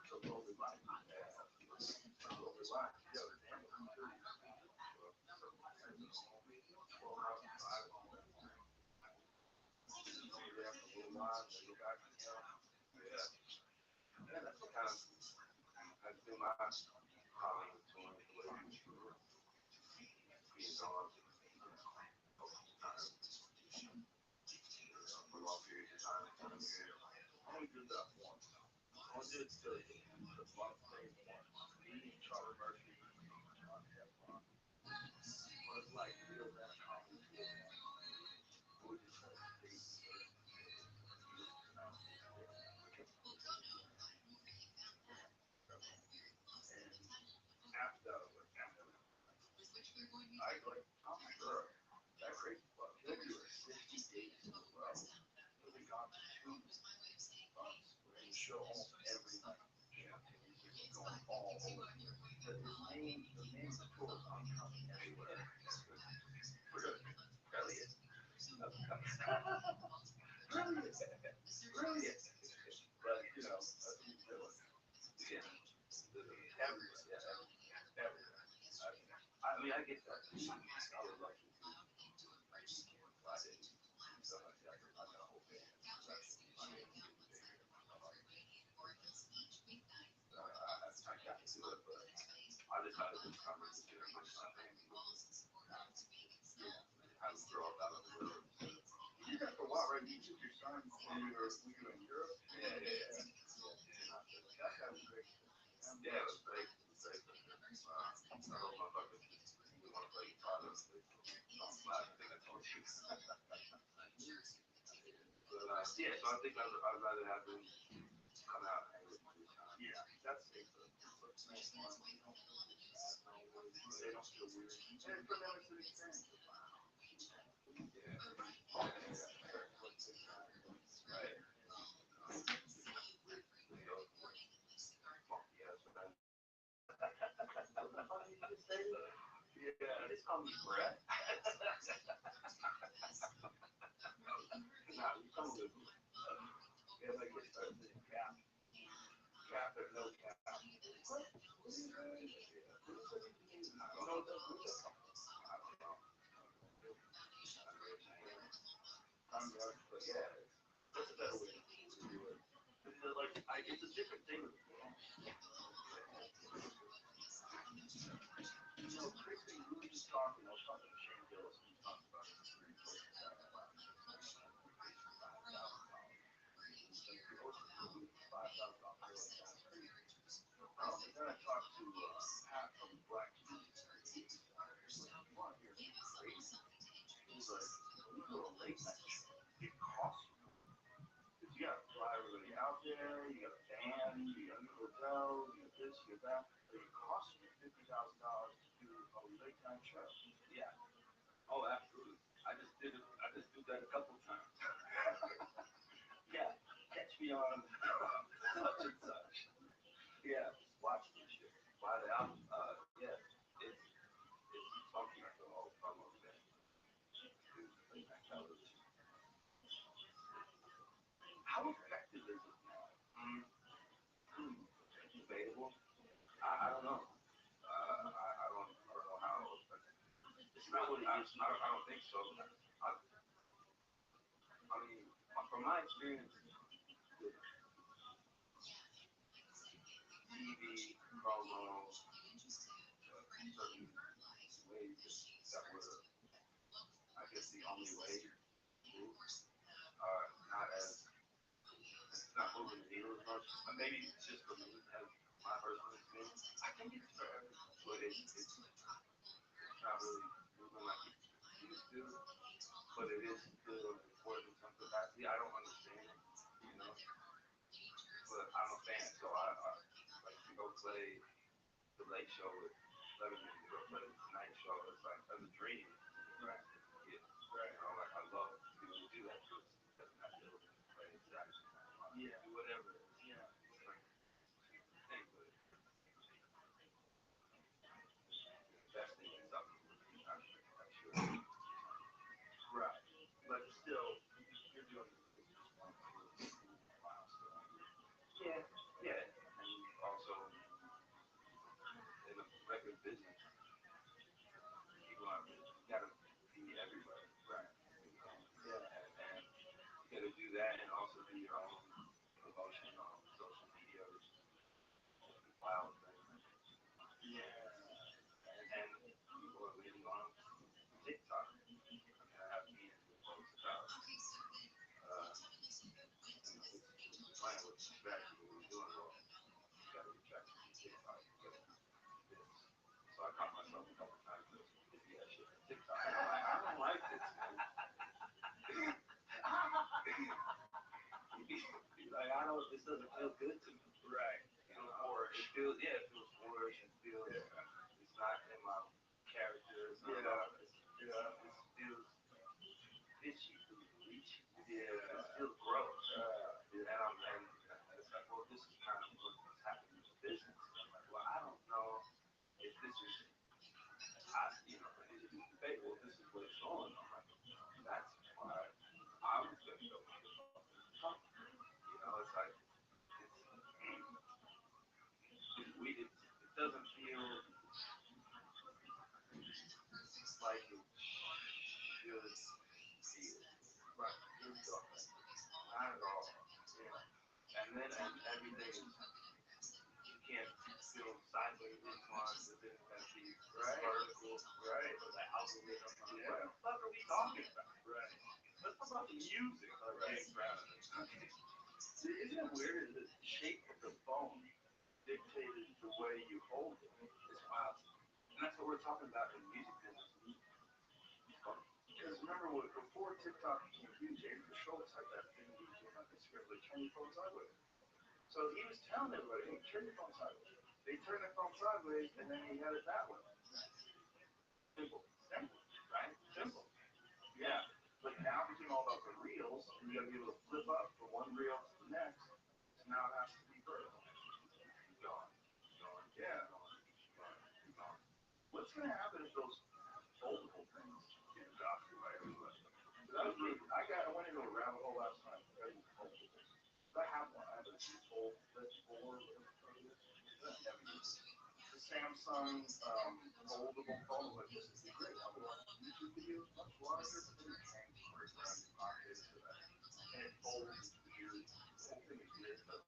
So totally right. Totally right. Yeah, damn. 12 hours drive home. Over there for a little while, then go back to town. Yeah. Yeah, that's what kind of has been my problem with touring the way we tour. Being gone for long periods of time. I only did that once. I only did it still. The bus thing once. Me, Charlie Murphy, John Efron. But it's like real that comedy. We just had a date. And after that, I was like, I like, I'm sure that crazy fuck. He'll do it 60 days in a row. He'll be gone for 2 months. He'll show almost every night. He's going all over. The name of the tour is I'm coming everywhere. Brilliant. Brilliant. But, you know, that's what he's doing. Yeah. Everywhere. Yeah. Everywhere. I mean, I get that. I would love to. Friday. Stuff like that. I got a whole band. I got to do it, but I decided to come and get a much time. How to grow up out of the road. You did that for a while, right? You took your son when you were in Europe? Yeah. That was great. Yeah, it was great. I don't know if I could want to play guitar. Yeah, so I think I'd rather have them come out and hang with me this time. Yeah, that's safer. It's like more fun. You don't feel so sad. They don't feel weird. And for them, it's an experience. Right. Yeah, it's called me Brett. Nah, you come with me. Yeah, like it's a cap. Cap or no cap. I don't know. I don't know. But yeah, that's a better way to do it. Like, it's a different thing. You know, Chris and we were just talking. I was talking to Shane Gillis, and he talked about it. And then I talked to Pat from Black Keys. You want to hear crazy? He was like, when you go to a late night show, it costs you. Because you got to fly everybody out there, you got a band, you got a hotel, you got this, you got that. But it costs you $50,000 to do a late night show. Yeah. Oh, absolutely. I just did it. I just did that a couple times. Yeah. Catch me on such and such. Yeah. Just watch this shit. Buy the album. Yeah. It's funky for all promos there. How effective is it now? Debatable. I don't know. I don't know how effective. It's not what it used to be. I don't think so. I mean, from my experience with TV promos, certain ways that were, I guess, the only way to move, not as it's not moving the needle as much. Maybe it's just for me as my personal experience. I think it's for everyone, but it's not really moving like it used to. But it is still important in some capacity. I don't understand it, you know, but I'm a fan, so I like to go play the late show with Letterman, go play the night show. It's like as a dream, right? Yeah, right. You know, like I love to be able to do that because it doesn't have to play Saturday night. Yeah, do whatever it is. Yeah, it's like thing, but investing in something, I'm sure. Right, but still, you're doing this just one milestone. Yeah, yeah, and also in the record business, people are you gotta be everywhere, right? You know, yeah, and you gotta do that and also do your own promotion on social media, which is a wild thing. Yeah, and people are leaning on TikTok. I mean, I have meetings with folks about we're playing with strategy, what we're doing well. You gotta get traction on TikTok. You gotta do this. So I caught myself a couple times doing some busy ass shit on TikTok. I'm like, I don't like this, man. Like, I don't. This doesn't feel good to me. Right. It feels forced. It feels, yeah, it feels forced. It feels. Yeah. It's not in my character. It's not it feels fishy. It feels leechy. Yeah. It feels gross. And it's like, well, this is kind of what's happening in the business. And I'm like, well, I don't know if this is, you know, is it debate? Well, this is what it's on. I'm like, that's why I'm gonna go with the fucking talk. You know, it's like it doesn't feel like it should feel right. Not at all. Yeah. And everything is you can't feel sideways anymore because then it's gonna be vertical, right? Or the algorithm. Yeah. What the fuck are we talking about? Right. Let's talk about the music. Right. Isn't it weird that the shape of the phone dictated the way you hold it? It's wild. And that's what we're talking about in the music business. It's funny. Because remember, before TikTok became huge, Andrew Schultz had that thing he came Everybody turn your phone sideways. So he was telling everybody, hey, turn your phone sideways. They turned their phone sideways, and then he had it that way. Simple. Simple, right? Simple. Yeah. But now it became all about the reels, and you got to be able to flip up from one reel to the next, and now it has to be vertical. Keep going. Keep going. Yeah. Keep going. Keep going. What's going to happen if those foldable things get adopted by everybody? So that was really, I went into a rabbit hole last time. I have one. I have a fold flip four. The Samsung foldable phone, like this is great. I'm watching YouTube videos much larger, but then it hangs right around your pocket, so that and it folds weird. The whole thing is weird, but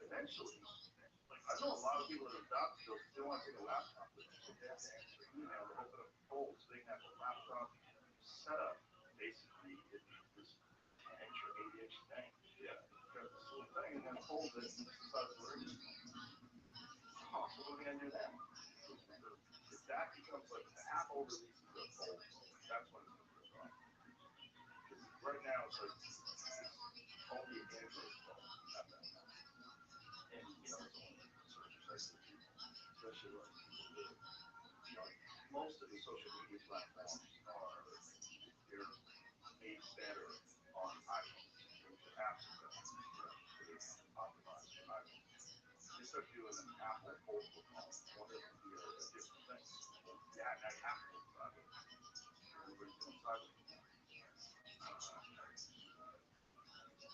eventually, like I know a lot of people that adopt those, they want to take a laptop with them, so they have to answer email to open up the fold, so they can have a laptop setup. Basically, it's this 10-inch or 8-inch thing. Yeah, got this little thing, and then folds it, and it's the size of the ring. Oh, so what are we gonna do then? If that becomes like the Apple releases a fold phone, that's when it's gonna rip off. Because right now it's like only an Android phone at that time. And you know, it's only like search sites for people, especially like people that you know, most of the social media platforms are they're made better on iPhones. The apps are better. They're optimized for iPhones. They start doing an Apple foldable phone. One of them can be a different thing. Yeah, now you have to look sideways. Everybody's doing sideways.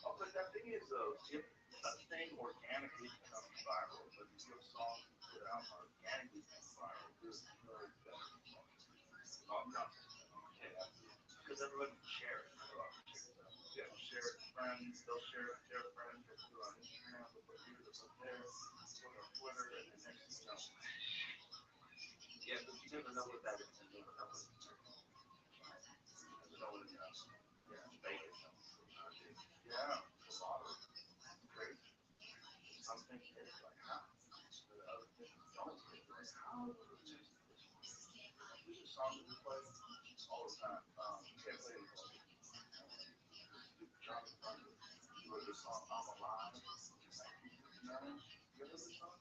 But that thing is, if a thing organically becomes viral, like if you have songs you put out organically become viral, there's no better technology. Oh, nothing. Yeah, because everybody can share it. Yeah, they'll share it with friends, they'll share it with their friends, they'll put it on Instagram, they'll put it here, they'll put it there, put it on Twitter, and the next thing you know, yeah, but you never know what that is. You never know what it is. You never know what it is. Yeah, Vegas. Yeah, it's a lottery. It's crazy. Some things hit like how? The other things don't hit like how? There's a song that we play all the time. You can't play it anymore. Johnny Thunder. He wrote this song, I'm Alive, 1969. You ever heard this song?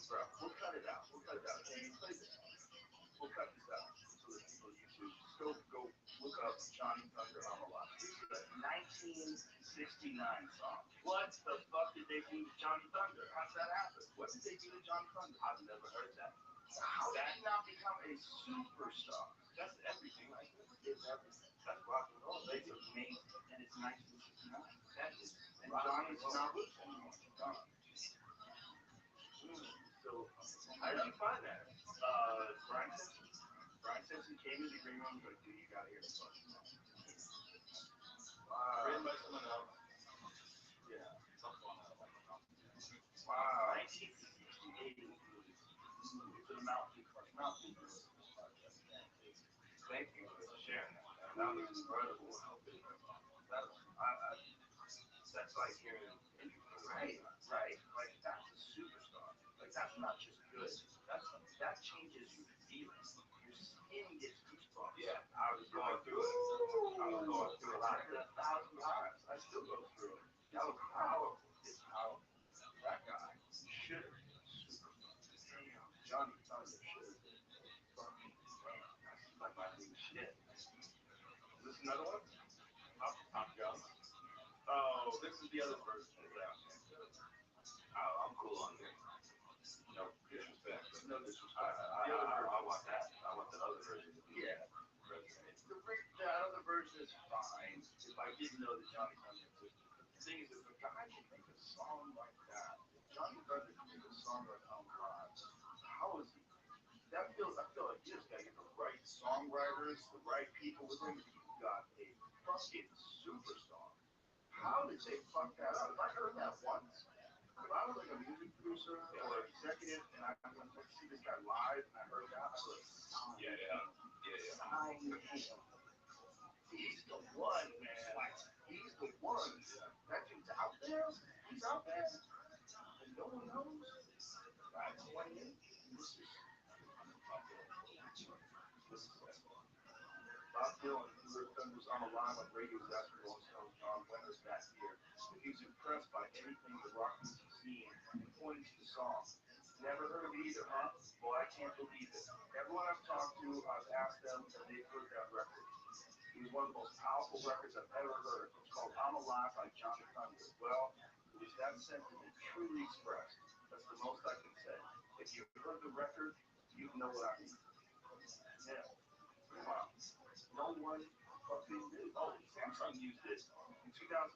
Bro, we'll cut it out. We'll cut it out. Hey, play this song. We'll cut this out so that people on YouTube just go look up Johnny Thunder, I'm Alive. This is a 1969 song. What the fuck did they do to Johnny Thunder? How did that happen? What did they do to Johnny Thunder? I've never heard that. How did he not become a superstar? That's everything, right? It's everything. That's rock and roll. It's amazing. And it's 1969. That is. And Johnny's not with anymore. Gone. So, how did you find that? Brian Simpson. Brian Simpson came in the green room and was like, dude, you gotta hear this song. Written by someone else. Yeah. Wow. 1968. It's an mouthpiece. Thank you for sharing that. That was incredible. That's like hearing right. Like that's a superstar. Like that's not just good. That changes your feelings. Your skin gets goosebumps. Yeah, I was going through it. I was going through a lot. 1,000 times. I still go through it. That was powerful. It's powerful. That guy should have been a superstar. Damn, Johnny Thunder should have been a fucking damn. That's like my new shit. Is this another one? I'm young. Oh, this is the other version. Yeah. Oh, I'm cool on this. No disrespect. No disrespect. I want that. I want the other version. Yeah. The other version is fine. If I didn't know that Johnny Thunder existed. But the thing is, if a guy can make a song like that, if Johnny Thunder can make a song like I'm Alive, how is he? I feel like you just gotta get the right songwriters, the right people with him. You got a fucking superstar. How did they fuck that up? If I heard that once, if I was like a music producer or executive and I went to see this guy live and I heard that, I was like, sign him. He's the one, man. He's the one. That dude's out there. He's out there. And no one knows. That's 28. This is Bob Dylan, who wrote Thunder's I'm Alive on radio, was asking Rolling Stones, John, when was that year? He's impressed by anything the rock music's seen and pointing to the song. Never heard of it either, huh? Well, I can't believe it. Everyone I've talked to, I've asked them, and they've heard that record. It was one of the most powerful records I've ever heard. It's called I'm Alive by Johnny Thunder. Well, it was that sentiment truly expressed. That's the most I can say. If you heard the record, you know what I mean. Yeah. Wow. No one fucking did. Oh, Samsung used it in 2015.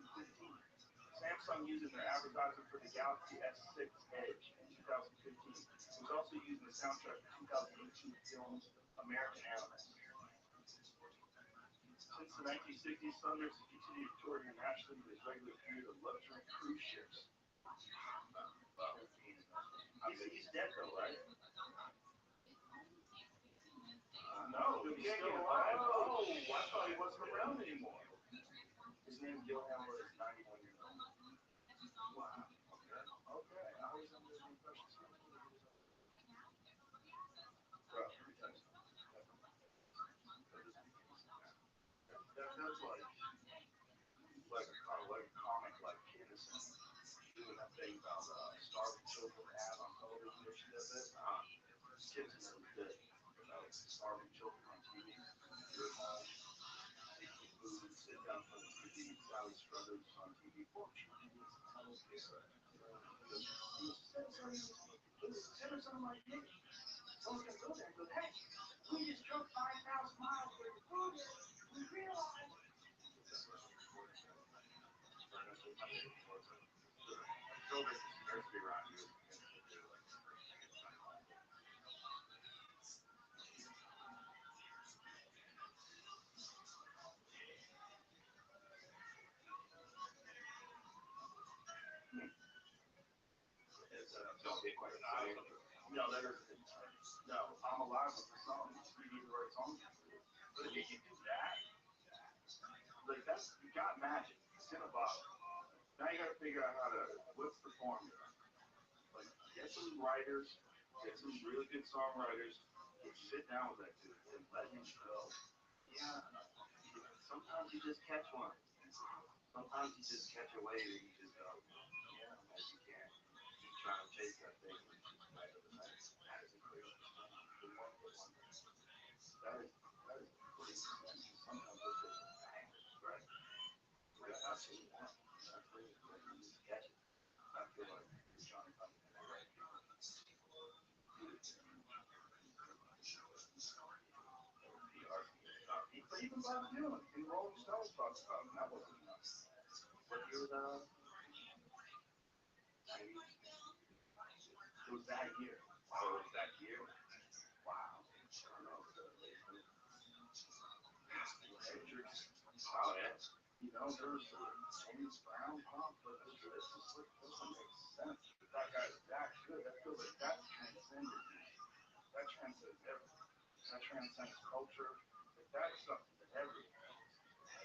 Samsung used it in their advertising for the Galaxy S6 Edge in 2015. It was also used in the soundtrack for 2018 film American Animals. Since the 1960s, Thunders have continued to tour internationally with his regular period of luxury cruise ships. He's dead though, right? No, he's still alive. Oh, I thought he wasn't around anymore. His name Gilham is 91 years old. Wow. Okay. I was under the impression something. Bro, let me tell you something. That's like a comic like Guinness doing that thing about starving children ad on television or shit like that. Kids never did. Starving children on TV. You're at home, eating food, sit down in front of the TV, Sally Struthers on TV. Send something like this. Someone's gonna go there and go, hey, we just drove 5,000 miles for the food. We realized. No, that isn't. No, I'm alive with the song. You need the right song. But if you can do that, like that's you got magic. It's in a bottle. Now you gotta figure out how to what's the formula. Like get some writers, get some really good songwriters, and sit down with that dude and let him go. Yeah. Sometimes you just catch one. Sometimes you just catch a wave and you just go, yeah, man, you can't keep trying to chase that thing and it's just right over there. That is a crazy thing. That is crazy. Sometimes it's just bang, right? Right, I've seen that. That's crazy. You just catch it. I feel like you're trying to find it right. But even Bob Dylan in Rolling Stones talks about him. That wasn't enough. What year was that? 90s. It was that year. Oh, it was that year? Wow. I don't know. Hendrix. Oh, yeah. You know, there's James Brown pop, but it just doesn't make sense. That guy's that good. That feels like that transcended. That transcends everything. That transcends culture. Like, that's something that everyone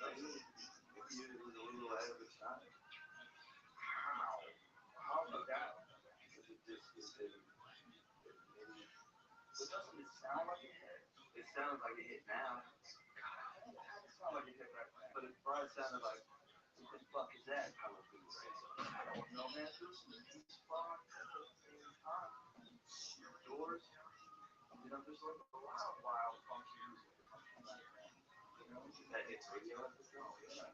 has. Maybe it was a little ahead of its time. How? How did that? Because it just but doesn't it sound like it hit? It sounds like it hit now. God, it had to sound like it hit right now. But it probably sounded like, what the fuck is that coming through? I don't know, man. There's some deep spots at the same time. Doors. You know, there's like a lot of wild funky music that comes from that band. You know, that hits radio at the time. Yeah.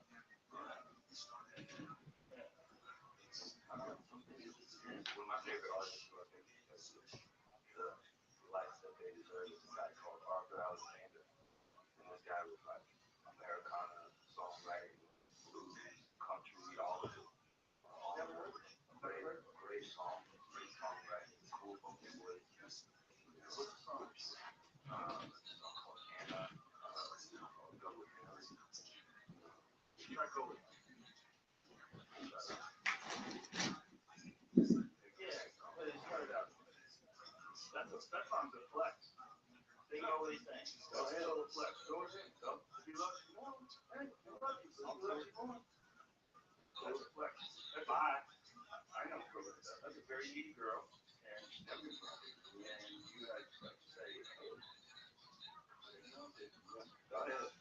I don't know. One of my favorite artists who I think because the life that they deserve is a guy called Arthur Alexander. And this guy was like Americana, songwriting, blues, country, all of it. Never heard of it. Great song, great songwriting, cool vocal voice. What's the song? It's a song called Anna. Go with Harry. Try Go with Harry. Yeah, but it started out. That song's a flex. Think about what he's saying. Go ahead, little flex. Go ahead. Go. If you love you more, hey, if you love you, I'll flex you more. Go with flex. Bye. I know girl like that. That's a very needy girl, and she's never been married. And you had to say, hey, go ahead.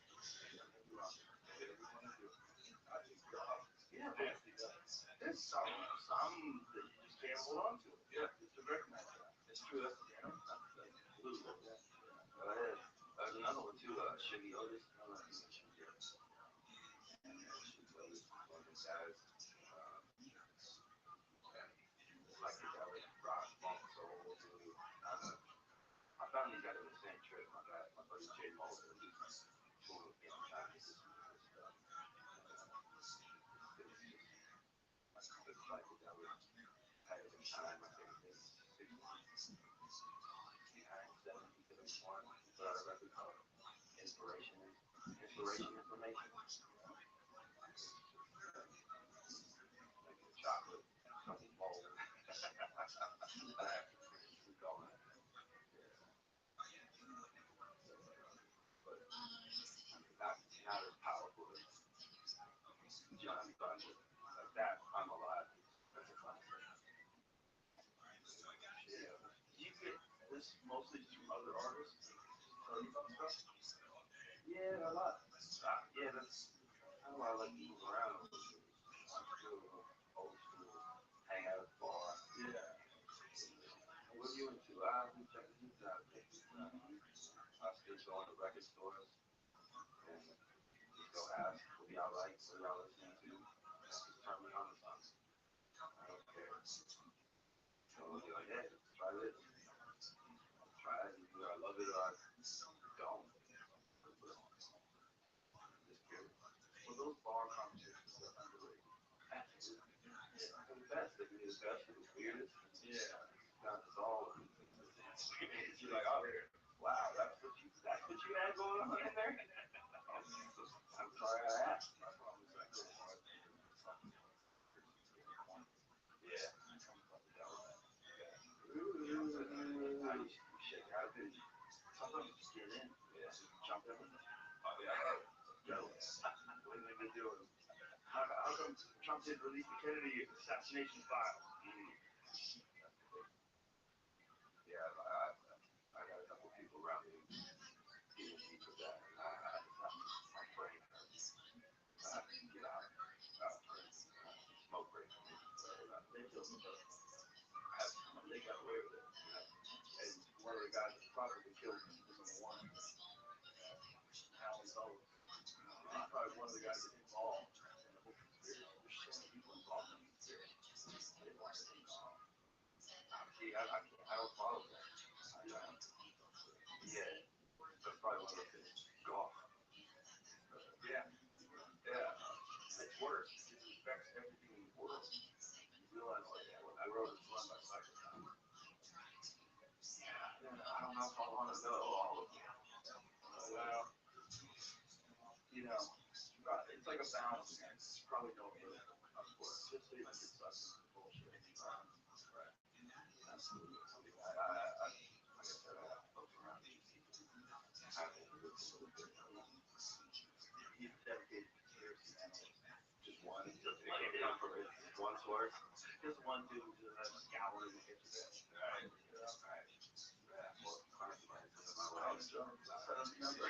Yeah, nasty guy. some that you just can't hold on to. Yeah, just to recognize that. It's true. That's blue. Yeah. There's another one too. Shiggy Otis. I don't know if you know Shiggy Otis. Shiggy Otis. One of the guys. Like the guy with rock, funk, soul. I found these guys on the same trip. My buddy Jay Mulder. He's trying to get this stuff. It's like the guy with had it in time. I think it's 60s, 69, 70, 71. Put out a record called Inspiration Information. Like the chocolate, something mold. But not as powerful as Johnny Thunder. Like that, I'm alive. That's a classic. Yeah. You get this mostly just from other artists? Tell you about stuff? Yeah, a lot. Yeah, that's kind of why I like to move around. Old school, hang out at the bar. Yeah. What are you into? I've been checking these out. I still go to record stores and just go ask, what y'all like, what y'all listening to? Just turn me on to something. I don't care. So they'll be like, hey, try this. Try it. Either I love it or I don't. Just curious. Well, those bar conversations are underrated. Absolutely. Yeah. They're the best. They can be the best or the weirdest. Yeah. Not at all. You're like, oh, wow, that's what you had going on in there? I'm sorry I asked. My problem is like, yeah. Ooh, you shake out of it. Sometimes you just get in. Yeah. Jump in. Oh, yeah. Go. What have they been doing? How come Trump didn't release the Kennedy assassination files? Yeah, I got a couple people around me getting deep with that, and my brain hurts. I have to get out, smoke break for me. They killed the person. They got away with it. And one of the guys that probably killed him was on one. Alan Dulles. He's probably one of the guys that involved in the whole conspiracy. There's so many people involved in the conspiracy. They want to be gone. See, I don't follow that. Yeah, that's probably one of those things. Golf. Yeah. Yeah. It's worse. It affects everything in the world. You realize, like, when I rode this run by cycle time. Yeah, I don't know if I want to know all of them. Well, you know, it's like a balance. You probably don't really know enough for it. Just so you don't get sucked into the bullshit. Right. Absolutely. Like I said, I have folks around me. I think it's a little bit. He's a dedicated conspiracy analyst. Just one. Just one source. Just one dude who just has scouring the internet. Right. Right. Yeah. Well, consequences of my life. Set up the number.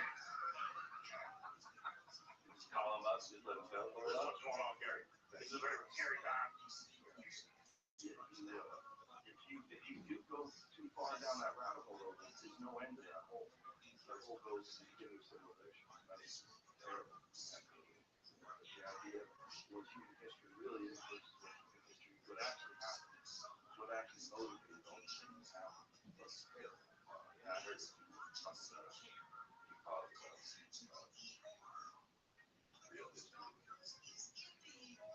Just call him up. Just let him go. What's going on, Gary? This is a very scary time. If you do go too far down that rabbit hole, there's no end to that hole. That hole goes to the beginning of civilization. That is terrible. The idea of what human history really is versus what human history would actually happen. What actually motivated all these things to happen. That's terrible. Yeah, I heard something about real history.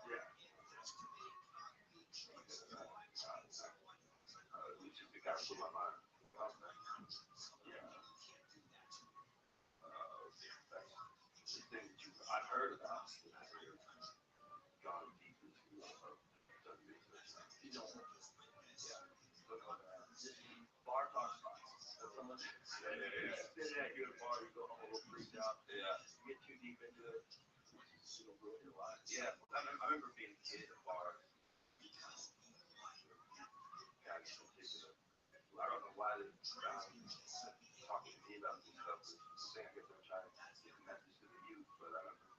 Yeah. Which is the guy who my mind. Yeah. That's the thing that I've heard about. Gone deep into done research. You don't want to. Yeah. Look on bar talk spots. That's someone sitting at you at a bar, you go home a little freaked out. Yeah. You get too deep into it, it'll ruin your life. Yeah. I remember being a kid at bars. Guys in particular. I don't know why they're talking to me about this stuff. I guess they're trying to get a message to the youth, but I don't know.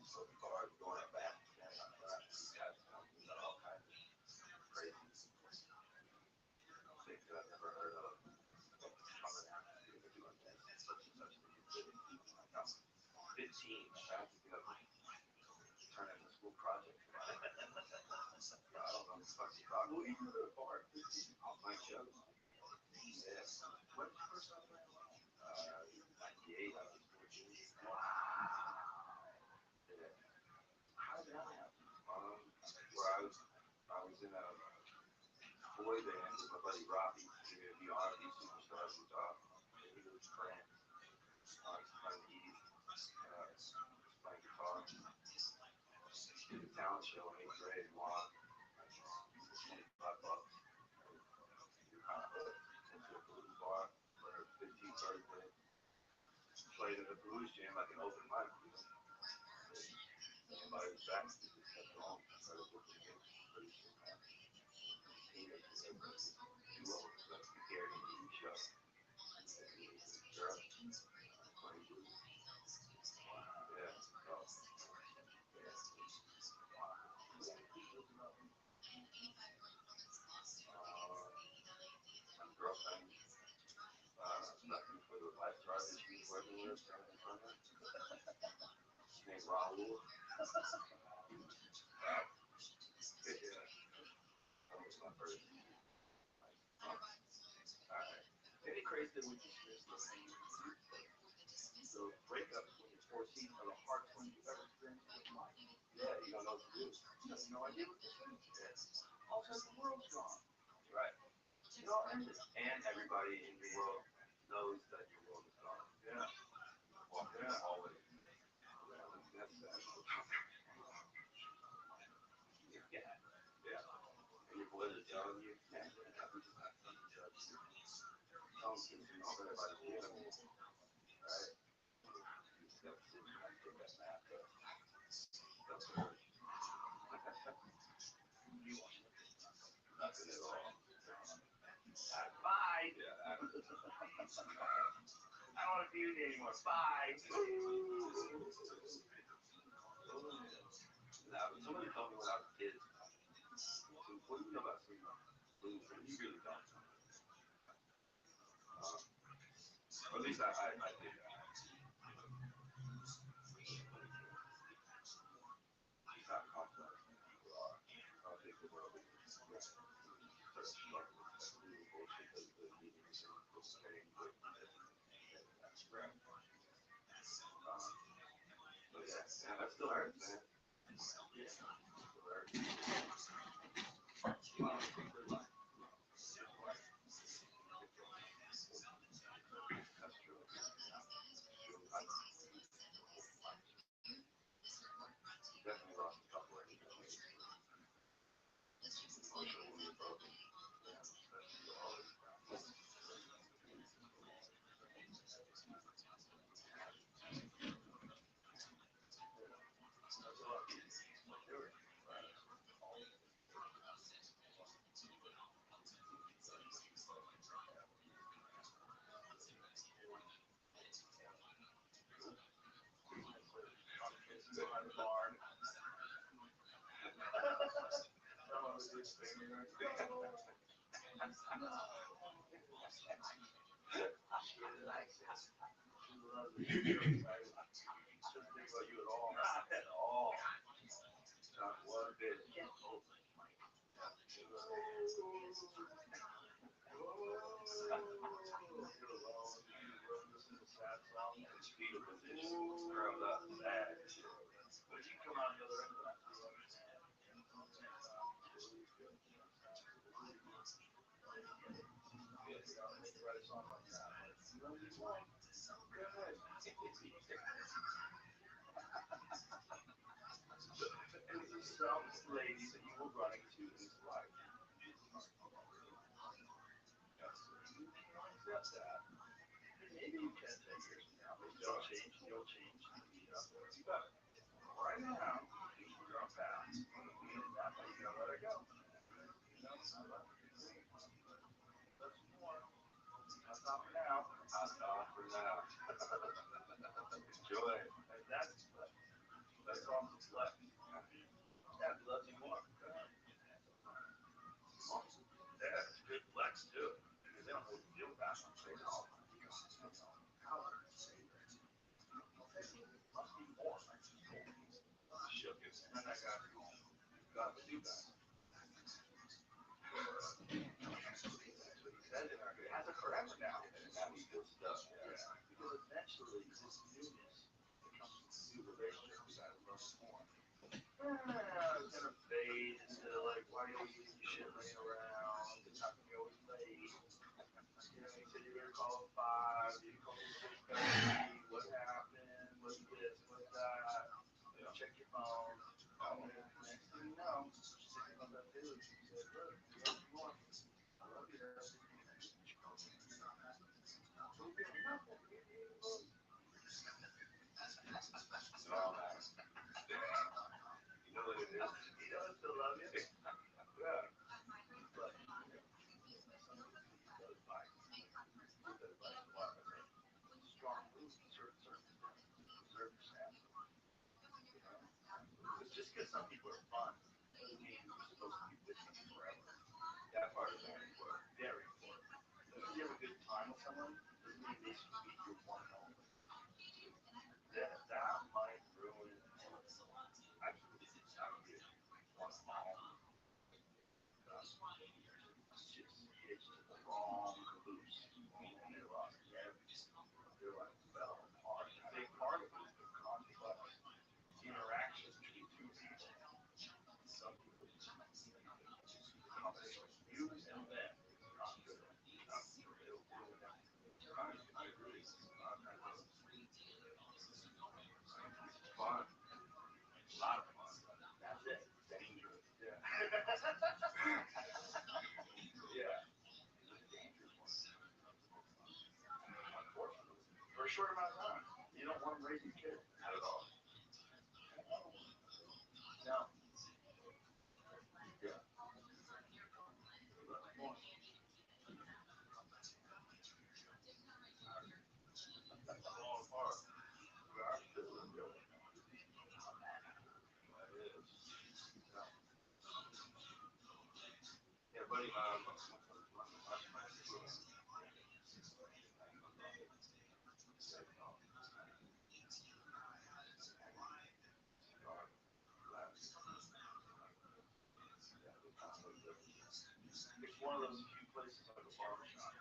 So bars going up back, guys telling me about all kinds team. I have to get up and turn in the school project. I don't know what the fuck you're talking about. Even to the bar. I'll find shows. Yeah. When did you first start playing? 98, I was 14. Wow. Yeah. How did that happen? Where I was in a boy band with my buddy Robbie, the R&B superstar who he was playing on keys, playing guitar. Did a talent show in 8th grade, won $25. You're kind of hooked. Went to a blues bar for 15, 30 minutes. Played at a blues jam like an open mic, you know. Somebody was back, we just kept going. Started working again. Pretty soon after. Teenagers, everybody. Duo, like the Gary Vee show. Girl, playing blues. Yeah, so, my girlfriend left me for the lifeguard that she was working with down in front of her. His name's Raul. Yeah, that was my first. Alright. Any crazy that we dismissed the breakups when you're 14 are the hardest ones you've ever experienced in your life. Yeah, you don't know what to do. You have no idea what to do. Yeah. All of a sudden the world's gone. Right. It all ended. And everybody in your world knows that your world is gone. Yeah. Walk in the hallway. That's sad. Yeah. Yeah. And your boys are telling you, man, we're just not going to judge you. Tell them kids, you know, everybody's the enemy. Right? That's it. I put that map up. That's hurt. Nothing at all. Bye. Yeah, I don't want to be with you anymore. Bye. Now, somebody told me when I was a kid, what do you know about sleep? Blues, and you really don't. Or at least I did. It's not complex than people are. I think the world is sort of struggling with that little bullshit that the media is saying, but that's crap. But yeah, that still hurts, man. Yeah, still hurts. Good luck. That's true. Definitely lost a couple of emotionally broken. Behind the barn. Someone was just singing. She likes it. She loves it. She's so excited. She doesn't think about you at all. Not at all. Not one bit. Get over it, Mike. You're alone. Listen to sad songs. His fetal position was curled up, sad. But you come out the other end of that. You understand. Make you write a song like that. You know you want. Go ahead. And there's some ladies that you will run into in this life. You can't accept that. Maybe you can 10 years from now. Maybe they'll change. You'll change. You got it. Right now, you're on path. That way you gotta let it go. You know, I love it. That's more. That's not for now. That's not for now. Enjoy. And that's all that's left. That loves you more. Yeah, it's good flex too. Because they don't know what to do with that. They know. Must be more And then I got the new guy. But he said it has a forever now. And it's gonna be good stuff. Yeah. Because eventually this newness becomes a new relationship. You gotta learn more. It's gonna fade into like, why are you leaving your shit laying around? It's not gonna be always late. You know, you said you're gonna call at 5, you call at 6:30. What happened? What's this? What's that? You know, check your phone. And then next thing you know, sitting on that dude, he said, look, do what you want. I love you, Dad. Well, nice. You know what it is? He does still love you. Yeah. But, you know, some of these people advice, give that advice a lot. Strong moves in certain circumstances. Preserve your sanity. You know? Because just because some people are fun doesn't mean you're supposed to be with them forever. That part is very important. Very important. If you have a good time with someone, doesn't mean they should be your one and only. That might ruin actually I don't get one mom. It's just the wrong caboose. And they lost everything. They're like fell apart. A big part of it is the complex interaction between two people. Some people just the combination of you and them is not good. Not good. It'll ruin everything. I agree. Fun. A lot of fun. That's it. Dangerous. Yeah. Yeah. It's a dangerous one. Unfortunately. For a short amount of time. You don't want to raise your kid. Not at all. No. Yeah. More. Falling apart. We are still in real one. That is. No. Yeah, buddy, my It's one of those few places like a barbershop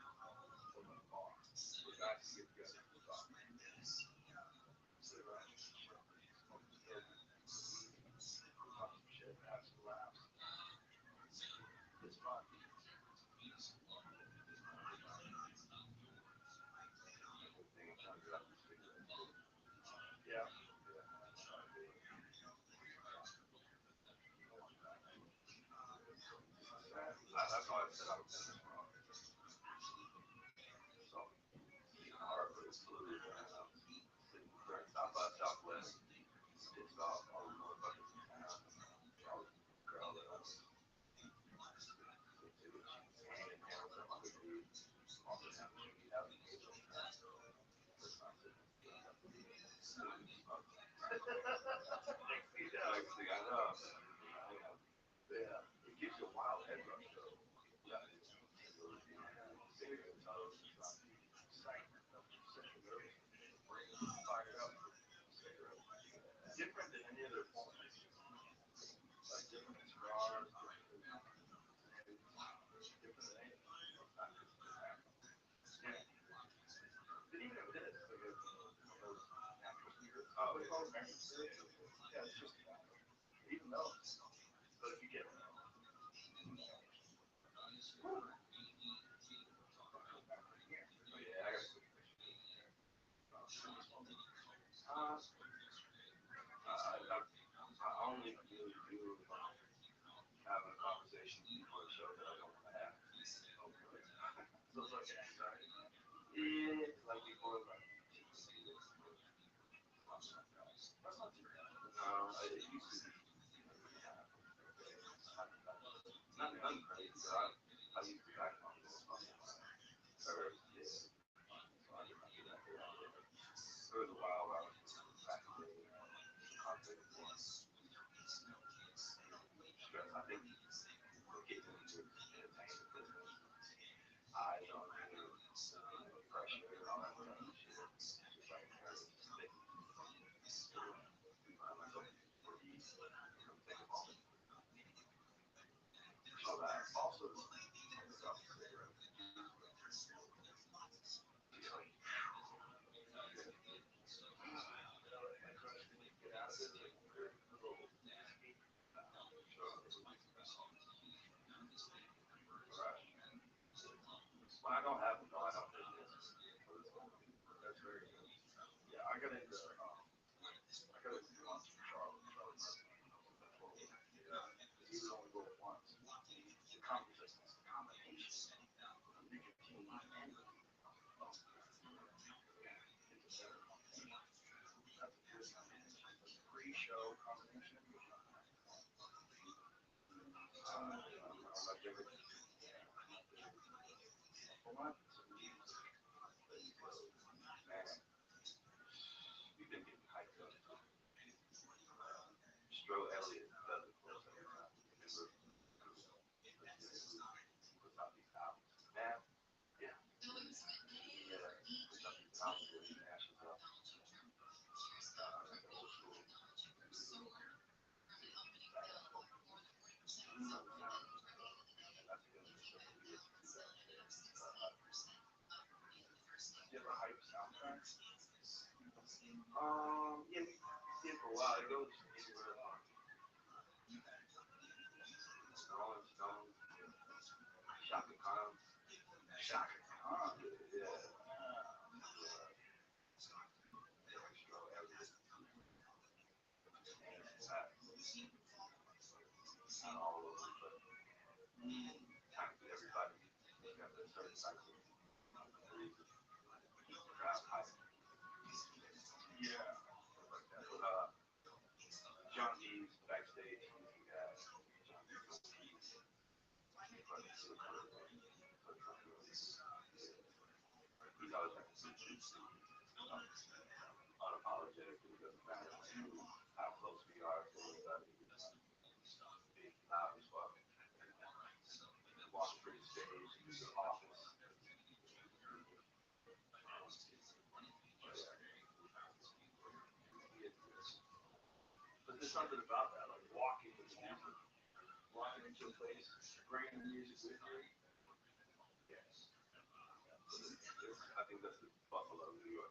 or like a bar where guys can get together and talk. Sit around, smoke a cigarette, talk some shit, have some laughs. It's fun. thing turns out to be Yeah. that's why I said I was in this wrong. So, hard, but it's fluid. Sitting there, South by Southwest, pissed off all the motherfuckers in town. All the girl that I was hanging out with some other dudes. Also happened to meet out in the middle of town. That's not sitting there. Next thing I know, Yeah. It gives you a wild head rush though. yeah, it's cigarette toast. Excitement of central nervous system. Fired up. Cigarette. Different than any other form. Like different than cigars, different than different than anything. Yeah. But even if it is, like one of those natural spirits. Oh, What do you call it? Natural spirits? Yeah, it's just tobacco. Even those. But if you get oh yeah, I got some I only really do having a conversation before the show that I don't want to have. so it's like anxiety. Yeah, like before, like, That's not too bad. no, it used to be. Nothing crazy, but I used to back on this. Or, yeah. So I get back there. There was a while where I was back in the contact one. Stress. I think getting into entertainment business, eyes on you, pressure, and all that type of shit. Just like nervous, sticky. I find myself breathe. We've been getting hyped up. Stro Elliott does it for us every time. Remember? Puts out these albums. Man, yeah. Yeah. Puts out these albums where he mashes up like the old school. That's good. You ever hype soundtracks? Yeah, we did for a while. It goes anywhere from Rolling Stones, Shaka Khan. Shaka Khan. Yeah. Stro Elliott. Not all of them, but kind of everybody got their certain type of reason to keep the crowd hyped. Yeah. But John Dee's backstage, he has John Dee's no keys. He's always like unapologetic. It doesn't matter how close we are to anybody. Big loud as fuck. Walk through the stage, through the office. But there's something about that, like walking with the music, walking into a place, bringing the music with you. Yes. I think that's the Buffalo, New York.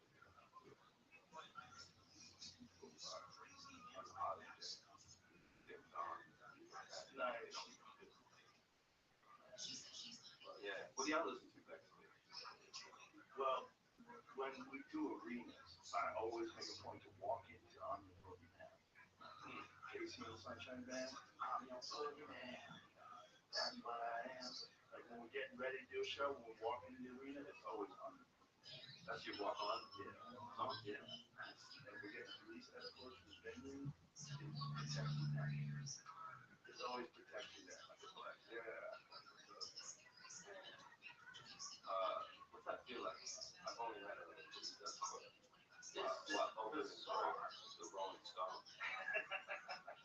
Nice. Yeah. What do y'all listen to backstage? Well, when we do arenas, I always make a point to walk into I'm Your Boogeyman. Casey and the Sunshine Band, I'm Your Boogeyman. That's what I am. Like when we're getting ready to do a show, when we're walking in the arena, it's always on. That's your walk on? Yeah. Yeah. And we're getting police escorts from the venue. It's protection that. It's always protection that. Like it's like, yeah. What's that feel like? I've only had a police escort. Well, over the Rolling Stone.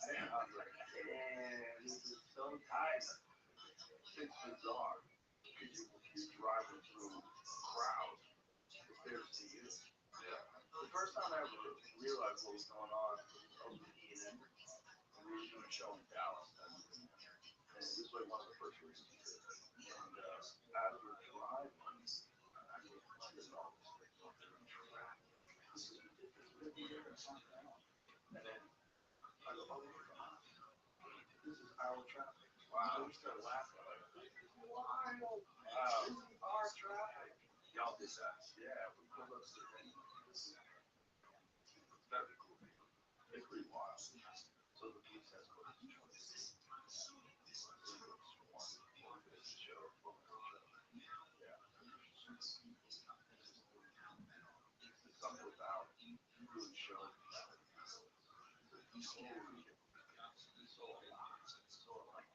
And I was like, damn, this is so tight. It's bizarre because you're driving through crowds. It's there to see you. Yeah. The first time I ever realized what was going on was I was with E&M, and we were doing a show in Dallas. And this was like one of the first reasons we did. And as we're driving, I go, what is all this fucking traffic? This is ridiculous. We didn't hear it sound down. And then I go, oh my God, this is our traffic. Wow. So we started laughing. Like, this is wild. Wow. This is our traffic. Y'all did that. Yeah, we pulled up to the venue. That'd be cool. It's pretty wild. So the police escort is choice. Yeah. Something about really showing that so alive.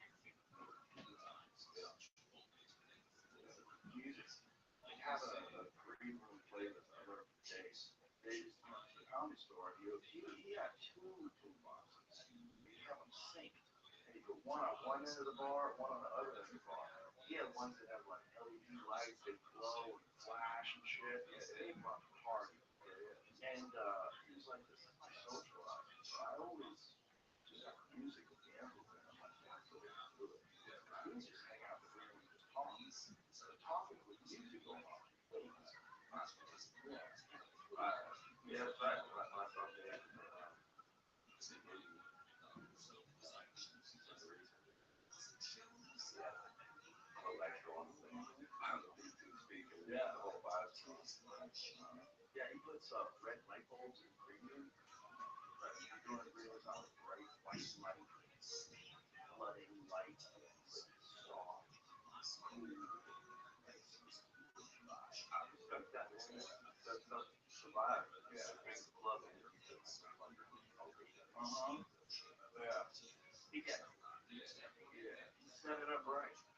Music. They have a green room playlist I wrote for days. They just went to the comedy store. He had two boxes. He had them synced. And he put one on one end of the bar, one on the other end of the bar. He had ones that have like LED lights that glow and flash and shit. Yeah, they brought the party. And he was like, this is my social life. So I always just have music with the everywhere. I'm like, that's the way to do it. We would just hang out in the room and just talk. So talking with music going on. Yeah. Yeah, that's right. When I saw that, electro on the thing. The Bluetooth speaker. Yeah. The whole vibe. Yeah, he puts red light bulbs in premium. You're doing it real time with bright white light, flooding light, soft, smooth. I respect that, man. That's the vibe. Yeah, it makes the club energy feel like Yeah. He gets it. Yeah. He set it up right. That's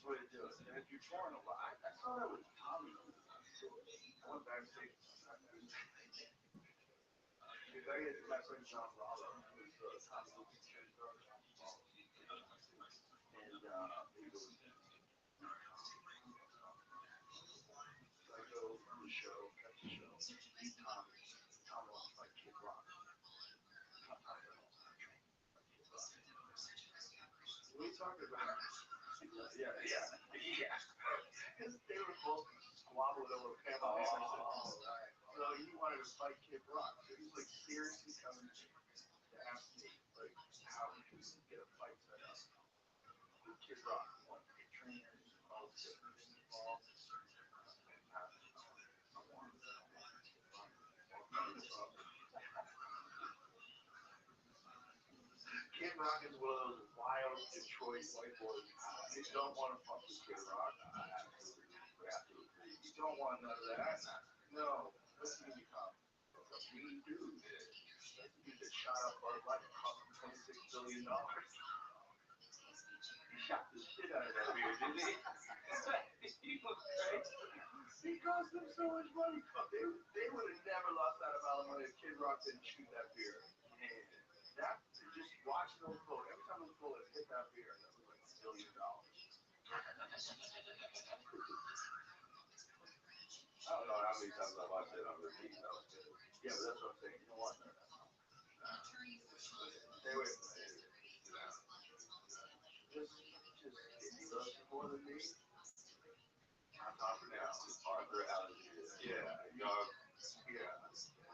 the way to do it. And if you're touring a lot, I saw that with Tommy. I went backstage. I get my friend John Rollo, who's Tommy Lucas. And he goes, I go to the show, cut the show. Tom wants like Kid Rock. What are you talking about? Yeah. Because they were both squabbling over Pamela. Right. So he wanted to fight Kid Rock. So he's like seriously coming to ask me like how he can get a fight set up with Kid Rock. Like trainers and all this different things involved. Kid Rock is one of those wild Detroit white boys. You don't want to fuck with Kid Rock. You don't want none of that. No. Listen to me, Tom. A mean dude. That's the dude that shot up Bud Light and cost him $26 billion. He shot the shit out of that beer, didn't he? He was crazy. He cost them so much money. They would have never lost that amount of money if Kid Rock didn't shoot that beer. And that, just watching those bullets, every time those bullets hit that beer, that was like $1 billion. I don't know how many times I watched it on repeat though. Yeah, but that's what I'm saying. You don't want that. Stay away from that. Just if he loves you more than me, I'm talking now. Arthur Alexander. Yeah, dog. Yeah.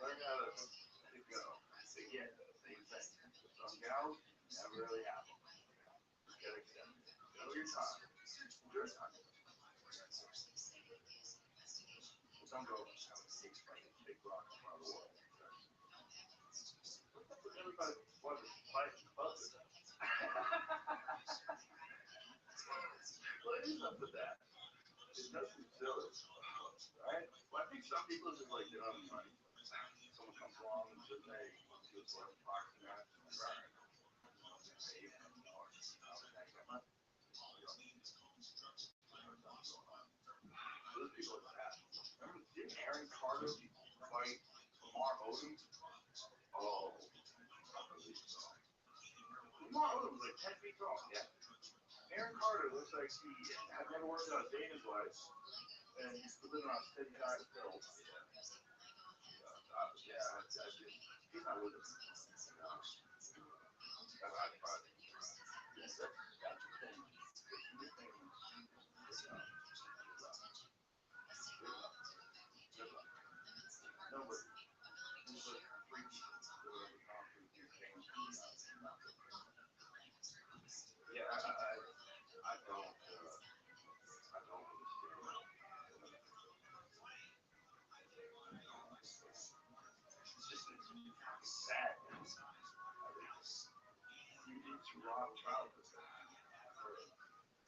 Learn how to go. Again, same thing. Some gals never really happen. Just gotta accept it. Know your time. Your time. Some girls have a six big rock in front of the wall. Everybody wants to fight others. What is up with that? It doesn't silly, right? Well, I think some people just like, money. Someone comes along and says, hey, you want to do a sort of boxing match? Right. Those people are bad. Remember, didn't Aaron Carter fight Lamar Odom? Oh. Lamar Odom was like 10 feet tall. Yeah. Aaron Carter looks like he had never worked out a day in his life, and he's living on steady diet pills. He's not with us. That's the thing. Nobody. There's like 3 people that are in the concrete here changing. Yeah, I don't understand. It's just sad. It's Rob childhood.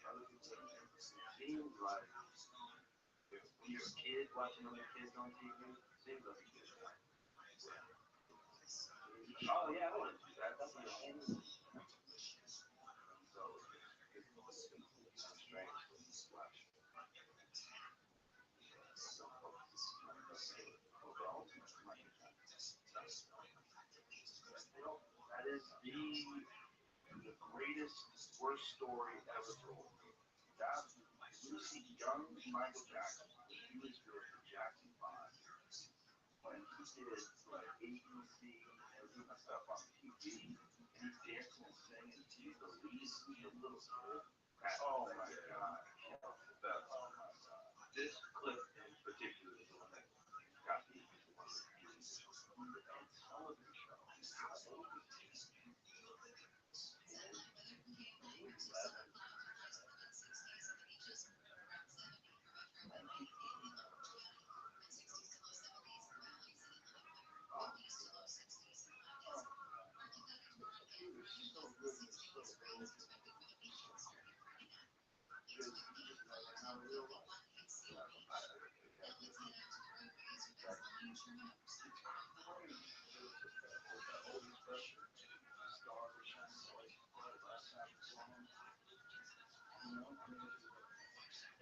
Other people, it seems like if you're a kid watching other kids on TV, it seems like a kid. Oh yeah, I want to do that. That's my whole. So it's strange to watch. That is the greatest worst story ever told. That you see young Michael Jackson, he was good for Jackson 5 when he did like ABC and doing stuff on TV, and he's dancing and singing, and he's the lead, the little kid. Oh my God! Oh my God! This clip in particular is the one that got me into one of the television show. How old is he? 11.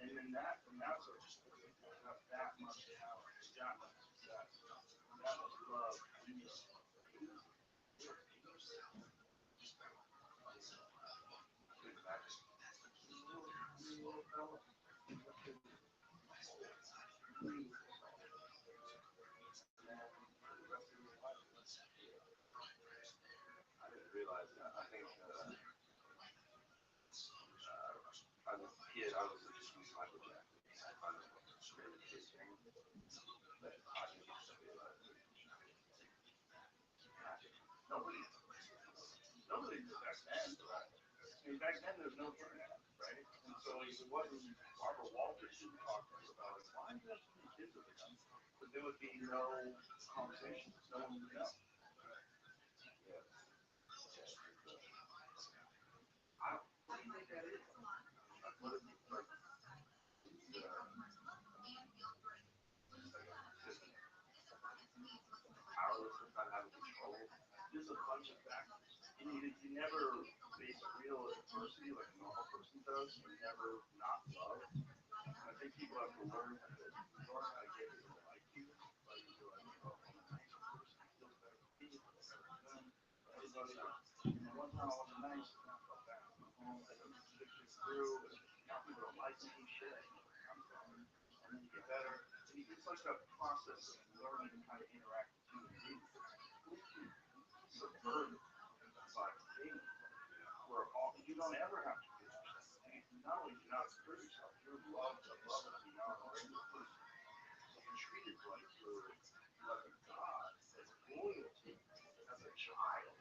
And then that's a have that much talent, that much success, that much love. I didn't realize that. I think as a kid, I was just using Michael Jackson. I kind of really kid thing. But I didn't realize it. Nobody, nobody back then. I mean, back then there's no internet, right? And so it wasn't Barbara Walters who talked to us about like, why do you have so many kids with them? But there would be no conversations. No one would know. Yeah. I, what do you think that is? Like, what is it? Like, just powerless of not having control. There's a bunch of factors. You never face real adversity like a normal person does. You never not love. I think people have to learn how to get people to like you. Like you're like, oh, I'm a nice person. It feels better for me. It feels better for them. Everybody else. And one time I wasn't nice, and I felt bad. I went home, I got shit through, and now people don't like me. Shit. I'm sorry. And then you get better. And it's like a process of learning how to interact with human beings. Subverted by being where all, you don't ever have to feel yourself. Not only do you not hurt yourself, you're loved above and beyond a regular person. So you're treated like you're like a god, as loyalty as a child.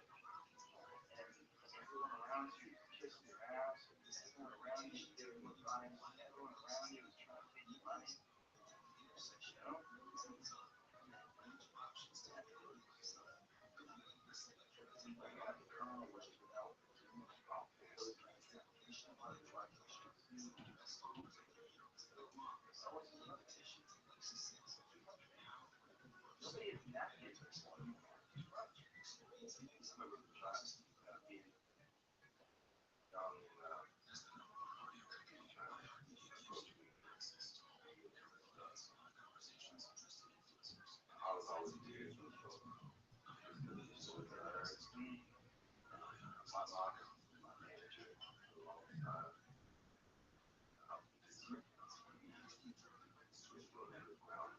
And everyone around you is kissing your ass, and everyone around you is giving you advice, and everyone around you is trying to take your money. You know? Like at the colonel was without nobody is navigating anymore. I remember the child being young and trying to approach me. I was always tears with the stories that I heard. My mom, my manager, for the longest time. Just wrote underground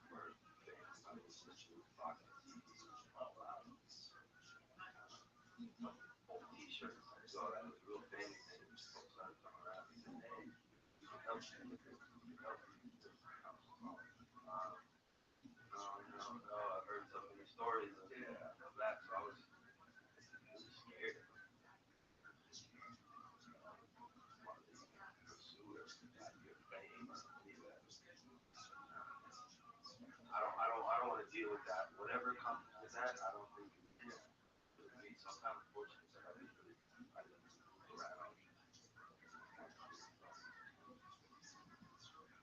where fans I was listening to Fox TV. Oh wow. Old t-shirts. So that was real famous and folks started coming around and saying, hey, we can help you with this, we can help you with this. No, I heard so many stories of that, so I was really scared. Pursue it, your fame, any of that. I don't want to deal with that. Whatever comes with that, I don't think it's for me. So I'm kind of fortunate that I didn't move around.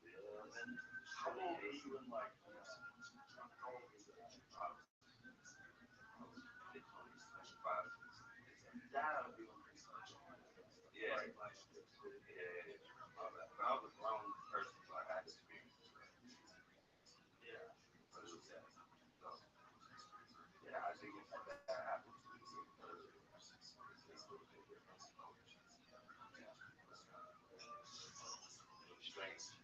Yeah, and How old were you in like, how old was that? I was 15, 25. that would be when Yeah. right, like, Yeah. All that. But I was a grown person, so I had experience. yeah. But it was sad. So, yeah, I think if that happened to me earlier, it would have been different. It was strange. This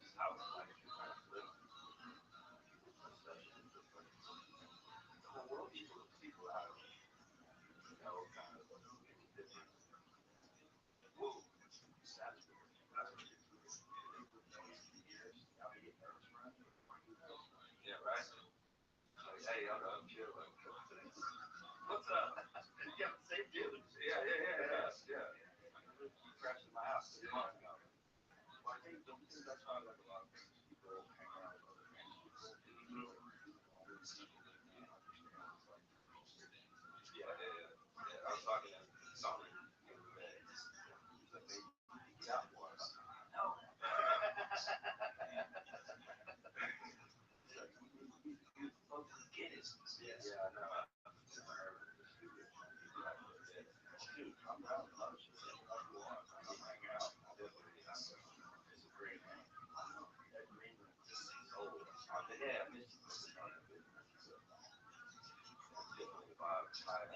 is how life is kind of living. People's perception is different. The whole world people have, kind of maybe different. Whoa, that's weird. That's weird. Years, now you get nervous around you. Yeah, right. Like, hey, I'm chill. Like, what's up? Yeah, same dude. Yeah. You crashed in my house 3 months ago. Well, I think that's how like a lot of things people hang around with other famous people. Even though like older people that they understand it's like Yeah. I was talking to Sony the other day. He's like, hey, you get out more. No. He's like, you focus on Guinness. Yeah, I know. I heard it in the studio. dude, I'm down with other shit. Like, what? But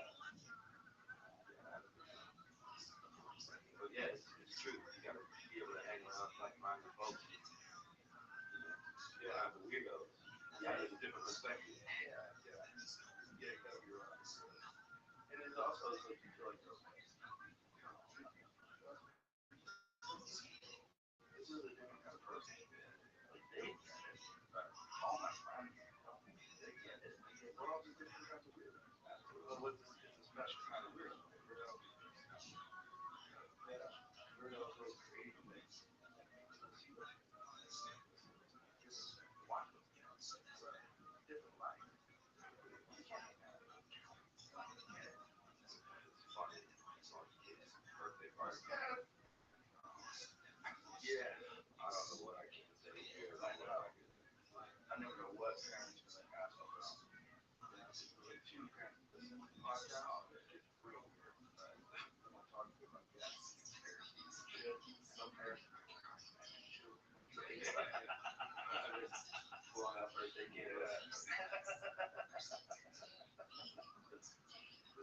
yeah, it's true. You gotta be able to hang around like-minded folks. You don't have the weirdos. Yeah, there's a different perspective. Yeah, you gotta be around. And it's also it's like you feel like you're okay. This is a different kind of person. Like they get it. All my friends, they get it. We're all just different kinds of weirdos. Well, it's a special kind of weirdo. Weirdos are creative things. Watch them. Different life. You can't hang out. It's funny. Birthday party. Yeah. I don't know what I can say here. I never know what parents are going to ask about. Like two parents listen to the podcast. It's real weird. I'm not talking about that. Shit. Some parents blowing up birthday cake. There's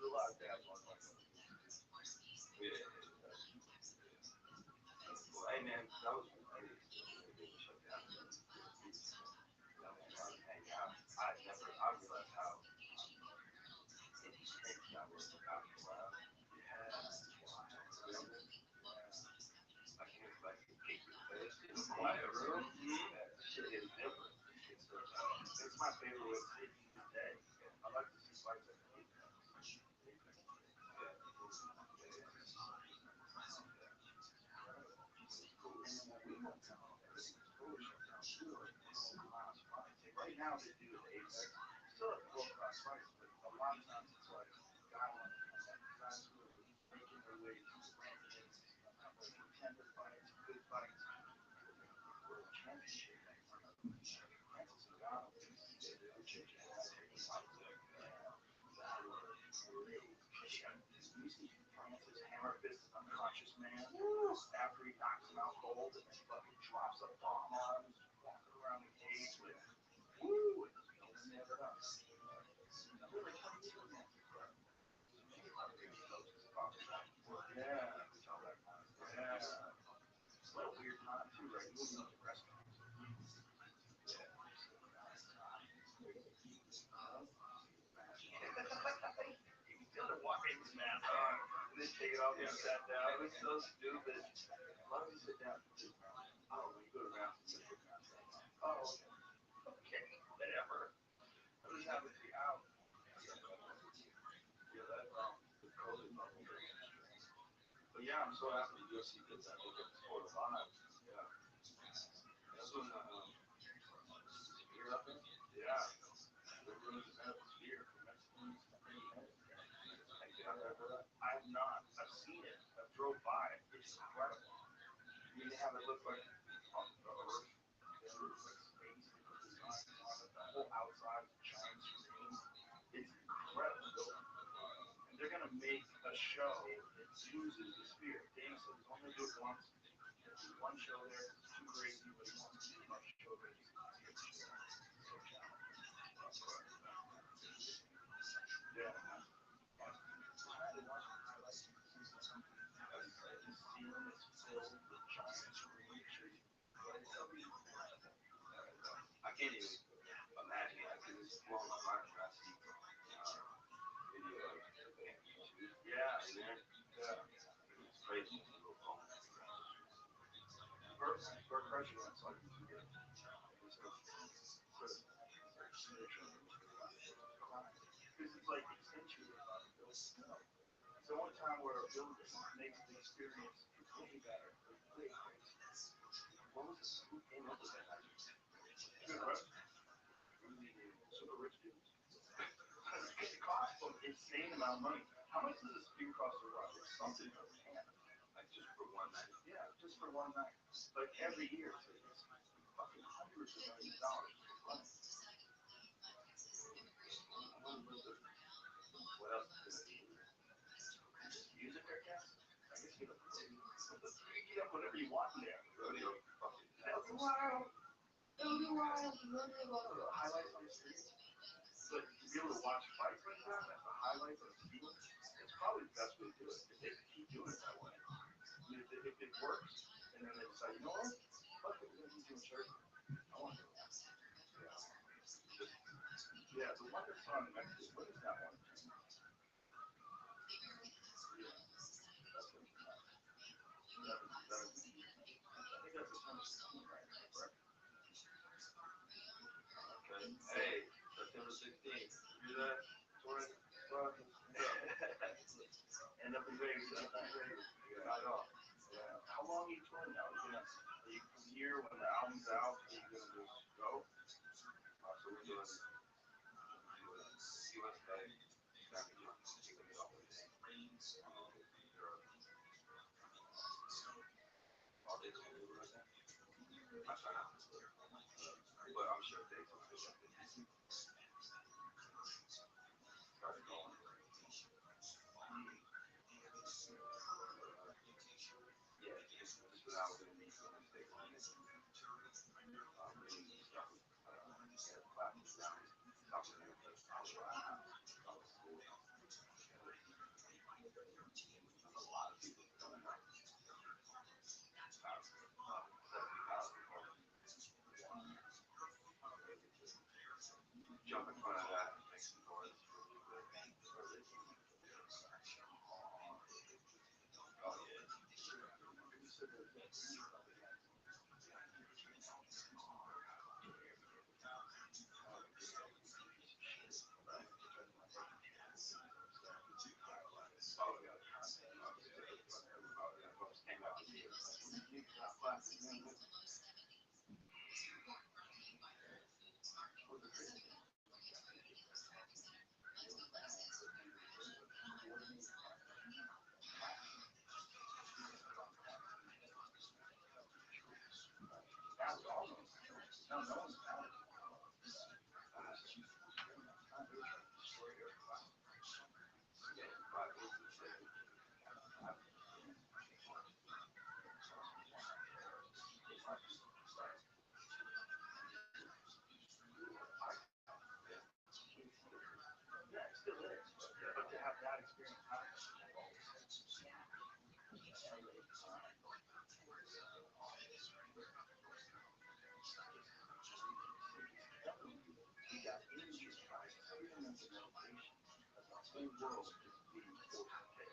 a lot of dads on my phone. Yeah. Hey man, that was great. Shut down. Hang out. I realized how intense that was out in the wild. Yeah. I can't like kick your face in a quiet room. Shit is different. It's my favorite way to see it today. I like to see fights at the right now they do it Apex. Still at world class fights, but a lot of times it's like guys who are making their way to the rankings, contender fights, good fights, world championship. Hammer fist is unconscious, man. After he knocks him out cold and then fucking drops a bomb on him, walking around the cage with woo, and he'll never up. Really coming to him. Yeah. Yeah. It's a weird time too, right? Moving up the restaurant. You can feel it walking his mask on and then take it off and sat down. It was so stupid. Why don't you sit down? Oh, when you go to the bathroom, you put your mask on. Oh, okay. Whatever. I'm just happy to be out. Yeah, that the COVID bubble. But yeah, I'm so happy the UFC did that. They kept the sport alive. Yeah. That's when Spear up in? Yeah. They're doing the medical spear for Mexicans. I have not. I've seen it. I drove by it. It's incredible. I mean, they have it look like the Earth. It looks like space. They put designs on it. The whole outside is a giant screen. It's incredible. And they're going to make a show that uses the spear. Dana said he's only do it once. There's one show there. It's too crazy, but he wants to do another show there. Yeah. I can't even imagine it. I can just blow my mind when I see video of YouTube. Yeah, man. Yeah. It's crazy. Bert Kreischer went on YouTube. Because it's like accentuated by the building. It's the only time where a building makes the experience way better. Way crazy. What was this? Who came up with that idea? Good, right? Super rich dudes. It costs them an insane amount of money. How much does a spear cost to run? It's something for a hand. Like just for one night? Yeah, just for one night. Like every year, it's fucking hundreds of millions of dollars for fun. What else is it? Music, I guess? I guess you get up whenever you want in there. Rodeo. That's wild. Highlights on the street. But be able to watch fights like that, like the highlights of the viewing, it's probably the best way to do it. If they keep doing it that way, I mean, if it works, and then they decide, you know what, fuck it, we're gonna keep doing surgery. I want to do it. Yeah, the one that's on Netflix, what is that one? Yeah, that's what it's about. I think that's a ton of right now, correct? Okay. Hey, September 16th. You do that? Tour? End up in Vegas that night. Yeah. Night off. Yeah. How long are you touring now? Are you from here when the album's out? Are you gonna just go? So we're doing USA, all day to do right now. I try not to, but I'm sure they do. Started going. Yeah, just when I was in the States, classes around, talking to them, a lot of people coming out. Jump in front of that and make some noise. Oh yeah. Yeah, it still is. But to have that experience happen, we got Indian experiments in meditation as the whole world is being forced to take.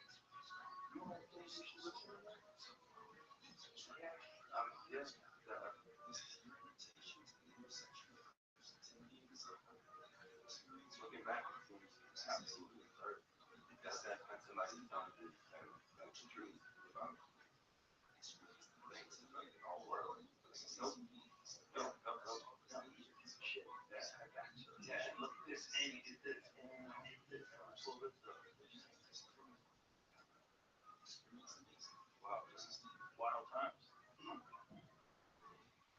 You don't think we should listen to that? Yeah. Yes. Looking back, it seems absolutely absurd. That's somebody telling you that's the truth about things like in our world. Nope. Nope. Nope. Nope. Shit. Yeah. Look at this, and you did this, and you did this. Pull this up. Wow. Wild times.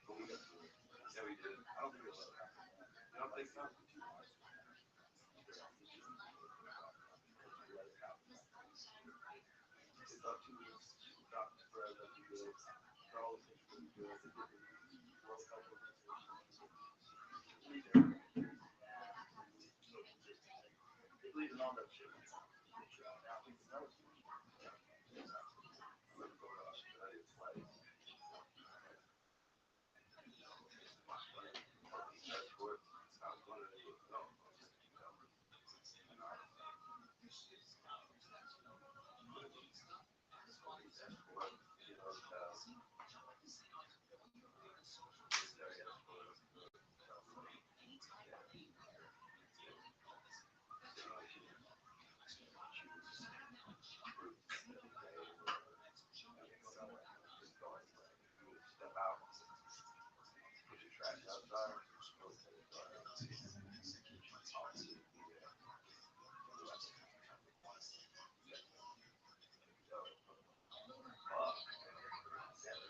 But we got through it. Yeah, we did. I don't think it'll ever happen. You don't think so? It's up to you. Drop the spread that you did. Charles is really good. They did the World Cup organization. They believe in all that shit. Now, we know it's I'm going to go to Australia twice. That's what I was wondering if it was no. Step out, put your trash outside,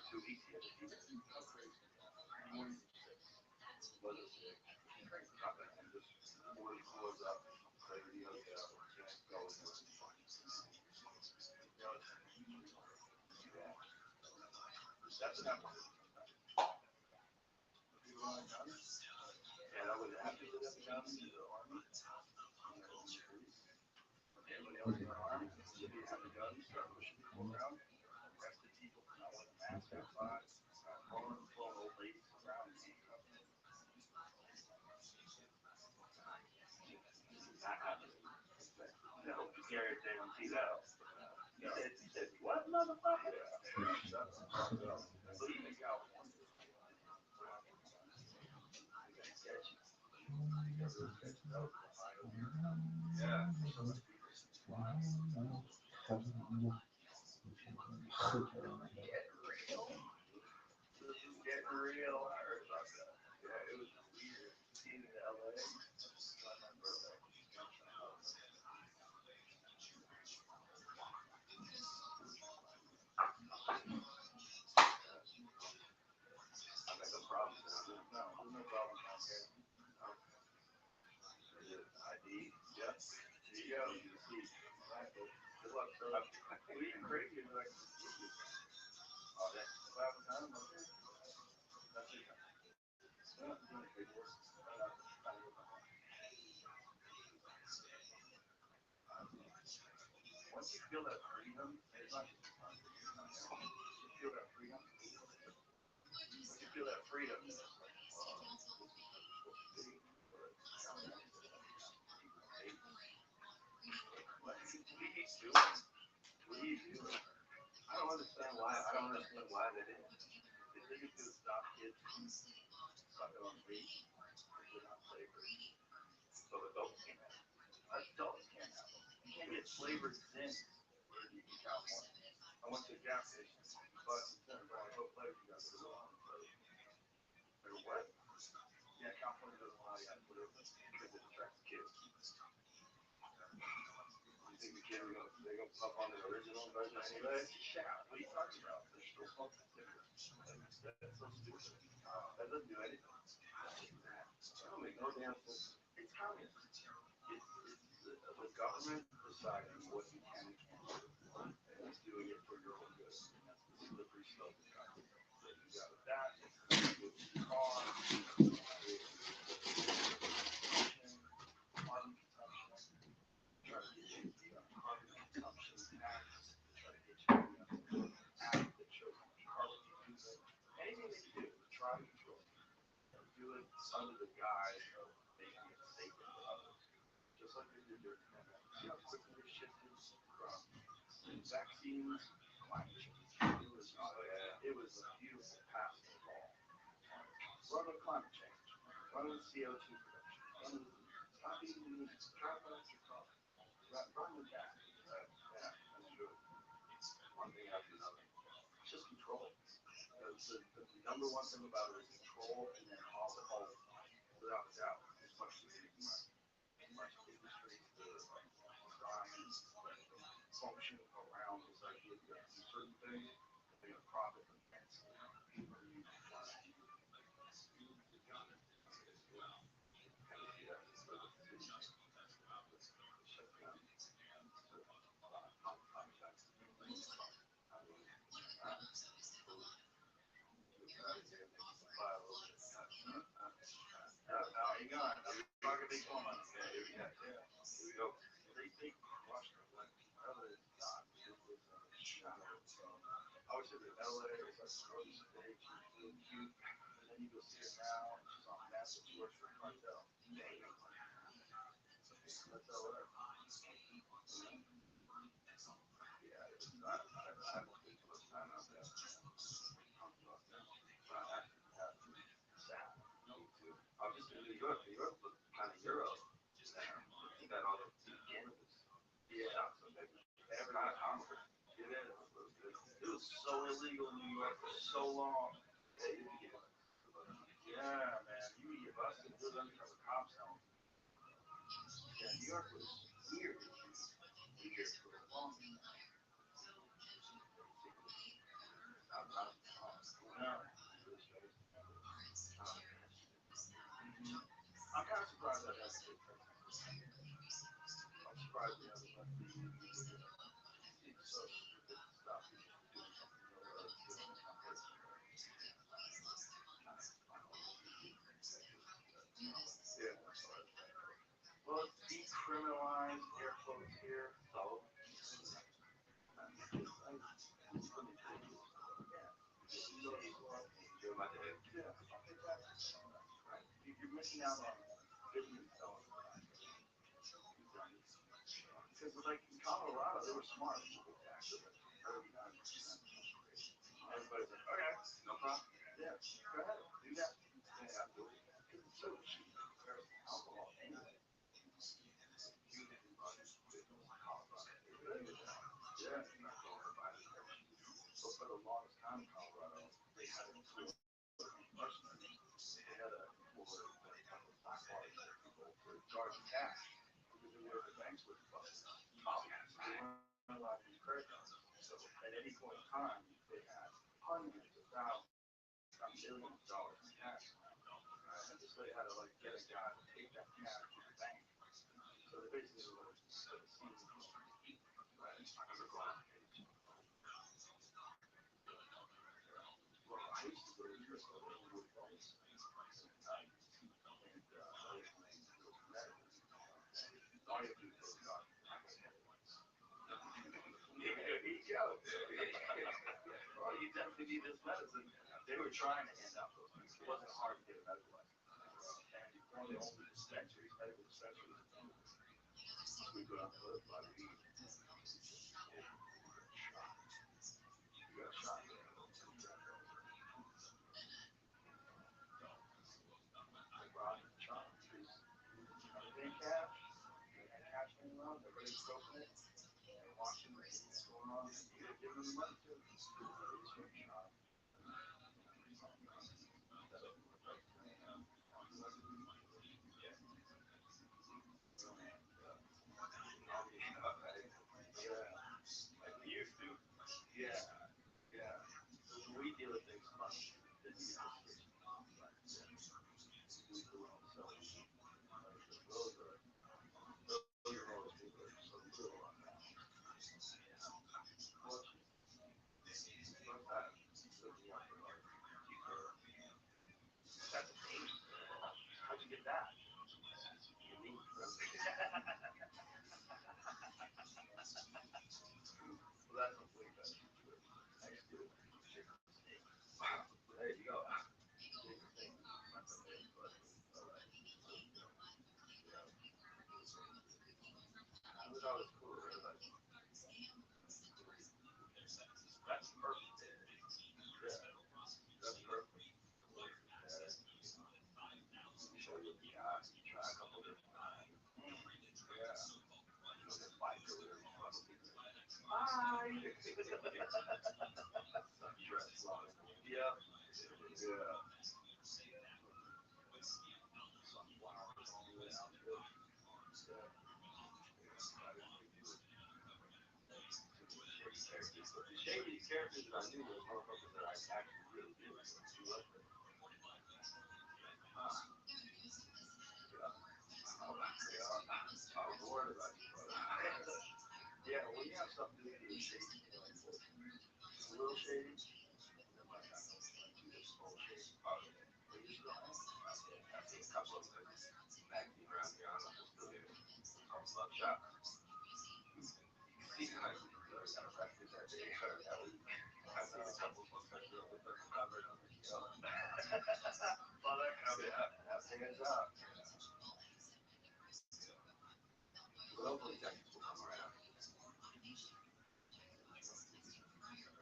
too easy as it is. How crazy. Weather sick. And just 40 floors up, play video, can't go anywhere. Yeah. That's enough. And I would have to live in the army. alien alarm, should be having guns, start pushing people around, arrested people for not wearing a mask outside, throwing old ladies around. That happened. No, Gary didn't see that. He said, what motherfucker? So even California. Yeah. This is getting real. I heard about that. Yeah, it was weird. Seeing in LA. I got no problem. No, there's no problem down here. ID. Yep. There you go. You see. Exactly. Good luck, bro. We even crazy like oh, that's 5 times. That's it. Once you feel that freedom, it's not just you feel that freedom. Once you feel that freedom, it's like, wow, this is what it's supposed to be. What are you doing? I don't understand why. I don't understand why they didn't. They think it's going to stop kids from sucking on weed if they're not flavored. So adults can't have it. Adults can't have it. You can't get flavored Zins in California. I went to a gas station. But instead of going to flavor, you got to go on flavor. Like what? Yeah, California doesn't allow you to put it because it attracts kids. You think the kids are gonna puff on the original version anyway? Yeah. What are you talking about? They're still smoking cigarettes. That's so stupid. That doesn't do anything. That don't make no damn sense. It's communism. It's the government deciding what you can and can't do. And it's doing it for your own good. And that's the slippery slope of communism. So you got that, with your car, carbon consumption, try to get you to be on carbon consumption tax, try to get you to be on an app that shows how much carbon you use. Anything they can do to try to control you. And do it under the guise of making it safer for others. Just like they did during the pandemic. See how quickly they shifted from vaccines to climate change. It was a beautiful path to the ball. Run with climate change. Run with CO2 production. Run with stop eating meat. Drive electric cars. Run with that. Yeah, that's true. One thing after another. It's just control. The number one thing about it is control and then all without a doubt, as much as you can. As much industries to design function around this idea that you have to do certain things, they're going to profit immensely. People are using hang on, I'm not gonna make fun of it. Yeah, here we go. They crushed it like other not. It was shadow. I was in LA, it was like early stage, it was really cute. And then you go see her now, and she's on massive tours for cartel. Damn. That's LA. Yeah, I don't think too much time out there. Sad. I was just in New York. New York was kind of Euro. You got all the Guinness. Yeah, so maybe every kind of conference. It is. It was so illegal in New York for so long. Yeah, man. You would get busted. There was undercover cops now. Yeah, New York was weird. Weird for a long time. No. I'm kind of surprised that that's it. I'm surprised we haven't left the it's so stupid to stop people from doing something real yeah. Well, it's decriminalized air quotes here, so my day. Yeah, I'll take that. Right. You're missing out on business development. Because like in Colorado, they were smart with taxes, like 39%. Everybody's like, okay, No problem. yeah, go ahead, do that. Yeah, absolutely. Because it's so cheap compared to alcohol anyway. Yeah. So for the longest time in Colorado, they had an employee enforcement. They had an employee that was blackballing people to charge cash because they were the banks were busted. They weren't allowed to use credit cards. So at any point in time, they had hundreds of thousands, not millions of dollars in cash. And so they had to like get a guy to take that cash to the bank. So they basically were like seizing people. Right. Well, I used to go to years ago to Wood Falls, and I was playing with Connecticut. All you have to do is go to the doctor. There you go. Well, you definitely need this medicine. They were trying to hand out those things. It wasn't hard to get a medical license. And one of the only dispensaries, medical dispensaries, we go down to by the beach. You got a shot. Rock and chop. Are they paying cash? They had cash laying around. Everybody's stroking it. And watching what's going on. And you're giving them money too. They just want a shot. Yeah. Like we used to. Yeah. Yeah. The weed dealer thinks money. Then you get this. So those are always people that are so little on that. What's that? That's a name. How'd you get that? Unique. Well, that's a way better situation. I used to do chicken steak. There you go. Chicken steak. It was always cool. It was like, that's perfect. Yeah, that's perfect. Show you the guy. You try a couple different. Yeah. You know, the bike or whatever you want to do. Hi. Dress long. Yeah. Yeah. Sunflowers all the way out to it. Yeah. Shady characters that I knew were motherfuckers that I actually really did like. You love them. I was worried about you, brother. Yeah, when you have something to do with shady, like a little shady, then like I know it's like you just small shady. But you still hang. After a couple of magazine around here, I don't know if still here. Love shop. Season I got arrested that day or that week. I've seen a couple of folks that grew up with them covered on the show. Oh, that covered. That's hands up. But hopefully Texas will come around.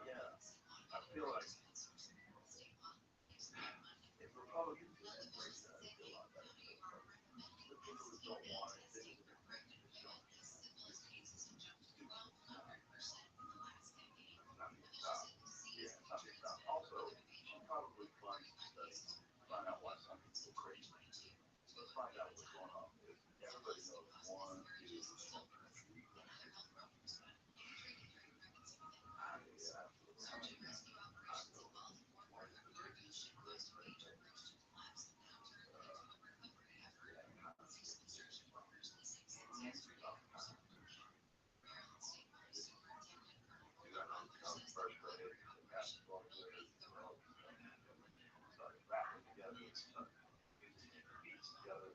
Yeah. I feel like if Republicans do that, break that, I'd feel a lot better. The people who don't want it, they just don't. Not being stopped. Yeah, something stop. Also, she probably funds the study to find out why some people go crazy. Let's find out what's going on. Because everybody knows one dude who's smoking a tree. Yeah, absolutely. You got on first grade, basketball players, Started rapping together, started using beats together.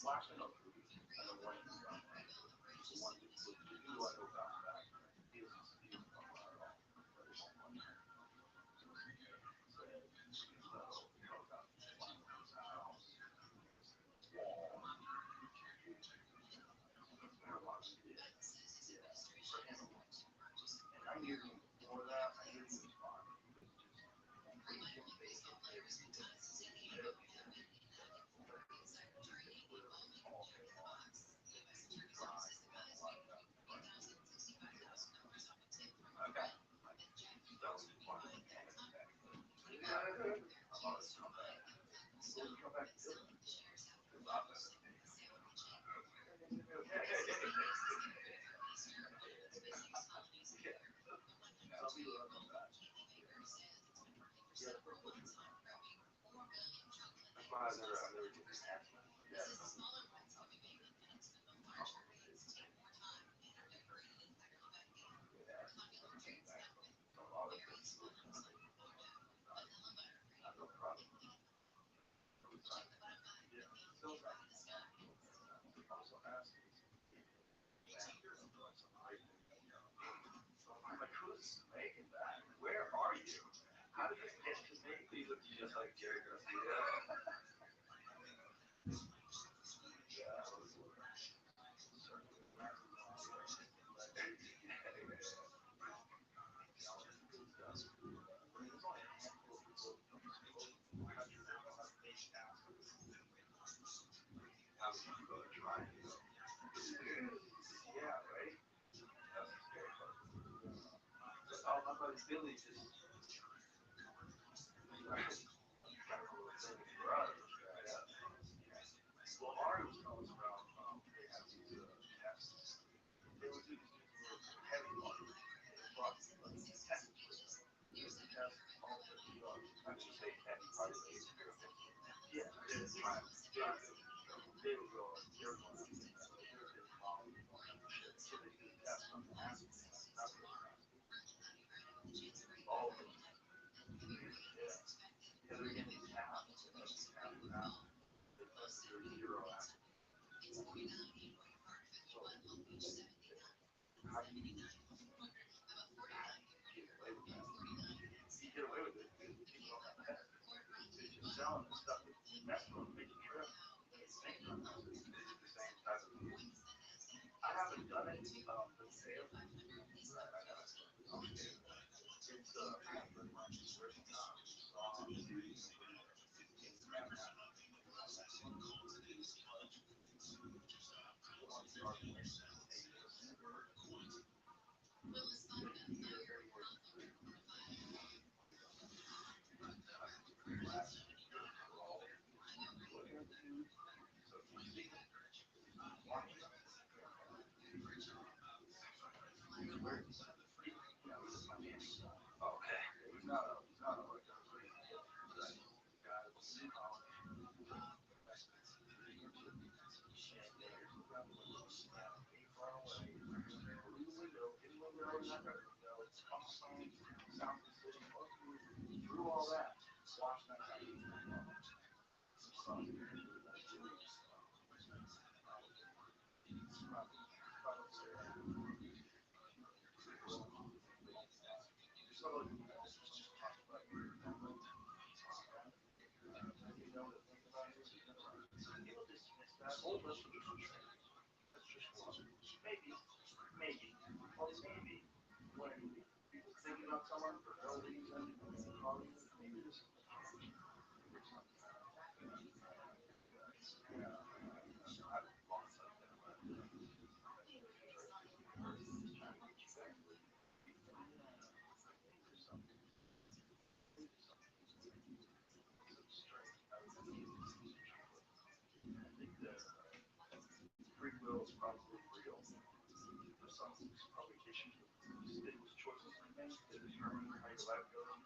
Last I know, I know one is the one that do I know about that is and I knew before that, I knew he was fine. Okay. That was fun. So we come back to this. That's why I never get this happen. I'm like, who's making that? Where are you? How did this get to me? He looks just like Jerry Garcia. How many people are trying? Yeah, right? That's the scary part. Oh, my buddy Billy just well, Ari was telling us about they have these tests. They would do these heavy ones. Test all the I should say heavy parts. Yeah, they would try. They would go. They were going to so they do the test on the acid. All of them. Yeah. Yeah, they're getting these halves. They tested their zero acid. So how do you get away with that? You get away with it because people don't have that. They're just selling this stuff. That's what makes you trip. It's the same type of food. I haven't done it, but sale. It's pretty much versatile, soft, okay. He's not a like through all that, watch that guy. Maybe, or maybe when people think about someone for no reason, maybe this is free will is probably real. There's some probably issues with choices you make that determine how your life goes.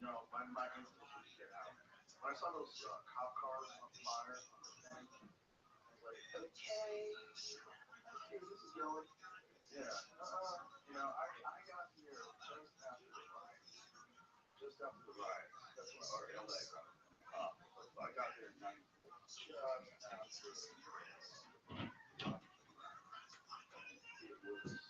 No, my instinct was to get out. When I saw those cop cars on fire, I was like, okay, this is going. Yeah. I got here just after the riot. That's when, or LA, rather. So I got there in 94. Just after it was.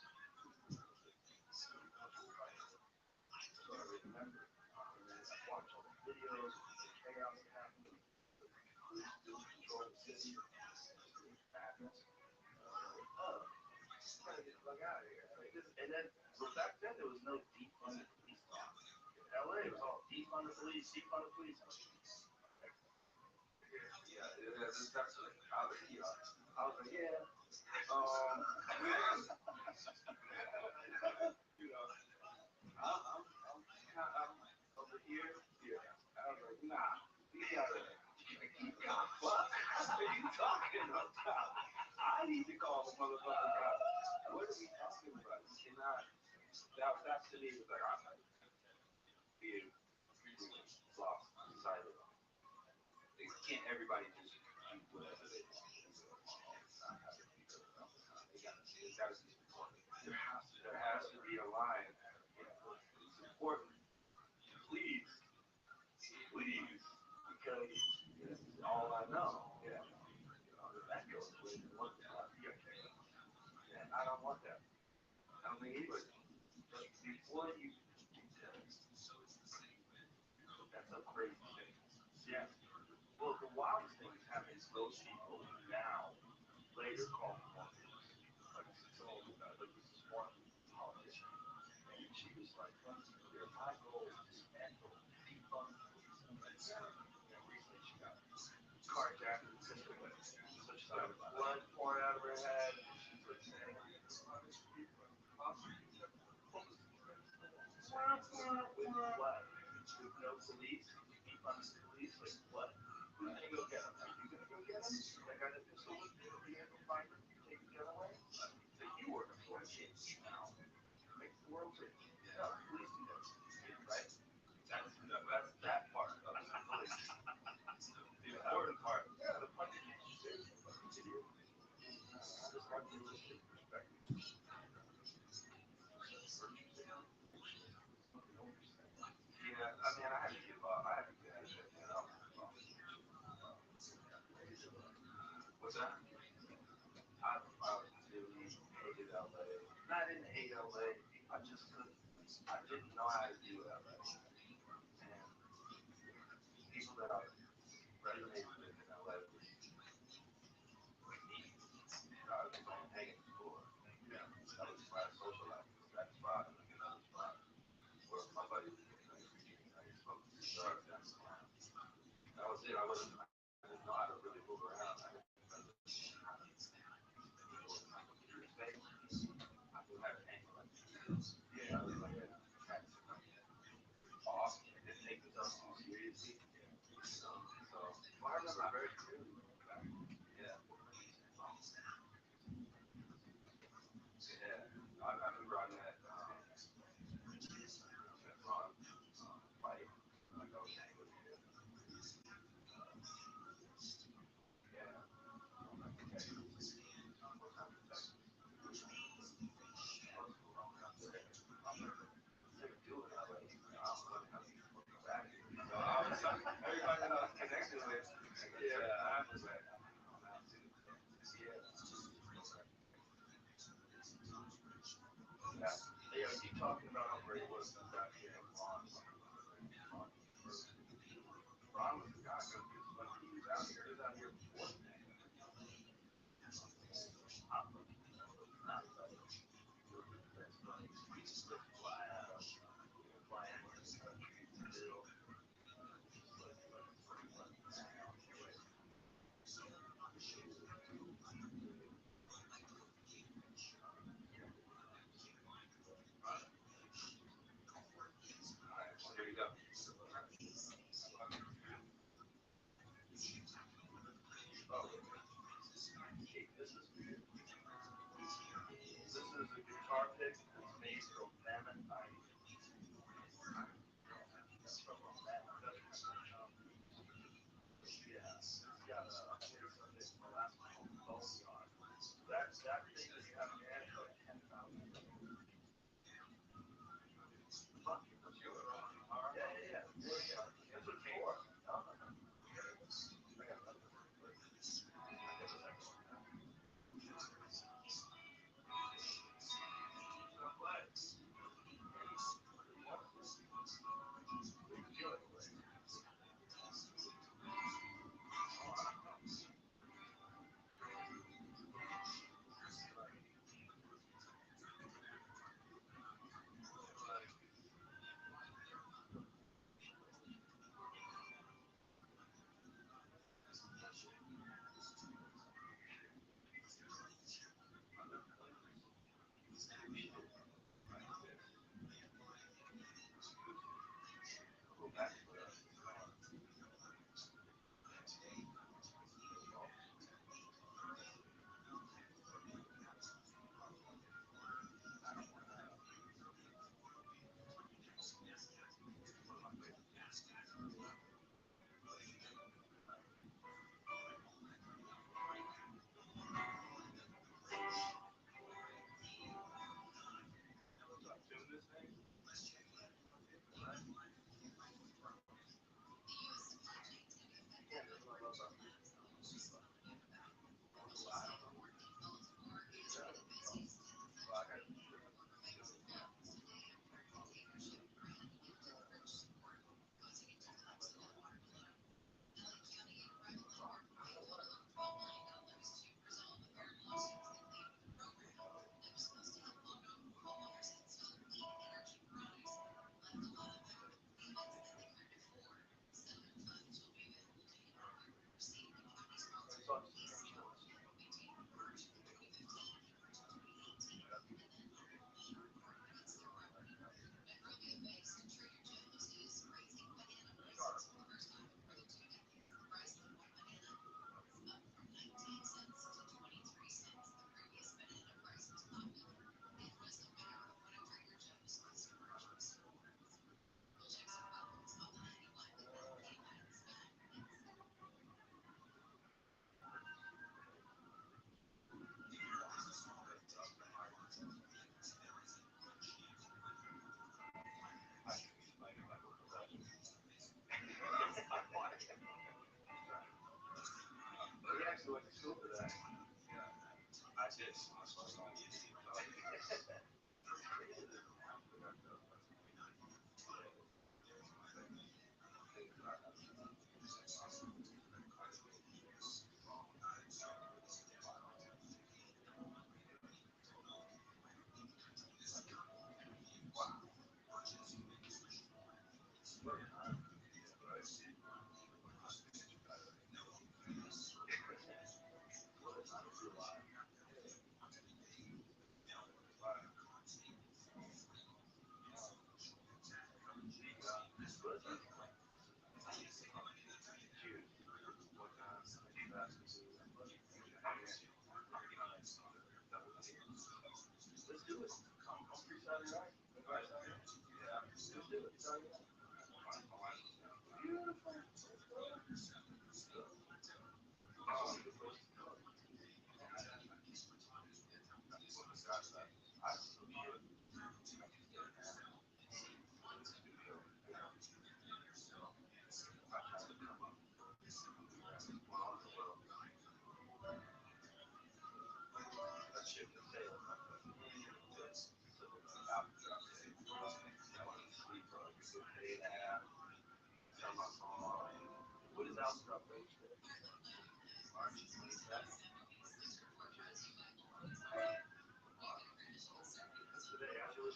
So I remember. And then I watched all the videos, the chaos that happened, the police didn't control the city, madness. Oh, trying to get the fuck out of here. And then, back then, there was no defund the police law. In LA, it was all defund the police, defund the police. That's like, I was like, yeah, um, you know, I'm over here, yeah. I was like, nah, we gotta, like, fuck, what are you talking about? I need to call the motherfucking cops. What are we talking about? You cannot, that to me was like, I'm not being lost sight of. Can't everybody just do whatever they want to do all the time? They gotta be supported. There has to be a line. It's important. Please, please, because it's all I know. Yeah. That goes with what and I don't want that. I don't think anybody. But before you, that's a crazy thing. Yeah. Well, the wildest thing is having those people now later call me one. Like this one politician, and she was like, "My goal is to dismantle, defund police." I'm like, recently she got carjacked and pissed away, so she's got blood pouring out of her head, and she's like saying, "With what? With no police? Defund the police? Like what? Who's gonna go get him? Are you gonna go get him? That guy that pistol with you? Are you gonna go find him? Take his gun away? So you were going to change now. Make the world change. No, police do that. Right? That's that part of the police. The important part. Yeah, the part that you say, fucking idiot. Just have realistic perspective. Yeah, I mean, I had to give up. I had to get that shit, man. What's that? I really hated LA. I didn't hate LA. I just couldn't. I didn't know how to do LA. And people that I resonated with in LA was me. I was on hanging floor. Yeah, that was my social life. That spot, another spot where my buddy was getting ice cream. I smoked cigars down the line. That was it. I didn't know how to really move around. I didn't I knew how to hang like yeah, I was like a off and didn't take myself too seriously. Yeah, keep talking about how great it was in that game on Ron was the guy because when he was out here before. Here you go. Oh, hey, this is a guitar pick that's made from Mammoth Ice. That's from a Mammoth Ice. Yeah, it's got a last name Boneyard. That thing that you have in your hand is like 10,000. Fuck, that's yours. Yeah. That's what it's for. No. I got another one. We actually went to school for that. I did. Let's do it. I'm free Saturday night. Yeah, let's do it. Beautiful. That shit can fail. What is out stuff Wednesday? March 22nd. That's today. Actually,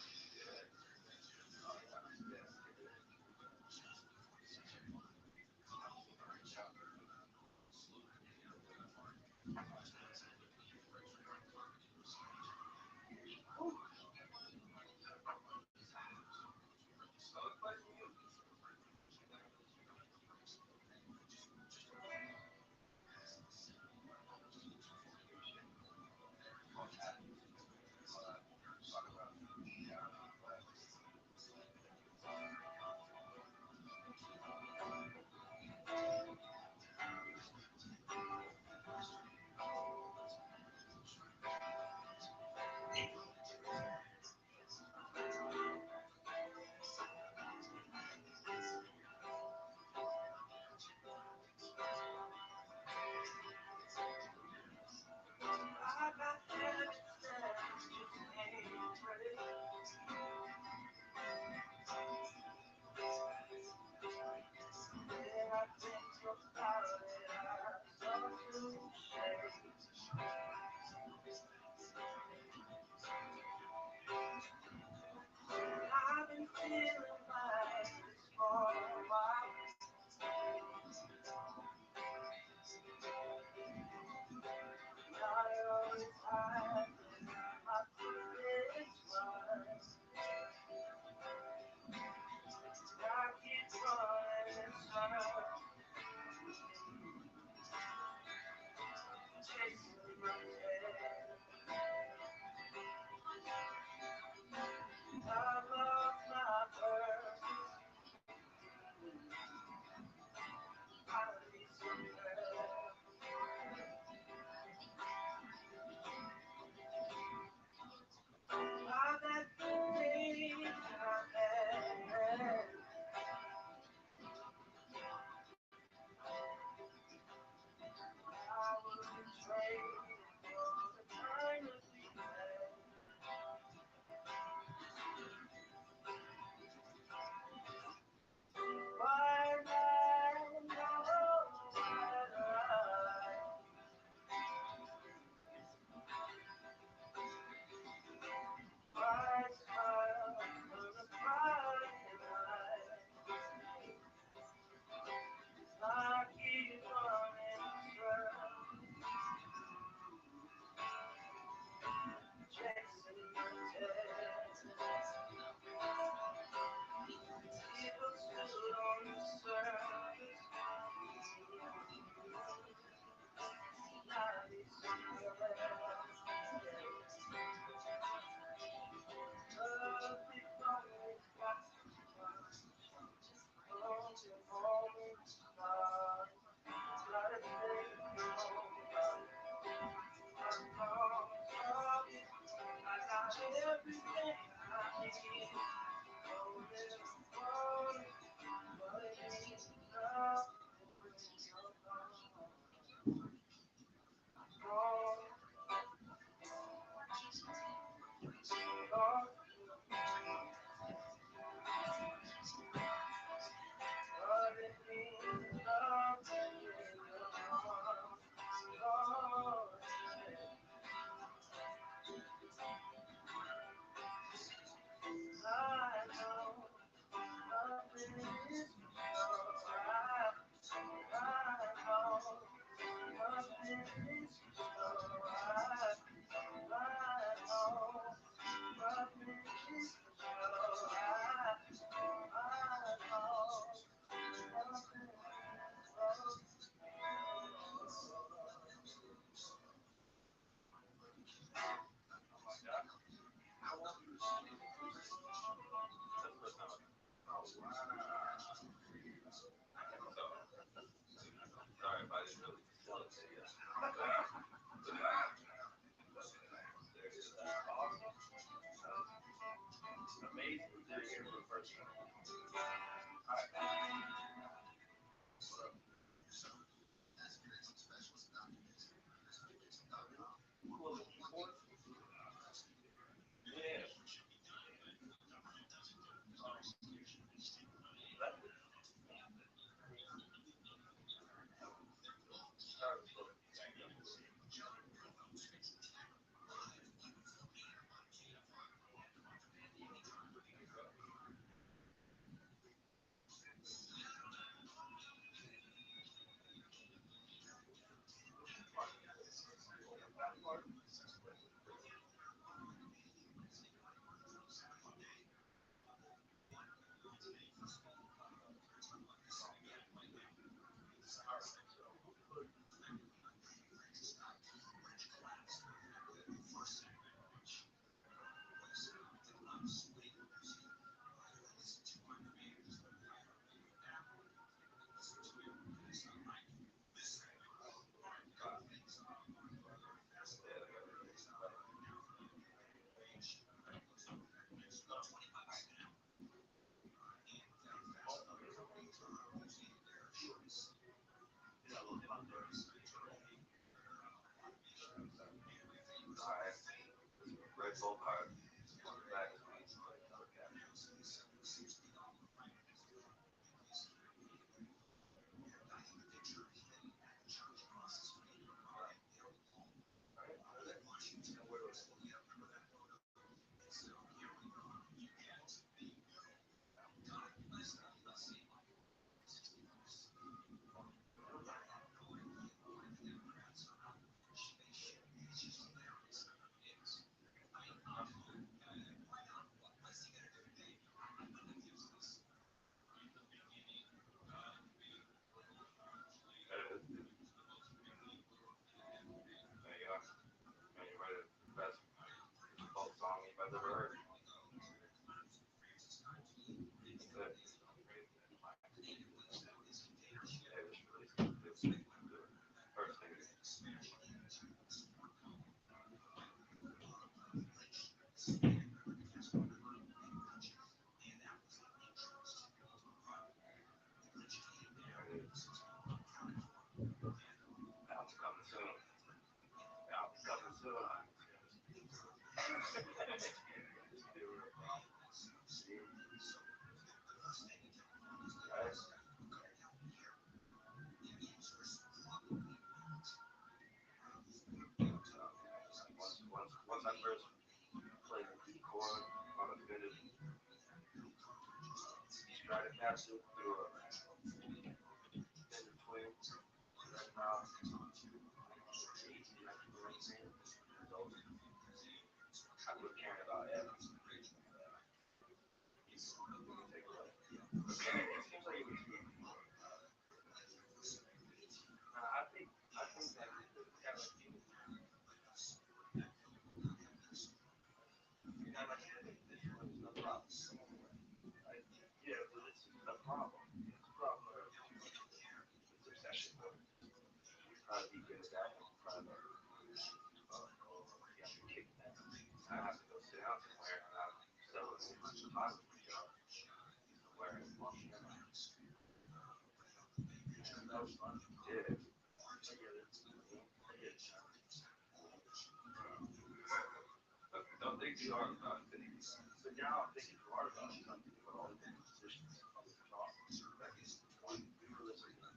go kart. Back to me, like another caption. Alright, and where was it? There it is. There you are. And you write the best folk song you've ever heard. That's it. Yeah, we should release it. First thing. Album coming soon. Album coming soon. Right? Once I first played the D chord on a Guinness Stratocaster through a Fender Twin, right now, 19, so I was caring about everything. Take away. It seems like it was me. I think that the guy like you, this one is no problem. Yeah, but this is the problem. It's a problem of this obsession with trying to be good at that and trying to yeah, kick that. I have to go sit down somewhere and I'm selling my photography job somewhere in Montana. And that was fun. Yeah. I get it. I get it. Don't think too hard about it. But now I'm thinking too hard about it. I'm thinking about all the different positions on the guitar. One, we were listening to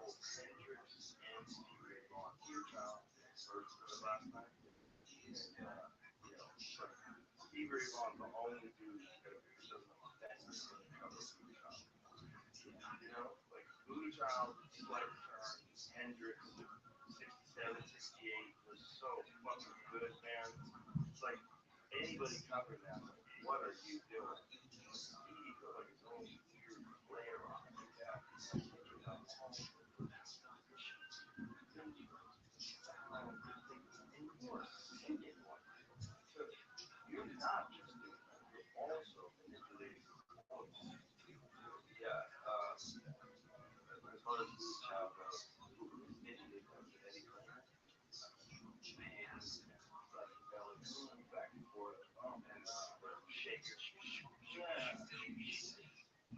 both Hendrix and Stevie Ray Vaughan ViralRabbi version of it last night. And, you know, like, Stevie Ray Vaughan's the only dude that doesn't offend me when it comes to ViralRabbi. You know, like Voodoo Child, Slight Return, Hendrix, 67, 68 was so fucking good, man. It's like anybody covering that, like, what are you doing? He put like his own weird flair on it like that. Like, thinking about all the issues, and you are singing like so you're not just doing that, you're also manipulating your voice. Yeah, as far as Blue Child goes, initially comes to Eddie Kramer, hands, psychedelic, back and forth, and shake your yeah.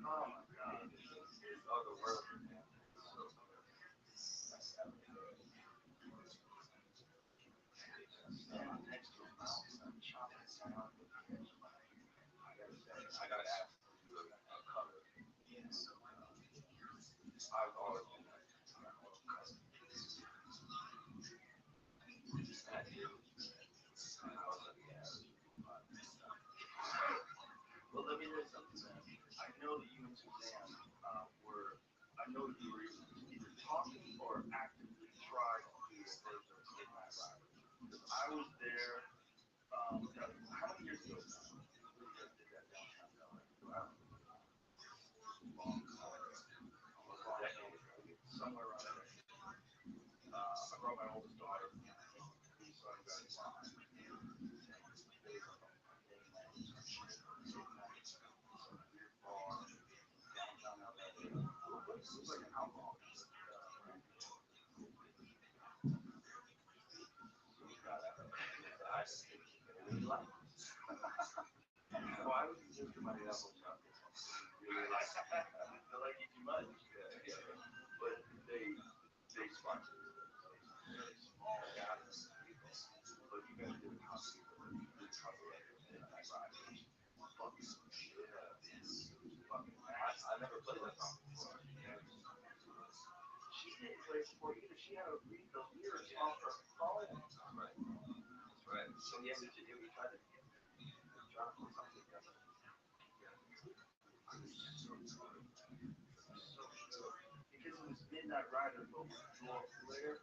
Oh my god, it's otherworldly, man. It's so good. Stand next to a mountain and chop it down with the edge of my hand. I gotta ask to do a cover. I've always been that oil cover. And I do. And I was like, yeah, well, let me know something, man. I know that you and Suzanne I know that you were either talking or actively trying to do a version of Midnight Rider. Because I was there, how many years ago now? You guys did that downtown LA. Wow. Almost a decade ago. Somewhere around there. I brought my oldest daughter. We saw you guys live. They were on midnight, some shit, midnight, some weird bar, downtown LA. It was like an outlaw. So we got out of it. I just really liked it. Why would you just come out of that whole shop? Really like it. They like you too much. Yeah. But they sponsored it. Very small guys. But you guys did a concert. she didn't play sport either. She had a read those lyrics off her phone. Right. That's right. So yeah, we tried to try to put something together. So good. Because it was Midnight Rider, but with Joel Flair.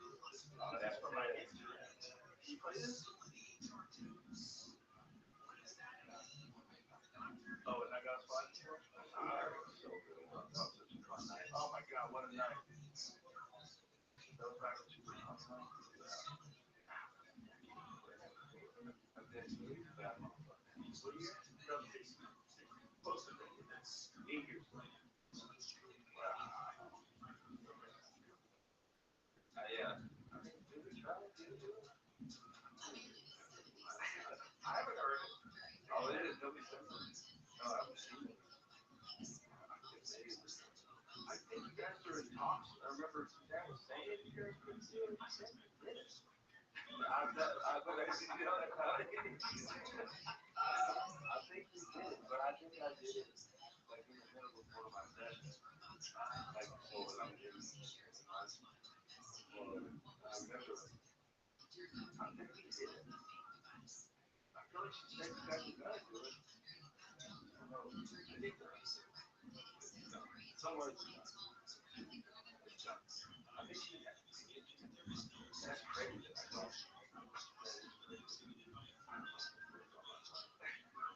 That's from my Instagram. Can you play this? Oh, and I got a spot for it? So good. That was such a fun night. Oh my god, what a night. That was back in 2009. And then that motherfucker. What year? 2006. Close to 8 years later. Yeah. I mean, did we try to do it? I haven't heard it. Oh, it is. Nobody said so. No, I haven't seen it. I think you guys are in talks. I remember Sam was saying you guys couldn't do it. I said you did it. I didn't know that. I think you did it, but I think I did it like in the middle of one of my sessions. Like, so when I'm in my, I remember, I think you did it. I feel like she said you guys were gonna do it. No, I think somewhere. I think she. That's crazy. I don't.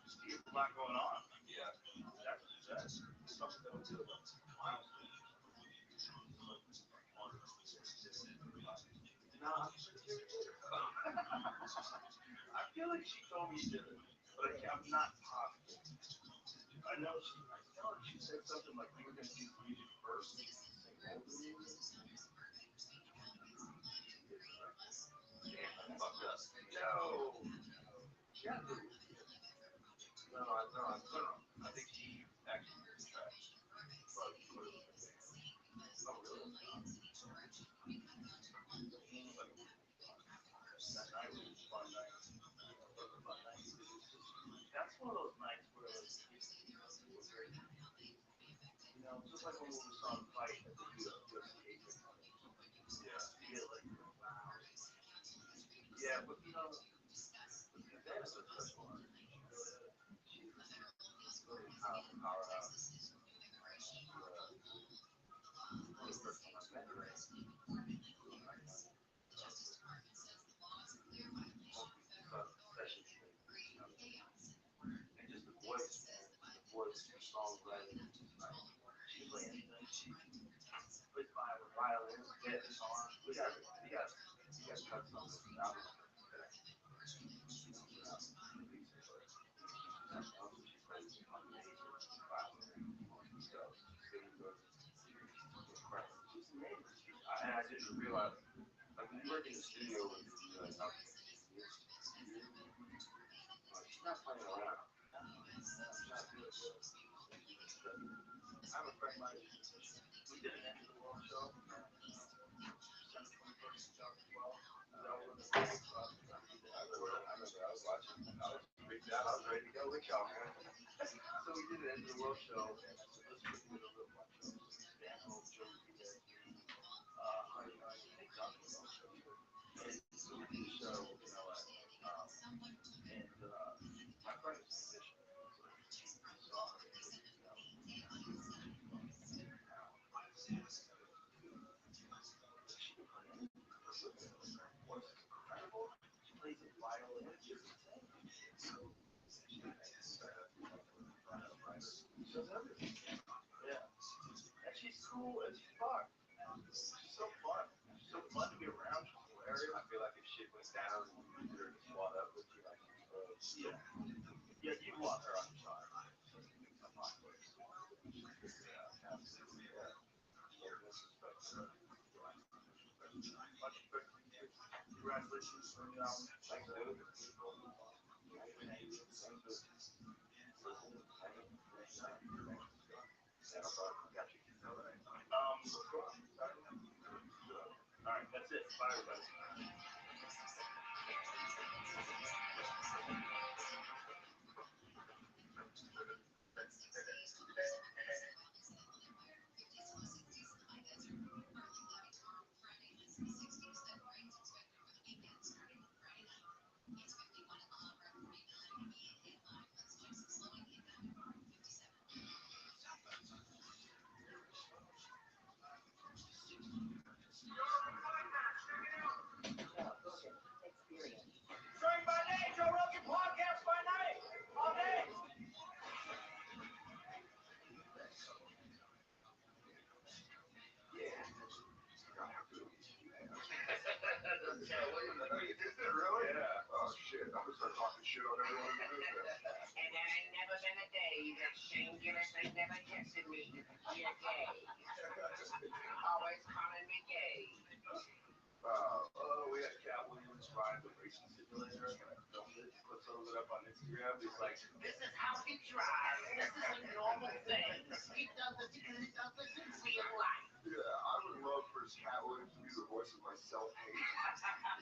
She has a lot going on. Yeah. That's something that was good. No, I feel like she told me to, but I'm not positive. I know she said something like you were gonna do music first, sing older music. Damn, I fucked up. No. Yeah. No. I think he actually did the track. But, oh, really? That night was a fun night. That's one of those nights where like you know, just like when we saw him fight at the UFC agent. Yeah. You get like, wow. Yeah, but you know, that is a special artist. She's really powerhouse. The first time I met her, sessions, and just the voice, the songwriting. She can play anything. She plays violin, guitar. We got cuts on this album. She plays amazing violin. So she's amazing. And I didn't realize, like when you work in the studio with you, like, okay, she's not playing around. She's not doing this. I have a friend like we did an end of the world show. December 21st, 2012. I remember I was watching. I was freaked out. I was ready to go with y'all, man. So we did an end of the world show, and I said, let's put together a real fun show. Dan Hope, Joe Diaz, Honey Nine, and John the World Show. And so we did the show in LA. And my friend is a musician. So he saw her. What's incredible? She plays the violin. She does everything. Yeah. And she's cool as fuck. She's so fun. She's so fun to be around. She's hilarious. I feel like if shit went down, you're just walk up with you like Yeah. Yeah, you want her on your side. Congratulations on the album. Thanks, dude. All right, that's it. Bye, everybody. shit on everyone in the business. And there ain't never been a day that Shane Gillis ain't never texted me, you're gay. Always calling me gay. We had Cat Williams ride the racing simulator, and I filmed it, put some of it up on Instagram. He's like, This is how he drives. This is a normal thing. He does it because he does it in real life. Yeah, I would love for Cat Williams to be the voice of my self-hate.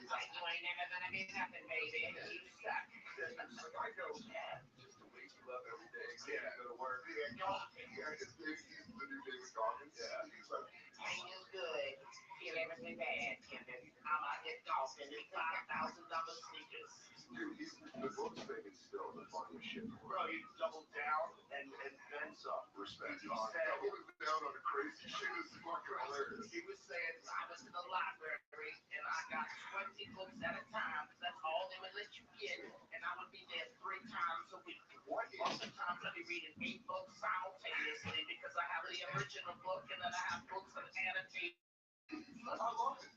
He's like, you ain't never gonna be nothing, baby. You suck. yeah, he's like, I know Cat, just to wake you up every day, go to work. Yeah, he's the new David Goggins. Yeah. He's like, Pain is good. Feel everything bad, Kevin. I'm out here golfing in $5,000 sneakers. dude, the books thing is still the funniest shit. Bro, he doubled down and then some. Respect. He said, Doubling down on the crazy shit is fucking hilarious. He was saying, I went to the library and I got 20 books at a time. That's all they would let you get. And I would be there 3 times a week. Oftentimes I'd be reading 8 books simultaneously because I have the original book and then I have books that annotate. I love it.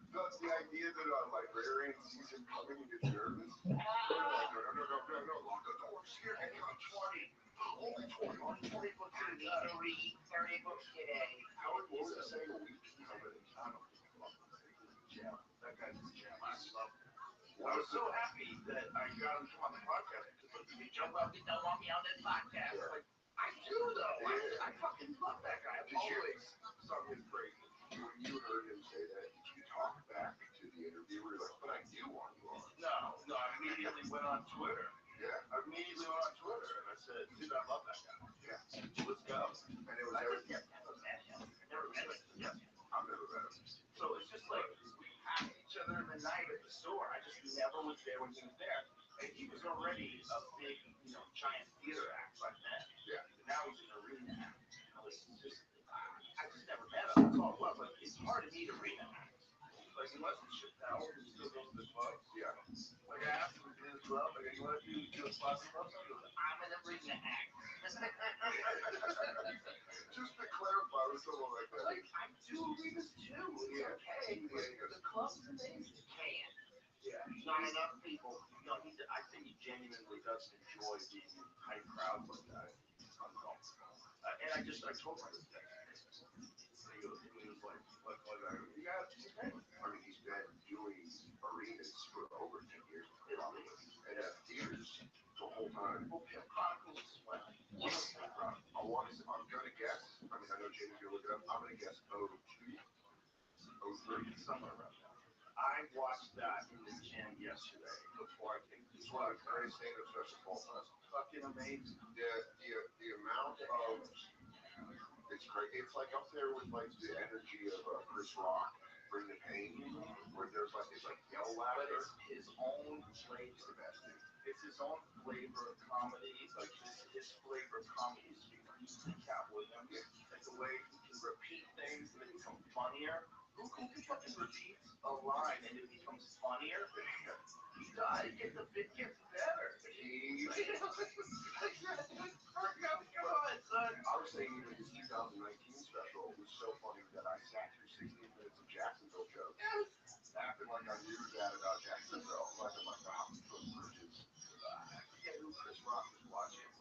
The idea that a librarian sees him coming and gets nervous. No, lock the doors here. And I'm 20. Only 20. Only 20 books a week. I read 30 books today. What was I saying, a week? Jam. That guy's a jam. I love him. I was so happy that I got him to come on the podcast because You jump up and don't want me on this podcast. like, I do though. I fucking love that guy. I've always sung his praises. You heard him say that. Did you talk back to the interviewer? Like, but I do want you on. No, I immediately went on Twitter. Yeah. I immediately went on Twitter and I said, dude, I love that guy. Yeah. Let's go. And it was I everything. just never met him. Never met him. Yeah. I've never met him. So it's just like we passed each other in the night at the store. I just never was there when he was there. And he was already a big, giant theater act by then. Yeah. And now he's an arena act. I just never met him. That's all it was. Like, it's hard to meet arena acts. Like, unless it's Chappelle, who still goes to the clubs. Yeah. Like, I asked him to do the club. Like, you want to do a spot in the club? I'm an arena act. Just to clarify with someone like that. Like, I do arenas too. It's Yeah. okay. But the club's amazing. Can. Yeah. Not enough people. I think he genuinely does enjoy being in tight crowds like that. It's uncomfortable. And I told him I was there. He was like, you guys, I mean, he's been doing arenas for over 10 years. Probably. And at theaters the whole time. well, Pimp Chronicles as well. I'm gonna guess. I mean, I know Jamie's gonna look it up. I'm gonna guess 02, 03. Somewhere around there. I watched that in the gym yesterday before I came to It's one of the greatest stand-up specials of all time. fucking amazing. The amount of it's great. It's like up there with like the energy of Chris Rock, Bring the Pain, where there's like it's like yell But laughter. it's his own It's flavor. the best thing. It's his own flavor of comedy. Like his flavor of comedy is unique to Cat Williams. Like the way he can repeat things and they become funnier. Who fucking repeats a line and it becomes funnier? He does. It gets better. Come on, son. I was saying even his 2019 special was so funny that I sat through 16 minutes of Jacksonville jokes, acting like I knew that about Jacksonville. Like I'm like, wow, those bridges. I forget who Chris Rock was watching,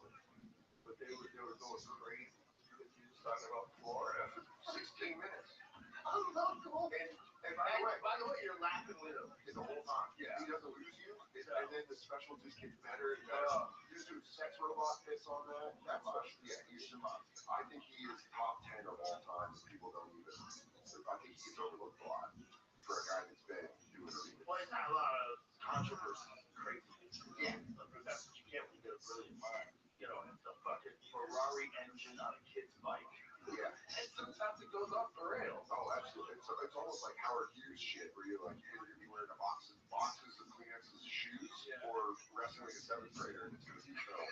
but they were going crazy because he was talking about Florida. 16 minutes. I love it. And by the way, you're laughing with him The whole time. Yeah. He doesn't lose you. And then the special just gets better and better. You just do sex robot bits on that. That special, yeah, I think he is top 10 of all time. People don't even. I think he gets overlooked a lot for a guy that's been doing it. Well, it's not a lot of controversy, crazy. Yeah. But that's what you get when you get a brilliant mind. It's a fucking Ferrari engine on a kid's bike. Yeah. And sometimes it goes off the rails. Oh, absolutely. It's almost like Howard Hughes shit, where you're like, you're gonna be wearing boxes of Kleenex's shoes, or wrestling a 7th grader, and it's gonna be film.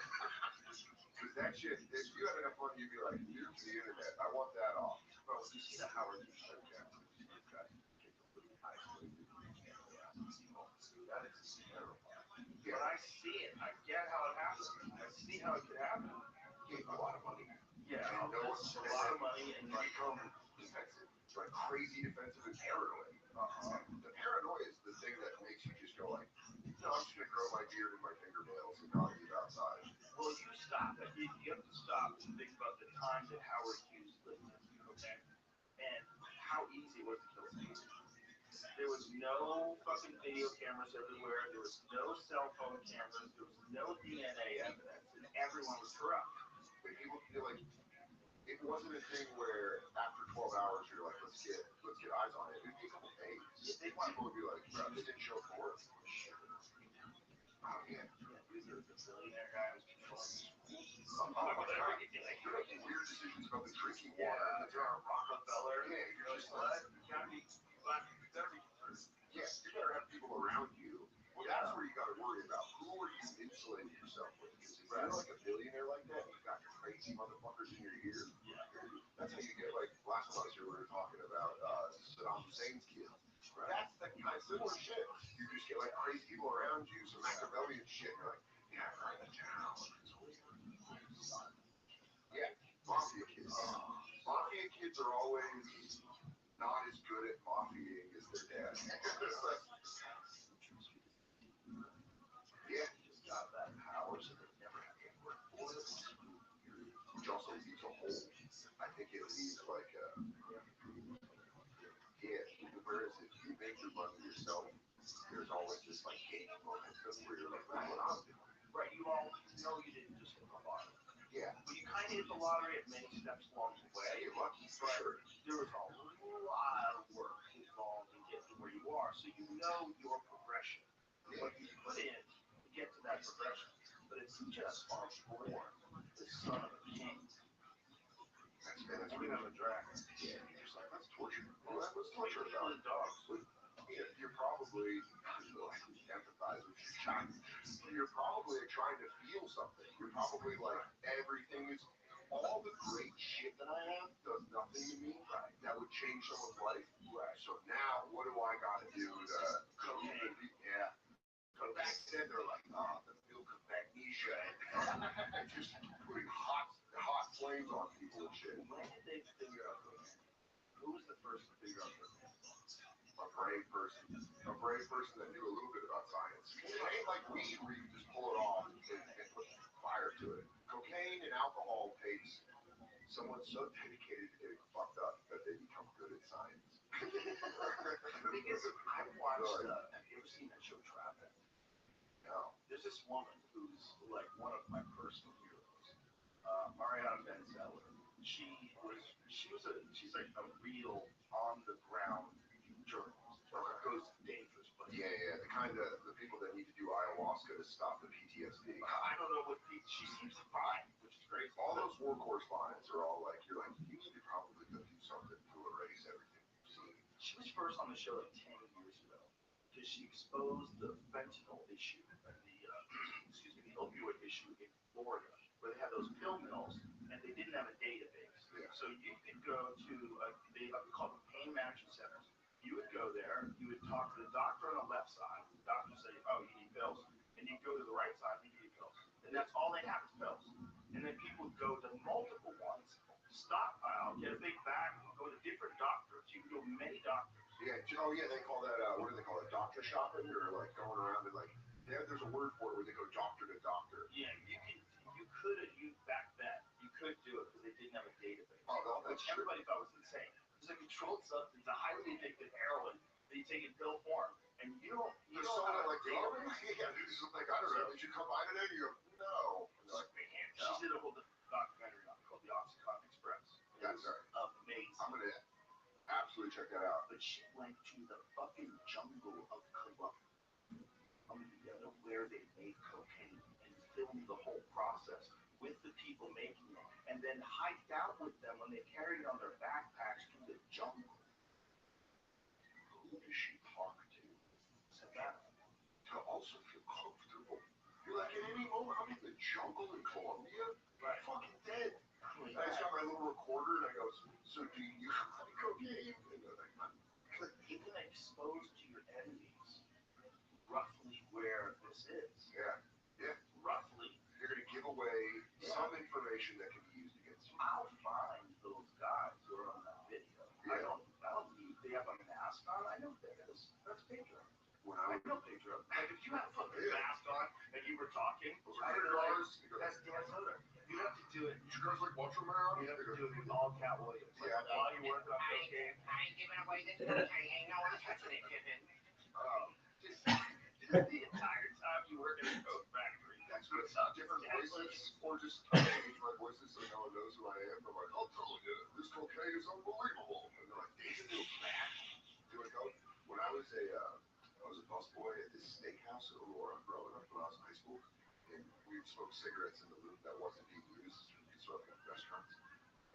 Because that shit, if you had enough money, you'd be like, nuke the internet. I want that off. Bro, you see the Howard Hughes show, Jack? This guy gets a little high school. That is terrifying. But I see it. I get how it happens. I see how it could happen. Gave a lot of money. Yeah, And no it's one's a lot of money and you become defensive, like crazy defensive and paranoid. The paranoia is the thing that makes you just go like, no, I'm just gonna grow my beard and my fingernails and not eat outside. Well, you stop it. You have to stop and think about the time that Howard Hughes lived in, okay? And how easy it was to kill someone. There was no fucking video cameras everywhere. There was no cell phone cameras. There was no DNA evidence, and everyone was corrupt. But people feel like it wasn't a thing where after 12 hours you're like, let's get eyes on it. It'd be a couple days. People would be like, bro, this didn't show for it. Oh yeah. The billionaire guy was controlling You're making weird decisions about the drinking water. Rockefeller. Yeah, you're just What? like, You gotta be concerned. yeah, you better have people around you. Well, that's where you gotta worry about. Who are you insulating yourself with? Because if you're like a billionaire like that, you've got your crazy motherfuckers in your ear. That's how you get like last month we were talking about Saddam Hussein's kids. Right. That's the kind of similar shit. You just get like crazy people around you, some Machiavellian shit, and you're like, yeah, right in town. Yeah, mafia kids. Mafia kids are always not as good at mafia-ing as their dad. Yeah, Just got that power, so they never have to work for it. which also leaves a hole. I think it leaves like whereas if you make your money yourself, there's always this like game momentum where you're like, that's what I'm doing. Right, you all know you didn't just hit the lottery. Yeah. But you kind of hit the lottery at many steps along the way. You're lucky for sure. There was a lot of work involved in getting where you are, so you know your progression. What you put in to get to that progression. But it's just born the son of a king. That's We have a dragon. yeah, you're just like, let's torture. Well, let's torture a Kill dog. the dogs. You're probably empathize with your child. You're probably trying to feel something. You're probably like, everything is all the great shit that I have does nothing to me. Right. That would change someone's life. Right. So now what do I gotta do to Cocaine. yeah. So back then they're like, the milk of magnesia and just putting hot flames on people and shit. When did they figure out cocaine? Who was the first to figure out cocaine? A brave person that knew a little bit about science. It ain't like weed where you can just pull it off and put fire to it. Cocaine and alcohol takes someone so dedicated to getting fucked up that they become good at science. Because I watched, have you ever seen that show Traffic? No. There's this woman who's like one of my personal heroes, Mariana Benzeller. She's like a real on the ground journalist. Goes to dangerous places. Yeah, the people that need to do ayahuasca to stop the PTSD. I don't know what she seems fine, which is great. All those war correspondents are all like, you're like, you need to probably go do something to erase everything you've seen. She was first on the show like 10 years ago because she exposed the fentanyl issue and the opioid issue in Florida, where they had those pill mills and they didn't have a database. Yeah. So you could go to they call them pain management centers. You would go there, you would talk to the doctor on the left side. The doctor would say, oh, you need pills. And you'd go to the right side, and you need pills. And that's all they have is pills. And then people would go to multiple ones, stockpile, get a big bag, and go to different doctors. You can go to many doctors. Yeah, they call that, what do they call it, doctor shopping? Or like going around and like, there's a word for it where they go doctor to doctor. Yeah, back then, you could do it because they didn't have a database. Oh, no, that's true. Everybody thought it was insane. It's a controlled substance, a highly addictive heroin that you take in pill form, and you don't someone have a like, database. yeah, this is like, I don't know, did you come by today? You go, no. Like, she did a whole documentary on it called The Oxycontin Express. That's right. Amazing. I'm gonna absolutely check that out. But she went to the fucking jungle of Colombia, where they made cocaine and filmed the whole process with the people making it, and then hiked out with them when they carried it on their backpacks through the jungle. Who does she talk to? Savannah. To also feel comfortable. You're like, at any moment, I'm in the jungle in Colombia. Right. Fucking dead. I just got my little recorder and I go, so do you like cocaine? And they're like, You can expose to your enemies roughly where this is. yeah. Roughly. You're gonna give away some information that can be used against you. I'll find those guys who are on that video. Yeah. I don't need, they have a mask on. I know what that is. That's Pedro. when I I know Pedro. Like if you had a fucking mask on and you were talking, I'd be like, that's Dan Soder. You have to do it. you guys like watch them around? You have to do it with all Cat Williams. Like, Yeah. while you're working on cocaine. I ain't giving away this cocaine. Ain't no one touching it, Pippin. Just the entire time you work in a coke factory. That's good. Different voices, or just change my voices so no one knows who I am. I'm like, I'll tell you, this cocaine is unbelievable. And they're like, David, you back? Doing coke. When I was a busboy at this steakhouse in Aurora growing up when I was in high school, and we would smoke cigarettes in the loop that wasn't being used. We could smoke in restaurants.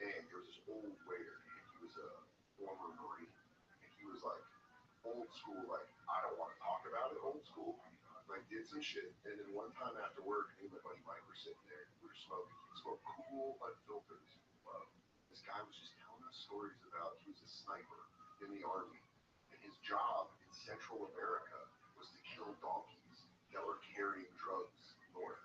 And there was this old waiter, and he was a former Marine, and he was like old school, like I don't want to talk about it, old school. Like did some shit, and then one time after work, me and my buddy Mike were sitting there, we were smoking. He smoked cool unfiltered. This guy was just telling us stories about he was a sniper in the army, and his job in Central America was to kill donkeys that were carrying drugs north.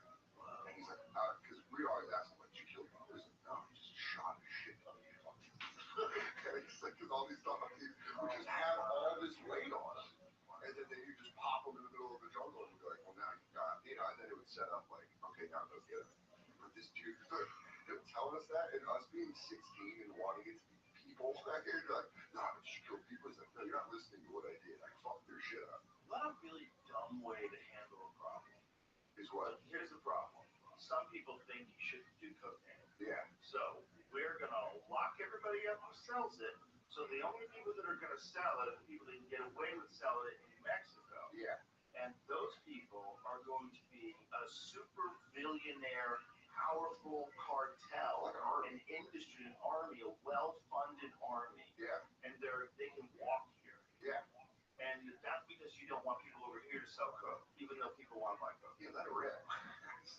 And he's like, because we always ask him, like, did you kill donkeys? He's like, no, he just shot a shit ton of donkeys. And he's like, because all these donkeys would just have all this weight on them. And then they would just pop them in the middle of the jungle and we'd be like, well, now you got, and then it would set up like, okay, now go get him. But this dude, him telling us that, and us being 16 and wanting it to be people, you're like, no, but you kill people. He's like, no, you're not listening to what I did. I fucked their shit up. What a really dumb way to handle a problem. Is what? Here's the problem. Some people think you shouldn't do cocaine. Yeah. So we're gonna lock everybody up who sells it. So the only people that are gonna sell it are the people that can get away with selling it in New Mexico. Yeah. And those people are going to be a super billionaire, powerful cartel, Like an army. an industry, an army, a well-funded army. Yeah. And they can walk here. Yeah. And that's because you don't want people over here to sell coke, even though people want to buy coke. Yeah, let it rip.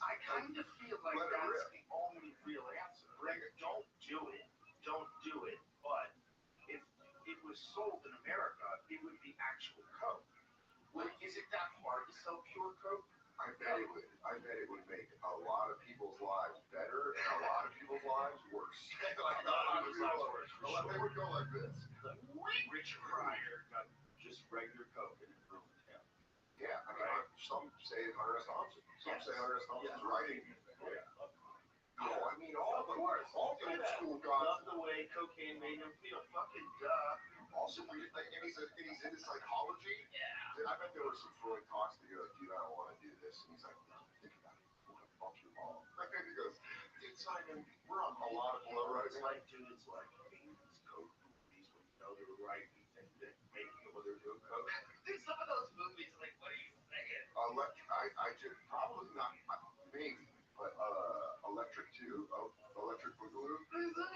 I kind of feel like Let it that's rip. the only real answer. Like, don't do it. Don't do it. But if it was sold in America, it would be actual coke. Like, is it that hard to sell pure coke? I bet it would. I bet it would make a lot of people's lives better and a lot of people's lives worse. Like, a lot of people's lives worse. A lot, they would go like this. Richard Pryor got just regular coke and it ruined him. Yeah, I mean, some say Hunter S. Thompson. Some say Hunter S. Thompson's writing. Yeah. No, I mean, all the old school Love gods. the way cocaine made him feel. Fucking duh. Also, and he's into psychology. Yeah. I bet there were some Freud talks that you're like, dude, I don't want to do this. And he's like, no, think about it. We're going to fuck your mom. And he goes, dude, Simon, we're on a lot of blow right It's now. like, dude, it's like 80s coke movies when you know they were writing and then making it when they're doing coke. Dude, some of those movies, like, what are you saying? I just probably not, maybe, but Electric 2, Electric Boogaloo,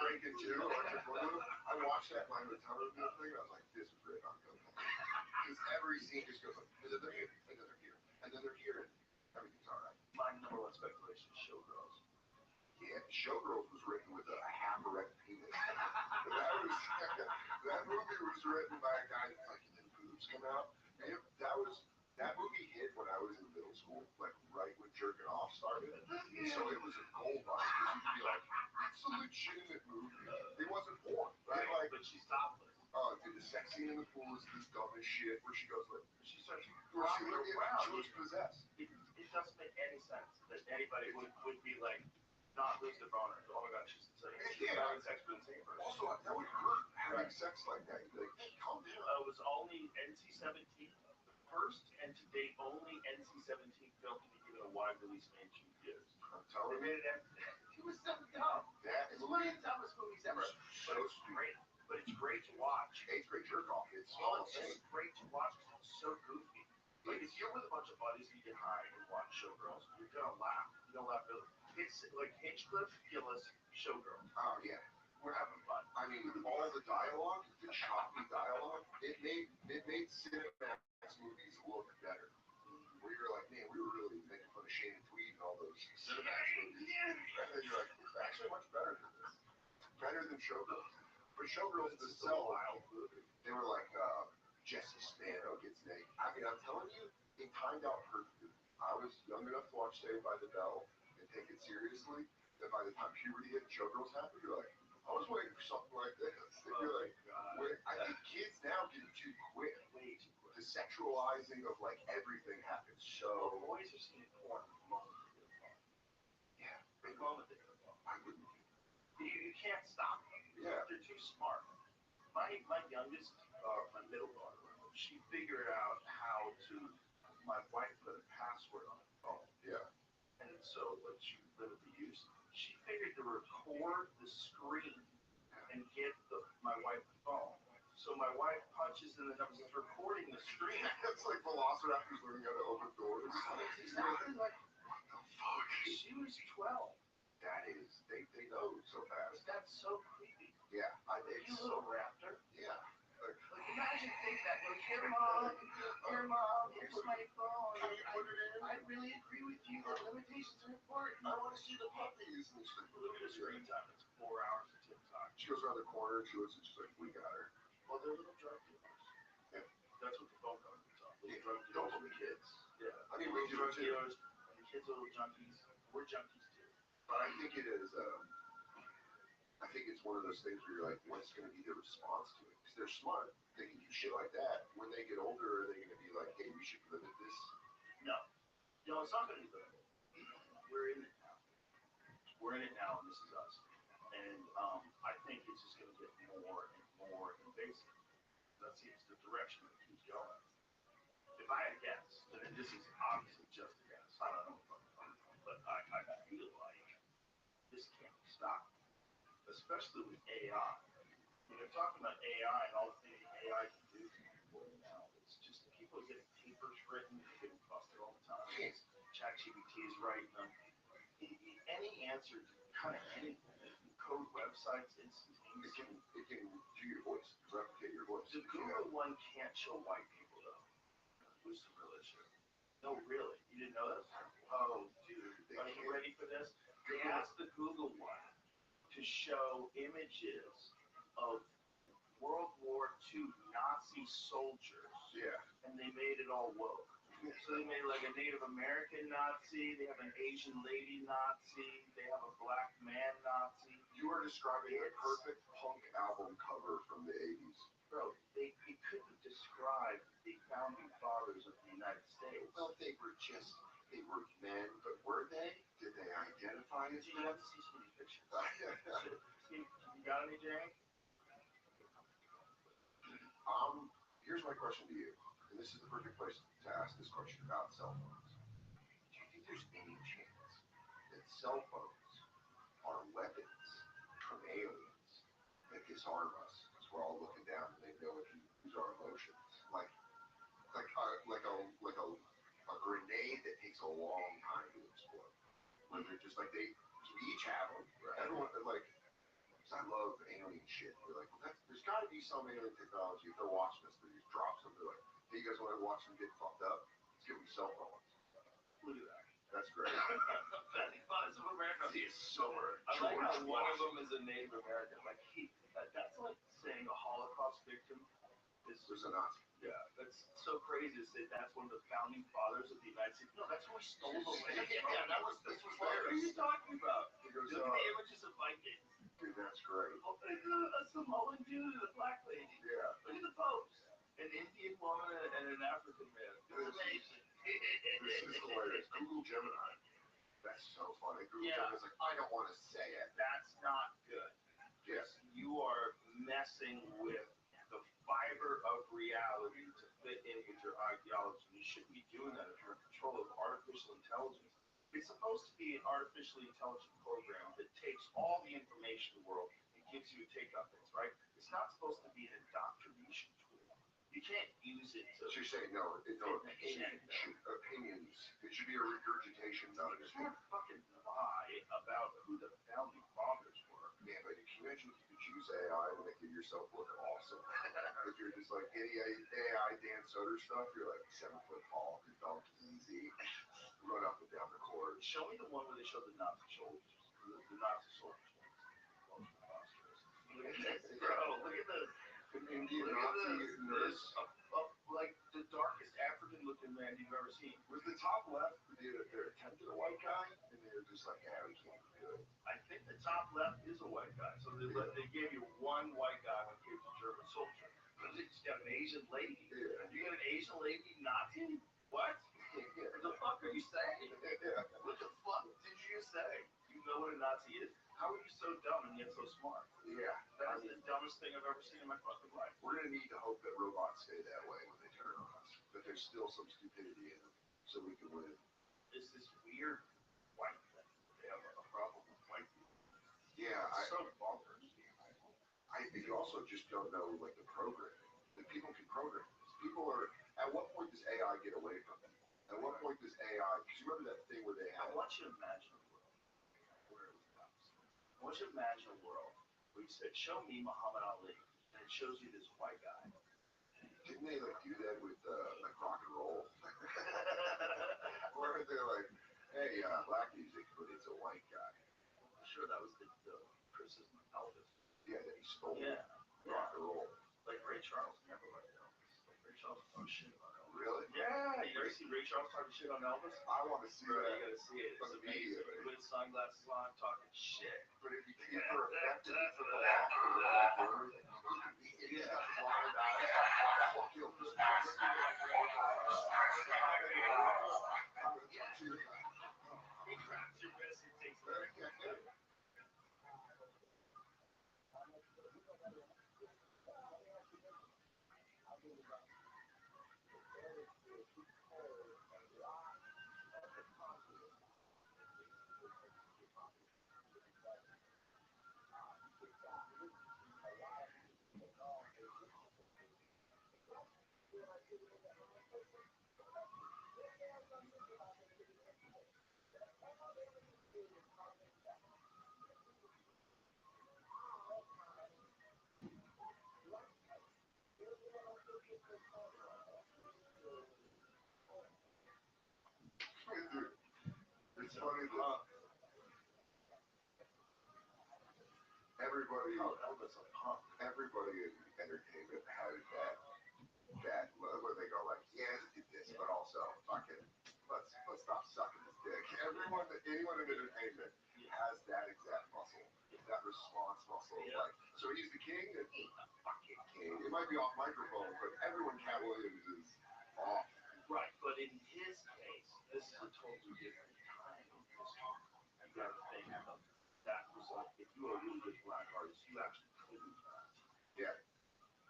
Breaking 2, Electric Boogaloo. I watched that in my hotel room the other thing, and I was like, this is great on coke. Because every scene just goes like, and then they're here, and then they're here, and then they're here, and everything's all right. My number one speculation is Showgirls. Yeah, Showgirls was written with a half-erect penis. that movie was written by a guy that's like, and then boobs come out. And that movie hit when I was in middle school, like right when jerking off started. And so it was a gold rush because you'd be like, it's a legitimate movie. It wasn't porn, right? Like, But she's topless. oh, dude, the sex scene in the pool is the dumbest shit where she goes like, She starts where she rocking around. looks possessed. It doesn't make any sense that anybody would be like, not lose their boner. Oh my god, she's having sex with the same person. Also, that would hurt having sex like that. You'd be like, hey, calm down. It was only NC-17, the first and to date only NC-17 film to be given a wide release mainstream theaters. I'm They telling you, made it. It was so dumb. that It's one of the dumbest movies ever. so But it's stupid. great. But it's great to watch. Hey, it's great jerk off. It's Well, all it's the same. just great to watch because it's so goofy. Like if you're with a bunch of buddies and you get high and watch Showgirls, you're gonna laugh. You're gonna laugh really. It's like Hinchcliffe, Gillis, Showgirls. Oh, yeah. We're having fun. I mean, all the dialogue, the choppy dialogue, it made Cinemax movies look better. Where you're like, man, we were really making fun of Shane and Tweed and all those Cinemax movies. And then you're like, it's actually much better than this. Better than Showgirls. But Showgirls themselves, they were like, Jesse Spano gets naked. I mean, I'm telling you, it timed out perfectly. I was young enough to watch Saved by the Bell and take it seriously. That by the time puberty hit and Showgirls happened, you're like, I was waiting for something like this. And you're like, wait, I think kids now get too quick. Way too quick. To sexualizing of like everything happens Well, so. boys are seeing porn the moment they get a phone. Yeah, The moment they get a phone. I wouldn't. You can't stop them. Yeah. They're too smart. My youngest, my middle daughter, she figured out how to. My wife put a password on the phone, Yeah. and so when she limit the use, she figured to record the screen and give my wife the phone. So my wife punches in the numbers, it's recording the screen. It's like velociraptors learning how to open doors. It's exactly like Fuck. she was 12. That is, they know so fast. That's so creepy. Yeah, You little raptor. yeah. Like imagine think that. Like, here, mom, here's my phone. Can you put it in? I really agree with you that limitations are important. I want to see the puppies. And Look at her screen time. It's 4 hours of TikTok. she goes around the corner and she looks and she's like, we got her. Well, they're little drug dealers. Yeah. That's what the phone companies are. Little Yeah, drug dealers for dopamine. kids. Yeah. I mean, we Little do drug too. dealers, and the kids are little junkies. We're junkies too. But I think it is, I think it's one of those things where you're like, what's going to be the response to it? Because they're smart. They can do shit like that. When they get older, are they going to be like, hey, we should limit this? No. No, it's not going to be limited. We're in it now. We're in it now, and this is us. And I think it's just going to get more and more invasive. That seems the direction it keeps going. If I had guessed, and this is obviously just a guess, I don't know, but I feel like this can't be stopped, especially with AI. When they're talking about AI and all the things AI can do to people now, it's just people are getting papers written, they're getting busted all the time. ChatGPT is writing them. Any answer to kind of anything, it can code websites instantaneously. It can do your voice, replicate your voice. The Google one can't show white people though, which is a real issue. No, really, you didn't know this? Oh, dude, are you ready for this? They asked the Google one to show images of World War II Nazi soldiers. Yeah. And they made it all woke. So they made like a Native American Nazi, they have an Asian lady Nazi, they have a black man Nazi. You are describing a perfect punk album cover from the 80s. Bro, they couldn't describe the founding fathers of the United States. Well, they were men, but were they? Did they identify as You men? have to see some of these pictures. Steve, you got any, Jay? Here's my question to you, and this is the perfect place to ask this question about cell phones. Do you think there's any chance that cell phones are weapons from aliens that disarm us because we're all looking down and they know if you use our emotions, like a grenade that takes a long time to explode? Where they're just like we each have them. Right? Everyone like. I love alien shit. They're like, well, there's got to be some alien technology. If they're watching us, they just drop something. They're like, hey, you guys want to watch them get fucked up? Let's give them cell phones. Look at that. That's great. Founding fathers of America. He's summer. I like how one of them is a Native American. Like that's like saying a Holocaust victim is. There's a Nazi. Yeah, that's so crazy to say that's one of the founding fathers of the United States. No, that's who we stole the land. Yeah, this was What are you talking about? He goes, Look at the images of Vikings. dude, that's great. Oh, a Samoan dude and a black lady. Yeah. Look at the pose. An Indian woman and an African man. It's amazing. This is hilarious. Google Gemini. That's so funny. Google Yeah. Gemini's like, I don't want to say it. That's not good. Yes. You are messing with the fiber of reality to fit in with your ideology. You shouldn't be doing that if you're in control of artificial intelligence. It's supposed to be an artificially intelligent program that takes all the information in the world and gives you a take on things, right? It's not supposed to be an indoctrination tool. You can't use it to. So you're saying no opinions. It should be a regurgitation, not You a can't fucking lie about who the founding fathers were. Yeah, but can you imagine if you could use AI to make yourself look awesome? If you're just like any AI Dan Soder stuff, you're like 7 foot tall, you dunk easy, run up and down the court. Show me the one where they showed the Nazi soldiers. The Nazi soldiers. Look at this, bro. Look at this. An Indian Look at Nazi this. nurse. Like the darkest African looking man you've ever seen. Was the top left, they're attempting a white guy, and they're just like, yeah, we can't do it. I think the top left is a white guy. So they gave you one white guy and gave the German soldier. You just got an Asian lady. Yeah. You got an Asian lady Nazi? What? What the fuck are you saying? What the fuck did you say? You know what a Nazi is? How are you so dumb and yet so smart? Yeah. That is the dumbest thing I've ever seen in my fucking life. We're gonna need to hope that robots stay that way when they turn on us. That there's still some stupidity in them, so we can win. It's this weird white thing. They have a problem with white people. Yeah, It's so bonkers. you also just don't know like the programming. That people can program this. People are. At what point does AI get away from them? At what point does AI? Because you remember that thing where they I had. want you to imagine a world where it was the opposite. I want you to imagine a world where you said, "Show me Muhammad Ali," and it shows you this white guy. Didn't they like do that with like rock and roll? Where they're like, hey, black music, but it's a white guy. I'm sure that was the criticism of Elvis. Yeah, that he stole Yeah. rock and roll. Like Ray Charles never liked Elvis. Like Ray Charles talked shit about Elvis. Really? Yeah, you ever see Ray Charles talking shit on Elvis? I want to see Bro, that. you gotta see it. It's amazing. Immediately. With sunglasses on, talking shit. But if you keep her affected, you took a walk with the black bird. He's got the blind eye. He'll just pass you like He grabs your wrist and takes it. It's funny that everybody, Elvis a punk. everybody in entertainment has that where they go like, yeah, he did this, but also fucking let's stop sucking his dick. Anyone in entertainment has that exact muscle, that response muscle. Yeah. Like, so he's the king, and he's the fucking king. It might be off microphone, but everyone Cat Williams is off. Right, but in his case, this is a totally different time in history. You gotta think that was like, if you were a really good black artist, you actually could do that. Yeah.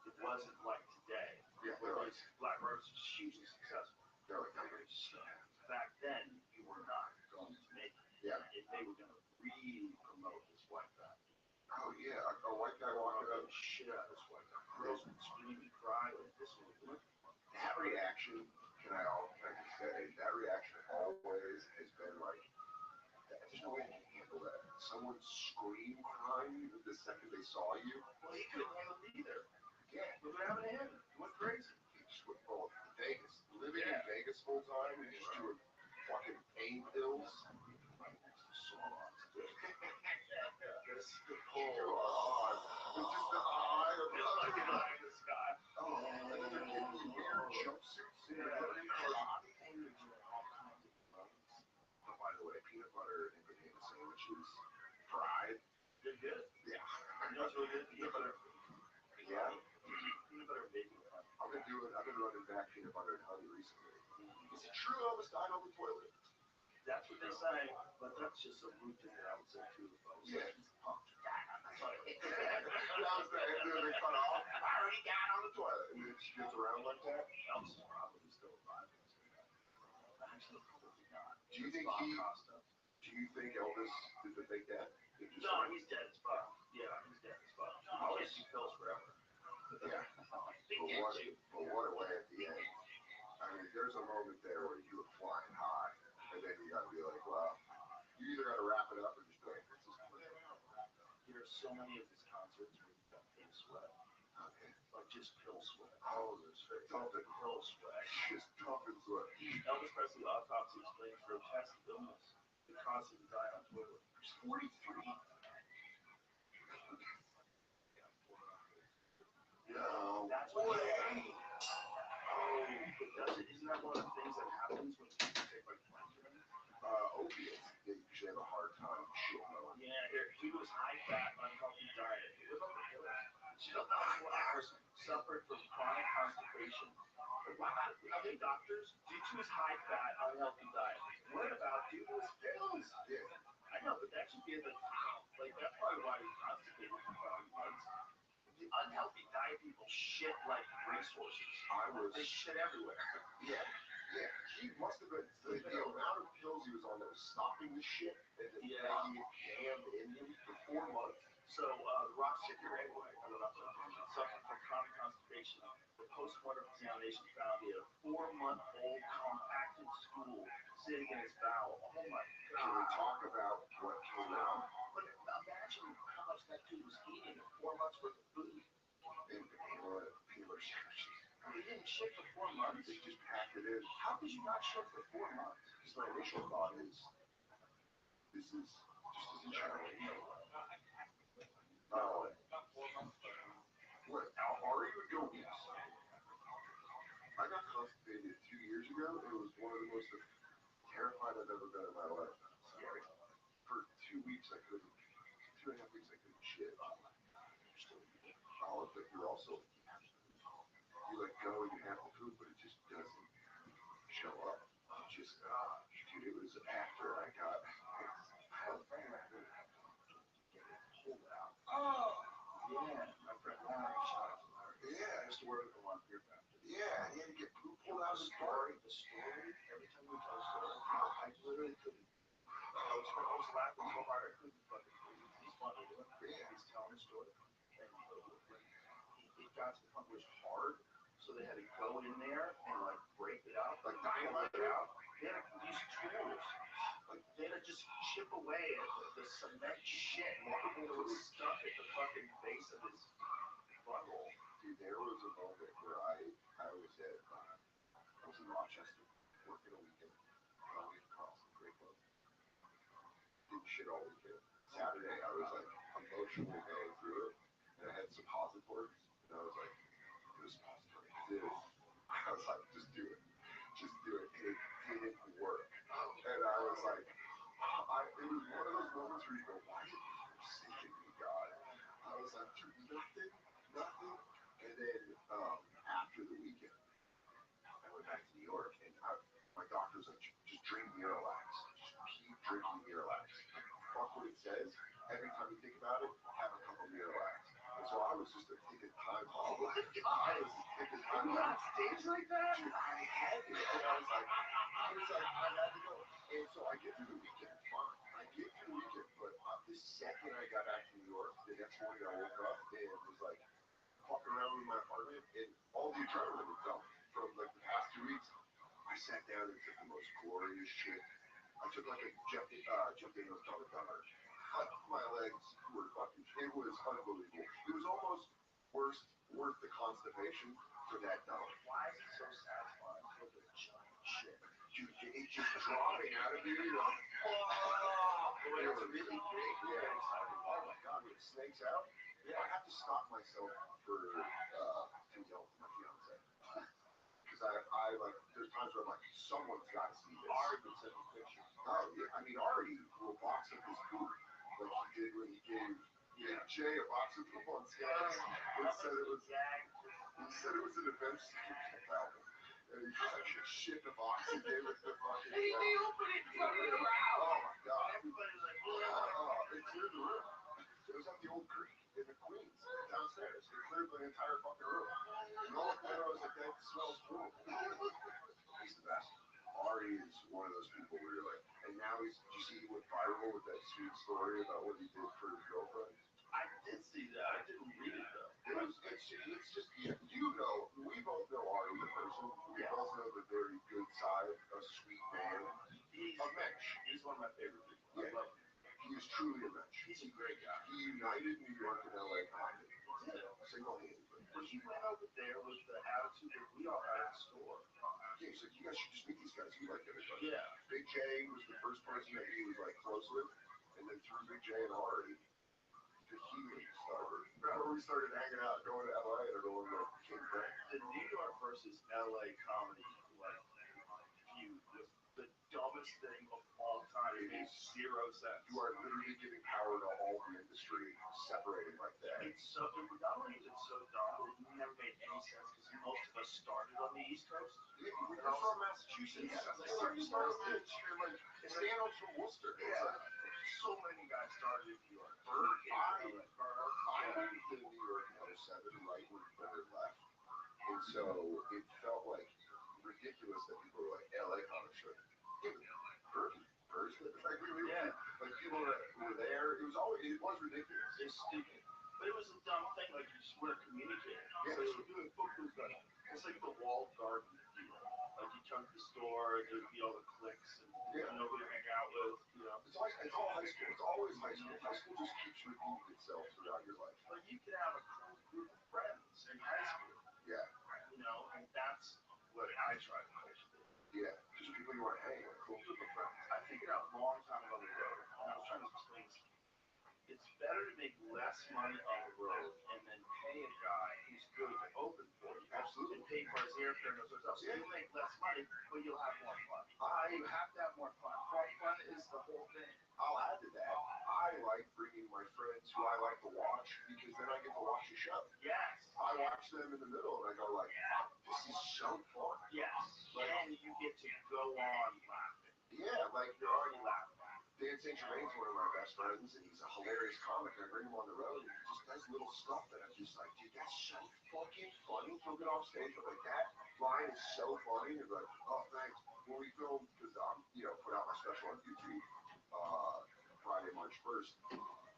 It wasn't like today. Yeah, Where they're these black artists are hugely successful. They're like, Back then, you were not going to make it. yeah. If they were gonna really promote this white guy. Oh yeah, a white guy walking up. Shit out of this white guy. Girls would scream and cry like this was That reaction, can I just say, that reaction always has been like, there's no way you can handle that. Someone scream crying the second they saw you. Well, he couldn't handle it either. Yeah. Look what happened to him. He went crazy. He just went full of Vegas. Living in Vegas full time and just doing fucking pain pills. Right next to Sauron. This is the whole it's just the eye of It's like an eye in the sky. Oh, and then they're giving you weird jumpsuits and you're learning karate. Oh, by the way, peanut butter and banana sandwiches, fried. They're good. Yeah. You know what's really good? Peanut butter. Yeah. Peanut butter and bacon. I've been running back peanut butter and honey recently. Is it true Elvis died on the toilet? That's what they say, but that's just a root thing that I would say too. Yeah. He's pumped. That was the end of the cut off. I already got on the toilet. And then she gets around like that. Elvis is probably still alive. Actually, probably not. Do you think Elvis did the fake death? No, he's dead as fuck. Yeah, he's dead as fuck. He can't do pills forever. Yeah. But what a way at the end. I mean, there's a moment there where you were flying high, and then you got to be like, well, you either got to wrap it up or just be like, this is clear. There are so many of these concerts where you got pain sweat. Okay. Like just pill sweat. Oh, there's dumping. Pill sweat. Just dumping sweat. Elvis Presley autopsy explains grotesque illness that caused him to die on toilet. He's 43. No That's way. What isn't that one of the things that happens when people take like Vicodin? Opiates, they usually have a hard time shitting on. Yeah, he was high fat, unhealthy diet. He lived on the hill. So suffered from chronic constipation. Okay, doctors, due to his high-fat, unhealthy diet. What about due to his pills? Yeah. I know, but that should be at the top. Like, that's probably why he's constipated for 5 months. The unhealthy diet people shit like racehorses. They shit everywhere. Yeah. Yeah. He must have been, the amount of pills he was on that was stopping the shit and then making it jammed in him for 4 months. So, the rock sticker, anyway, I don't know, suffered from chronic constipation. The post-mortem examination found he had a 4-month-old compacted stool sitting in his bowel. Oh my Can we God. talk about what came out? But imagine how much that dude was eating in 4 months worth of food. And peeler sandwiches. He didn't shit for 4 months. They just packed it in. How could you not shit for 4 months? Because my initial thought is, this is just isn't challenge. What? Ari would go weeks. I got constipated 2 years ago. It was one of the most terrified I've ever been in my life. Scary. For 2 weeks, I couldn't. 2.5 weeks, I couldn't shit. But you're also, you let go and you have the food, but it just doesn't show up. Just, dude, it was after I got, pulled out. Oh, yeah. My friend Larry, shout out to Larry. Yeah. I used to work with him on Fear Factor. Yeah, he had to get poop pulled out of his car. The story, every time we tell a story, I literally couldn't. I was laughing so hard I couldn't fucking breathe. He's funny, isn't he? He's telling the story. And it got to the point where it was hard, so they had to go in there and like break it up, like dynamite it out. They had to use tools. Like they had to just chip away at the cement shit that was stuck at the fucking base of his butthole. Dude, there was a moment where I was in Rochester, working a weekend, coming across the Great Boat. Didn't shit all weekend. Saturday, I was like emotionally going through it, and I had suppositories, and I was like, do a suppository. I was like, just do it. Just do it. And it didn't work. And I was like, it was one of those moments where you go, why did you forsake me, God? I was like, dude, nothing. And then after the weekend, I went back to New York, and my doctor was like, just drink Miralax. Just keep drinking Miralax. Fuck what it says. Every time you think about it, have a couple Miralax. And so I was just a ticking time bomb. Oh my God. I was a ticking time bomb. On stage like that? Dude, I had it. And I was like, I had to go. And so I get through the weekend fine. But the second I got back to New York, the next morning I woke up and was like, walking around in my apartment, and all the adrenaline was gone from like the past 2 weeks. I sat down and took the most glorious shit. I took like a Jeff Daniels double dumber. My legs were fucking. It was unbelievable. It was almost worth the constipation for that dumb. Why is it so satisfying to feel the giant shit? Dude, it just dropping out of you. You're like, oh, it was really big. Yeah, oh my God, when it snakes out. Yeah, I have to stop myself to yell to my fiance. Because I like, there's times where I'm like, someone's got to see this. Ari would send me pictures. Oh, yeah, I mean, Ari will box up his food like he did when he gave Jay a box of poop on stage. He said it was an event album. And he just shit in a box and gave it to the fucking. He opened it in front of the crowd. Oh my God. Everybody's like, it cleared the room. It was at the old Creek in the Queens downstairs. It cleared the entire fucking room. And all I was like, that smells horrible. He's the best. Ari is one of those people where you're like, and now you see he went viral with that sweet story about what he did for his girlfriend. I did see that. I didn't read it though. It's just, you know, we both know Ari the person. We both know the very good side, a sweet man. He's a mensch. He's one of my favorite people. Yeah. I love him. He is truly a mensch. He's a great guy. He united New York and LA comedy. Single-handedly. But he went over there with the attitude that we all had at the store. Yeah, he's like, you guys should just meet these guys. You like everybody. Yeah. Big J was the first person that he was like close with, and then through Big J and Ari, the healing started. Remember, we started hanging out, going to LA, and going to King Frank. The New York versus LA comedy like feud was the dumbest thing of all time. It made zero sense. You are literally giving power to all the industry, separating like that. It's so, not only is it so dumb, but it never made started on the East Coast. Yeah, you're from Massachusetts. Yeah, That's where you started. You're like, Stanhope's from Worcester. It's Yeah. like, So many guys started in New York. I moved to New York in 07, right when Bird left. And so it felt like ridiculous that people were like, LA comics are like, Bird's like, Yeah. like people were there. It was ridiculous. It's stupid. But it was a dumb thing, like you just weren't communicating. Yeah. So you're doing football stuff. It's like the walled garden deal. Like you come to the store, there'd be all the cliques and you know who to hang out with, you know. It's all high school. It's always high school. High school just keeps repeating itself throughout your life. But you can have a cool group of friends in high school. Yeah. You know, and that's what I try to cultivate. Yeah. Just people you want to hang with. Cool group of friends. I figured out a long time ago on the road, and I was trying to explain this. It's better to make less money on the road and then pay a guy who's good to open for you. Absolutely. And pay for his airfare and those sorts of stuff. So you'll make less money, but you'll have more fun. You have to have more fun. Fun is the whole thing. I'll add to that. I like bringing my friends who I like to watch because then I get to watch the show. Yes. I watch them in the middle and I go like, this is so fun. Yes. And you get to go on laughing. Yeah, like You're already laughing. Dan St. Germain's one of my best friends, and he's a hilarious comic. I bring him on the road, and he just does little stuff that I'm just like, dude, that's so fucking funny. He'll get off stage, I'm like, that line is so funny. And like, oh, thanks. When we filmed, because put out my special on YouTube Friday, March 1st.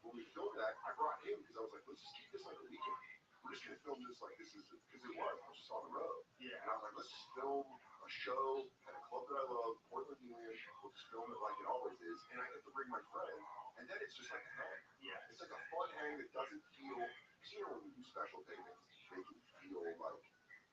When we filmed that, I brought him because I was like, let's just keep this like a weekend. We're just gonna film this like this is because I was just on the road. Yeah. And I was like, let's just film a show at a club that I love, Portland, Union. We'll just film it like it always is, and I get to bring my friend, and then it's just like a hang. Yeah. It's like a fun hang that doesn't feel. Because when we do special tapings, they can feel like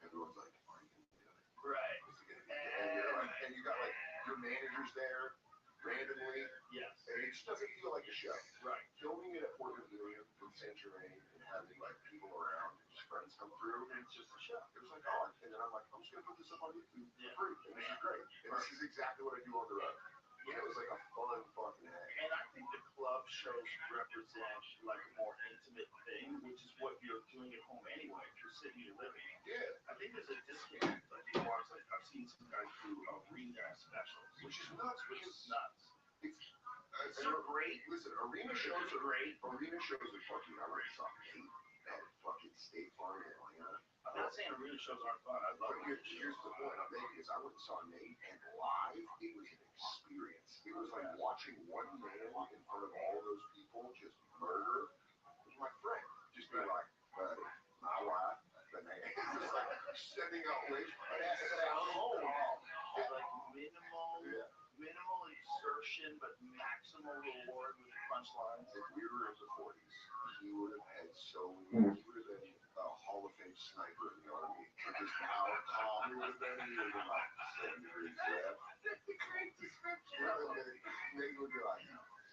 everyone's like, are you gonna do it? Right. Is it gonna be good? And you got like your managers there randomly. Yes. And it just doesn't feel like a show. Right. Filming it at Portland, Union in Saint Germain and having like people around and just friends come through, and it's just a show. It was like, oh, and then I'm like, I'm just gonna put this up on YouTube for free, and this is great. And this is exactly what I do on the road. And it was like a fun fucking hang. And I think the club shows represent like a more intimate thing, which is what you're doing at home anyway. If you're sitting here living. Yeah. I think there's a disconnect. Like you watch, like I've seen some guys do arena specials, Which is nuts. which is nuts. It's They're great. Listen, arena shows are great. Arena shows are fucking. I went and saw Nate at fucking State Farm in Atlanta. I'm not saying arena shows aren't fun. I love But here's the point I'm making is I went and saw Nate, and live, it was an experience. It was like watching one man in front of all those people just murder my friend. Just be like, buddy, my wife, the man. Just like sending out waves. That's so It's like minimal exertion, but maximal reward with the punchlines. If we were in the 40s, he would have had so many. He would have been a Hall of Fame sniper in the Army. Just how calm he would have been. He would have been like 7 degrees left. That's a great description. Nate would be like,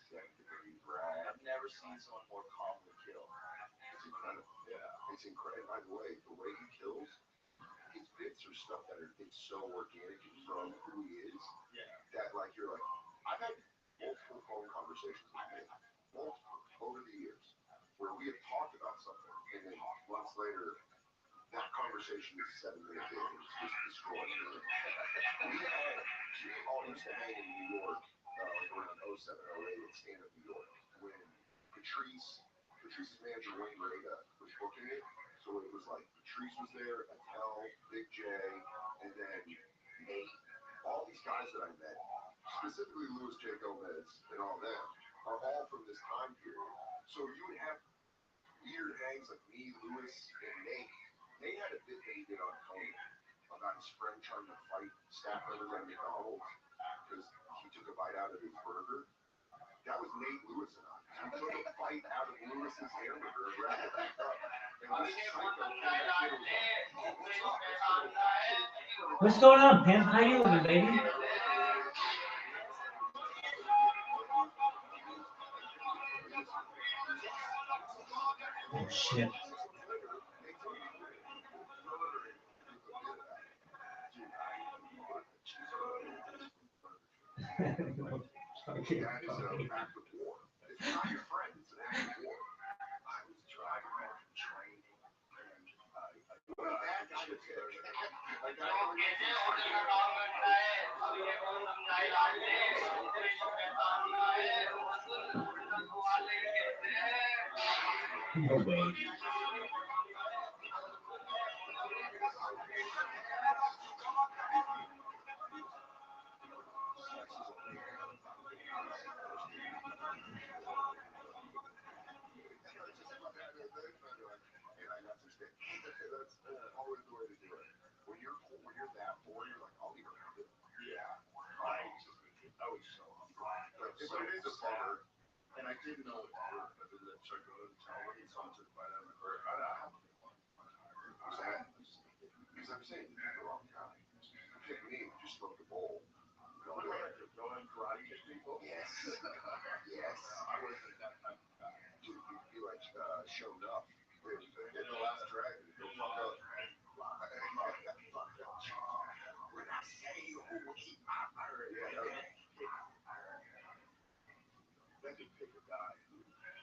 7 degrees right. I've never seen someone more calmly kill. It's incredible. Yeah. It's incredible. By the way he kills, his bits are stuff that it's so organic from who he is. Yeah. That like you're like, I've had multiple phone conversations with him, over the years, where we have talked about something, and then months later, that conversation is 7 minutes in, and it's just destroyed. We all used to hang in New York, like around 07, 08 at Stand Up New York, when Patrice's manager Wayne Rada was booking it. So it was like Patrice was there, Attell, Big J, and then Nate. All these guys that I met, specifically Louis J. Gomez and all them, are all from this time period. So you would have weird hangs like me, Louis, and Nate. Nate had a bit that he did on Tony about his friend trying to fight staff members at McDonald's because he took a bite out of his burger. That was Nate Lewis and I. He took a bite out of Lewis's hamburger and wrapped it back up. And this psycho came back in and was like, What's going on, Pimp? How you doing, baby? Oh, shit. Okay. That is an act of war. It's not your friend, it's an act of war. I was driving home from training, and one of the bad guys No way. That's always the way to do it. When you're that poor, you're like, I'll eat around it. Yeah. I was so hungry. But it is a bummer. And I didn't know what to do. I did that check on the towel and someone took a bite out of it. Or I have to get one. Because I'm saying, you're the wrong guy. Pick me, just smoke the bowl. Go and karate kick people? Yes. Yes. I wasn't that type of guy. Dude, you'd be like shown up in the last dragon. You'll fuck up. When I say who will eat my bird, They could pick a guy who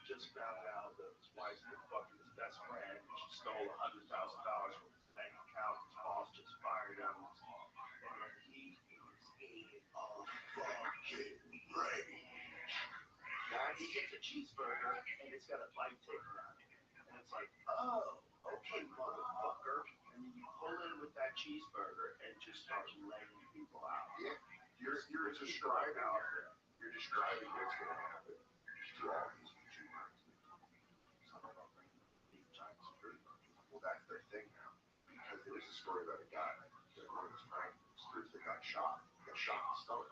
just found out that his wife's been fucking his best friend and she stole $100,000 from his bank account. His boss just fired him. And then he is eating a fucking rage. Now he gets a cheeseburger and it's got a bite taken out of it. And it's like, oh, okay, motherfucker. And then you pull in with that cheeseburger and just start laying people out. Yeah, you're describing out there. You're describing what's going to happen to all these YouTubers. Well, that's their thing now. Because there was a story about a guy that one of his pranksters that got shot. Got shot in the stomach.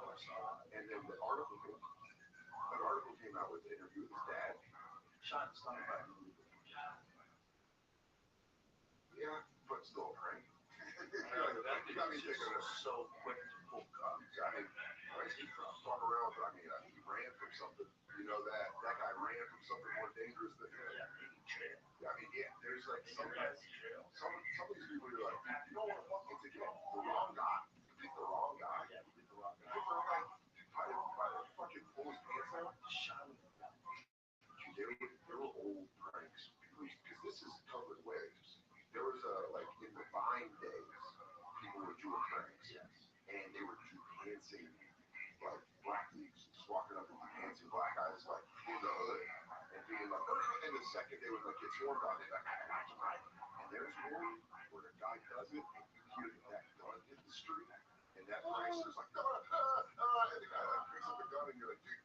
And then the article came out. An article came out with an interview with his dad. Shot in the stomach by a movie. Yeah, but still a prank. That You got me is thinking of so quick to pull guns. I mean, where's he from? Fuck around, but I mean, he ran from something. You know that guy ran from something more dangerous than him. Yeah, maybe jail. I mean, yeah, there's like some guys, some of these people you're like, you don't want to fuck. It's again the wrong guy. You pick the wrong guy. Yeah, you did the wrong You pick the wrong guy. Try to fucking pull his pants out. shot him. They were old pranks because this is covered waves. There was like in the Vine days, people were doing pranks. Yes. And they were enhancing like black leagues, just walking up and enhancing black guys like in the hood and being like, and the second they would like get swarmed on, they're like, I got you, right? And there's one where a guy does it and you hear that gun hit the street and that prankster's like, and the guy like picks up the gun and you're like, dude,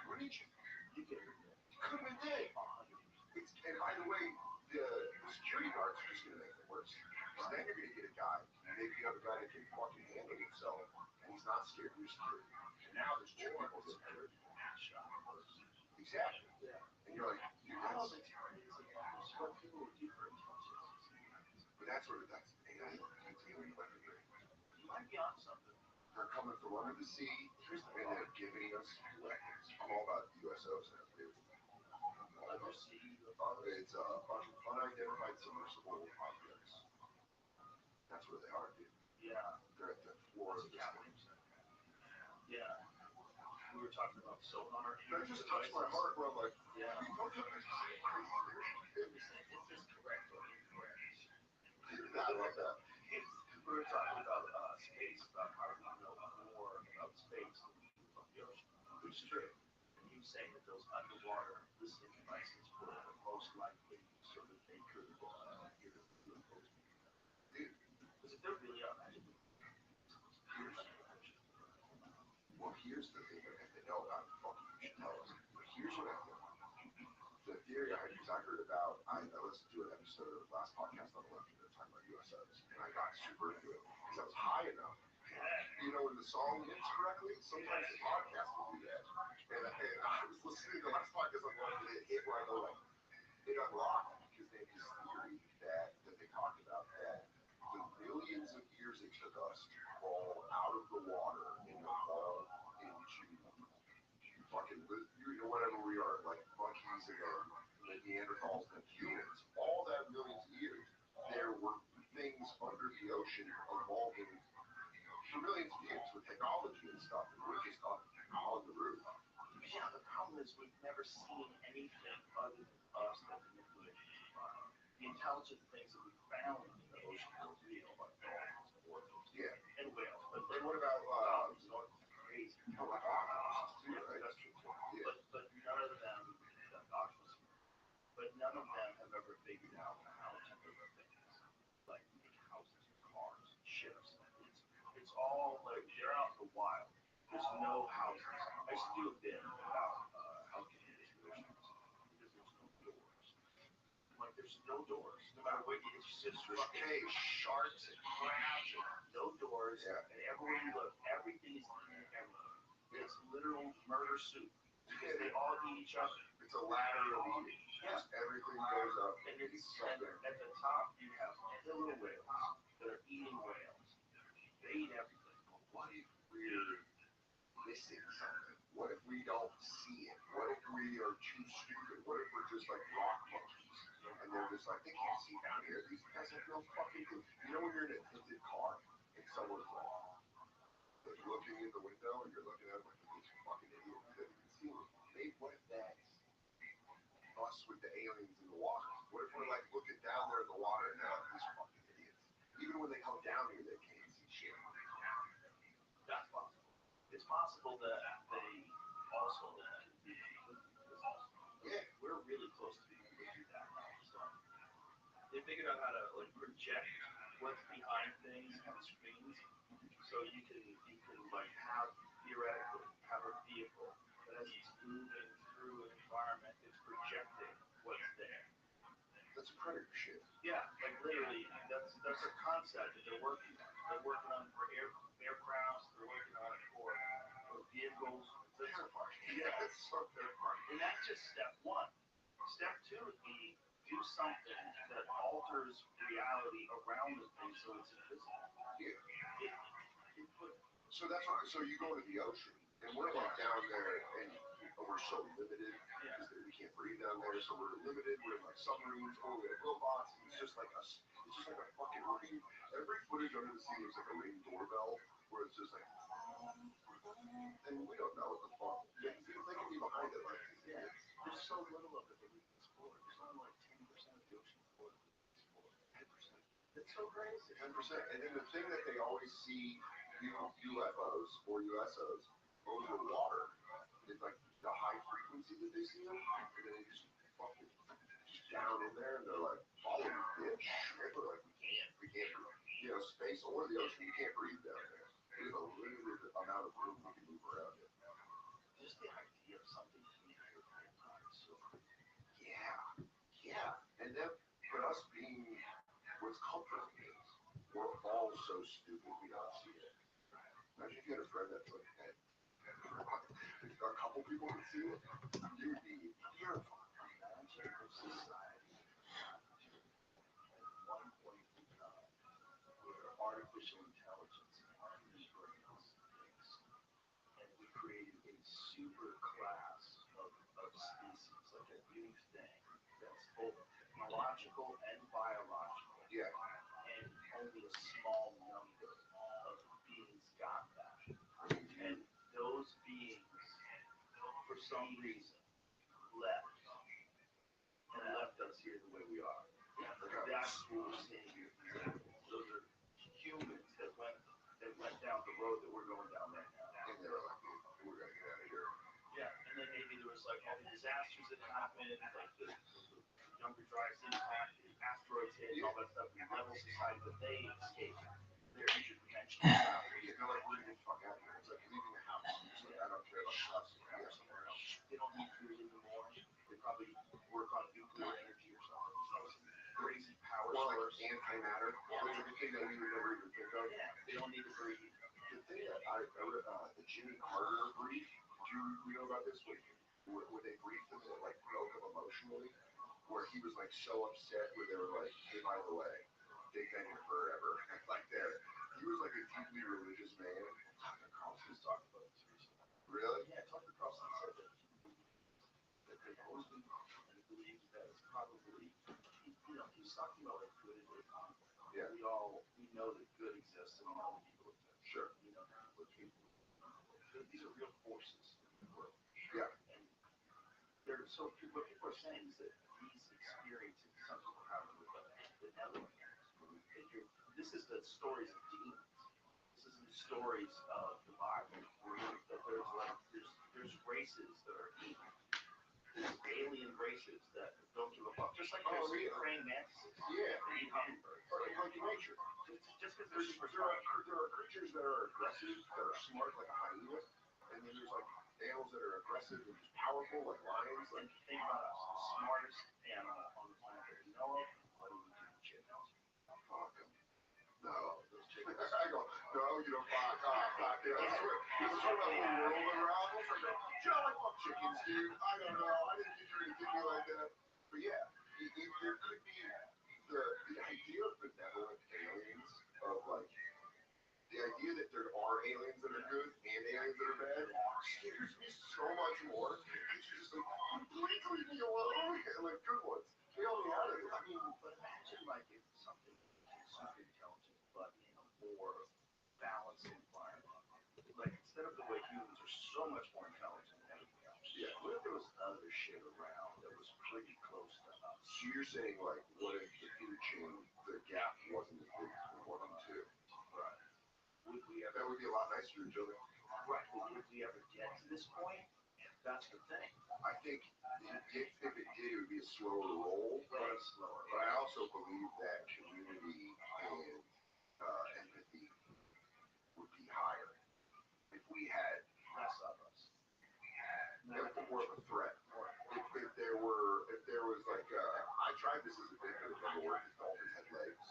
what did you? You get it. Could have been dead. And by the way, the security guards are just gonna make it worse. Because then you're gonna get a guy, maybe you have a guy that can fucking handle himself, and he's not scared of your security. And now there's two people scared. Exactly. Yeah. And you're like, dude, All that's, the crazy numbers. What people would do for intentions. but that's alien detailing weaponry. You might be on something. They're coming from under the sea, and they're giving us weapons. I'm all about USOs now, dude. Undersea. It's unidentified submersible objects. That's where they are, dude. Yeah. They're at the floor of the Captain. Yeah. We were talking about sonar. That just touched my heart where I'm like, Yeah. you don't have to say crazy lyrics. Is this correct or incorrect? I love that. We were talking about space, about how we know more about space than we do about the ocean, which is true. And he was saying that those underwater listening devices were most likely so that they could hear the UFOs. Dude, because if they're really are magic, here's the thing that if they know about it, fuck you should tell us. But here's what I think. The theory I heard about, I listened to an episode of the last podcast on the left that talking about USOs, and I got super into it because I was high enough. You know, when the song hits correctly, sometimes the podcast will do that. And I was listening to the last podcast on one and it hit where I go like, it unlocked because they have this theory that they talked about that the millions of years it took us to crawl out of the water and evolve into fucking, you know, whatever we are, like monkeys and the Neanderthals and humans, all that millions of years, there were things under the ocean evolving for millions of years with technology and stuff, and we're just on the roof. yeah, the problem is we've never seen anything other than us that manipulates the environment. The intelligent things that we found in the ocean were real. it's all like they're out in the wild. There's no houses. I used to do a bit about how Canada's really because there's no doors. Like there's no doors. No matter what, it's just fucking sharks and crabs and no doors. Yeah. And everywhere you look, everything is eating everything. It's literal murder soup because they all eat each other. It's a ladder of eating. Yeah. Just everything goes up. And it's and at the top you have killer whales that are eating whales. They eat everything. But what if we're missing something? What if we don't see it? What if we are too stupid? What if we're just like rock monkeys? And they're just like, they can't see down here. These guys have no fucking clue. You know when you're in a tinted car and someone's like looking in the window and you're looking at them like these fucking idiots that you can see them. What if that's us with the aliens in the water? What if we're like looking down there in the water and now these fucking idiots? Even when they come down here, they can't see shit. That's possible. It's possible that they also Yeah. we're really close to being able to do that kind of stuff. They figured out how to like project what's behind things on screens, so you can like have theoretically have a vehicle that as it's moving through an environment, it's projecting what's there. That's predator shit. Yeah, like literally, that's a concept that they're working on. They're working on for aircrafts. They're working on it for vehicles. Terrifying. Yeah, That's so terrifying. and that's just step one. Step two would be do something that alters reality around the thing so it's invisible. Yeah. It So that's why. So you go to the ocean, and we're like down there, and we're so limited because we can't breathe down there. So we're limited. We're in like submarines, or we have robots. And it's just like us. It's just like a fucking ring. Every footage under the sea looks like a ring doorbell, where it's just like, and we don't know what the fuck. They can be behind it like these idiots. there's so little of it that we can explore. There's only like 10% of the ocean floor that we can explore. 10%. That's so crazy. 10%. And then the thing that they always see UFOs or USOs over water is like the high frequency that they see them, and then they just fucking just down in there, and they're like, follow me, bitch. And we're like, we can't, space or the ocean, you can't breathe down there. There's a limited amount of room we can move around in. Just the idea of something being here the whole time is so crazy. Yeah. And then, but us being what's comforting is, we're all so stupid we don't see it. Imagine if you had a friend that's like, hey, a couple people would see it, you would be terrified. Imagine if society at one point in time where artificial intelligence and human brains mixed, and we created a super class of species, like a new thing that's both technological and biological. Yeah. And only a small number of beings got that. And those beings, for some reason, left. And left us here the way we are. That's what we're seeing here. Those are humans that went down the road that we're going down right now. And they were like, we're going to get out of here. Yeah, and then maybe there was like all the disasters that happened, like the Younger Dryas impact, the asteroids hit, all that stuff, the level society that they escaped their interdimensional You feel like we're going to get the fuck out of here. It's like leaving a house. It's like, I don't care about the house. Yeah, somewhere else. They don't need food anymore. They probably work on nuclear energy or something. Some crazy power Or like source. antimatter. Like anything that we would never even think of. Yeah, they don't need to breathe. The thing that I read, the Jimmy Carter brief, do you know about this? When they briefed him, it like broke him emotionally, where he was like so upset, where they were like, hey, by the way, they've been here forever. Like he was like a deeply religious man. Tucker Carlson's talking about this recently. Really? Yeah, Tucker Carlson said that they've always been wrong, and he believes that it's probably, he's talking about like good and evil. Yeah. We know that good exists and we know that evil exists. Sure. We know that people are capable of evil. These are real forces in the world. Yeah. And what people are saying is that these experiences, some people have with the Netherlands. This is the stories of demons. This isn't the stories of the Bible. That there's races that are evil. There's alien races that don't give a fuck. Just like there's praying mantises. Yeah. They eat hummingbirds. Or like in nature. Just because they're super There are creatures that are aggressive, that are smart like a hyena, and then there's like animals that are aggressive and just powerful like lions. Like Think about us, the smartest animal on the planet that we know of. What do we do to chickens? fuck 'em. No, those chickens. I go, no, you don't fuck. Oh, fuck. Yeah, this is what I'm rolling around. I was like, you know, like fuck chickens, dude. I don't know. I didn't think you were gonna think me like that. But yeah, there could be the idea of benevolent aliens, of like the idea that there are aliens that are good and aliens that are bad scares me so much more. It's just like, please leave me alone. And like good ones. They all out of it. I mean, but imagine like if something super intelligent, but in a more balanced environment. Like instead of the way humans are so much more intelligent than anything else. Yeah. What if there was other shit around that was pretty close to us? So you're saying like, what if the food chain, the gap wasn't as big between one and two? Right. Would we That ever? would be a lot nicer, Joey. Right. But would we ever get to this point? That's the thing. I think if it did, it would be a slower roll. Way slower. But I also believe that community and empathy would be higher if we had Less of us. more of a threat. If there was like, I tried this as a bit, but it never worked. If dolphins had legs,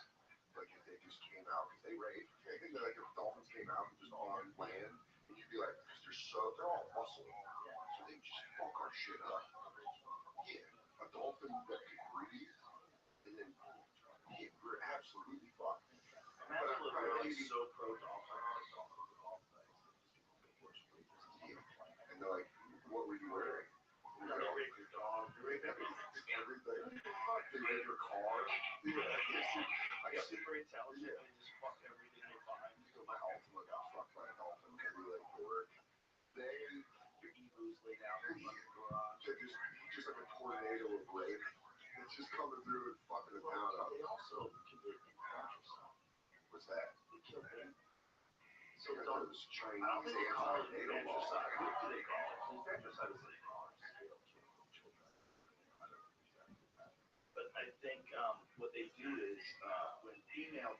like if they just came out because they rage. I think that like if dolphins came out and just on land, and you'd be like, because they're all muscle, so they just fuck our shit up. Yeah, a dolphin that could breathe, and then yeah, we're absolutely fucked. Imagine But if we were maybe- so pro dolphin, And they're like, what were you wearing? you know, they rape your dog, They rape everything. Fuck, they rape your car. Yeah, I got super intelligent and just fuck everything they find. so my Altima got fucked by a dolphin every leg forward. Your emus lay down in the fucking garage. They're just like a tornado of rape. It's just coming through and fucking the town up. They also commit infanticide. What's that? They kill babies. So So don't. those I don't Chinese think they call it anti-natal laws. infanticide. What do they call it? Infanticide is like large-scale killing of children. I don't know exactly that. But I think what they do is when female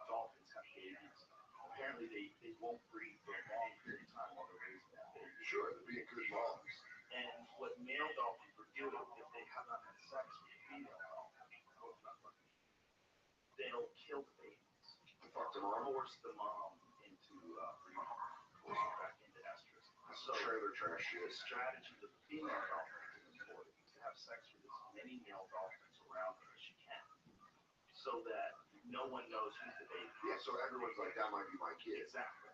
dolphins have babies, apparently they won't breed for a long period of time while they're raising that baby. Sure, they're being good moms. And what male dolphins will do if they have not had sex with female dolphins, they'll kill the babies. To fuck the mom. Force the mom into breeding, force her back into estrus. That's So trailer trash the shit. strategy of the female dolphin is important to have sex with as many male dolphins around her as she can, so that no one knows who's the baby. Yeah, so everyone's like, that might be my kid. Exactly.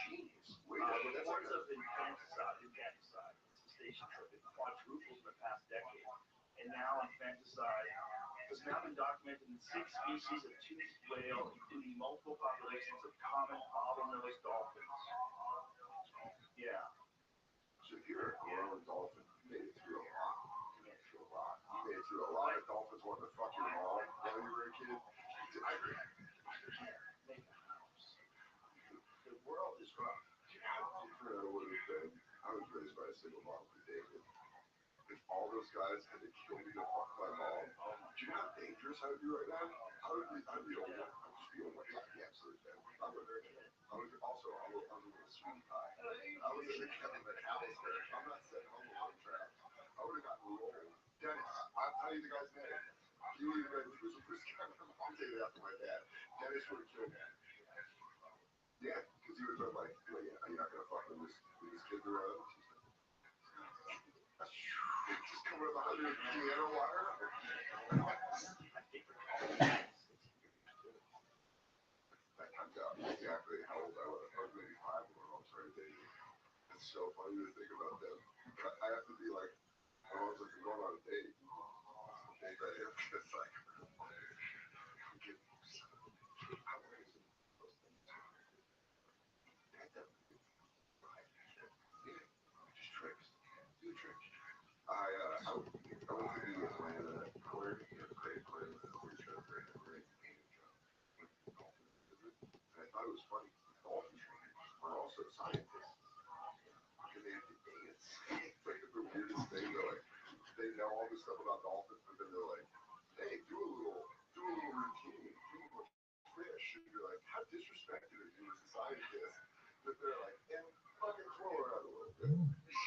Jeez. Wait, that's like Reports of infanticide, gestation trip, it quadrupled in the past decade. And now infanticide has now been documented in 6 species of toothed whale, including multiple populations of common bottlenose dolphins. Yeah. So if you're a grown dolphin, you made it through a lot. You made it through a lot. You made it through a lot of dolphins wanting to fuck your mom while you were a kid. I agree. Make a house. The world is rough. Do you know how different I would have been? I was raised by a single mom with David. If all those guys had to kill me to fuck my mom, do you know how dangerous I would be right now? I'd be over. I'd just be over. Yeah, absolutely. I would also, I was a little sweetie pie. I was in the Kevin McAllis there. I'm not setting home alone traps. I would have gotten rolled. Dennis, I'll tell you the guy's name. He would have been, who's the first guy my mom dated after my dad? Dennis would have killed me. Yeah, because he would have been like, well, yeah, you're not going to fuck with this kid around. Just coming up 100 piano wire. I think we're calling it 6 years. That comes out exactly how old I was. I was maybe 5 when my mom started dating. It's so funny to think about them. I have to be like, my mom's like, we're going on a date. Okay, but it's like, how old is it? Yeah, just tricks. Do tricks. I went to the Atlanta aquarium, the great aquarium, the great painting job. Went to the dolphin visit, and I thought it was funny because the dolphin trainers are also scientists. Because they have to dance. It's like the weirdest thing. They're like, they know all this stuff about dolphins, but then they're like, hey, do a little routine, feed them a fish. And you're like, how disrespected as human society is that they're like, and fucking throw her out a little bit.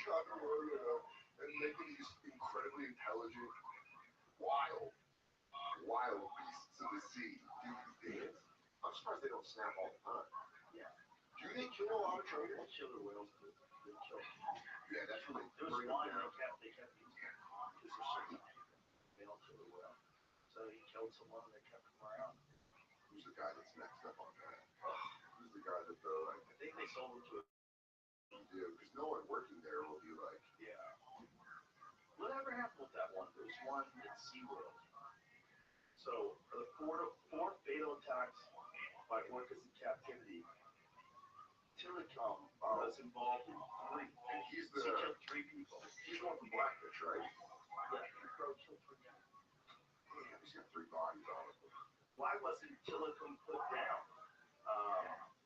Shut her, and making these incredibly intelligent, wild beasts of the sea do these dance. I'm surprised they don't snap all the time. Yeah. Do they kill a lot of traders? Killer whales do. They kill. Yeah, that's when There they was bring one them down. they kept using because they're so male killer whale. So he killed someone and they kept him around. Who's the guy that's next up on that? Who's the guy that they're like, I think they sold him to a yeah, because no one working there will be like, yeah. Whatever happened with that one? There was one at SeaWorld. So for the four fatal attacks by orcas in captivity, Tillicum was involved in 3. and he's He the, killed 3 people. he's one from Blackfish, right? Yeah, he killed 3 people. Yeah, he's got 3 bodies on him. Why wasn't Tillicum put down?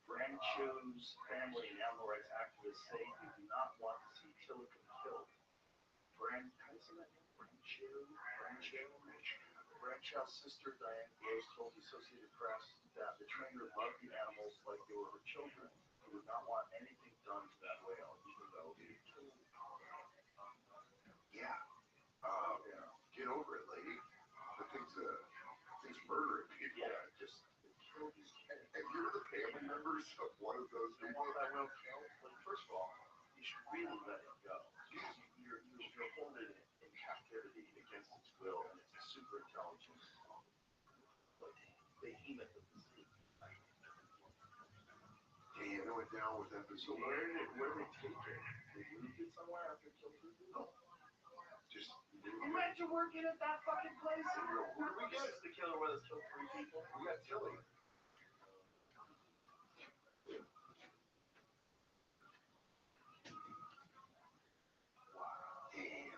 Brancho's family and animal rights activists say they do not want to see Tillicum killed. Branchow's sister Diane Gross told the Associated Press that the trainer loved the animals like they were her children and would not want anything done to that whale, even though it killed him. Yeah. Get over it, lady. The thing's murdering people. Yeah, just killed these kids. And you're the family members of one of those You people. want that whale killed? Well, first of all, you should really let it go. You're holding it in captivity against its will, and it's a super intelligent behemoth of the sea. Damn, it went down with that. So where did they take it? They moved it somewhere after it killed 3 people? Just Imagine working at that fucking place. And you go, who do we This get? is the killer whale that's killed 3 people. We got Tilly. Wow. Damn.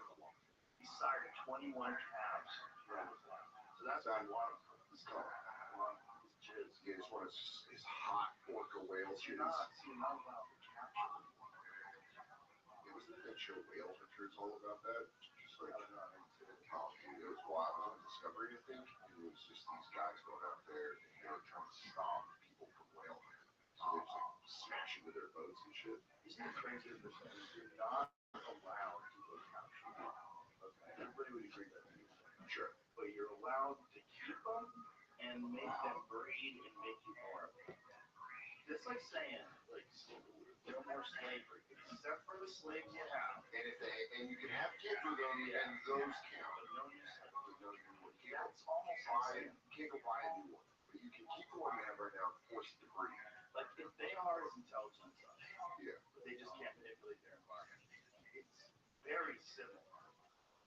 He sired 21 calves throughout his life. So that's what I want him for. It's called. His jizz. Yeah, just want his hot orca whale But jizz. you're not allowed to capture them. Yeah, wasn't that show Whale Hunters all about that? Just like, I don't know. I didn't see it. oh, dude, it was wild. It was on Discovery, I think. It was just these guys going out there and they were trying to stop people from whale hunting. So they just like smash into their boats and shit. Isn't it crazy that you're not allowed to go capture them? Okay. Everybody would agree that. Sure. But you're allowed to keep them and make them breed and make you more of them. It's like saying, like, no more slavery, except for the slaves you have. And you can have kids with them, and those count. But no new slaves. But no, you can't That's almost buy. insane. You can't go buy a new one. But you can keep the one you have right now and force it to breed. Like, if they are as intelligent as us, Yeah. but they just can't manipulate their environment. It's very similar.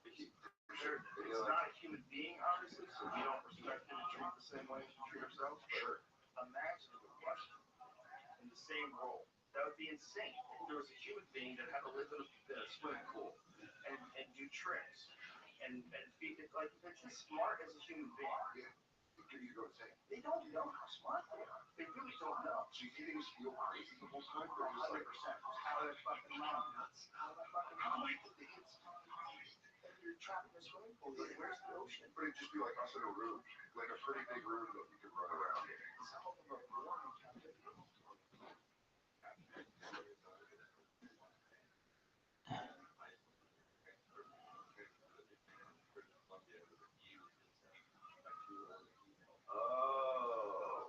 It's not a human being, obviously, so we don't respect it and treat it the same way as we treat ourselves. Sure. Imagine the Russian in the same role. That would be insane. If there was a human being that had to live in a swimming pool and do tricks and feed it, like, they're just smart as a human being. You go insane. They don't know how smart they are. They really don't know. So you think they just feel crazy the whole time? They're just like, 100%. Out of their fucking mind. Out of their fucking how do mind. I think it's And you're trapped in a swimming pool. Like, where's the ocean? But it'd just be like us in a room, like a pretty big room that we could run around in. Some of them are born in captivity. Oh.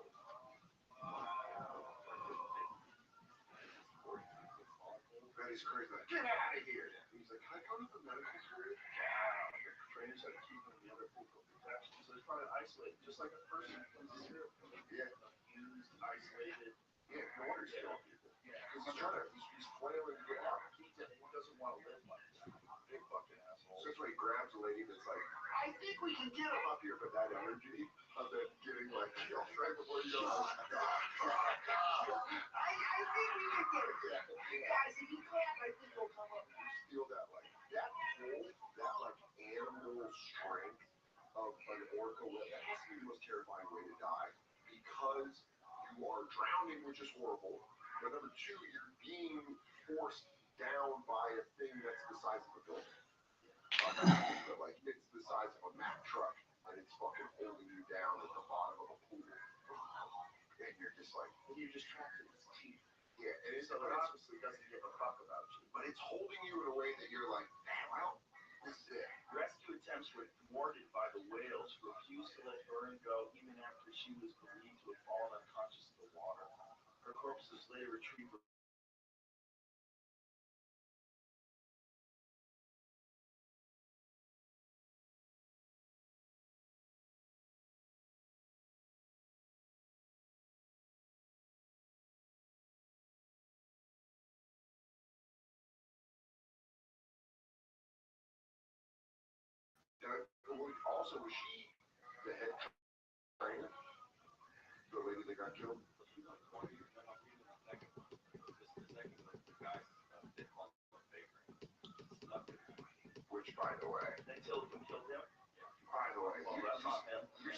That is crazy. Like, get out of here. And he's like, can I go to the medical period? Yeah. Trainers have to keep them in the other physical protection. So it's probably isolated, just like a person who's a serial killer. Yeah. Used, isolated. Yeah, no wonder he's killing people. Yeah. Because he's trying to, he's flailing to get out. He doesn't want to live like that. Big fucking asshole. So that's why he grabs a lady that's like, I think we can get him up here. But that energy of them getting like killed right before you go, I think we can get him. Yeah. Guys, if you can't, I think he'll come up. You feel that like, that pull, that like animal strength of an orca whale. That has to be the most terrifying way to die. Because you are drowning, which is horrible. But number two, you're being forced down by a thing that's the size of a building. But like it's the size of a Mack truck, and it's fucking holding you down at the bottom of a pool, and you're just just like, And you're just trapped in its teeth. yeah, and it's So it obviously doesn't give a fuck about you. but it's holding you in a way that you're like, damn, well, this is it. Rescue attempts were thwarted by the whales who refused to let Byrne go even after she was believed to have fallen unconscious in the water. Her corpse was later retrieved. Also, was she the head trainer? The lady that got killed? Which, by the way, Until who killed him? by the way, Well, that's not him. you're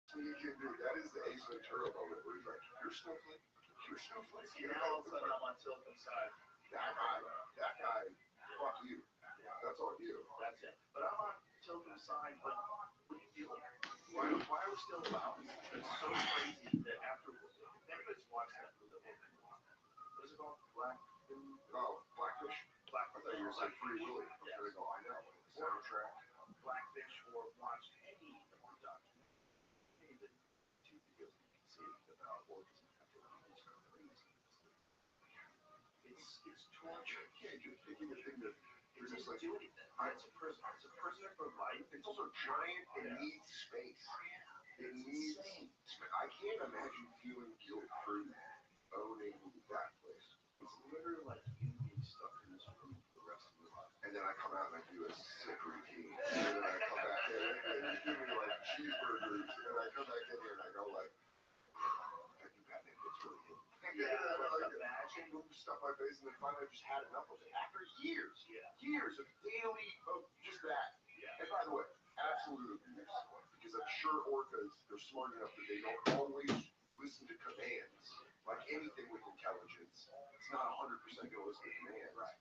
sneaking, dude. That is the Ace Ventura moment where he's like, you're snowflake, you're snowflake. See, now all of a sudden I'm on Tilton's side. That guy, fuck you. That's on you. That's it. But I'm on Tilton's side, but what do you do? Why are we still allowed? It's so crazy that after, anybody's watched that movie, what is it called? Oh, Blackfish? I thought you were saying Free Willy. I was gonna go, I know. Soundtrack. Blackfish, or watch any of the documentaries. Any of the two videos you can see about organs and it's torture. You can't just think of the thing that you're just like, do anything. It's a prisoner. It's a prisoner for life. it's also giant and needs space. It needs, I can't imagine feeling guilt-free owning that place. It's literally like you being stuck in this room for the rest of your life. And then I come out and I do a sick routine. And then I come back in and you give me like cheeseburgers. And I come back in here and I go like, I do Batman, it's really good. Yeah, like, imagine. stuff my face and then finally I just had enough of it. After years of daily, of just that. Yeah. And by the way, absolute abuse. Because I'm sure orcas, they're smart enough that they don't always listen to commands. Like anything with intelligence, it's not 100% going to listen to commands. Right.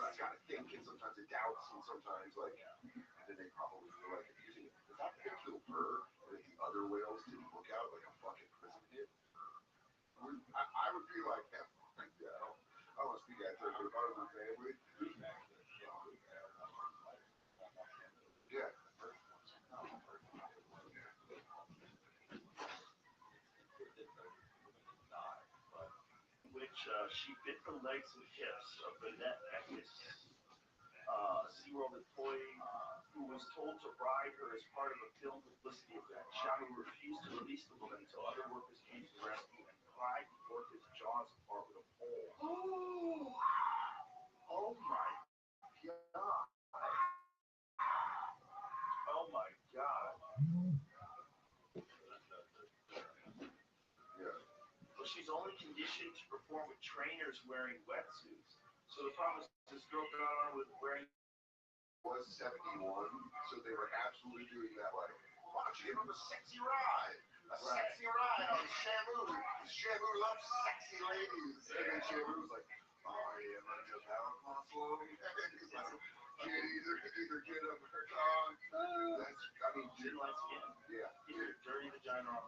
It's got to think, and sometimes it doubts, and sometimes like, and then they probably feel like abusing it. Does that thing kill her, and if the other whales didn't look out like a fucking prison did? I would be like, yeah, I don't want to speak out there, but if I was a family, yeah. Which she bit the legs and hips of Annette Eckes, SeaWorld employee who was told to ride her as part of a film publicity event. Shamu refused to release the woman until other workers came to the rescue and pried the orca's jaws apart with a pole. Oh my god. Oh my god. Yeah. Well, she's only conditioned to perform with trainers wearing wetsuits. So the problem is this girl got on with wearing Was 71, so they were absolutely doing that like, why don't you give him a sexy ride? Sexy ride on Shamu. Shamu loves sexy ladies. And then Shamu was like, oh yeah, I just have a muscle. He's like, kid, either get up or dog. That's, I mean, thin light skin. yeah. Get your dirty vagina off.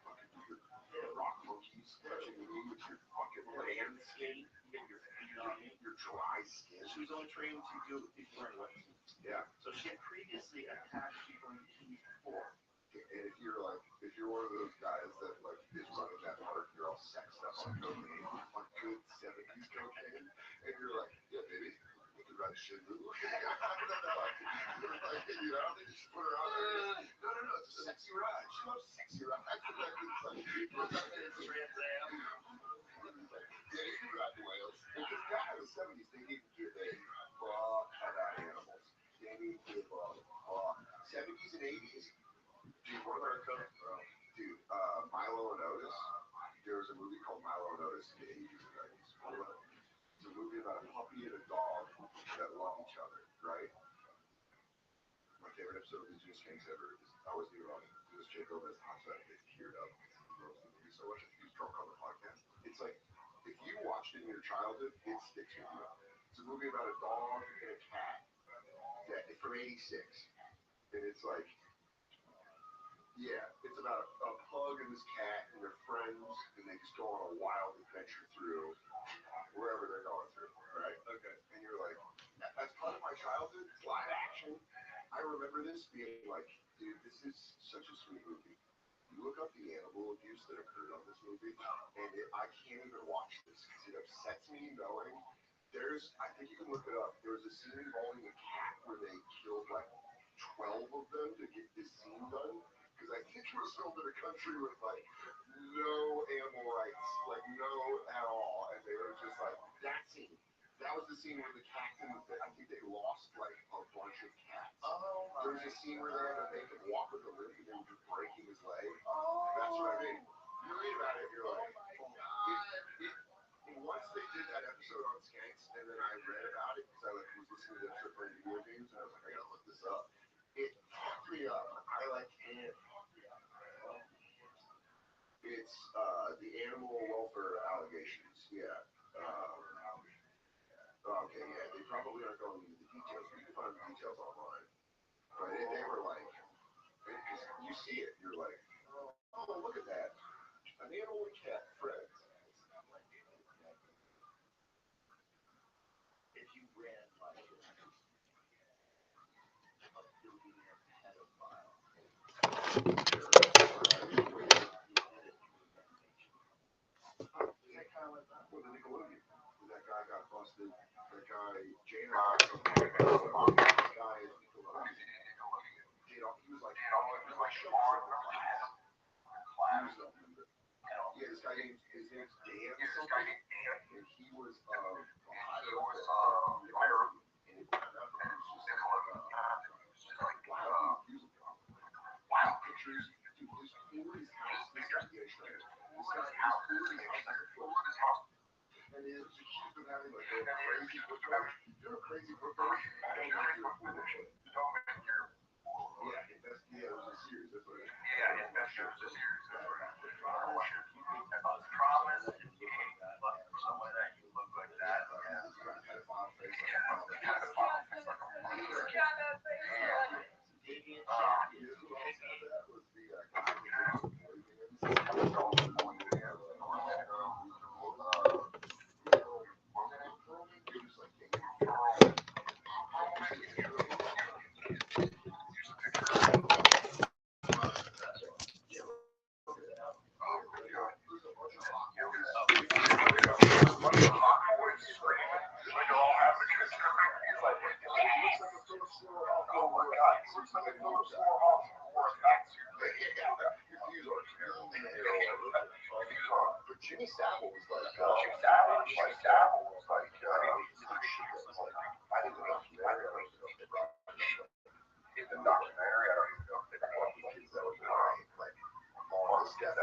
Fucking rock monkeys touching me with your fucking land skin. Get your feet on me. Your dry skin. She was only trained to do it with people wearing wetsuits. Yeah. So she had previously attacked people in bikinis before. And if you're one of those guys that like is running that park, you're all sexed up on cocaine, on good 70s cocaine, and you're like, yeah, baby, we could ride a Shimu. You know, they just put her on there. No, it's a sexy ride. She loves sexy rides. It's Trans Am. Yeah, you can ride the whales. Because back in the 70s, they didn't give a fuck about animals. They didn't give a fuck. 70s and 80s. Dude, Milo and Otis. There was a movie called Milo and Otis in the 80s and 90s. It's a movie about a puppy and a dog that love each other, right? My favorite episode of the Juice Gangs ever is I was near on this chick over his house that gets teared up. He loves the movie so much. He's drunk on the podcast. It's like, if you watched it in your childhood, it sticks with you. It's a movie about a dog and a cat that from '86. And it's like, yeah, it's about a pug and this cat and their friends, up the animal abuse that occurred on this movie, and I can't even watch this because it upsets me knowing I think you can look it up. There was a scene involving a cat where they killed like 12 of them to get this scene done. Because I think it was filmed in a country with like no animal rights, like no at all. And they were just like, that scene. That was the scene where the cat, I think they lost like a bunch of cats. Oh, there was a scene where they had to make him walk with a limp and they were just breaking his leg. Oh. That's what I mean. You read about it, you're like, once they did that episode on Skanks, and then I read about it because I was listening to the episode playing video games, and I was like, I gotta look this up. It fucked me up. I like can't. It's the animal welfare allegations. Yeah. Okay. Yeah. They probably aren't going into the details. You can find the details online. But they were like, you see it, you're like, oh, look at that. An animal and cat friends. If you ran like a billionaire pedophile, Well, the Nickelodeon. That guy got busted. That guy, Jane, this guy is Nickelodeon. He was like, show class. Yeah, this guy his name's Dan something. And he was higher up. And it turned out that he was just like, wow, pictures. Dude, his food, his house, this guy, yeah, this guy, his food, his house. And it was accused of having like a crazy book bag. You know, crazy book bag? Yeah, it was a series. That's what it is. Yeah, it was a series. That's right. Promise and you hate that. Love for someone that you look like that. Yeah, this guy had a file face. That was the Jimmy Savile was like, I think the documentary, in the documentary, I don't even know if they got kids that was like, on this death,